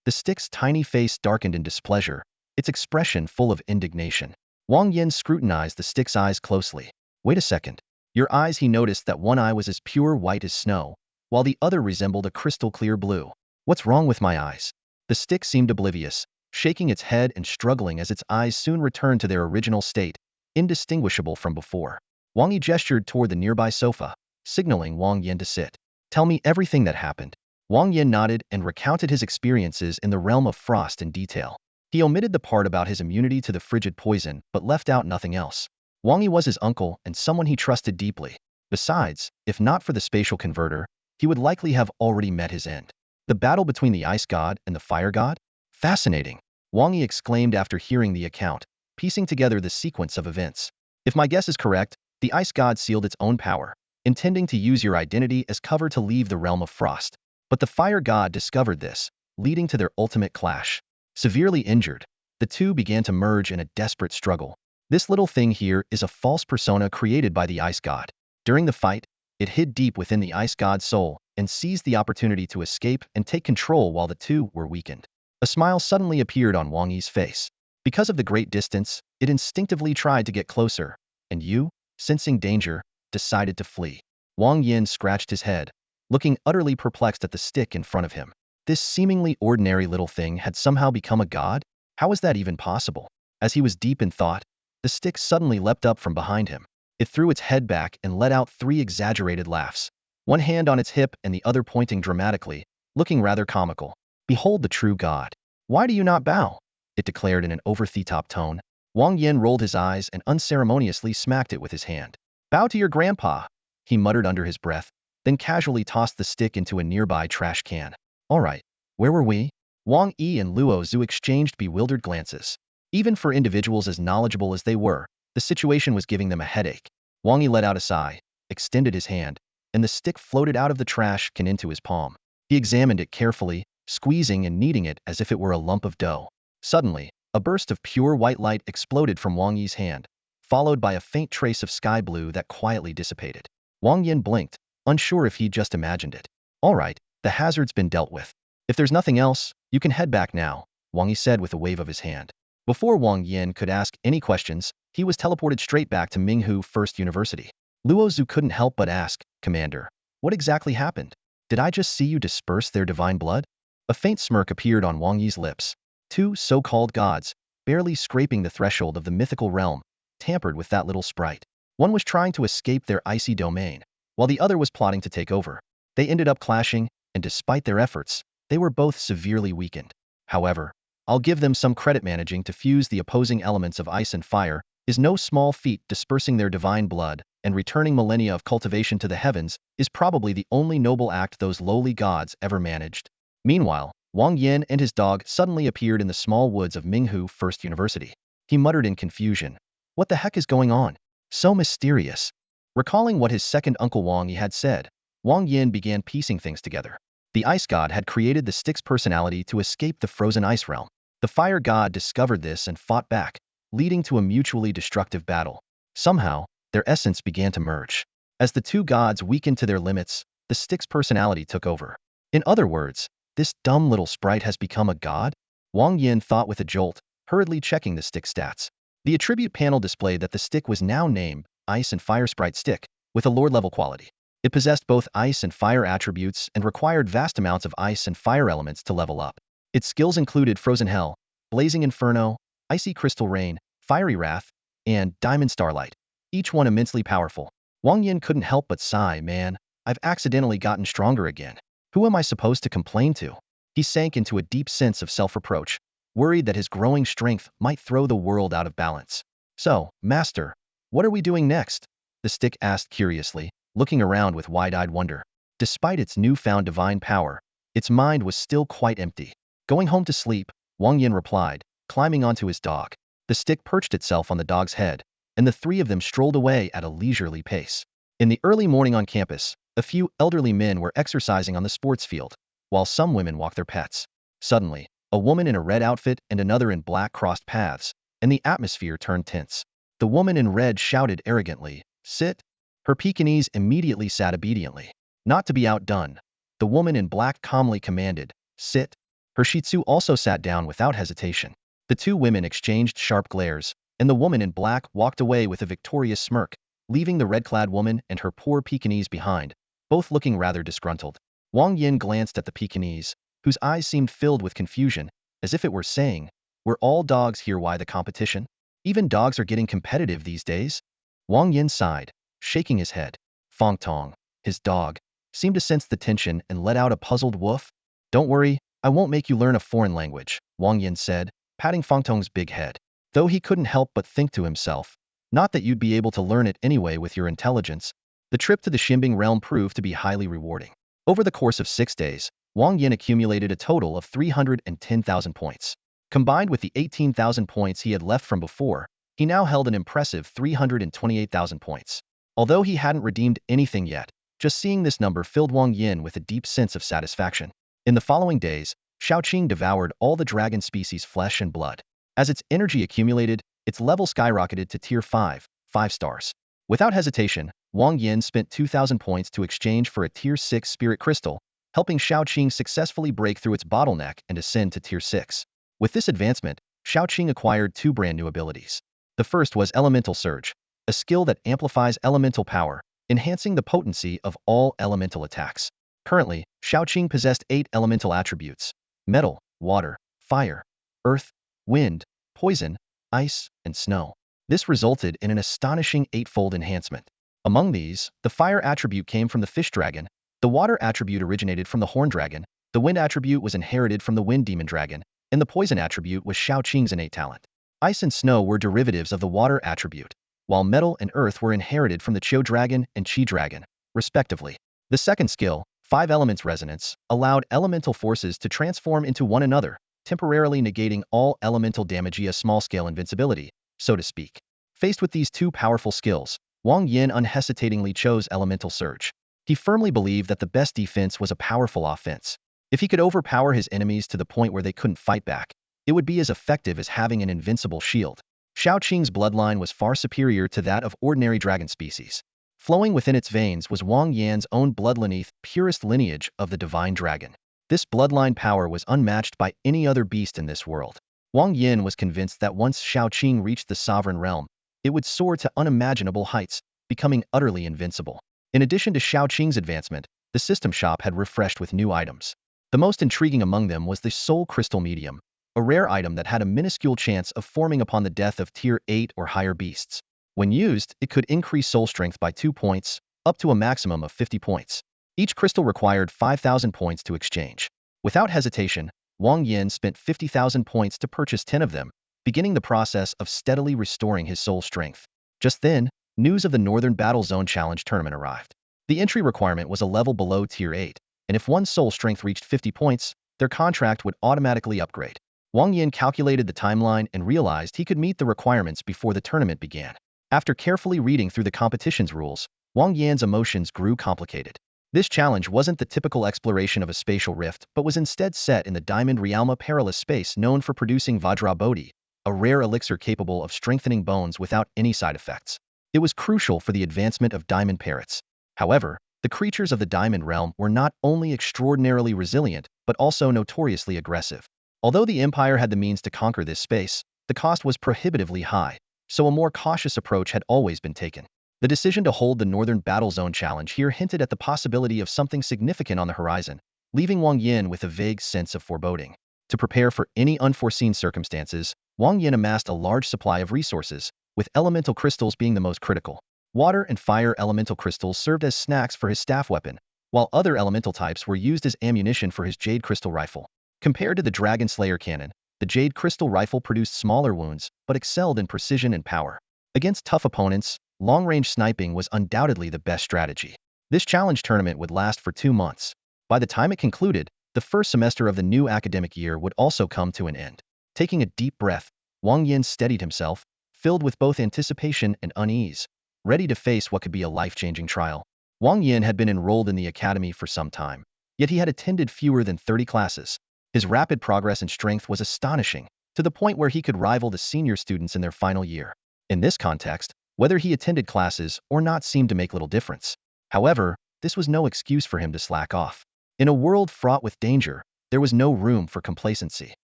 A: The stick's tiny face darkened in displeasure, its expression full of indignation. Wang Yan scrutinized the stick's eyes closely. Wait a second. Your eyes. He noticed that one eye was as pure white as snow, while the other resembled a crystal clear blue. What's wrong with my eyes? The stick seemed oblivious, shaking its head and struggling as its eyes soon returned to their original state, indistinguishable from before. Wang Yi gestured toward the nearby sofa, signaling Wang Yan to sit. Tell me everything that happened. Wang Yan nodded and recounted his experiences in the realm of frost in detail. He omitted the part about his immunity to the frigid poison, but left out nothing else. Wang Yi was his uncle and someone he trusted deeply. Besides, if not for the spatial converter, he would likely have already met his end. The battle between the ice god and the fire god? Fascinating, Wang Yi exclaimed after hearing the account, piecing together the sequence of events. If my guess is correct, the ice god sealed its own power, intending to use your identity as cover to leave the realm of frost. But the fire god discovered this, leading to their ultimate clash. Severely injured, the two began to merge in a desperate struggle. This little thing here is a false persona created by the ice god. During the fight, it hid deep within the ice god's soul and seized the opportunity to escape and take control while the two were weakened. A smile suddenly appeared on Wang Yi's face. Because of the great distance, it instinctively tried to get closer, and you, sensing danger, decided to flee. Wang Yan scratched his head, looking utterly perplexed at the stick in front of him. This seemingly ordinary little thing had somehow become a god? How was that even possible? As he was deep in thought, the stick suddenly leapt up from behind him. It threw its head back and let out 3 exaggerated laughs, one hand on its hip and the other pointing dramatically, looking rather comical. Behold the true god. Why do you not bow? It declared in an over-the-top tone. Wang Yan rolled his eyes and unceremoniously smacked it with his hand. Bow to your grandpa, he muttered under his breath, then casually tossed the stick into a nearby trash can. All right, where were we? Wang Yi and Luo Zhu exchanged bewildered glances. Even for individuals as knowledgeable as they were, the situation was giving them a headache. Wang Yi let out a sigh, extended his hand, and the stick floated out of the trash can into his palm. He examined it carefully, squeezing and kneading it as if it were a lump of dough. Suddenly, a burst of pure white light exploded from Wang Yi's hand, followed by a faint trace of sky blue that quietly dissipated. Wang Yan blinked, unsure if he'd just imagined it. All right, the hazard's been dealt with. If there's nothing else, you can head back now, Wang Yi said with a wave of his hand. Before Wang Yan could ask any questions, he was teleported straight back to Minghu First University. Luo Zhu couldn't help but ask, Commander, what exactly happened? Did I just see you disperse their divine blood? A faint smirk appeared on Wang Yi's lips. 2 so-called gods, barely scraping the threshold of the mythical realm, tampered with that little sprite. One was trying to escape their icy domain, while the other was plotting to take over. They ended up clashing, and despite their efforts, they were both severely weakened. However, I'll give them some credit. Managing to fuse the opposing elements of ice and fire is no small feat. Dispersing their divine blood and returning millennia of cultivation to the heavens is probably the only noble act those lowly gods ever managed. Meanwhile, Wang Yan and his dog suddenly appeared in the small woods of Minghu First University. He muttered in confusion. What the heck is going on? So mysterious. Recalling what his second uncle Wang Yi had said, Wang Yan began piecing things together. The ice god had created the stick's personality to escape the frozen ice realm. The fire god discovered this and fought back, leading to a mutually destructive battle. Somehow, their essence began to merge. As the 2 gods weakened to their limits, the stick's personality took over. In other words, this dumb little sprite has become a god? Wang Yan thought with a jolt, hurriedly checking the stick stats. The attribute panel displayed that the stick was now named Ice and Fire Sprite Stick, with a Lord-level quality. It possessed both ice and fire attributes and required vast amounts of ice and fire elements to level up. Its skills included Frozen Hell, Blazing Inferno, Icy Crystal Rain, Fiery Wrath, and Diamond Starlight, each one immensely powerful. Wang Yan couldn't help but sigh. Man, I've accidentally gotten stronger again. Who am I supposed to complain to? He sank into a deep sense of self-reproach, worried that his growing strength might throw the world out of balance. So, Master, what are we doing next? The stick asked curiously, looking around with wide-eyed wonder. Despite its newfound divine power, its mind was still quite empty. Going home to sleep, Wang Yan replied, climbing onto his dog. The stick perched itself on the dog's head, and the 3 of them strolled away at a leisurely pace. In the early morning on campus, a few elderly men were exercising on the sports field, while some women walked their pets. Suddenly, a woman in a red outfit and another in black crossed paths, and the atmosphere turned tense. The woman in red shouted arrogantly, "Sit!" Her Pekingese immediately sat obediently. Not to be outdone, the woman in black calmly commanded, "Sit." Her Shih Tzu also sat down without hesitation. The two women exchanged sharp glares, and the woman in black walked away with a victorious smirk, leaving the red-clad woman and her poor Pekingese behind, both looking rather disgruntled. Wang Yan glanced at the Pekingese, whose eyes seemed filled with confusion, as if it were saying, "Were all dogs here? Why the competition? Even dogs are getting competitive these days." Wang Yan sighed, shaking his head. Fong Tong, his dog, seemed to sense the tension and let out a puzzled woof. "Don't worry, I won't make you learn a foreign language," Wang Yan said, patting Fong Tong's big head. Though he couldn't help but think to himself, "Not that you'd be able to learn it anyway with your intelligence." The trip to the Ximbing realm proved to be highly rewarding. Over the course of 6 days, Wang Yan accumulated a total of 310,000 points. Combined with the 18,000 points he had left from before, he now held an impressive 328,000 points. Although he hadn't redeemed anything yet, just seeing this number filled Wang Yan with a deep sense of satisfaction. In the following days, Xiaoqing devoured all the dragon species' flesh and blood. As its energy accumulated, its level skyrocketed to tier 5, 5 stars. Without hesitation, Wang Yan spent 2,000 points to exchange for a tier 6 spirit crystal, helping Xiaoqing successfully break through its bottleneck and ascend to tier 6. With this advancement, Xiaoqing acquired 2 brand new abilities. The first was Elemental Surge, a skill that amplifies elemental power, enhancing the potency of all elemental attacks. Currently, Xiaoqing possessed 8 elemental attributes: metal, water, fire, earth, wind, poison, ice, and snow. This resulted in an astonishing 8-fold enhancement. Among these, the fire attribute came from the fish dragon, the water attribute originated from the horn dragon, the wind attribute was inherited from the wind demon dragon, and the poison attribute was Xiaoqing's innate talent. Ice and snow were derivatives of the water attribute, while metal and earth were inherited from the Qiu dragon and Qi dragon, respectively. The second skill, 5 Elements Resonance, allowed elemental forces to transform into one another, temporarily negating all elemental damage via small-scale invincibility, so to speak. Faced with these 2 powerful skills, Wang Yan unhesitatingly chose Elemental Surge. He firmly believed that the best defense was a powerful offense. If he could overpower his enemies to the point where they couldn't fight back, it would be as effective as having an invincible shield. Xiaoqing's bloodline was far superior to that of ordinary dragon species. Flowing within its veins was Wang Yan's own bloodlineage, purest lineage of the divine dragon. This bloodline power was unmatched by any other beast in this world. Wang Yan was convinced that once Xiaoqing reached the sovereign realm, it would soar to unimaginable heights, becoming utterly invincible. In addition to Xiaoqing's advancement, the system shop had refreshed with new items. The most intriguing among them was the Soul Crystal Medium, a rare item that had a minuscule chance of forming upon the death of tier 8 or higher beasts. When used, it could increase soul strength by 2 points, up to a maximum of 50 points. Each crystal required 5,000 points to exchange. Without hesitation, Wang Yan spent 50,000 points to purchase 10 of them, beginning the process of steadily restoring his soul strength. Just then, news of the Northern Battle Zone Challenge tournament arrived. The entry requirement was a level below tier 8, and if one's soul strength reached 50 points, their contract would automatically upgrade. Wang Yan calculated the timeline and realized he could meet the requirements before the tournament began. After carefully reading through the competition's rules, Wang Yan's emotions grew complicated. This challenge wasn't the typical exploration of a spatial rift, but was instead set in the Diamond Realm, a perilous space known for producing Vajra Bodhi, a rare elixir capable of strengthening bones without any side effects. It was crucial for the advancement of diamond parrots. However, the creatures of the Diamond Realm were not only extraordinarily resilient, but also notoriously aggressive. Although the Empire had the means to conquer this space, the cost was prohibitively high, so a more cautious approach had always been taken. The decision to hold the Northern Battle Zone Challenge here hinted at the possibility of something significant on the horizon, leaving Wang Yan with a vague sense of foreboding. To prepare for any unforeseen circumstances, Wang Yan amassed a large supply of resources, with elemental crystals being the most critical. Water and fire elemental crystals served as snacks for his staff weapon, while other elemental types were used as ammunition for his jade crystal rifle. Compared to the Dragon Slayer cannon, the jade crystal rifle produced smaller wounds, but excelled in precision and power. Against tough opponents, long-range sniping was undoubtedly the best strategy. This challenge tournament would last for 2 months. By the time it concluded, the first semester of the new academic year would also come to an end. Taking a deep breath, Wang Yan steadied himself, filled with both anticipation and unease, ready to face what could be a life-changing trial. Wang Yan had been enrolled in the academy for some time, yet he had attended fewer than 30 classes. His rapid progress and strength was astonishing, to the point where he could rival the senior students in their final year. In this context, whether he attended classes or not seemed to make little difference. However, this was no excuse for him to slack off. In a world fraught with danger, there was no room for complacency.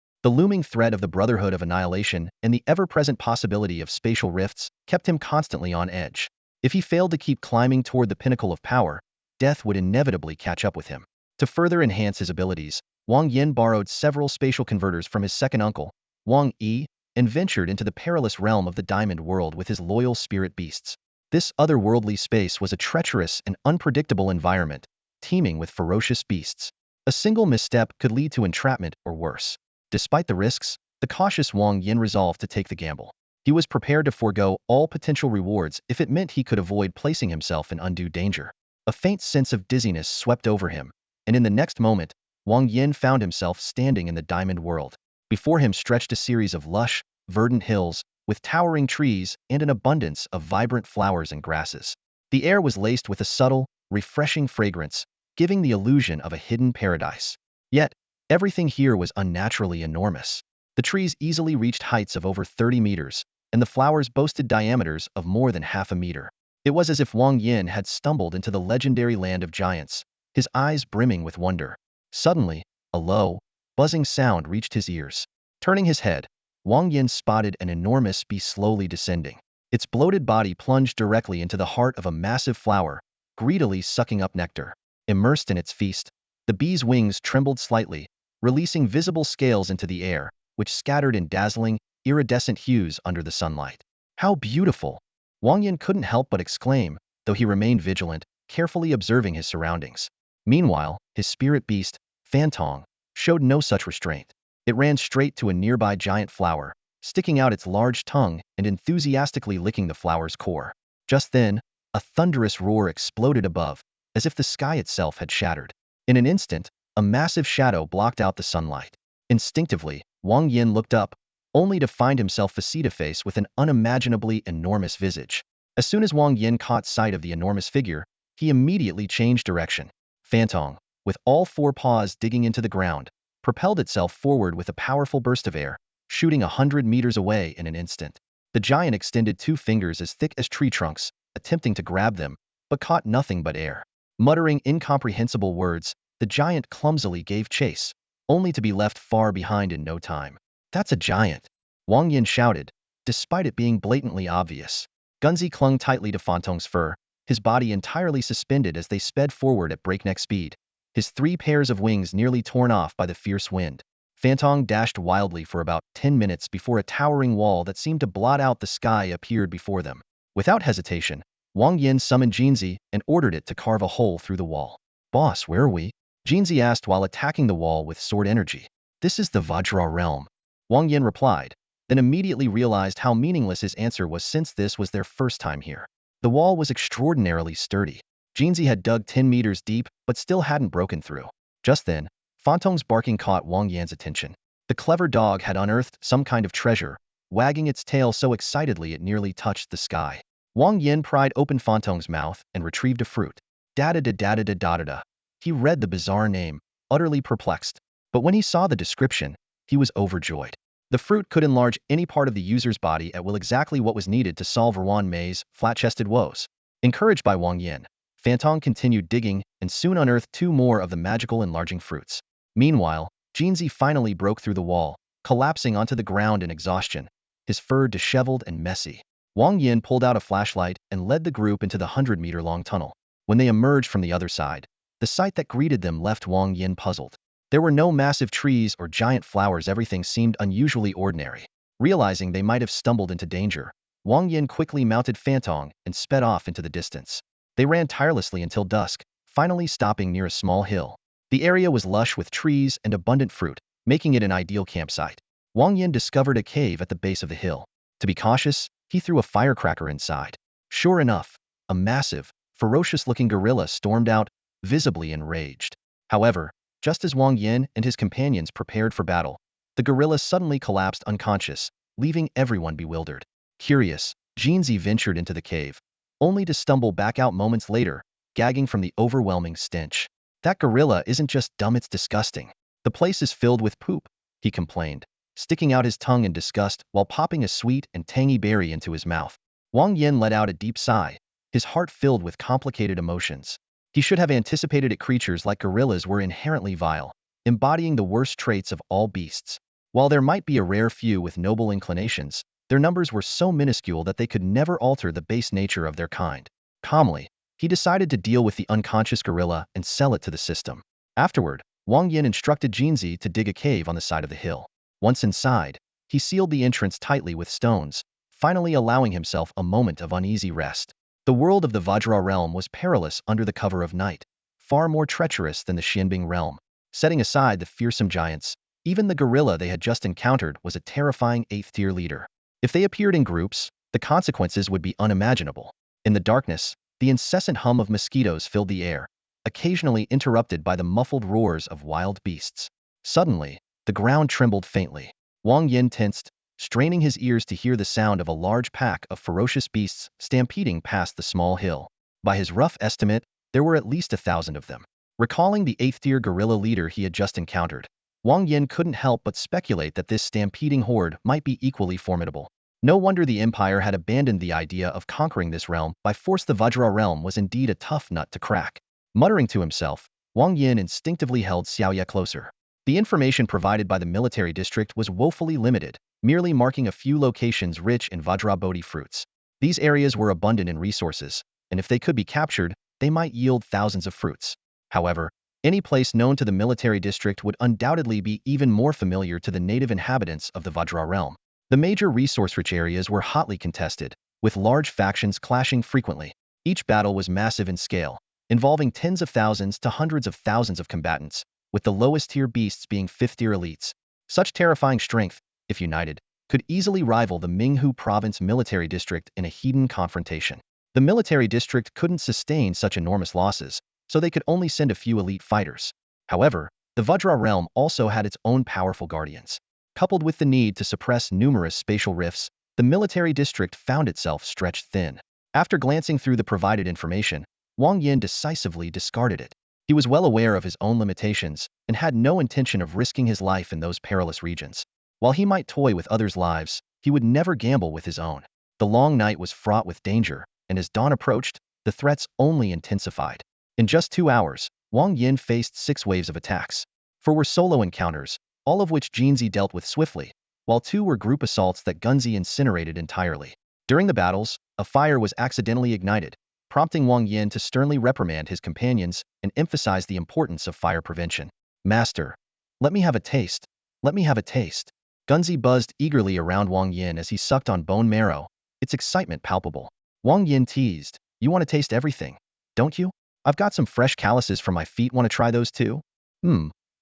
A: The looming threat of the Brotherhood of Annihilation and the ever-present possibility of spatial rifts kept him constantly on edge. If he failed to keep climbing toward the pinnacle of power, death would inevitably catch up with him. To further enhance his abilities, Wang Yan borrowed several spatial converters from his second uncle, Wang Yi, and ventured into the perilous realm of the Diamond World with his loyal spirit beasts. This otherworldly space was a treacherous and unpredictable environment, teeming with ferocious beasts. A single misstep could lead to entrapment or worse. Despite the risks, the cautious Wang Yan resolved to take the gamble. He was prepared to forego all potential rewards if it meant he could avoid placing himself in undue danger. A faint sense of dizziness swept over him, and in the next moment, Wang Yan found himself standing in the Diamond World. Before him stretched a series of lush, verdant hills, with towering trees and an abundance of vibrant flowers and grasses. The air was laced with a subtle, refreshing fragrance, giving the illusion of a hidden paradise. Yet, everything here was unnaturally enormous. The trees easily reached heights of over 30 meters, and the flowers boasted diameters of more than half a meter. It was as if Wang Yan had stumbled into the legendary land of giants, his eyes brimming with wonder. Suddenly, a low, buzzing sound reached his ears. Turning his head, Wang Yan spotted an enormous bee slowly descending. Its bloated body plunged directly into the heart of a massive flower, greedily sucking up nectar. Immersed in its feast, the bee's wings trembled slightly, releasing visible scales into the air, which scattered in dazzling, iridescent hues under the sunlight. How beautiful! Wang Yan couldn't help but exclaim, though he remained vigilant, carefully observing his surroundings. Meanwhile, his spirit beast, Fantong, showed no such restraint. It ran straight to a nearby giant flower, sticking out its large tongue and enthusiastically licking the flower's core. Just then, a thunderous roar exploded above, as if the sky itself had shattered. In an instant, a massive shadow blocked out the sunlight. Instinctively, Wang Yan looked up, only to find himself face-to-face with an unimaginably enormous visage. As soon as Wang Yan caught sight of the enormous figure, he immediately changed direction. Fantong, with all four paws digging into the ground, propelled itself forward with a powerful burst of air, shooting 100 meters away in an instant. The giant extended 2 fingers as thick as tree trunks, attempting to grab them, but caught nothing but air. Muttering incomprehensible words, the giant clumsily gave chase, only to be left far behind in no time. That's a giant! Wang Yan shouted, despite it being blatantly obvious. Gunzi clung tightly to Fantong's fur, his body entirely suspended as they sped forward at breakneck speed, his 3 pairs of wings nearly torn off by the fierce wind. Fantong dashed wildly for about 10 minutes before a towering wall that seemed to blot out the sky appeared before them. Without hesitation, Wang Yan summoned Jinzi and ordered it to carve a hole through the wall. "Boss, where are we?" Jinzi asked while attacking the wall with sword energy. "This is the Vajra realm," Wang Yan replied, then immediately realized how meaningless his answer was since this was their first time here. The wall was extraordinarily sturdy. Jinzi had dug 10 meters deep, but still hadn't broken through. Just then, Fantong's barking caught Wang Yan's attention. The clever dog had unearthed some kind of treasure, wagging its tail so excitedly it nearly touched the sky. Wang Yan pried open Fantong's mouth and retrieved a fruit. Da-da-da-da-da-da-da-da. He read the bizarre name, utterly perplexed. But when he saw the description, he was overjoyed. The fruit could enlarge any part of the user's body at will, exactly what was needed to solve Ruan Mei's flat-chested woes. Encouraged by Wang Yan, Fantong continued digging and soon unearthed 2 more of the magical enlarging fruits. Meanwhile, Jinzi finally broke through the wall, collapsing onto the ground in exhaustion, his fur disheveled and messy. Wang Yan pulled out a flashlight and led the group into the 100-meter-long tunnel. When they emerged from the other side, the sight that greeted them left Wang Yan puzzled. There were no massive trees or giant flowers. Everything seemed unusually ordinary. Realizing they might have stumbled into danger, Wang Yan quickly mounted Fantong and sped off into the distance. They ran tirelessly until dusk, finally stopping near a small hill. The area was lush with trees and abundant fruit, making it an ideal campsite. Wang Yan discovered a cave at the base of the hill. To be cautious, he threw a firecracker inside. Sure enough, a massive, ferocious-looking gorilla stormed out, visibly enraged. However, just as Wang Yan and his companions prepared for battle, the gorilla suddenly collapsed unconscious, leaving everyone bewildered. Curious, Jinzi ventured into the cave, only to stumble back out moments later, gagging from the overwhelming stench. "That gorilla isn't just dumb, it's disgusting. The place is filled with poop," he complained, sticking out his tongue in disgust while popping a sweet and tangy berry into his mouth. Wang Yan let out a deep sigh, his heart filled with complicated emotions. He should have anticipated it. Creatures like gorillas were inherently vile, embodying the worst traits of all beasts. While there might be a rare few with noble inclinations, their numbers were so minuscule that they could never alter the base nature of their kind. Calmly, he decided to deal with the unconscious gorilla and sell it to the system. Afterward, Wang Yan instructed Jinzi to dig a cave on the side of the hill. Once inside, he sealed the entrance tightly with stones, finally allowing himself a moment of uneasy rest. The world of the Vajra realm was perilous under the cover of night, far more treacherous than the Xianbing realm. Setting aside the fearsome giants, even the gorilla they had just encountered was a terrifying 8th-tier leader. If they appeared in groups, the consequences would be unimaginable. In the darkness, the incessant hum of mosquitoes filled the air, occasionally interrupted by the muffled roars of wild beasts. Suddenly, the ground trembled faintly. Wang Yan tensed, straining his ears to hear the sound of a large pack of ferocious beasts stampeding past the small hill. By his rough estimate, there were at least 1,000 of them. Recalling the 8th-tier gorilla leader he had just encountered, Wang Yan couldn't help but speculate that this stampeding horde might be equally formidable. No wonder the Empire had abandoned the idea of conquering this realm by force. The Vajra realm was indeed a tough nut to crack. Muttering to himself, Wang Yan instinctively held Xiaoqing closer. The information provided by the military district was woefully limited, merely marking a few locations rich in Vajra Bodhi fruits. These areas were abundant in resources, and if they could be captured, they might yield thousands of fruits. However, any place known to the military district would undoubtedly be even more familiar to the native inhabitants of the Vajra realm. The major resource-rich areas were hotly contested, with large factions clashing frequently. Each battle was massive in scale, involving tens of thousands to hundreds of thousands of combatants, with the lowest-tier beasts being 5th-tier elites. Such terrifying strength, if united, could easily rival the Minghu province military district in a heated confrontation. The military district couldn't sustain such enormous losses, so they could only send a few elite fighters. However, the Vajra realm also had its own powerful guardians. Coupled with the need to suppress numerous spatial rifts, the military district found itself stretched thin. After glancing through the provided information, Wang Yan decisively discarded it. He was well aware of his own limitations and had no intention of risking his life in those perilous regions. While he might toy with others' lives, he would never gamble with his own. The long night was fraught with danger, and as dawn approached, the threats only intensified. In just 2 hours, Wang Yan faced 6 waves of attacks. 4 were solo encounters, all of which Jinzi dealt with swiftly, while 2 were group assaults that Gunzi incinerated entirely. During the battles, a fire was accidentally ignited, prompting Wang Yan to sternly reprimand his companions and emphasize the importance of fire prevention. "Master, let me have a taste. Let me have a taste." Gunzi buzzed eagerly around Wang Yan as he sucked on bone marrow, its excitement palpable. Wang Yan teased, "You want to taste everything, don't you? I've got some fresh calluses from my feet. Want to try those too?"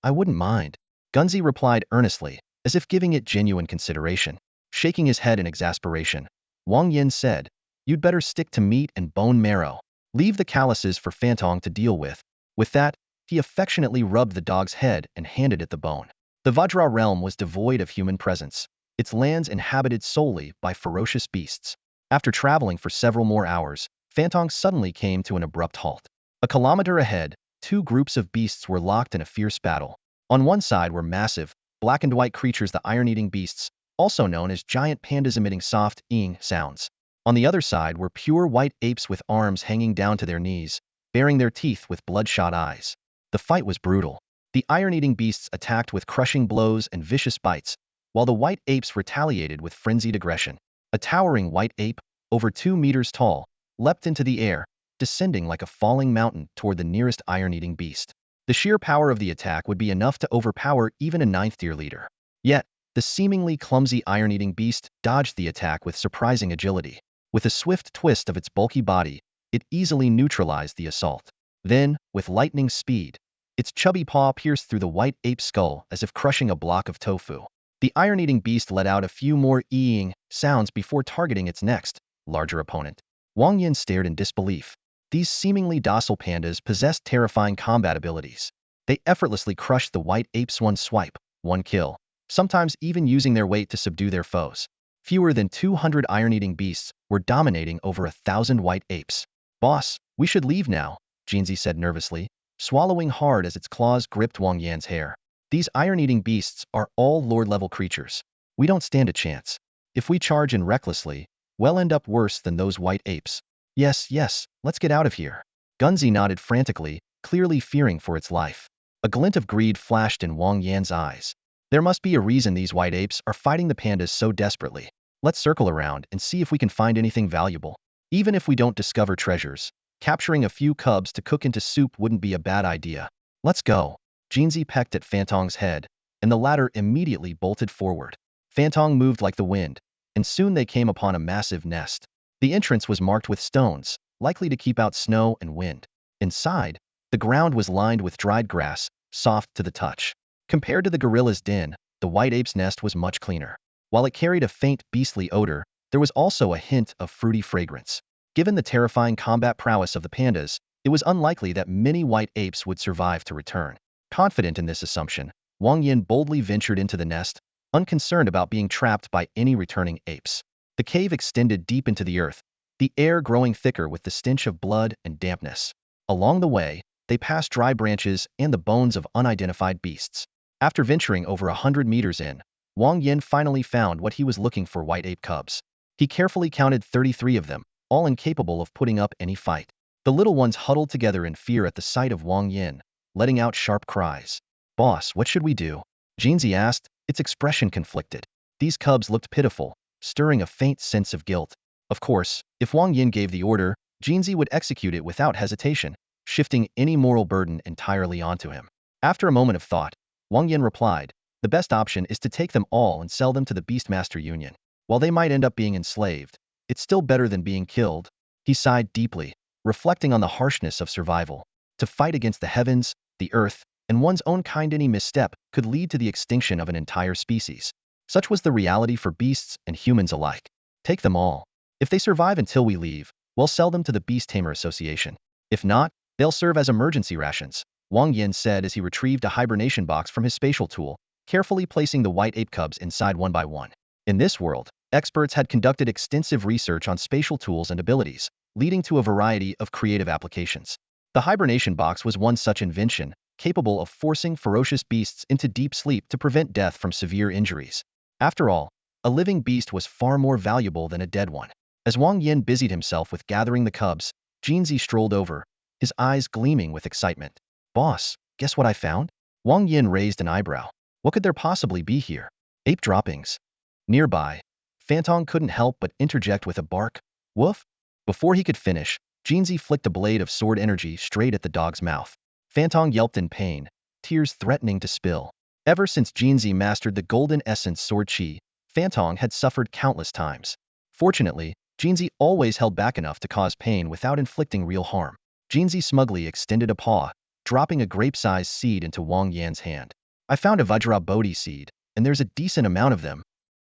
A: I wouldn't mind." Gunzi replied earnestly, as if giving it genuine consideration. Shaking his head in exasperation, Wang Yan said, "You'd better stick to meat and bone marrow. Leave the calluses for Fantong to deal with." With that, he affectionately rubbed the dog's head and handed it the bone. The Vajra realm was devoid of human presence, its lands inhabited solely by ferocious beasts. After traveling for several more hours, Fantong suddenly came to an abrupt halt. A kilometer ahead, 2 groups of beasts were locked in a fierce battle. On one side were massive, black and white creatures, the iron-eating beasts, also known as giant pandas, emitting soft "eeing" sounds. On the other side were pure white apes with arms hanging down to their knees, baring their teeth with bloodshot eyes. The fight was brutal. The iron-eating beasts attacked with crushing blows and vicious bites, while the white apes retaliated with frenzied aggression. A towering white ape, over 2 meters tall, leapt into the air, descending like a falling mountain toward the nearest iron-eating beast. The sheer power of the attack would be enough to overpower even a 9th-tier leader. Yet, the seemingly clumsy iron-eating beast dodged the attack with surprising agility. With a swift twist of its bulky body, it easily neutralized the assault. Then, with lightning speed, its chubby paw pierced through the white ape's skull as if crushing a block of tofu. The iron-eating beast let out a few more "eeing" sounds before targeting its next, larger opponent. Wang Yan stared in disbelief. These seemingly docile pandas possessed terrifying combat abilities. They effortlessly crushed the white apes one swipe, one kill, sometimes even using their weight to subdue their foes. Fewer than 200 iron-eating beasts were dominating over 1,000 white apes. "Boss, we should leave now," Jinzi said nervously, swallowing hard as its claws gripped Wang Yan's hair. "These iron-eating beasts are all lord-level creatures. We don't stand a chance. If we charge in recklessly, we'll end up worse than those white apes." Yes, let's get out of here." Gunzi nodded frantically, clearly fearing for its life. A glint of greed flashed in Wang Yan's eyes. There must be a reason these white apes are fighting the pandas so desperately. Let's circle around and see if we can find anything valuable. Even if we don't discover treasures, capturing a few cubs to cook into soup wouldn't be a bad idea. Let's go. Jinzi pecked at Fantong's head, and the latter immediately bolted forward. Fantong moved like the wind, and soon they came upon a massive nest. The entrance was marked with stones, likely to keep out snow and wind. Inside, the ground was lined with dried grass, soft to the touch. Compared to the gorilla's den, the white ape's nest was much cleaner. While it carried a faint, beastly odor, there was also a hint of fruity fragrance. Given the terrifying combat prowess of the pandas, it was unlikely that many white apes would survive to return. Confident in this assumption, Wang Yan boldly ventured into the nest, unconcerned about being trapped by any returning apes. The cave extended deep into the earth, the air growing thicker with the stench of blood and dampness. Along the way, they passed dry branches and the bones of unidentified beasts. After venturing over 100 meters in, Wang Yan finally found what he was looking for: white ape cubs. He carefully counted 33 of them, all incapable of putting up any fight. The little ones huddled together in fear at the sight of Wang Yan, letting out sharp cries. "Boss, what should we do?" Jinzi asked, its expression conflicted. These cubs looked pitiful, stirring a faint sense of guilt. Of course, if Wang Yan gave the order, Jinzi would execute it without hesitation, shifting any moral burden entirely onto him. After a moment of thought, Wang Yan replied, "The best option is to take them all and sell them to the Beastmaster Union. While they might end up being enslaved, it's still better than being killed." He sighed deeply, reflecting on the harshness of survival. To fight against the heavens, the earth, and one's own kind, any misstep could lead to the extinction of an entire species. Such was the reality for beasts and humans alike. Take them all. If they survive until we leave, we'll sell them to the Beast Tamer Association. If not, they'll serve as emergency rations, Wang Yan said as he retrieved a hibernation box from his spatial tool, carefully placing the white ape cubs inside one by one. In this world, experts had conducted extensive research on spatial tools and abilities, leading to a variety of creative applications. The hibernation box was one such invention, capable of forcing ferocious beasts into deep sleep to prevent death from severe injuries. After all, a living beast was far more valuable than a dead one. As Wang Yan busied himself with gathering the cubs, Jinzi strolled over, his eyes gleaming with excitement. "Boss, guess what I found?" Wang Yan raised an eyebrow. What could there possibly be here? Ape droppings. Nearby, Fantong couldn't help but interject with a bark. "Woof!" Before he could finish, Jinzi flicked a blade of sword energy straight at the dog's mouth. Fantong yelped in pain, tears threatening to spill. Ever since Jinzi mastered the golden essence sword chi, Fantong had suffered countless times. Fortunately, Jinzi always held back enough to cause pain without inflicting real harm. Jinzi smugly extended a paw, dropping a grape-sized seed into Wang Yan's hand. "I found a Vajra Bodhi seed, and there's a decent amount of them."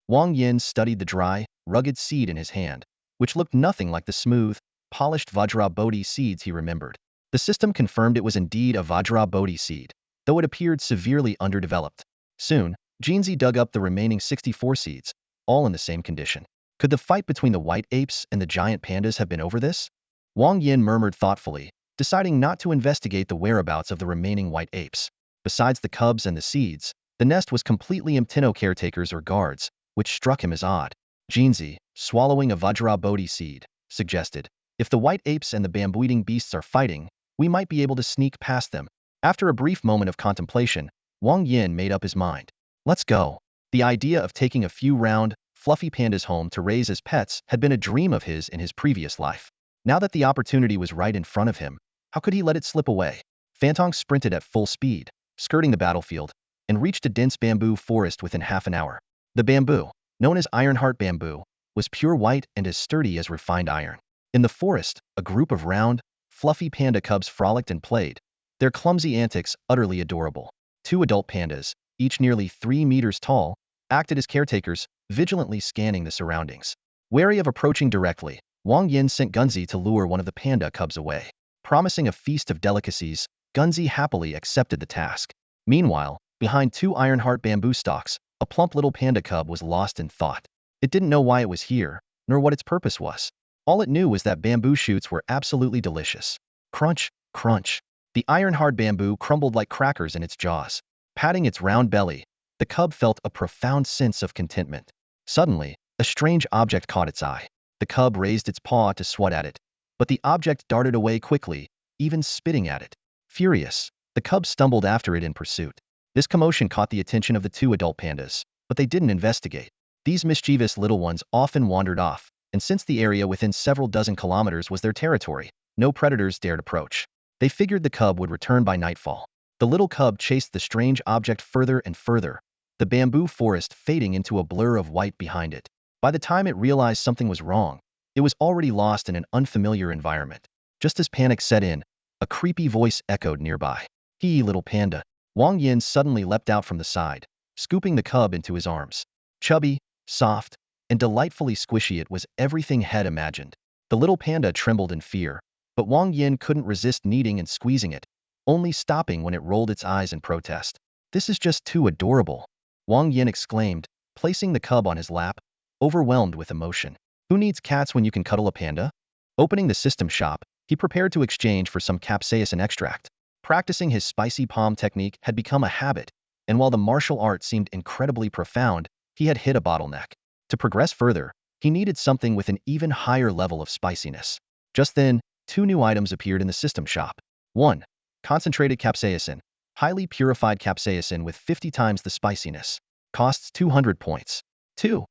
A: Wang Yan studied the dry, rugged seed in his hand, which looked nothing like the smooth, polished Vajra Bodhi seeds he remembered. The system confirmed it was indeed a Vajra Bodhi seed, though it appeared severely underdeveloped. Soon, Jinzi dug up the remaining 64 seeds, all in the same condition. Could the fight between the white apes and the giant pandas have been over this? Wang Yan murmured thoughtfully, deciding not to investigate the whereabouts of the remaining white apes. Besides the cubs and the seeds, the nest was completely empty. No caretakers or guards, which struck him as odd. Jinzi, swallowing a Vajra Bodhi seed, suggested, "If the white apes and the bamboo-eating beasts are fighting, we might be able to sneak past them." After a brief moment of contemplation, Wang Yan made up his mind. Let's go. The idea of taking a few round, fluffy pandas home to raise as pets had been a dream of his in his previous life. Now that the opportunity was right in front of him, how could he let it slip away? Fantong sprinted at full speed, skirting the battlefield, and reached a dense bamboo forest within half an hour. The bamboo, known as Ironheart bamboo, was pure white and as sturdy as refined iron. In the forest, a group of round, fluffy panda cubs frolicked and played, their clumsy antics utterly adorable. 2 adult pandas, each nearly 3 meters tall, acted as caretakers, vigilantly scanning the surroundings. Wary of approaching directly, Wang Yan sent Gunzi to lure one of the panda cubs away. Promising a feast of delicacies, Gunzi happily accepted the task. Meanwhile, behind 2 Ironheart bamboo stalks, a plump little panda cub was lost in thought. It didn't know why it was here, nor what its purpose was. All it knew was that bamboo shoots were absolutely delicious. Crunch, crunch. The iron-hard bamboo crumbled like crackers in its jaws. Patting its round belly, the cub felt a profound sense of contentment. Suddenly, a strange object caught its eye. The cub raised its paw to swat at it, but the object darted away quickly, even spitting at it. Furious, the cub stumbled after it in pursuit. This commotion caught the attention of the two adult pandas, but they didn't investigate. These mischievous little ones often wandered off, and since the area within several dozen kilometers was their territory, no predators dared approach. They figured the cub would return by nightfall. The little cub chased the strange object further and further, the bamboo forest fading into a blur of white behind it. By the time it realized something was wrong, it was already lost in an unfamiliar environment. Just as panic set in, a creepy voice echoed nearby. "Hee, little panda." Wang Yan suddenly leapt out from the side, scooping the cub into his arms. Chubby, soft, and delightfully squishy, it was everything had imagined. The little panda trembled in fear, but Wang Yan couldn't resist kneading and squeezing it, only stopping when it rolled its eyes in protest. "This is just too adorable," Wang Yan exclaimed, placing the cub on his lap, overwhelmed with emotion. "Who needs cats when you can cuddle a panda?" Opening the system shop, he prepared to exchange for some capsaicin extract. Practicing his spicy palm technique had become a habit, and while the martial art seemed incredibly profound, he had hit a bottleneck. To progress further, he needed something with an even higher level of spiciness. Just then, two new items appeared in the system shop. 1. Concentrated capsaicin. Highly purified capsaicin with 50 times the spiciness. Costs 200 points. 2.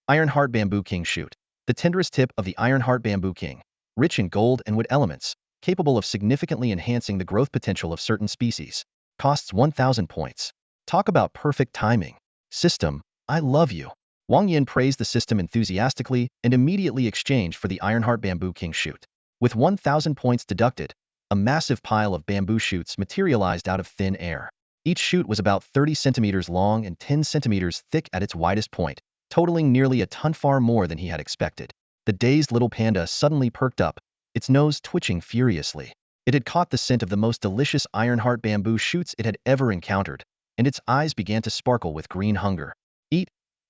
A: Ironheart Bamboo King Shoot. The tenderest tip of the Ironheart Bamboo King. Rich in gold and wood elements, capable of significantly enhancing the growth potential of certain species. Costs 1,000 points. Talk about perfect timing. System, I love you. Wang Yan praised the system enthusiastically and immediately exchanged for the Ironheart Bamboo King Shoot. With 1,000 points deducted, a massive pile of bamboo shoots materialized out of thin air. Each shoot was about 30 centimeters long and 10 centimeters thick at its widest point, totaling nearly a ton, far more than he had expected. The dazed little panda suddenly perked up, its nose twitching furiously. It had caught the scent of the most delicious Ironheart bamboo shoots it had ever encountered, and its eyes began to sparkle with green hunger. "Eat,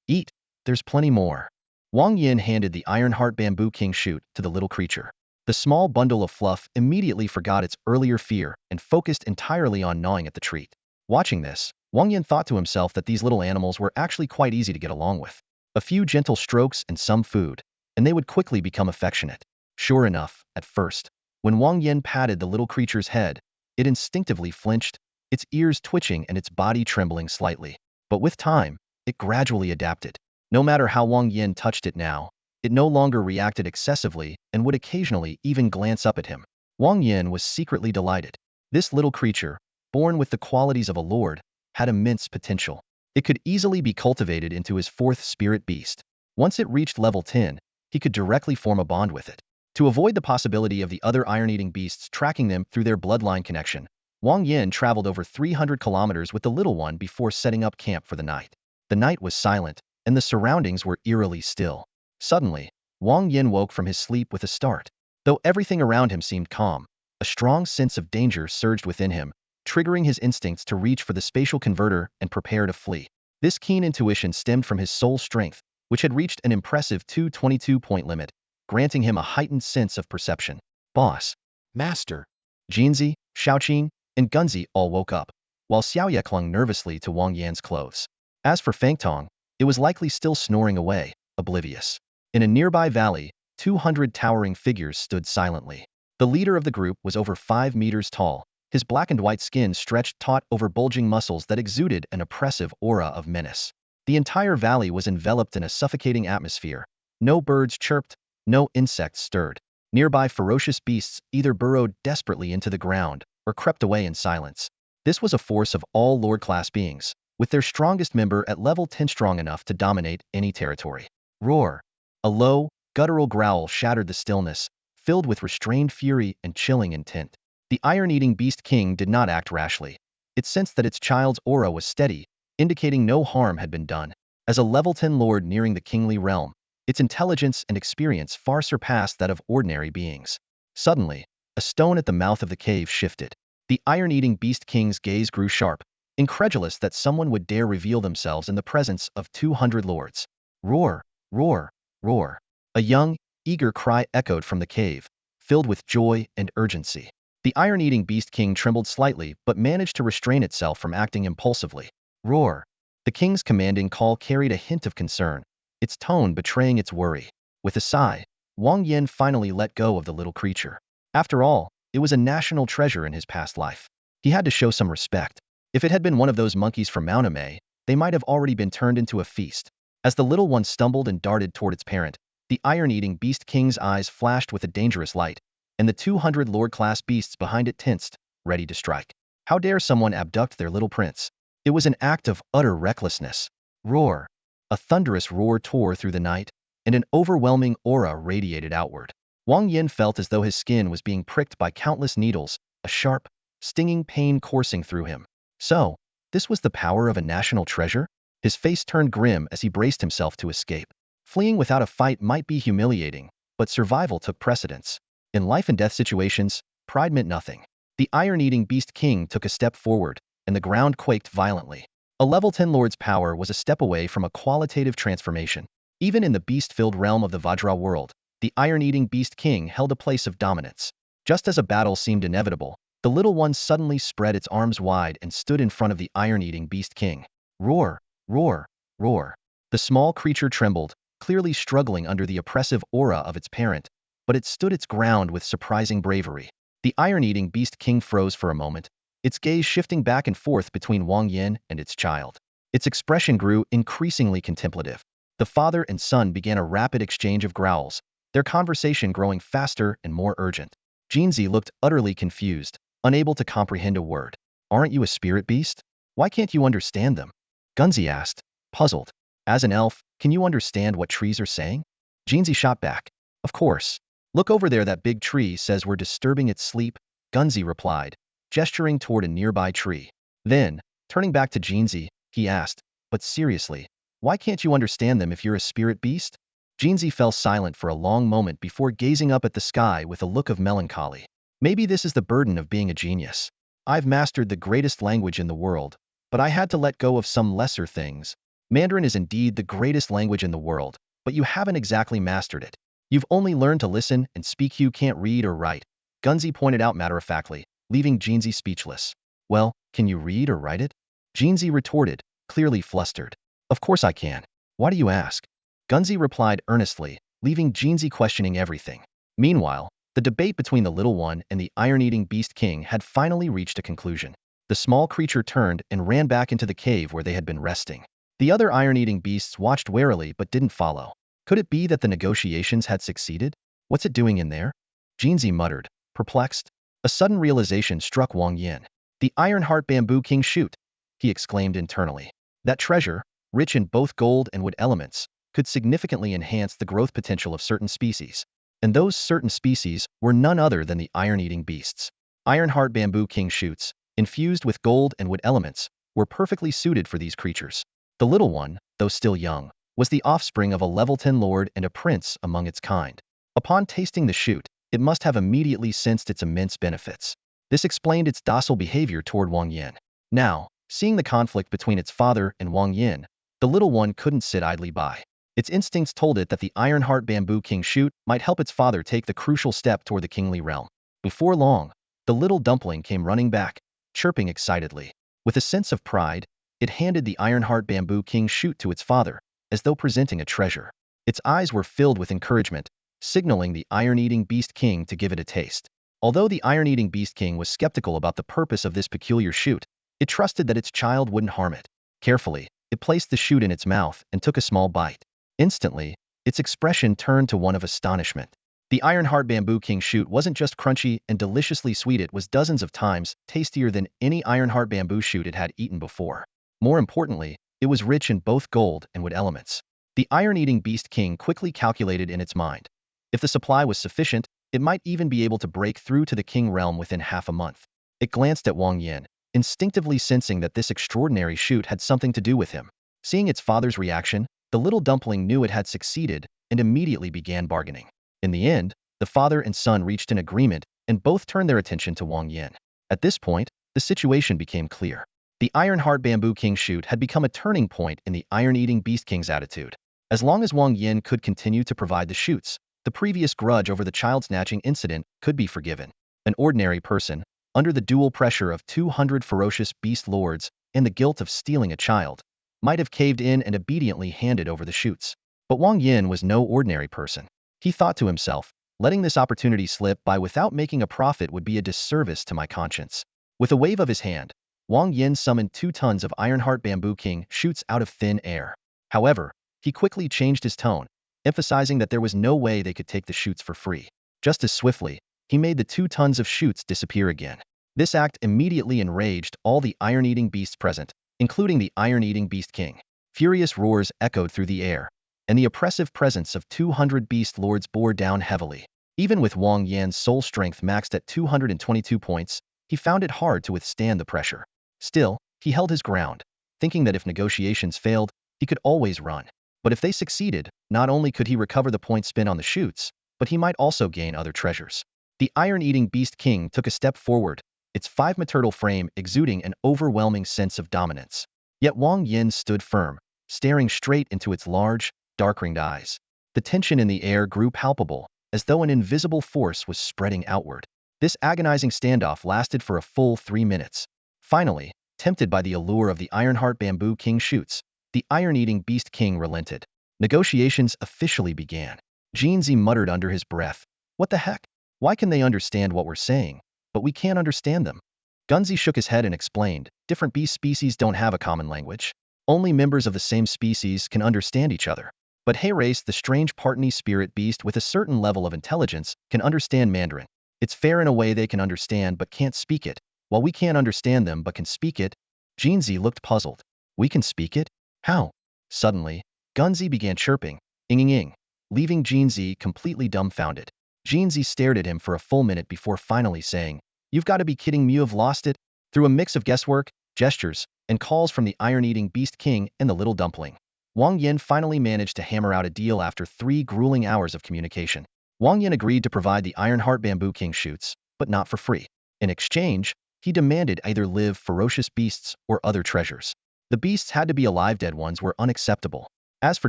A: eat, there's plenty more." Wang Yan handed the Ironheart Bamboo King shoot to the little creature. The small bundle of fluff immediately forgot its earlier fear and focused entirely on gnawing at the treat. Watching this, Wang Yan thought to himself that these little animals were actually quite easy to get along with. A few gentle strokes and some food, and they would quickly become affectionate. Sure enough, at first, when Wang Yan patted the little creature's head, it instinctively flinched, its ears twitching and its body trembling slightly. But with time, it gradually adapted. No matter how Wang Yan touched it now, it no longer reacted excessively and would occasionally even glance up at him. Wang Yan was secretly delighted. This little creature, born with the qualities of a lord, had immense potential. It could easily be cultivated into his fourth spirit beast. Once it reached level 10, he could directly form a bond with it. To avoid the possibility of the other iron-eating beasts tracking them through their bloodline connection, Wang Yan traveled over 300 kilometers with the little one before setting up camp for the night. The night was silent, and the surroundings were eerily still. Suddenly, Wang Yan woke from his sleep with a start. Though everything around him seemed calm, a strong sense of danger surged within him, triggering his instincts to reach for the spatial converter and prepare to flee. This keen intuition stemmed from his soul strength, which had reached an impressive 222-point limit, granting him a heightened sense of perception. Boss, Master, Jinzi, Xiaoqing, and Gunzi all woke up, while Xiaoye clung nervously to Wang Yan's clothes. As for Fangtong, it was likely still snoring away, oblivious. In a nearby valley, 200 towering figures stood silently. The leader of the group was over 5 meters tall, his black and white skin stretched taut over bulging muscles that exuded an oppressive aura of menace. The entire valley was enveloped in a suffocating atmosphere. No birds chirped, no insects stirred. Nearby ferocious beasts either burrowed desperately into the ground or crept away in silence. This was a force of all Lord-class beings, with their strongest member at level 10 strong enough to dominate any territory. Roar! A low, guttural growl shattered the stillness, filled with restrained fury and chilling intent. The iron-eating beast king did not act rashly. It sensed that its child's aura was steady, indicating no harm had been done. As a level 10 lord nearing the kingly realm, its intelligence and experience far surpassed that of ordinary beings. Suddenly, a stone at the mouth of the cave shifted. The iron-eating beast king's gaze grew sharp, incredulous that someone would dare reveal themselves in the presence of 200 lords. Roar! Roar! Roar! A young, eager cry echoed from the cave, filled with joy and urgency. The iron-eating beast king trembled slightly but managed to restrain itself from acting impulsively. Roar! The king's commanding call carried a hint of concern, its tone betraying its worry. With a sigh, Wang Yan finally let go of the little creature. After all, It was a national treasure in his past life. He had to show some respect. If it had been one of those monkeys from Mount Amei, they might have already been turned into a feast. As the little one stumbled and darted toward its parent, the iron-eating Beast King's eyes flashed with a dangerous light, and the 200 Lord-class beasts behind it tensed, ready to strike. How dare someone abduct their little prince? It was an act of utter recklessness. Roar! A thunderous roar tore through the night, and an overwhelming aura radiated outward. Wang Yan felt as though his skin was being pricked by countless needles, a sharp, stinging pain coursing through him. So, this was the power of a national treasure? His face turned grim as he braced himself to escape. Fleeing without a fight might be humiliating, but survival took precedence. In life-and-death situations, pride meant nothing. The iron-eating Beast King took a step forward, and the ground quaked violently. A level 10 lord's power was a step away from a qualitative transformation. Even in the beast-filled realm of the Vajra world, the iron-eating Beast King held a place of dominance. Just as a battle seemed inevitable, the little one suddenly spread its arms wide and stood in front of the iron-eating Beast King. Roar! Roar! Roar! The small creature trembled, clearly struggling under the oppressive aura of its parent, but it stood its ground with surprising bravery. The iron-eating Beast King froze for a moment, its gaze shifting back and forth between Wang Yan and its child. Its expression grew increasingly contemplative. The father and son began a rapid exchange of growls, their conversation growing faster and more urgent. Jinzi looked utterly confused, unable to comprehend a word. Aren't you a spirit beast? Why can't you understand them? Gunzi asked, puzzled. As an elf, can you understand what trees are saying? Jinzi shot back. Of course. Look over there, that big tree says we're disturbing its sleep, Gunzi replied, gesturing toward a nearby tree. Then, turning back to Jinzi, he asked, but seriously, why can't you understand them if you're a spirit beast? Jinzi fell silent for a long moment before gazing up at the sky with a look of melancholy. Maybe this is the burden of being a genius. I've mastered the greatest language in the world, but I had to let go of some lesser things. Mandarin is indeed the greatest language in the world, but you haven't exactly mastered it. You've only learned to listen and speak. You can't read or write, Gunzi pointed out matter-of-factly, leaving Jinzi speechless. Well, can you read or write it? Jinzi retorted, clearly flustered. Of course I can. Why do you ask? Gunzi replied earnestly, leaving Jinzi questioning everything. Meanwhile, the debate between the little one and the iron-eating Beast King had finally reached a conclusion. The small creature turned and ran back into the cave where they had been resting. The other iron-eating beasts watched warily but didn't follow. Could it be that the negotiations had succeeded? What's it doing in there? Jinzi muttered, perplexed. A sudden realization struck Wang Yan. The Ironheart Bamboo King shoot, he exclaimed internally. That treasure, rich in both gold and wood elements, could significantly enhance the growth potential of certain species. And those certain species were none other than the iron-eating beasts. Ironheart Bamboo King shoots, infused with gold and wood elements, were perfectly suited for these creatures. The little one, though still young, was the offspring of a level 10 lord and a prince among its kind. Upon tasting the shoot, it must have immediately sensed its immense benefits. This explained its docile behavior toward Wang Yan. Now, seeing the conflict between its father and Wang Yan, the little one couldn't sit idly by. Its instincts told it that the Ironheart Bamboo King shoot might help its father take the crucial step toward the kingly realm. Before long, the little dumpling came running back, chirping excitedly. With a sense of pride, it handed the Ironheart Bamboo King shoot to its father, as though presenting a treasure. Its eyes were filled with encouragement, signaling the iron-eating Beast King to give it a taste. Although the iron-eating Beast King was skeptical about the purpose of this peculiar shoot, it trusted that its child wouldn't harm it. Carefully, it placed the shoot in its mouth and took a small bite. Instantly, its expression turned to one of astonishment. The Ironheart Bamboo King shoot wasn't just crunchy and deliciously sweet, it was dozens of times tastier than any Ironheart Bamboo shoot it had eaten before. More importantly, it was rich in both gold and wood elements. The iron-eating Beast King quickly calculated in its mind. If the supply was sufficient, it might even be able to break through to the king realm within half a month. It glanced at Wang Yan, instinctively sensing that this extraordinary shoot had something to do with him. Seeing its father's reaction, the little dumpling knew it had succeeded and immediately began bargaining. In the end, the father and son reached an agreement and both turned their attention to Wang Yan. At this point, the situation became clear. The Ironheart Bamboo King shoot had become a turning point in the iron-eating Beast King's attitude. As long as Wang Yan could continue to provide the shoots, the previous grudge over the child snatching incident could be forgiven. An ordinary person, under the dual pressure of 200 ferocious beast lords and the guilt of stealing a child, might have caved in and obediently handed over the shoots. But Wang Yan was no ordinary person. He thought to himself, Letting this opportunity slip by without making a profit would be a disservice to my conscience. With a wave of his hand, Wang Yan summoned 2 tons of Ironheart Bamboo King shoots out of thin air. However, he quickly changed his tone, emphasizing that there was no way they could take the shoots for free. Just as swiftly, he made the 2 tons of shoots disappear again. This act immediately enraged all the iron-eating beasts present, including the iron-eating Beast King. Furious roars echoed through the air, and the oppressive presence of 200 beast lords bore down heavily. Even with Wang Yan's soul strength maxed at 222 points, he found it hard to withstand the pressure. Still, he held his ground, thinking that if negotiations failed, he could always run. But if they succeeded, not only could he recover the points spent on the shoots, but he might also gain other treasures. The iron-eating Beast King took a step forward, its 5-meter frame exuding an overwhelming sense of dominance. Yet Wang Yan stood firm, staring straight into its large, dark-ringed eyes. The tension in the air grew palpable, as though an invisible force was spreading outward. This agonizing standoff lasted for a full 3 minutes. Finally, tempted by the allure of the Ironheart Bamboo King shoots, the iron-eating Beast King relented. Negotiations officially began. Jinzi muttered under his breath, "What the heck? Why can they understand what we're saying, but we can't understand them?" Gunzi shook his head and explained, "Different beast species don't have a common language. Only members of the same species can understand each other. But Hayrace, the strange partly spirit beast with a certain level of intelligence, can understand Mandarin. It's fair in a way they can understand but can't speak it, while we can't understand them but can speak it." Jinzi looked puzzled. "We can speak it? How?" Suddenly, Gunzi began chirping, "Ing-ing-ing," leaving Jinzi completely dumbfounded. Jinzi stared at him for a full minute before finally saying, "You've got to be kidding me, you've lost it?" Through a mix of guesswork, gestures, and calls from the iron-eating Beast King and the little dumpling, Wang Yan finally managed to hammer out a deal after 3 grueling hours of communication. Wang Yan agreed to provide the Ironheart Bamboo King shoots, but not for free. In exchange, he demanded either live ferocious beasts or other treasures. The beasts had to be alive, dead ones were unacceptable. As for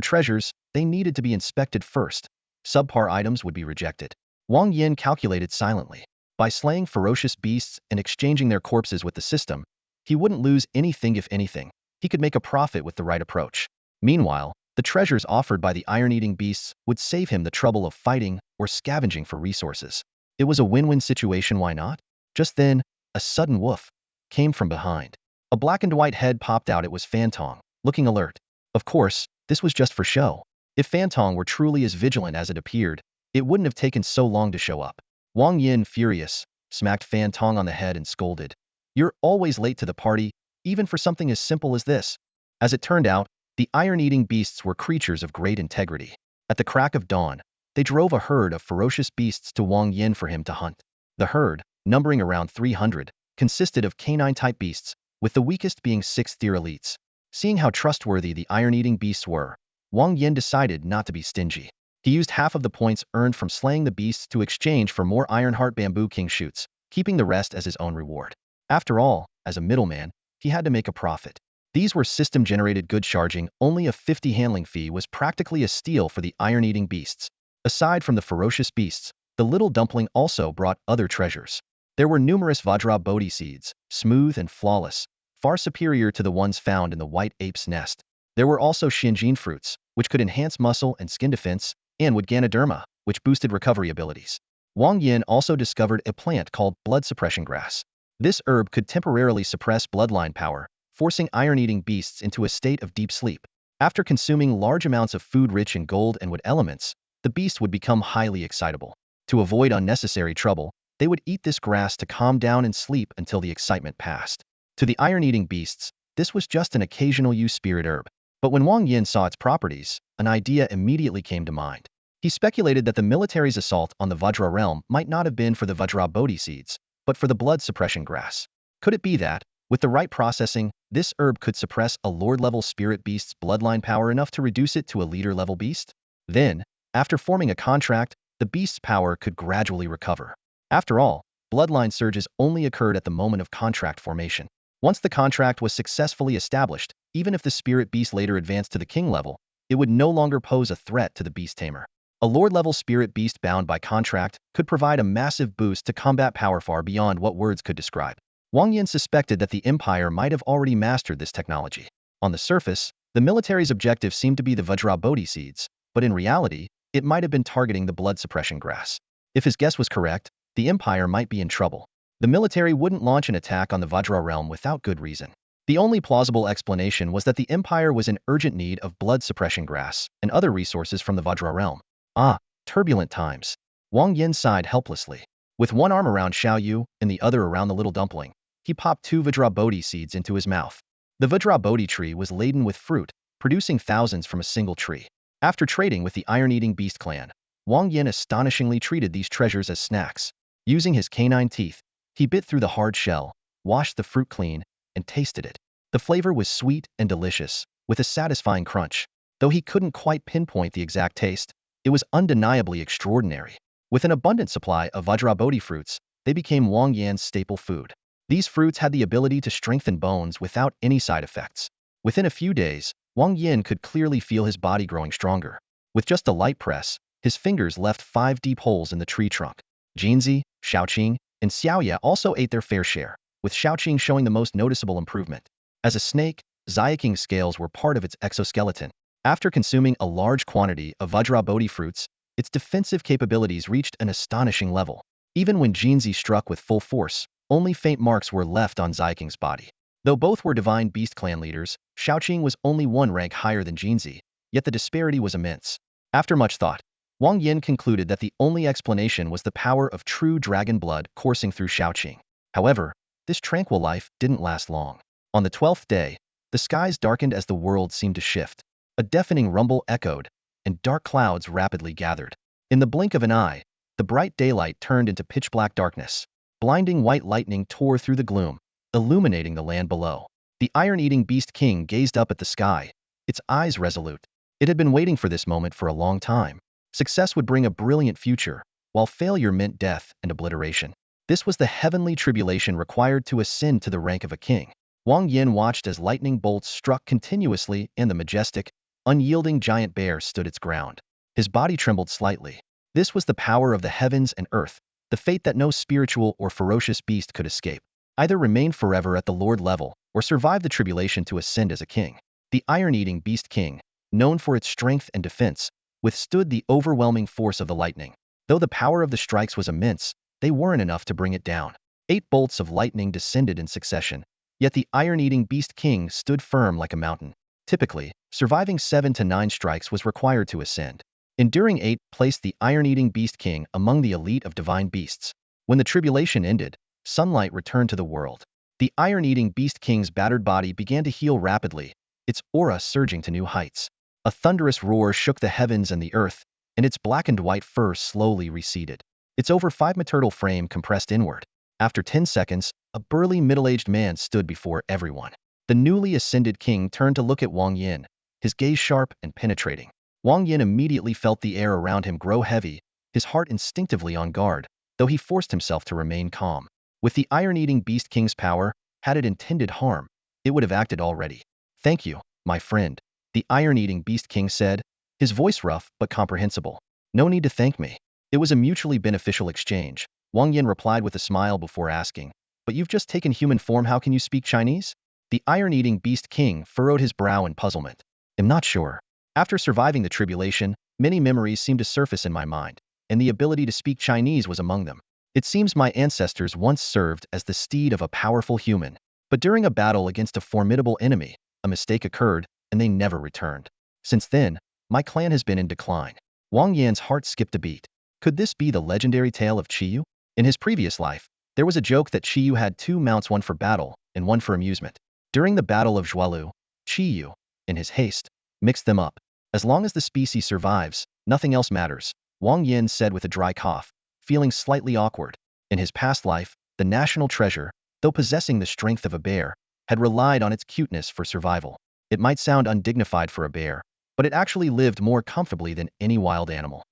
A: treasures, they needed to be inspected first. Subpar items would be rejected. Wang Yan calculated silently. By slaying ferocious beasts and exchanging their corpses with the system, he wouldn't lose anything. If anything, he could make a profit with the right approach. Meanwhile, the treasures offered by the iron-eating beasts would save him the trouble of fighting or scavenging for resources. It was a win-win situation, why not? Just then, a sudden woof came from behind. A black and white head popped out. It was Fantong, looking alert. Of course, this was just for show. If Fantong were truly as vigilant as it appeared, it wouldn't have taken so long to show up. Wang Yan, furious, smacked Fantong on the head and scolded, "You're always late to the party, even for something as simple as this." As it turned out, the iron-eating beasts were creatures of great integrity. At the crack of dawn, they drove a herd of ferocious beasts to Wang Yan for him to hunt. The herd, numbering around 300, consisted of canine-type beasts, with the weakest being 6th-tier elites. Seeing how trustworthy the iron-eating beasts were, Wang Yan decided not to be stingy. He used half of the points earned from slaying the beasts to exchange for more Ironheart Bamboo King shoots, keeping the rest as his own reward. After all, as a middleman, he had to make a profit. These were system-generated goods. Charging only a 50 handling fee was practically a steal for the iron-eating beasts. Aside from the ferocious beasts, the little dumpling also brought other treasures. There were numerous Vajra Bodhi seeds, smooth and flawless, far superior to the ones found in the white ape's nest. There were also Xianjin fruits, which could enhance muscle and skin defense, and wood Ganoderma, which boosted recovery abilities. Wang Yan also discovered a plant called blood suppression grass. This herb could temporarily suppress bloodline power, forcing iron-eating beasts into a state of deep sleep. After consuming large amounts of food rich in gold and wood elements, the beast would become highly excitable. To avoid unnecessary trouble, they would eat this grass to calm down and sleep until the excitement passed. To the iron-eating beasts, this was just an occasional use spirit herb. But when Wang Yan saw its properties, an idea immediately came to mind. He speculated that the military's assault on the Vajra realm might not have been for the Vajra Bodhi seeds, but for the blood suppression grass. Could it be that, with the right processing, this herb could suppress a lord-level spirit beast's bloodline power enough to reduce it to a leader-level beast? Then, after forming a contract, the beast's power could gradually recover. After all, bloodline surges only occurred at the moment of contract formation. Once the contract was successfully established, even if the spirit beast later advanced to the king level, it would no longer pose a threat to the beast tamer. A lord-level spirit beast bound by contract could provide a massive boost to combat power far beyond what words could describe. Wang Yan suspected that the Empire might have already mastered this technology. On the surface, the military's objective seemed to be the Vajra Bodhi seeds, but in reality, it might have been targeting the blood suppression grass. If his guess was correct, the Empire might be in trouble. The military wouldn't launch an attack on the Vajra realm without good reason. The only plausible explanation was that the Empire was in urgent need of blood suppression grass and other resources from the Vajra realm. Ah, turbulent times. Wang Yan sighed helplessly. With one arm around Xiaoyu and the other around the little dumpling, he popped 2 Vajra Bodhi seeds into his mouth. The Vajra Bodhi tree was laden with fruit, producing thousands from a single tree. After trading with the iron-eating beast clan, Wang Yan astonishingly treated these treasures as snacks. Using his canine teeth, he bit through the hard shell, washed the fruit clean, and tasted it. The flavor was sweet and delicious, with a satisfying crunch. Though he couldn't quite pinpoint the exact taste, it was undeniably extraordinary. With an abundant supply of Vajra Bodhi fruits, they became Wang Yan's staple food. These fruits had the ability to strengthen bones without any side effects. Within a few days, Wang Yan could clearly feel his body growing stronger. With just a light press, his fingers left 5 deep holes in the tree trunk. Jinzi, Xiaoqing, and Xiaoya also ate their fair share, with Xiaoqing showing the most noticeable improvement. As a snake, Xiaoqing's scales were part of its exoskeleton. After consuming a large quantity of Vajra Bodhi fruits, its defensive capabilities reached an astonishing level. Even when Jinzi struck with full force, only faint marks were left on Xiaoqing's body. Though both were divine beast clan leaders, Xiaoqing was only 1 rank higher than Jinzi, yet the disparity was immense. After much thought, Wang Yan concluded that the only explanation was the power of true dragon blood coursing through Xiaoqing. However, this tranquil life didn't last long. On the 12th day, the skies darkened as the world seemed to shift. A deafening rumble echoed, and dark clouds rapidly gathered. In the blink of an eye, the bright daylight turned into pitch-black darkness. Blinding white lightning tore through the gloom, illuminating the land below. The iron-eating beast king gazed up at the sky, its eyes resolute. It had been waiting for this moment for a long time. Success would bring a brilliant future, while failure meant death and obliteration. This was the heavenly tribulation required to ascend to the rank of a king. Wang Yan watched as lightning bolts struck continuously and the majestic, unyielding giant bear stood its ground. His body trembled slightly. This was the power of the heavens and earth, the fate that no spiritual or ferocious beast could escape. Either remain forever at the Lord level, or survive the tribulation to ascend as a king. The iron-eating beast king, known for its strength and defense, withstood the overwhelming force of the lightning. Though the power of the strikes was immense, they weren't enough to bring it down. 8 bolts of lightning descended in succession, yet the iron-eating beast king stood firm like a mountain. Typically, surviving 7 to 9 strikes was required to ascend. Enduring 8 placed the iron-eating beast king among the elite of divine beasts. When the tribulation ended, sunlight returned to the world. The iron-eating beast king's battered body began to heal rapidly, its aura surging to new heights. A thunderous roar shook the heavens and the earth, and its blackened white fur slowly receded. Its over 5-meter frame compressed inward. After 10 seconds, a burly middle-aged man stood before everyone. The newly ascended king turned to look at Wang Yan, his gaze sharp and penetrating. Wang Yan immediately felt the air around him grow heavy, his heart instinctively on guard, though he forced himself to remain calm. With the iron-eating beast king's power, had it intended harm, it would have acted already. "Thank you, my friend," the iron-eating beast king said, his voice rough but comprehensible. "No need to thank me. It was a mutually beneficial exchange," Wang Yan replied with a smile before asking, "But you've just taken human form, how can you speak Chinese?" The iron-eating beast king furrowed his brow in puzzlement. "I'm not sure. After surviving the tribulation, many memories seemed to surface in my mind, and the ability to speak Chinese was among them. It seems my ancestors once served as the steed of a powerful human, but during a battle against a formidable enemy, a mistake occurred, and they never returned. Since then, my clan has been in decline." Wang Yan's heart skipped a beat. Could this be the legendary tale of Qiyu? In his previous life, there was a joke that Qiyu had 2 mounts, one for battle and one for amusement. During the Battle of Zhualu, Qiyu, in his haste, mixed them up. "As long as the species survives, nothing else matters," Wang Yan said with a dry cough, feeling slightly awkward. In his past life, the national treasure, though possessing the strength of a bear, had relied on its cuteness for survival. It might sound undignified for a bear, but it actually lived more comfortably than any wild animal.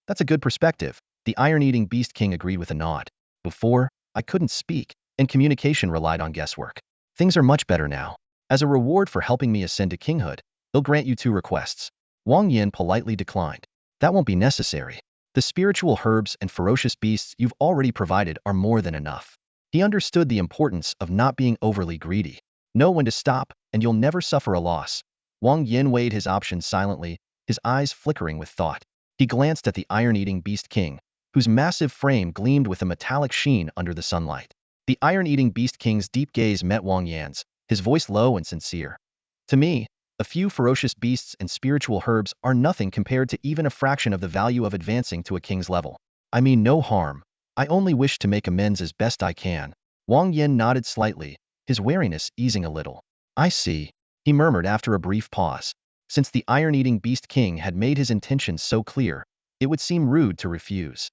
A: That's a good perspective," the iron-eating beast king agreed with a nod. "Before, I couldn't speak, and communication relied on guesswork. Things are much better now. As a reward for helping me ascend to kinghood, they'll grant you 2 requests." Wang Yan politely declined. "That won't be necessary. The spiritual herbs and ferocious beasts you've already provided are more than enough." He understood the importance of not being overly greedy. Know when to stop, and you'll never suffer a loss. Wang Yan weighed his options silently, his eyes flickering with thought. He glanced at the iron-eating beast king, whose massive frame gleamed with a metallic sheen under the sunlight. The iron-eating Beast King's deep gaze met Wang Yan's, his voice low and sincere. To me, a few ferocious beasts and spiritual herbs are nothing compared to even a fraction of the value of advancing to a king's level. I mean no harm. I only wish to make amends as best I can. Wang Yan nodded slightly, his wariness easing a little. I see, he murmured after a brief pause. Since the iron-eating Beast King had made his intentions so clear, it would seem rude to refuse.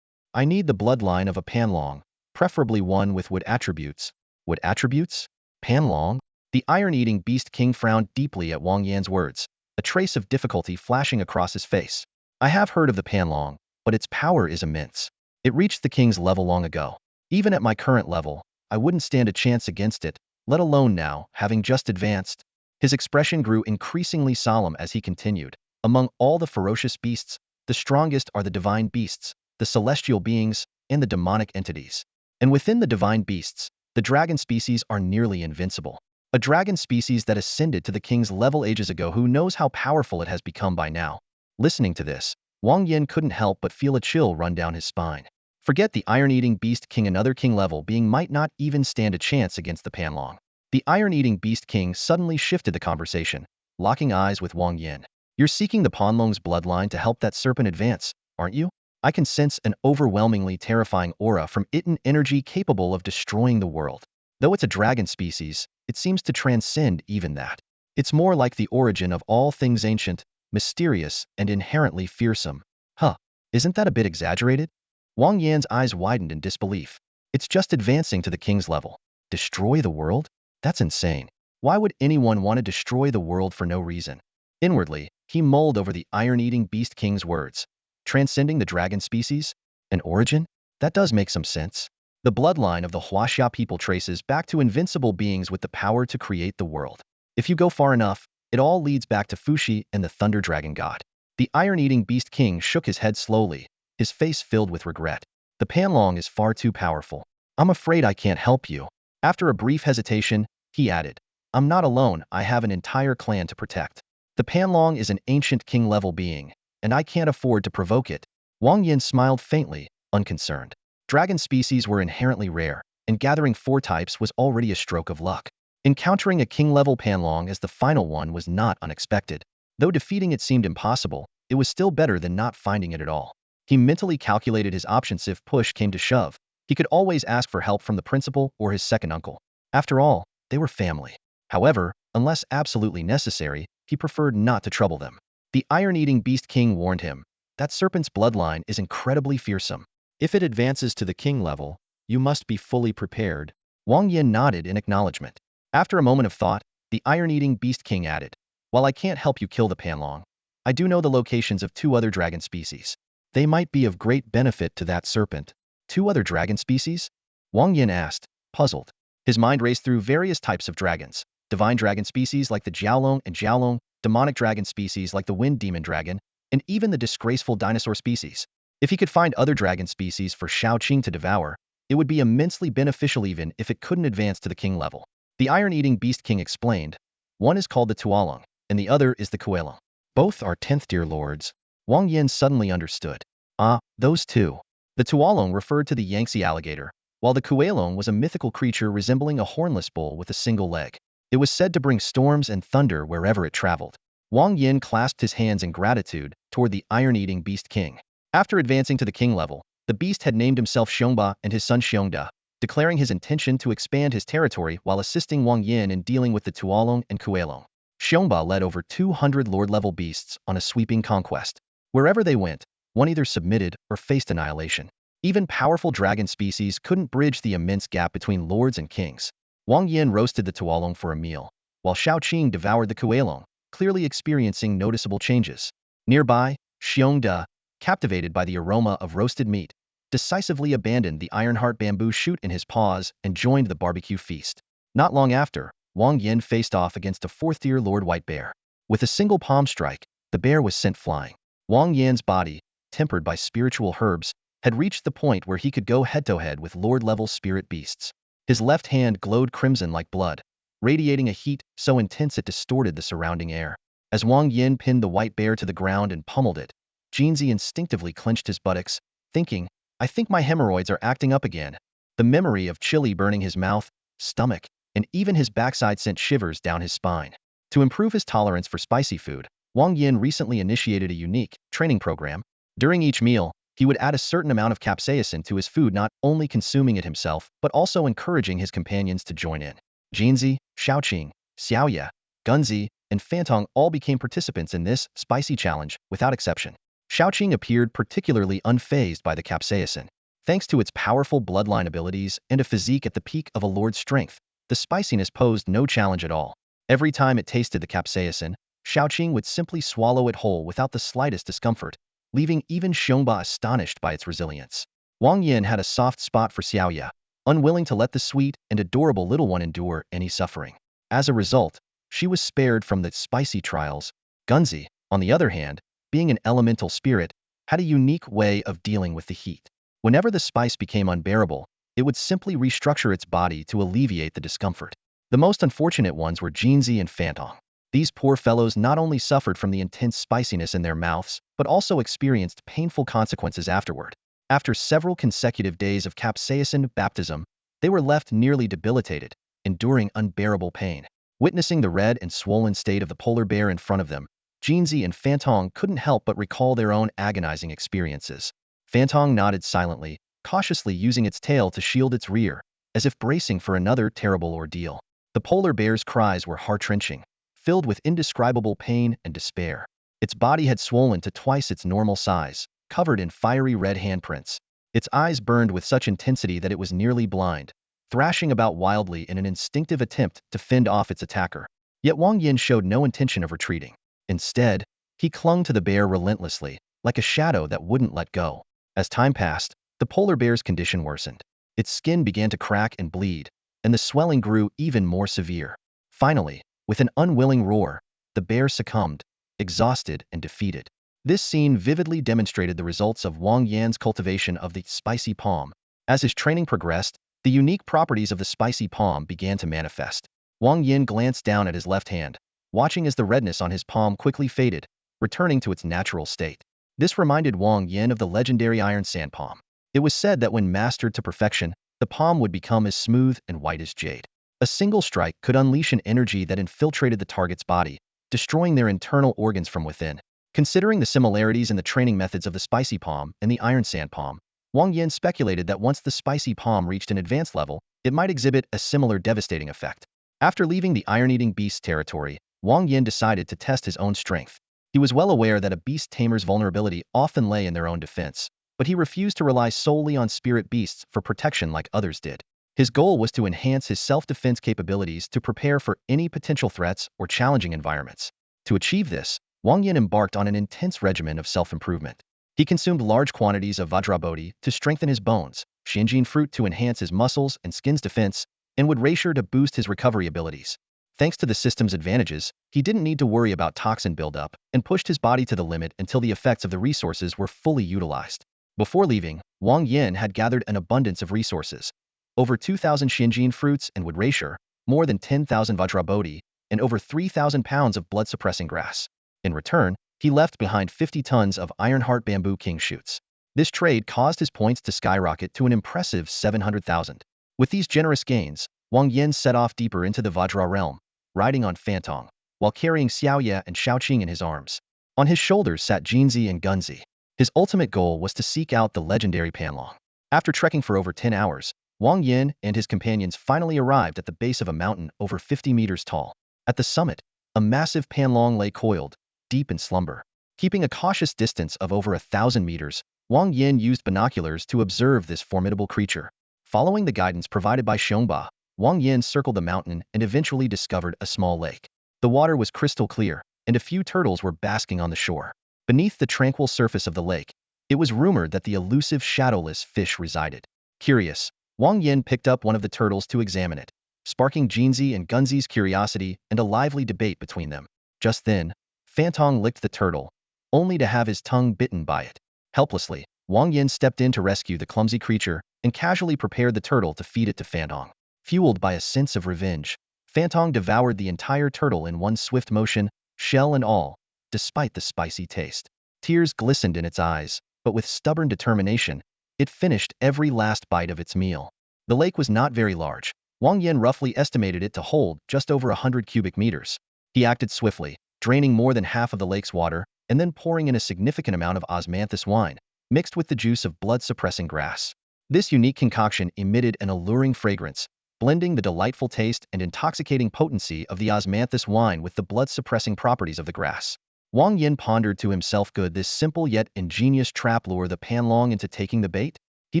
A: I need the bloodline of a Panlong, preferably one with wood attributes. Wood attributes? Panlong? The iron-eating Beast King frowned deeply at Wang Yan's words, a trace of difficulty flashing across his face. I have heard of the Panlong, but its power is immense. It reached the king's level long ago. Even at my current level, I wouldn't stand a chance against it, let alone now, having just advanced. His expression grew increasingly solemn as he continued. Among all the ferocious beasts, the strongest are the divine beasts, the celestial beings, and the demonic entities. And within the divine beasts, the dragon species are nearly invincible. A dragon species that ascended to the king's level ages ago, who knows how powerful it has become by now. Listening to this, Wang Yan couldn't help but feel a chill run down his spine. Forget the iron-eating Beast King, another king-level being might not even stand a chance against the Panlong. The iron-eating Beast King suddenly shifted the conversation, locking eyes with Wang Yan. You're seeking the Panlong's bloodline to help that serpent advance, aren't you? I can sense an overwhelmingly terrifying aura from it, an energy capable of destroying the world. Though it's a dragon species, it seems to transcend even that. It's more like the origin of all things ancient, mysterious, and inherently fearsome. Huh, isn't that a bit exaggerated? Wang Yan's eyes widened in disbelief. It's just advancing to the king's level. Destroy the world? That's insane. Why would anyone want to destroy the world for no reason? Inwardly, he mulled over the iron-eating Beast King's words. Transcending the dragon species? An origin? That does make some sense. The bloodline of the Huaxia people traces back to invincible beings with the power to create the world. If you go far enough, it all leads back to Fuxi and the Thunder Dragon God. The iron-eating Beast King shook his head slowly, his face filled with regret. The Panlong is far too powerful. I'm afraid I can't help you. After a brief hesitation, he added, I'm not alone, I have an entire clan to protect. The Panlong is an ancient king-level being, and I can't afford to provoke it. Wang Yan smiled faintly, unconcerned. Dragon species were inherently rare, and gathering 4 types was already a stroke of luck. Encountering a king-level Panlong as the final one was not unexpected. Though defeating it seemed impossible, it was still better than not finding it at all. He mentally calculated his options if push came to shove. He could always ask for help from the principal or his second uncle. After all, they were family. However, unless absolutely necessary, he preferred not to trouble them. The iron-eating Beast King warned him. That serpent's bloodline is incredibly fearsome. If it advances to the king level, you must be fully prepared. Wang Yan nodded in acknowledgement. After a moment of thought, the iron-eating Beast King added, While I can't help you kill the Panlong, I do know the locations of 2 other dragon species. They might be of great benefit to that serpent. 2 other dragon species? Wang Yan asked, puzzled. His mind raced through various types of dragons. Divine dragon species like the Xiaolong and Xiaolong, demonic dragon species like the Wind Demon Dragon, and even the disgraceful dinosaur species. If he could find other dragon species for Xiaoqing to devour, it would be immensely beneficial even if it couldn't advance to the king level. The iron-eating Beast King explained, one is called the Tuolong, and the other is the Kuelong. Both are 10th tier lords. Wang Yan suddenly understood. Ah, those 2. The Tuolong referred to the Yangtze alligator, while the Kuelong was a mythical creature resembling a hornless bull with a single leg. It was said to bring storms and thunder wherever it traveled. Wang Yan clasped his hands in gratitude toward the iron-eating Beast King. After advancing to the king level, the beast had named himself Xiongba and his son Xiongda, declaring his intention to expand his territory while assisting Wang Yan in dealing with the Tuolong and Kuelong. Xiongba led over 200 lord-level beasts on a sweeping conquest. Wherever they went, one either submitted or faced annihilation. Even powerful dragon species couldn't bridge the immense gap between lords and kings. Wang Yan roasted the Tuolong for a meal, while Xiaoqing devoured the Kuelong, clearly experiencing noticeable changes. Nearby, Xiongda, captivated by the aroma of roasted meat, decisively abandoned the Ironheart bamboo shoot in his paws and joined the barbecue feast. Not long after, Wang Yan faced off against a 4th-tier Lord White Bear. With a single palm strike, the bear was sent flying. Wang Yan's body, tempered by spiritual herbs, had reached the point where he could go head-to-head with Lord-level spirit beasts. His left hand glowed crimson like blood, radiating a heat so intense it distorted the surrounding air. As Wang Yan pinned the white bear to the ground and pummeled it, Jinzi instinctively clenched his buttocks, thinking, I think my hemorrhoids are acting up again." The memory of chili burning his mouth, stomach, and even his backside sent shivers down his spine. To improve his tolerance for spicy food, Wang Yan recently initiated a unique training program. During each meal, he would add a certain amount of capsaicin to his food, not only consuming it himself, but also encouraging his companions to join in. Jinzi, Xiaoqing, Xiaoya, Gunzi, and Fantong all became participants in this spicy challenge, without exception. Xiaoqing appeared particularly unfazed by the capsaicin. Thanks to its powerful bloodline abilities and a physique at the peak of a lord's strength, the spiciness posed no challenge at all. Every time it tasted the capsaicin, Xiaoqing would simply swallow it whole without the slightest discomfort, leaving even Xiongba astonished by its resilience. Wang Yan had a soft spot for Xiaoya, unwilling to let the sweet and adorable little one endure any suffering. As a result, she was spared from the spicy trials. Gunzi, on the other hand, being an elemental spirit, had a unique way of dealing with the heat. Whenever the spice became unbearable, it would simply restructure its body to alleviate the discomfort. The most unfortunate ones were Jinzi and Fantong. These poor fellows not only suffered from the intense spiciness in their mouths, but also experienced painful consequences afterward. After several consecutive days of capsaicin baptism, they were left nearly debilitated, enduring unbearable pain. Witnessing the red and swollen state of the polar bear in front of them, Jinzi and Fantong couldn't help but recall their own agonizing experiences. Fantong nodded silently, cautiously using its tail to shield its rear, as if bracing for another terrible ordeal. The polar bear's cries were heart-wrenching, filled with indescribable pain and despair. Its body had swollen to twice its normal size, covered in fiery red handprints. Its eyes burned with such intensity that it was nearly blind, thrashing about wildly in an instinctive attempt to fend off its attacker. Yet Wang Yan showed no intention of retreating. Instead, he clung to the bear relentlessly, like a shadow that wouldn't let go. As time passed, the polar bear's condition worsened. Its skin began to crack and bleed, and the swelling grew even more severe. Finally, with an unwilling roar, the bear succumbed, exhausted and defeated. This scene vividly demonstrated the results of Wang Yan's cultivation of the spicy palm. As his training progressed, the unique properties of the spicy palm began to manifest. Wang Yan glanced down at his left hand, watching as the redness on his palm quickly faded, returning to its natural state. This reminded Wang Yan of the legendary iron sand palm. It was said that when mastered to perfection, the palm would become as smooth and white as jade. A single strike could unleash an energy that infiltrated the target's body, destroying their internal organs from within. Considering the similarities in the training methods of the spicy palm and the iron sand palm, Wang Yan speculated that once the spicy palm reached an advanced level, it might exhibit a similar devastating effect. After leaving the iron-eating beast territory, Wang Yan decided to test his own strength. He was well aware that a beast tamer's vulnerability often lay in their own defense, but he refused to rely solely on spirit beasts for protection like others did. His goal was to enhance his self-defense capabilities to prepare for any potential threats or challenging environments. To achieve this, Wang Yan embarked on an intense regimen of self-improvement. He consumed large quantities of vajrabodhi to strengthen his bones, shinjin fruit to enhance his muscles and skin's defense, and wood rasher to boost his recovery abilities. Thanks to the system's advantages, he didn't need to worry about toxin buildup and pushed his body to the limit until the effects of the resources were fully utilized. Before leaving, Wang Yan had gathered an abundance of resources. Over 2,000 shinjin fruits and wood rasher, more than 10,000 vajrabodhi, and over 3,000 pounds of blood-suppressing grass. In return, he left behind 50 tons of Ironheart bamboo king shoots. This trade caused his points to skyrocket to an impressive 700,000. With these generous gains, Wang Yan set off deeper into the Vajra realm, riding on Fantong, while carrying Xiaoya and Xiaoqing in his arms. On his shoulders sat Jinzi and Gunzi. His ultimate goal was to seek out the legendary Panlong. After trekking for over 10 hours, Wang Yan and his companions finally arrived at the base of a mountain over 50 meters tall. At the summit, a massive Panlong lay coiled, deep in slumber. Keeping a cautious distance of over 1,000 meters, Wang Yan used binoculars to observe this formidable creature. Following the guidance provided by Xiongba, Wang Yan circled the mountain and eventually discovered a small lake. The water was crystal clear, and a few turtles were basking on the shore. Beneath the tranquil surface of the lake, it was rumored that the elusive shadowless fish resided. Curious, Wang Yan picked up one of the turtles to examine it, sparking Jinzi and Gunzi's curiosity and a lively debate between them. Just then, Fantong licked the turtle, only to have his tongue bitten by it. Helplessly, Wang Yan stepped in to rescue the clumsy creature and casually prepared the turtle to feed it to Fantong. Fueled by a sense of revenge, Fantong devoured the entire turtle in one swift motion, shell and all, despite the spicy taste. Tears glistened in its eyes, but with stubborn determination, It finished every last bite of its meal. The lake was not very large. Wang Yan roughly estimated it to hold just over 100 cubic meters. He acted swiftly, draining more than half of the lake's water, and then pouring in a significant amount of osmanthus wine, mixed with the juice of blood-suppressing grass. This unique concoction emitted an alluring fragrance, blending the delightful taste and intoxicating potency of the osmanthus wine with the blood-suppressing properties of the grass. Wang Yin pondered to himself, could this simple yet ingenious trap lure the Panlong into taking the bait? He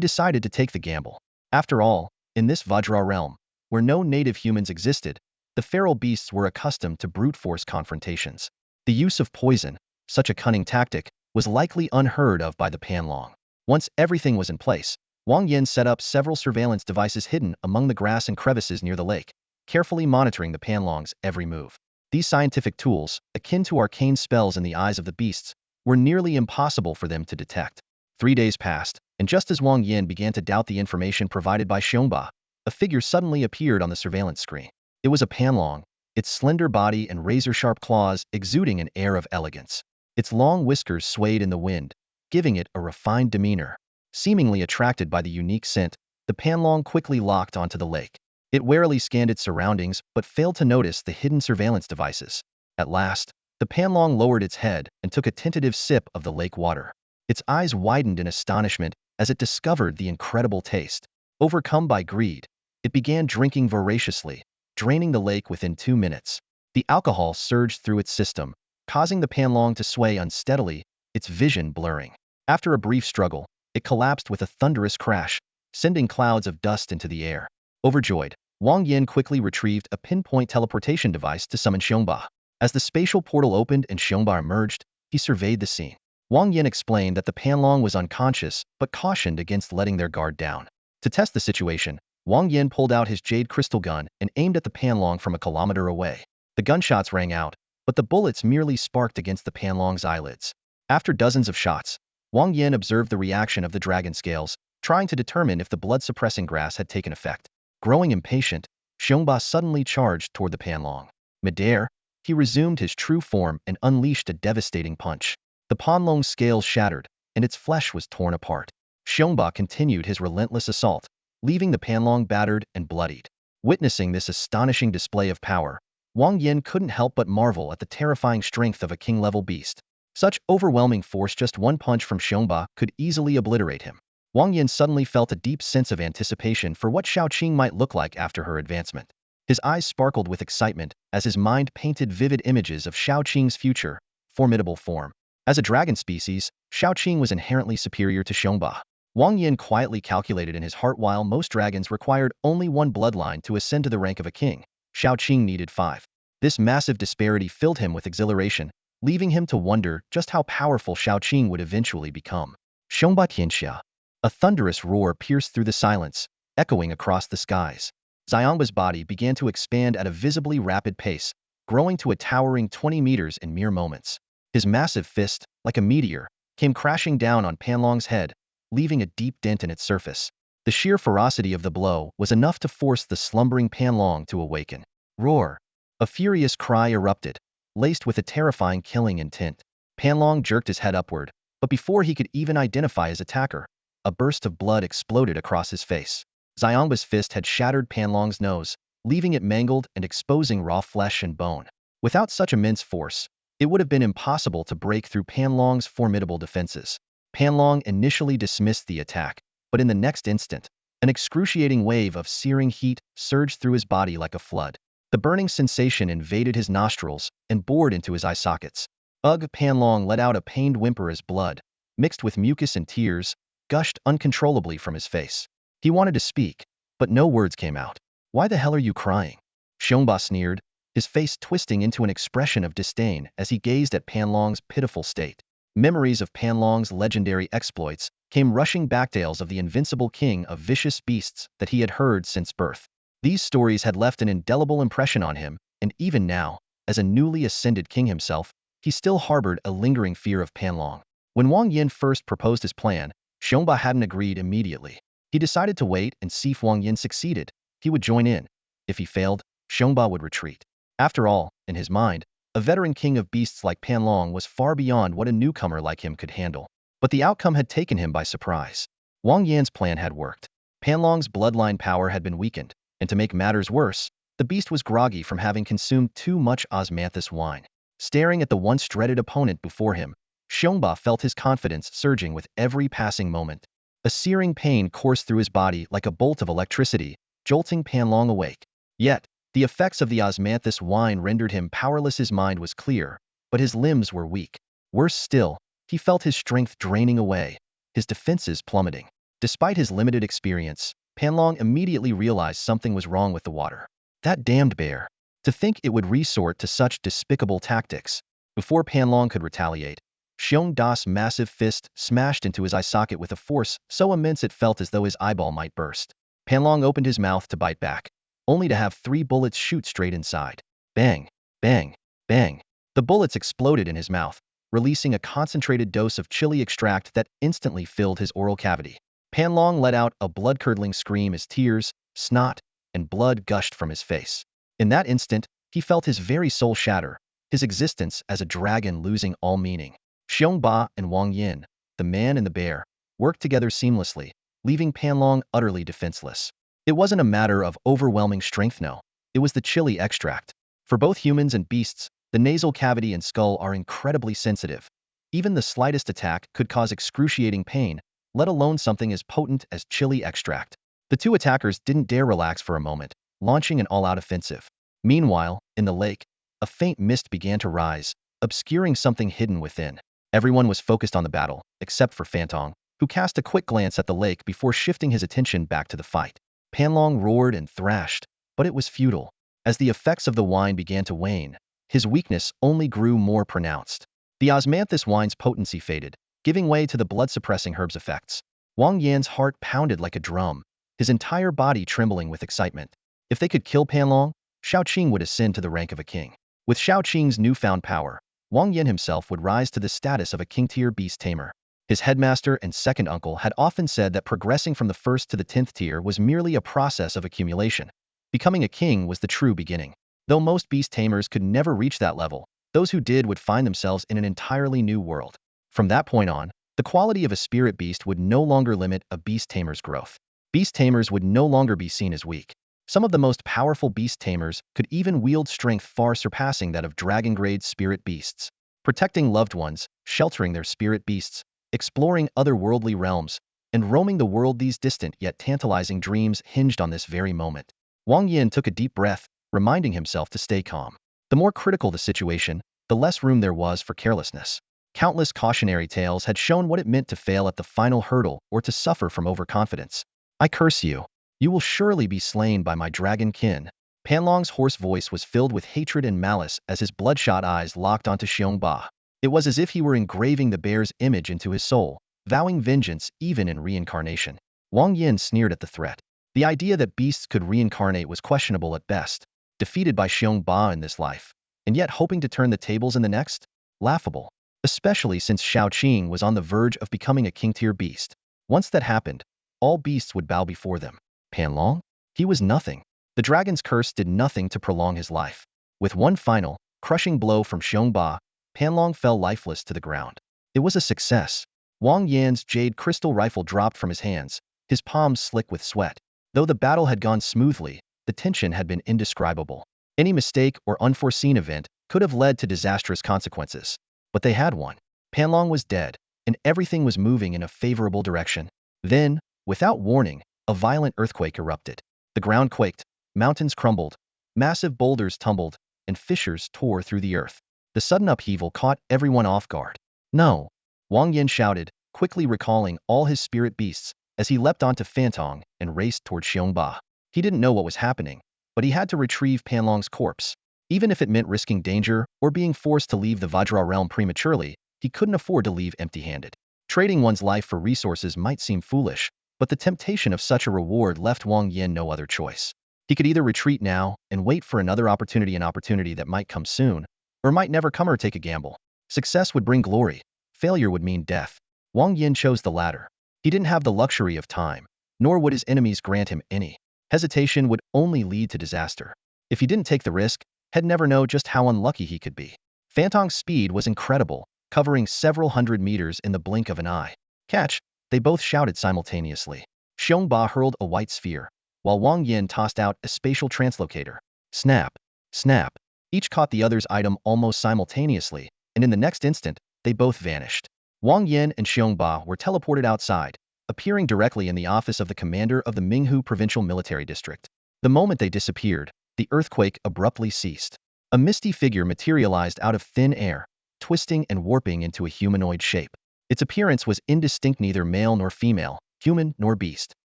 A: decided to take the gamble. After all, in this Vajra realm, where no native humans existed, the feral beasts were accustomed to brute force confrontations. The use of poison, such a cunning tactic, was likely unheard of by the Panlong. Once everything was in place, Wang Yin set up several surveillance devices hidden among the grass and crevices near the lake, carefully monitoring the Panlong's every move. These scientific tools, akin to arcane spells in the eyes of the beasts, were nearly impossible for them to detect. 3 days passed, and just as Wang Yin began to doubt the information provided by Xiongba, a figure suddenly appeared on the surveillance screen. It was a Panlong, its slender body and razor-sharp claws exuding an air of elegance. Its long whiskers swayed in the wind, giving it a refined demeanor. Seemingly attracted by the unique scent, the Panlong quickly locked onto the lake. It warily scanned its surroundings but failed to notice the hidden surveillance devices. At last, the Panlong lowered its head and took a tentative sip of the lake water. Its eyes widened in astonishment as it discovered the incredible taste. Overcome by greed, it began drinking voraciously, draining the lake within 2 minutes. The alcohol surged through its system, causing the Panlong to sway unsteadily, its vision blurring. After a brief struggle, it collapsed with a thunderous crash, sending clouds of dust into the air. Overjoyed, Wang Yin quickly retrieved a pinpoint teleportation device to summon Xiongba. As the spatial portal opened and Xiongba emerged, he surveyed the scene. Wang Yin explained that the Panlong was unconscious but cautioned against letting their guard down. To test the situation, Wang Yin pulled out his jade crystal gun and aimed at the Panlong from a kilometer away. The gunshots rang out, but the bullets merely sparked against the Panlong's eyelids. After dozens of shots, Wang Yin observed the reaction of the dragon scales, trying to determine if the blood-suppressing grass had taken effect. Growing impatient, Xiongba suddenly charged toward the Panlong. Midair, he resumed his true form and unleashed a devastating punch. The Panlong's scales shattered, and its flesh was torn apart. Xiongba continued his relentless assault, leaving the Panlong battered and bloodied. Witnessing this astonishing display of power, Wang Yin couldn't help but marvel at the terrifying strength of a king-level beast. Such overwhelming force, just one punch from Xiongba could easily obliterate him. Wang Yan suddenly felt a deep sense of anticipation for what Xiaoqing might look like after her advancement. His eyes sparkled with excitement as his mind painted vivid images of Xiaoqing's future, formidable form. As a dragon species, Xiaoqing was inherently superior to Xiongba. Wang Yan quietly calculated in his heart while most dragons required only one bloodline to ascend to the rank of a king, Xiaoqing needed 5. This massive disparity filled him with exhilaration, leaving him to wonder just how powerful Xiaoqing would eventually become. Xiongba Qianxia. A thunderous roar pierced through the silence, echoing across the skies. Xiongba's body began to expand at a visibly rapid pace, growing to a towering 20 meters in mere moments. His massive fist, like a meteor, came crashing down on Panlong's head, leaving a deep dent in its surface. The sheer ferocity of the blow was enough to force the slumbering Panlong to awaken. Roar! A furious cry erupted, laced with a terrifying killing intent. Panlong jerked his head upward, but before he could even identify his attacker, a burst of blood exploded across his face. Xiongba's fist had shattered Panlong's nose, leaving it mangled and exposing raw flesh and bone. Without such immense force, it would have been impossible to break through Panlong's formidable defenses. Panlong initially dismissed the attack, but in the next instant, an excruciating wave of searing heat surged through his body like a flood. The burning sensation invaded his nostrils and bored into his eye sockets. Ugh! Panlong let out a pained whimper as blood, mixed with mucus and tears, gushed uncontrollably from his face. He wanted to speak, but no words came out. Why the hell are you crying? Xiongba sneered, his face twisting into an expression of disdain as he gazed at Panlong's pitiful state. Memories of Panlong's legendary exploits came rushing back, tales of the invincible king of vicious beasts that he had heard since birth. These stories had left an indelible impression on him, and even now, as a newly ascended king himself, he still harbored a lingering fear of Panlong. When Wang Yan first proposed his plan, Xiongba hadn't agreed immediately. He decided to wait and see if Wang Yan succeeded. He would join in. If he failed, Xiongba would retreat. After all, in his mind, a veteran king of beasts like Panlong was far beyond what a newcomer like him could handle. But the outcome had taken him by surprise. Wang Yan's plan had worked. Panlong's bloodline power had been weakened, and to make matters worse, the beast was groggy from having consumed too much osmanthus wine. Staring at the once dreaded opponent before him, Xiaoqing felt his confidence surging with every passing moment. A searing pain coursed through his body like a bolt of electricity, jolting Panlong awake. Yet, the effects of the osmanthus wine rendered him powerless. His mind was clear, but his limbs were weak. Worse still, he felt his strength draining away, his defenses plummeting. Despite his limited experience, Panlong immediately realized something was wrong with the water. That damned bear. To think it would resort to such despicable tactics. Before Panlong could retaliate, Xiongda's massive fist smashed into his eye socket with a force so immense it felt as though his eyeball might burst. Panlong opened his mouth to bite back, only to have 3 bullets shoot straight inside. Bang, bang, bang. The bullets exploded in his mouth, releasing a concentrated dose of chili extract that instantly filled his oral cavity. Panlong let out a blood-curdling scream as tears, snot, and blood gushed from his face. In that instant, he felt his very soul shatter, his existence as a dragon losing all meaning. Xiongba and Wang Yan, the man and the bear, worked together seamlessly, leaving Panlong utterly defenseless. It wasn't a matter of overwhelming strength, no. It was the chili extract. For both humans and beasts, the nasal cavity and skull are incredibly sensitive. Even the slightest attack could cause excruciating pain, let alone something as potent as chili extract. The two attackers didn't dare relax for a moment, launching an all-out offensive. Meanwhile, in the lake, a faint mist began to rise, obscuring something hidden within. Everyone was focused on the battle, except for Fantong, who cast a quick glance at the lake before shifting his attention back to the fight. Panlong roared and thrashed, but it was futile. As the effects of the wine began to wane, his weakness only grew more pronounced. The osmanthus wine's potency faded, giving way to the blood-suppressing herb's effects. Wang Yan's heart pounded like a drum, his entire body trembling with excitement. If they could kill Panlong, Xiaoqing would ascend to the rank of a king. With Xiaoqing's newfound power, Wang Yan himself would rise to the status of a king-tier beast tamer. His headmaster and second uncle had often said that progressing from the 1st to the 10th tier was merely a process of accumulation. Becoming a king was the true beginning. Though most beast tamers could never reach that level, those who did would find themselves in an entirely new world. From that point on, the quality of a spirit beast would no longer limit a beast tamer's growth. Beast tamers would no longer be seen as weak. Some of the most powerful beast tamers could even wield strength far surpassing that of dragon-grade spirit beasts. Protecting loved ones, sheltering their spirit beasts, exploring otherworldly realms, and roaming the world, these distant yet tantalizing dreams hinged on this very moment. Wang Yan took a deep breath, reminding himself to stay calm. The more critical the situation, the less room there was for carelessness. Countless cautionary tales had shown what it meant to fail at the final hurdle or to suffer from overconfidence. I curse you. You will surely be slain by my dragon kin. Panlong's hoarse voice was filled with hatred and malice as his bloodshot eyes locked onto Xiongba. It was as if he were engraving the bear's image into his soul, vowing vengeance even in reincarnation. Wang Yan sneered at the threat. The idea that beasts could reincarnate was questionable at best. Defeated by Xiongba in this life, and yet hoping to turn the tables in the next? Laughable. Especially since Xiaoqing was on the verge of becoming a king-tier beast. Once that happened, all beasts would bow before them. Panlong? He was nothing. The dragon's curse did nothing to prolong his life. With one final, crushing blow from Xiongba, Panlong fell lifeless to the ground. It was a success. Wang Yan's jade crystal rifle dropped from his hands, his palms slick with sweat. Though the battle had gone smoothly, the tension had been indescribable. Any mistake or unforeseen event could have led to disastrous consequences. But they had one. Panlong was dead, and everything was moving in a favorable direction. Then, without warning, a violent earthquake erupted. The ground quaked, mountains crumbled, massive boulders tumbled, and fissures tore through the earth. The sudden upheaval caught everyone off guard. No! Wang Yan shouted, quickly recalling all his spirit beasts, as he leapt onto Fantong and raced toward Xiongba. He didn't know what was happening, but he had to retrieve Panlong's corpse. Even if it meant risking danger or being forced to leave the Vajra realm prematurely, he couldn't afford to leave empty-handed. Trading one's life for resources might seem foolish, but the temptation of such a reward left Wang Yan no other choice. He could either retreat now and wait for another opportunity, an opportunity that might come soon, or might never come, or take a gamble. Success would bring glory. Failure would mean death. Wang Yan chose the latter. He didn't have the luxury of time, nor would his enemies grant him any. Hesitation would only lead to disaster. If he didn't take the risk, he'd never know just how unlucky he could be. Fantong's speed was incredible, covering several hundred meters in the blink of an eye. Catch! They both shouted simultaneously. Xiongba hurled a white sphere, while Wang Yan tossed out a spatial translocator. Snap! Snap! Each caught the other's item almost simultaneously, and in the next instant, they both vanished. Wang Yan and Xiongba were teleported outside, appearing directly in the office of the commander of the Minghu Provincial Military District. The moment they disappeared, the earthquake abruptly ceased. A misty figure materialized out of thin air, twisting and warping into a humanoid shape. Its appearance was indistinct, neither male nor female, human nor beast.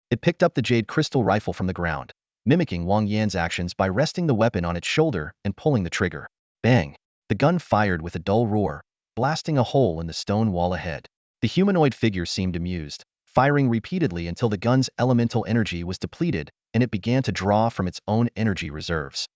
A: It picked up the jade crystal rifle from the ground, mimicking Wang Yan's actions by resting the weapon on its shoulder and pulling the trigger. Bang! The gun fired with a dull roar, blasting a hole in the stone wall ahead. The humanoid figure seemed amused, firing repeatedly until the gun's elemental energy was depleted and it began to draw from its own energy reserves.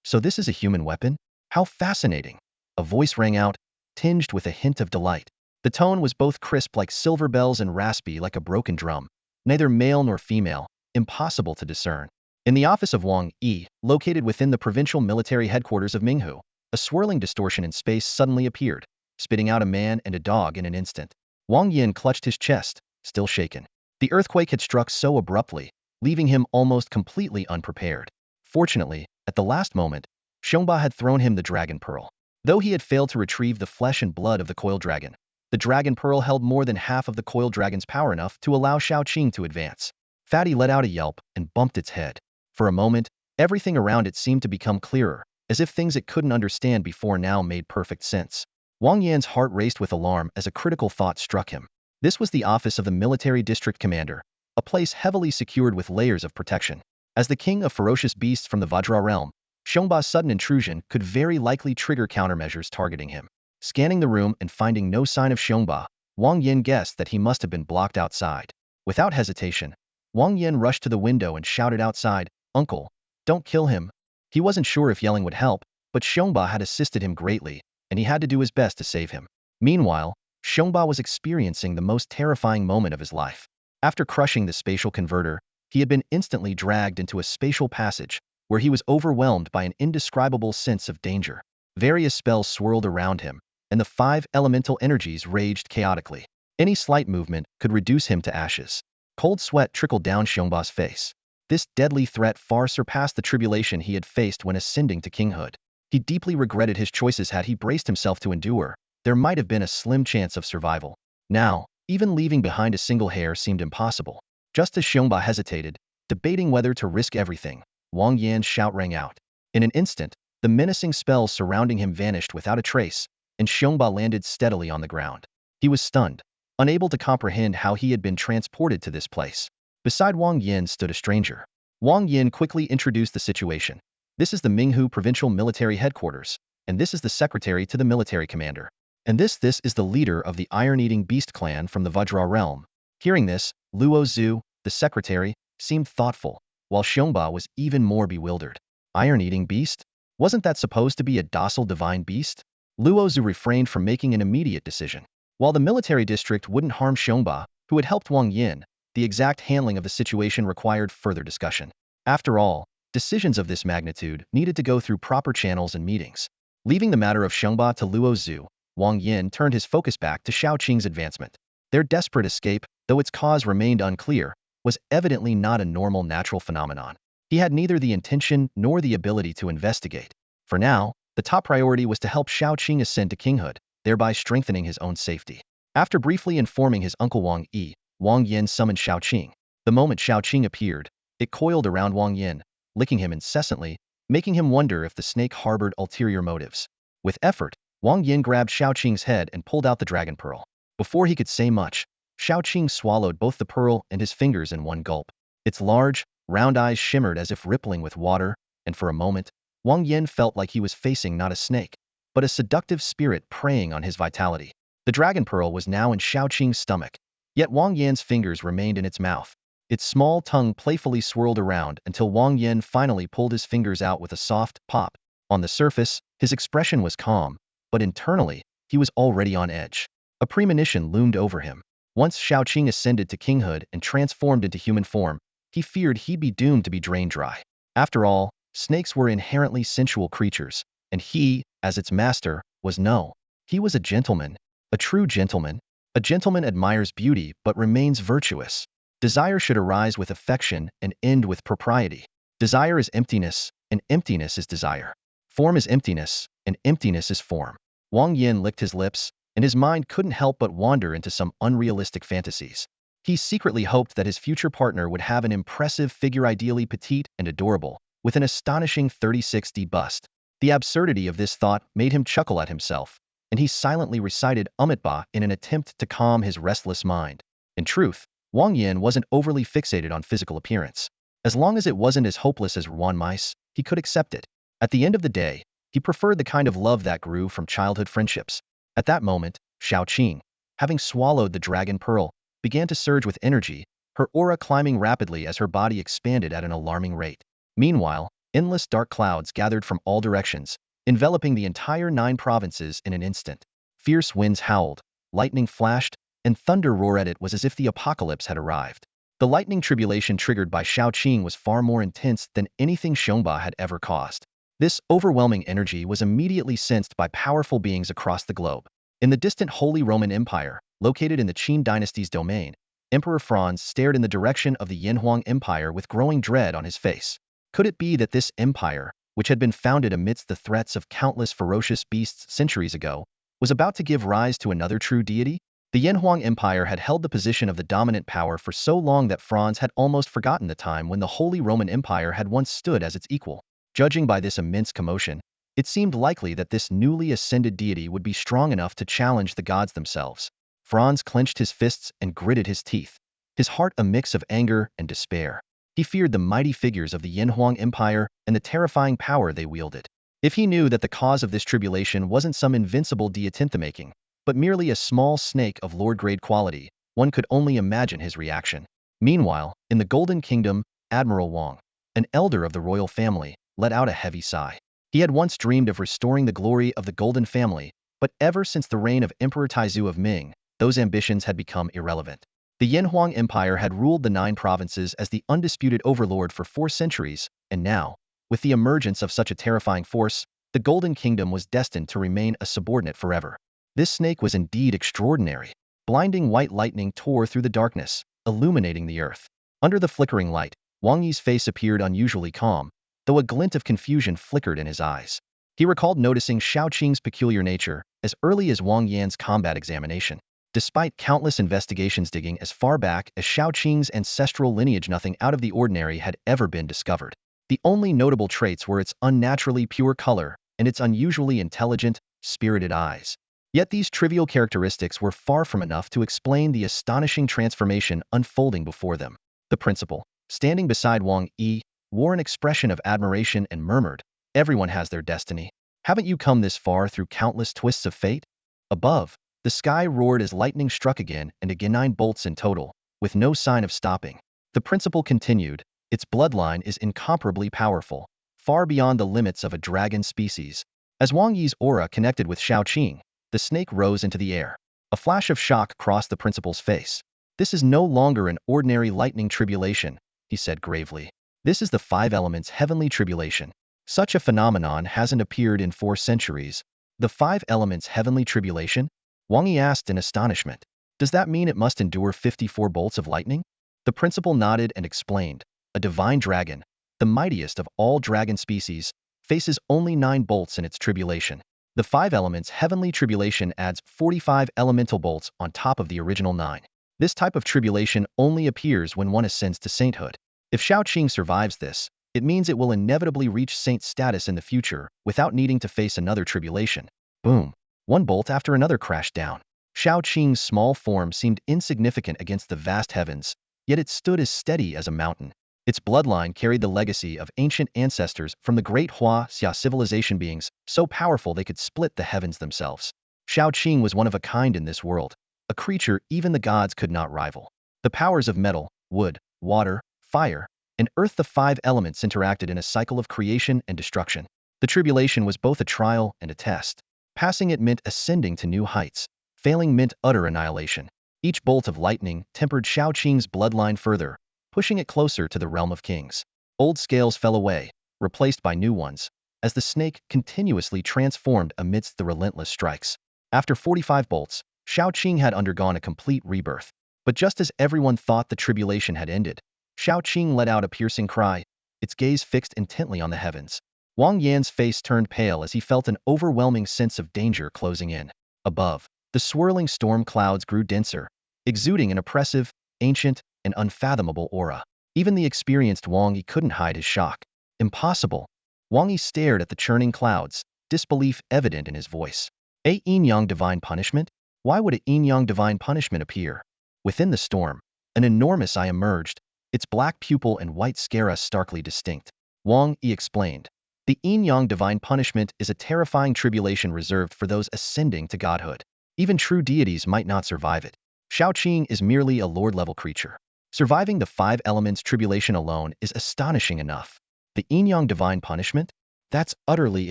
A: So this is a human weapon? How fascinating! A voice rang out, tinged with a hint of delight. The tone was both crisp like silver bells and raspy like a broken drum. Neither male nor female, impossible to discern. In the office of Wang Yi, located within the provincial military headquarters of Minghu, a swirling distortion in space suddenly appeared, spitting out a man and a dog in an instant. Wang Yan clutched his chest, still shaken. The earthquake had struck so abruptly, leaving him almost completely unprepared. Fortunately, at the last moment, Xiongba had thrown him the dragon pearl. Though he had failed to retrieve the flesh and blood of the coiled dragon, the dragon pearl held more than half of the coiled dragon's power, enough to allow Xiaoqing to advance. Fatty let out a yelp and bumped its head. For a moment, everything around it seemed to become clearer, as if things it couldn't understand before now made perfect sense. Wang Yan's heart raced with alarm as a critical thought struck him. This was the office of the military district commander, a place heavily secured with layers of protection. As the king of ferocious beasts from the Vajra realm, Xiongba's sudden intrusion could very likely trigger countermeasures targeting him. Scanning the room and finding no sign of Xiongba, Wang Yan guessed that he must have been blocked outside. Without hesitation, Wang Yan rushed to the window and shouted outside, "Uncle, don't kill him." He wasn't sure if yelling would help, but Xiongba had assisted him greatly, and he had to do his best to save him. Meanwhile, Xiongba was experiencing the most terrifying moment of his life. After crushing the spatial converter, he had been instantly dragged into a spatial passage, where he was overwhelmed by an indescribable sense of danger. Various spells swirled around him, and the 5 elemental energies raged chaotically. Any slight movement could reduce him to ashes. Cold sweat trickled down Xiongba's face. This deadly threat far surpassed the tribulation he had faced when ascending to kinghood. He deeply regretted his choices. Had he braced himself to endure, there might have been a slim chance of survival. Now, even leaving behind a single hair seemed impossible. Just as Xiongba hesitated, debating whether to risk everything, Wang Yan's shout rang out. In an instant, the menacing spells surrounding him vanished without a trace, and Xiongba landed steadily on the ground. He was stunned, unable to comprehend how he had been transported to this place. Beside Wang Yan stood a stranger. Wang Yan quickly introduced the situation. This is the Minghu Provincial Military Headquarters, and this is the secretary to the military commander. And this is the leader of the iron-eating beast clan from the Vajra realm. Hearing this, Luo Zhu, the secretary, seemed thoughtful, while Xiongba was even more bewildered. Iron-eating beast? Wasn't that supposed to be a docile divine beast? Luo Zhu refrained from making an immediate decision. While the military district wouldn't harm Xiongba, who had helped Wang Yan, the exact handling of the situation required further discussion. After all, decisions of this magnitude needed to go through proper channels and meetings. Leaving the matter of Xiongba to Luo Zhu, Wang Yan turned his focus back to Xiaoqing's advancement. Their desperate escape, though its cause remained unclear, was evidently not a normal natural phenomenon. He had neither the intention nor the ability to investigate. For now, the top priority was to help Xiaoqing ascend to kinghood, thereby strengthening his own safety. After briefly informing his uncle Wang Yi, Wang Yan summoned Xiaoqing. The moment Xiaoqing appeared, it coiled around Wang Yan, licking him incessantly, making him wonder if the snake harbored ulterior motives. With effort, Wang Yan grabbed Xiaoqing's head and pulled out the dragon pearl. Before he could say much, Xiaoqing swallowed both the pearl and his fingers in one gulp. Its large, round eyes shimmered as if rippling with water, and for a moment, Wang Yan felt like he was facing not a snake, but a seductive spirit preying on his vitality. The dragon pearl was now in Xiaoqing's stomach, yet Wang Yan's fingers remained in its mouth. Its small tongue playfully swirled around until Wang Yan finally pulled his fingers out with a soft pop. On the surface, his expression was calm, but internally, he was already on edge. A premonition loomed over him. Once Xiaoqing ascended to kinghood and transformed into human form, he feared he'd be doomed to be drained dry. After all, snakes were inherently sensual creatures, and he, as its master, was no. He was a gentleman, a true gentleman. A gentleman admires beauty but remains virtuous. Desire should arise with affection and end with propriety. Desire is emptiness, and emptiness is desire. Form is emptiness, and emptiness is form. Wang Yan licked his lips, and his mind couldn't help but wander into some unrealistic fantasies. He secretly hoped that his future partner would have an impressive figure, ideally petite and adorable, with an astonishing 36D bust. The absurdity of this thought made him chuckle at himself, and he silently recited Unbeatable in an attempt to calm his restless mind. In truth, Wang Yan wasn't overly fixated on physical appearance. As long as it wasn't as hopeless as Ruan mice, he could accept it. At the end of the day, he preferred the kind of love that grew from childhood friendships. At that moment, Xiaoqing, having swallowed the dragon pearl, began to surge with energy, her aura climbing rapidly as her body expanded at an alarming rate. Meanwhile, endless dark clouds gathered from all directions, enveloping the entire 9 provinces in an instant. Fierce winds howled, lightning flashed, and thunder roared. It was as if the apocalypse had arrived. The lightning tribulation triggered by Xiaoqing was far more intense than anything Xiongba had ever caused. This overwhelming energy was immediately sensed by powerful beings across the globe. In the distant Holy Roman Empire, located in the Qin dynasty's domain, Emperor Franz stared in the direction of the Yanhuang Empire with growing dread on his face. Could it be that this empire, which had been founded amidst the threats of countless ferocious beasts centuries ago, was about to give rise to another true deity? The Yanhuang Empire had held the position of the dominant power for so long that Franz had almost forgotten the time when the Holy Roman Empire had once stood as its equal. Judging by this immense commotion, it seemed likely that this newly ascended deity would be strong enough to challenge the gods themselves. Franz clenched his fists and gritted his teeth, his heart a mix of anger and despair. He feared the mighty figures of the Yanhuang Empire and the terrifying power they wielded. If he knew that the cause of this tribulation wasn't some invincible deity-making, but merely a small snake of lord-grade quality, one could only imagine his reaction. Meanwhile, in the Golden Kingdom, Admiral Wang, an elder of the royal family, let out a heavy sigh. He had once dreamed of restoring the glory of the Golden Family, but ever since the reign of Emperor Taizu of Ming, those ambitions had become irrelevant. The Yanhuang Empire had ruled the 9 provinces as the undisputed overlord for 4 centuries, and now, with the emergence of such a terrifying force, the Golden Kingdom was destined to remain a subordinate forever. This snake was indeed extraordinary. Blinding white lightning tore through the darkness, illuminating the earth. Under the flickering light, Wang Yi's face appeared unusually calm, though a glint of confusion flickered in his eyes. He recalled noticing Xiaoqing's peculiar nature as early as Wang Yan's combat examination. Despite countless investigations digging as far back as Xiaoqing's ancestral lineage, nothing out of the ordinary had ever been discovered. The only notable traits were its unnaturally pure color and its unusually intelligent, spirited eyes. Yet these trivial characteristics were far from enough to explain the astonishing transformation unfolding before them. The principal, standing beside Wang Yi, wore an expression of admiration and murmured, "Everyone has their destiny. Haven't you come this far through countless twists of fate?" Above, the sky roared as lightning struck again and again, 9 bolts in total, with no sign of stopping. The principal continued, "Its bloodline is incomparably powerful, far beyond the limits of a dragon species." As Wang Yi's aura connected with Xiaoqing, the snake rose into the air. A flash of shock crossed the principal's face. "This is no longer an ordinary lightning tribulation," he said gravely. "This is the 5 elements heavenly tribulation. Such a phenomenon hasn't appeared in 4 centuries." "The 5 elements heavenly tribulation?" Wang Yi asked in astonishment. "Does that mean it must endure 54 bolts of lightning?" The principal nodded and explained. "A divine dragon, the mightiest of all dragon species, faces only 9 bolts in its tribulation. The 5 elements heavenly tribulation adds 45 elemental bolts on top of the original 9. This type of tribulation only appears when one ascends to sainthood. If Xiaoqing survives this, it means it will inevitably reach saint status in the future without needing to face another tribulation." Boom! One bolt after another crashed down. Xiaoqing's small form seemed insignificant against the vast heavens, yet it stood as steady as a mountain. Its bloodline carried the legacy of ancient ancestors from the great Xia civilization, beings so powerful they could split the heavens themselves. Xiaoqing was one of a kind in this world, a creature even the gods could not rival. The powers of metal, wood, water, fire, and earth, the 5 elements, interacted in a cycle of creation and destruction. The tribulation was both a trial and a test. Passing it meant ascending to new heights. Failing meant utter annihilation. Each bolt of lightning tempered Xiaoqing's bloodline further, pushing it closer to the realm of kings. Old scales fell away, replaced by new ones, as the snake continuously transformed amidst the relentless strikes. After 45 bolts, Xiaoqing had undergone a complete rebirth. But just as everyone thought the tribulation had ended, Xiaoqing let out a piercing cry, its gaze fixed intently on the heavens. Wang Yan's face turned pale as he felt an overwhelming sense of danger closing in. Above, the swirling storm clouds grew denser, exuding an oppressive, ancient, and unfathomable aura. Even the experienced Wang Yi couldn't hide his shock. Impossible. Wang Yi stared at the churning clouds, disbelief evident in his voice. A yin-yang divine punishment? Why would a yin-yang divine punishment appear? Within the storm, an enormous eye emerged, its black pupil and white sclera starkly distinct. Wang Yi explained. The yin-yang divine punishment is a terrifying tribulation reserved for those ascending to godhood. Even true deities might not survive it. Xiaoqing is merely a lord-level creature. Surviving the 5 elements tribulation alone is astonishing enough. The yin-yang divine punishment? That's utterly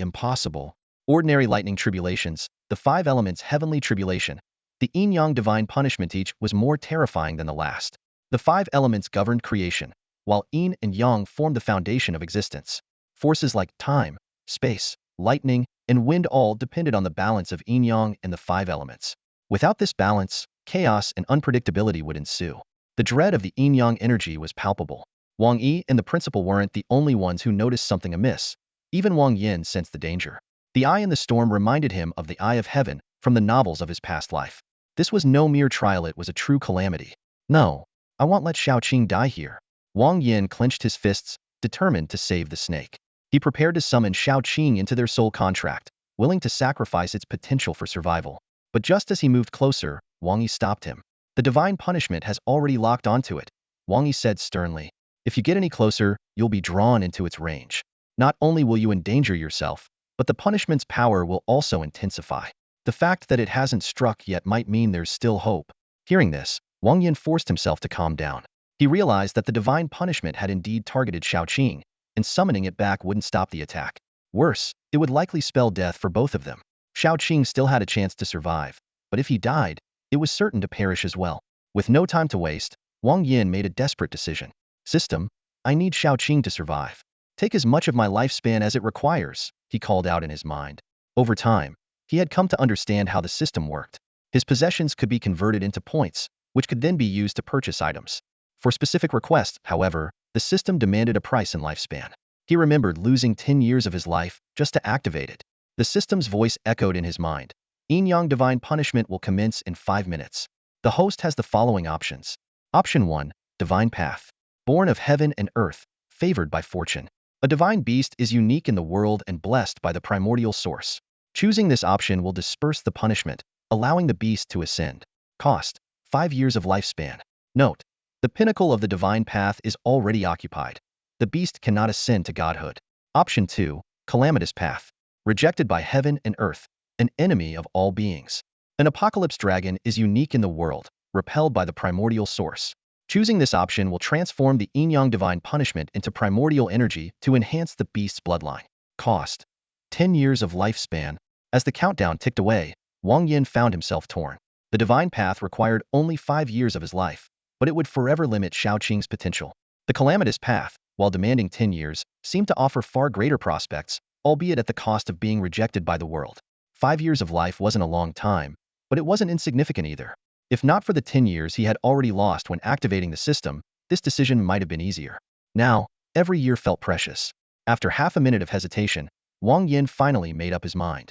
A: impossible. Ordinary lightning tribulations, the 5 elements heavenly tribulation. The yin-yang divine punishment each was more terrifying than the last. The 5 elements governed creation, while yin and yang formed the foundation of existence. Forces like time, space, lightning, and wind all depended on the balance of yin-yang and the 5 elements. Without this balance, chaos and unpredictability would ensue. The dread of the yin-yang energy was palpable. Wang Yi and the principal weren't the only ones who noticed something amiss. Even Wang Yan sensed the danger. The eye in the storm reminded him of the eye of heaven from the novels of his past life. This was no mere trial, it was a true calamity. No, I won't let Xiaoqing die here. Wang Yan clenched his fists, determined to save the snake. He prepared to summon Xiaoqing into their soul contract, willing to sacrifice its potential for survival. But just as he moved closer, Wang Yi stopped him. The divine punishment has already locked onto it, Wang Yi said sternly. If you get any closer, you'll be drawn into its range. Not only will you endanger yourself, but the punishment's power will also intensify. The fact that it hasn't struck yet might mean there's still hope. Hearing this, Wang Yan forced himself to calm down. He realized that the divine punishment had indeed targeted Xiaoqing, and summoning it back wouldn't stop the attack. Worse, it would likely spell death for both of them. Xiaoqing still had a chance to survive, but if he died, it was certain to perish as well. With no time to waste, Wang Yan made a desperate decision. System, I need Xiaoqing to survive. Take as much of my lifespan as it requires, he called out in his mind. Over time, he had come to understand how the system worked. His possessions could be converted into points, which could then be used to purchase items. For specific requests, however, the system demanded a price in lifespan. He remembered losing 10 years of his life just to activate it. The system's voice echoed in his mind. Yin-yang divine punishment will commence in 5 minutes. The host has the following options. Option 1, divine path. Born of heaven and earth, favored by fortune. A divine beast is unique in the world and blessed by the primordial source. Choosing this option will disperse the punishment, allowing the beast to ascend. Cost, 5 years of lifespan. Note, the pinnacle of the divine path is already occupied. The beast cannot ascend to godhood. Option 2, calamitous path. Rejected by heaven and earth, an enemy of all beings. An apocalypse dragon is unique in the world, repelled by the primordial source. Choosing this option will transform the yin-yang divine punishment into primordial energy to enhance the beast's bloodline. Cost, 10 years of lifespan. As the countdown ticked away, Wang Yan found himself torn. The divine path required only 5 years of his life, but it would forever limit Xiaoqing's potential. The calamitous path, while demanding 10 years, seemed to offer far greater prospects, albeit at the cost of being rejected by the world. 5 years of life wasn't a long time, but it wasn't insignificant either. If not for the 10 years he had already lost when activating the system, this decision might have been easier. Now, every year felt precious. After half a minute of hesitation, Wang Yan finally made up his mind.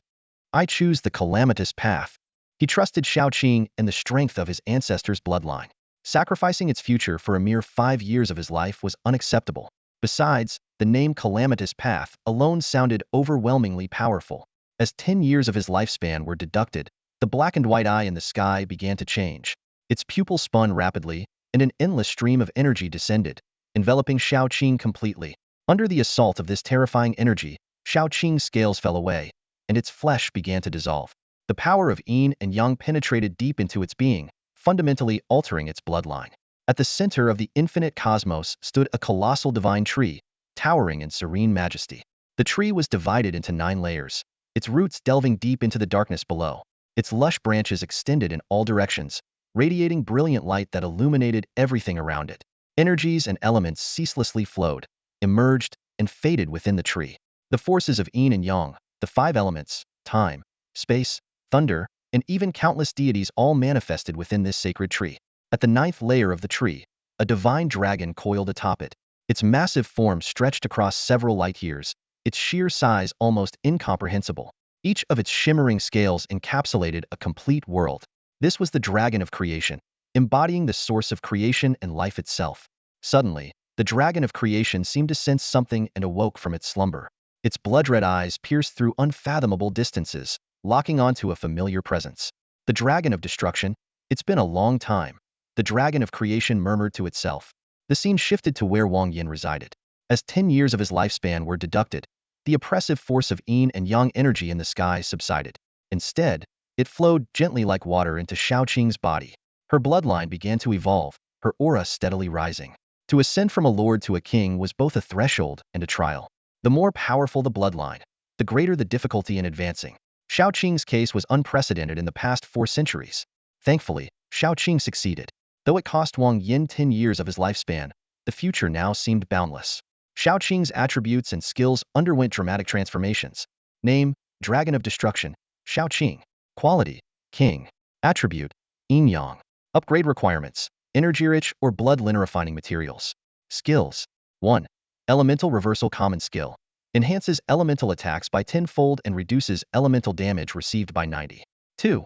A: I choose the calamitous path. He trusted Xiaoqing and the strength of his ancestors' bloodline. Sacrificing its future for a mere 5 years of his life was unacceptable. Besides, the name calamitous path alone sounded overwhelmingly powerful. As 10 years of his lifespan were deducted, the black and white eye in the sky began to change. Its pupil spun rapidly, and an endless stream of energy descended, enveloping Xiaoqing completely. Under the assault of this terrifying energy, Xiaoqing's scales fell away, and its flesh began to dissolve. The power of yin and yang penetrated deep into its being, fundamentally altering its bloodline. At the center of the infinite cosmos stood a colossal divine tree, towering in serene majesty. The tree was divided into 9 layers, its roots delving deep into the darkness below. Its lush branches extended in all directions, radiating brilliant light that illuminated everything around it. Energies and elements ceaselessly flowed, emerged, and faded within the tree. The forces of yin and yang, the 5 elements, time, space, thunder, and even countless deities all manifested within this sacred tree. At the ninth layer of the tree, a divine dragon coiled atop it. Its massive form stretched across several light years, its sheer size almost incomprehensible. Each of its shimmering scales encapsulated a complete world. This was the dragon of creation, embodying the source of creation and life itself. Suddenly, the dragon of creation seemed to sense something and awoke from its slumber. Its blood-red eyes pierced through unfathomable distances, locking onto a familiar presence. The dragon of destruction. It's been a long time. The dragon of creation murmured to itself. The scene shifted to where Wang Yan resided. As 10 years of his lifespan were deducted, the oppressive force of yin and yang energy in the sky subsided. Instead, it flowed gently like water into Xiaoqing's body. Her bloodline began to evolve, her aura steadily rising. To ascend from a lord to a king was both a threshold and a trial. The more powerful the bloodline, the greater the difficulty in advancing. Xiaoqing's case was unprecedented in the past 4 centuries. Thankfully, Xiaoqing succeeded. Though it cost Wang Yan 10 years of his lifespan, the future now seemed boundless. Xiaoqing's attributes and skills underwent dramatic transformations. Name: Dragon of Destruction, Xiaoqing. Quality: King. Attribute: Yin-Yang. Upgrade requirements: energy-rich or blood-liner refining materials. Skills: 1. Elemental Reversal Common Skill. Enhances elemental attacks by 10-fold and reduces elemental damage received by 90. 2.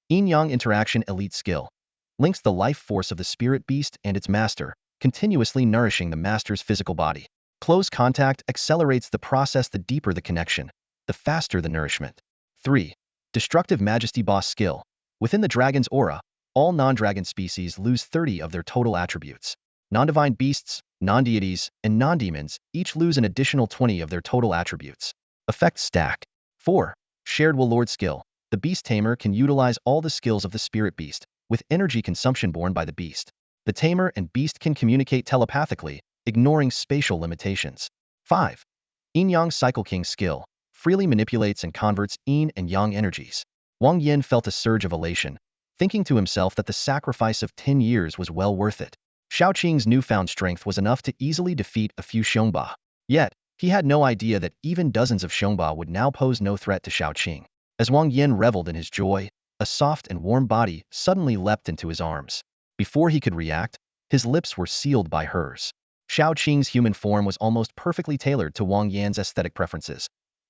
A: Yin-Yang Interaction Elite Skill. Links the life force of the spirit beast and its master, continuously nourishing the master's physical body. Close contact accelerates the process. The deeper the connection, the faster the nourishment. 3. Destructive Majesty Boss Skill. Within the dragon's aura, all non-dragon species lose 30 of their total attributes. Non-divine beasts, non-deities, and non-demons each lose an additional 20 of their total attributes. Effect stack. 4. Shared Will Lord Skill. The beast tamer can utilize all the skills of the spirit beast, with energy consumption borne by the beast. The tamer and beast can communicate telepathically, ignoring spatial limitations. 5. Yin-Yang Xiaoqing Skill. Freely manipulates and converts yin and yang energies. Wang Yan felt a surge of elation, thinking to himself that the sacrifice of 10 years was well worth it. Xiaoqing's newfound strength was enough to easily defeat a few Xiongba. Yet, he had no idea that even dozens of Xiongba would now pose no threat to Xiaoqing. As Wang Yan reveled in his joy, a soft and warm body suddenly leapt into his arms. Before he could react, his lips were sealed by hers. Xiaoqing's human form was almost perfectly tailored to Wang Yan's aesthetic preferences.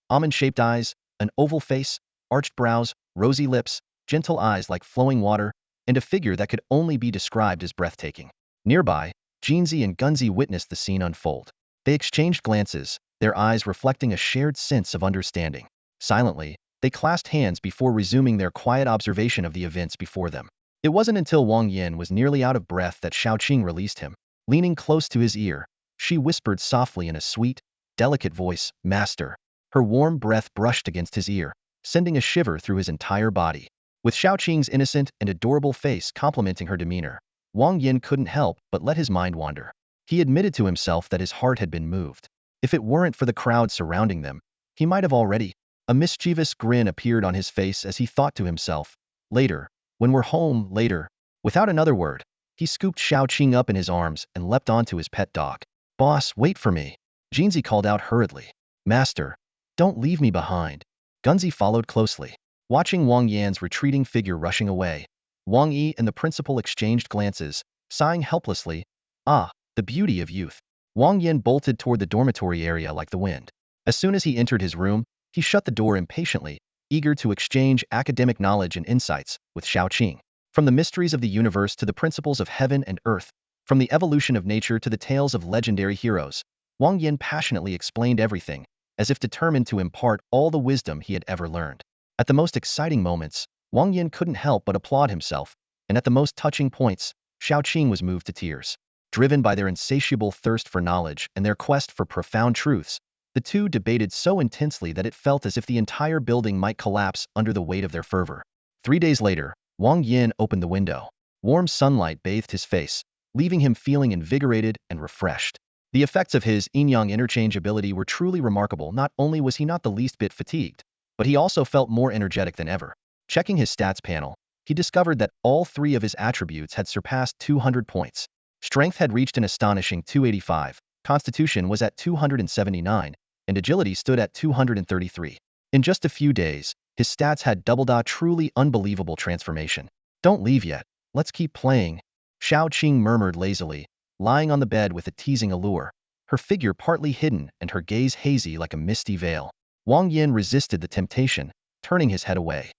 A: Almond-shaped eyes, an oval face, arched brows, rosy lips, gentle eyes like flowing water, and a figure that could only be described as breathtaking. Nearby, Jinzi and Gunzi witnessed the scene unfold. They exchanged glances, their eyes reflecting a shared sense of understanding. Silently, they clasped hands before resuming their quiet observation of the events before them. It wasn't until Wang Yan was nearly out of breath that Xiaoqing released him. Leaning close to his ear, she whispered softly in a sweet, delicate voice, "Master." Her warm breath brushed against his ear, sending a shiver through his entire body. With Xiaoqing's innocent and adorable face complementing her demeanor, Wang Yan couldn't help but let his mind wander. He admitted to himself that his heart had been moved. If it weren't for the crowd surrounding them, he might have already. A mischievous grin appeared on his face as he thought to himself, "Later, when we're home, later." Without another word, he scooped Xiaoqing up in his arms and leapt onto his pet dog. "Boss, wait for me," Jinzi called out hurriedly. "Master, don't leave me behind." Gunzi followed closely. Watching Wang Yan's retreating figure rushing away, Wang Yi and the principal exchanged glances, sighing helplessly. Ah, the beauty of youth. Wang Yan bolted toward the dormitory area like the wind. As soon as he entered his room, he shut the door impatiently, eager to exchange academic knowledge and insights with Xiaoqing. From the mysteries of the universe to the principles of heaven and earth, from the evolution of nature to the tales of legendary heroes, Wang Yan passionately explained everything, as if determined to impart all the wisdom he had ever learned. At the most exciting moments, Wang Yan couldn't help but applaud himself, and at the most touching points, Xiaoqing was moved to tears. Driven by their insatiable thirst for knowledge and their quest for profound truths, the two debated so intensely that it felt as if the entire building might collapse under the weight of their fervor. 3 days later, Wang Yan opened the window. Warm sunlight bathed his face, leaving him feeling invigorated and refreshed. The effects of his yin-yang interchangeability were truly remarkable. Not only was he not the least bit fatigued, but he also felt more energetic than ever. Checking his stats panel, he discovered that all 3 of his attributes had surpassed 200 points. Strength had reached an astonishing 285, Constitution was at 279, and Agility stood at 233. In just a few days, His stats had doubled a truly unbelievable transformation. Don't leave yet. Let's keep playing, Xiaoqing murmured lazily, lying on the bed with a teasing allure, her figure partly hidden and her gaze hazy like a misty veil. Wang Yan resisted the temptation, turning his head away.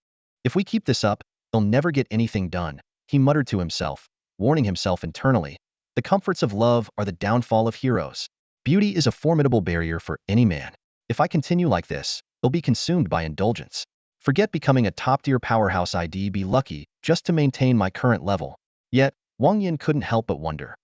A: If we keep this up, they'll never get anything done, he muttered to himself, warning himself internally. The comforts of love are the downfall of heroes. Beauty is a formidable barrier for any man. If I continue like this, they'll be consumed by indulgence. Forget becoming a top-tier powerhouse, I'd be lucky just to maintain my current level. Yet, Wang Yan couldn't help but wonder.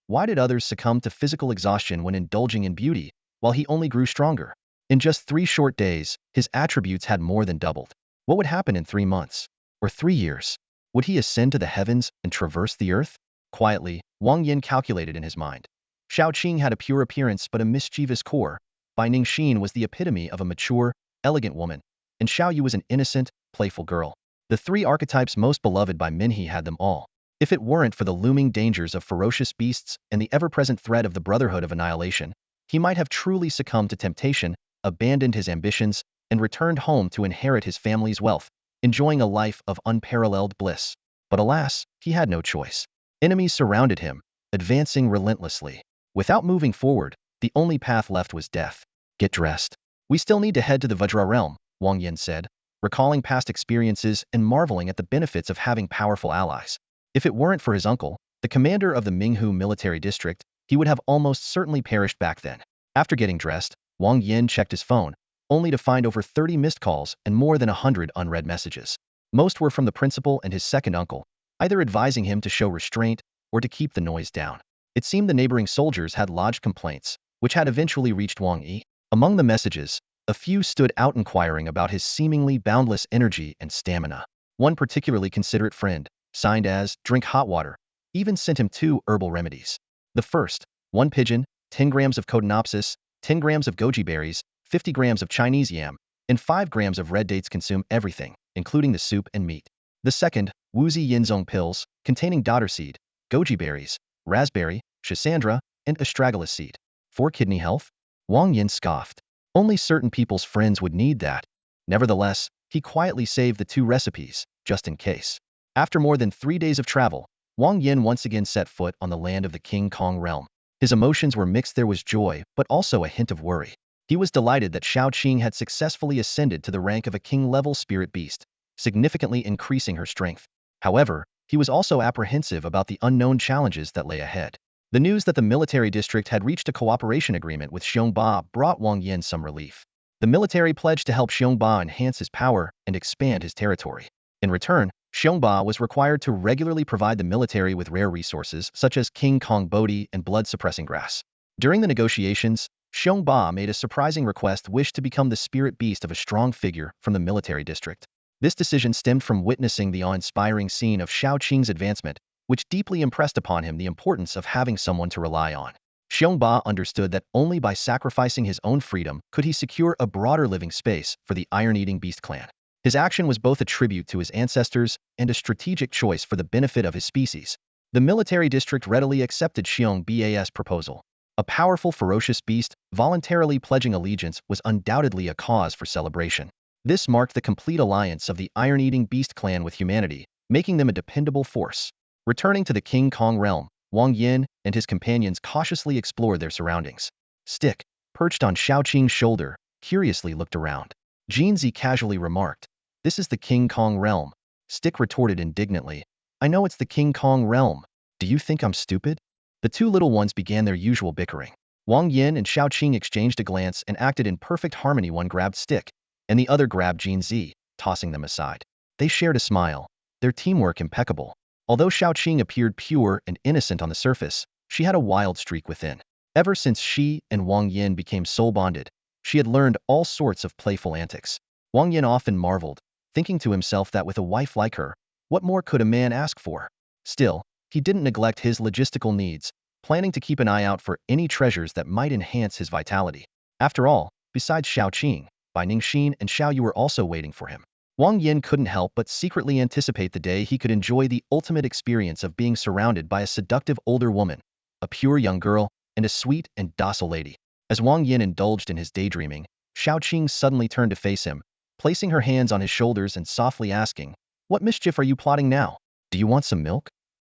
A: Why did others succumb to physical exhaustion when indulging in beauty, while he only grew stronger? In just 3 short days, his attributes had more than doubled. What would happen in 3 months? Or 3 years? Would he ascend to the heavens and traverse the earth? Quietly, Wang Yan calculated in his mind. Xiaoqing had a pure appearance but a mischievous core. Bai Ningxin was the epitome of a mature, elegant woman, and Xiao Yu was an innocent, playful girl. The 3 archetypes most beloved by men, he had them all. If it weren't for the looming dangers of ferocious beasts and the ever-present threat of the Brotherhood of Annihilation, he might have truly succumbed to temptation, abandoned his ambitions, and returned home to inherit his family's wealth, enjoying a life of unparalleled bliss. But alas, he had no choice. Enemies surrounded him, advancing relentlessly. Without moving forward, the only path left was death. Get dressed. We still need to head to the Vajra realm, Wang Yan said, recalling past experiences and marveling at the benefits of having powerful allies. If it weren't for his uncle, the commander of the Minghu military district, he would have almost certainly perished back then. After getting dressed, Wang Yan checked his phone, only to find over 30 missed calls and more than 100 unread messages. Most were from the principal and his second uncle, either advising him to show restraint or to keep the noise down. It seemed the neighboring soldiers had lodged complaints, which had eventually reached Wang Yi. Among the messages, a few stood out inquiring about his seemingly boundless energy and stamina. One particularly considerate friend, signed as "Drink Hot Water," even sent him 2 herbal remedies. The first, 1 pigeon, 10 grams of Codonopsis, 10 grams of goji berries, 50 grams of Chinese yam, and 5 grams of red dates consume everything, including the soup and meat. The second, Wuzi Yinzong pills, containing dodder seed, goji berries, raspberry, schisandra, and astragalus seed. For kidney health? Wang Yan scoffed. Only certain people's friends would need that. Nevertheless, he quietly saved the 2 recipes, just in case. After more than 3 days of travel, Wang Yan once again set foot on the land of the King Kong realm. His emotions were mixed. There was joy, but also a hint of worry. He was delighted that Xiaoqing had successfully ascended to the rank of a king-level spirit beast, significantly increasing her strength. However, he was also apprehensive about the unknown challenges that lay ahead. The news that the military district had reached a cooperation agreement with Xiongba brought Wang Yan some relief. The military pledged to help Xiongba enhance his power and expand his territory. In return, Xiongba was required to regularly provide the military with rare resources such as King Kong Bodhi and blood-suppressing grass. During the negotiations, Xiongba made a surprising request: wish to become the spirit beast of a strong figure from the military district. This decision stemmed from witnessing the awe-inspiring scene of Xiaoqing's advancement, which deeply impressed upon him the importance of having someone to rely on. Xiongba understood that only by sacrificing his own freedom could he secure a broader living space for the iron-eating beast clan. His action was both a tribute to his ancestors and a strategic choice for the benefit of his species. The military district readily accepted Xiongba's proposal. A powerful, ferocious beast voluntarily pledging allegiance was undoubtedly a cause for celebration. This marked the complete alliance of the iron-eating beast clan with humanity, making them a dependable force. Returning to the King Kong realm, Wang Yan and his companions cautiously explored their surroundings. Stick, perched on Xiaoqing's shoulder, curiously looked around. Jinzi casually remarked, "This is the King Kong realm." Stick retorted indignantly, "I know it's the King Kong realm. Do you think I'm stupid?" The 2 little ones began their usual bickering. Wang Yan and Xiaoqing exchanged a glance and acted in perfect harmony. One grabbed Stick, and the other grabbed Jinzi, tossing them aside. They shared a smile, their teamwork impeccable. Although Xiaoqing appeared pure and innocent on the surface, she had a wild streak within. Ever since she and Wang Yan became soul-bonded, she had learned all sorts of playful antics. Wang Yan often marveled, thinking to himself that with a wife like her, what more could a man ask for? Still, he didn't neglect his logistical needs, planning to keep an eye out for any treasures that might enhance his vitality. After all, besides Xiaoqing, Bai Ningxin and Xiao Yu were also waiting for him. Wang Yan couldn't help but secretly anticipate the day he could enjoy the ultimate experience of being surrounded by a seductive older woman, a pure young girl, and a sweet and docile lady. As Wang Yan indulged in his daydreaming, Xiaoqing suddenly turned to face him, placing her hands on his shoulders and softly asking, "What mischief are you plotting now? Do you want some milk?"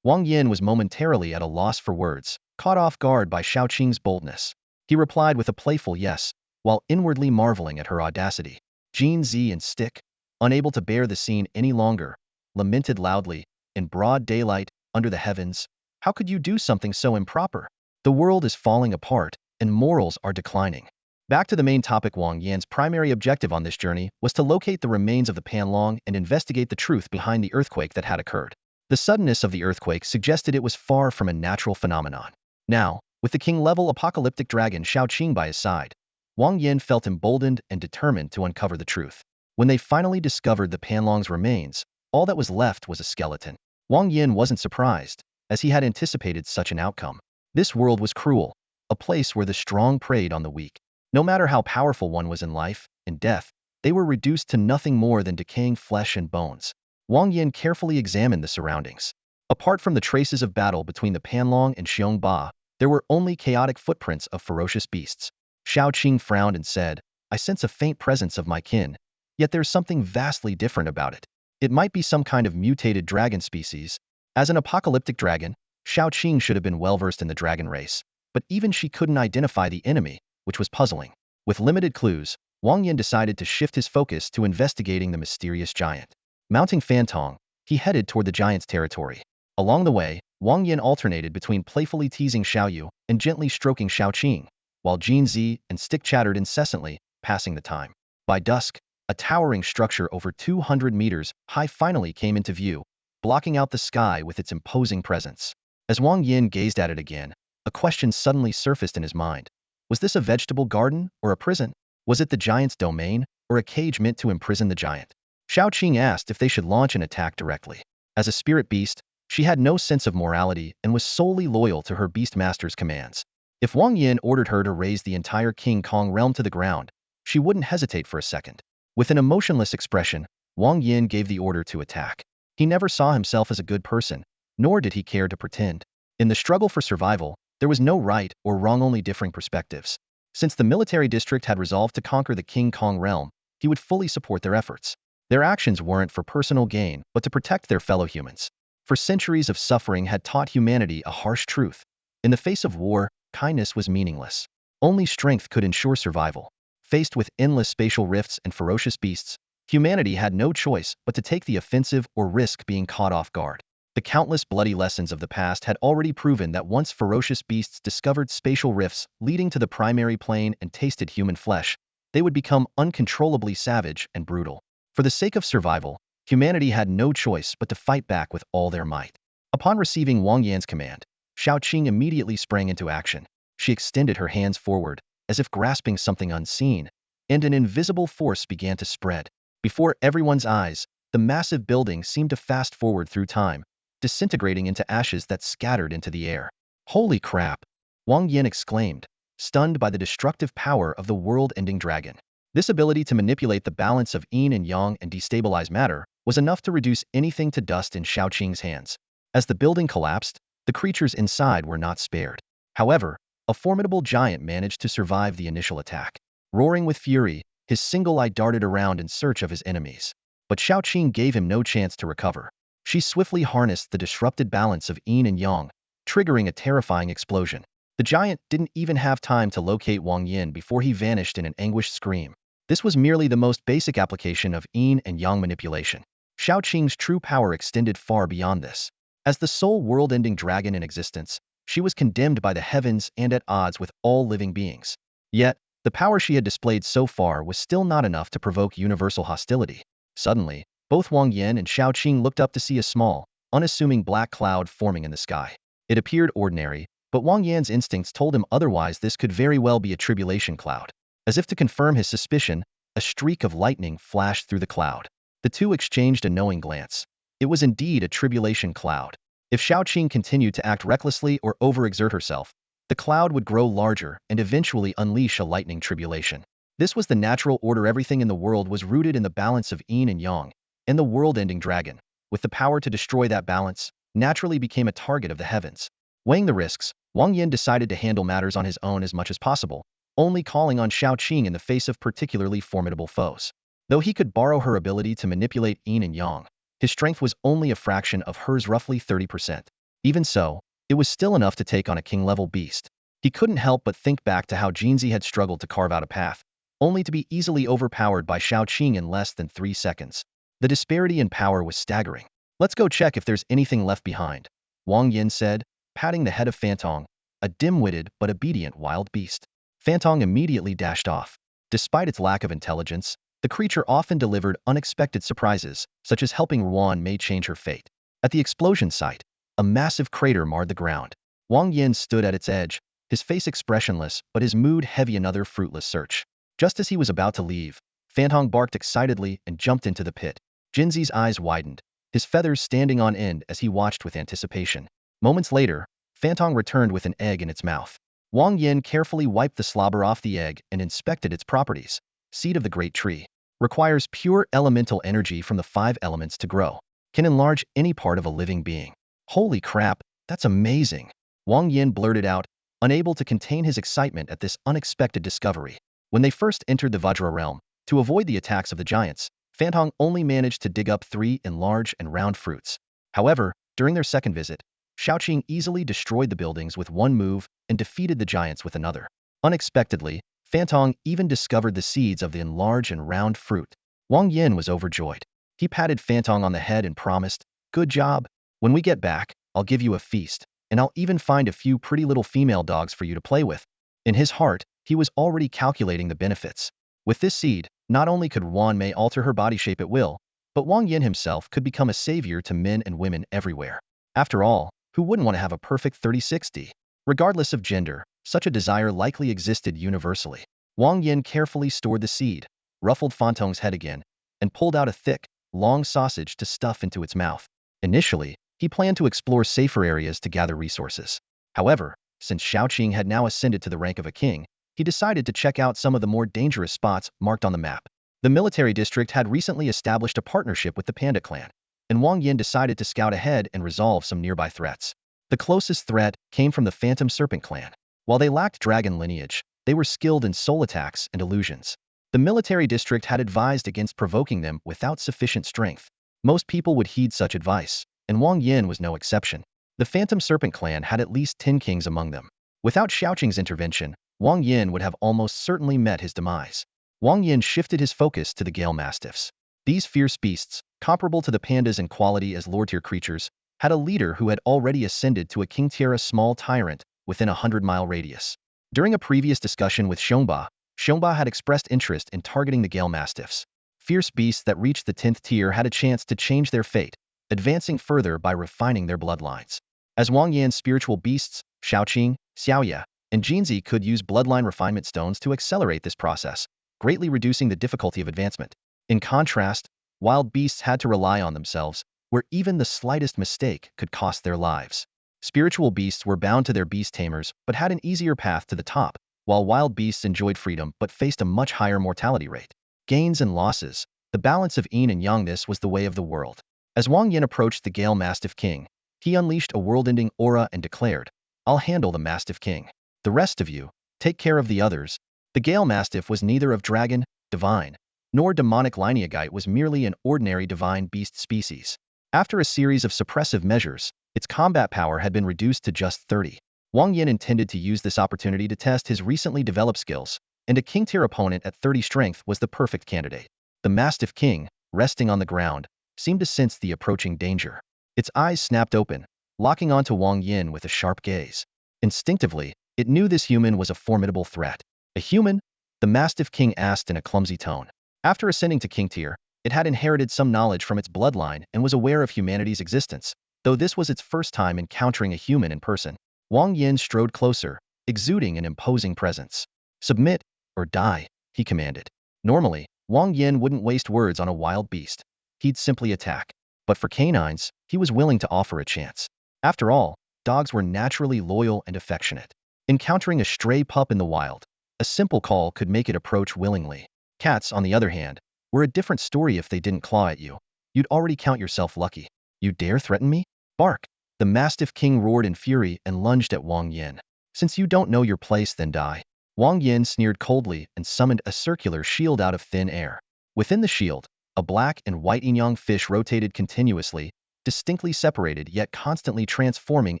A: Wang Yan was momentarily at a loss for words, caught off guard by Xiaoqing's boldness. He replied with a playful yes, while inwardly marveling at her audacity. Jin Zi and Stick, unable to bear the scene any longer, lamented loudly, in broad daylight, under the heavens. "How could you do something so improper? The world is falling apart, and morals are declining." Back to the main topic. Wang Yan's primary objective on this journey was to locate the remains of the Panlong and investigate the truth behind the earthquake that had occurred. The suddenness of the earthquake suggested it was far from a natural phenomenon. Now, with the king-level apocalyptic dragon Xiaoqing by his side, Wang Yan felt emboldened and determined to uncover the truth. When they finally discovered the Panlong's remains, all that was left was a skeleton. Wang Yan wasn't surprised, as he had anticipated such an outcome. This world was cruel, a place where the strong preyed on the weak. No matter how powerful one was in life and death, they were reduced to nothing more than decaying flesh and bones. Wang Yan carefully examined the surroundings. Apart from the traces of battle between the Panlong and Xiongba, there were only chaotic footprints of ferocious beasts. Xiaoqing frowned and said, "I sense a faint presence of my kin, yet there's something vastly different about it. It might be some kind of mutated dragon species." As an apocalyptic dragon, Xiaoqing should have been well-versed in the dragon race, but even she couldn't identify the enemy, which was puzzling. With limited clues, Wang Yan decided to shift his focus to investigating the mysterious giant. Mounting Fantong, he headed toward the giant's territory. Along the way, Wang Yan alternated between playfully teasing Xiaoyu and gently stroking Xiaoqing, while Jin Zi and Stick chattered incessantly, passing the time. By dusk, a towering structure over 200 meters high finally came into view, blocking out the sky with its imposing presence. As Wang Yan gazed at it again, a question suddenly surfaced in his mind. Was this a vegetable garden or a prison? Was it the giant's domain, or a cage meant to imprison the giant? Xiaoqing asked if they should launch an attack directly. As a spirit beast, she had no sense of morality and was solely loyal to her beast master's commands. If Wang Yan ordered her to raze the entire King Kong realm to the ground, she wouldn't hesitate for a second. With an emotionless expression, Wang Yan gave the order to attack. He never saw himself as a good person, nor did he care to pretend. In the struggle for survival, there was no right or wrong, only differing perspectives. Since the military district had resolved to conquer the King Kong realm, he would fully support their efforts. Their actions weren't for personal gain, but to protect their fellow humans. For centuries of suffering had taught humanity a harsh truth. In the face of war, kindness was meaningless. Only strength could ensure survival. Faced with endless spatial rifts and ferocious beasts, humanity had no choice but to take the offensive or risk being caught off guard. The countless bloody lessons of the past had already proven that once ferocious beasts discovered spatial rifts leading to the primary plane and tasted human flesh, they would become uncontrollably savage and brutal. For the sake of survival, humanity had no choice but to fight back with all their might. Upon receiving Wang Yan's command, Xiaoqing immediately sprang into action. She extended her hands forward, as if grasping something unseen, and an invisible force began to spread. Before everyone's eyes, the massive building seemed to fast forward through time, disintegrating into ashes that scattered into the air. "Holy crap!" Wang Yan exclaimed, stunned by the destructive power of the world-ending dragon. This ability to manipulate the balance of yin and yang and destabilize matter was enough to reduce anything to dust in Xiaoqing's hands. As the building collapsed, the creatures inside were not spared. However, a formidable giant managed to survive the initial attack. Roaring with fury, his single eye darted around in search of his enemies. But Xiaoqing gave him no chance to recover. She swiftly harnessed the disrupted balance of yin and yang, triggering a terrifying explosion. The giant didn't even have time to locate Wang Yan before he vanished in an anguished scream. This was merely the most basic application of yin and yang manipulation. Xiaoqing's true power extended far beyond this. As the sole world-ending dragon in existence, she was condemned by the heavens and at odds with all living beings. Yet, the power she had displayed so far was still not enough to provoke universal hostility. Suddenly, both Wang Yan and Xiaoqing looked up to see a small, unassuming black cloud forming in the sky. It appeared ordinary, but Wang Yan's instincts told him otherwise. This could very well be a tribulation cloud. As if to confirm his suspicion, a streak of lightning flashed through the cloud. The two exchanged a knowing glance. It was indeed a tribulation cloud. If Xiaoqing continued to act recklessly or overexert herself, the cloud would grow larger and eventually unleash a lightning tribulation. This was the natural order. Everything in the world was rooted in the balance of yin and yang, and the world-ending dragon, with the power to destroy that balance, naturally became a target of the heavens. Weighing the risks, Wang Yan decided to handle matters on his own as much as possible, only calling on Xiaoqing in the face of particularly formidable foes. Though he could borrow her ability to manipulate yin and yang, his strength was only a fraction of hers, roughly 30%. Even so, it was still enough to take on a king-level beast. He couldn't help but think back to how Jinzi had struggled to carve out a path, only to be easily overpowered by Xiaoqing in less than 3 seconds. The disparity in power was staggering. Let's go check if there's anything left behind, Wang Yan said, patting the head of Fantong, a dim-witted but obedient wild beast. Fantong immediately dashed off. Despite its lack of intelligence, the creature often delivered unexpected surprises, such as helping Ruan Mei change her fate. At the explosion site, a massive crater marred the ground. Wang Yan stood at its edge, his face expressionless but his mood heavy, another fruitless search. Just as he was about to leave, Fantong barked excitedly and jumped into the pit. Jinzi's eyes widened, his feathers standing on end as he watched with anticipation. Moments later, Fantong returned with an egg in its mouth. Wang Yan carefully wiped the slobber off the egg and inspected its properties. Seed of the great tree. Requires pure elemental energy from the 5 elements to grow. Can enlarge any part of a living being. Holy crap, that's amazing, Wang Yan blurted out, unable to contain his excitement at this unexpected discovery. When they first entered the Vajra realm, to avoid the attacks of the giants, Fantong only managed to dig up 3 large and round fruits. However, during their second visit, Xiaoqing easily destroyed the buildings with one move and defeated the giants with another. Unexpectedly, Fantong even discovered the seeds of the enlarged and round fruit. Wang Yan was overjoyed. He patted Fantong on the head and promised, "Good job. When we get back, I'll give you a feast, and I'll even find a few pretty little female dogs for you to play with." In his heart, he was already calculating the benefits. With this seed, not only could Ruan Mei alter her body shape at will, but Wang Yan himself could become a savior to men and women everywhere. After all, who wouldn't want to have a perfect 30-60? Regardless of gender, such a desire likely existed universally. Wang Yan carefully stored the seed, ruffled Fantong's head again, and pulled out a thick, long sausage to stuff into its mouth. Initially, he planned to explore safer areas to gather resources. However, since Xiaoqing had now ascended to the rank of a king, he decided to check out some of the more dangerous spots marked on the map. The military district had recently established a partnership with the Panda clan, and Wang Yan decided to scout ahead and resolve some nearby threats. The closest threat came from the Phantom Serpent clan. While they lacked dragon lineage, they were skilled in soul attacks and illusions. The military district had advised against provoking them without sufficient strength. Most people would heed such advice, and Wang Yan was no exception. The Phantom Serpent clan had at least 10 kings among them. Without Xiaoqing's intervention, Wang Yan would have almost certainly met his demise. Wang Yan shifted his focus to the Gale Mastiffs. These fierce beasts, comparable to the pandas in quality as lord-tier creatures, had a leader who had already ascended to a king-tier, a small tyrant within a 100-mile radius. During a previous discussion with Xiongba had expressed interest in targeting the Gale Mastiffs. Fierce beasts that reached the 10th tier had a chance to change their fate, advancing further by refining their bloodlines. As Wang Yan's spiritual beasts, Xiaoqing, Xiaoya, and Jinzi could use bloodline refinement stones to accelerate this process, greatly reducing the difficulty of advancement. In contrast, wild beasts had to rely on themselves, where even the slightest mistake could cost their lives. Spiritual beasts were bound to their beast tamers but had an easier path to the top, while wild beasts enjoyed freedom but faced a much higher mortality rate. Gains and losses, the balance of yin and yang, this was the way of the world. As Wang Yan approached the Gale Mastiff King, he unleashed a world-ending aura and declared, "I'll handle the Mastiff King. The rest of you, take care of the others." The Gale Mastiff was neither of dragon, divine, nor demonic lineage. It was merely an ordinary divine beast species. After a series of suppressive measures, its combat power had been reduced to just 30. Wang Yan intended to use this opportunity to test his recently developed skills, and a king-tier opponent at 30 strength was the perfect candidate. The Mastiff King, resting on the ground, seemed to sense the approaching danger. Its eyes snapped open, locking onto Wang Yan with a sharp gaze. Instinctively, it knew this human was a formidable threat. "A human?" the Mastiff King asked in a clumsy tone. After ascending to king tier, it had inherited some knowledge from its bloodline and was aware of humanity's existence, though this was its first time encountering a human in person. Wang Yan strode closer, exuding an imposing presence. "Submit, or die," he commanded. Normally, Wang Yan wouldn't waste words on a wild beast. He'd simply attack. But for canines, he was willing to offer a chance. After all, dogs were naturally loyal and affectionate. Encountering a stray pup in the wild, a simple call could make it approach willingly. Cats, on the other hand, were a different story. If they didn't claw at you, you'd already count yourself lucky. "You dare threaten me? Bark!" The Mastiff King roared in fury and lunged at Wang Yan. "Since you don't know your place, then die." Wang Yan sneered coldly and summoned a circular shield out of thin air. Within the shield, a black and white yin-yang fish rotated continuously, distinctly separated yet constantly transforming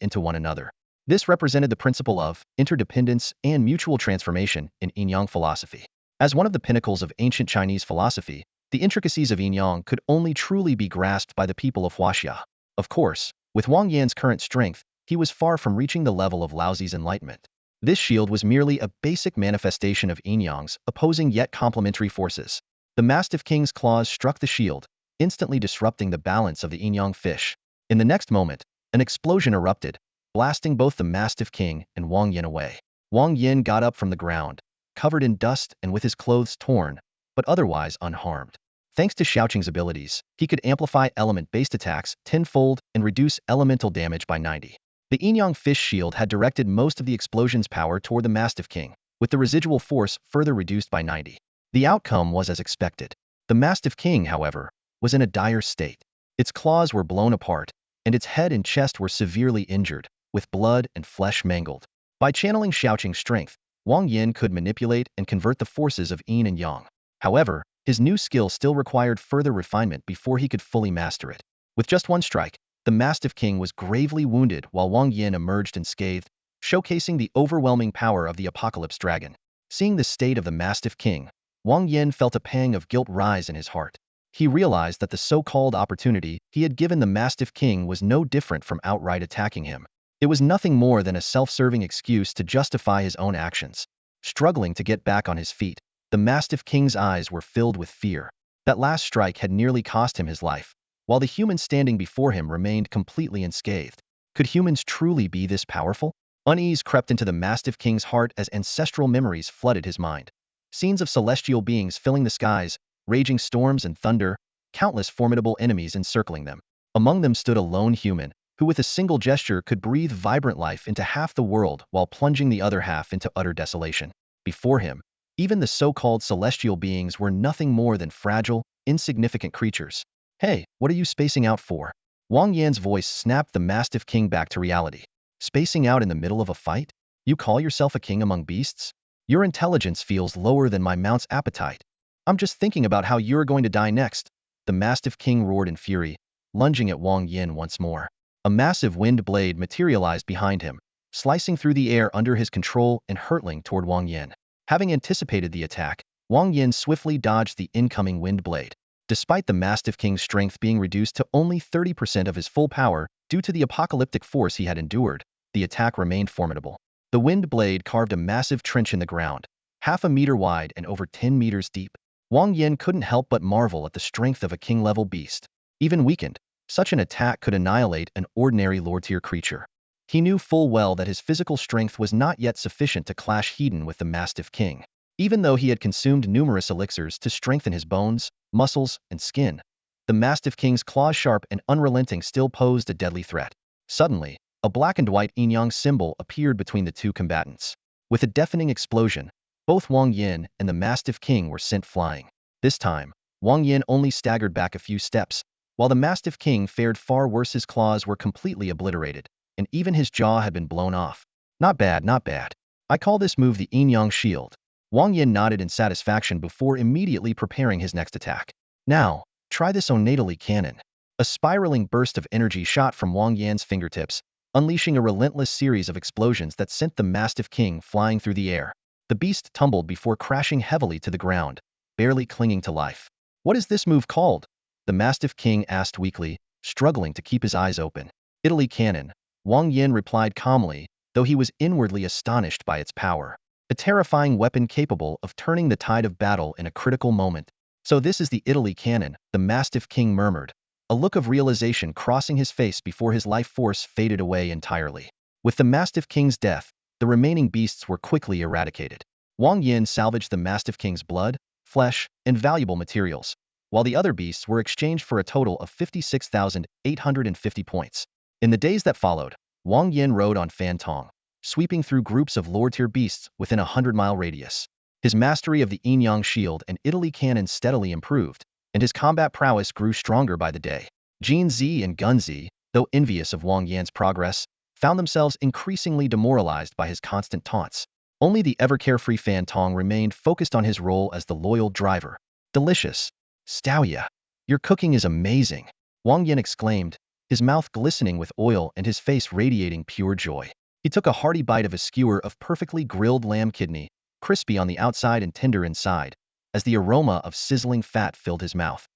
A: into one another. This represented the principle of interdependence and mutual transformation in yin-yang philosophy. As one of the pinnacles of ancient Chinese philosophy, the intricacies of yin-yang could only truly be grasped by the people of Huaxia. Of course, with Wang Yan's current strength, he was far from reaching the level of Laozi's enlightenment. This shield was merely a basic manifestation of yin-yang's opposing yet complementary forces. The Mastiff King's claws struck the shield, instantly disrupting the balance of the yin-yang fish. In the next moment, an explosion erupted, blasting both the Mastiff King and Wang Yan away. Wang Yan got up from the ground, covered in dust and with his clothes torn, but otherwise unharmed. Thanks to Xiaoqing's abilities, he could amplify element-based attacks tenfold and reduce elemental damage by 90. The yin-yang fish shield had directed most of the explosion's power toward the Mastiff King, with the residual force further reduced by 90. The outcome was as expected. The Mastiff King, however, was in a dire state. Its claws were blown apart, and its head and chest were severely injured, with blood and flesh mangled. By channeling Xiaoqing's strength, Wang Yan could manipulate and convert the forces of yin and yang. However, his new skill still required further refinement before he could fully master it. With just one strike, the Mastiff King was gravely wounded while Wang Yan emerged unscathed, showcasing the overwhelming power of the Apocalypse Dragon. Seeing the state of the Mastiff King, Wang Yan felt a pang of guilt rise in his heart. He realized that the so-called opportunity he had given the Mastiff King was no different from outright attacking him. It was nothing more than a self-serving excuse to justify his own actions. Struggling to get back on his feet, the Mastiff King's eyes were filled with fear. That last strike had nearly cost him his life, while the human standing before him remained completely unscathed. Could humans truly be this powerful? Unease crept into the Mastiff King's heart as ancestral memories flooded his mind. Scenes of celestial beings filling the skies, raging storms and thunder, countless formidable enemies encircling them. Among them stood a lone human, who with a single gesture could breathe vibrant life into half the world while plunging the other half into utter desolation. Before him, even the so-called celestial beings were nothing more than fragile, insignificant creatures. Hey, what are you spacing out for? Wang Yan's voice snapped the Mastiff King back to reality. Spacing out in the middle of a fight? You call yourself a king among beasts? Your intelligence feels lower than my mount's appetite. I'm just thinking about how you're going to die next. The Mastiff King roared in fury, lunging at Wang Yan once more. A massive wind blade materialized behind him, slicing through the air under his control and hurtling toward Wang Yan. Having anticipated the attack, Wang Yan swiftly dodged the incoming wind blade. Despite the Mastiff King's strength being reduced to only 30% of his full power due to the apocalyptic force he had endured, the attack remained formidable. The wind blade carved a massive trench in the ground, half a meter wide and over 10 meters deep. Wang Yan couldn't help but marvel at the strength of a king-level beast. Even weakened, such an attack could annihilate an ordinary lore-tier creature. He knew full well that his physical strength was not yet sufficient to clash head-on with the Mastiff King. Even though he had consumed numerous elixirs to strengthen his bones, muscles, and skin, the Mastiff King's claws sharp and unrelenting still posed a deadly threat. Suddenly, a black and white yin-yang symbol appeared between the two combatants. With a deafening explosion, both Wang Yan and the Mastiff King were sent flying. This time, Wang Yan only staggered back a few steps, while the Mastiff King fared far worse. His claws were completely obliterated, and even his jaw had been blown off. Not bad, not bad. I call this move the yin-yang shield. Wang Yan nodded in satisfaction before immediately preparing his next attack. Now, try this onatally cannon. A spiraling burst of energy shot from Wang Yan's fingertips, unleashing a relentless series of explosions that sent the Mastiff King flying through the air. The beast tumbled before crashing heavily to the ground, barely clinging to life. What is this move called? The Mastiff King asked weakly, struggling to keep his eyes open. Italy cannon, Wang Yan replied calmly, though he was inwardly astonished by its power. A terrifying weapon capable of turning the tide of battle in a critical moment. So this is the Italy cannon, the Mastiff King murmured, a look of realization crossing his face before his life force faded away entirely. With the Mastiff King's death, the remaining beasts were quickly eradicated. Wang Yan salvaged the Mastiff King's blood, flesh, and valuable materials, while the other beasts were exchanged for a total of 56,850 points. In the days that followed, Wang Yan rode on Fan Tong, sweeping through groups of lore-tier beasts within a 100-mile radius. His mastery of the yin-yang shield and Italy cannon steadily improved, and his combat prowess grew stronger by the day. Jin Zi and Gun Zi, though envious of Wang Yan's progress, found themselves increasingly demoralized by his constant taunts. Only the ever-carefree Fan Tong remained focused on his role as the loyal driver. Delicious. Stauya, your cooking is amazing, Wang Yan exclaimed, his mouth glistening with oil and his face radiating pure joy. He took a hearty bite of a skewer of perfectly grilled lamb kidney, crispy on the outside and tender inside, as the aroma of sizzling fat filled his mouth.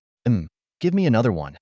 A: Give me another one.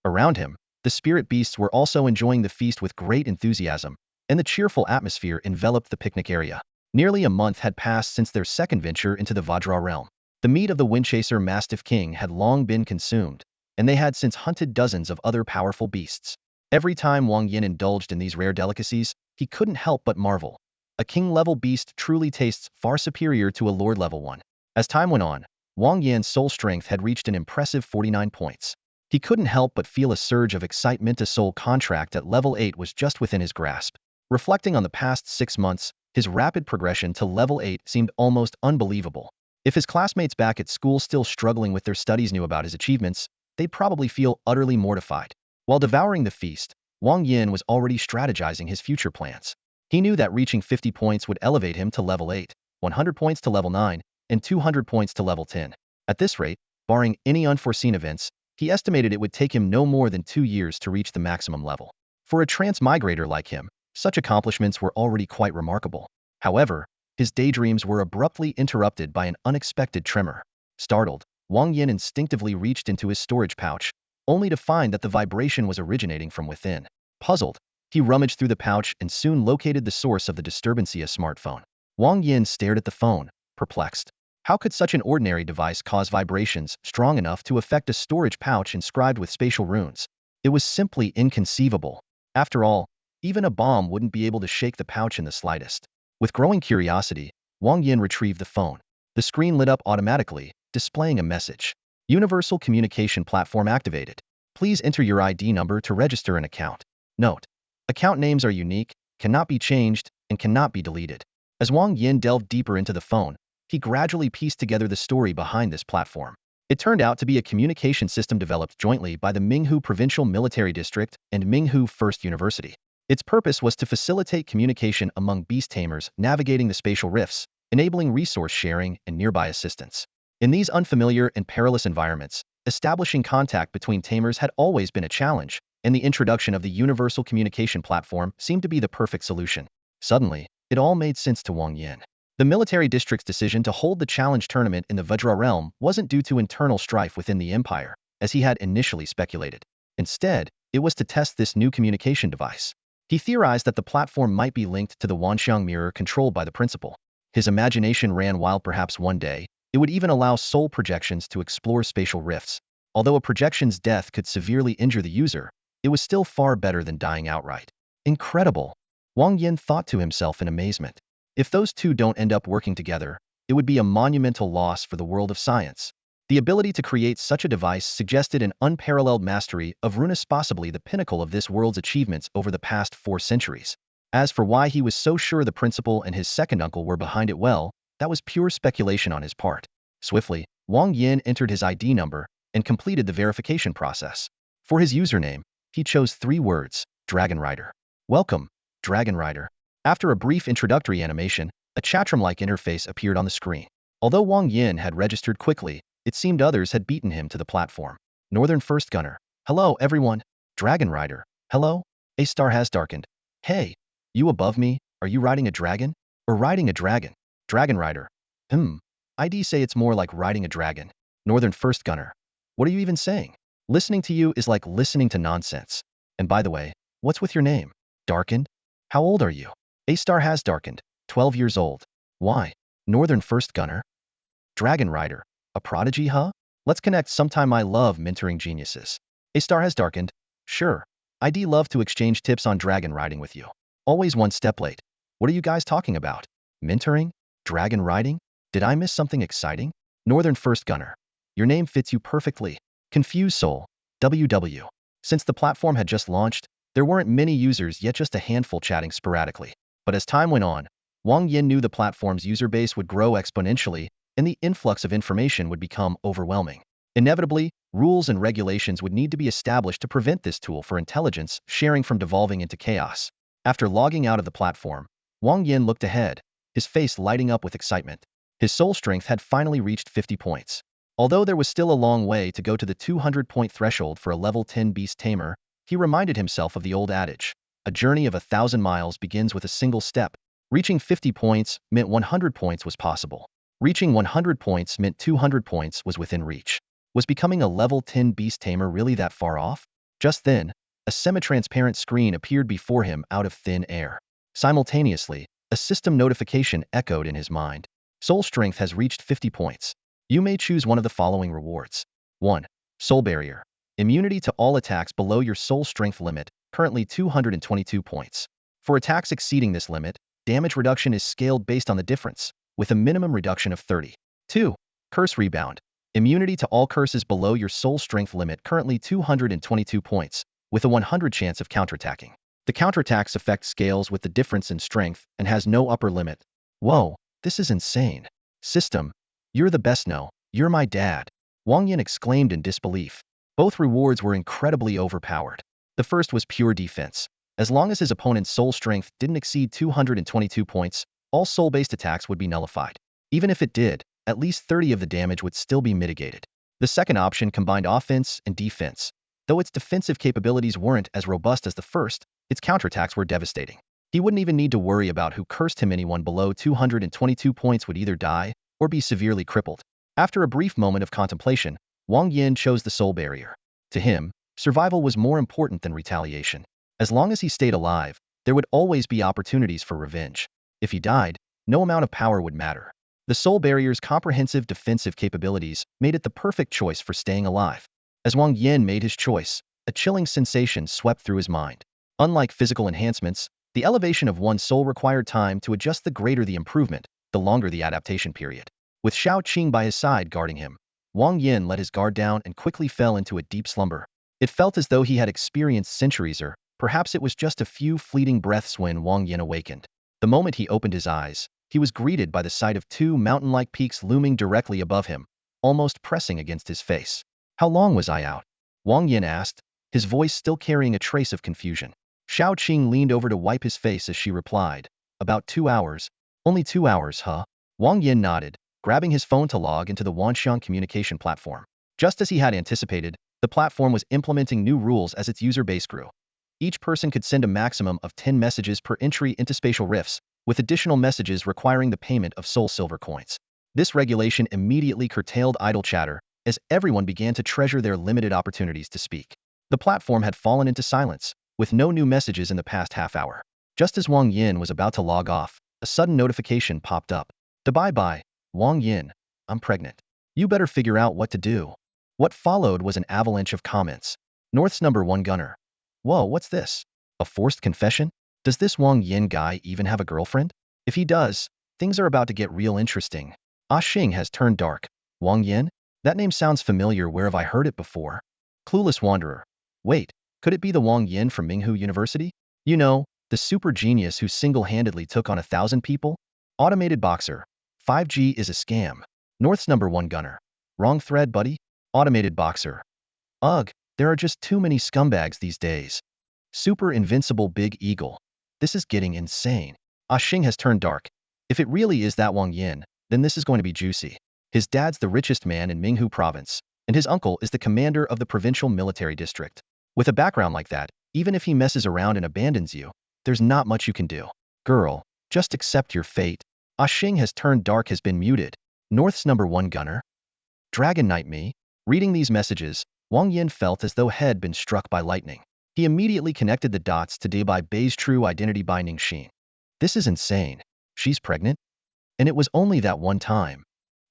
A: Around him, the spirit beasts were also enjoying the feast with great enthusiasm, and the cheerful atmosphere enveloped the picnic area. Nearly a month had passed since their second venture into the Vajra realm. The meat of the Windchaser Mastiff King had long been consumed, and they had since hunted dozens of other powerful beasts. Every time Wang Yan indulged in these rare delicacies, he couldn't help but marvel. A king-level beast truly tastes far superior to a lord-level one. As time went on, Wang Yan's soul strength had reached an impressive 49 points. He couldn't help but feel a surge of excitement. A soul contract at level 8 was just within his grasp. Reflecting on the past 6 months, his rapid progression to level 8 seemed almost unbelievable. If his classmates back at school still struggling with their studies knew about his achievements, they'd probably feel utterly mortified. While devouring the feast, Wang Yan was already strategizing his future plans. He knew that reaching 50 points would elevate him to level 8, 100 points to level 9, and 200 points to level 10. At this rate, barring any unforeseen events, he estimated it would take him no more than 2 years to reach the maximum level. For a transmigrator like him, such accomplishments were already quite remarkable. However, his daydreams were abruptly interrupted by an unexpected tremor. Startled, Wang Yan instinctively reached into his storage pouch, only to find that the vibration was originating from within. Puzzled, he rummaged through the pouch and soon located the source of the disturbance: a smartphone. Wang Yan stared at the phone, perplexed. How could such an ordinary device cause vibrations strong enough to affect a storage pouch inscribed with spatial runes? It was simply inconceivable. After all, even a bomb wouldn't be able to shake the pouch in the slightest. With growing curiosity, Wang Yan retrieved the phone. The screen lit up automatically, displaying a message. Universal Communication Platform activated. Please enter your ID number to register an account. Note: account names are unique, cannot be changed, and cannot be deleted. As Wang Yan delved deeper into the phone, he gradually pieced together the story behind this platform. It turned out to be a communication system developed jointly by the Minghu Provincial Military District and Minghu First University. Its purpose was to facilitate communication among beast tamers navigating the spatial rifts, enabling resource sharing and nearby assistance. In these unfamiliar and perilous environments, establishing contact between tamers had always been a challenge, and the introduction of the Universal Communication Platform seemed to be the perfect solution. Suddenly, it all made sense to Wang Yan. The military district's decision to hold the challenge tournament in the Vajra realm wasn't due to internal strife within the empire, as he had initially speculated. Instead, it was to test this new communication device. He theorized that the platform might be linked to the Wanxiang mirror controlled by the principal. His imagination ran wild. Perhaps one day, it would even allow soul projections to explore spatial rifts. Although a projection's death could severely injure the user, it was still far better than dying outright. Incredible! Wang Yan thought to himself in amazement. If those two don't end up working together, it would be a monumental loss for the world of science. The ability to create such a device suggested an unparalleled mastery of runes, possibly the pinnacle of this world's achievements over the past 4 centuries. As for why he was so sure the principal and his second uncle were behind it, well, that was pure speculation on his part. Swiftly, Wang Yan entered his ID number and completed the verification process. For his username, he chose 3 words: Dragon Rider. Welcome, Dragon Rider. After a brief introductory animation, a chatroom-like interface appeared on the screen. Although Wang Yan had registered quickly, it seemed others had beaten him to the platform. Northern First Gunner. Hello, everyone. Dragon Rider. Hello. A star has darkened. Hey, you above me, are you riding a dragon? Or riding a dragon? Dragon Rider. ID say it's more like riding a dragon. Northern First Gunner. What are you even saying? Listening to you is like listening to nonsense. And by the way, what's with your name? Darkened? How old are you? A star has darkened. 12 years old. Why? Northern First Gunner. Dragon Rider. A prodigy, huh? Let's connect sometime. I love mentoring geniuses. A star has darkened. Sure. I'd love to exchange tips on dragon riding with you. Always one step late. What are you guys talking about? Mentoring? Dragon riding? Did I miss something exciting? Northern First Gunner. Your name fits you perfectly. Confused Soul. WW. Since the platform had just launched, there weren't many users yet, just a handful chatting sporadically. But as time went on, Wang Yan knew the platform's user base would grow exponentially, and the influx of information would become overwhelming. Inevitably, rules and regulations would need to be established to prevent this tool for intelligence sharing from devolving into chaos. After logging out of the platform, Wang Yan looked ahead, his face lighting up with excitement. His soul strength had finally reached 50 points. Although there was still a long way to go to the 200-point threshold for a level 10 beast tamer, he reminded himself of the old adage, a journey of 1,000 miles begins with a single step. Reaching 50 points meant 100 points was possible. Reaching 100 points meant 200 points was within reach. Was becoming a level 10 beast tamer really that far off? Just then, a semi-transparent screen appeared before him out of thin air. Simultaneously, a system notification echoed in his mind. Soul strength has reached 50 points. You may choose one of the following rewards. 1. Soul barrier. Immunity to all attacks below your soul strength limit, currently 222 points. For attacks exceeding this limit, damage reduction is scaled based on the difference, with a minimum reduction of 30. 2. Curse rebound. Immunity to all curses below your soul strength limit, currently 222 points, with a 100 chance of counterattacking. The counterattacks effect scales with the difference in strength and has no upper limit. Whoa, this is insane. System, you're the best. No, you're my dad. Wang Yan exclaimed in disbelief. Both rewards were incredibly overpowered. The first was pure defense. As long as his opponent's soul strength didn't exceed 222 points, all soul-based attacks would be nullified. Even if it did, at least 30 of the damage would still be mitigated. The second option combined offense and defense. Though its defensive capabilities weren't as robust as the first, its counterattacks were devastating. He wouldn't even need to worry about who cursed him. Anyone below 222 points would either die or be severely crippled. After a brief moment of contemplation, Wang Yan chose the soul barrier. To him, survival was more important than retaliation. As long as he stayed alive, there would always be opportunities for revenge. If he died, no amount of power would matter. The soul barrier's comprehensive defensive capabilities made it the perfect choice for staying alive. As Wang Yan made his choice, a chilling sensation swept through his mind. Unlike physical enhancements, the elevation of one's soul required time to adjust. The greater the improvement, the longer the adaptation period. With Xiaoqing by his side guarding him, Wang Yan let his guard down and quickly fell into a deep slumber. It felt as though he had experienced centuries, or perhaps it was just a few fleeting breaths when Wang Yan awakened. The moment he opened his eyes, he was greeted by the sight of two mountain-like peaks looming directly above him, almost pressing against his face. How long was I out? Wang Yan asked, his voice still carrying a trace of confusion. Xiaoqing leaned over to wipe his face as she replied, about 2 hours. Only 2 hours, huh? Wang Yan nodded, grabbing his phone to log into the Wanxiang communication platform. Just as he had anticipated, the platform was implementing new rules as its user base grew. Each person could send a maximum of 10 messages per entry into spatial rifts, with additional messages requiring the payment of soul silver coins. This regulation immediately curtailed idle chatter, as everyone began to treasure their limited opportunities to speak. The platform had fallen into silence, with no new messages in the past half hour. Just as Wang Yan was about to log off, a sudden notification popped up. Bye-bye, Wang Yan, I'm pregnant. You better figure out what to do. What followed was an avalanche of comments. North's #1 gunner. Whoa, what's this? A forced confession? Does this Wang Yan guy even have a girlfriend? If he does, things are about to get real interesting. Xing has turned dark. Wang Yan? That name sounds familiar. Where have I heard it before? Clueless wanderer. Wait, could it be the Wang Yan from Minghu University? You know, the super genius who single-handedly took on 1,000 people? Automated boxer. 5G is a scam. North's #1 gunner. Wrong thread, buddy. Automated boxer. Ugh, there are just too many scumbags these days. Super invincible big eagle. This is getting insane. Xing has turned dark. If it really is that Wang Yan, then this is going to be juicy. His dad's the richest man in Minghu province, and his uncle is the commander of the provincial military district. With a background like that, even if he messes around and abandons you, there's not much you can do. Girl, just accept your fate. Xing has turned dark has been muted. North's #1 gunner. Dragon Knight me. Reading these messages, Wang Yan felt as though had been struck by lightning. He immediately connected the dots to Dai Bei's true identity binding Xin. This is insane. She's pregnant? And it was only that one time.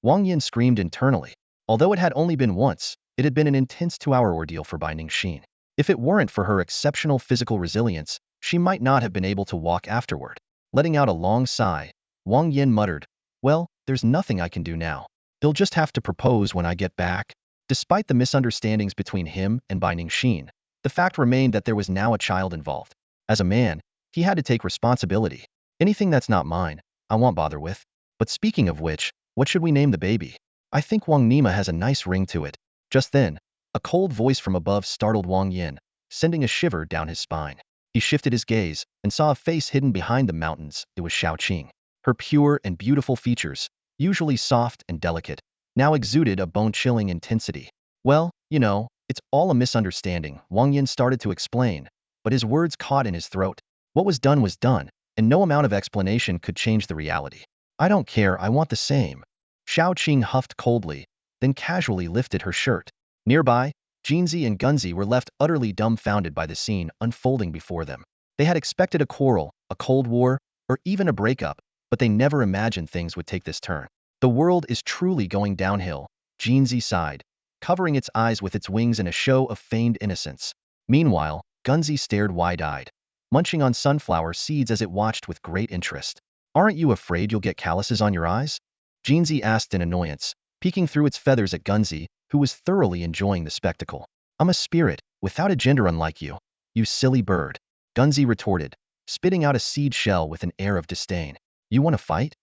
A: Wang Yan screamed internally. Although it had only been once, it had been an intense 2-hour ordeal for binding Xin. If it weren't for her exceptional physical resilience, she might not have been able to walk afterward. Letting out a long sigh, Wang Yan muttered, well, there's nothing I can do now. They'll just have to propose when I get back. Despite the misunderstandings between him and binding Xin, the fact remained that there was now a child involved. As a man, he had to take responsibility. Anything that's not mine, I won't bother with. But speaking of which, what should we name the baby? I think Wang Nima has a nice ring to it. Just then, a cold voice from above startled Wang Yan, sending a shiver down his spine. He shifted his gaze and saw a face hidden behind the mountains. It was Xiaoqing. Her pure and beautiful features, usually soft and delicate, now exuded a bone-chilling intensity. Well, it's all a misunderstanding, Wang Yan started to explain, but his words caught in his throat. What was done, and no amount of explanation could change the reality. I don't care, I want the same. Xiaoqing huffed coldly, then casually lifted her shirt. Nearby, Jinzi and Gunzi were left utterly dumbfounded by the scene unfolding before them. They had expected a quarrel, a cold war, or even a breakup, but they never imagined things would take this turn. The world is truly going downhill, Jinzi sighed, covering its eyes with its wings in a show of feigned innocence. Meanwhile, Gunzi stared wide-eyed, munching on sunflower seeds as it watched with great interest. Aren't you afraid you'll get calluses on your eyes? Jinzi asked in annoyance, peeking through its feathers at Gunzi, who was thoroughly enjoying the spectacle. I'm a spirit, without a gender unlike you. You silly bird. Gunzi retorted, spitting out a seed shell with an air of disdain. You want to fight?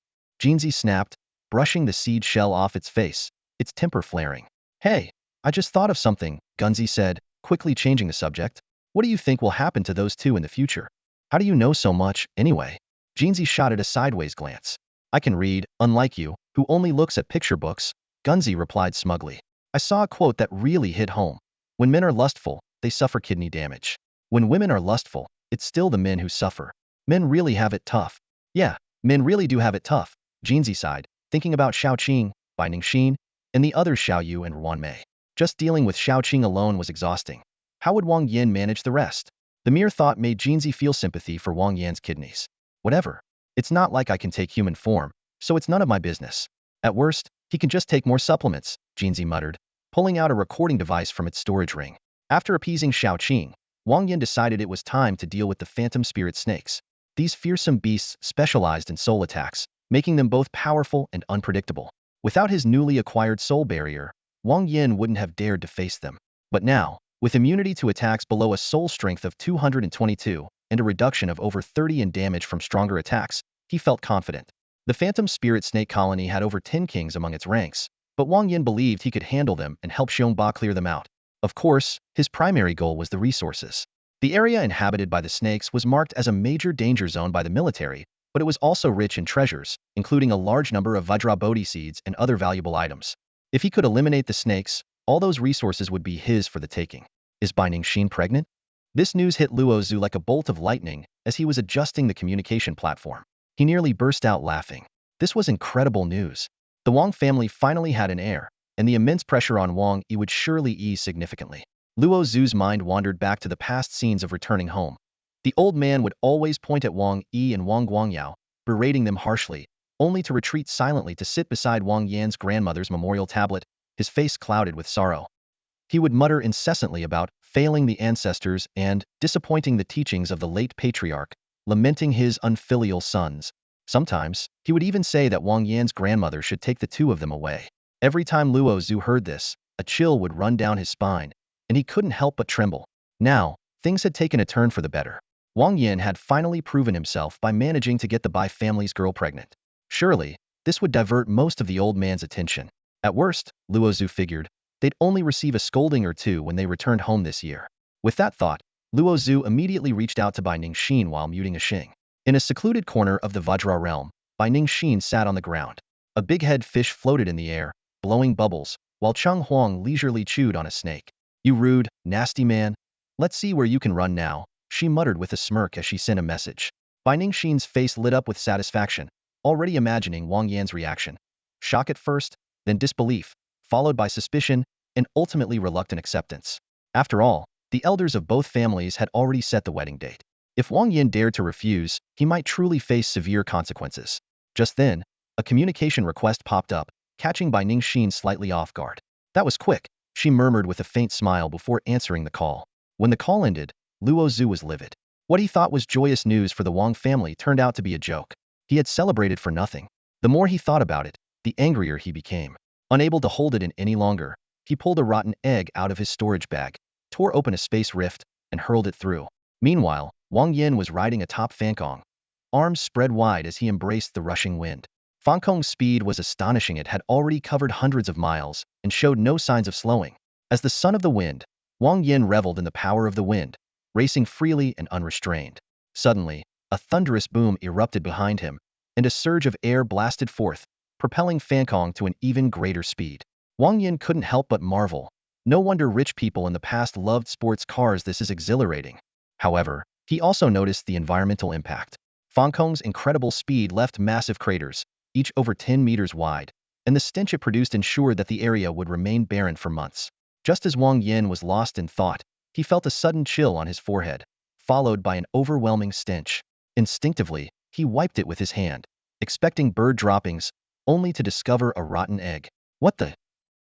A: Jinzi snapped, brushing the seed shell off its face, its temper flaring. Hey, I just thought of something, Gunzi said, quickly changing the subject. What do you think will happen to those two in the future? How do you know so much, anyway? Jinzi shot it a sideways glance. I can read, unlike you, who only looks at picture books, Gunzi replied smugly. I saw a quote that really hit home. When men are lustful, they suffer kidney damage. When women are lustful, it's still the men who suffer. Men really have it tough. Yeah, men really do have it tough, Jinzi sighed, thinking about Xiaoqing, Bai Ningxin, and the others Xiaoyu and Ruan Mei. Just dealing with Xiaoqing alone was exhausting. How would Wang Yan manage the rest? The mere thought made Jinzi feel sympathy for Wang Yan's kidneys. Whatever. It's not like I can take human form, so it's none of my business. At worst, he can just take more supplements, Jinzi muttered, pulling out a recording device from its storage ring. After appeasing Xiaoqing, Wang Yan decided it was time to deal with the phantom spirit snakes. These fearsome beasts specialized in soul attacks, making them both powerful and unpredictable. Without his newly acquired soul barrier, Wang Yan wouldn't have dared to face them. But now, with immunity to attacks below a soul strength of 222 and a reduction of over 30 in damage from stronger attacks, he felt confident. The phantom spirit snake colony had over 10 kings among its ranks, but Wang Yan believed he could handle them and help Xiongba clear them out. Of course, his primary goal was the resources. The area inhabited by the snakes was marked as a major danger zone by the military, but it was also rich in treasures, including a large number of Vajrabodhi seeds and other valuable items. If he could eliminate the snakes, all those resources would be his for the taking. Is Bai Ningxin pregnant? This news hit Luo Zhu like a bolt of lightning as he was adjusting the communication platform. He nearly burst out laughing. This was incredible news. The Wang family finally had an heir, and the immense pressure on Wang Yi would surely ease significantly. Luo Zhu's mind wandered back to the past scenes of returning home. The old man would always point at Wang Yi and Wang Guangyao, berating them harshly, only to retreat silently to sit beside Wang Yan's grandmother's memorial tablet, his face clouded with sorrow. He would mutter incessantly about failing the ancestors and disappointing the teachings of the late patriarch, lamenting his unfilial sons. Sometimes, he would even say that Wang Yan's grandmother should take the two of them away. Every time Luo Zhu heard this, a chill would run down his spine, and he couldn't help but tremble. Now, things had taken a turn for the better. Wang Yan had finally proven himself by managing to get the Bai family's girl pregnant. Surely, this would divert most of the old man's attention. At worst, Luo Zhu figured, they'd only receive a scolding or two when they returned home this year. With that thought, Luo Zhu immediately reached out to Bai Ningxin while muting a Xing. In a secluded corner of the Vajra realm, Bai Ningxin sat on the ground. A big-head fish floated in the air, blowing bubbles, while Cheng Huang leisurely chewed on a snake. You rude, nasty man. Let's see where you can run now, she muttered with a smirk as she sent a message. Bai Ningxin's face lit up with satisfaction, already imagining Wang Yan's reaction. Shock at first, then disbelief, followed by suspicion, and ultimately reluctant acceptance. After all, the elders of both families had already set the wedding date. If Wang Yan dared to refuse, he might truly face severe consequences. Just then, a communication request popped up, catching Bai Ningxin slightly off guard. That was quick, she murmured with a faint smile before answering the call. When the call ended, Luo Zhu was livid. What he thought was joyous news for the Wang family turned out to be a joke. He had celebrated for nothing. The more he thought about it, the angrier he became. Unable to hold it in any longer, he pulled a rotten egg out of his storage bag, tore open a space rift, and hurled it through. Meanwhile, Wang Yan was riding atop Fangkong, arms spread wide as he embraced the rushing wind. Fangkong's speed was astonishing. It had already covered hundreds of miles and showed no signs of slowing. As the son of the wind, Wang Yan reveled in the power of the wind, racing freely and unrestrained. Suddenly, a thunderous boom erupted behind him, and a surge of air blasted forth, propelling Fankong to an even greater speed. Wang Yan couldn't help but marvel. No wonder rich people in the past loved sports cars. This is exhilarating. However, he also noticed the environmental impact. Fankong's incredible speed left massive craters, each over 10 meters wide, and the stench it produced ensured that the area would remain barren for months. Just as Wang Yan was lost in thought, he felt a sudden chill on his forehead, followed by an overwhelming stench. Instinctively, he wiped it with his hand, expecting bird droppings, only to discover a rotten egg. What the?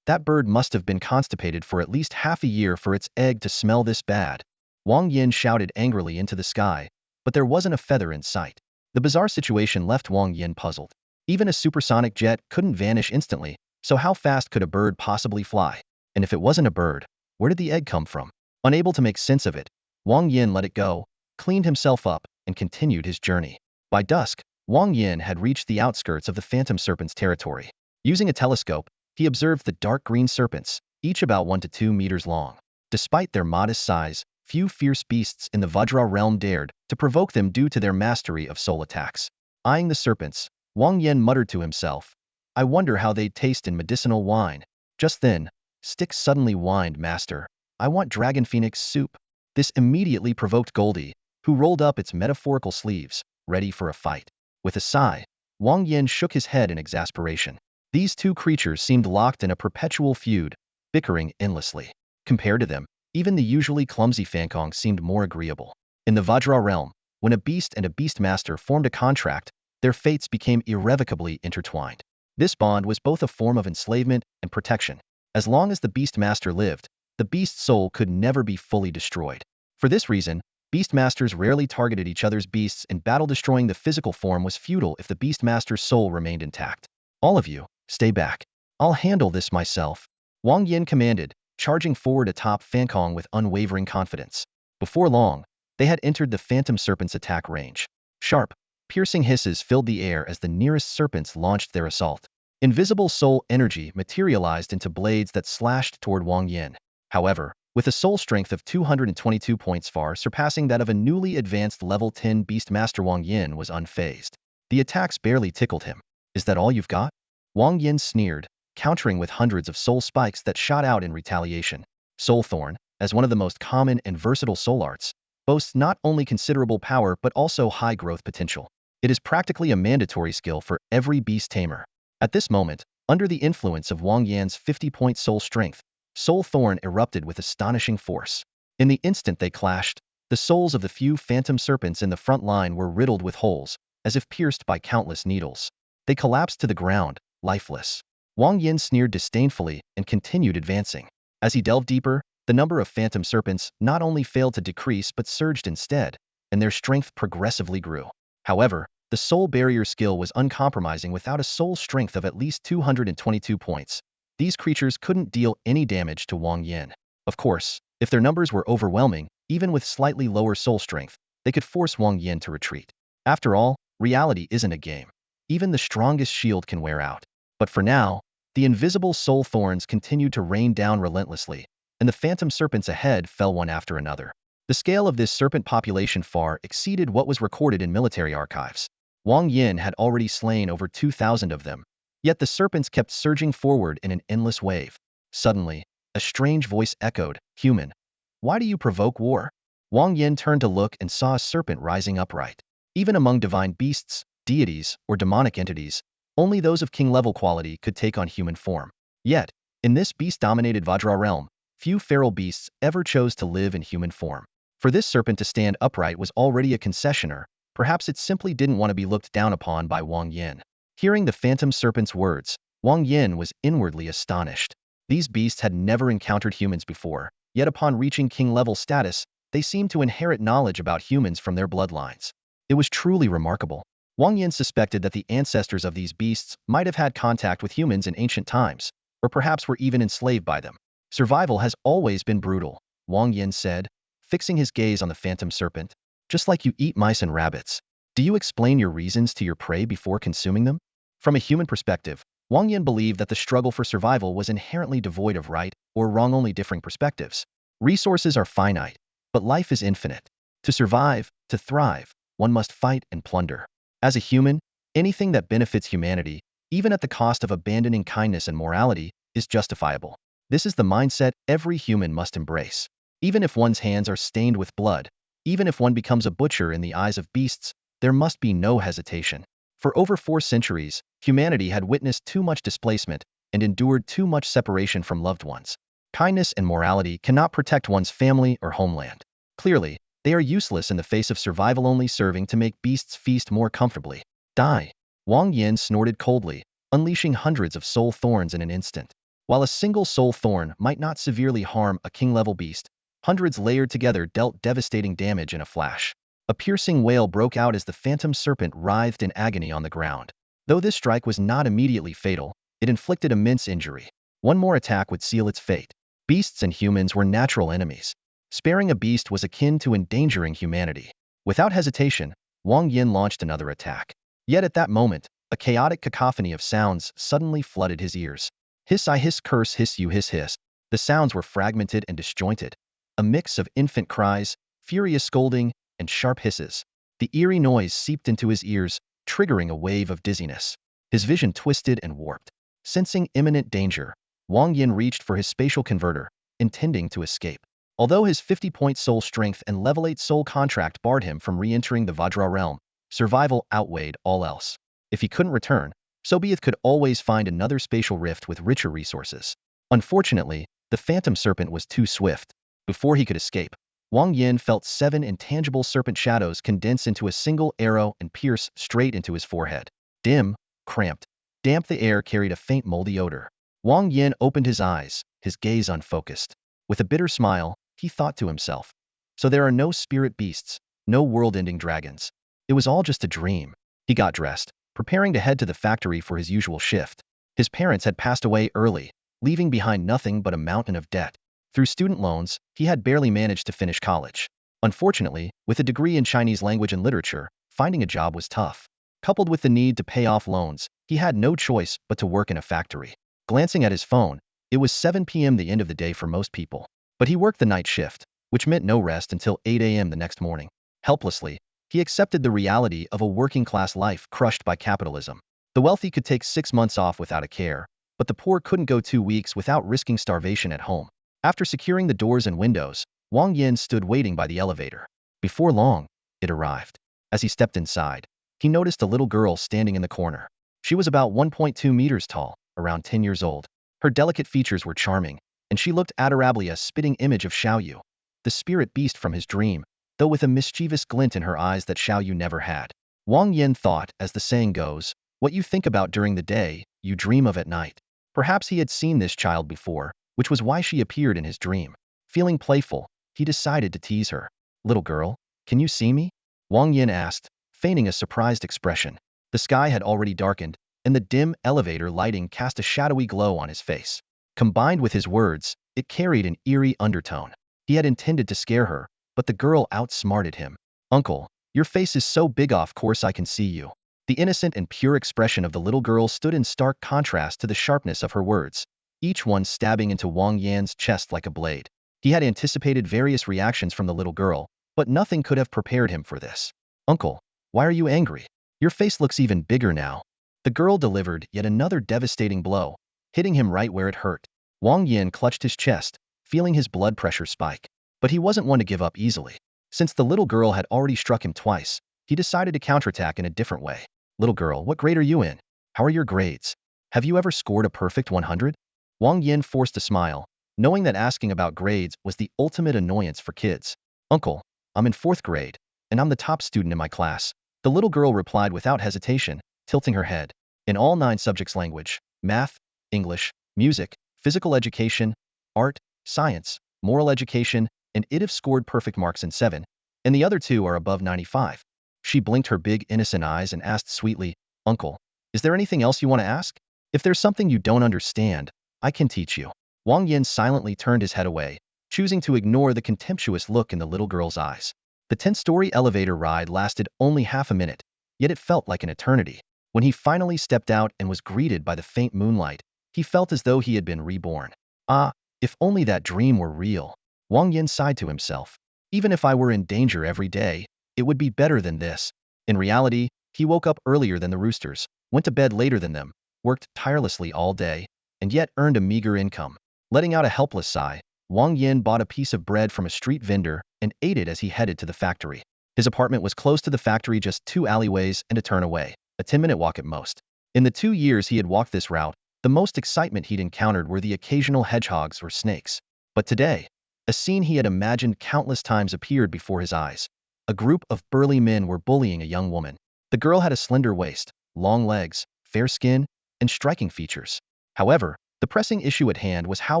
A: That bird must have been constipated for at least half a year for its egg to smell this bad. Wang Yan shouted angrily into the sky, but there wasn't a feather in sight. The bizarre situation left Wang Yan puzzled. Even a supersonic jet couldn't vanish instantly, so how fast could a bird possibly fly? And if it wasn't a bird, where did the egg come from? Unable to make sense of it, Wang Yan let it go, cleaned himself up, and continued his journey. By dusk, Wang Yan had reached the outskirts of the Phantom Serpent's territory. Using a telescope, he observed the dark green serpents, each about 1 to 2 meters long. Despite their modest size, few fierce beasts in the Vajra realm dared to provoke them due to their mastery of soul attacks. Eyeing the serpents, Wang Yan muttered to himself, "I wonder how they'd taste in medicinal wine." Just then, Styx suddenly whined, "Master, I want dragon phoenix soup." This immediately provoked Goldie, who rolled up its metaphorical sleeves, ready for a fight. With a sigh, Wang Yan shook his head in exasperation. These two creatures seemed locked in a perpetual feud, bickering endlessly. Compared to them, even the usually clumsy Fankong seemed more agreeable. In the Vajra realm, when a beast and a beastmaster formed a contract, their fates became irrevocably intertwined. This bond was both a form of enslavement and protection. As long as the beastmaster lived, the beast's soul could never be fully destroyed. For this reason, beastmasters rarely targeted each other's beasts in battle. Destroying the physical form was futile if the beastmaster's soul remained intact. "All of you, stay back. I'll handle this myself," Wang Yan commanded, charging forward atop Fankong with unwavering confidence. Before long, they had entered the Phantom Serpent's attack range. Sharp, piercing hisses filled the air as the nearest serpents launched their assault. Invisible soul energy materialized into blades that slashed toward Wang Yan. However, with a soul strength of 222 points, far surpassing that of a newly advanced level 10 Beastmaster, Wang Yan was unfazed. The attacks barely tickled him. "Is that all you've got?" Wang Yan sneered, countering with hundreds of soul spikes that shot out in retaliation. Soul Thorn, as one of the most common and versatile soul arts, boasts not only considerable power but also high growth potential. It is practically a mandatory skill for every beast tamer. At this moment, under the influence of Wang Yan's 50-point soul strength, Soul Thorn erupted with astonishing force. In the instant they clashed, the souls of the few phantom serpents in the front line were riddled with holes, as if pierced by countless needles. They collapsed to the ground, lifeless. Wang Yan sneered disdainfully and continued advancing. As he delved deeper, the number of phantom serpents not only failed to decrease but surged instead, and their strength progressively grew. However, the soul barrier skill was uncompromising. Without a soul strength of at least 222 points, these creatures couldn't deal any damage to Wang Yan. Of course, if their numbers were overwhelming, even with slightly lower soul strength, they could force Wang Yan to retreat. After all, reality isn't a game. Even the strongest shield can wear out. But for now, the invisible soul thorns continued to rain down relentlessly, and the phantom serpents ahead fell one after another. The scale of this serpent population far exceeded what was recorded in military archives. Wang Yan had already slain over 2,000 of them, yet the serpents kept surging forward in an endless wave. Suddenly, a strange voice echoed, "Human, why do you provoke war?" Wang Yan turned to look and saw a serpent rising upright. Even among divine beasts, deities, or demonic entities, only those of king-level quality could take on human form. Yet, in this beast-dominated Vajra realm, few feral beasts ever chose to live in human form. For this serpent to stand upright was already a concessioner. Perhaps it simply didn't want to be looked down upon by Wang Yan. Hearing the phantom serpent's words, Wang Yan was inwardly astonished. These beasts had never encountered humans before, yet upon reaching king-level status, they seemed to inherit knowledge about humans from their bloodlines. It was truly remarkable. Wang Yan suspected that the ancestors of these beasts might have had contact with humans in ancient times, or perhaps were even enslaved by them. "Survival has always been brutal," Wang Yan said, fixing his gaze on the phantom serpent. "Just like you eat mice and rabbits. Do you explain your reasons to your prey before consuming them?" From a human perspective, Wang Yan believed that the struggle for survival was inherently devoid of right or wrong, only differing perspectives. Resources are finite, but life is infinite. To survive, to thrive, one must fight and plunder. As a human, anything that benefits humanity, even at the cost of abandoning kindness and morality, is justifiable. This is the mindset every human must embrace. Even if one's hands are stained with blood, even if one becomes a butcher in the eyes of beasts, there must be no hesitation. For over 4 centuries, humanity had witnessed too much displacement and endured too much separation from loved ones. Kindness and morality cannot protect one's family or homeland. Clearly, they are useless in the face of survival, only serving to make beasts feast more comfortably. Die. Wang Yan snorted coldly, unleashing hundreds of soul thorns in an instant. While a single soul thorn might not severely harm a king-level beast, hundreds layered together dealt devastating damage in a flash. A piercing wail broke out as the phantom serpent writhed in agony on the ground. Though this strike was not immediately fatal, it inflicted immense injury. One more attack would seal its fate. Beasts and humans were natural enemies. Sparing a beast was akin to endangering humanity. Without hesitation, Wang Yan launched another attack. Yet at that moment, a chaotic cacophony of sounds suddenly flooded his ears. Hiss I hiss, curse hiss you hiss hiss. The sounds were fragmented and disjointed. A mix of infant cries, furious scolding, and sharp hisses. The eerie noise seeped into his ears, triggering a wave of dizziness. His vision twisted and warped. Sensing imminent danger, Wang Yan reached for his spatial converter, intending to escape. Although his 50-point soul strength and level 8 soul contract barred him from re-entering the Vajra realm, survival outweighed all else. If he couldn't return, so be it, could always find another spatial rift with richer resources. Unfortunately, the phantom serpent was too swift. Before he could escape, Wang Yan felt 7 intangible serpent shadows condense into a single arrow and pierce straight into his forehead. Dim, cramped, damp, the air carried a faint moldy odor. Wang Yan opened his eyes, his gaze unfocused. With a bitter smile, he thought to himself, so there are no spirit beasts, no world-ending dragons. It was all just a dream. He got dressed, preparing to head to the factory for his usual shift. His parents had passed away early, leaving behind nothing but a mountain of debt. Through student loans, he had barely managed to finish college. Unfortunately, with a degree in Chinese language and literature, finding a job was tough. Coupled with the need to pay off loans, he had no choice but to work in a factory. Glancing at his phone, it was 7 p.m., the end of the day for most people. But he worked the night shift, which meant no rest until 8 a.m. the next morning. Helplessly, he accepted the reality of a working-class life crushed by capitalism. The wealthy could take 6 months off without a care, but the poor couldn't go 2 weeks without risking starvation at home. After securing the doors and windows, Wang Yan stood waiting by the elevator. Before long, it arrived. As he stepped inside, he noticed a little girl standing in the corner. She was about 1.2 meters tall, around 10 years old. Her delicate features were charming, and she looked adorably, a spitting image of Xiaoyu, the spirit beast from his dream, though with a mischievous glint in her eyes that Xiaoyu never had. Wang Yan thought, as the saying goes, what you think about during the day, you dream of at night. Perhaps he had seen this child before, which was why she appeared in his dream. Feeling playful, he decided to tease her. Little girl, can you see me? Wang Yan asked, feigning a surprised expression. The sky had already darkened, and the dim elevator lighting cast a shadowy glow on his face. Combined with his words, it carried an eerie undertone. He had intended to scare her, but the girl outsmarted him. Uncle, your face is so big, of course I can see you. The innocent and pure expression of the little girl stood in stark contrast to the sharpness of her words, each one stabbing into Wang Yan's chest like a blade. He had anticipated various reactions from the little girl, but nothing could have prepared him for this. Uncle, why are you angry? Your face looks even bigger now. The girl delivered yet another devastating blow, hitting him right where it hurt. Wang Yan clutched his chest, feeling his blood pressure spike. But he wasn't one to give up easily. Since the little girl had already struck him twice, he decided to counterattack in a different way. Little girl, what grade are you in? How are your grades? Have you ever scored a perfect 100? Wang Yan forced a smile, knowing that asking about grades was the ultimate annoyance for kids. Uncle, I'm in 4th grade, and I'm the top student in my class. The little girl replied without hesitation, tilting her head. In all 9 subjects: language, math, English, music, physical education, art, science, moral education, and it have scored perfect marks in 7, and the other 2 are above 95. She blinked her big innocent eyes and asked sweetly, Uncle, is there anything else you want to ask? If there's something you don't understand, I can teach you. Wang Yan silently turned his head away, choosing to ignore the contemptuous look in the little girl's eyes. The 10-story elevator ride lasted only half a minute, yet it felt like an eternity. When he finally stepped out and was greeted by the faint moonlight, he felt as though he had been reborn. Ah, if only that dream were real. Wang Yan sighed to himself. Even if I were in danger every day, it would be better than this. In reality, he woke up earlier than the roosters, went to bed later than them, worked tirelessly all day, and yet earned a meager income. Letting out a helpless sigh, Wang Yan bought a piece of bread from a street vendor and ate it as he headed to the factory. His apartment was close to the factory, just 2 alleyways and a turn away, a 10-minute walk at most. In the 2 years he had walked this route, the most excitement he'd encountered were the occasional hedgehogs or snakes. But today, a scene he had imagined countless times appeared before his eyes. A group of burly men were bullying a young woman. The girl had a slender waist, long legs, fair skin, and striking features. However, the pressing issue at hand was how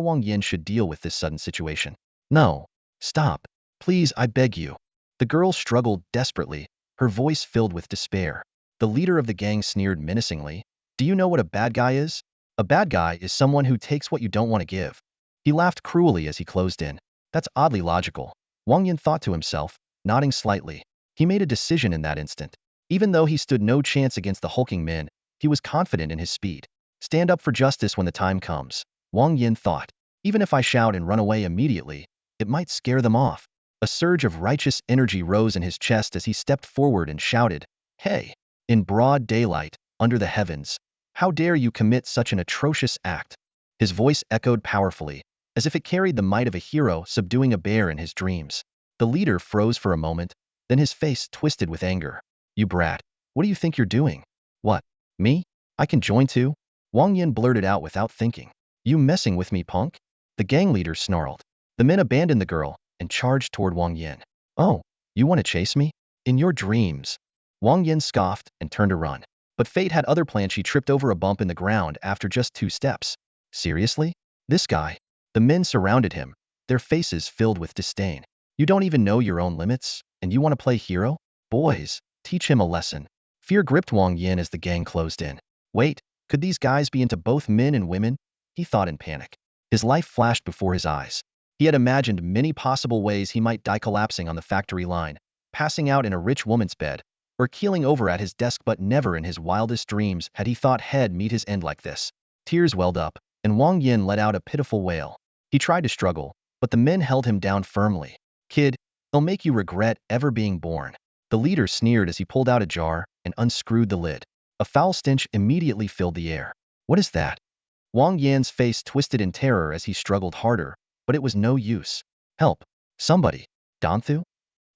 A: Wang Yan should deal with this sudden situation. No. Stop. Please, I beg you. The girl struggled desperately, her voice filled with despair. The leader of the gang sneered menacingly. Do you know what a bad guy is? A bad guy is someone who takes what you don't want to give. He laughed cruelly as he closed in. That's oddly logical, Wang Yan thought to himself, nodding slightly. He made a decision in that instant. Even though he stood no chance against the hulking men, he was confident in his speed. Stand up for justice when the time comes, Wang Yan thought. Even if I shout and run away immediately, it might scare them off. A surge of righteous energy rose in his chest as he stepped forward and shouted, Hey! In broad daylight, under the heavens, how dare you commit such an atrocious act? His voice echoed powerfully, as if it carried the might of a hero subduing a bear in his dreams. The leader froze for a moment, then his face twisted with anger. You brat, what do you think you're doing? What? Me? I can join too? Wang Yan blurted out without thinking. You messing with me, punk? The gang leader snarled. The men abandoned the girl and charged toward Wang Yan. Oh, you want to chase me? In your dreams. Wang Yan scoffed and turned to run. But fate had other plans. She tripped over a bump in the ground after just 2 steps. Seriously? This guy? The men surrounded him, their faces filled with disdain. You don't even know your own limits, and you want to play hero? Boys, teach him a lesson. Fear gripped Wang Yan as the gang closed in. Wait, could these guys be into both men and women? He thought in panic. His life flashed before his eyes. He had imagined many possible ways he might die, collapsing on the factory line, passing out in a rich woman's bed, or keeling over at his desk, but never in his wildest dreams had he thought he'd meet his end like this. Tears welled up, and Wang Yan let out a pitiful wail. He tried to struggle, but the men held him down firmly. Kid, it'll make you regret ever being born. The leader sneered as he pulled out a jar and unscrewed the lid. A foul stench immediately filled the air. What is that? Wang Yan's face twisted in terror as he struggled harder, but it was no use. Help! Somebody! Danthu?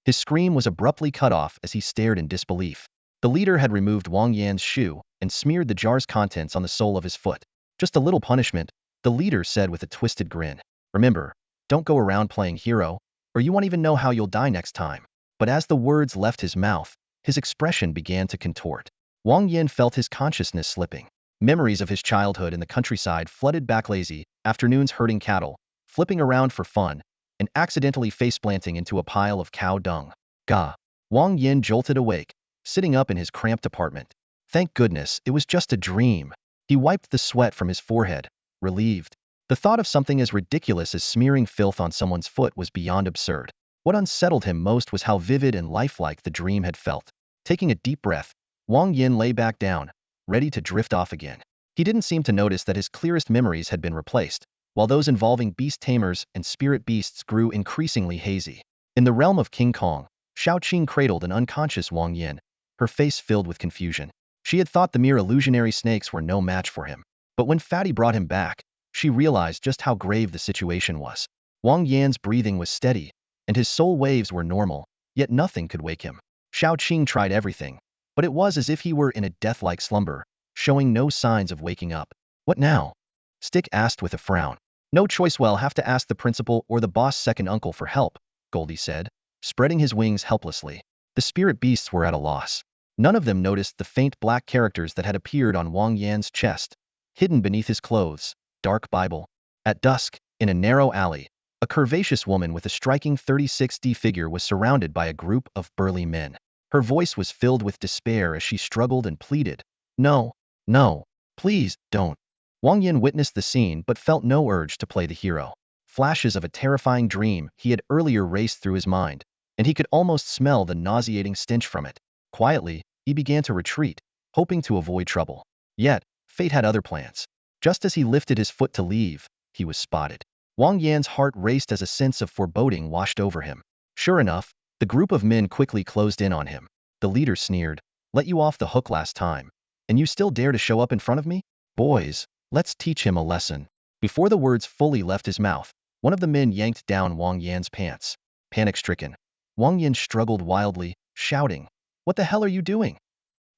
A: His scream was abruptly cut off as he stared in disbelief. The leader had removed Wang Yan's shoe and smeared the jar's contents on the sole of his foot. Just a little punishment, the leader said with a twisted grin. Remember, don't go around playing hero, or you won't even know how you'll die next time. But as the words left his mouth, his expression began to contort. Wang Yan felt his consciousness slipping. Memories of his childhood in the countryside flooded back. Lazy afternoons herding cattle, flipping around for fun, and accidentally face-planting into a pile of cow dung. Gah! Wang Yan jolted awake, sitting up in his cramped apartment. Thank goodness, it was just a dream. He wiped the sweat from his forehead, relieved. The thought of something as ridiculous as smearing filth on someone's foot was beyond absurd. What unsettled him most was how vivid and lifelike the dream had felt. Taking a deep breath, Wang Yan lay back down, ready to drift off again. He didn't seem to notice that his clearest memories had been replaced, while those involving beast tamers and spirit beasts grew increasingly hazy. In the realm of King Kong, Xiaoqing cradled an unconscious Wang Yan, her face filled with confusion. She had thought the mere illusionary snakes were no match for him. But when Fatty brought him back, she realized just how grave the situation was. Wang Yan's breathing was steady, and his soul waves were normal, yet nothing could wake him. Xiaoqing tried everything, but it was as if he were in a death-like slumber, showing no signs of waking up. What now? Stick asked with a frown. No choice, well, have to ask the principal or the boss' second uncle for help, Goldie said, spreading his wings helplessly. The spirit beasts were at a loss. None of them noticed the faint black characters that had appeared on Wang Yan's chest, hidden beneath his clothes. Dark Bible. At dusk, in a narrow alley, a curvaceous woman with a striking 36D figure was surrounded by a group of burly men. Her voice was filled with despair as she struggled and pleaded. No, no, please, don't. Wang Yan witnessed the scene but felt no urge to play the hero. Flashes of a terrifying dream he had earlier raced through his mind, and he could almost smell the nauseating stench from it. Quietly, he began to retreat, hoping to avoid trouble. Yet, fate had other plans. Just as he lifted his foot to leave, he was spotted. Wang Yan's heart raced as a sense of foreboding washed over him. Sure enough, the group of men quickly closed in on him. The leader sneered, "Let you off the hook last time, and you still dare to show up in front of me? Boys, let's teach him a lesson. Before the words fully left his mouth, one of the men yanked down Wang Yan's pants. Panic-stricken, Wang Yan struggled wildly, shouting, "What the hell are you doing?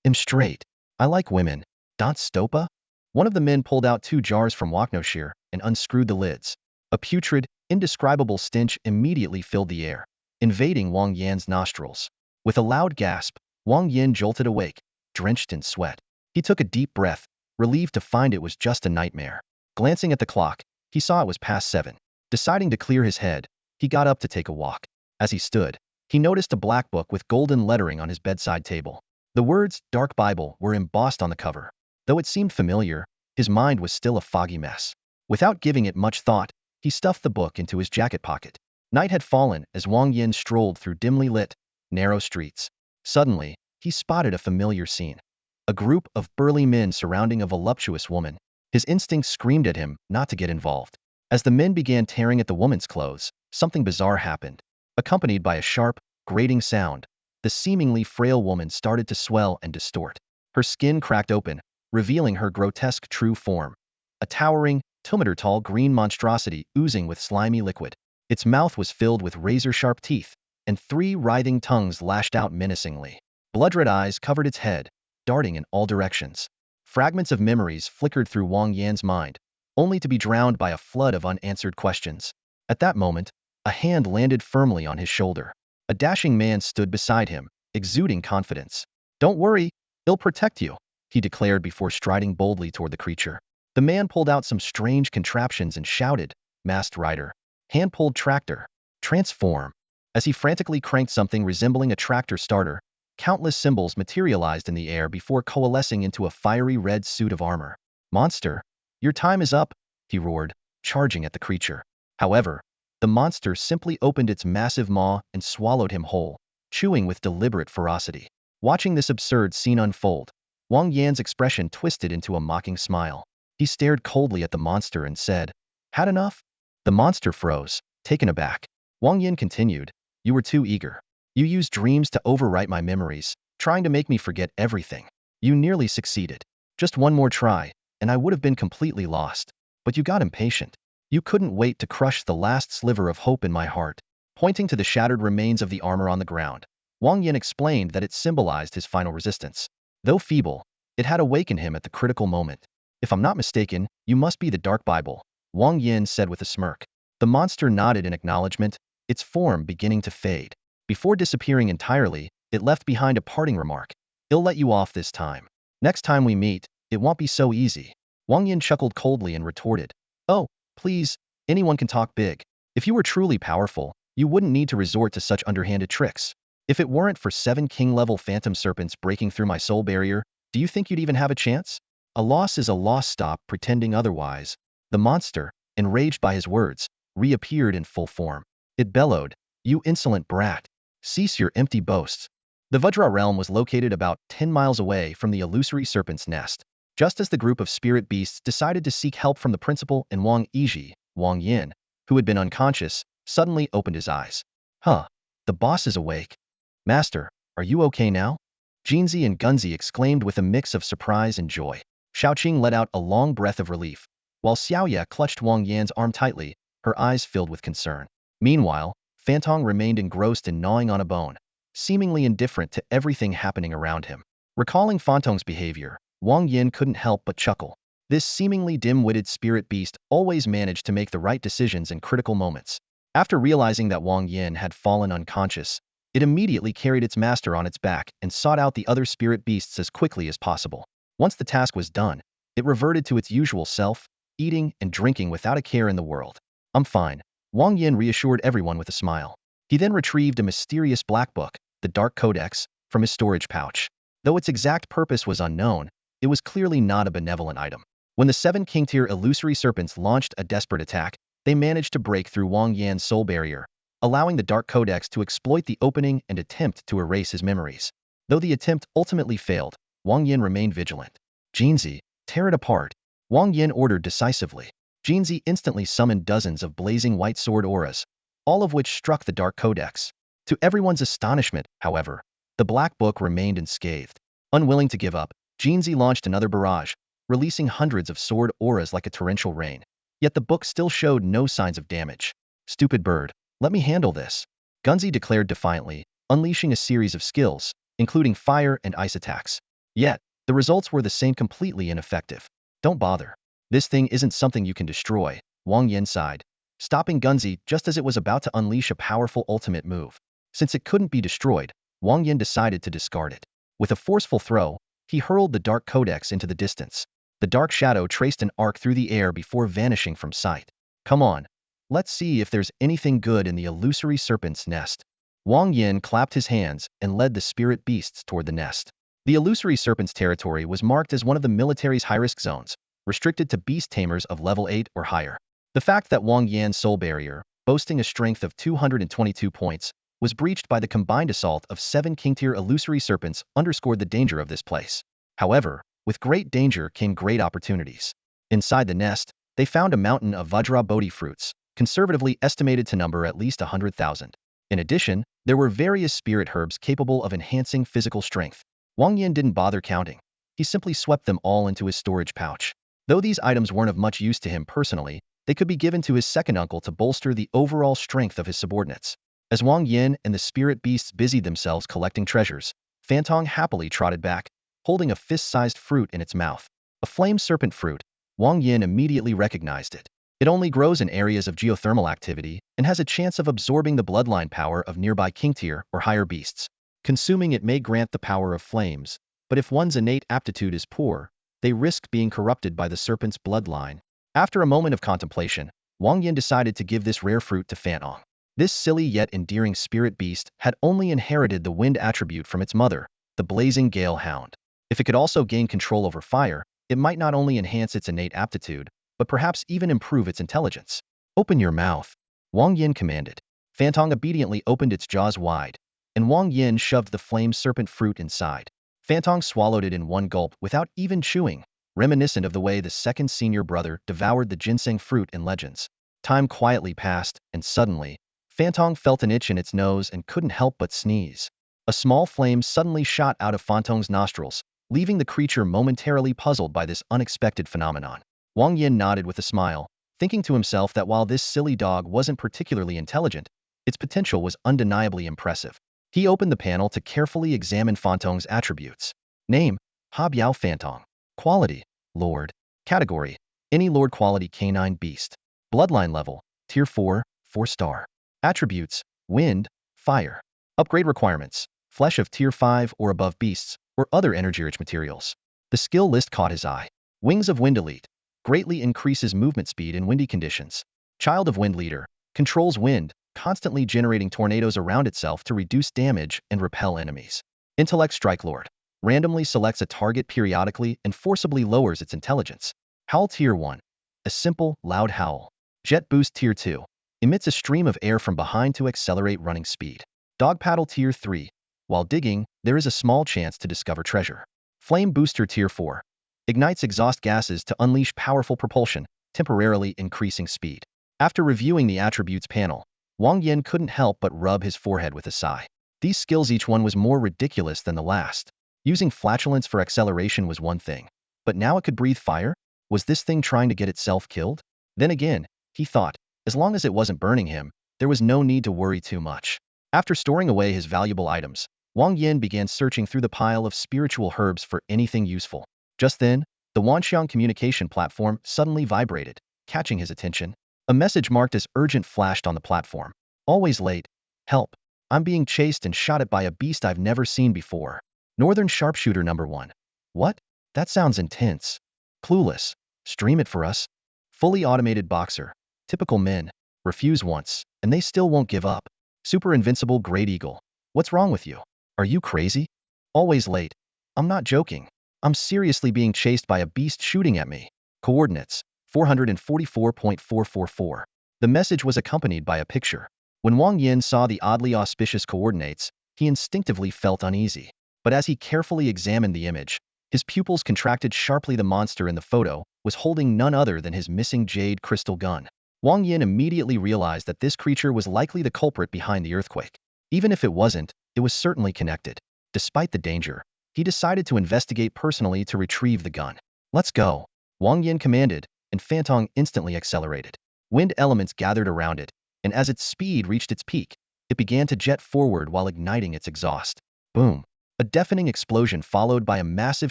A: I'm straight. I like women. Don't stopa?" One of the men pulled out 2 jars from Waknoshir and unscrewed the lids. A putrid, indescribable stench immediately filled the air, invading Wang Yan's nostrils. With a loud gasp, Wang Yan jolted awake, drenched in sweat. He took a deep breath, relieved to find it was just a nightmare. Glancing at the clock, he saw it was past 7. Deciding to clear his head, he got up to take a walk. As he stood, he noticed a black book with golden lettering on his bedside table. The words "Dark Bible" were embossed on the cover. Though it seemed familiar, his mind was still a foggy mess. Without giving it much thought, he stuffed the book into his jacket pocket. Night had fallen as Wang Yan strolled through dimly lit, narrow streets. Suddenly, he spotted a familiar scene. A group of burly men surrounding a voluptuous woman. His instincts screamed at him not to get involved. As the men began tearing at the woman's clothes, something bizarre happened. Accompanied by a sharp, grating sound, the seemingly frail woman started to swell and distort. Her skin cracked open, revealing her grotesque true form. A towering, 2-meter-tall green monstrosity oozing with slimy liquid. Its mouth was filled with razor-sharp teeth, and 3 writhing tongues lashed out menacingly. Blood-red eyes covered its head, darting in all directions. Fragments of memories flickered through Wang Yan's mind, only to be drowned by a flood of unanswered questions. At that moment, a hand landed firmly on his shoulder. A dashing man stood beside him, exuding confidence. "Don't worry, I'll protect you," he declared before striding boldly toward the creature. The man pulled out some strange contraptions and shouted, "Masked rider, hand-pulled tractor, transform." As he frantically cranked something resembling a tractor starter, countless symbols materialized in the air before coalescing into a fiery red suit of armor. "Monster, your time is up," he roared, charging at the creature. However, the monster simply opened its massive maw and swallowed him whole, chewing with deliberate ferocity. Watching this absurd scene unfold, Wang Yan's expression twisted into a mocking smile. He stared coldly at the monster and said, "Had enough?" The monster froze, taken aback. Wang Yan continued, "You were too eager. You used dreams to overwrite my memories, trying to make me forget everything. You nearly succeeded. Just one more try, and I would have been completely lost. But you got impatient. You couldn't wait to crush the last sliver of hope in my heart." Pointing to the shattered remains of the armor on the ground, Wang Yan explained that it symbolized his final resistance. Though feeble, it had awakened him at the critical moment. "If I'm not mistaken, you must be the Dark Bible," Wang Yan said with a smirk. The monster nodded in acknowledgement, its form beginning to fade. Before disappearing entirely, it left behind a parting remark. "I'll let you off this time. Next time we meet, it won't be so easy." Wang Yan chuckled coldly and retorted, "Oh, please, anyone can talk big. If you were truly powerful, you wouldn't need to resort to such underhanded tricks. If it weren't for 7 king-level phantom serpents breaking through my soul barrier, do you think you'd even have a chance? A loss is a loss. Stop pretending otherwise." The monster, enraged by his words, reappeared in full form. It bellowed, "You insolent brat. Cease your empty boasts." The Vajra realm was located about 10 miles away from the illusory serpent's nest. Just as the group of spirit beasts decided to seek help from the principal and Wang Yiji, Wang Yan, who had been unconscious, suddenly opened his eyes. "Huh, the boss is awake. Master, are you okay now?" Jinzi and Gunzi exclaimed with a mix of surprise and joy. Xiaoqing let out a long breath of relief, while Xiaoya clutched Wang Yan's arm tightly, her eyes filled with concern. Meanwhile, Fantong remained engrossed in gnawing on a bone, seemingly indifferent to everything happening around him. Recalling Fantong's behavior, Wang Yan couldn't help but chuckle. This seemingly dim-witted spirit beast always managed to make the right decisions in critical moments. After realizing that Wang Yan had fallen unconscious, it immediately carried its master on its back and sought out the other spirit beasts as quickly as possible. Once the task was done, it reverted to its usual self, eating and drinking without a care in the world. "I'm fine," Wang Yan reassured everyone with a smile. He then retrieved a mysterious black book, the Dark Codex, from his storage pouch. Though its exact purpose was unknown, it was clearly not a benevolent item. When the 7 king-tier illusory serpents launched a desperate attack, they managed to break through Wang Yan's soul barrier, allowing the Dark Codex to exploit the opening and attempt to erase his memories. Though the attempt ultimately failed, Wang Yan remained vigilant. "Jinzi, tear it apart," Wang Yan ordered decisively. Jinzi instantly summoned dozens of blazing white sword auras, all of which struck the Dark Codex. To everyone's astonishment, however, the black book remained unscathed. Unwilling to give up, Jinzi launched another barrage, releasing hundreds of sword auras like a torrential rain. Yet the book still showed no signs of damage. Stupid bird, let me handle this, Gunzi declared defiantly, unleashing a series of skills, including fire and ice attacks. Yet, the results were the same, completely ineffective. Don't bother. This thing isn't something you can destroy, Wang Yan sighed, stopping Gunzi just as it was about to unleash a powerful ultimate move. Since it couldn't be destroyed, Wang Yan decided to discard it. With a forceful throw, he hurled the Dark Codex into the distance. The dark shadow traced an arc through the air before vanishing from sight. Come on, let's see if there's anything good in the illusory serpent's nest. Wang Yan clapped his hands and led the spirit beasts toward the nest. The illusory serpent's territory was marked as one of the military's high-risk zones, restricted to beast tamers of level 8 or higher. The fact that Wang Yan's soul barrier, boasting a strength of 222 points, was breached by the combined assault of 7 king-tier illusory serpents underscored the danger of this place. However, with great danger came great opportunities. Inside the nest, they found a mountain of Vajra Bodhi fruits, conservatively estimated to number at least 100,000. In addition, there were various spirit herbs capable of enhancing physical strength. Wang Yan didn't bother counting. He simply swept them all into his storage pouch. Though these items weren't of much use to him personally, they could be given to his second uncle to bolster the overall strength of his subordinates. As Wang Yan and the spirit beasts busied themselves collecting treasures, Fantong happily trotted back, holding a fist-sized fruit in its mouth. A flame serpent fruit. Wang Yan immediately recognized it. It only grows in areas of geothermal activity and has a chance of absorbing the bloodline power of nearby king-tier or higher beasts. Consuming it may grant the power of flames, but if one's innate aptitude is poor, they risk being corrupted by the serpent's bloodline. After a moment of contemplation, Wang Yan decided to give this rare fruit to Fantong. This silly yet endearing spirit beast had only inherited the wind attribute from its mother, the blazing gale hound. If it could also gain control over fire, it might not only enhance its innate aptitude, but perhaps even improve its intelligence. Open your mouth, Wang Yan commanded. Fantong obediently opened its jaws wide, and Wang Yan shoved the flame serpent fruit inside. Fantong swallowed it in one gulp without even chewing, reminiscent of the way the second senior brother devoured the ginseng fruit in Legends. Time quietly passed, and suddenly, Fantong felt an itch in its nose and couldn't help but sneeze. A small flame suddenly shot out of Fantong's nostrils, leaving the creature momentarily puzzled by this unexpected phenomenon. Wang Yan nodded with a smile, thinking to himself that while this silly dog wasn't particularly intelligent, its potential was undeniably impressive. He opened the panel to carefully examine Fantong's attributes. Name: Ha Biao Fantong. Quality: Lord. Category: any Lord quality canine beast. Bloodline level: Tier 4, 4-star. Attributes: Wind, Fire. Upgrade requirements: Flesh of Tier 5 or above beasts, or other energy-rich materials. The skill list caught his eye. Wings of Wind Elite. Greatly increases movement speed in windy conditions. Child of Wind Leader. Controls wind, constantly generating tornadoes around itself to reduce damage and repel enemies. Intellect Strike Lord. Randomly selects a target periodically and forcibly lowers its intelligence. Howl Tier 1. A simple, loud howl. Jet Boost Tier 2. Emits a stream of air from behind to accelerate running speed. Dog Paddle Tier 3. While digging, there is a small chance to discover treasure. Flame Booster Tier 4. Ignites exhaust gases to unleash powerful propulsion, temporarily increasing speed. After reviewing the attributes panel, Wang Yan couldn't help but rub his forehead with a sigh. These skills, each one was more ridiculous than the last. Using flatulence for acceleration was one thing, but now it could breathe fire? Was this thing trying to get itself killed? Then again, he thought, as long as it wasn't burning him, there was no need to worry too much. After storing away his valuable items, Wang Yan began searching through the pile of spiritual herbs for anything useful. Just then, the Wanxiang communication platform suddenly vibrated, catching his attention. A message marked as urgent flashed on the platform. Always late. Help. I'm being chased and shot at by a beast I've never seen before. Northern Sharpshooter number 1. What? That sounds intense. Clueless. Stream it for us. Fully automated boxer. Typical men. Refuse once, and they still won't give up. Super invincible Great Eagle. What's wrong with you? Are you crazy? Always late. I'm not joking. I'm seriously being chased by a beast shooting at me. Coordinates: 444.444. The message was accompanied by a picture. When Wang Yan saw the oddly auspicious coordinates, he instinctively felt uneasy. But as he carefully examined the image, his pupils contracted sharply. The monster in the photo was holding none other than his missing jade crystal gun. Wang Yan immediately realized that this creature was likely the culprit behind the earthquake. Even if it wasn't, it was certainly connected. Despite the danger, he decided to investigate personally to retrieve the gun. Let's go, Wang Yan commanded, and Fantong instantly accelerated. Wind elements gathered around it, and as its speed reached its peak, it began to jet forward while igniting its exhaust. Boom! A deafening explosion followed by a massive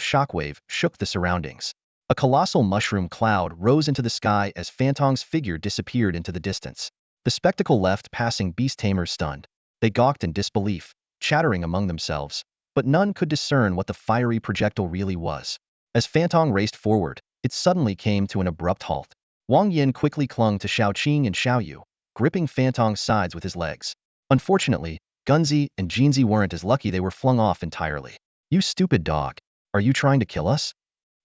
A: shockwave shook the surroundings. A colossal mushroom cloud rose into the sky as Fantong's figure disappeared into the distance. The spectacle left passing beast tamers stunned. They gawked in disbelief, chattering among themselves, but none could discern what the fiery projectile really was. As Fantong raced forward, it suddenly came to an abrupt halt. Wang Yan quickly clung to Xiaoqing and Xiaoyu, gripping Fantong's sides with his legs. Unfortunately, Gunzi and Jinzi weren't as lucky. They were flung off entirely. You stupid dog. Are you trying to kill us?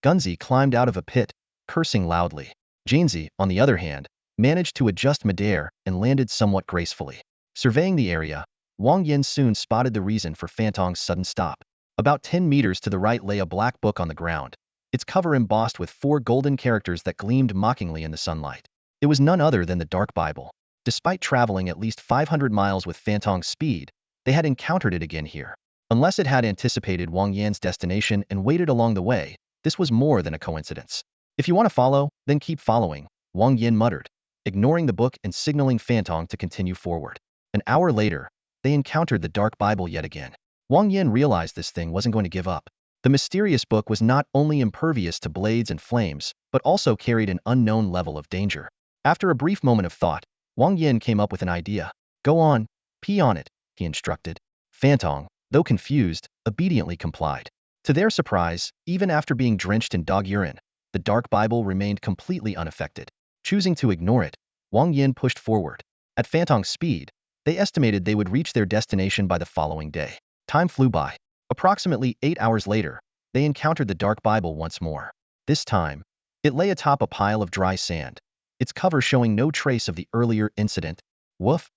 A: Gunzi climbed out of a pit, cursing loudly. Jinzi, on the other hand, managed to adjust midair and landed somewhat gracefully. Surveying the area, Wang Yan soon spotted the reason for Fantong's sudden stop. About 10 meters to the right lay a black book on the ground, its cover embossed with 4 golden characters that gleamed mockingly in the sunlight. It was none other than the Dark Bible. Despite traveling at least 500 miles with Fantong's speed, they had encountered it again here. Unless it had anticipated Wang Yan's destination and waited along the way, this was more than a coincidence. If you want to follow, then keep following, Wang Yan muttered, ignoring the book and signaling Fantong to continue forward. An hour later, they encountered the Dark Bible yet again. Wang Yan realized this thing wasn't going to give up. The mysterious book was not only impervious to blades and flames, but also carried an unknown level of danger. After a brief moment of thought, Wang Yan came up with an idea. Go on, pee on it, he instructed. Fantong, though confused, obediently complied. To their surprise, even after being drenched in dog urine, the Dark Bible remained completely unaffected. Choosing to ignore it, Wang Yan pushed forward. At Fantong's speed, they estimated they would reach their destination by the following day. Time flew by. Approximately 8 hours later, they encountered the Dark Bible once more. This time, it lay atop a pile of dry sand, its cover showing no trace of the earlier incident. Woof!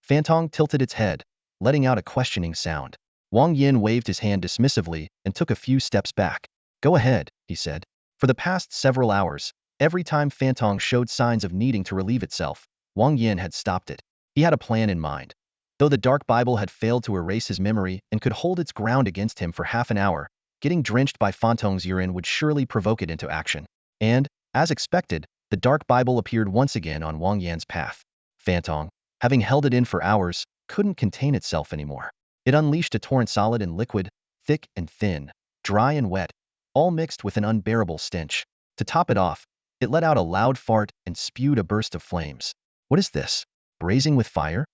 A: Fantong tilted its head, letting out a questioning sound. Wang Yan waved his hand dismissively and took a few steps back. Go ahead, he said. For the past several hours, every time Fantong showed signs of needing to relieve itself, Wang Yan had stopped it. He had a plan in mind. Though the Dark Bible had failed to erase his memory and could hold its ground against him for half an hour, getting drenched by Fantong's urine would surely provoke it into action. And, as expected, the Dark Bible appeared once again on Wang Yan's path. Fantong, having held it in for hours, couldn't contain itself anymore. It unleashed a torrent solid and liquid, thick and thin, dry and wet, all mixed with an unbearable stench. To top it off, it let out a loud fart and spewed a burst of flames. What is this? Blazing with fire?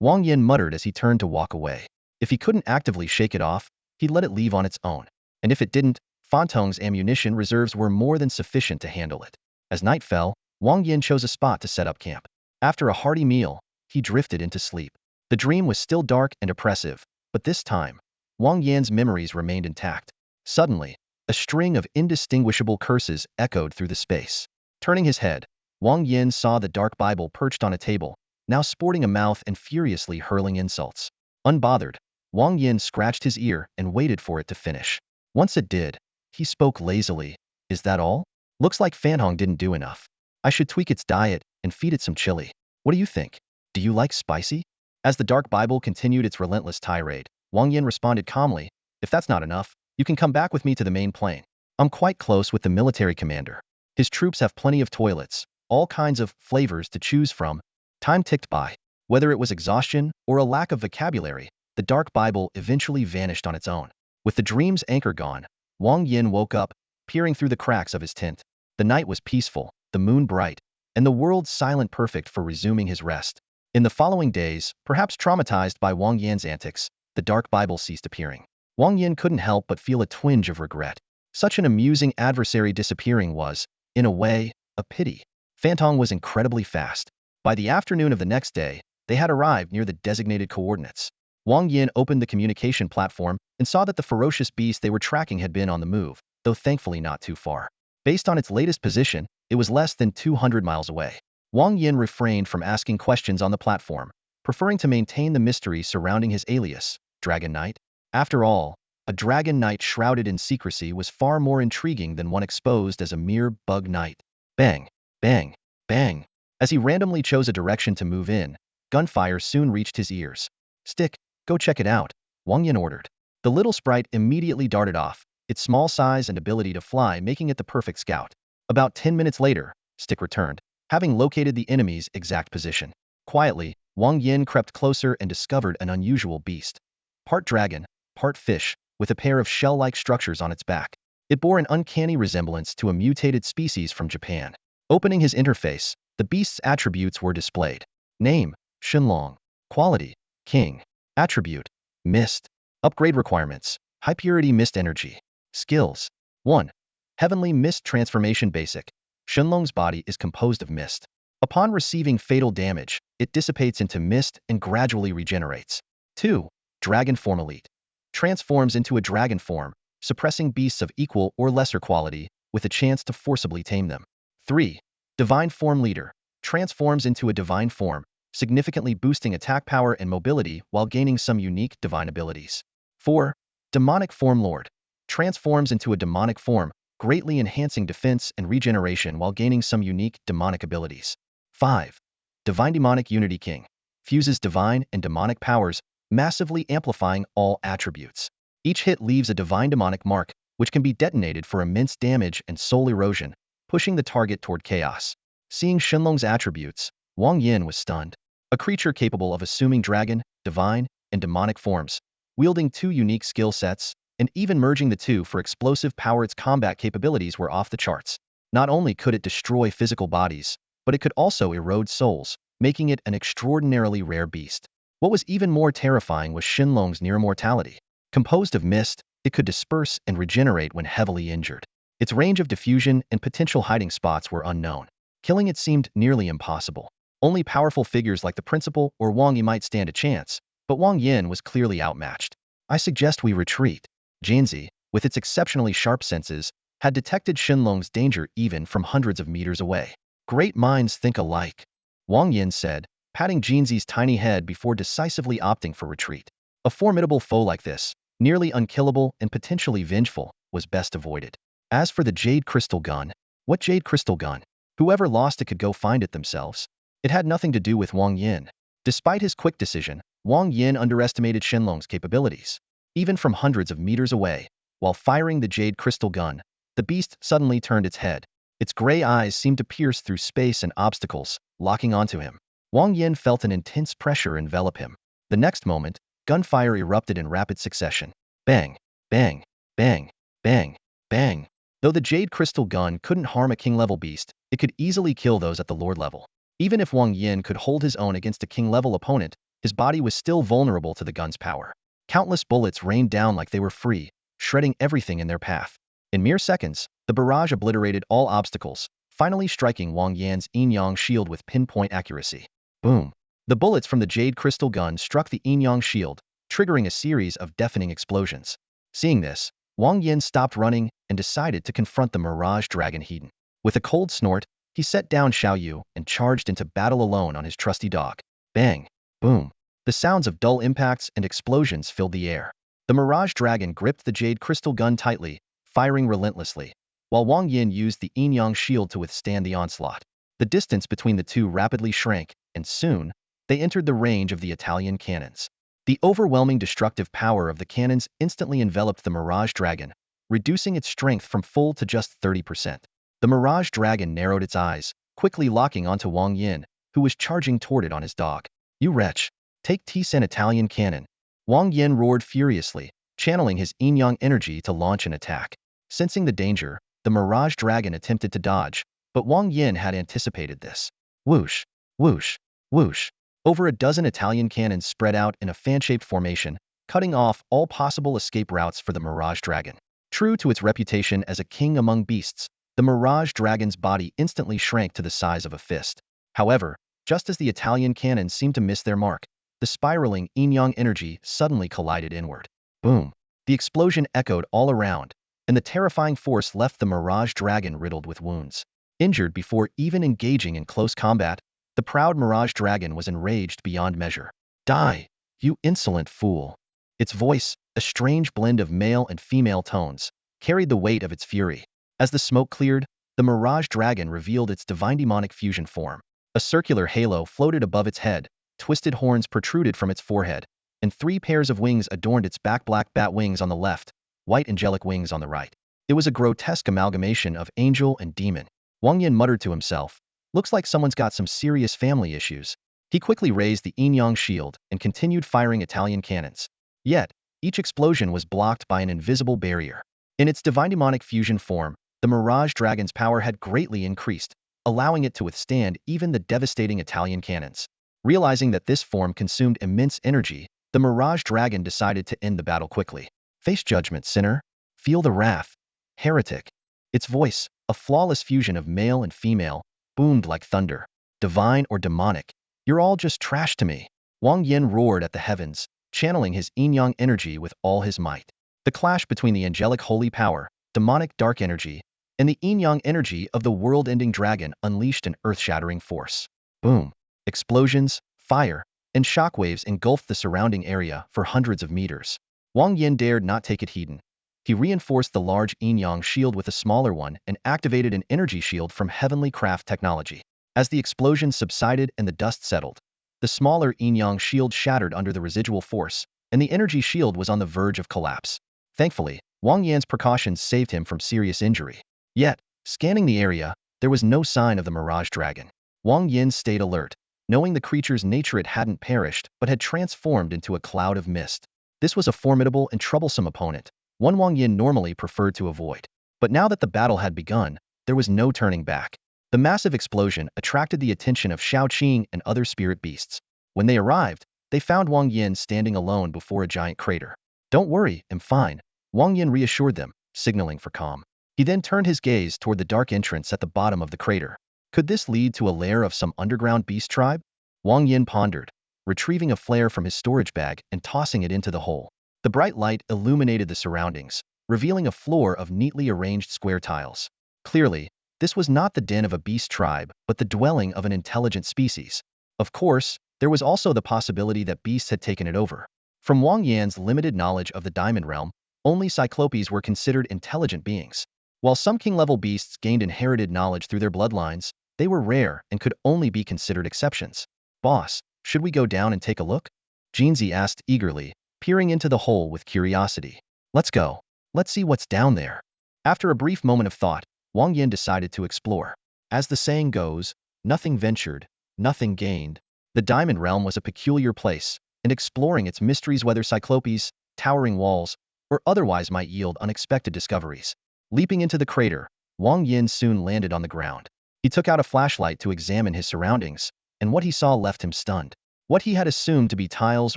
A: Wang Yan muttered as he turned to walk away. If he couldn't actively shake it off, he'd let it leave on its own. And if it didn't, Fantong's ammunition reserves were more than sufficient to handle it. As night fell, Wang Yan chose a spot to set up camp. After a hearty meal, he drifted into sleep. The dream was still dark and oppressive, but this time, Wang Yan's memories remained intact. Suddenly, a string of indistinguishable curses echoed through the space. Turning his head, Wang Yan saw the Dark Bible perched on a table, now sporting a mouth and furiously hurling insults. Unbothered, Wang Yan scratched his ear and waited for it to finish. Once it did, he spoke lazily. Is that all? Looks like Fantong didn't do enough. I should tweak its diet and feed it some chili. What do you think? Do you like spicy? As the Dark Bible continued its relentless tirade, Wang Yan responded calmly, if that's not enough, you can come back with me to the main plane. I'm quite close with the military commander. His troops have plenty of toilets, all kinds of flavors to choose from. Time ticked by. Whether it was exhaustion or a lack of vocabulary, the Dark Bible eventually vanished on its own. With the dream's anchor gone, Wang Yan woke up, peering through the cracks of his tent. The night was peaceful, the moon bright, and the world silent, perfect for resuming his rest. In the following days, perhaps traumatized by Wang Yan's antics, the Dark Bible ceased appearing. Wang Yan couldn't help but feel a twinge of regret. Such an amusing adversary disappearing was, in a way, a pity. Fantong was incredibly fast. By the afternoon of the next day, they had arrived near the designated coordinates. Wang Yan opened the communication platform and saw that the ferocious beast they were tracking had been on the move, though thankfully not too far. Based on its latest position, it was less than 200 miles away. Wang Yan refrained from asking questions on the platform, preferring to maintain the mystery surrounding his alias, Dragon Knight. After all, a Dragon Knight shrouded in secrecy was far more intriguing than one exposed as a mere bug knight. Bang, bang, bang. As he randomly chose a direction to move in, gunfire soon reached his ears. Stick, go check it out, Wang Yan ordered. The little sprite immediately darted off, its small size and ability to fly making it the perfect scout. About 10 minutes later, Stick returned, having located the enemy's exact position. Quietly, Wang Yan crept closer and discovered an unusual beast. Part dragon, part fish, with a pair of shell-like structures on its back. It bore an uncanny resemblance to a mutated species from Japan. Opening his interface, the beast's attributes were displayed. Name, Shenlong. Quality, King. Attribute, Mist. Upgrade requirements, High Purity Mist Energy. Skills, 1. Heavenly Mist Transformation Basic. Shenlong's body is composed of mist. Upon receiving fatal damage, it dissipates into mist and gradually regenerates. 2. Dragon Form Elite. Transforms into a dragon form, suppressing beasts of equal or lesser quality, with a chance to forcibly tame them. 3. Divine Form Leader. Transforms into a divine form, significantly boosting attack power and mobility while gaining some unique divine abilities. 4. Demonic Form Lord. Transforms into a demonic form, greatly enhancing defense and regeneration while gaining some unique demonic abilities. 5. Divine Demonic Unity King. Fuses divine and demonic powers, massively amplifying all attributes. Each hit leaves a divine demonic mark, which can be detonated for immense damage and soul erosion, pushing the target toward chaos. Seeing Shenlong's attributes, Wang Yan was stunned. A creature capable of assuming dragon, divine, and demonic forms, wielding 2 unique skill sets, and even merging the 2 for explosive power. Its combat capabilities were off the charts. Not only could it destroy physical bodies, but it could also erode souls, making it an extraordinarily rare beast. What was even more terrifying was Shenlong's near mortality. Composed of mist, it could disperse and regenerate when heavily injured. Its range of diffusion and potential hiding spots were unknown. Killing it seemed nearly impossible. Only powerful figures like the principal or Wang Yi might stand a chance, but Wang Yan was clearly outmatched. I suggest we retreat. Jianzi, with its exceptionally sharp senses, had detected Shenlong's danger even from hundreds of meters away. Great minds think alike, Wang Yan said, patting Jianzi's tiny head before decisively opting for retreat. A formidable foe like this, nearly unkillable and potentially vengeful, was best avoided. As for the Jade Crystal Gun, what Jade Crystal Gun? Whoever lost it could go find it themselves. It had nothing to do with Wang Yan. Despite his quick decision, Wang Yan underestimated Shenlong's capabilities. Even from hundreds of meters away, while firing the Jade Crystal Gun, the beast suddenly turned its head. Its gray eyes seemed to pierce through space and obstacles, locking onto him. Wang Yan felt an intense pressure envelop him. The next moment, gunfire erupted in rapid succession. Bang, bang, bang, bang, bang. Though the Jade Crystal Gun couldn't harm a king-level beast, it could easily kill those at the lord level. Even if Wang Yan could hold his own against a king-level opponent, his body was still vulnerable to the gun's power. Countless bullets rained down like they were free, shredding everything in their path. In mere seconds, the barrage obliterated all obstacles, finally striking Wang Yan's yin-yang shield with pinpoint accuracy. Boom! The bullets from the Jade Crystal Gun struck the yin-yang shield, triggering a series of deafening explosions. Seeing this, Wang Yan stopped running and decided to confront the Mirage Dragon Hedon. With a cold snort, he set down Xiaoyu and charged into battle alone on his trusty dog. Bang! Boom! The sounds of dull impacts and explosions filled the air. The Mirage Dragon gripped the Jade Crystal Gun tightly, firing relentlessly, while Wang Yan used the yin-yang shield to withstand the onslaught. The distance between the two rapidly shrank, and soon, they entered the range of the Italian cannons. The overwhelming destructive power of the cannons instantly enveloped the Mirage Dragon, reducing its strength from full to just 30%. The Mirage Dragon narrowed its eyes, quickly locking onto Wang Yan, who was charging toward it on his dog. You wretch! Take T-10 Italian cannon. Wang Yan roared furiously, channeling his yin-yang energy to launch an attack. Sensing the danger, the Mirage Dragon attempted to dodge, but Wang Yan had anticipated this. Whoosh! Whoosh! Whoosh! Over a dozen Italian cannons spread out in a fan-shaped formation, cutting off all possible escape routes for the Mirage Dragon. True to its reputation as a king among beasts, the Mirage Dragon's body instantly shrank to the size of a fist. However, just as the Italian cannons seemed to miss their mark, the spiraling yin-yang energy suddenly collided inward. Boom! The explosion echoed all around, and the terrifying force left the Mirage Dragon riddled with wounds. Injured before even engaging in close combat, the proud Mirage Dragon was enraged beyond measure. Die, you insolent fool! Its voice, a strange blend of male and female tones, carried the weight of its fury. As the smoke cleared, the Mirage Dragon revealed its divine demonic fusion form. A circular halo floated above its head, twisted horns protruded from its forehead, and 3 pairs of wings adorned its back. Black bat wings on the left, white angelic wings on the right. It was a grotesque amalgamation of angel and demon. Wang Yan muttered to himself, "Looks like someone's got some serious family issues." He quickly raised the yin-yang shield and continued firing Italian cannons. Yet, each explosion was blocked by an invisible barrier. In its divine demonic fusion form, the Mirage Dragon's power had greatly increased, allowing it to withstand even the devastating Italian cannons. Realizing that this form consumed immense energy, the Mirage Dragon decided to end the battle quickly. "Face judgment, sinner. Feel the wrath, heretic." Its voice, a flawless fusion of male and female, boomed like thunder. "Divine or demonic, you're all just trash to me." Wang Yan roared at the heavens, channeling his yin-yang energy with all his might. The clash between the angelic holy power, demonic dark energy, and the yin-yang energy of the world-ending dragon unleashed an earth-shattering force. Boom! Explosions, fire, and shockwaves engulfed the surrounding area for hundreds of meters. Wang Yan dared not take it hidden. He reinforced the large yin-yang shield with a smaller one and activated an energy shield from Heavenly Craft technology. As the explosions subsided and the dust settled, the smaller yin-yang shield shattered under the residual force, and the energy shield was on the verge of collapse. Thankfully, Wang Yan's precautions saved him from serious injury. Yet, scanning the area, there was no sign of the Mirage Dragon. Wang Yan stayed alert, knowing the creature's nature. It hadn't perished, but had transformed into a cloud of mist. This was a formidable and troublesome opponent, one Wang Yan normally preferred to avoid. But now that the battle had begun, there was no turning back. The massive explosion attracted the attention of Xiaoqing and other spirit beasts. When they arrived, they found Wang Yan standing alone before a giant crater. "Don't worry, I'm fine," Wang Yan reassured them, signaling for calm. He then turned his gaze toward the dark entrance at the bottom of the crater. Could this lead to a lair of some underground beast tribe? Wang Yan pondered, retrieving a flare from his storage bag and tossing it into the hole. The bright light illuminated the surroundings, revealing a floor of neatly arranged square tiles. Clearly, this was not the den of a beast tribe, but the dwelling of an intelligent species. Of course, there was also the possibility that beasts had taken it over. From Wang Yan's limited knowledge of the Diamond Realm, only Cyclopes were considered intelligent beings. While some king-level beasts gained inherited knowledge through their bloodlines, they were rare and could only be considered exceptions. "Boss, should we go down and take a look?" Jinzi asked eagerly, peering into the hole with curiosity. "Let's go. Let's see what's down there." After a brief moment of thought, Wang Yan decided to explore. As the saying goes, nothing ventured, nothing gained. The Diamond Realm was a peculiar place, and exploring its mysteries, whether Cyclopes, towering walls, or otherwise, might yield unexpected discoveries. Leaping into the crater, Wang Yan soon landed on the ground. He took out a flashlight to examine his surroundings, and what he saw left him stunned. What he had assumed to be tiles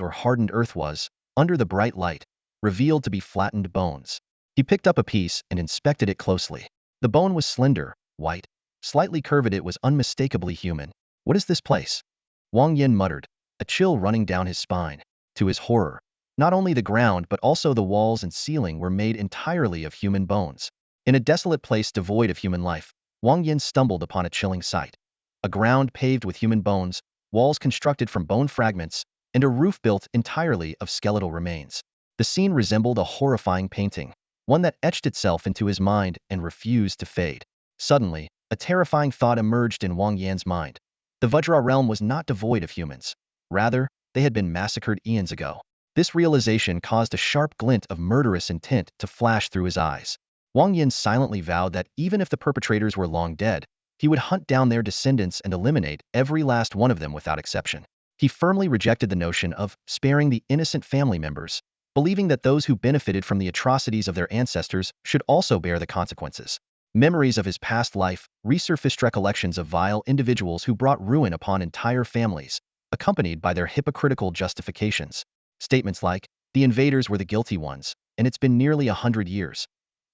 A: or hardened earth was, under the bright light, revealed to be flattened bones. He picked up a piece and inspected it closely. The bone was slender, white, slightly curved. It was unmistakably human. "What is this place?" Wang Yan muttered, a chill running down his spine. To his horror, not only the ground but also the walls and ceiling were made entirely of human bones. In a desolate place devoid of human life, Wang Yan stumbled upon a chilling sight. A ground paved with human bones, walls constructed from bone fragments, and a roof built entirely of skeletal remains. The scene resembled a horrifying painting, one that etched itself into his mind and refused to fade. Suddenly, a terrifying thought emerged in Wang Yan's mind. The Vajra realm was not devoid of humans. Rather, they had been massacred eons ago. This realization caused a sharp glint of murderous intent to flash through his eyes. Wang Yan silently vowed that even if the perpetrators were long dead, he would hunt down their descendants and eliminate every last one of them without exception. He firmly rejected the notion of sparing the innocent family members, believing that those who benefited from the atrocities of their ancestors should also bear the consequences. Memories of his past life resurfaced, recollections of vile individuals who brought ruin upon entire families, accompanied by their hypocritical justifications. Statements like, "The invaders were the guilty ones, and it's been nearly 100 years.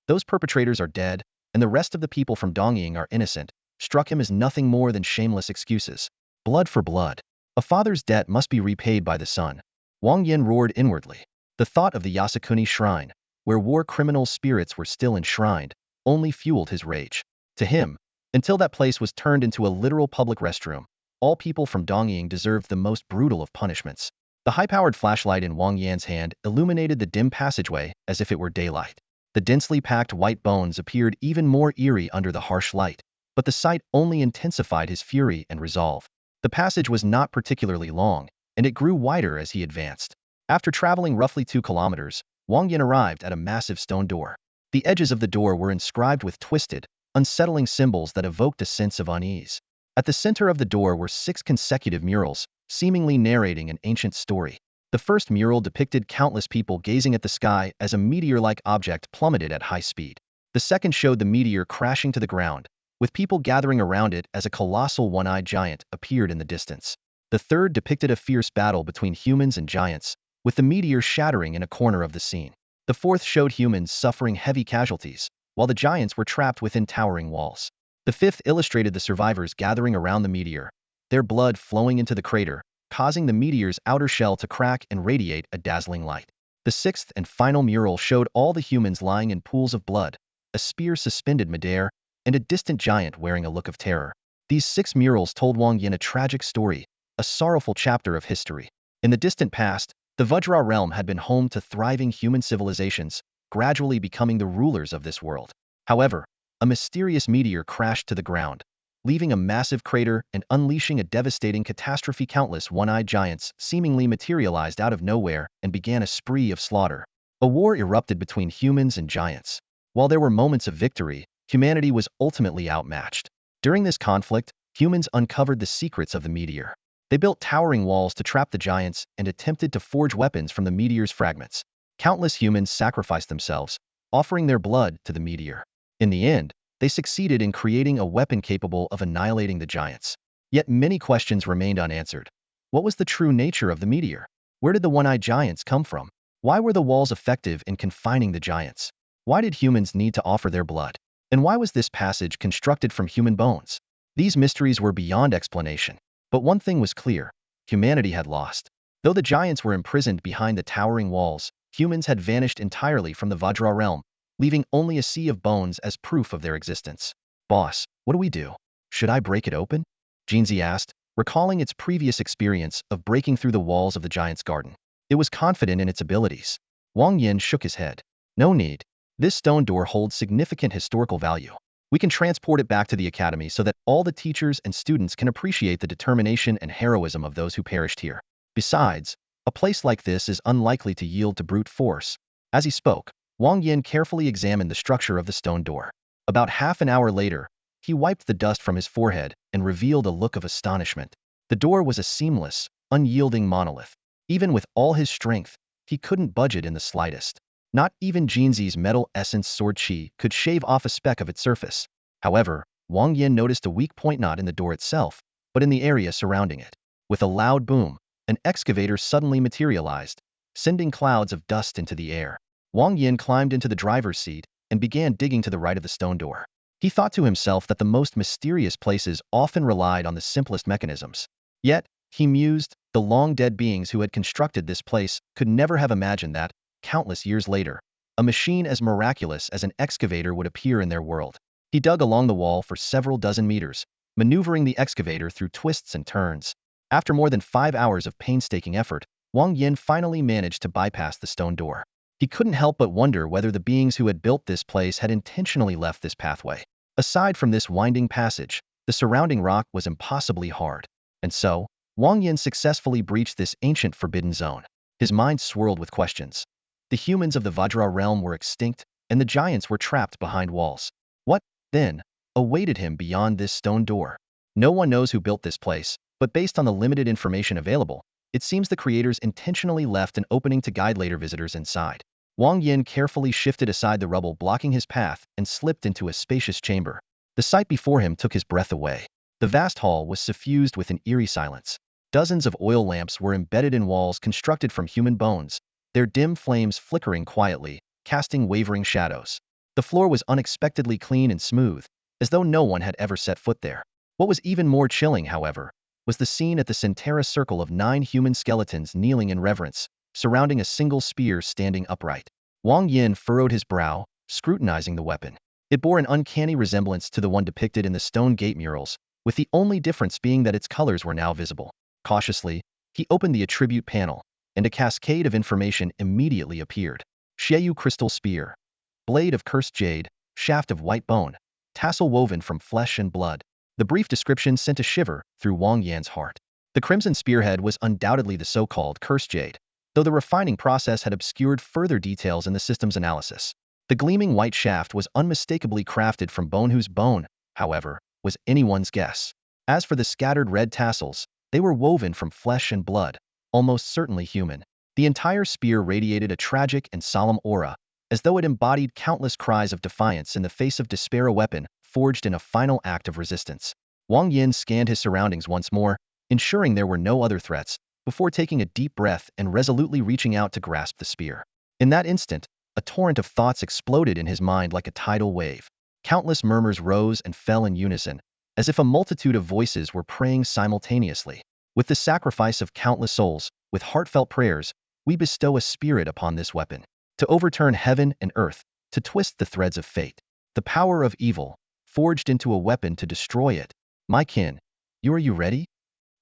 A: Those perpetrators are dead, and the rest of the people from Dongying are innocent," struck him as nothing more than shameless excuses. Blood for blood. A father's debt must be repaid by the son. Wang Yan roared inwardly. The thought of the Yasukuni shrine, where war criminal spirits were still enshrined, only fueled his rage. To him, until that place was turned into a literal public restroom, all people from Dongying deserved the most brutal of punishments. The high-powered flashlight in Wang Yan's hand illuminated the dim passageway as if it were daylight. The densely packed white bones appeared even more eerie under the harsh light, but the sight only intensified his fury and resolve. The passage was not particularly long, and it grew wider as he advanced. After traveling roughly 2 kilometers, Wang Yan arrived at a massive stone door. The edges of the door were inscribed with twisted, unsettling symbols that evoked a sense of unease. At the center of the door were 6 consecutive murals, seemingly narrating an ancient story. The first mural depicted countless people gazing at the sky as a meteor-like object plummeted at high speed. The second showed the meteor crashing to the ground, with people gathering around it as a colossal one-eyed giant appeared in the distance. The third depicted a fierce battle between humans and giants, with the meteor shattering in a corner of the scene. The fourth showed humans suffering heavy casualties, while the giants were trapped within towering walls. The fifth illustrated the survivors gathering around the meteor, their blood flowing into the crater, causing the meteor's outer shell to crack and radiate a dazzling light. The sixth and final mural showed all the humans lying in pools of blood, a spear suspended midair, and a distant giant wearing a look of terror. These 6 murals told Wang Yan a tragic story, a sorrowful chapter of history. In the distant past, the Vajra realm had been home to thriving human civilizations, gradually becoming the rulers of this world. However, a mysterious meteor crashed to the ground, leaving a massive crater and unleashing a devastating catastrophe. Countless one-eyed giants seemingly materialized out of nowhere and began a spree of slaughter. A war erupted between humans and giants. While there were moments of victory, humanity was ultimately outmatched. During this conflict, humans uncovered the secrets of the meteor. They built towering walls to trap the giants and attempted to forge weapons from the meteor's fragments. Countless humans sacrificed themselves, offering their blood to the meteor. In the end, they succeeded in creating a weapon capable of annihilating the giants. Yet many questions remained unanswered. What was the true nature of the meteor? Where did the one-eyed giants come from? Why were the walls effective in confining the giants? Why did humans need to offer their blood? And why was this passage constructed from human bones? These mysteries were beyond explanation. But one thing was clear: humanity had lost. Though the giants were imprisoned behind the towering walls, humans had vanished entirely from the Vajra realm, leaving only a sea of bones as proof of their existence. Boss, what do we do? Should I break it open? Jinzi asked, recalling its previous experience of breaking through the walls of the giant's garden. It was confident in its abilities. Wang Yan shook his head. No need. This stone door holds significant historical value. We can transport it back to the academy so that all the teachers and students can appreciate the determination and heroism of those who perished here. Besides, a place like this is unlikely to yield to brute force. As he spoke, Wang Yan carefully examined the structure of the stone door. About half an hour later, he wiped the dust from his forehead and revealed a look of astonishment. The door was a seamless, unyielding monolith. Even with all his strength, he couldn't budge it in the slightest. Not even Jinzi's metal essence sword chi could shave off a speck of its surface. However, Wang Yan noticed a weak point not in the door itself, but in the area surrounding it. With a loud boom, an excavator suddenly materialized, sending clouds of dust into the air. Wang Yan climbed into the driver's seat and began digging to the right of the stone door. He thought to himself that the most mysterious places often relied on the simplest mechanisms. Yet, he mused, the long-dead beings who had constructed this place could never have imagined that, countless years later, a machine as miraculous as an excavator would appear in their world. He dug along the wall for several dozen meters, maneuvering the excavator through twists and turns. After more than 5 hours of painstaking effort, Wang Yan finally managed to bypass the stone door. He couldn't help but wonder whether the beings who had built this place had intentionally left this pathway. Aside from this winding passage, the surrounding rock was impossibly hard. And so, Wang Yan successfully breached this ancient forbidden zone. His mind swirled with questions. The humans of the Vajra realm were extinct, and the giants were trapped behind walls. What, then, awaited him beyond this stone door? No one knows who built this place, but based on the limited information available, it seems the creators intentionally left an opening to guide later visitors inside. Wang Yan carefully shifted aside the rubble blocking his path and slipped into a spacious chamber. The sight before him took his breath away. The vast hall was suffused with an eerie silence. Dozens of oil lamps were embedded in walls constructed from human bones, their dim flames flickering quietly, casting wavering shadows. The floor was unexpectedly clean and smooth, as though no one had ever set foot there. What was even more chilling, however, was the scene at the Centera circle of 9 human skeletons kneeling in reverence, surrounding a single spear standing upright. Wang Yan furrowed his brow, scrutinizing the weapon. It bore an uncanny resemblance to the one depicted in the stone gate murals, with the only difference being that its colors were now visible. Cautiously, he opened the attribute panel, and a cascade of information immediately appeared. Xiaoqing crystal spear, blade of cursed jade, shaft of white bone, tassel woven from flesh and blood. The brief description sent a shiver through Wang Yan's heart. The crimson spearhead was undoubtedly the so-called cursed jade, though the refining process had obscured further details in the system's analysis. The gleaming white shaft was unmistakably crafted from bone whose bone, however, was anyone's guess. As for the scattered red tassels, they were woven from flesh and blood, almost certainly human. The entire spear radiated a tragic and solemn aura, as though it embodied countless cries of defiance in the face of despair, a weapon forged in a final act of resistance. Wang Yan scanned his surroundings once more, ensuring there were no other threats, before taking a deep breath and resolutely reaching out to grasp the spear. In that instant, a torrent of thoughts exploded in his mind like a tidal wave. Countless murmurs rose and fell in unison, as if a multitude of voices were praying simultaneously. With the sacrifice of countless souls, with heartfelt prayers, we bestow a spirit upon this weapon, to overturn heaven and earth, to twist the threads of fate. The power of evil, forged into a weapon to destroy it. My kin, are you ready?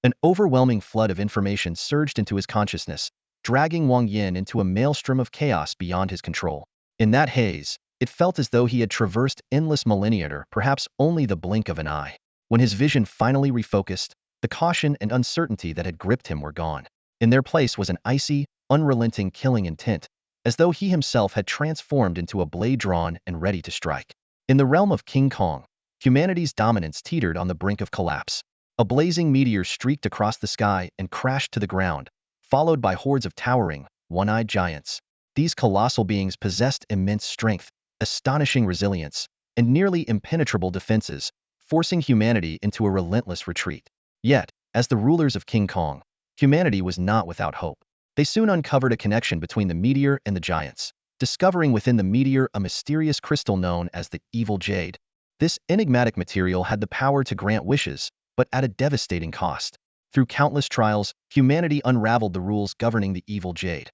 A: An overwhelming flood of information surged into his consciousness, dragging Wang Yan into a maelstrom of chaos beyond his control. In that haze, it felt as though he had traversed endless millennia, or perhaps only the blink of an eye. When his vision finally refocused, the caution and uncertainty that had gripped him were gone. In their place was an icy, unrelenting killing intent, as though he himself had transformed into a blade drawn and ready to strike. In the realm of King Kong, humanity's dominance teetered on the brink of collapse. A blazing meteor streaked across the sky and crashed to the ground, followed by hordes of towering, one-eyed giants. These colossal beings possessed immense strength, astonishing resilience, and nearly impenetrable defenses, forcing humanity into a relentless retreat. Yet, as the rulers of King Kong, humanity was not without hope. They soon uncovered a connection between the meteor and the giants, discovering within the meteor a mysterious crystal known as the evil jade. This enigmatic material had the power to grant wishes, but at a devastating cost. Through countless trials, humanity unraveled the rules governing the evil jade.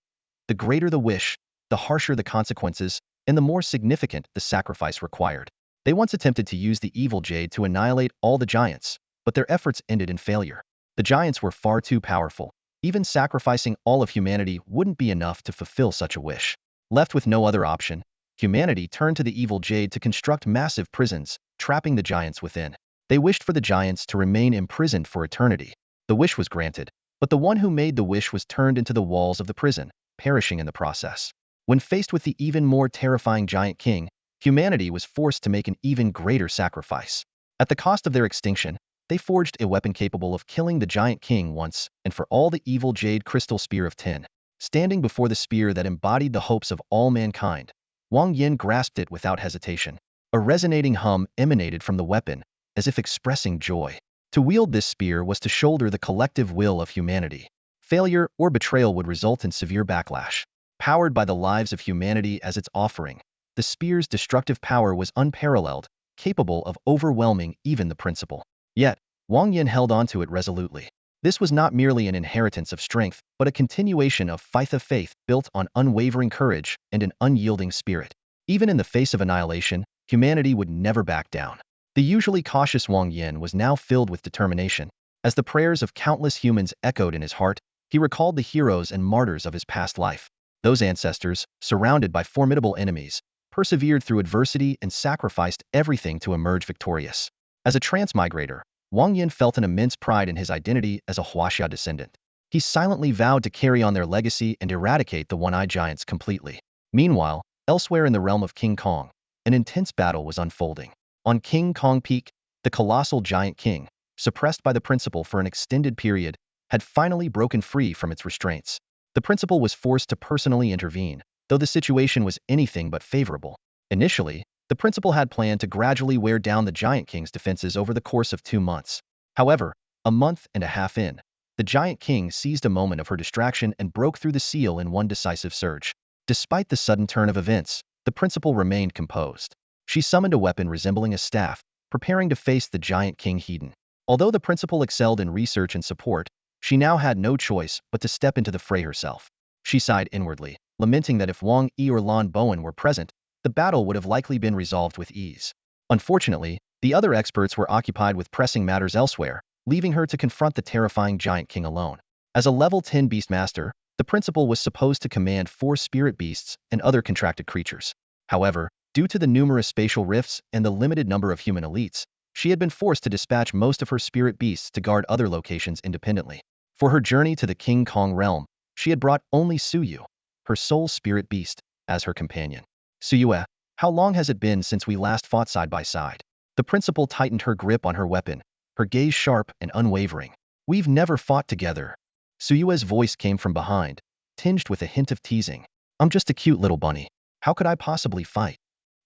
A: The greater the wish, the harsher the consequences, and the more significant the sacrifice required. They once attempted to use the evil jade to annihilate all the giants, but their efforts ended in failure. The giants were far too powerful. Even sacrificing all of humanity wouldn't be enough to fulfill such a wish. Left with no other option, humanity turned to the evil jade to construct massive prisons, trapping the giants within. They wished for the giants to remain imprisoned for eternity. The wish was granted, but the one who made the wish was turned into the walls of the prison, perishing in the process. When faced with the even more terrifying Giant King, humanity was forced to make an even greater sacrifice. At the cost of their extinction, they forged a weapon capable of killing the Giant King once and for all, the evil jade crystal spear of tin. Standing before the spear that embodied the hopes of all mankind, Wang Yan grasped it without hesitation. A resonating hum emanated from the weapon, as if expressing joy. To wield this spear was to shoulder the collective will of humanity. Failure or betrayal would result in severe backlash. Powered by the lives of humanity as its offering, the spear's destructive power was unparalleled, capable of overwhelming even the principal. Yet, Wang Yan held onto it resolutely. This was not merely an inheritance of strength, but a continuation of faith built on unwavering courage and an unyielding spirit. Even in the face of annihilation, humanity would never back down. The usually cautious Wang Yan was now filled with determination. As the prayers of countless humans echoed in his heart, he recalled the heroes and martyrs of his past life. Those ancestors, surrounded by formidable enemies, persevered through adversity and sacrificed everything to emerge victorious. As a transmigrator, Wang Yan felt an immense pride in his identity as a Huaxia descendant. He silently vowed to carry on their legacy and eradicate the one-eyed giants completely. Meanwhile, elsewhere in the realm of King Kong, an intense battle was unfolding. On King Kong Peak, the colossal Giant King, suppressed by the principal for an extended period, had finally broken free from its restraints. The principal was forced to personally intervene, though the situation was anything but favorable. Initially, the principal had planned to gradually wear down the Giant King's defenses over the course of 2 months. However, a month and a half in, the Giant King seized a moment of her distraction and broke through the seal in one decisive surge. Despite the sudden turn of events, the principal remained composed. She summoned a weapon resembling a staff, preparing to face the Giant King head-on. Although the principal excelled in research and support, she now had no choice but to step into the fray herself. She sighed inwardly, lamenting that if Wang Yi or Lan Bowen were present, the battle would have likely been resolved with ease. Unfortunately, the other experts were occupied with pressing matters elsewhere, leaving her to confront the terrifying Giant King alone. As a level 10 Beastmaster, the principal was supposed to command 4 spirit beasts and other contracted creatures. However, due to the numerous spatial rifts and the limited number of human elites, she had been forced to dispatch most of her spirit beasts to guard other locations independently. For her journey to the King Kong realm, She had brought only Suyu, her soul spirit beast, as her companion. Suyu, how long has it been since we last fought side by side? The principal tightened her grip on her weapon, her gaze sharp and unwavering. We've never fought together. Suyue's voice came from behind, tinged with a hint of teasing. I'm just a cute little bunny. How could I possibly fight?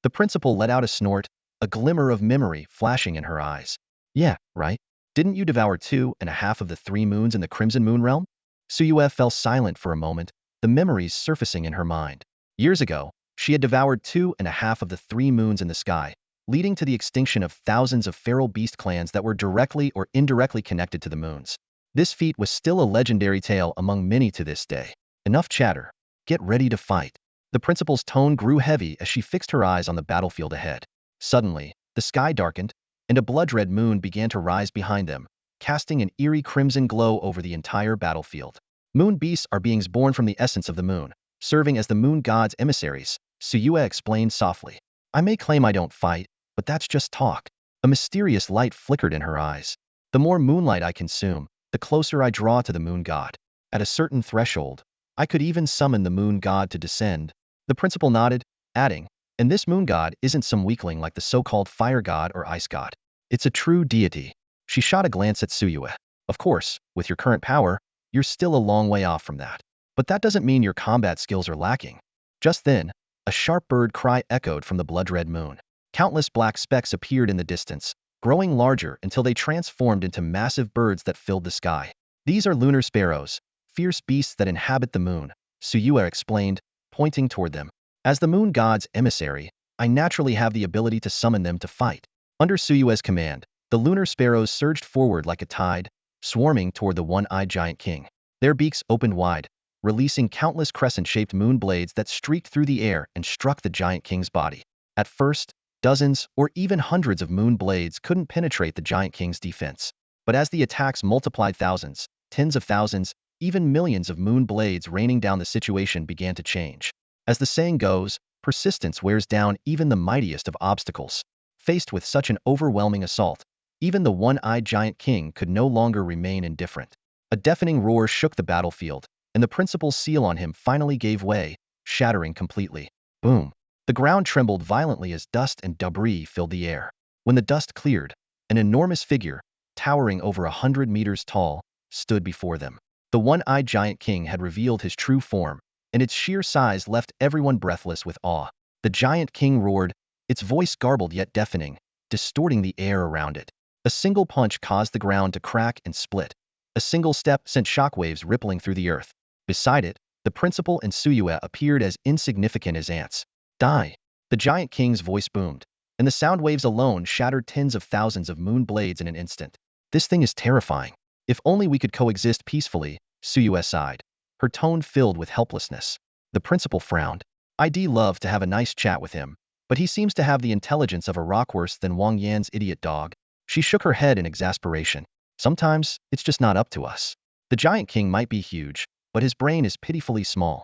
A: The principal let out a snort, a glimmer of memory flashing in her eyes. Yeah, right? Didn't you devour 2.5 of the 3 moons in the Crimson Moon realm? Suyue fell silent for a moment, the memories surfacing in her mind. Years ago, she had devoured 2.5 of the 3 moons in the sky, leading to the extinction of thousands of feral beast clans that were directly or indirectly connected to the moons. This feat was still a legendary tale among many to this day. Enough chatter. Get ready to fight. The principal's tone grew heavy as she fixed her eyes on the battlefield ahead. Suddenly, the sky darkened, and a blood-red moon began to rise behind them, casting an eerie crimson glow over the entire battlefield. Moon beasts are beings born from the essence of the moon, serving as the moon god's emissaries, Suyue explained softly. I may claim I don't fight, but that's just talk. A mysterious light flickered in her eyes. The more moonlight I consume, the closer I draw to the moon god. At a certain threshold, I could even summon the moon god to descend. The principal nodded, adding, and this moon god isn't some weakling like the so-called fire god or ice god. It's a true deity. She shot a glance at Suyue. Of course, with your current power, you're still a long way off from that. But that doesn't mean your combat skills are lacking. Just then, a sharp bird cry echoed from the blood-red moon. Countless black specks appeared in the distance, growing larger until they transformed into massive birds that filled the sky. These are lunar sparrows, fierce beasts that inhabit the moon, Suyue explained, pointing toward them. As the moon god's emissary, I naturally have the ability to summon them to fight. Under Suyue's command, the lunar sparrows surged forward like a tide, swarming toward the one-eyed giant king. Their beaks opened wide, releasing countless crescent-shaped moon blades that streaked through the air and struck the giant king's body. At first, dozens or even hundreds of moon blades couldn't penetrate the giant king's defense. But as the attacks multiplied, thousands, tens of thousands, even millions of moon blades raining down, the situation began to change. As the saying goes, persistence wears down even the mightiest of obstacles. Faced with such an overwhelming assault, even the one-eyed giant king could no longer remain indifferent. A deafening roar shook the battlefield, and the principal's seal on him finally gave way, shattering completely. Boom! The ground trembled violently as dust and debris filled the air. When the dust cleared, an enormous figure, towering over 100 meters tall, stood before them. The one-eyed giant king had revealed his true form, and its sheer size left everyone breathless with awe. The giant king roared, its voice garbled yet deafening, distorting the air around it. A single punch caused the ground to crack and split. A single step sent shockwaves rippling through the earth. Beside it, the principal and Suyue appeared as insignificant as ants. Die! The giant king's voice boomed, and the sound waves alone shattered tens of thousands of moon blades in an instant. This thing is terrifying. If only we could coexist peacefully, Suyue sighed, her tone filled with helplessness. The principal frowned. I'd love to have a nice chat with him, but he seems to have the intelligence of a rock, worse than Wang Yan's idiot dog. She shook her head in exasperation. Sometimes, it's just not up to us. The giant king might be huge, but his brain is pitifully small.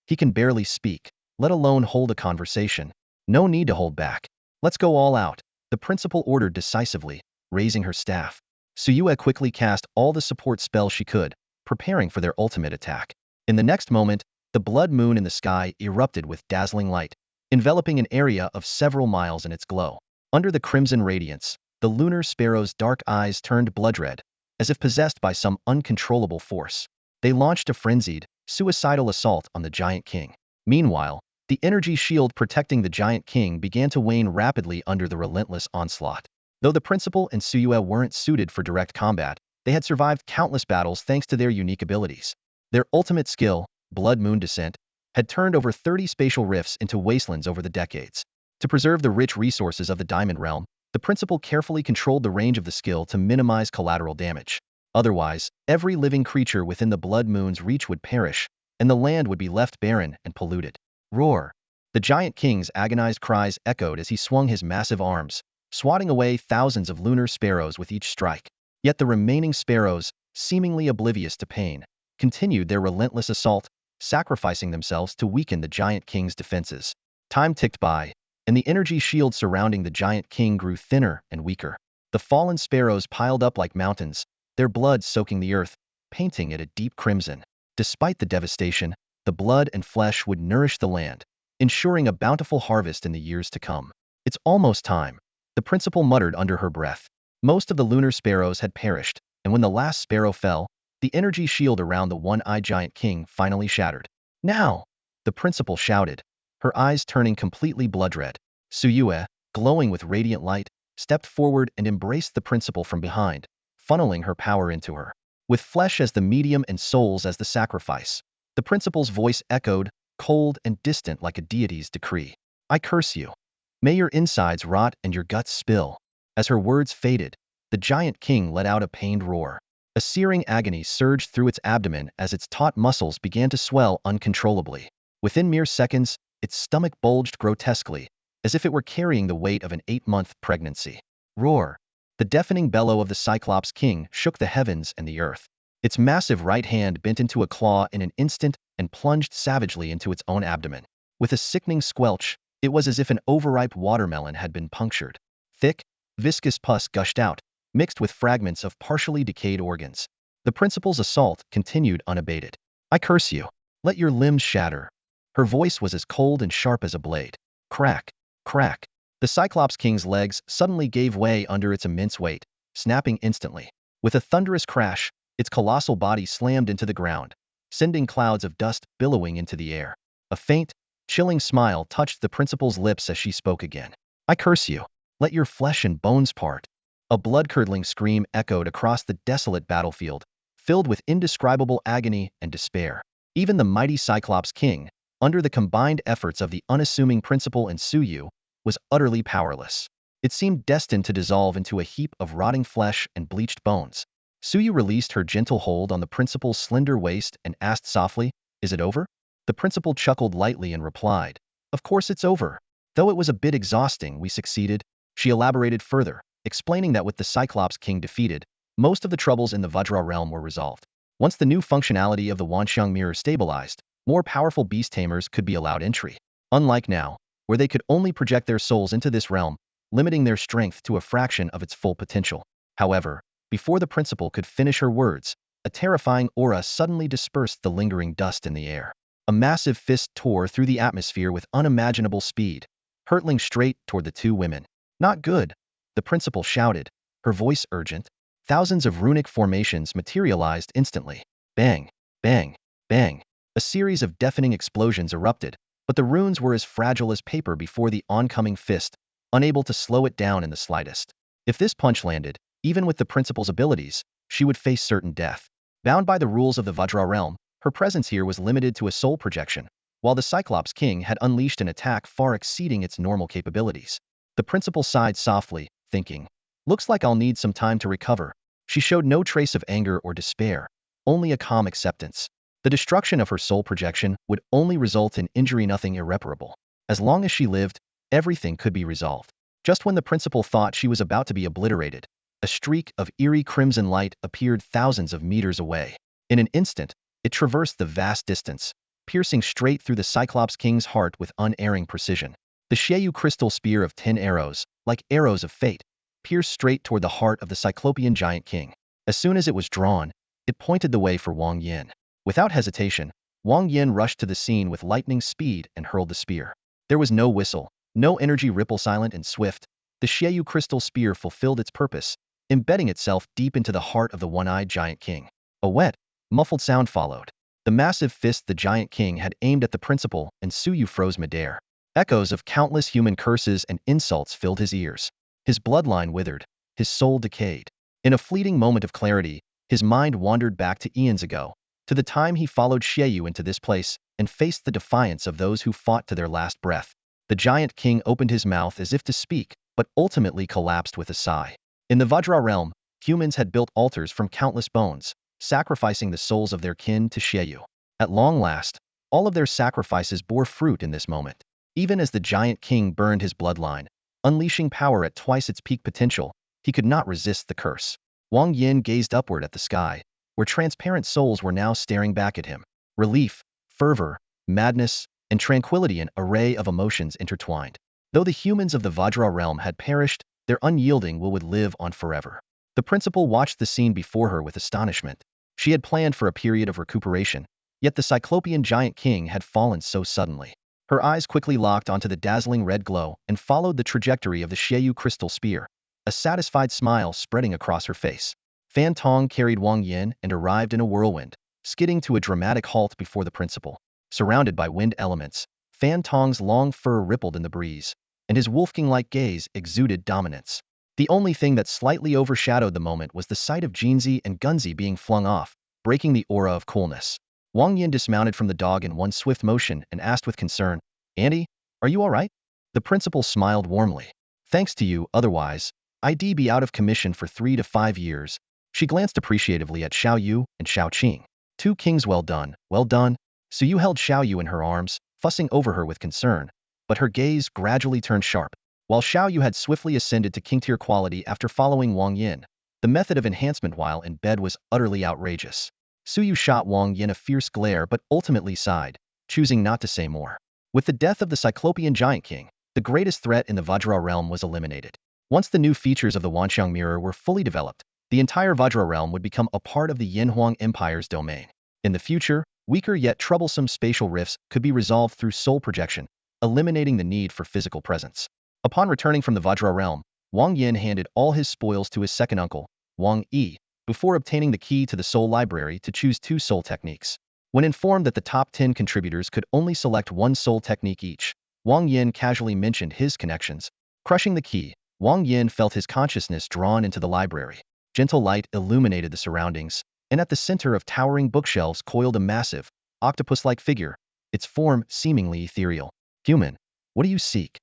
A: He can barely speak, let alone hold a conversation. No need to hold back. Let's go all out, the principal ordered decisively, raising her staff. Suyue quickly cast all the support spells she could, preparing for their ultimate attack. In the next moment, the blood moon in the sky erupted with dazzling light, enveloping an area of several miles in its glow. Under the crimson radiance, the lunar sparrow's dark eyes turned blood-red, as if possessed by some uncontrollable force. They launched a frenzied, suicidal assault on the giant king. Meanwhile, the energy shield protecting the giant king began to wane rapidly under the relentless onslaught. Though the principal and Suyue weren't suited for direct combat, they had survived countless battles thanks to their unique abilities. Their ultimate skill, Blood Moon Descent, had turned over 30 spatial rifts into wastelands over the decades. To preserve the rich resources of the Diamond Realm, the principal carefully controlled the range of the skill to minimize collateral damage. Otherwise, every living creature within the Blood Moon's reach would perish, and the land would be left barren and polluted. Roar! The giant king's agonized cries echoed as he swung his massive arms, swatting away thousands of lunar sparrows with each strike. Yet the remaining sparrows, seemingly oblivious to pain, continued their relentless assault, sacrificing themselves to weaken the giant king's defenses. Time ticked by, and the energy shield surrounding the giant king grew thinner and weaker. The fallen sparrows piled up like mountains, their blood soaking the earth, painting it a deep crimson. Despite the devastation, the blood and flesh would nourish the land, ensuring a bountiful harvest in the years to come. It's almost time, the principal muttered under her breath. Most of the lunar sparrows had perished, and when the last sparrow fell, the energy shield around the one-eyed giant king finally shattered. Now, the principal shouted, her eyes turning completely blood-red. Suyue, glowing with radiant light, stepped forward and embraced the principal from behind, funneling her power into her. With flesh as the medium and souls as the sacrifice, the principal's voice echoed, cold and distant like a deity's decree. I curse you. May your insides rot and your guts spill. As her words faded, the giant king let out a pained roar. A searing agony surged through its abdomen as its taut muscles began to swell uncontrollably. Within mere seconds, its stomach bulged grotesquely, as if it were carrying the weight of an 8-month pregnancy. Roar! The deafening bellow of the Cyclops King shook the heavens and the earth. Its massive right hand bent into a claw in an instant and plunged savagely into its own abdomen. With a sickening squelch, it was as if an overripe watermelon had been punctured. Thick, viscous pus gushed out, mixed with fragments of partially decayed organs. The principal's assault continued unabated. I curse you. Let your limbs shatter. Her voice was as cold and sharp as a blade. Crack, crack. The Cyclops King's legs suddenly gave way under its immense weight, snapping instantly. With a thunderous crash, its colossal body slammed into the ground, sending clouds of dust billowing into the air. A faint, chilling smile touched the principal's lips as she spoke again. I curse you. Let your flesh and bones part. A blood-curdling scream echoed across the desolate battlefield, filled with indescribable agony and despair. Even the mighty Cyclops King, under the combined efforts of the unassuming principal and Suyu, was utterly powerless. It seemed destined to dissolve into a heap of rotting flesh and bleached bones. Suyu released her gentle hold on the principal's slender waist and asked softly, Is it over? The principal chuckled lightly and replied, Of course it's over. Though it was a bit exhausting, we succeeded. She elaborated further, explaining that with the Cyclops King defeated, most of the troubles in the Vajra realm were resolved. Once the new functionality of the Wanxiang mirror stabilized, more powerful beast tamers could be allowed entry. Unlike now, where they could only project their souls into this realm, limiting their strength to a fraction of its full potential. However, before the principal could finish her words, a terrifying aura suddenly dispersed the lingering dust in the air. A massive fist tore through the atmosphere with unimaginable speed, hurtling straight toward the two women. Not good, the principal shouted, her voice urgent. Thousands of runic formations materialized instantly. Bang, bang, bang. A series of deafening explosions erupted, but the runes were as fragile as paper before the oncoming fist, unable to slow it down in the slightest. If this punch landed, even with the principal's abilities, she would face certain death. Bound by the rules of the Vajra realm, her presence here was limited to a soul projection, while the Cyclops King had unleashed an attack far exceeding its normal capabilities. The principal sighed softly, thinking, Looks like I'll need some time to recover. She showed no trace of anger or despair, only a calm acceptance. The destruction of her soul projection would only result in injury, nothing irreparable. As long as she lived, everything could be resolved. Just when the principal thought she was about to be obliterated, a streak of eerie crimson light appeared thousands of meters away. In an instant, it traversed the vast distance, piercing straight through the Cyclops King's heart with unerring precision. The Xiaoqing crystal spear of 10 arrows, like arrows of fate, pierced straight toward the heart of the Cyclopean giant king. As soon as it was drawn, it pointed the way for Wang Yan. Without hesitation, Wang Yan rushed to the scene with lightning speed and hurled the spear. There was no whistle, no energy ripple, silent and swift. The Xiaoqing crystal spear fulfilled its purpose, embedding itself deep into the heart of the one-eyed giant king. A wet, muffled sound followed. The massive fist the giant king had aimed at the principal, and Suyu froze midair. Echoes of countless human curses and insults filled his ears. His bloodline withered, his soul decayed. In a fleeting moment of clarity, his mind wandered back to eons ago, to the time he followed Xiaoyu into this place and faced the defiance of those who fought to their last breath. The giant king opened his mouth as if to speak, but ultimately collapsed with a sigh. In the Vajra realm, humans had built altars from countless bones, sacrificing the souls of their kin to Xiaoyu. At long last, all of their sacrifices bore fruit in this moment. Even as the giant king burned his bloodline, unleashing power at twice its peak potential, he could not resist the curse. Wang Yan gazed upward at the sky, where transparent souls were now staring back at him. Relief, fervor, madness, and tranquility, an array of emotions intertwined. Though the humans of the Vajra realm had perished, their unyielding will would live on forever. The principal watched the scene before her with astonishment. She had planned for a period of recuperation, Yet the Cyclopean giant king had fallen so suddenly. Her eyes quickly locked onto the dazzling red glow and followed the trajectory of the Xiaoyu crystal spear, a satisfied smile spreading across her face. Fan Tong carried Wang Yan and arrived in a whirlwind, skidding to a dramatic halt before the principal. Surrounded by wind elements, Fan Tong's long fur rippled in the breeze, and his wolf-king-like gaze exuded dominance. The only thing that slightly overshadowed the moment was the sight of Jinzi and Gunzi being flung off, breaking the aura of coolness. Wang Yan dismounted from the dog in one swift motion and asked with concern, "Andy, are you all right?" The principal smiled warmly. "Thanks to you, otherwise, I'd be out of commission for 3 to 5 years." She glanced appreciatively at Xiaoyu and Xiaoqing. "Two kings, well done, well done." So you held Xiaoyu in her arms, fussing over her with concern, but her gaze gradually turned sharp. While Xiaoyu had swiftly ascended to king-tier quality after following Wang Yan, the method of enhancement while in bed was utterly outrageous. Suyu shot Wang Yan a fierce glare but ultimately sighed, choosing not to say more. With the death of the Cyclopean giant king, the greatest threat in the Vajra realm was eliminated. Once the new features of the Wanxiang mirror were fully developed, the entire Vajra realm would become a part of the Yanhuang Empire's domain. In the future, weaker yet troublesome spatial rifts could be resolved through soul projection, eliminating the need for physical presence. Upon returning from the Vajra realm, Wang Yan handed all his spoils to his second uncle, Wang Yi, before obtaining the key to the soul library to choose 2 soul techniques. When informed that the top 10 contributors could only select 1 soul technique each, Wang Yan casually mentioned his connections. Crushing the key, Wang Yan felt his consciousness drawn into the library. Gentle light illuminated the surroundings, and at the center of towering bookshelves coiled a massive, octopus-like figure, its form seemingly ethereal. "Human, what do you seek?"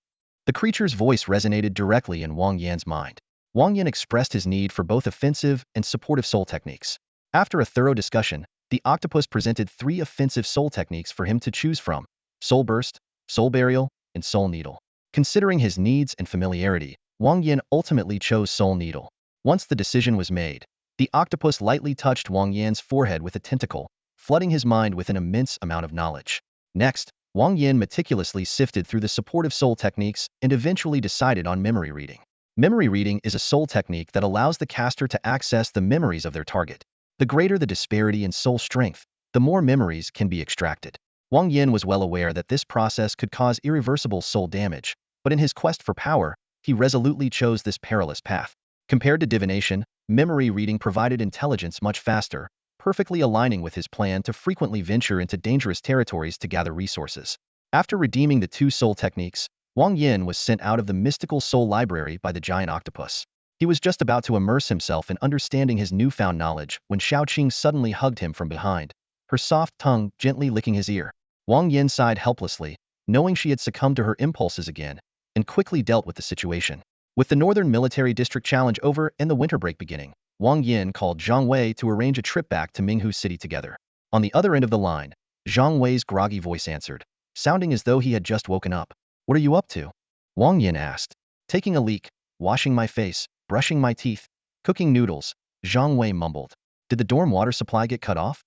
A: The creature's voice resonated directly in Wang Yan's mind. Wang Yan expressed his need for both offensive and supportive soul techniques. After a thorough discussion, the octopus presented 3 offensive soul techniques for him to choose from: Soul Burst, Soul Burial, and Soul Needle. Considering his needs and familiarity, Wang Yan ultimately chose Soul Needle. Once the decision was made, the octopus lightly touched Wang Yan's forehead with a tentacle, flooding his mind with an immense amount of knowledge. Next, Wang Yan meticulously sifted through the supportive soul techniques and eventually decided on memory reading. Memory reading is a soul technique that allows the caster to access the memories of their target. The greater the disparity in soul strength, the more memories can be extracted. Wang Yan was well aware that this process could cause irreversible soul damage, but in his quest for power, he resolutely chose this perilous path. Compared to divination, memory reading provided intelligence much faster, perfectly aligning with his plan to frequently venture into dangerous territories to gather resources. After redeeming the 2 soul techniques, Wang Yan was sent out of the mystical soul library by the giant octopus. He was just about to immerse himself in understanding his newfound knowledge when Xiaoqing suddenly hugged him from behind, her soft tongue gently licking his ear. Wang Yan sighed helplessly, knowing she had succumbed to her impulses again, and quickly dealt with the situation. With the Northern Military District Challenge over and the winter break beginning, Wang Yan called Zhang Wei to arrange a trip back to Minghu City together. On the other end of the line, Zhang Wei's groggy voice answered, sounding as though he had just woken up. "What are you up to?" Wang Yan asked. "Taking a leak, washing my face, brushing my teeth, cooking noodles," Zhang Wei mumbled. "Did the dorm water supply get cut off?"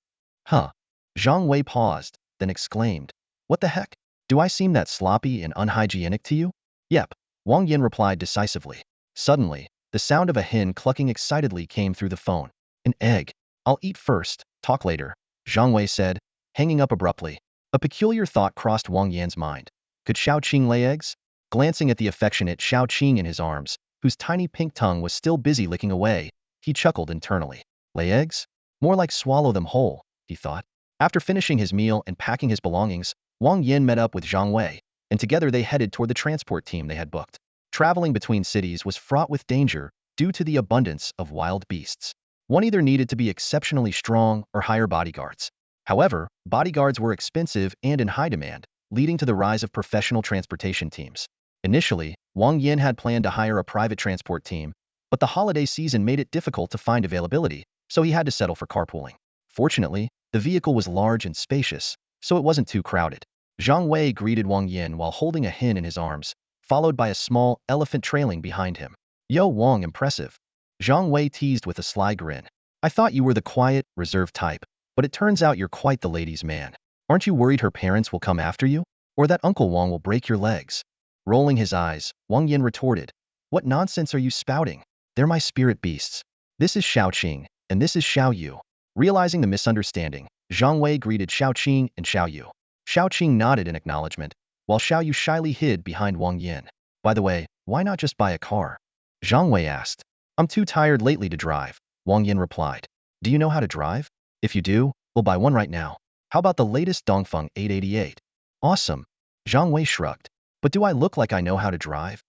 A: "Huh." Zhang Wei paused, then exclaimed, "What the heck? Do I seem that sloppy and unhygienic to you?" "Yep," Wang Yan replied decisively. Suddenly, the sound of a hen clucking excitedly came through the phone. "An egg. I'll eat first, talk later," Zhang Wei said, hanging up abruptly. A peculiar thought crossed Wang Yan's mind. Could Xiaoqing lay eggs? Glancing at the affectionate Xiaoqing in his arms, whose tiny pink tongue was still busy licking away, he chuckled internally. Lay eggs? More like swallow them whole, he thought. After finishing his meal and packing his belongings, Wang Yan met up with Zhang Wei, and together they headed toward the transport team they had booked. Traveling between cities was fraught with danger due to the abundance of wild beasts. One either needed to be exceptionally strong or hire bodyguards. However, bodyguards were expensive and in high demand, leading to the rise of professional transportation teams. Initially, Wang Yan had planned to hire a private transport team, but the holiday season made it difficult to find availability, so he had to settle for carpooling. Fortunately, the vehicle was large and spacious, so it wasn't too crowded. Zhang Wei greeted Wang Yan while holding a hen in his arms, followed by a small elephant trailing behind him. "Yo, Wang, impressive." Zhang Wei teased with a sly grin. "I thought you were the quiet, reserved type, but it turns out you're quite the ladies' man. Aren't you worried her parents will come after you? Or that Uncle Wang will break your legs?" Rolling his eyes, Wang Yan retorted, "What nonsense are you spouting? They're my spirit beasts. This is Xiaoqing, and this is Xiaoyu." Realizing the misunderstanding, Zhang Wei greeted Xiaoqing and Xiaoyu. Xiaoqing nodded in acknowledgement, while Xiaoyu shyly hid behind Wang Yan. By the way, why not just buy a car? Zhang Wei asked. I'm too tired lately to drive, Wang Yan replied. Do you know how to drive? If you do, we'll buy one right now. How about the latest Dongfeng 888? Awesome. Zhang Wei shrugged. But do I look like I know how to drive?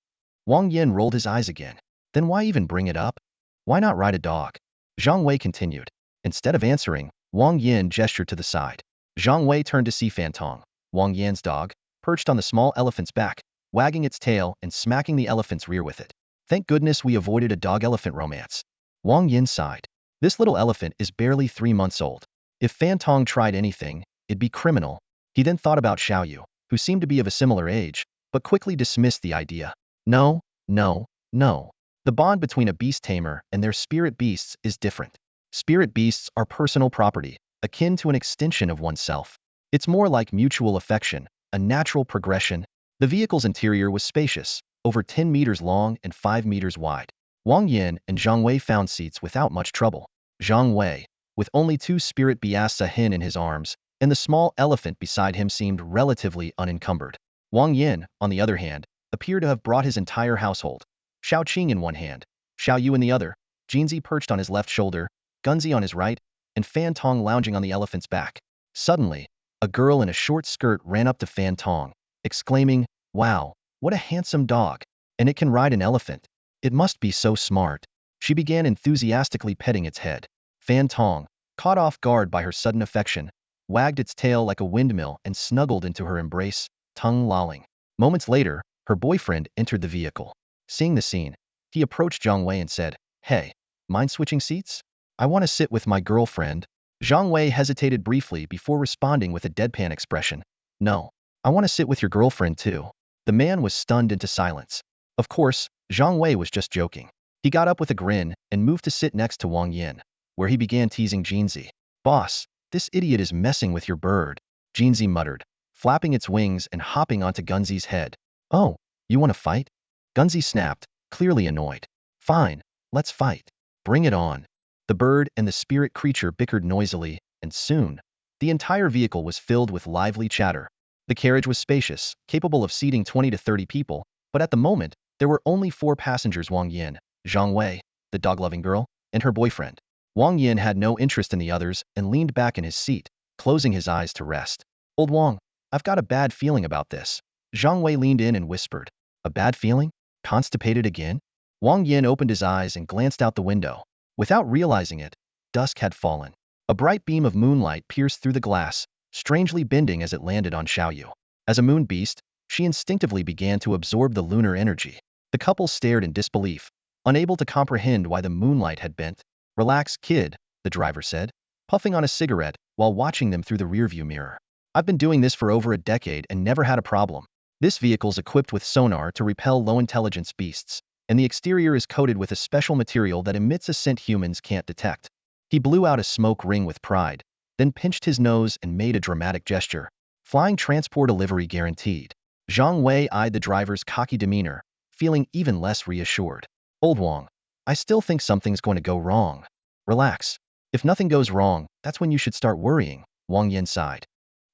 A: Wang Yan rolled his eyes again. Then why even bring it up? Why not ride a dog? Zhang Wei continued. Instead of answering, Wang Yan gestured to the side. Zhang Wei turned to see Fantong, Wang Yan's dog, perched on the small elephant's back, wagging its tail and smacking the elephant's rear with it. Thank goodness we avoided a dog-elephant romance. Wang Yan sighed. This little elephant is barely 3 months old. If Fantong tried anything, it'd be criminal. He then thought about Xiaoyu, who seemed to be of a similar age, but quickly dismissed the idea. No, no, no. The bond between a beast tamer and their spirit beasts is different. Spirit beasts are personal property, akin to an extension of oneself. It's more like mutual affection, a natural progression. The vehicle's interior was spacious, over 10 meters long and 5 meters wide. Wang Yan and Zhang Wei found seats without much trouble. Zhang Wei, with only 2 spirit beasts a hen in his arms, and the small elephant beside him seemed relatively unencumbered. Wang Yan, on the other hand, appeared to have brought his entire household. Xiaoqing in one hand, Xiaoyu in the other, Jinzi perched on his left shoulder, Gunzi on his right, and Fantong lounging on the elephant's back. Suddenly, a girl in a short skirt ran up to Fantong, exclaiming, "Wow, what a handsome dog! And it can ride an elephant. It must be so smart." She began enthusiastically petting its head. Fantong, caught off guard by her sudden affection, wagged its tail like a windmill and snuggled into her embrace, tongue lolling. Moments later, her boyfriend entered the vehicle. Seeing the scene, he approached Zhang Wei and said, "Hey, mind switching seats? I want to sit with my girlfriend." Zhang Wei hesitated briefly before responding with a deadpan expression. "No, I want to sit with your girlfriend too." The man was stunned into silence. Of course, Zhang Wei was just joking. He got up with a grin and moved to sit next to Wang Yan, where he began teasing Jinzi. "Boss, this idiot is messing with your bird," Jinzi muttered, flapping its wings and hopping onto Gunzi's head. "Oh, you want to fight?" Gunzi snapped, clearly annoyed. "Fine, let's fight. Bring it on." The bird and the spirit creature bickered noisily, and soon, the entire vehicle was filled with lively chatter. The carriage was spacious, capable of seating 20 to 30 people, but at the moment, there were only 4 passengers: Wang Yan, Zhang Wei, the dog-loving girl, and her boyfriend. Wang Yan had no interest in the others and leaned back in his seat, closing his eyes to rest. "Old Wang, I've got a bad feeling about this." Zhang Wei leaned in and whispered. "A bad feeling? Constipated again?" Wang Yan opened his eyes and glanced out the window. Without realizing it, dusk had fallen. A bright beam of moonlight pierced through the glass, strangely bending as it landed on Xiaoyu. As a moon beast, she instinctively began to absorb the lunar energy. The couple stared in disbelief, unable to comprehend why the moonlight had bent. "Relax, kid," the driver said, puffing on a cigarette while watching them through the rearview mirror. "I've been doing this for over a decade and never had a problem. This vehicle's equipped with sonar to repel low-intelligence beasts, and the exterior is coated with a special material that emits a scent humans can't detect." He blew out a smoke ring with pride, then pinched his nose and made a dramatic gesture. "Flying transport delivery guaranteed." Zhang Wei eyed the driver's cocky demeanor, feeling even less reassured. "Old Wang, I still think something's going to go wrong." "Relax. If nothing goes wrong, that's when you should start worrying," Wang Yan sighed.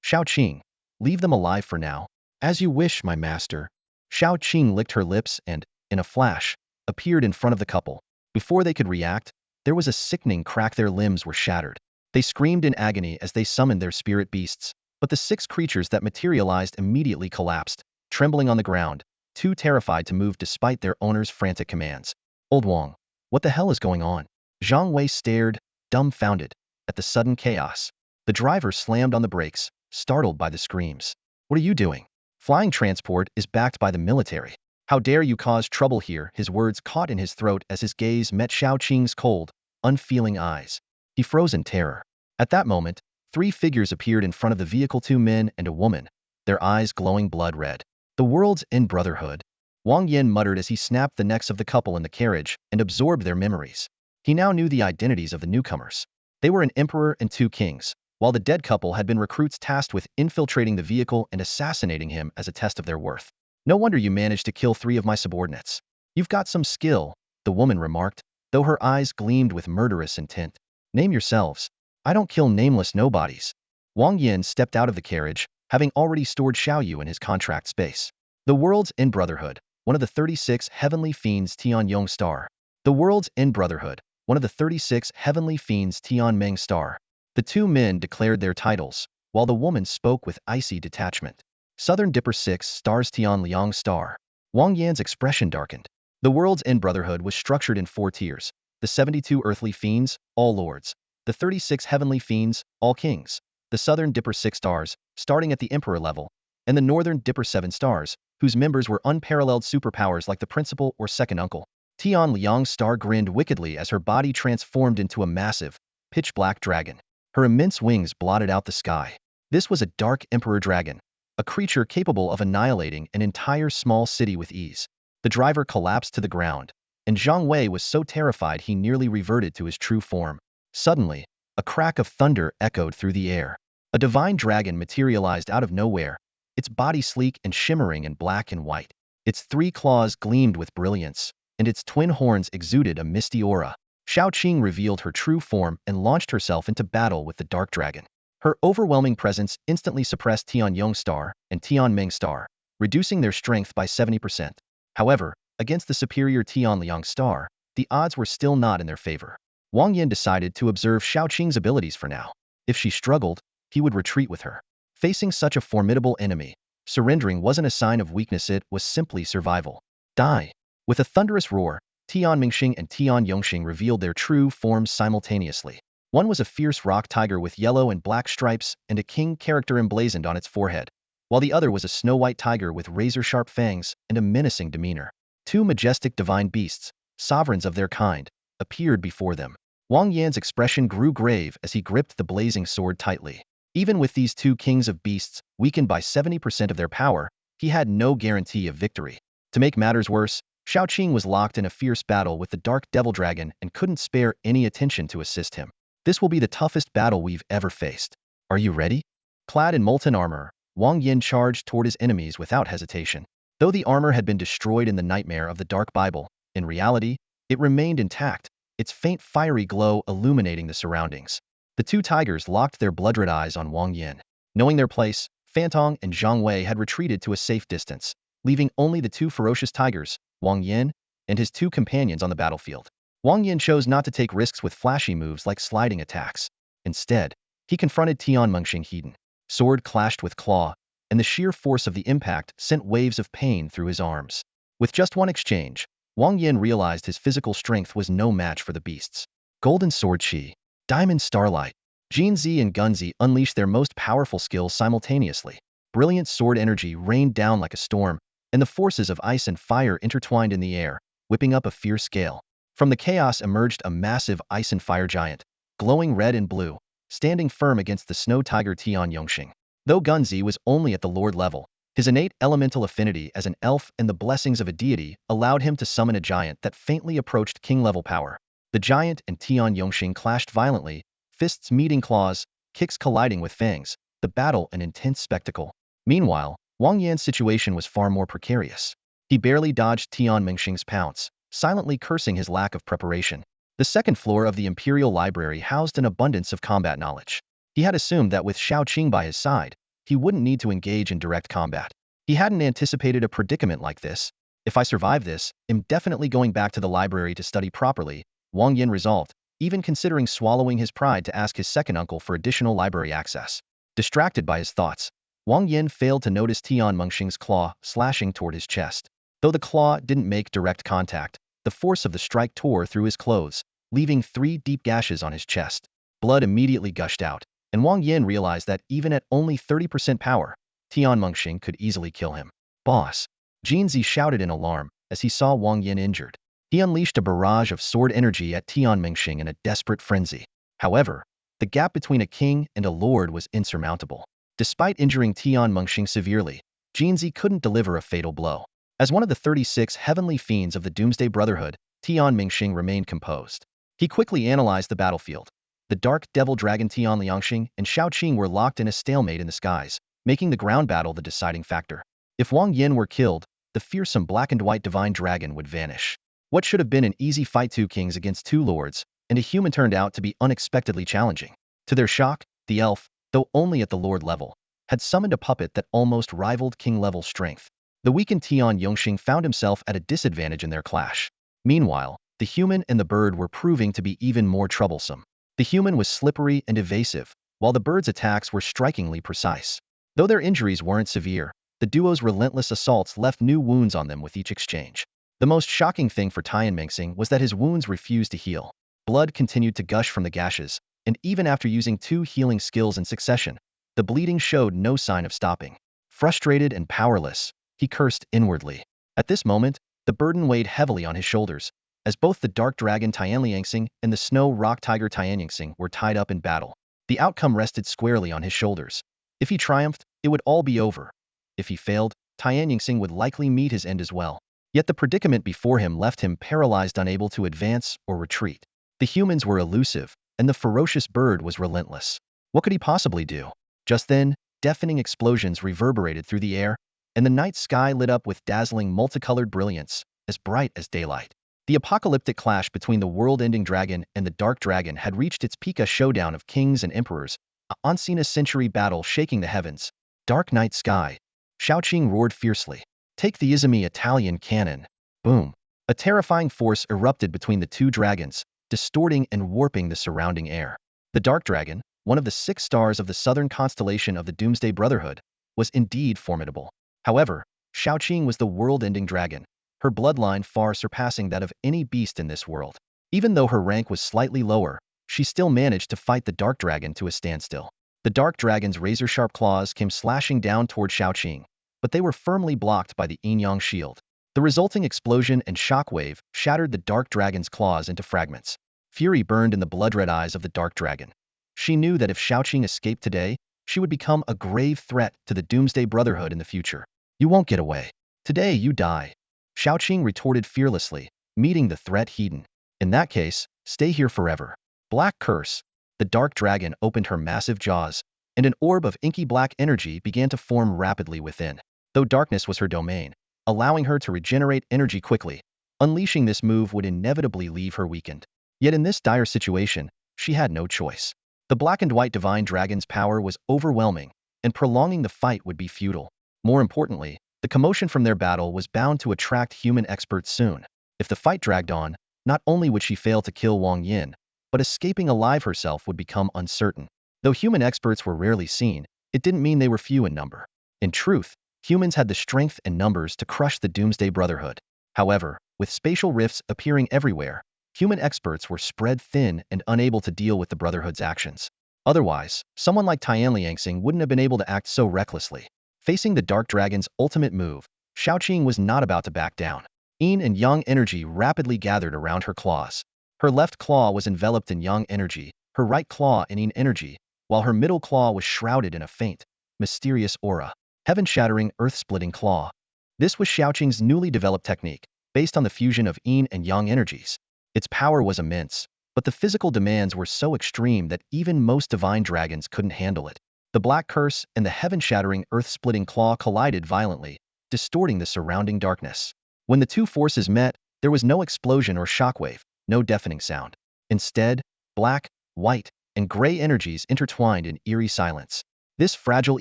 A: "Xiaoqing, leave them alive for now." "As you wish, my master." Xiaoqing licked her lips and, in a flash, appeared in front of the couple. Before they could react, there was a sickening crack. Their limbs were shattered. They screamed in agony as they summoned their spirit beasts, but the 6 creatures that materialized immediately collapsed, trembling on the ground, too terrified to move despite their owner's frantic commands. "Old Wang, what the hell is going on?" Zhang Wei stared, dumbfounded, at the sudden chaos. The driver slammed on the brakes, startled by the screams. "What are you doing? Flying transport is backed by the military. How dare you cause trouble here?" His words caught in his throat as his gaze met Xiaoqing's cold, unfeeling eyes. He froze in terror. At that moment, 3 figures appeared in front of the vehicle: 2 men and a woman, their eyes glowing blood red. "The world's end brotherhood," Wang Yan muttered as he snapped the necks of the couple in the carriage and absorbed their memories. He now knew the identities of the newcomers. They were an emperor and 2 kings, while the dead couple had been recruits tasked with infiltrating the vehicle and assassinating him as a test of their worth. "No wonder you managed to kill 3 of my subordinates. You've got some skill," the woman remarked, though her eyes gleamed with murderous intent. "Name yourselves." "I don't kill nameless nobodies," Wang Yan stepped out of the carriage, having already stored Xiaoyu in his contract space. The World's End Brotherhood, one of the 36 heavenly fiends Tianyong Star. The World's End Brotherhood, one of the 36 heavenly fiends Tianmeng Star. The two men declared their titles, while the woman spoke with icy detachment. Southern Dipper 6 Stars Tian Liang Star. Wang Yan's expression darkened. The World's End Brotherhood was structured in 4 tiers. The 72 earthly fiends, all lords. The 36 heavenly fiends, all kings. The Southern Dipper 6 stars, starting at the Emperor level, and the Northern Dipper 7 stars, whose members were unparalleled superpowers like the principal or second uncle. Tian Liang's star grinned wickedly as her body transformed into a massive, pitch-black dragon. Her immense wings blotted out the sky. This was a dark emperor dragon, a creature capable of annihilating an entire small city with ease. The driver collapsed to the ground, and Zhang Wei was so terrified he nearly reverted to his true form. Suddenly, a crack of thunder echoed through the air. A divine dragon materialized out of nowhere, its body sleek and shimmering in black and white. Its 3 claws gleamed with brilliance, and its twin horns exuded a misty aura. Xiaoqing revealed her true form and launched herself into battle with the dark dragon. Her overwhelming presence instantly suppressed Tianyong Star and Tianmeng Star, reducing their strength by 70%. However, against the superior Tianliang Star, the odds were still not in their favor. Wang Yan decided to observe Xiaoqing's abilities for now. If she struggled, he would retreat with her. Facing such a formidable enemy, surrendering wasn't a sign of weakness, it was simply survival. Die! With a thunderous roar, Tian Mingxing and Tian Yongxing revealed their true forms simultaneously. One was a fierce rock tiger with yellow and black stripes and a king character emblazoned on its forehead, while the other was a snow-white tiger with razor-sharp fangs and a menacing demeanor. 2 majestic divine beasts, sovereigns of their kind, appeared before them. Wang Yan's expression grew grave as he gripped the blazing sword tightly. Even with these 2 kings of beasts, weakened by 70% of their power, he had no guarantee of victory. To make matters worse, Xiaoqing was locked in a fierce battle with the dark devil dragon and couldn't spare any attention to assist him. This will be the toughest battle we've ever faced. Are you ready? Clad in molten armor, Wang Yan charged toward his enemies without hesitation. Though the armor had been destroyed in the nightmare of the Dark Bible, in reality, it remained intact, its faint fiery glow illuminating the surroundings. The 2 tigers locked their blood-red eyes on Wang Yan. Knowing their place, Fantong and Zhang Wei had retreated to a safe distance, leaving only the 2 ferocious tigers, Wang Yan, and his 2 companions on the battlefield. Wang Yan chose not to take risks with flashy moves like sliding attacks. Instead, he confronted Tian Mengxing Heiden. Sword clashed with claw, and the sheer force of the impact sent waves of pain through his arms. With just one exchange, Wang Yan realized his physical strength was no match for the beasts. Golden Sword Qi, Diamond Starlight, Jinzi and Gunzi unleashed their most powerful skills simultaneously. Brilliant sword energy rained down like a storm, and the forces of ice and fire intertwined in the air, whipping up a fierce gale. From the chaos emerged a massive ice and fire giant, glowing red and blue, standing firm against the snow tiger Tian Yongxing. Though Gunzi was only at the lord level, his innate elemental affinity as an elf and the blessings of a deity allowed him to summon a giant that faintly approached king-level power. The giant and Tian Yongxing clashed violently, fists meeting claws, kicks colliding with fangs, the battle an intense spectacle. Meanwhile, Wang Yan's situation was far more precarious. He barely dodged Tian Mingxing's pounce, silently cursing his lack of preparation. The second floor of the Imperial Library housed an abundance of combat knowledge. He had assumed that with Xiaoqing by his side, he wouldn't need to engage in direct combat. He hadn't anticipated a predicament like this. If I survive this, I'm definitely going back to the library to study properly, Wang Yan resolved, even considering swallowing his pride to ask his second uncle for additional library access. Distracted by his thoughts, Wang Yan failed to notice Tian Mengxing's claw slashing toward his chest. Though the claw didn't make direct contact, the force of the strike tore through his clothes, leaving 3 deep gashes on his chest. Blood immediately gushed out, and Wang Yan realized that even at only 30% power, Tian Mengxing could easily kill him. Boss! Jinzi shouted in alarm as he saw Wang Yan injured. He unleashed a barrage of sword energy at Tian Mengxing in a desperate frenzy. However, the gap between a king and a lord was insurmountable. Despite injuring Tian Mengxing severely, Jinzi couldn't deliver a fatal blow. As one of the 36 heavenly fiends of the Doomsday Brotherhood, Tian Mengxing remained composed. He quickly analyzed the battlefield. The dark devil dragon Tian Liangxing and Xiaoqing were locked in a stalemate in the skies, making the ground battle the deciding factor. If Wang Yan were killed, the fearsome black and white divine dragon would vanish. What should have been an easy fight, 2 kings against 2 lords, and a human turned out to be unexpectedly challenging. To their shock, the elf, though only at the lord level, had summoned a puppet that almost rivaled king-level strength. The weakened Xiaoqing found himself at a disadvantage in their clash. Meanwhile, the human and the bird were proving to be even more troublesome. The human was slippery and evasive, while the bird's attacks were strikingly precise. Though their injuries weren't severe, the duo's relentless assaults left new wounds on them with each exchange. The most shocking thing for Tianmingxing was that his wounds refused to heal. Blood continued to gush from the gashes, and even after using 2 healing skills in succession, the bleeding showed no sign of stopping. Frustrated and powerless, he cursed inwardly. At this moment, the burden weighed heavily on his shoulders, as both the dark dragon Tianliangxing and the snow rock tiger Tianyingxing were tied up in battle. The outcome rested squarely on his shoulders. If he triumphed, it would all be over. If he failed, Tianyingxing would likely meet his end as well. Yet the predicament before him left him paralyzed, unable to advance or retreat. The humans were elusive, and the ferocious bird was relentless. What could he possibly do? Just then, deafening explosions reverberated through the air, and the night sky lit up with dazzling multicolored brilliance, as bright as daylight. The apocalyptic clash between the world-ending dragon and the dark dragon had reached its peak, a showdown of kings and emperors, a unseen-a-century battle shaking the heavens. Dark night sky. Xiaoqing roared fiercely. Take the Izumi Italian cannon. Boom. A terrifying force erupted between the two dragons, distorting and warping the surrounding air. The dark dragon, one of the 6 stars of the southern constellation of the Doomsday Brotherhood, was indeed formidable. However, Xiaoqing was the world-ending dragon, her bloodline far surpassing that of any beast in this world. Even though her rank was slightly lower, she still managed to fight the dark dragon to a standstill. The dark dragon's razor-sharp claws came slashing down toward Xiaoqing, but they were firmly blocked by the yin-yang shield. The resulting explosion and shockwave shattered the dark dragon's claws into fragments. Fury burned in the blood-red eyes of the dark dragon. She knew that if Xiaoqing escaped today, she would become a grave threat to the Doomsday Brotherhood in the future. You won't get away. Today you die. Xiaoqing retorted fearlessly, meeting the threat head-on. In that case, stay here forever. Black curse. The dark dragon opened her massive jaws, and an orb of inky black energy began to form rapidly within. Though darkness was her domain, allowing her to regenerate energy quickly, unleashing this move would inevitably leave her weakened. Yet in this dire situation, she had no choice. The black and white divine dragon's power was overwhelming, and prolonging the fight would be futile. More importantly, the commotion from their battle was bound to attract human experts soon. If the fight dragged on, not only would she fail to kill Wang Yan, but escaping alive herself would become uncertain. Though human experts were rarely seen, it didn't mean they were few in number. In truth, humans had the strength and numbers to crush the Doomsday Brotherhood. However, with spatial rifts appearing everywhere, human experts were spread thin and unable to deal with the Brotherhood's actions. Otherwise, someone like Tianliangxing wouldn't have been able to act so recklessly. Facing the Dark Dragon's ultimate move, Xiaoqing was not about to back down. Yin and Yang energy rapidly gathered around her claws. Her left claw was enveloped in Yang energy, her right claw in Yin energy, while her middle claw was shrouded in a faint, mysterious aura. Heaven-shattering, earth-splitting claw. This was Xiaoqing's newly developed technique, based on the fusion of Yin and Yang energies. Its power was immense, but the physical demands were so extreme that even most divine dragons couldn't handle it. The black curse and the heaven-shattering, earth-splitting claw collided violently, distorting the surrounding darkness. When the two forces met, there was no explosion or shockwave, no deafening sound. Instead, black, white, and gray energies intertwined in eerie silence. This fragile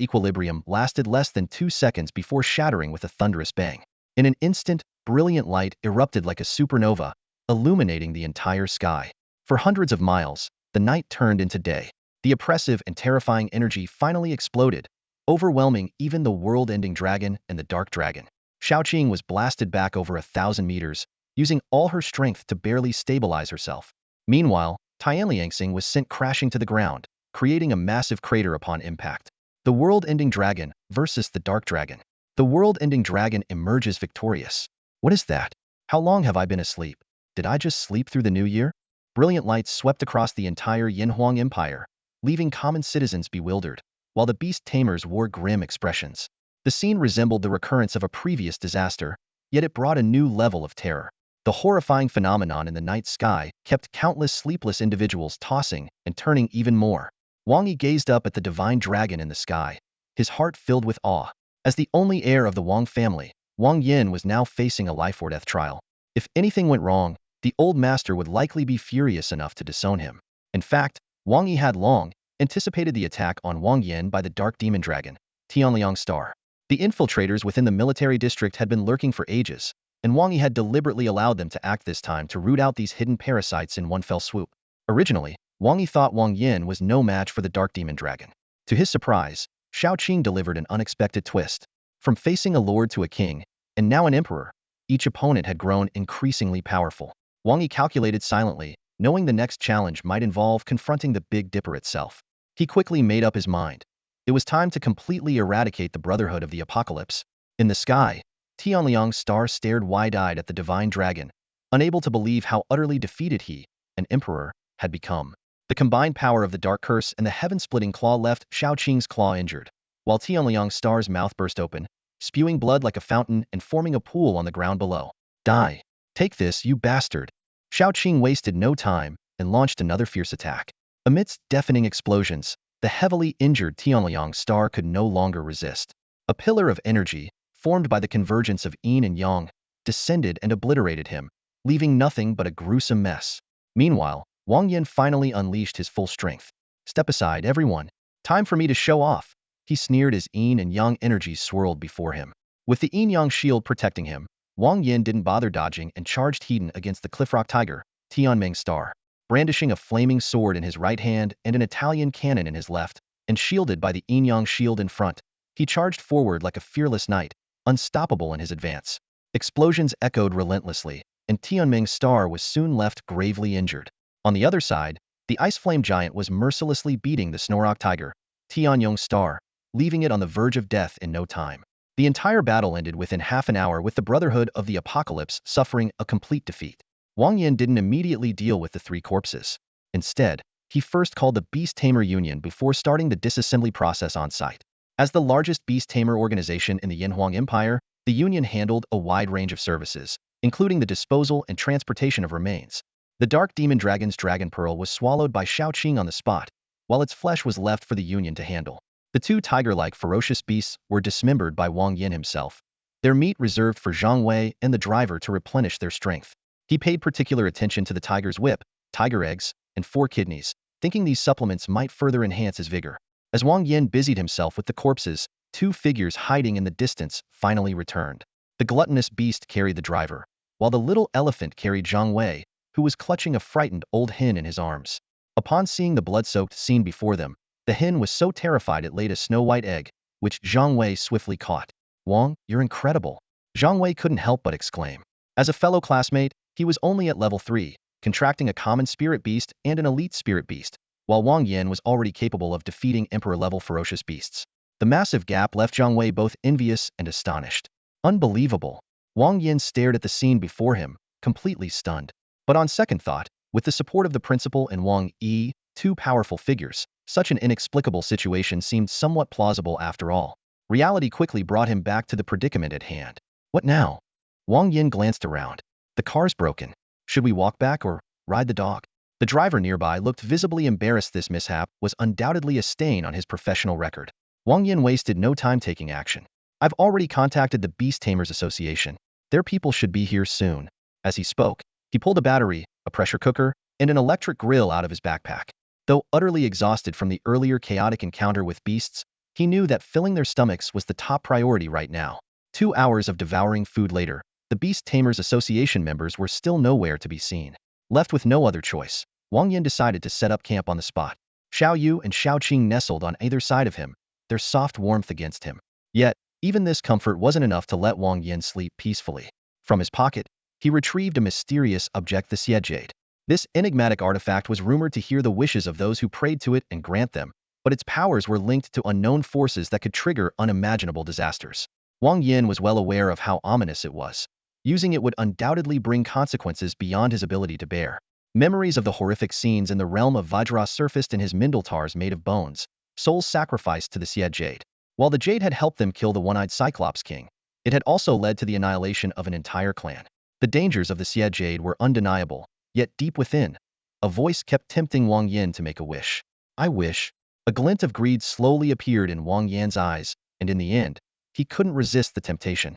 A: equilibrium lasted less than 2 seconds before shattering with a thunderous bang. In an instant, brilliant light erupted like a supernova, illuminating the entire sky. For hundreds of miles, the night turned into day. The oppressive and terrifying energy finally exploded, overwhelming even the world-ending dragon and the dark dragon. Xiaoqing was blasted back over 1,000 meters, using all her strength to barely stabilize herself. Meanwhile, Tianliangxing was sent crashing to the ground, creating a massive crater upon impact. The world-ending dragon versus the dark dragon. The world-ending dragon emerges victorious. What is that? How long have I been asleep? Did I just sleep through the new year? Brilliant lights swept across the entire Yinhuang Empire, leaving common citizens bewildered, while the beast tamers wore grim expressions. The scene resembled the recurrence of a previous disaster, yet it brought a new level of terror. The horrifying phenomenon in the night sky kept countless sleepless individuals tossing and turning even more. Wang Yi gazed up at the divine dragon in the sky, his heart filled with awe. As the only heir of the Wang family, Wang Yan was now facing a life-or-death trial. If anything went wrong, the old master would likely be furious enough to disown him. In fact, Wang Yi had long, anticipated the attack on Wang Yan by the Dark Demon Dragon, Tianliang Star. The infiltrators within the military district had been lurking for ages, and Wang Yi had deliberately allowed them to act this time to root out these hidden parasites in one fell swoop. Originally, Wang Yi thought Wang Yan was no match for the Dark Demon Dragon. To his surprise, Xiaoqing delivered an unexpected twist. From facing a lord to a king, and now an emperor, each opponent had grown increasingly powerful. Wang Yi calculated silently, knowing the next challenge might involve confronting the Big Dipper itself. He quickly made up his mind. It was time to completely eradicate the Brotherhood of the Apocalypse. In the sky, Tianliang's star stared wide-eyed at the divine dragon, unable to believe how utterly defeated he, an emperor, had become. The combined power of the dark curse and the heaven-splitting claw left Xiaoqing's claw injured, while Tianliang's star's mouth burst open, spewing blood like a fountain and forming a pool on the ground below. Die! Take this, you bastard! Xiaoqing wasted no time and launched another fierce attack. Amidst deafening explosions, the heavily injured Tianliang star could no longer resist. A pillar of energy, formed by the convergence of yin and yang, descended and obliterated him, leaving nothing but a gruesome mess. Meanwhile, Wang Yan finally unleashed his full strength. Step aside, everyone. Time for me to show off, he sneered as yin and yang energies swirled before him. With the yin-yang shield protecting him, Wang Yan didn't bother dodging and charged head against the Cliffrock Tiger, Tianming Star. Brandishing a flaming sword in his right hand and an Italian cannon in his left, and shielded by the yin-yang shield in front, he charged forward like a fearless knight, unstoppable in his advance. Explosions echoed relentlessly, and Tianming's star was soon left gravely injured. On the other side, the Ice Flame Giant was mercilessly beating the Snorok Tiger, Tianyong's star, leaving it on the verge of death in no time. The entire battle ended within half an hour with the Brotherhood of the Apocalypse suffering a complete defeat. Wang Yan didn't immediately deal with the three corpses. Instead, he first called the Beast Tamer Union before starting the disassembly process on site. As the largest beast tamer organization in the Yanhuang Empire, the Union handled a wide range of services, including the disposal and transportation of remains. The Dark Demon Dragon's Dragon Pearl was swallowed by Xiaoqing on the spot, while its flesh was left for the Union to handle. The two tiger-like ferocious beasts were dismembered by Wang Yan himself, their meat reserved for Zhang Wei and the driver to replenish their strength. He paid particular attention to the tiger's whip, tiger eggs, and 4 kidneys, thinking these supplements might further enhance his vigor. As Wang Yan busied himself with the corpses, 2 figures hiding in the distance finally returned. The gluttonous beast carried the driver, while the little elephant carried Zhang Wei, who was clutching a frightened old hen in his arms. Upon seeing the blood-soaked scene before them, the hen was so terrified it laid a snow-white egg, which Zhang Wei swiftly caught. Wang, you're incredible. Zhang Wei couldn't help but exclaim. As a fellow classmate, he was only at level 3, contracting a common spirit beast and an elite spirit beast, while Wang Yan was already capable of defeating emperor-level ferocious beasts. The massive gap left Zhang Wei both envious and astonished. Unbelievable. Wang Yan stared at the scene before him, completely stunned. But on second thought, with the support of the principal and Wang Yi, 2 powerful figures, such an inexplicable situation seemed somewhat plausible after all. Reality quickly brought him back to the predicament at hand. What now? Wang Yan glanced around. The car's broken. Should we walk back or ride the dog? The driver nearby looked visibly embarrassed. This mishap was undoubtedly a stain on his professional record. Wang Yan wasted no time taking action. I've already contacted the Beast Tamers Association. Their people should be here soon. As he spoke, he pulled a battery, a pressure cooker, and an electric grill out of his backpack. Though utterly exhausted from the earlier chaotic encounter with beasts, he knew that filling their stomachs was the top priority right now. 2 hours of devouring food later, the Beast Tamers Association members were still nowhere to be seen. Left with no other choice, Wang Yan decided to set up camp on the spot. Xiao Yu and Xiaoqing nestled on either side of him, their soft warmth against him. Yet, even this comfort wasn't enough to let Wang Yan sleep peacefully. From his pocket, he retrieved a mysterious object, the Jade. This enigmatic artifact was rumored to hear the wishes of those who prayed to it and grant them, but its powers were linked to unknown forces that could trigger unimaginable disasters. Wang Yan was well aware of how ominous it was. Using it would undoubtedly bring consequences beyond his ability to bear. Memories of the horrific scenes in the realm of Vajra surfaced in his Mindaltars made of bones, souls sacrificed to the Jade. While the Jade had helped them kill the one-eyed Cyclops King, it had also led to the annihilation of an entire clan. The dangers of the Jade were undeniable, yet deep within, a voice kept tempting Wang Yan to make a wish. I wish. A glint of greed slowly appeared in Wang Yan's eyes, and in the end, he couldn't resist the temptation.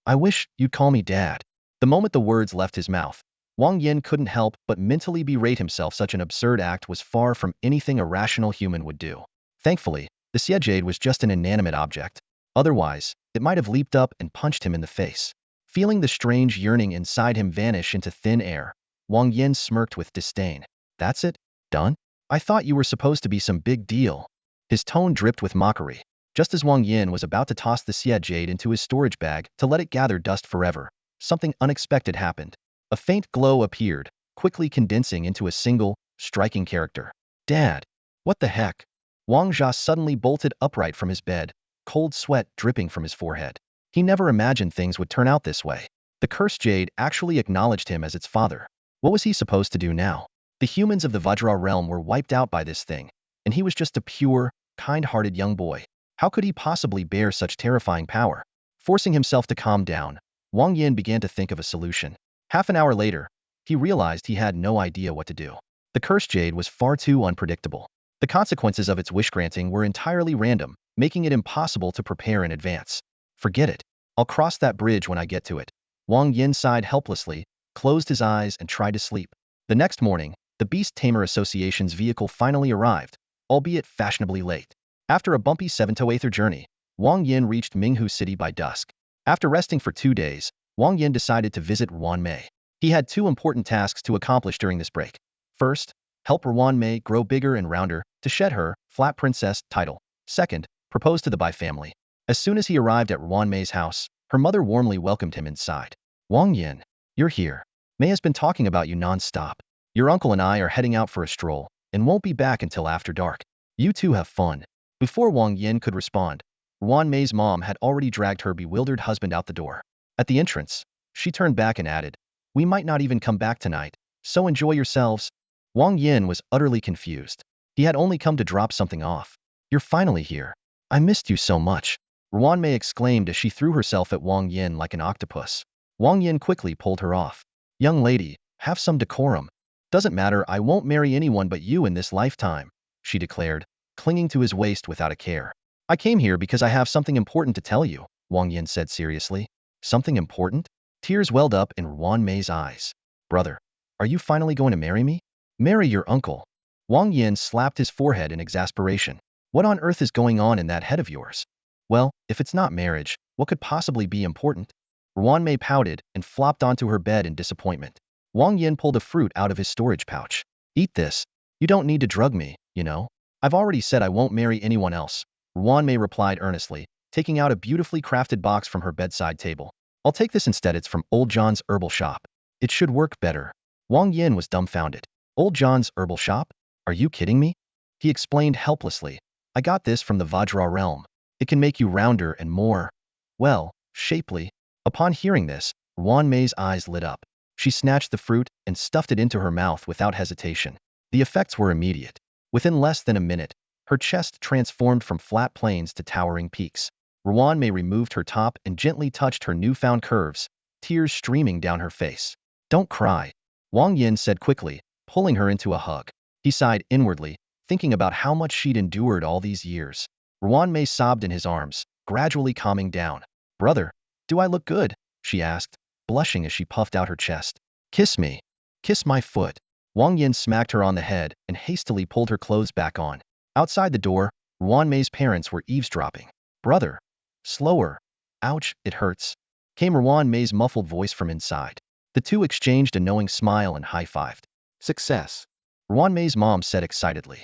A: I wish you'd call me Dad. The moment the words left his mouth, Wang Yan couldn't help but mentally berate himself. Such an absurd act was far from anything a rational human would do. Thankfully, the Xiaojade was just an inanimate object. Otherwise, it might have leaped up and punched him in the face. Feeling the strange yearning inside him vanish into thin air, Wang Yan smirked with disdain. That's it? Done? I thought you were supposed to be some big deal. His tone dripped with mockery. Just as Wang Yan was about to toss the Xiaojade into his storage bag to let it gather dust forever, something unexpected happened. A faint glow appeared, quickly condensing into a single, striking character. Dad! What the heck? Wang Jia suddenly bolted upright from his bed, cold sweat dripping from his forehead. He never imagined things would turn out this way. The cursed jade actually acknowledged him as its father. What was he supposed to do now? The humans of the Vajra realm were wiped out by this thing, and he was just a pure, kind-hearted young boy. How could he possibly bear such terrifying power? Forcing himself to calm down, Wang Yan began to think of a solution. Half an hour later, he realized he had no idea what to do. The cursed jade was far too unpredictable. The consequences of its wish-granting were entirely random, making it impossible to prepare in advance. Forget it. I'll cross that bridge when I get to it. Wang Yan sighed helplessly, closed his eyes and tried to sleep. The next morning, the Beast Tamer Association's vehicle finally arrived, albeit fashionably late. After a bumpy 7-8 journey, Wang Yan reached Minghu City by dusk. After resting for 2 days, Wang Yan decided to visit Ruanmei. He had 2 important tasks to accomplish during this break. First, help Ruanmei grow bigger and rounder to shed her flat princess title. Second, propose to the Bai family. As soon as he arrived at Ruanmei's house, her mother warmly welcomed him inside. Wang Yan, you're here. Mei has been talking about you non-stop. Your uncle and I are heading out for a stroll, and won't be back until after dark. You two have fun. Before Wang Yan could respond, Ruanmei's mom had already dragged her bewildered husband out the door. At the entrance, she turned back and added, we might not even come back tonight, so enjoy yourselves. Wang Yan was utterly confused. He had only come to drop something off. You're finally here. I missed you so much. Ruanmei exclaimed as she threw herself at Wang Yan like an octopus. Wang Yan quickly pulled her off. Young lady, have some decorum. Doesn't matter, I won't marry anyone but you in this lifetime, she declared, clinging to his waist without a care. I came here because I have something important to tell you, Wang Yan said seriously. Something important? Tears welled up in Ruanmei's eyes. Brother, are you finally going to marry me? Marry your uncle. Wang Yan slapped his forehead in exasperation. What on earth is going on in that head of yours? Well, if it's not marriage, what could possibly be important? Ruanmei pouted and flopped onto her bed in disappointment. Wang Yan pulled a fruit out of his storage pouch. Eat this. You don't need to drug me, you know. I've already said I won't marry anyone else, Ruanmei replied earnestly, taking out a beautifully crafted box from her bedside table. I'll take this instead, it's from Old John's herbal shop. It should work better. Wang Yan was dumbfounded. Old John's herbal shop? Are you kidding me? He explained helplessly. I got this from the Vajra realm. It can make you rounder and more, well, shapely. Upon hearing this, Ruanmei's eyes lit up. She snatched the fruit and stuffed it into her mouth without hesitation. The effects were immediate. Within less than a minute, her chest transformed from flat plains to towering peaks. Ruanmei removed her top and gently touched her newfound curves, tears streaming down her face. Don't cry, Wang Yan said quickly, pulling her into a hug. He sighed inwardly, thinking about how much she'd endured all these years. Ruanmei sobbed in his arms, gradually calming down. Brother, do I look good? She asked, blushing as she puffed out her chest. Kiss me. Kiss my foot. Wang Yan smacked her on the head and hastily pulled her clothes back on. Outside the door, Ruanmei's parents were eavesdropping. Brother. Slower. Ouch, it hurts, came Ruanmei's muffled voice from inside. The two exchanged a knowing smile and high-fived. Success, Ruanmei's mom said excitedly.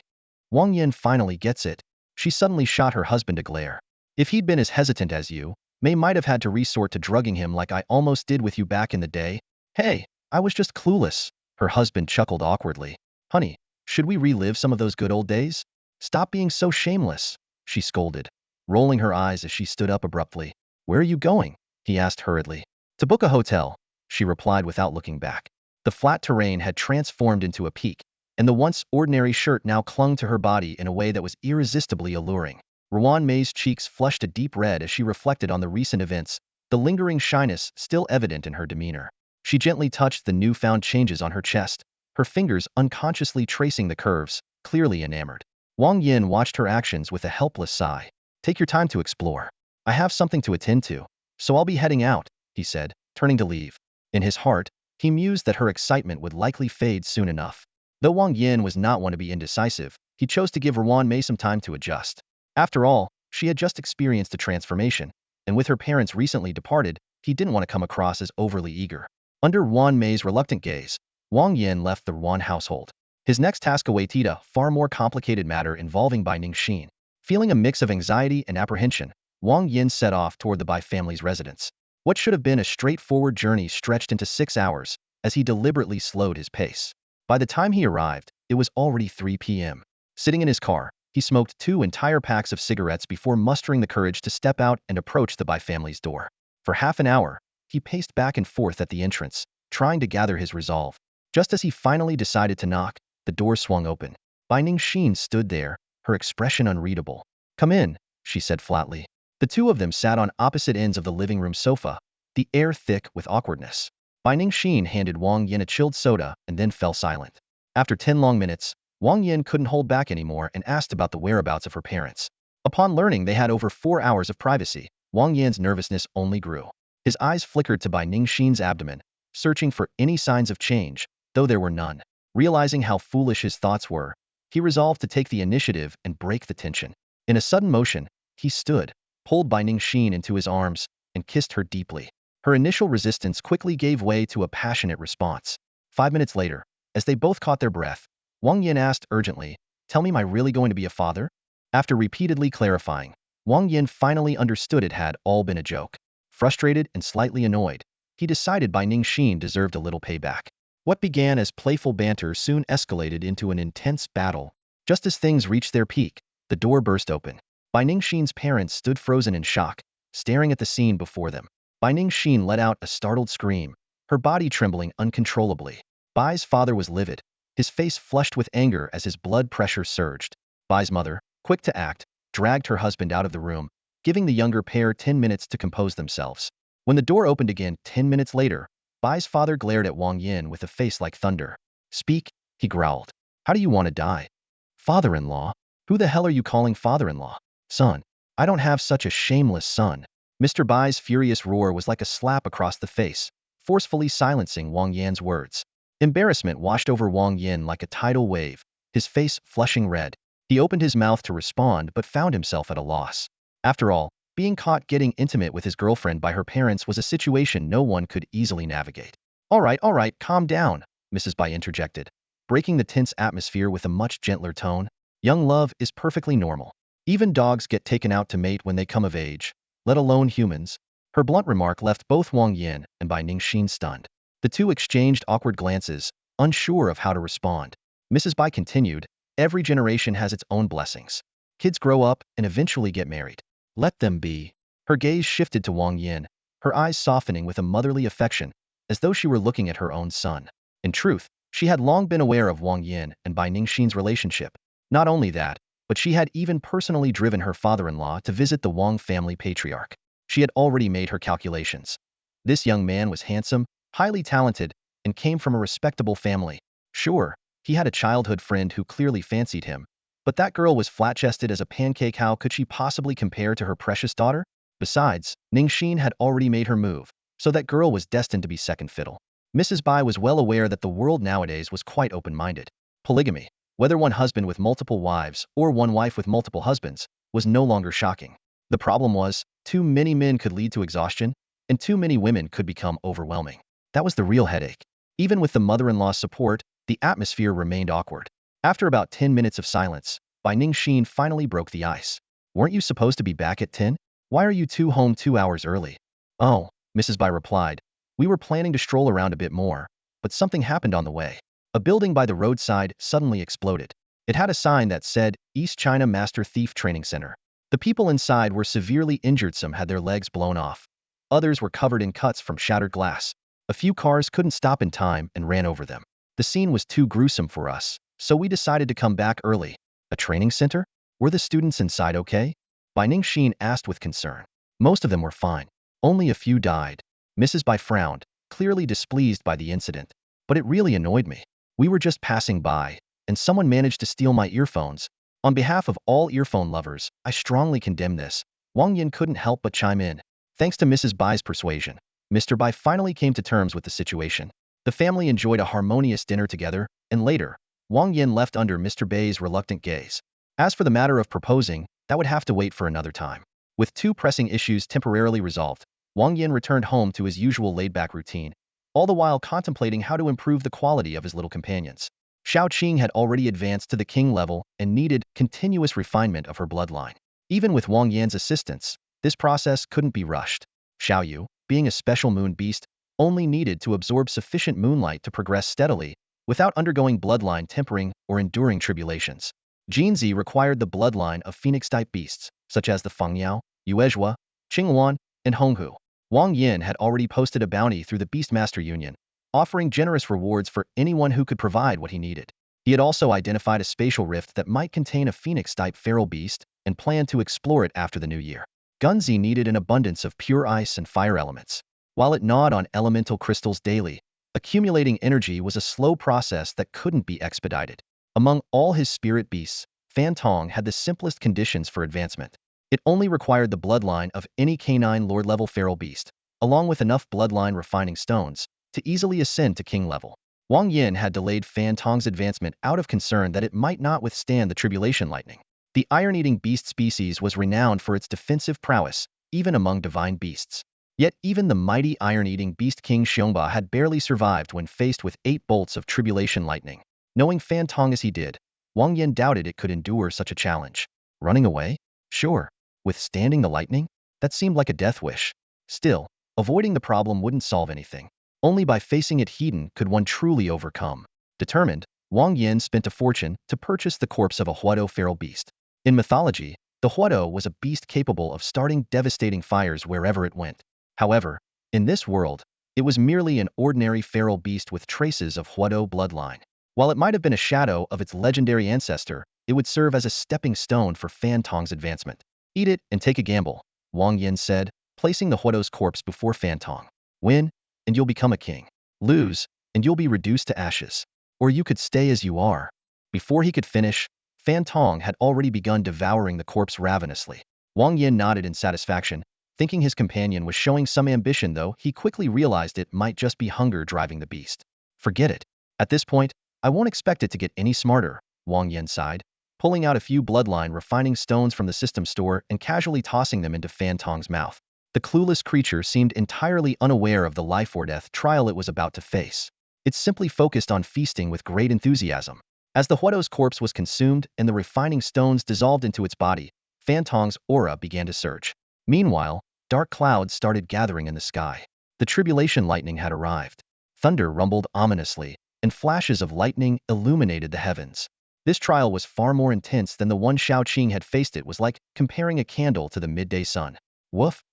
A: Wang Yan finally gets it. She suddenly shot her husband a glare. If he'd been as hesitant as you, Mei might have had to resort to drugging him like I almost did with you back in the day. Hey, I was just clueless. Her husband chuckled awkwardly. Honey, should we relive some of those good old days? Stop being so shameless, she scolded, rolling her eyes as she stood up abruptly. Where are you going? He asked hurriedly. To book a hotel, she replied without looking back. The flat terrain had transformed into a peak, and the once ordinary shirt now clung to her body in a way that was irresistibly alluring. Ruanmei's cheeks flushed a deep red as she reflected on the recent events, the lingering shyness still evident in her demeanor. She gently touched the newfound changes on her chest, her fingers unconsciously tracing the curves, clearly enamored. Wang Yan watched her actions with a helpless sigh. Take your time to explore. I have something to attend to, so I'll be heading out, he said, turning to leave. In his heart, He mused that her excitement would likely fade soon enough. Though Wang Yan was not one to be indecisive, he chose to give Ruan Mei some time to adjust. After all, she had just experienced a transformation, and with her parents recently departed, he didn't want to come across as overly eager. Under Ruan Mei's reluctant gaze, Wang Yan left the Ruan household. His next task awaited a far more complicated matter involving Bai Ningxin. Feeling a mix of anxiety and apprehension, Wang Yan set off toward the Bai family's residence. What should have been a straightforward journey stretched into 6 hours, as he deliberately slowed his pace. By the time he arrived, it was already 3 p.m. Sitting in his car, he smoked 2 entire packs of cigarettes before mustering the courage to step out and approach the Bai family's door. For half an hour, he paced back and forth at the entrance, trying to gather his resolve. Just as he finally decided to knock, the door swung open. Bai Ningxin stood there, her expression unreadable. "Come in," she said flatly. The two of them sat on opposite ends of the living room sofa, the air thick with awkwardness. Bai Ningxin handed Wang Yan a chilled soda and then fell silent. After 10 long minutes, Wang Yan couldn't hold back anymore and asked about the whereabouts of her parents. Upon learning they had over 4 hours of privacy, Wang Yan's nervousness only grew. His eyes flickered to Bai Ningxin's abdomen, searching for any signs of change, though there were none. Realizing how foolish his thoughts were, he resolved to take the initiative and break the tension. In a sudden motion, he stood, pulled Bai Ningxin into his arms, and kissed her deeply. Her initial resistance quickly gave way to a passionate response. 5 minutes later, as they both caught their breath, Wang Yan asked urgently, "Tell me, am I really going to be a father?" After repeatedly clarifying, Wang Yan finally understood it had all been a joke. Frustrated and slightly annoyed, he decided Bai Ningxin deserved a little payback. What began as playful banter soon escalated into an intense battle. Just as things reached their peak, the door burst open. Bai Ningxin's parents stood frozen in shock, staring at the scene before them. Bai Ningxin let out a startled scream, her body trembling uncontrollably. Bai's father was livid, his face flushed with anger as his blood pressure surged. Bai's mother, quick to act, dragged her husband out of the room, giving the younger pair 10 minutes to compose themselves. When the door opened again 10 minutes later, Bai's father glared at Wang Yan with a face like thunder. "Speak," he growled. "How do you want to die?" "Father-in-law? Who the hell are you calling father-in-law?" "Son. I don't have such a shameless son." Mr. Bai's furious roar was like a slap across the face, forcefully silencing Wang Yan's words. Embarrassment washed over Wang Yan like a tidal wave, his face flushing red. He opened his mouth to respond but found himself at a loss. After all, being caught getting intimate with his girlfriend by her parents was a situation no one could easily navigate. All right, calm down," Mrs. Bai interjected, breaking the tense atmosphere with a much gentler tone. "Young love is perfectly normal. Even dogs get taken out to mate when they come of age, let alone humans." Her blunt remark left both Wang Yan and Bai Ningxin stunned. The two exchanged awkward glances, unsure of how to respond. Mrs. Bai continued, "Every generation has its own blessings. Kids grow up and eventually get married. Let them be." Her gaze shifted to Wang Yan, her eyes softening with a motherly affection, as though she were looking at her own son. In truth, she had long been aware of Wang Yan and Bai Ningxin's relationship. Not only that, but she had even personally driven her father-in-law to visit the Wang family patriarch. She had already made her calculations. This young man was handsome, highly talented, and came from a respectable family. Sure, he had a childhood friend who clearly fancied him, but that girl was flat-chested as a pancake. How could she possibly compare to her precious daughter? Besides, Ningxin had already made her move, so that girl was destined to be second fiddle. Mrs. Bai was well aware that the world nowadays was quite open-minded. Polygamy, whether one husband with multiple wives or one wife with multiple husbands, was no longer shocking. The problem was, too many men could lead to exhaustion, and too many women could become overwhelming. That was the real headache. Even with the mother-in-law's support, the atmosphere remained awkward. After about 10 minutes of silence, Bai Ningxin finally broke the ice. "Weren't you supposed to be back at 10? Why are you two home 2 hours early?" "Oh," Mrs. Bai replied, "we were planning to stroll around a bit more, but something happened on the way." A building by the roadside suddenly exploded. It had a sign that said, "East China Master Thief Training Center." The people inside were severely injured. Some had their legs blown off. Others were covered in cuts from shattered glass. A few cars couldn't stop in time and ran over them. The scene was too gruesome for us, so we decided to come back early. "A training center? Were the students inside okay?" Bai Ningxin asked with concern. "Most of them were fine. Only a few died." Mrs. Bai frowned, clearly displeased by the incident. "But it really annoyed me. We were just passing by, and someone managed to steal my earphones. On behalf of all earphone lovers, I strongly condemn this." Wang Yan couldn't help but chime in. Thanks to Mrs. Bai's persuasion, Mr. Bai finally came to terms with the situation. The family enjoyed a harmonious dinner together, and later, Wang Yan left under Mr. Bei's reluctant gaze. As for the matter of proposing, that would have to wait for another time. With two pressing issues temporarily resolved, Wang Yan returned home to his usual laid-back routine, all the while contemplating how to improve the quality of his little companions. Xiaoqing had already advanced to the king level and needed continuous refinement of her bloodline. Even with Wang Yan's assistance, this process couldn't be rushed. Xiaoyu, being a special moon beast, only needed to absorb sufficient moonlight to progress steadily, without undergoing bloodline tempering or enduring tribulations. Jinzi required the bloodline of phoenix-type beasts, such as the Fengyao, Yuezhua, Qinghuan, and Honghu. Wang Yan had already posted a bounty through the Beastmaster Union, offering generous rewards for anyone who could provide what he needed. He had also identified a spatial rift that might contain a phoenix-type feral beast and planned to explore it after the new year. Gunzi needed an abundance of pure ice and fire elements. While it gnawed on elemental crystals daily, accumulating energy was a slow process that couldn't be expedited. Among all his spirit beasts, Fantong had the simplest conditions for advancement. It only required the bloodline of any canine lord-level feral beast, along with enough bloodline refining stones, to easily ascend to king level. Wang Yan had delayed Fantong's advancement out of concern that it might not withstand the tribulation lightning. The iron-eating beast species was renowned for its defensive prowess, even among divine beasts. Yet even the mighty iron-eating beast king Xiongba had barely survived when faced with 8 bolts of tribulation lightning. Knowing Fantong as he did, Wang Yan doubted it could endure such a challenge. Running away? Sure. Withstanding the lightning? That seemed like a death wish. Still, avoiding the problem wouldn't solve anything. Only by facing it head-on could one truly overcome. Determined, Wang Yan spent a fortune to purchase the corpse of a Huado feral beast. In mythology, the Huado was a beast capable of starting devastating fires wherever it went. However, in this world, it was merely an ordinary feral beast with traces of Huado bloodline. While it might have been a shadow of its legendary ancestor, it would serve as a stepping stone for Fantong's advancement. Eat it and take a gamble, Wang Yan said, placing the Huado's corpse before Fantong. Win, and you'll become a king. Lose, and you'll be reduced to ashes. Or you could stay as you are. Before he could finish, Fantong had already begun devouring the corpse ravenously. Wang Yan nodded in satisfaction, thinking his companion was showing some ambition, though he quickly realized it might just be hunger driving the beast. Forget it. At this point, I won't expect it to get any smarter, Wang Yan sighed, pulling out a few bloodline refining stones from the system store and casually tossing them into Fantong's mouth. The clueless creature seemed entirely unaware of the life-or-death trial it was about to face. It simply focused on feasting with great enthusiasm. As the Huado's corpse was consumed and the refining stones dissolved into its body, Fantong's aura began to surge. Meanwhile, dark clouds started gathering in the sky. The tribulation lightning had arrived. Thunder rumbled ominously, and flashes of lightning illuminated the heavens. This trial was far more intense than the one Xiaoqing had faced. It was like comparing a candle to the midday sun. Woof!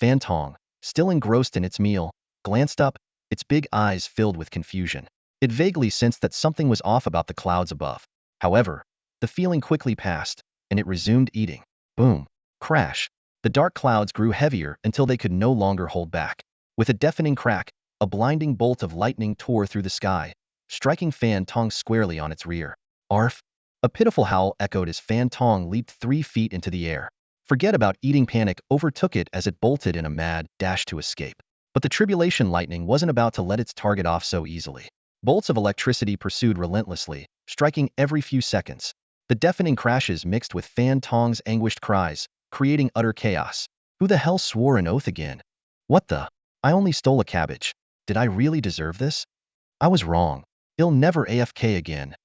A: Fantong, still engrossed in its meal, glanced up, its big eyes filled with confusion. It vaguely sensed that something was off about the clouds above. However, the feeling quickly passed, and it resumed eating. Boom! Crash! The dark clouds grew heavier until they could no longer hold back. With a deafening crack, a blinding bolt of lightning tore through the sky, striking Fantong squarely on its rear. Arf! A pitiful howl echoed as Fantong leaped 3 feet into the air. Forget about eating, panic overtook it as it bolted in a mad dash to escape. But the tribulation lightning wasn't about to let its target off so easily. Bolts of electricity pursued relentlessly, striking every few seconds. The deafening crashes mixed with Fantong's anguished cries, creating utter chaos. Who the hell swore an oath again? What the? I only stole a cabbage. Did I really deserve this? I was wrong. He'll never AFK again.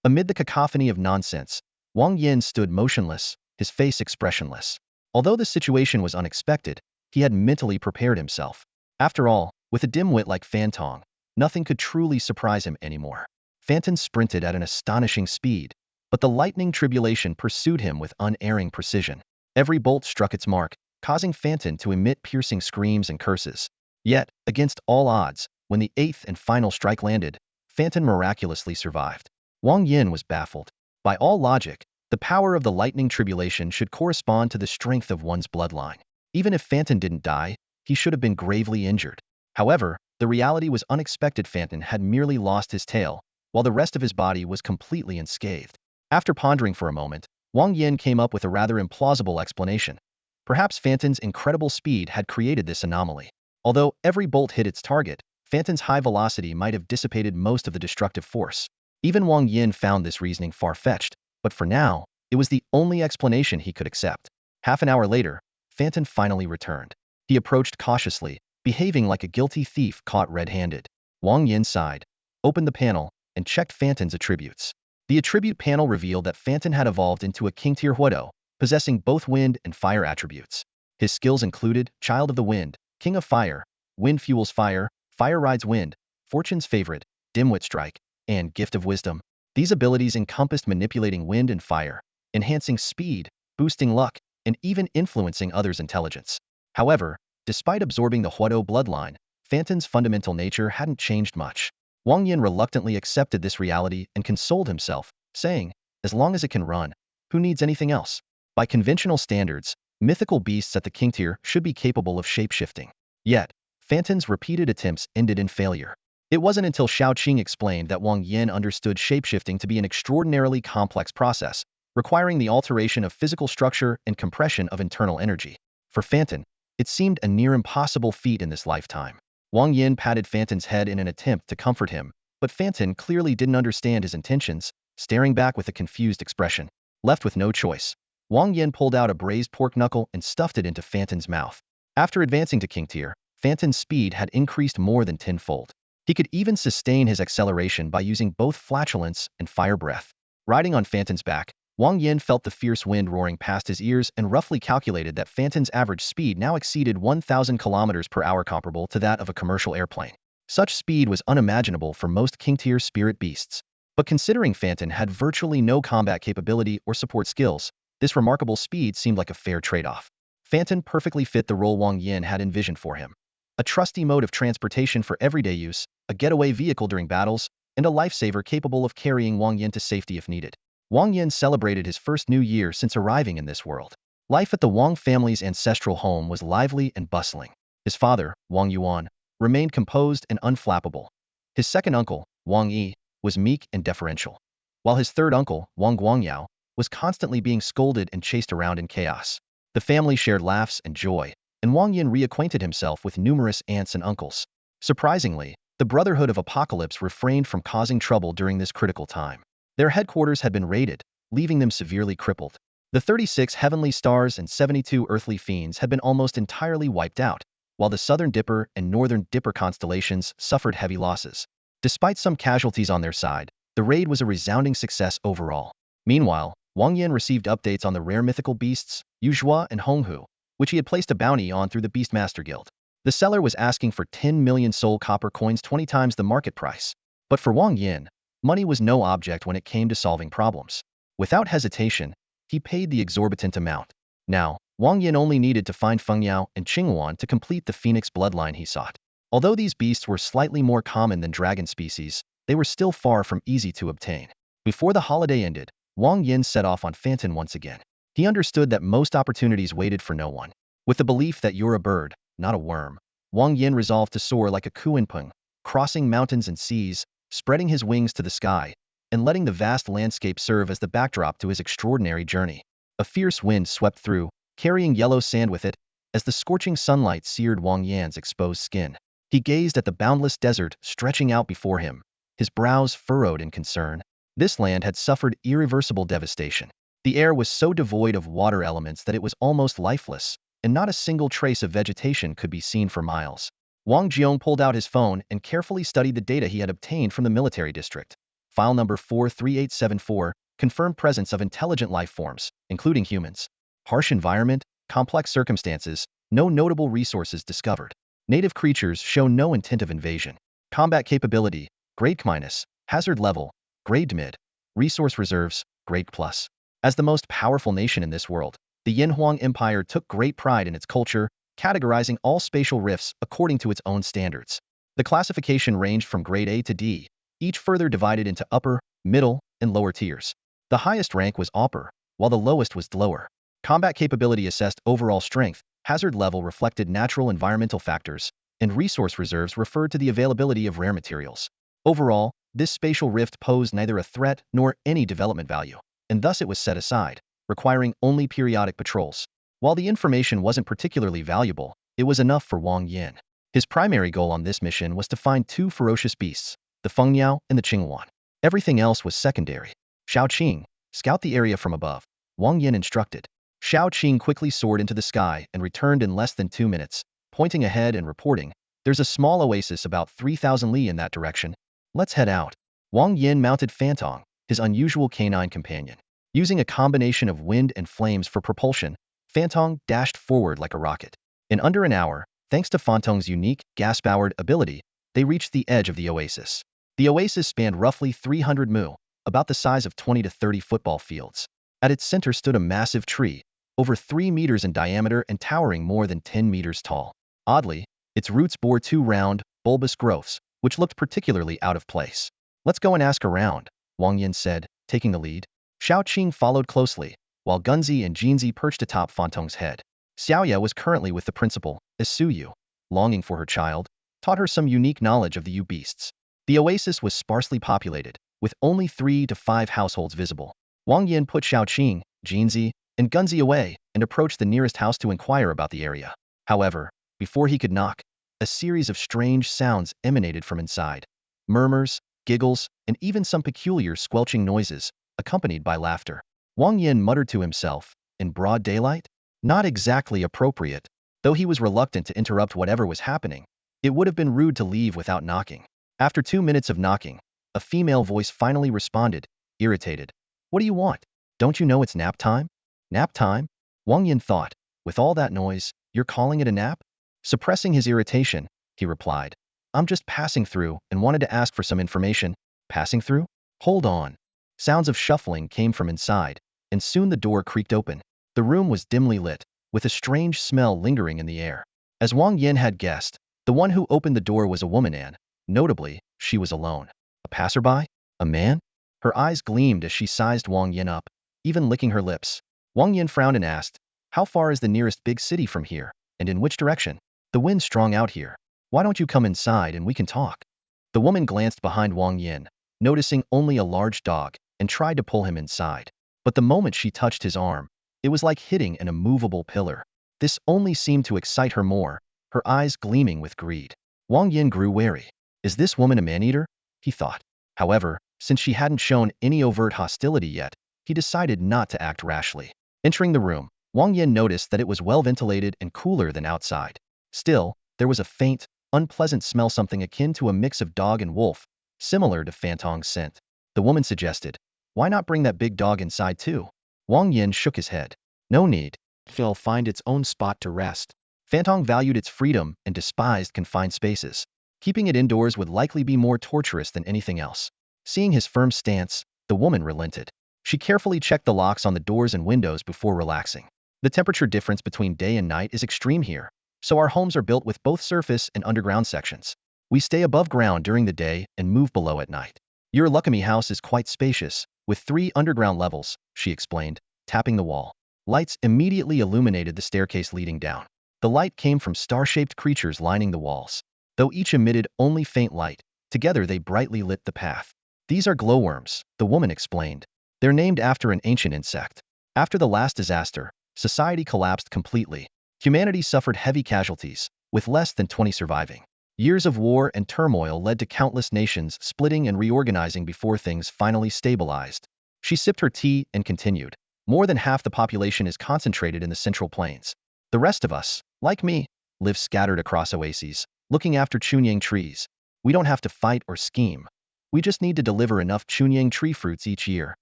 A: Amid the cacophony of nonsense, Wang Yan stood motionless, his face expressionless. Although the situation was unexpected, he had mentally prepared himself. After all, with a dimwit like Fantong, nothing could truly surprise him anymore. Phantom sprinted at an astonishing speed, but the lightning tribulation pursued him with unerring precision. Every bolt struck its mark, causing Phantom to emit piercing screams and curses. Yet, against all odds, when the 8th and final strike landed, Phantom miraculously survived. Wang Yan was baffled. By all logic, the power of the lightning tribulation should correspond to the strength of one's bloodline. Even if Phantom didn't die, he should have been gravely injured. However, the reality was unexpected. Phantom had merely lost his tail, while the rest of his body was completely unscathed. After pondering for a moment, Wang Yan came up with a rather implausible explanation. Perhaps Phantom's incredible speed had created this anomaly. Although every bolt hit its target, Fanton's high velocity might have dissipated most of the destructive force. Even Wang Yan found this reasoning far-fetched, but for now, it was the only explanation he could accept. Half an hour later, Fanton finally returned. He approached cautiously, behaving like a guilty thief caught red-handed. Wang Yan sighed, opened the panel, and checked Fanton's attributes. The attribute panel revealed that Fanton had evolved into a king-tier Huodo, possessing both wind and fire attributes. His skills included Child of the Wind, King of Fire, Wind Fuels Fire, Fire Rides Wind, Fortune's Favorite, Dimwit Strike, and Gift of Wisdom. These abilities encompassed manipulating wind and fire, enhancing speed, boosting luck, and even influencing others' intelligence. However, despite absorbing the Huodo bloodline, Fanton's fundamental nature hadn't changed much. Wang Yan reluctantly accepted this reality and consoled himself, saying, as long as it can run, who needs anything else? By conventional standards, mythical beasts at the king tier should be capable of shape-shifting. Yet, Fanton's repeated attempts ended in failure. It wasn't until Xiaoqing explained that Wang Yan understood shape-shifting to be an extraordinarily complex process, requiring the alteration of physical structure and compression of internal energy. For Fanton, it seemed a near impossible feat in this lifetime. Wang Yan patted Fanton's head in an attempt to comfort him, but Fanton clearly didn't understand his intentions, staring back with a confused expression. Left with no choice, Wang Yan pulled out a braised pork knuckle and stuffed it into Fanton's mouth. After advancing to king tier, Fanton's speed had increased more than tenfold. He could even sustain his acceleration by using both flatulence and fire breath. Riding on Fanton's back, Wang Yan felt the fierce wind roaring past his ears and roughly calculated that Fanton's average speed now exceeded 1,000 kilometers per hour, comparable to that of a commercial airplane. Such speed was unimaginable for most king-tier spirit beasts. But considering Fanton had virtually no combat capability or support skills, this remarkable speed seemed like a fair trade-off. Fanton perfectly fit the role Wang Yan had envisioned for him. A trusty mode of transportation for everyday use, a getaway vehicle during battles, and a lifesaver capable of carrying Wang Yan to safety if needed. Wang Yan celebrated his first new year since arriving in this world. Life at the Wang family's ancestral home was lively and bustling. His father, Wang Yuan, remained composed and unflappable. His second uncle, Wang Yi, was meek and deferential, while his third uncle, Wang Guangyao, was constantly being scolded and chased around in chaos. The family shared laughs and joy, and Wang Yan reacquainted himself with numerous aunts and uncles. Surprisingly, the Brotherhood of Apocalypse refrained from causing trouble during this critical time. Their headquarters had been raided, leaving them severely crippled. The 36 heavenly stars and 72 earthly fiends had been almost entirely wiped out, while the Southern Dipper and Northern Dipper constellations suffered heavy losses. Despite some casualties on their side, the raid was a resounding success overall. Meanwhile, Wang Yan received updates on the rare mythical beasts, Yuzhua and Honghu, which he had placed a bounty on through the Beastmaster Guild. The seller was asking for 10 million soul copper coins, 20 times the market price. But for Wang Yan, money was no object when it came to solving problems. Without hesitation, he paid the exorbitant amount. Now, Wang Yan only needed to find Fengyao and Qinghuan to complete the phoenix bloodline he sought. Although these beasts were slightly more common than dragon species, they were still far from easy to obtain. Before the holiday ended, Wang Yan set off on Fanton once again. He understood that most opportunities waited for no one. With the belief that you're a bird, not a worm, Wang Yan resolved to soar like a kuenpeng, crossing mountains and seas, spreading his wings to the sky, and letting the vast landscape serve as the backdrop to his extraordinary journey. A fierce wind swept through, carrying yellow sand with it, as the scorching sunlight seared Wang Yan's exposed skin. He gazed at the boundless desert stretching out before him, his brows furrowed in concern. This land had suffered irreversible devastation. The air was so devoid of water elements that it was almost lifeless, and not a single trace of vegetation could be seen for miles. Wang Jiong pulled out his phone and carefully studied the data he had obtained from the military district. File number 43874 confirmed presence of intelligent life forms, including humans. Harsh environment, complex circumstances, no notable resources discovered. Native creatures show no intent of invasion. Combat capability, grade minus. Hazard level, grade mid. Resource reserves, grade plus. As the most powerful nation in this world, the Yanhuang Empire took great pride in its culture, categorizing all spatial rifts according to its own standards. The classification ranged from grade A to D, each further divided into upper, middle, and lower tiers. The highest rank was upper, while the lowest was lower. Combat capability assessed overall strength, hazard level reflected natural environmental factors, and resource reserves referred to the availability of rare materials. Overall, this spatial rift posed neither a threat nor any development value, and thus it was set aside, requiring only periodic patrols. While the information wasn't particularly valuable, it was enough for Wang Yan. His primary goal on this mission was to find two ferocious beasts, the Fengniao and the Qinghuan. Everything else was secondary. Xiaoqing, scout the area from above, Wang Yan instructed. Xiaoqing quickly soared into the sky and returned in less than 2 minutes, pointing ahead and reporting, "There's a small oasis about 3,000 li in that direction. Let's head out." Wang Yan mounted Fantong, his unusual canine companion. Using a combination of wind and flames for propulsion, Fantong dashed forward like a rocket. In under an hour, thanks to Fantong's unique, gas-powered ability, they reached the edge of the oasis. The oasis spanned roughly 300 mu, about the size of 20 to 30 football fields. At its center stood a massive tree, over 3 meters in diameter and towering more than 10 meters tall. Oddly, its roots bore two round, bulbous growths, which looked particularly out of place. "Let's go and ask around," Wang Yan said, taking the lead. Xiaoqing followed closely, while Gunzi and Jinzi perched atop Fantong's head. Xiaoya was currently with the principal, as Suyu, longing for her child, taught her some unique knowledge of the Yu beasts. The oasis was sparsely populated, with only 3 to 5 households visible. Wang Yan put Xiaoqing, Jinzi, and Gunzi away and approached the nearest house to inquire about the area. However, before he could knock, a series of strange sounds emanated from inside. Murmurs, giggles, and even some peculiar squelching noises, accompanied by laughter. Wang Yan muttered to himself, "In broad daylight? Not exactly appropriate." Though he was reluctant to interrupt whatever was happening, it would have been rude to leave without knocking. After 2 minutes of knocking, a female voice finally responded, irritated. "What do you want? Don't you know it's nap time?" "Nap time?" Wang Yan thought. "With all that noise, you're calling it a nap?" Suppressing his irritation, he replied, "I'm just passing through and wanted to ask for some information." "Passing through? Hold on." Sounds of shuffling came from inside, and soon the door creaked open. The room was dimly lit, with a strange smell lingering in the air. As Wang Yan had guessed, the one who opened the door was a woman and, notably, she was alone. A passerby? A man? Her eyes gleamed as she sized Wang Yan up, even licking her lips. Wang Yan frowned and asked, "How far is the nearest big city from here, and in which direction?" "The wind's strong out here. Why don't you come inside and we can talk?" The woman glanced behind Wang Yan, noticing only a large dog, and tried to pull him inside. But the moment she touched his arm, it was like hitting an immovable pillar. This only seemed to excite her more, her eyes gleaming with greed. Wang Yan grew wary. "Is this woman a man-eater?" he thought. However, since she hadn't shown any overt hostility yet, he decided not to act rashly. Entering the room, Wang Yan noticed that it was well ventilated and cooler than outside. Still, there was a faint, unpleasant smell, something akin to a mix of dog and wolf, similar to Fantong's scent. The woman suggested, "Why not bring that big dog inside too?" Wang Yan shook his head. "No need. It'll find its own spot to rest." Fantong valued its freedom and despised confined spaces. Keeping it indoors would likely be more torturous than anything else. Seeing his firm stance, the woman relented. She carefully checked the locks on the doors and windows before relaxing. "The temperature difference between day and night is extreme here, so our homes are built with both surface and underground sections. We stay above ground during the day and move below at night. Your Luckamy house is quite spacious, with 3 underground levels," she explained, tapping the wall. Lights immediately illuminated the staircase leading down. The light came from star-shaped creatures lining the walls. Though each emitted only faint light, together they brightly lit the path. "These are glowworms," the woman explained. "They're named after an ancient insect. After the last disaster, society collapsed completely. Humanity suffered heavy casualties, with less than 20 surviving. Years of war and turmoil led to countless nations splitting and reorganizing before things finally stabilized." She sipped her tea and continued, "More than half the population is concentrated in the Central Plains. The rest of us, like me, live scattered across oases, looking after Chunyang trees. We don't have to fight or scheme. We just need to deliver enough Chunyang tree fruits each year."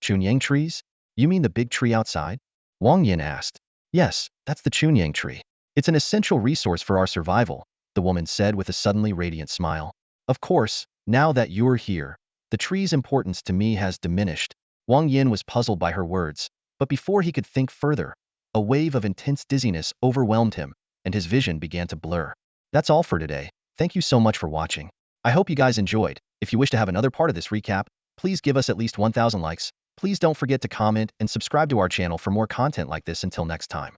A: "Chunyang trees? You mean the big tree outside?" Wang Yan asked. "Yes, that's the Chunyang tree. It's an essential resource for our survival," the woman said with a suddenly radiant smile. "Of course, now that you're here, the tree's importance to me has diminished." Wang Yan was puzzled by her words, but before he could think further, a wave of intense dizziness overwhelmed him, and his vision began to blur. That's all for today. Thank you so much for watching. I hope you guys enjoyed. If you wish to have another part of this recap, please give us at least 1,000 likes. Please don't forget to comment and subscribe to our channel for more content like this. Until next time.